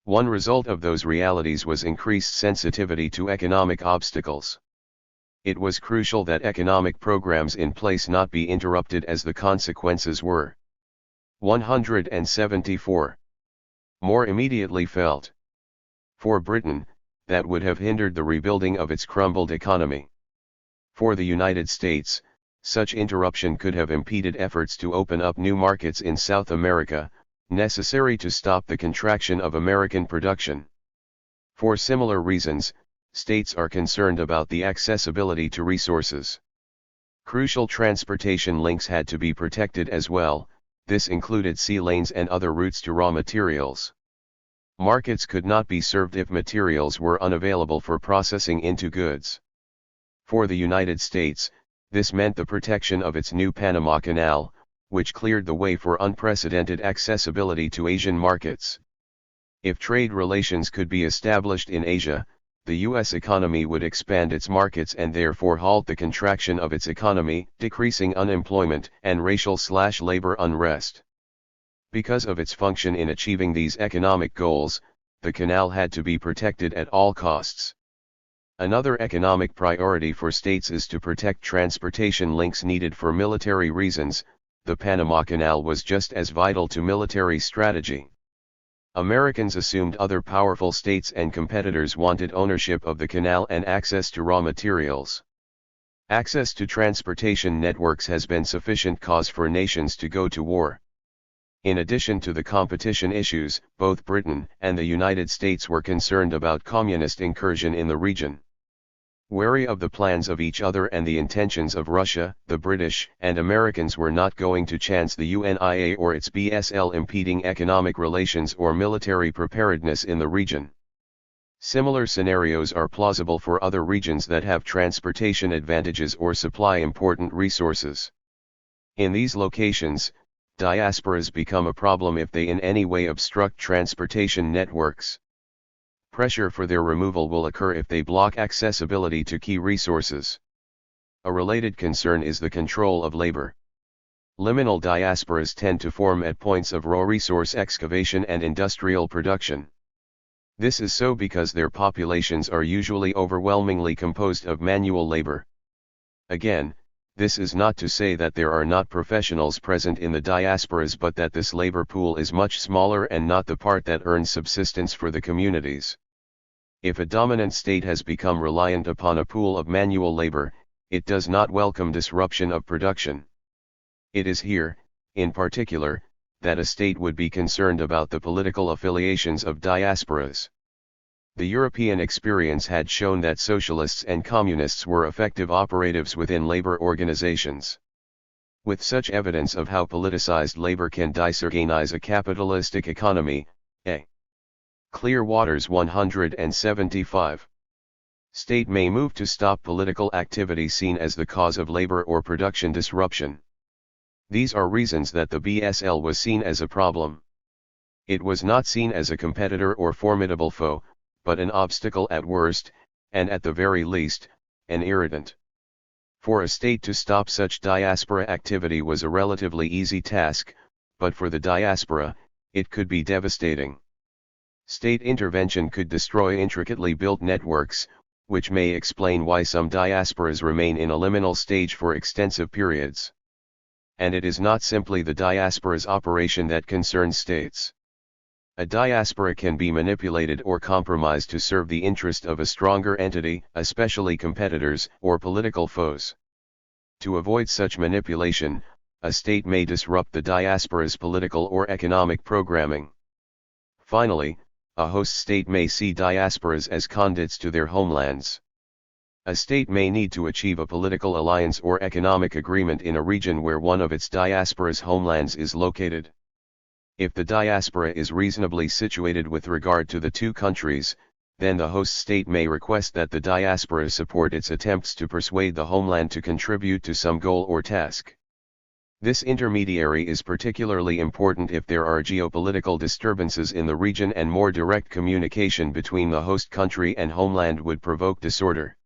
One result of those realities was increased sensitivity to economic obstacles. It was crucial that economic programs in place not be interrupted as the consequences were 174. More immediately felt. For Britain, that would have hindered the rebuilding of its crumbled economy. For the United States, such interruption could have impeded efforts to open up new markets in South America, necessary to stop the contraction of American production. For similar reasons, states are concerned about the accessibility to resources. Crucial transportation links had to be protected as well, this included sea lanes and other routes to raw materials. Markets could not be served if materials were unavailable for processing into goods. For the United States, this meant the protection of its new Panama Canal, which cleared the way for unprecedented accessibility to Asian markets. If trade relations could be established in Asia, the U.S. economy would expand its markets and therefore halt the contraction of its economy, decreasing unemployment and racial/labor unrest. Because of its function in achieving these economic goals, the canal had to be protected at all costs. Another economic priority for states is to protect transportation links needed for military reasons. The Panama Canal was just as vital to military strategy. Americans assumed other powerful states and competitors wanted ownership of the canal and access to raw materials. Access to transportation networks has been sufficient cause for nations to go to war. In addition to the competition issues, both Britain and the United States were concerned about communist incursion in the region. Wary of the plans of each other and the intentions of Russia, the British and Americans were not going to chance the UNIA or its BSL impeding economic relations or military preparedness in the region. Similar scenarios are plausible for other regions that have transportation advantages or supply important resources. In these locations, diasporas become a problem if they in any way obstruct transportation networks. Pressure for their removal will occur if they block accessibility to key resources. A related concern is the control of labor. Liminal diasporas tend to form at points of raw resource excavation and industrial production. This is so because their populations are usually overwhelmingly composed of manual labor. Again, this is not to say that there are not professionals present in the diasporas but that this labor pool is much smaller and not the part that earns subsistence for the communities. If a dominant state has become reliant upon a pool of manual labor, it does not welcome disruption of production. It is here, in particular, that a state would be concerned about the political affiliations of diasporas. The European experience had shown that socialists and communists were effective operatives within labor organizations. With such evidence of how politicized labor can disorganize a capitalistic economy, A. Clearwater's 175. State may move to stop political activity seen as the cause of labor or production disruption. These are reasons that the BSL was seen as a problem. It was not seen as a competitor or formidable foe, but an obstacle at worst, and at the very least, an irritant. For a state to stop such diaspora activity was a relatively easy task, but for the diaspora, it could be devastating. State intervention could destroy intricately built networks, which may explain why some diasporas remain in a liminal stage for extensive periods. And it is not simply the diaspora's operation that concerns states. A diaspora can be manipulated or compromised to serve the interest of a stronger entity, especially competitors or political foes. To avoid such manipulation, a state may disrupt the diaspora's political or economic programming. Finally, a host state may see diasporas as conduits to their homelands. A state may need to achieve a political alliance or economic agreement in a region where one of its diaspora's homelands is located. If the diaspora is reasonably situated with regard to the two countries, then the host state may request that the diaspora support its attempts to persuade the homeland to contribute to some goal or task. This intermediary is particularly important if there are geopolitical disturbances in the region and more direct communication between the host country and homeland would provoke disorder.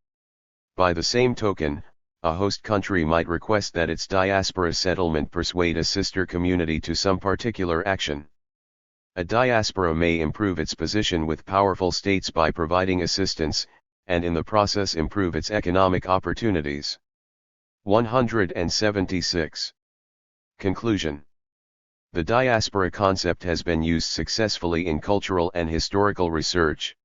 By the same token, a host country might request that its diaspora settlement persuade a sister community to some particular action. A diaspora may improve its position with powerful states by providing assistance, and in the process improve its economic opportunities. 176. Conclusion. The diaspora concept has been used successfully in cultural and historical research.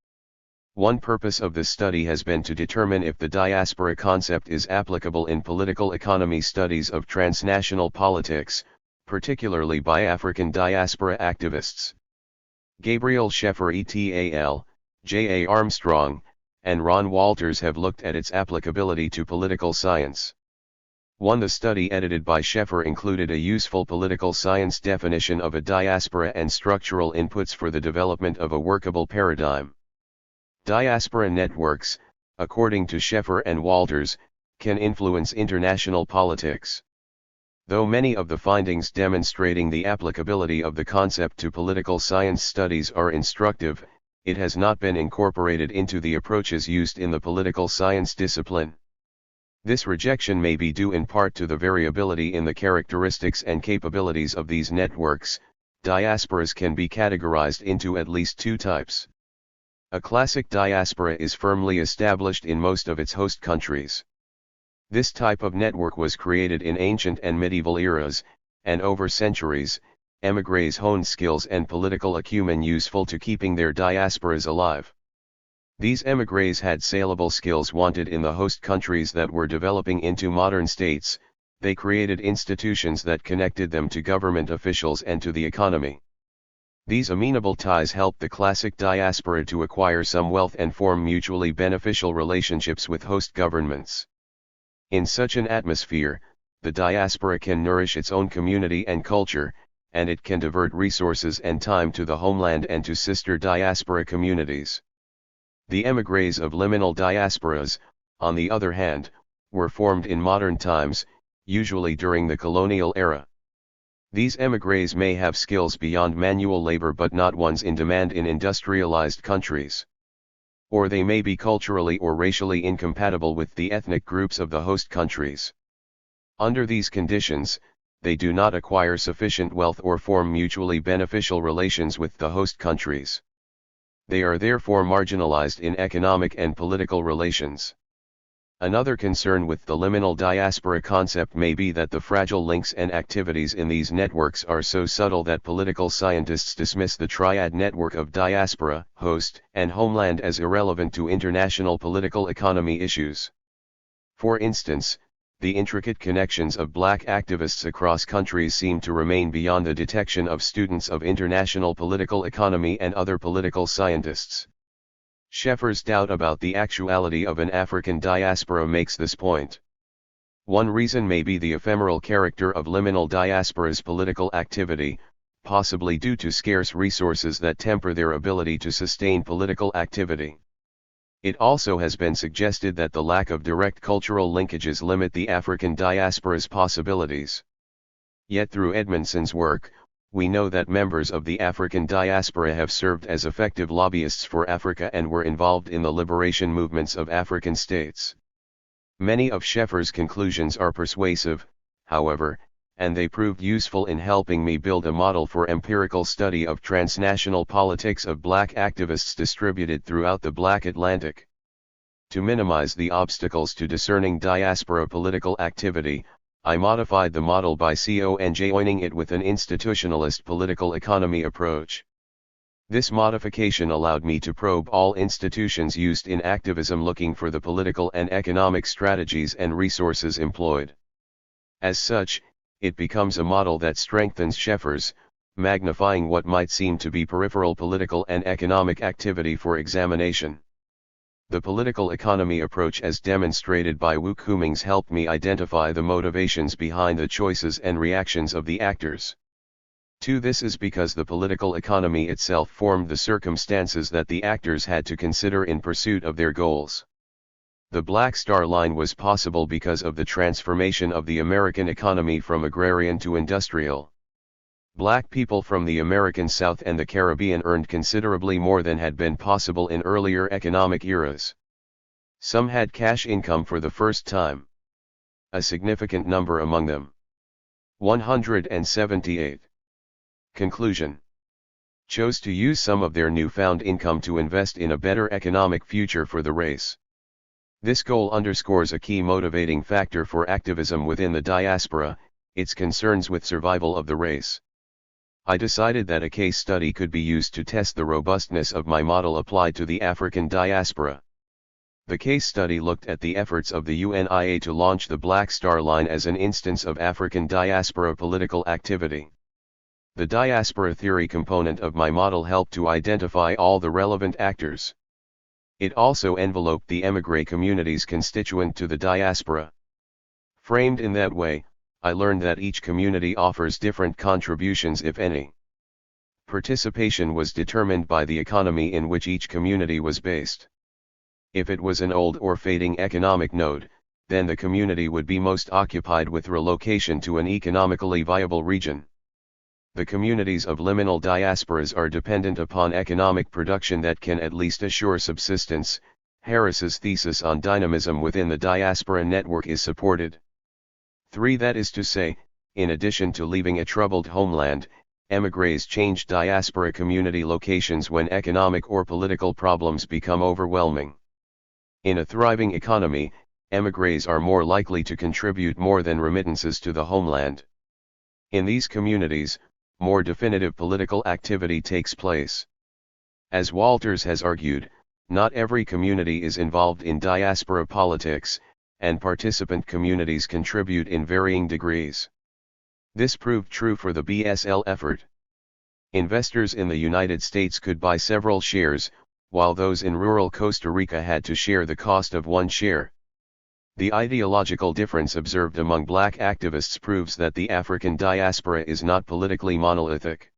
One purpose of this study has been to determine if the diaspora concept is applicable in political economy studies of transnational politics, particularly by African diaspora activists. Gabriel Scheffer et al., J. A. Armstrong, and Ron Walters have looked at its applicability to political science. 1. The study edited by Scheffer included a useful political science definition of a diaspora and structural inputs for the development of a workable paradigm. Diaspora networks, according to Scheffer and Walters, can influence international politics. Though many of the findings demonstrating the applicability of the concept to political science studies are instructive, it has not been incorporated into the approaches used in the political science discipline. This rejection may be due in part to the variability in the characteristics and capabilities of these networks. Diasporas can be categorized into at least two types. A classic diaspora is firmly established in most of its host countries. This type of network was created in ancient and medieval eras, and over centuries, émigrés honed skills and political acumen useful to keeping their diasporas alive. These émigrés had saleable skills wanted in the host countries that were developing into modern states. They created institutions that connected them to government officials and to the economy. These amenable ties helped the classic diaspora to acquire some wealth and form mutually beneficial relationships with host governments. In such an atmosphere, the diaspora can nourish its own community and culture, and it can divert resources and time to the homeland and to sister diaspora communities. The émigrés of liminal diasporas, on the other hand, were formed in modern times, usually during the colonial era. These émigrés may have skills beyond manual labor but not ones in demand in industrialized countries. Or they may be culturally or racially incompatible with the ethnic groups of the host countries. Under these conditions, they do not acquire sufficient wealth or form mutually beneficial relations with the host countries. They are therefore marginalized in economic and political relations. Another concern with the liminal diaspora concept may be that the fragile links and activities in these networks are so subtle that political scientists dismiss the triad network of diaspora, host, and homeland as irrelevant to international political economy issues. For instance, the intricate connections of black activists across countries seem to remain beyond the detection of students of international political economy and other political scientists. Scheffer's doubt about the actuality of an African diaspora makes this point. One reason may be the ephemeral character of liminal diaspora's political activity, possibly due to scarce resources that temper their ability to sustain political activity. It also has been suggested that the lack of direct cultural linkages limit the African diaspora's possibilities. Yet through Edmondson's work, we know that members of the African diaspora have served as effective lobbyists for Africa and were involved in the liberation movements of African states. Many of Scheffer's conclusions are persuasive, however, and they proved useful in helping me build a model for empirical study of transnational politics of black activists distributed throughout the Black Atlantic. To minimize the obstacles to discerning diaspora political activity, I modified the model by conjoining it with an institutionalist political economy approach. This modification allowed me to probe all institutions used in activism, looking for the political and economic strategies and resources employed. As such, it becomes a model that strengthens Scheffer's, magnifying what might seem to be peripheral political and economic activity for examination. The political economy approach as demonstrated by Wu Kuming's helped me identify the motivations behind the choices and reactions of the actors. 2. This is because the political economy itself formed the circumstances that the actors had to consider in pursuit of their goals. The Black Star Line was possible because of the transformation of the American economy from agrarian to industrial. Black people from the American South and the Caribbean earned considerably more than had been possible in earlier economic eras. Some had cash income for the first time. A significant number among them. 178. Conclusion. Chose to use some of their newfound income to invest in a better economic future for the race. This goal underscores a key motivating factor for activism within the diaspora, its concerns with survival of the race. I decided that a case study could be used to test the robustness of my model applied to the African diaspora. The case study looked at the efforts of the UNIA to launch the Black Star Line as an instance of African diaspora political activity. The diaspora theory component of my model helped to identify all the relevant actors. It also enveloped the émigré communities constituent to the diaspora. Framed in that way, I learned that each community offers different contributions if any. Participation was determined by the economy in which each community was based. If it was an old or fading economic node, then the community would be most occupied with relocation to an economically viable region. The communities of liminal diasporas are dependent upon economic production that can at least assure subsistence. Harris's thesis on dynamism within the diaspora network is supported. 3. That is to say, in addition to leaving a troubled homeland, émigrés change diaspora community locations when economic or political problems become overwhelming. In a thriving economy, émigrés are more likely to contribute more than remittances to the homeland. In these communities, more definitive political activity takes place. As Walters has argued, not every community is involved in diaspora politics, and participant communities contribute in varying degrees. This proved true for the BSL effort. Investors in the United States could buy several shares, while those in rural Costa Rica had to share the cost of one share. The ideological difference observed among black activists proves that the African diaspora is not politically monolithic.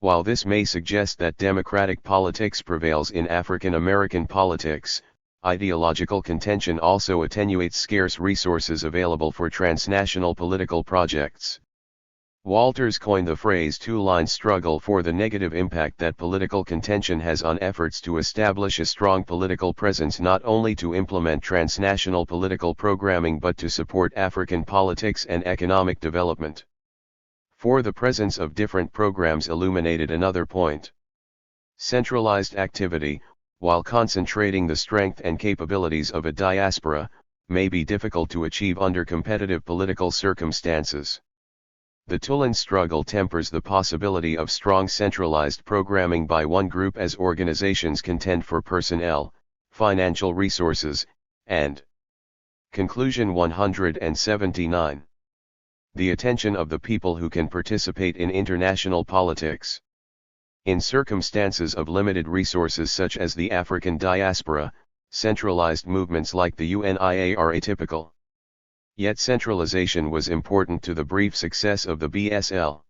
While this may suggest that democratic politics prevails in African American politics, ideological contention also attenuates scarce resources available for transnational political projects. Walters coined the phrase two-line struggle for the negative impact that political contention has on efforts to establish a strong political presence, not only to implement transnational political programming but to support African politics and economic development. 4. The presence of different programs illuminated another point. Centralized activity, while concentrating the strength and capabilities of a diaspora, may be difficult to achieve under competitive political circumstances. The Tulan struggle tempers the possibility of strong centralized programming by one group as organizations contend for personnel, financial resources, and conclusion. 179. The attention of the people who can participate in international politics. In circumstances of limited resources such as the African diaspora, centralized movements like the UNIA are atypical. Yet centralization was important to the brief success of the BSL.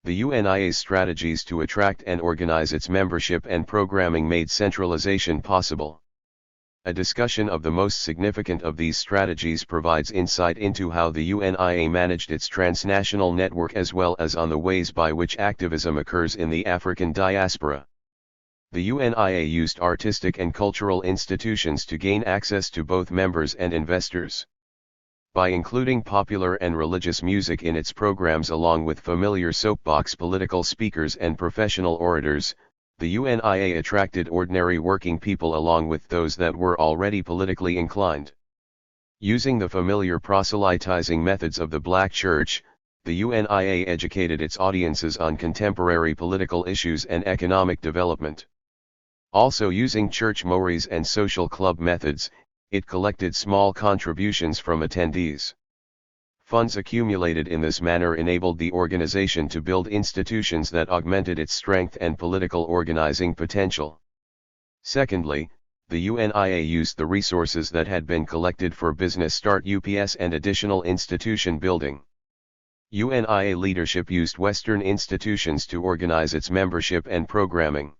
The UNIA's strategies to attract and organize its membership and programming made centralization possible. A discussion of the most significant of these strategies provides insight into how the UNIA managed its transnational network as well as on the ways by which activism occurs in the African diaspora. The UNIA used artistic and cultural institutions to gain access to both members and investors. By including popular and religious music in its programs along with familiar soapbox political speakers and professional orators, the UNIA attracted ordinary working people along with those that were already politically inclined. Using the familiar proselytizing methods of the Black Church, the UNIA educated its audiences on contemporary political issues and economic development. Also using church mores and social club methods, it collected small contributions from attendees. Funds accumulated in this manner enabled the organization to build institutions that augmented its strength and political organizing potential. Secondly, the UNIA used the resources that had been collected for business start UPS and additional institution building. UNIA leadership used Western institutions to organize its membership and programming.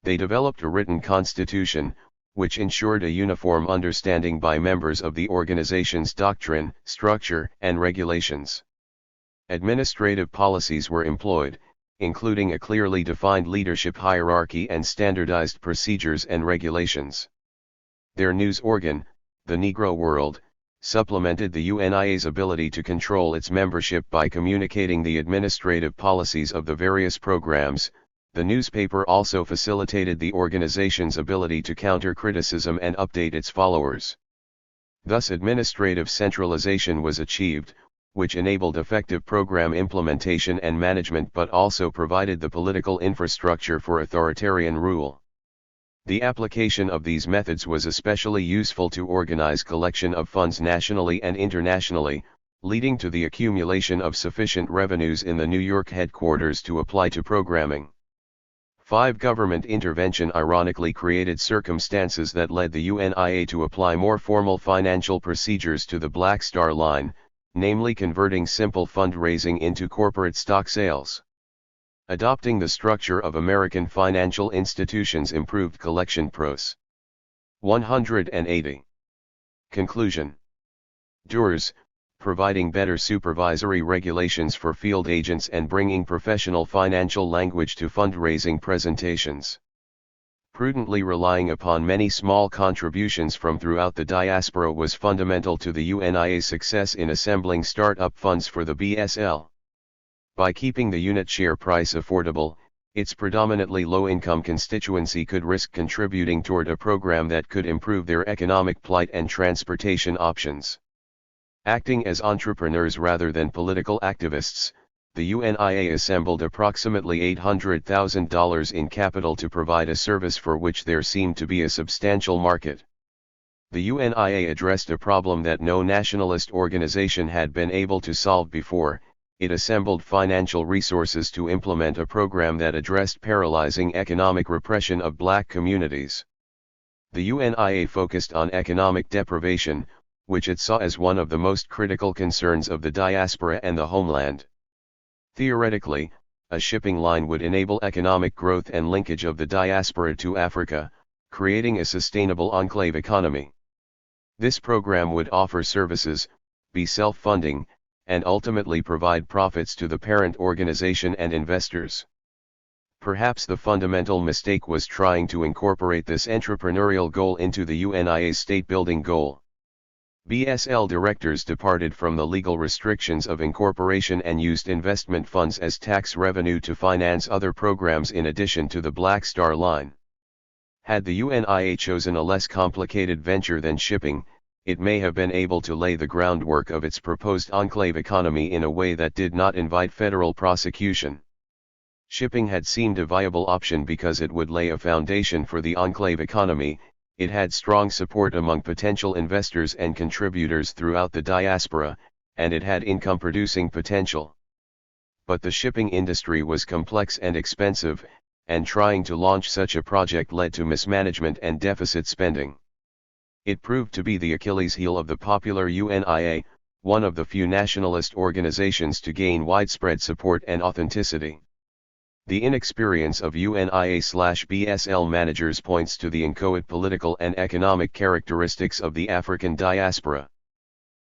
They developed a written constitution, which ensured a uniform understanding by members of the organization's doctrine, structure, and regulations. Administrative policies were employed, including a clearly defined leadership hierarchy and standardized procedures and regulations. Their news organ, the Negro World, supplemented the UNIA's ability to control its membership by communicating the administrative policies of the various programs. The newspaper also facilitated the organization's ability to counter criticism and update its followers. Thus, administrative centralization was achieved, which enabled effective program implementation and management but also provided the political infrastructure for authoritarian rule. The application of these methods was especially useful to organize collection of funds nationally and internationally, leading to the accumulation of sufficient revenues in the New York headquarters to apply to programming. 5. Government intervention ironically created circumstances that led the UNIA to apply more formal financial procedures to the Black Star Line, namely converting simple fundraising into corporate stock sales. Adopting the structure of American financial institutions improved collection pros. 180. Conclusion. DURS, providing better supervisory regulations for field agents and bringing professional financial language to fundraising presentations. Prudently relying upon many small contributions from throughout the diaspora was fundamental to the UNIA's success in assembling start-up funds for the BSL. By keeping the unit share price affordable, its predominantly low-income constituency could risk contributing toward a program that could improve their economic plight and transportation options. Acting as entrepreneurs rather than political activists, the UNIA assembled approximately $800,000 in capital to provide a service for which there seemed to be a substantial market. The UNIA addressed a problem that no nationalist organization had been able to solve before. It assembled financial resources to implement a program that addressed paralyzing economic repression of black communities. The UNIA focused on economic deprivation, which it saw as one of the most critical concerns of the diaspora and the homeland. Theoretically, a shipping line would enable economic growth and linkage of the diaspora to Africa, creating a sustainable enclave economy. This program would offer services, be self-funding, and ultimately provide profits to the parent organization and investors. Perhaps the fundamental mistake was trying to incorporate this entrepreneurial goal into the UNIA's state-building goal. BSL directors departed from the legal restrictions of incorporation and used investment funds as tax revenue to finance other programs in addition to the Black Star Line. Had the UNIA chosen a less complicated venture than shipping, it may have been able to lay the groundwork of its proposed enclave economy in a way that did not invite federal prosecution. Shipping had seemed a viable option because it would lay a foundation for the enclave economy. It had strong support among potential investors and contributors throughout the diaspora, and it had income-producing potential. But the shipping industry was complex and expensive, and trying to launch such a project led to mismanagement and deficit spending. It proved to be the Achilles heel of the popular UNIA, one of the few nationalist organizations to gain widespread support and authenticity. The inexperience of UNIA/BSL managers points to the inchoate political and economic characteristics of the African diaspora.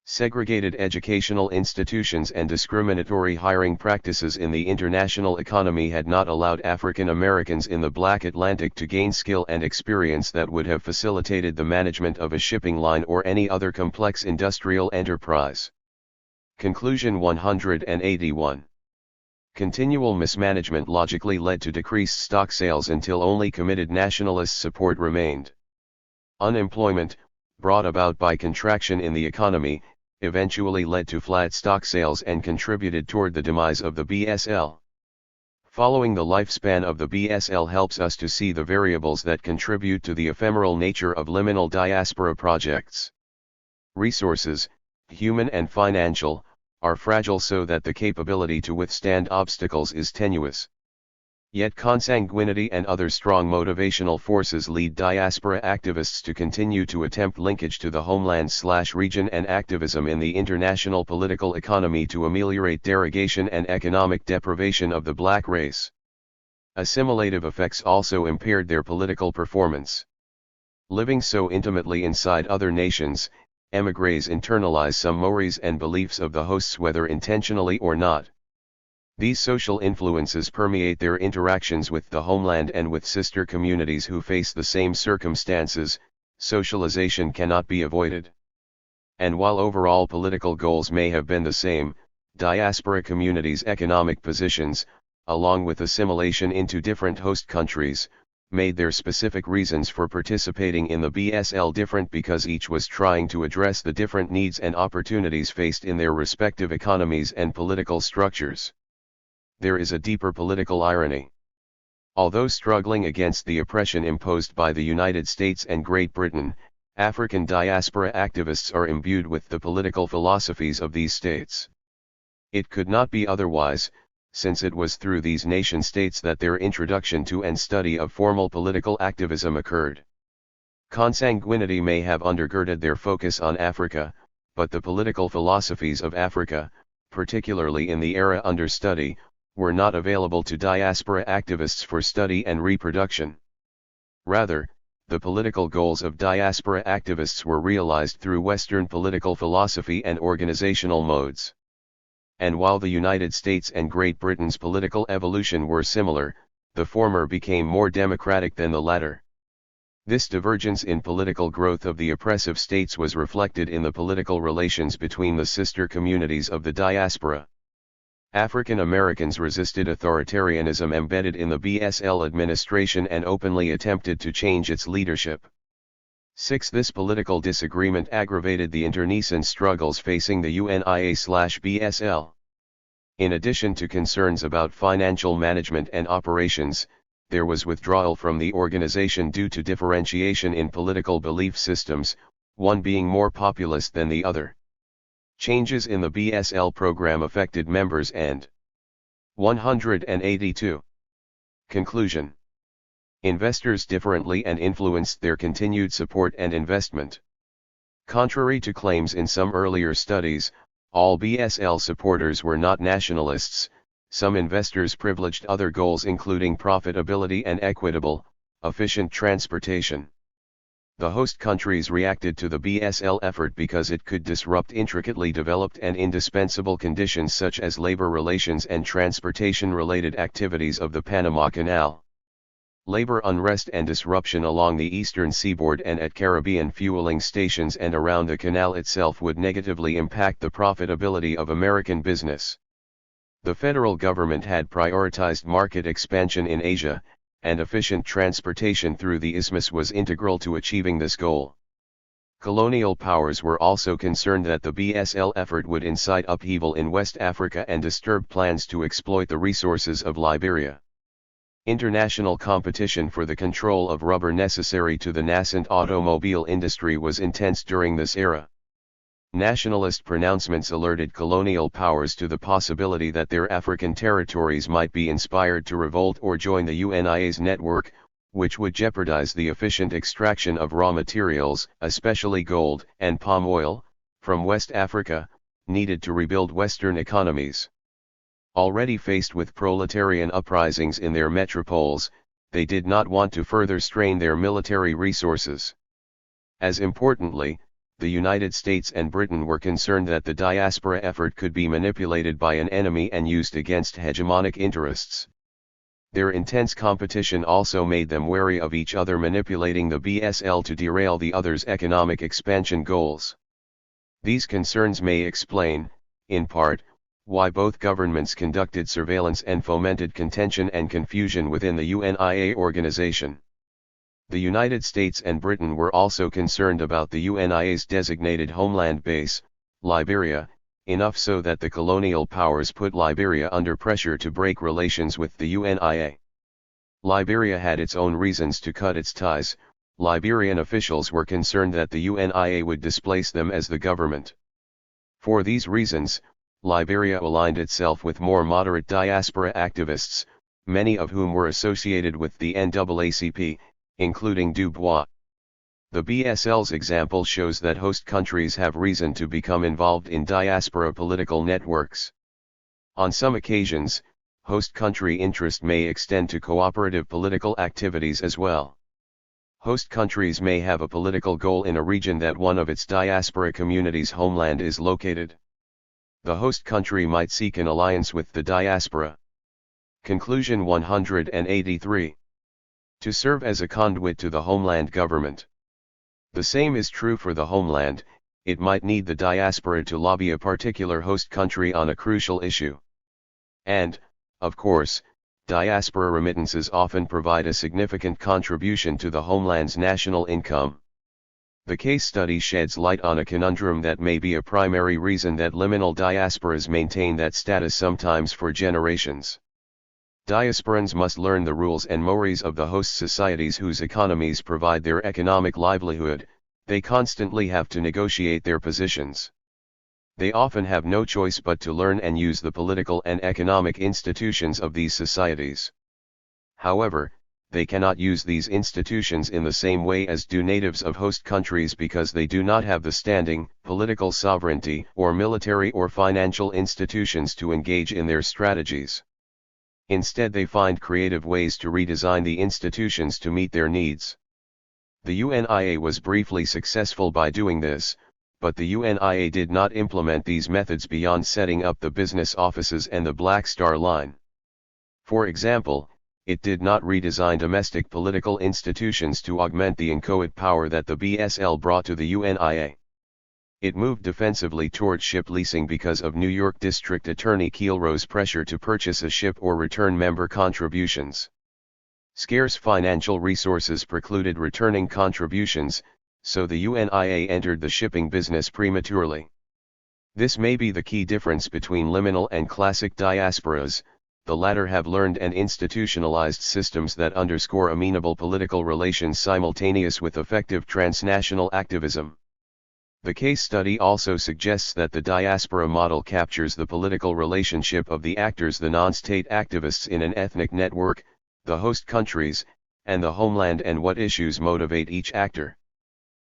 Segregated educational institutions and discriminatory hiring practices in the international economy had not allowed African Americans in the Black Atlantic to gain skill and experience that would have facilitated the management of a shipping line or any other complex industrial enterprise. Conclusion 181. Continual mismanagement logically led to decreased stock sales until only committed nationalist support remained. Unemployment, brought about by contraction in the economy, eventually led to flat stock sales and contributed toward the demise of the BSL. Following the lifespan of the BSL helps us to see the variables that contribute to the ephemeral nature of liminal diaspora projects. Resources, human and financial, are fragile so that the capability to withstand obstacles is tenuous. Yet consanguinity and other strong motivational forces lead diaspora activists to continue to attempt linkage to the homeland/region and activism in the international political economy to ameliorate derogation and economic deprivation of the black race. Assimilative effects also impaired their political performance. Living so intimately inside other nations, émigrés internalize some mores and beliefs of the hosts whether intentionally or not. These social influences permeate their interactions with the homeland and with sister communities who face the same circumstances. Socialization cannot be avoided. And while overall political goals may have been the same, diaspora communities' economic positions, along with assimilation into different host countries, made their specific reasons for participating in the BSL different because each was trying to address the different needs and opportunities faced in their respective economies and political structures. There is a deeper political irony. Although struggling against the oppression imposed by the United States and Great Britain, African diaspora activists are imbued with the political philosophies of these states. It could not be otherwise, since it was through these nation-states that their introduction to and study of formal political activism occurred. Consanguinity may have undergirded their focus on Africa, but the political philosophies of Africa, particularly in the era under study, were not available to diaspora activists for study and reproduction. Rather, the political goals of diaspora activists were realized through Western political philosophy and organizational modes. And while the United States and Great Britain's political evolution were similar, the former became more democratic than the latter. This divergence in political growth of the oppressive states was reflected in the political relations between the sister communities of the diaspora. African Americans resisted authoritarianism embedded in the BSL administration and openly attempted to change its leadership. 6. This political disagreement aggravated the internecine struggles facing the UNIA/BSL. In addition to concerns about financial management and operations, there was withdrawal from the organization due to differentiation in political belief systems, one being more populist than the other. Changes in the BSL program affected members and 182. Conclusion. Investors differently and influenced their continued support and investment. Contrary to claims in some earlier studies, all BSL supporters were not nationalists. Some investors privileged other goals including profitability and equitable, efficient transportation. The host countries reacted to the BSL effort because it could disrupt intricately developed and indispensable conditions such as labor relations and transportation-related activities of the Panama Canal. Labor unrest and disruption along the eastern seaboard and at Caribbean fueling stations and around the canal itself would negatively impact the profitability of American business. The federal government had prioritized market expansion in Asia, and efficient transportation through the isthmus was integral to achieving this goal. Colonial powers were also concerned that the BSL effort would incite upheaval in West Africa and disturb plans to exploit the resources of Liberia. International competition for the control of rubber necessary to the nascent automobile industry was intense during this era. Nationalist pronouncements alerted colonial powers to the possibility that their African territories might be inspired to revolt or join the UNIA's network, which would jeopardize the efficient extraction of raw materials, especially gold and palm oil, from West Africa, needed to rebuild Western economies. Already faced with proletarian uprisings in their metropoles, they did not want to further strain their military resources. As importantly, the United States and Britain were concerned that the diaspora effort could be manipulated by an enemy and used against hegemonic interests. Their intense competition also made them wary of each other manipulating the BSL to derail the other's economic expansion goals. These concerns may explain, in part, why both governments conducted surveillance and fomented contention and confusion within the UNIA organization. The United States and Britain were also concerned about the UNIA's designated homeland base, Liberia, enough so that the colonial powers put Liberia under pressure to break relations with the UNIA. Liberia had its own reasons to cut its ties. Liberian officials were concerned that the UNIA would displace them as the government. For these reasons, Liberia aligned itself with more moderate diaspora activists, many of whom were associated with the NAACP, including Dubois. The BSL's example shows that host countries have reason to become involved in diaspora political networks. On some occasions, host country interest may extend to cooperative political activities as well. Host countries may have a political goal in a region that one of its diaspora communities' homeland is located. The host country might seek an alliance with the diaspora. Conclusion 183. To serve as a conduit to the homeland government. The same is true for the homeland. It might need the diaspora to lobby a particular host country on a crucial issue. And, of course, diaspora remittances often provide a significant contribution to the homeland's national income. The case study sheds light on a conundrum that may be a primary reason that liminal diasporas maintain that status sometimes for generations. Diasporans must learn the rules and mores of the host societies whose economies provide their economic livelihood. They constantly have to negotiate their positions. They often have no choice but to learn and use the political and economic institutions of these societies. However, they cannot use these institutions in the same way as do natives of host countries because they do not have the standing, political sovereignty, or military or financial institutions to engage in their strategies. Instead, they find creative ways to redesign the institutions to meet their needs. The UNIA was briefly successful by doing this, but the UNIA did not implement these methods beyond setting up the business offices and the Black Star Line. For example, it did not redesign domestic political institutions to augment the inchoate power that the BSL brought to the UNIA. It moved defensively toward ship leasing because of New York District Attorney Kielro's pressure to purchase a ship or return member contributions. Scarce financial resources precluded returning contributions, so the UNIA entered the shipping business prematurely. This may be the key difference between liminal and classic diasporas. The latter have learned and institutionalized systems that underscore amenable political relations simultaneous with effective transnational activism. The case study also suggests that the diaspora model captures the political relationship of the actors, the non-state activists in an ethnic network, the host countries, and the homeland, and what issues motivate each actor.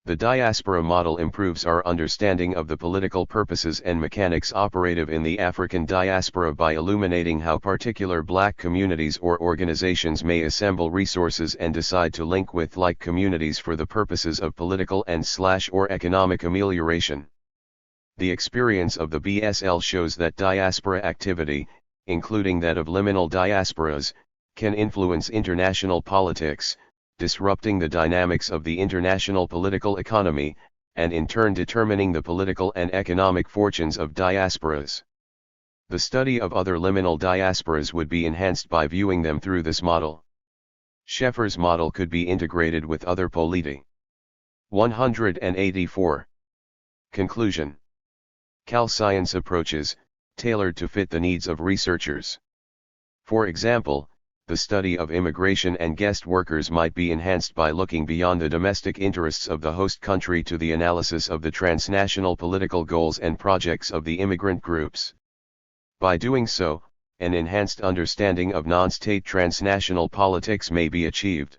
The diaspora model improves our understanding of the political purposes and mechanics operative in the African diaspora by illuminating how particular Black communities or organizations may assemble resources and decide to link with like communities for the purposes of political and/or economic amelioration. The experience of the BSL shows that diaspora activity, including that of liminal diasporas, can influence international politics, disrupting the dynamics of the international political economy, and in turn determining the political and economic fortunes of diasporas. The study of other liminal diasporas would be enhanced by viewing them through this model. Sheffer's model could be integrated with other polity. 184. Conclusion. Cal-science approaches, tailored to fit the needs of researchers. For example, the study of immigration and guest workers might be enhanced by looking beyond the domestic interests of the host country to the analysis of the transnational political goals and projects of the immigrant groups. By doing so, an enhanced understanding of non-state transnational politics may be achieved.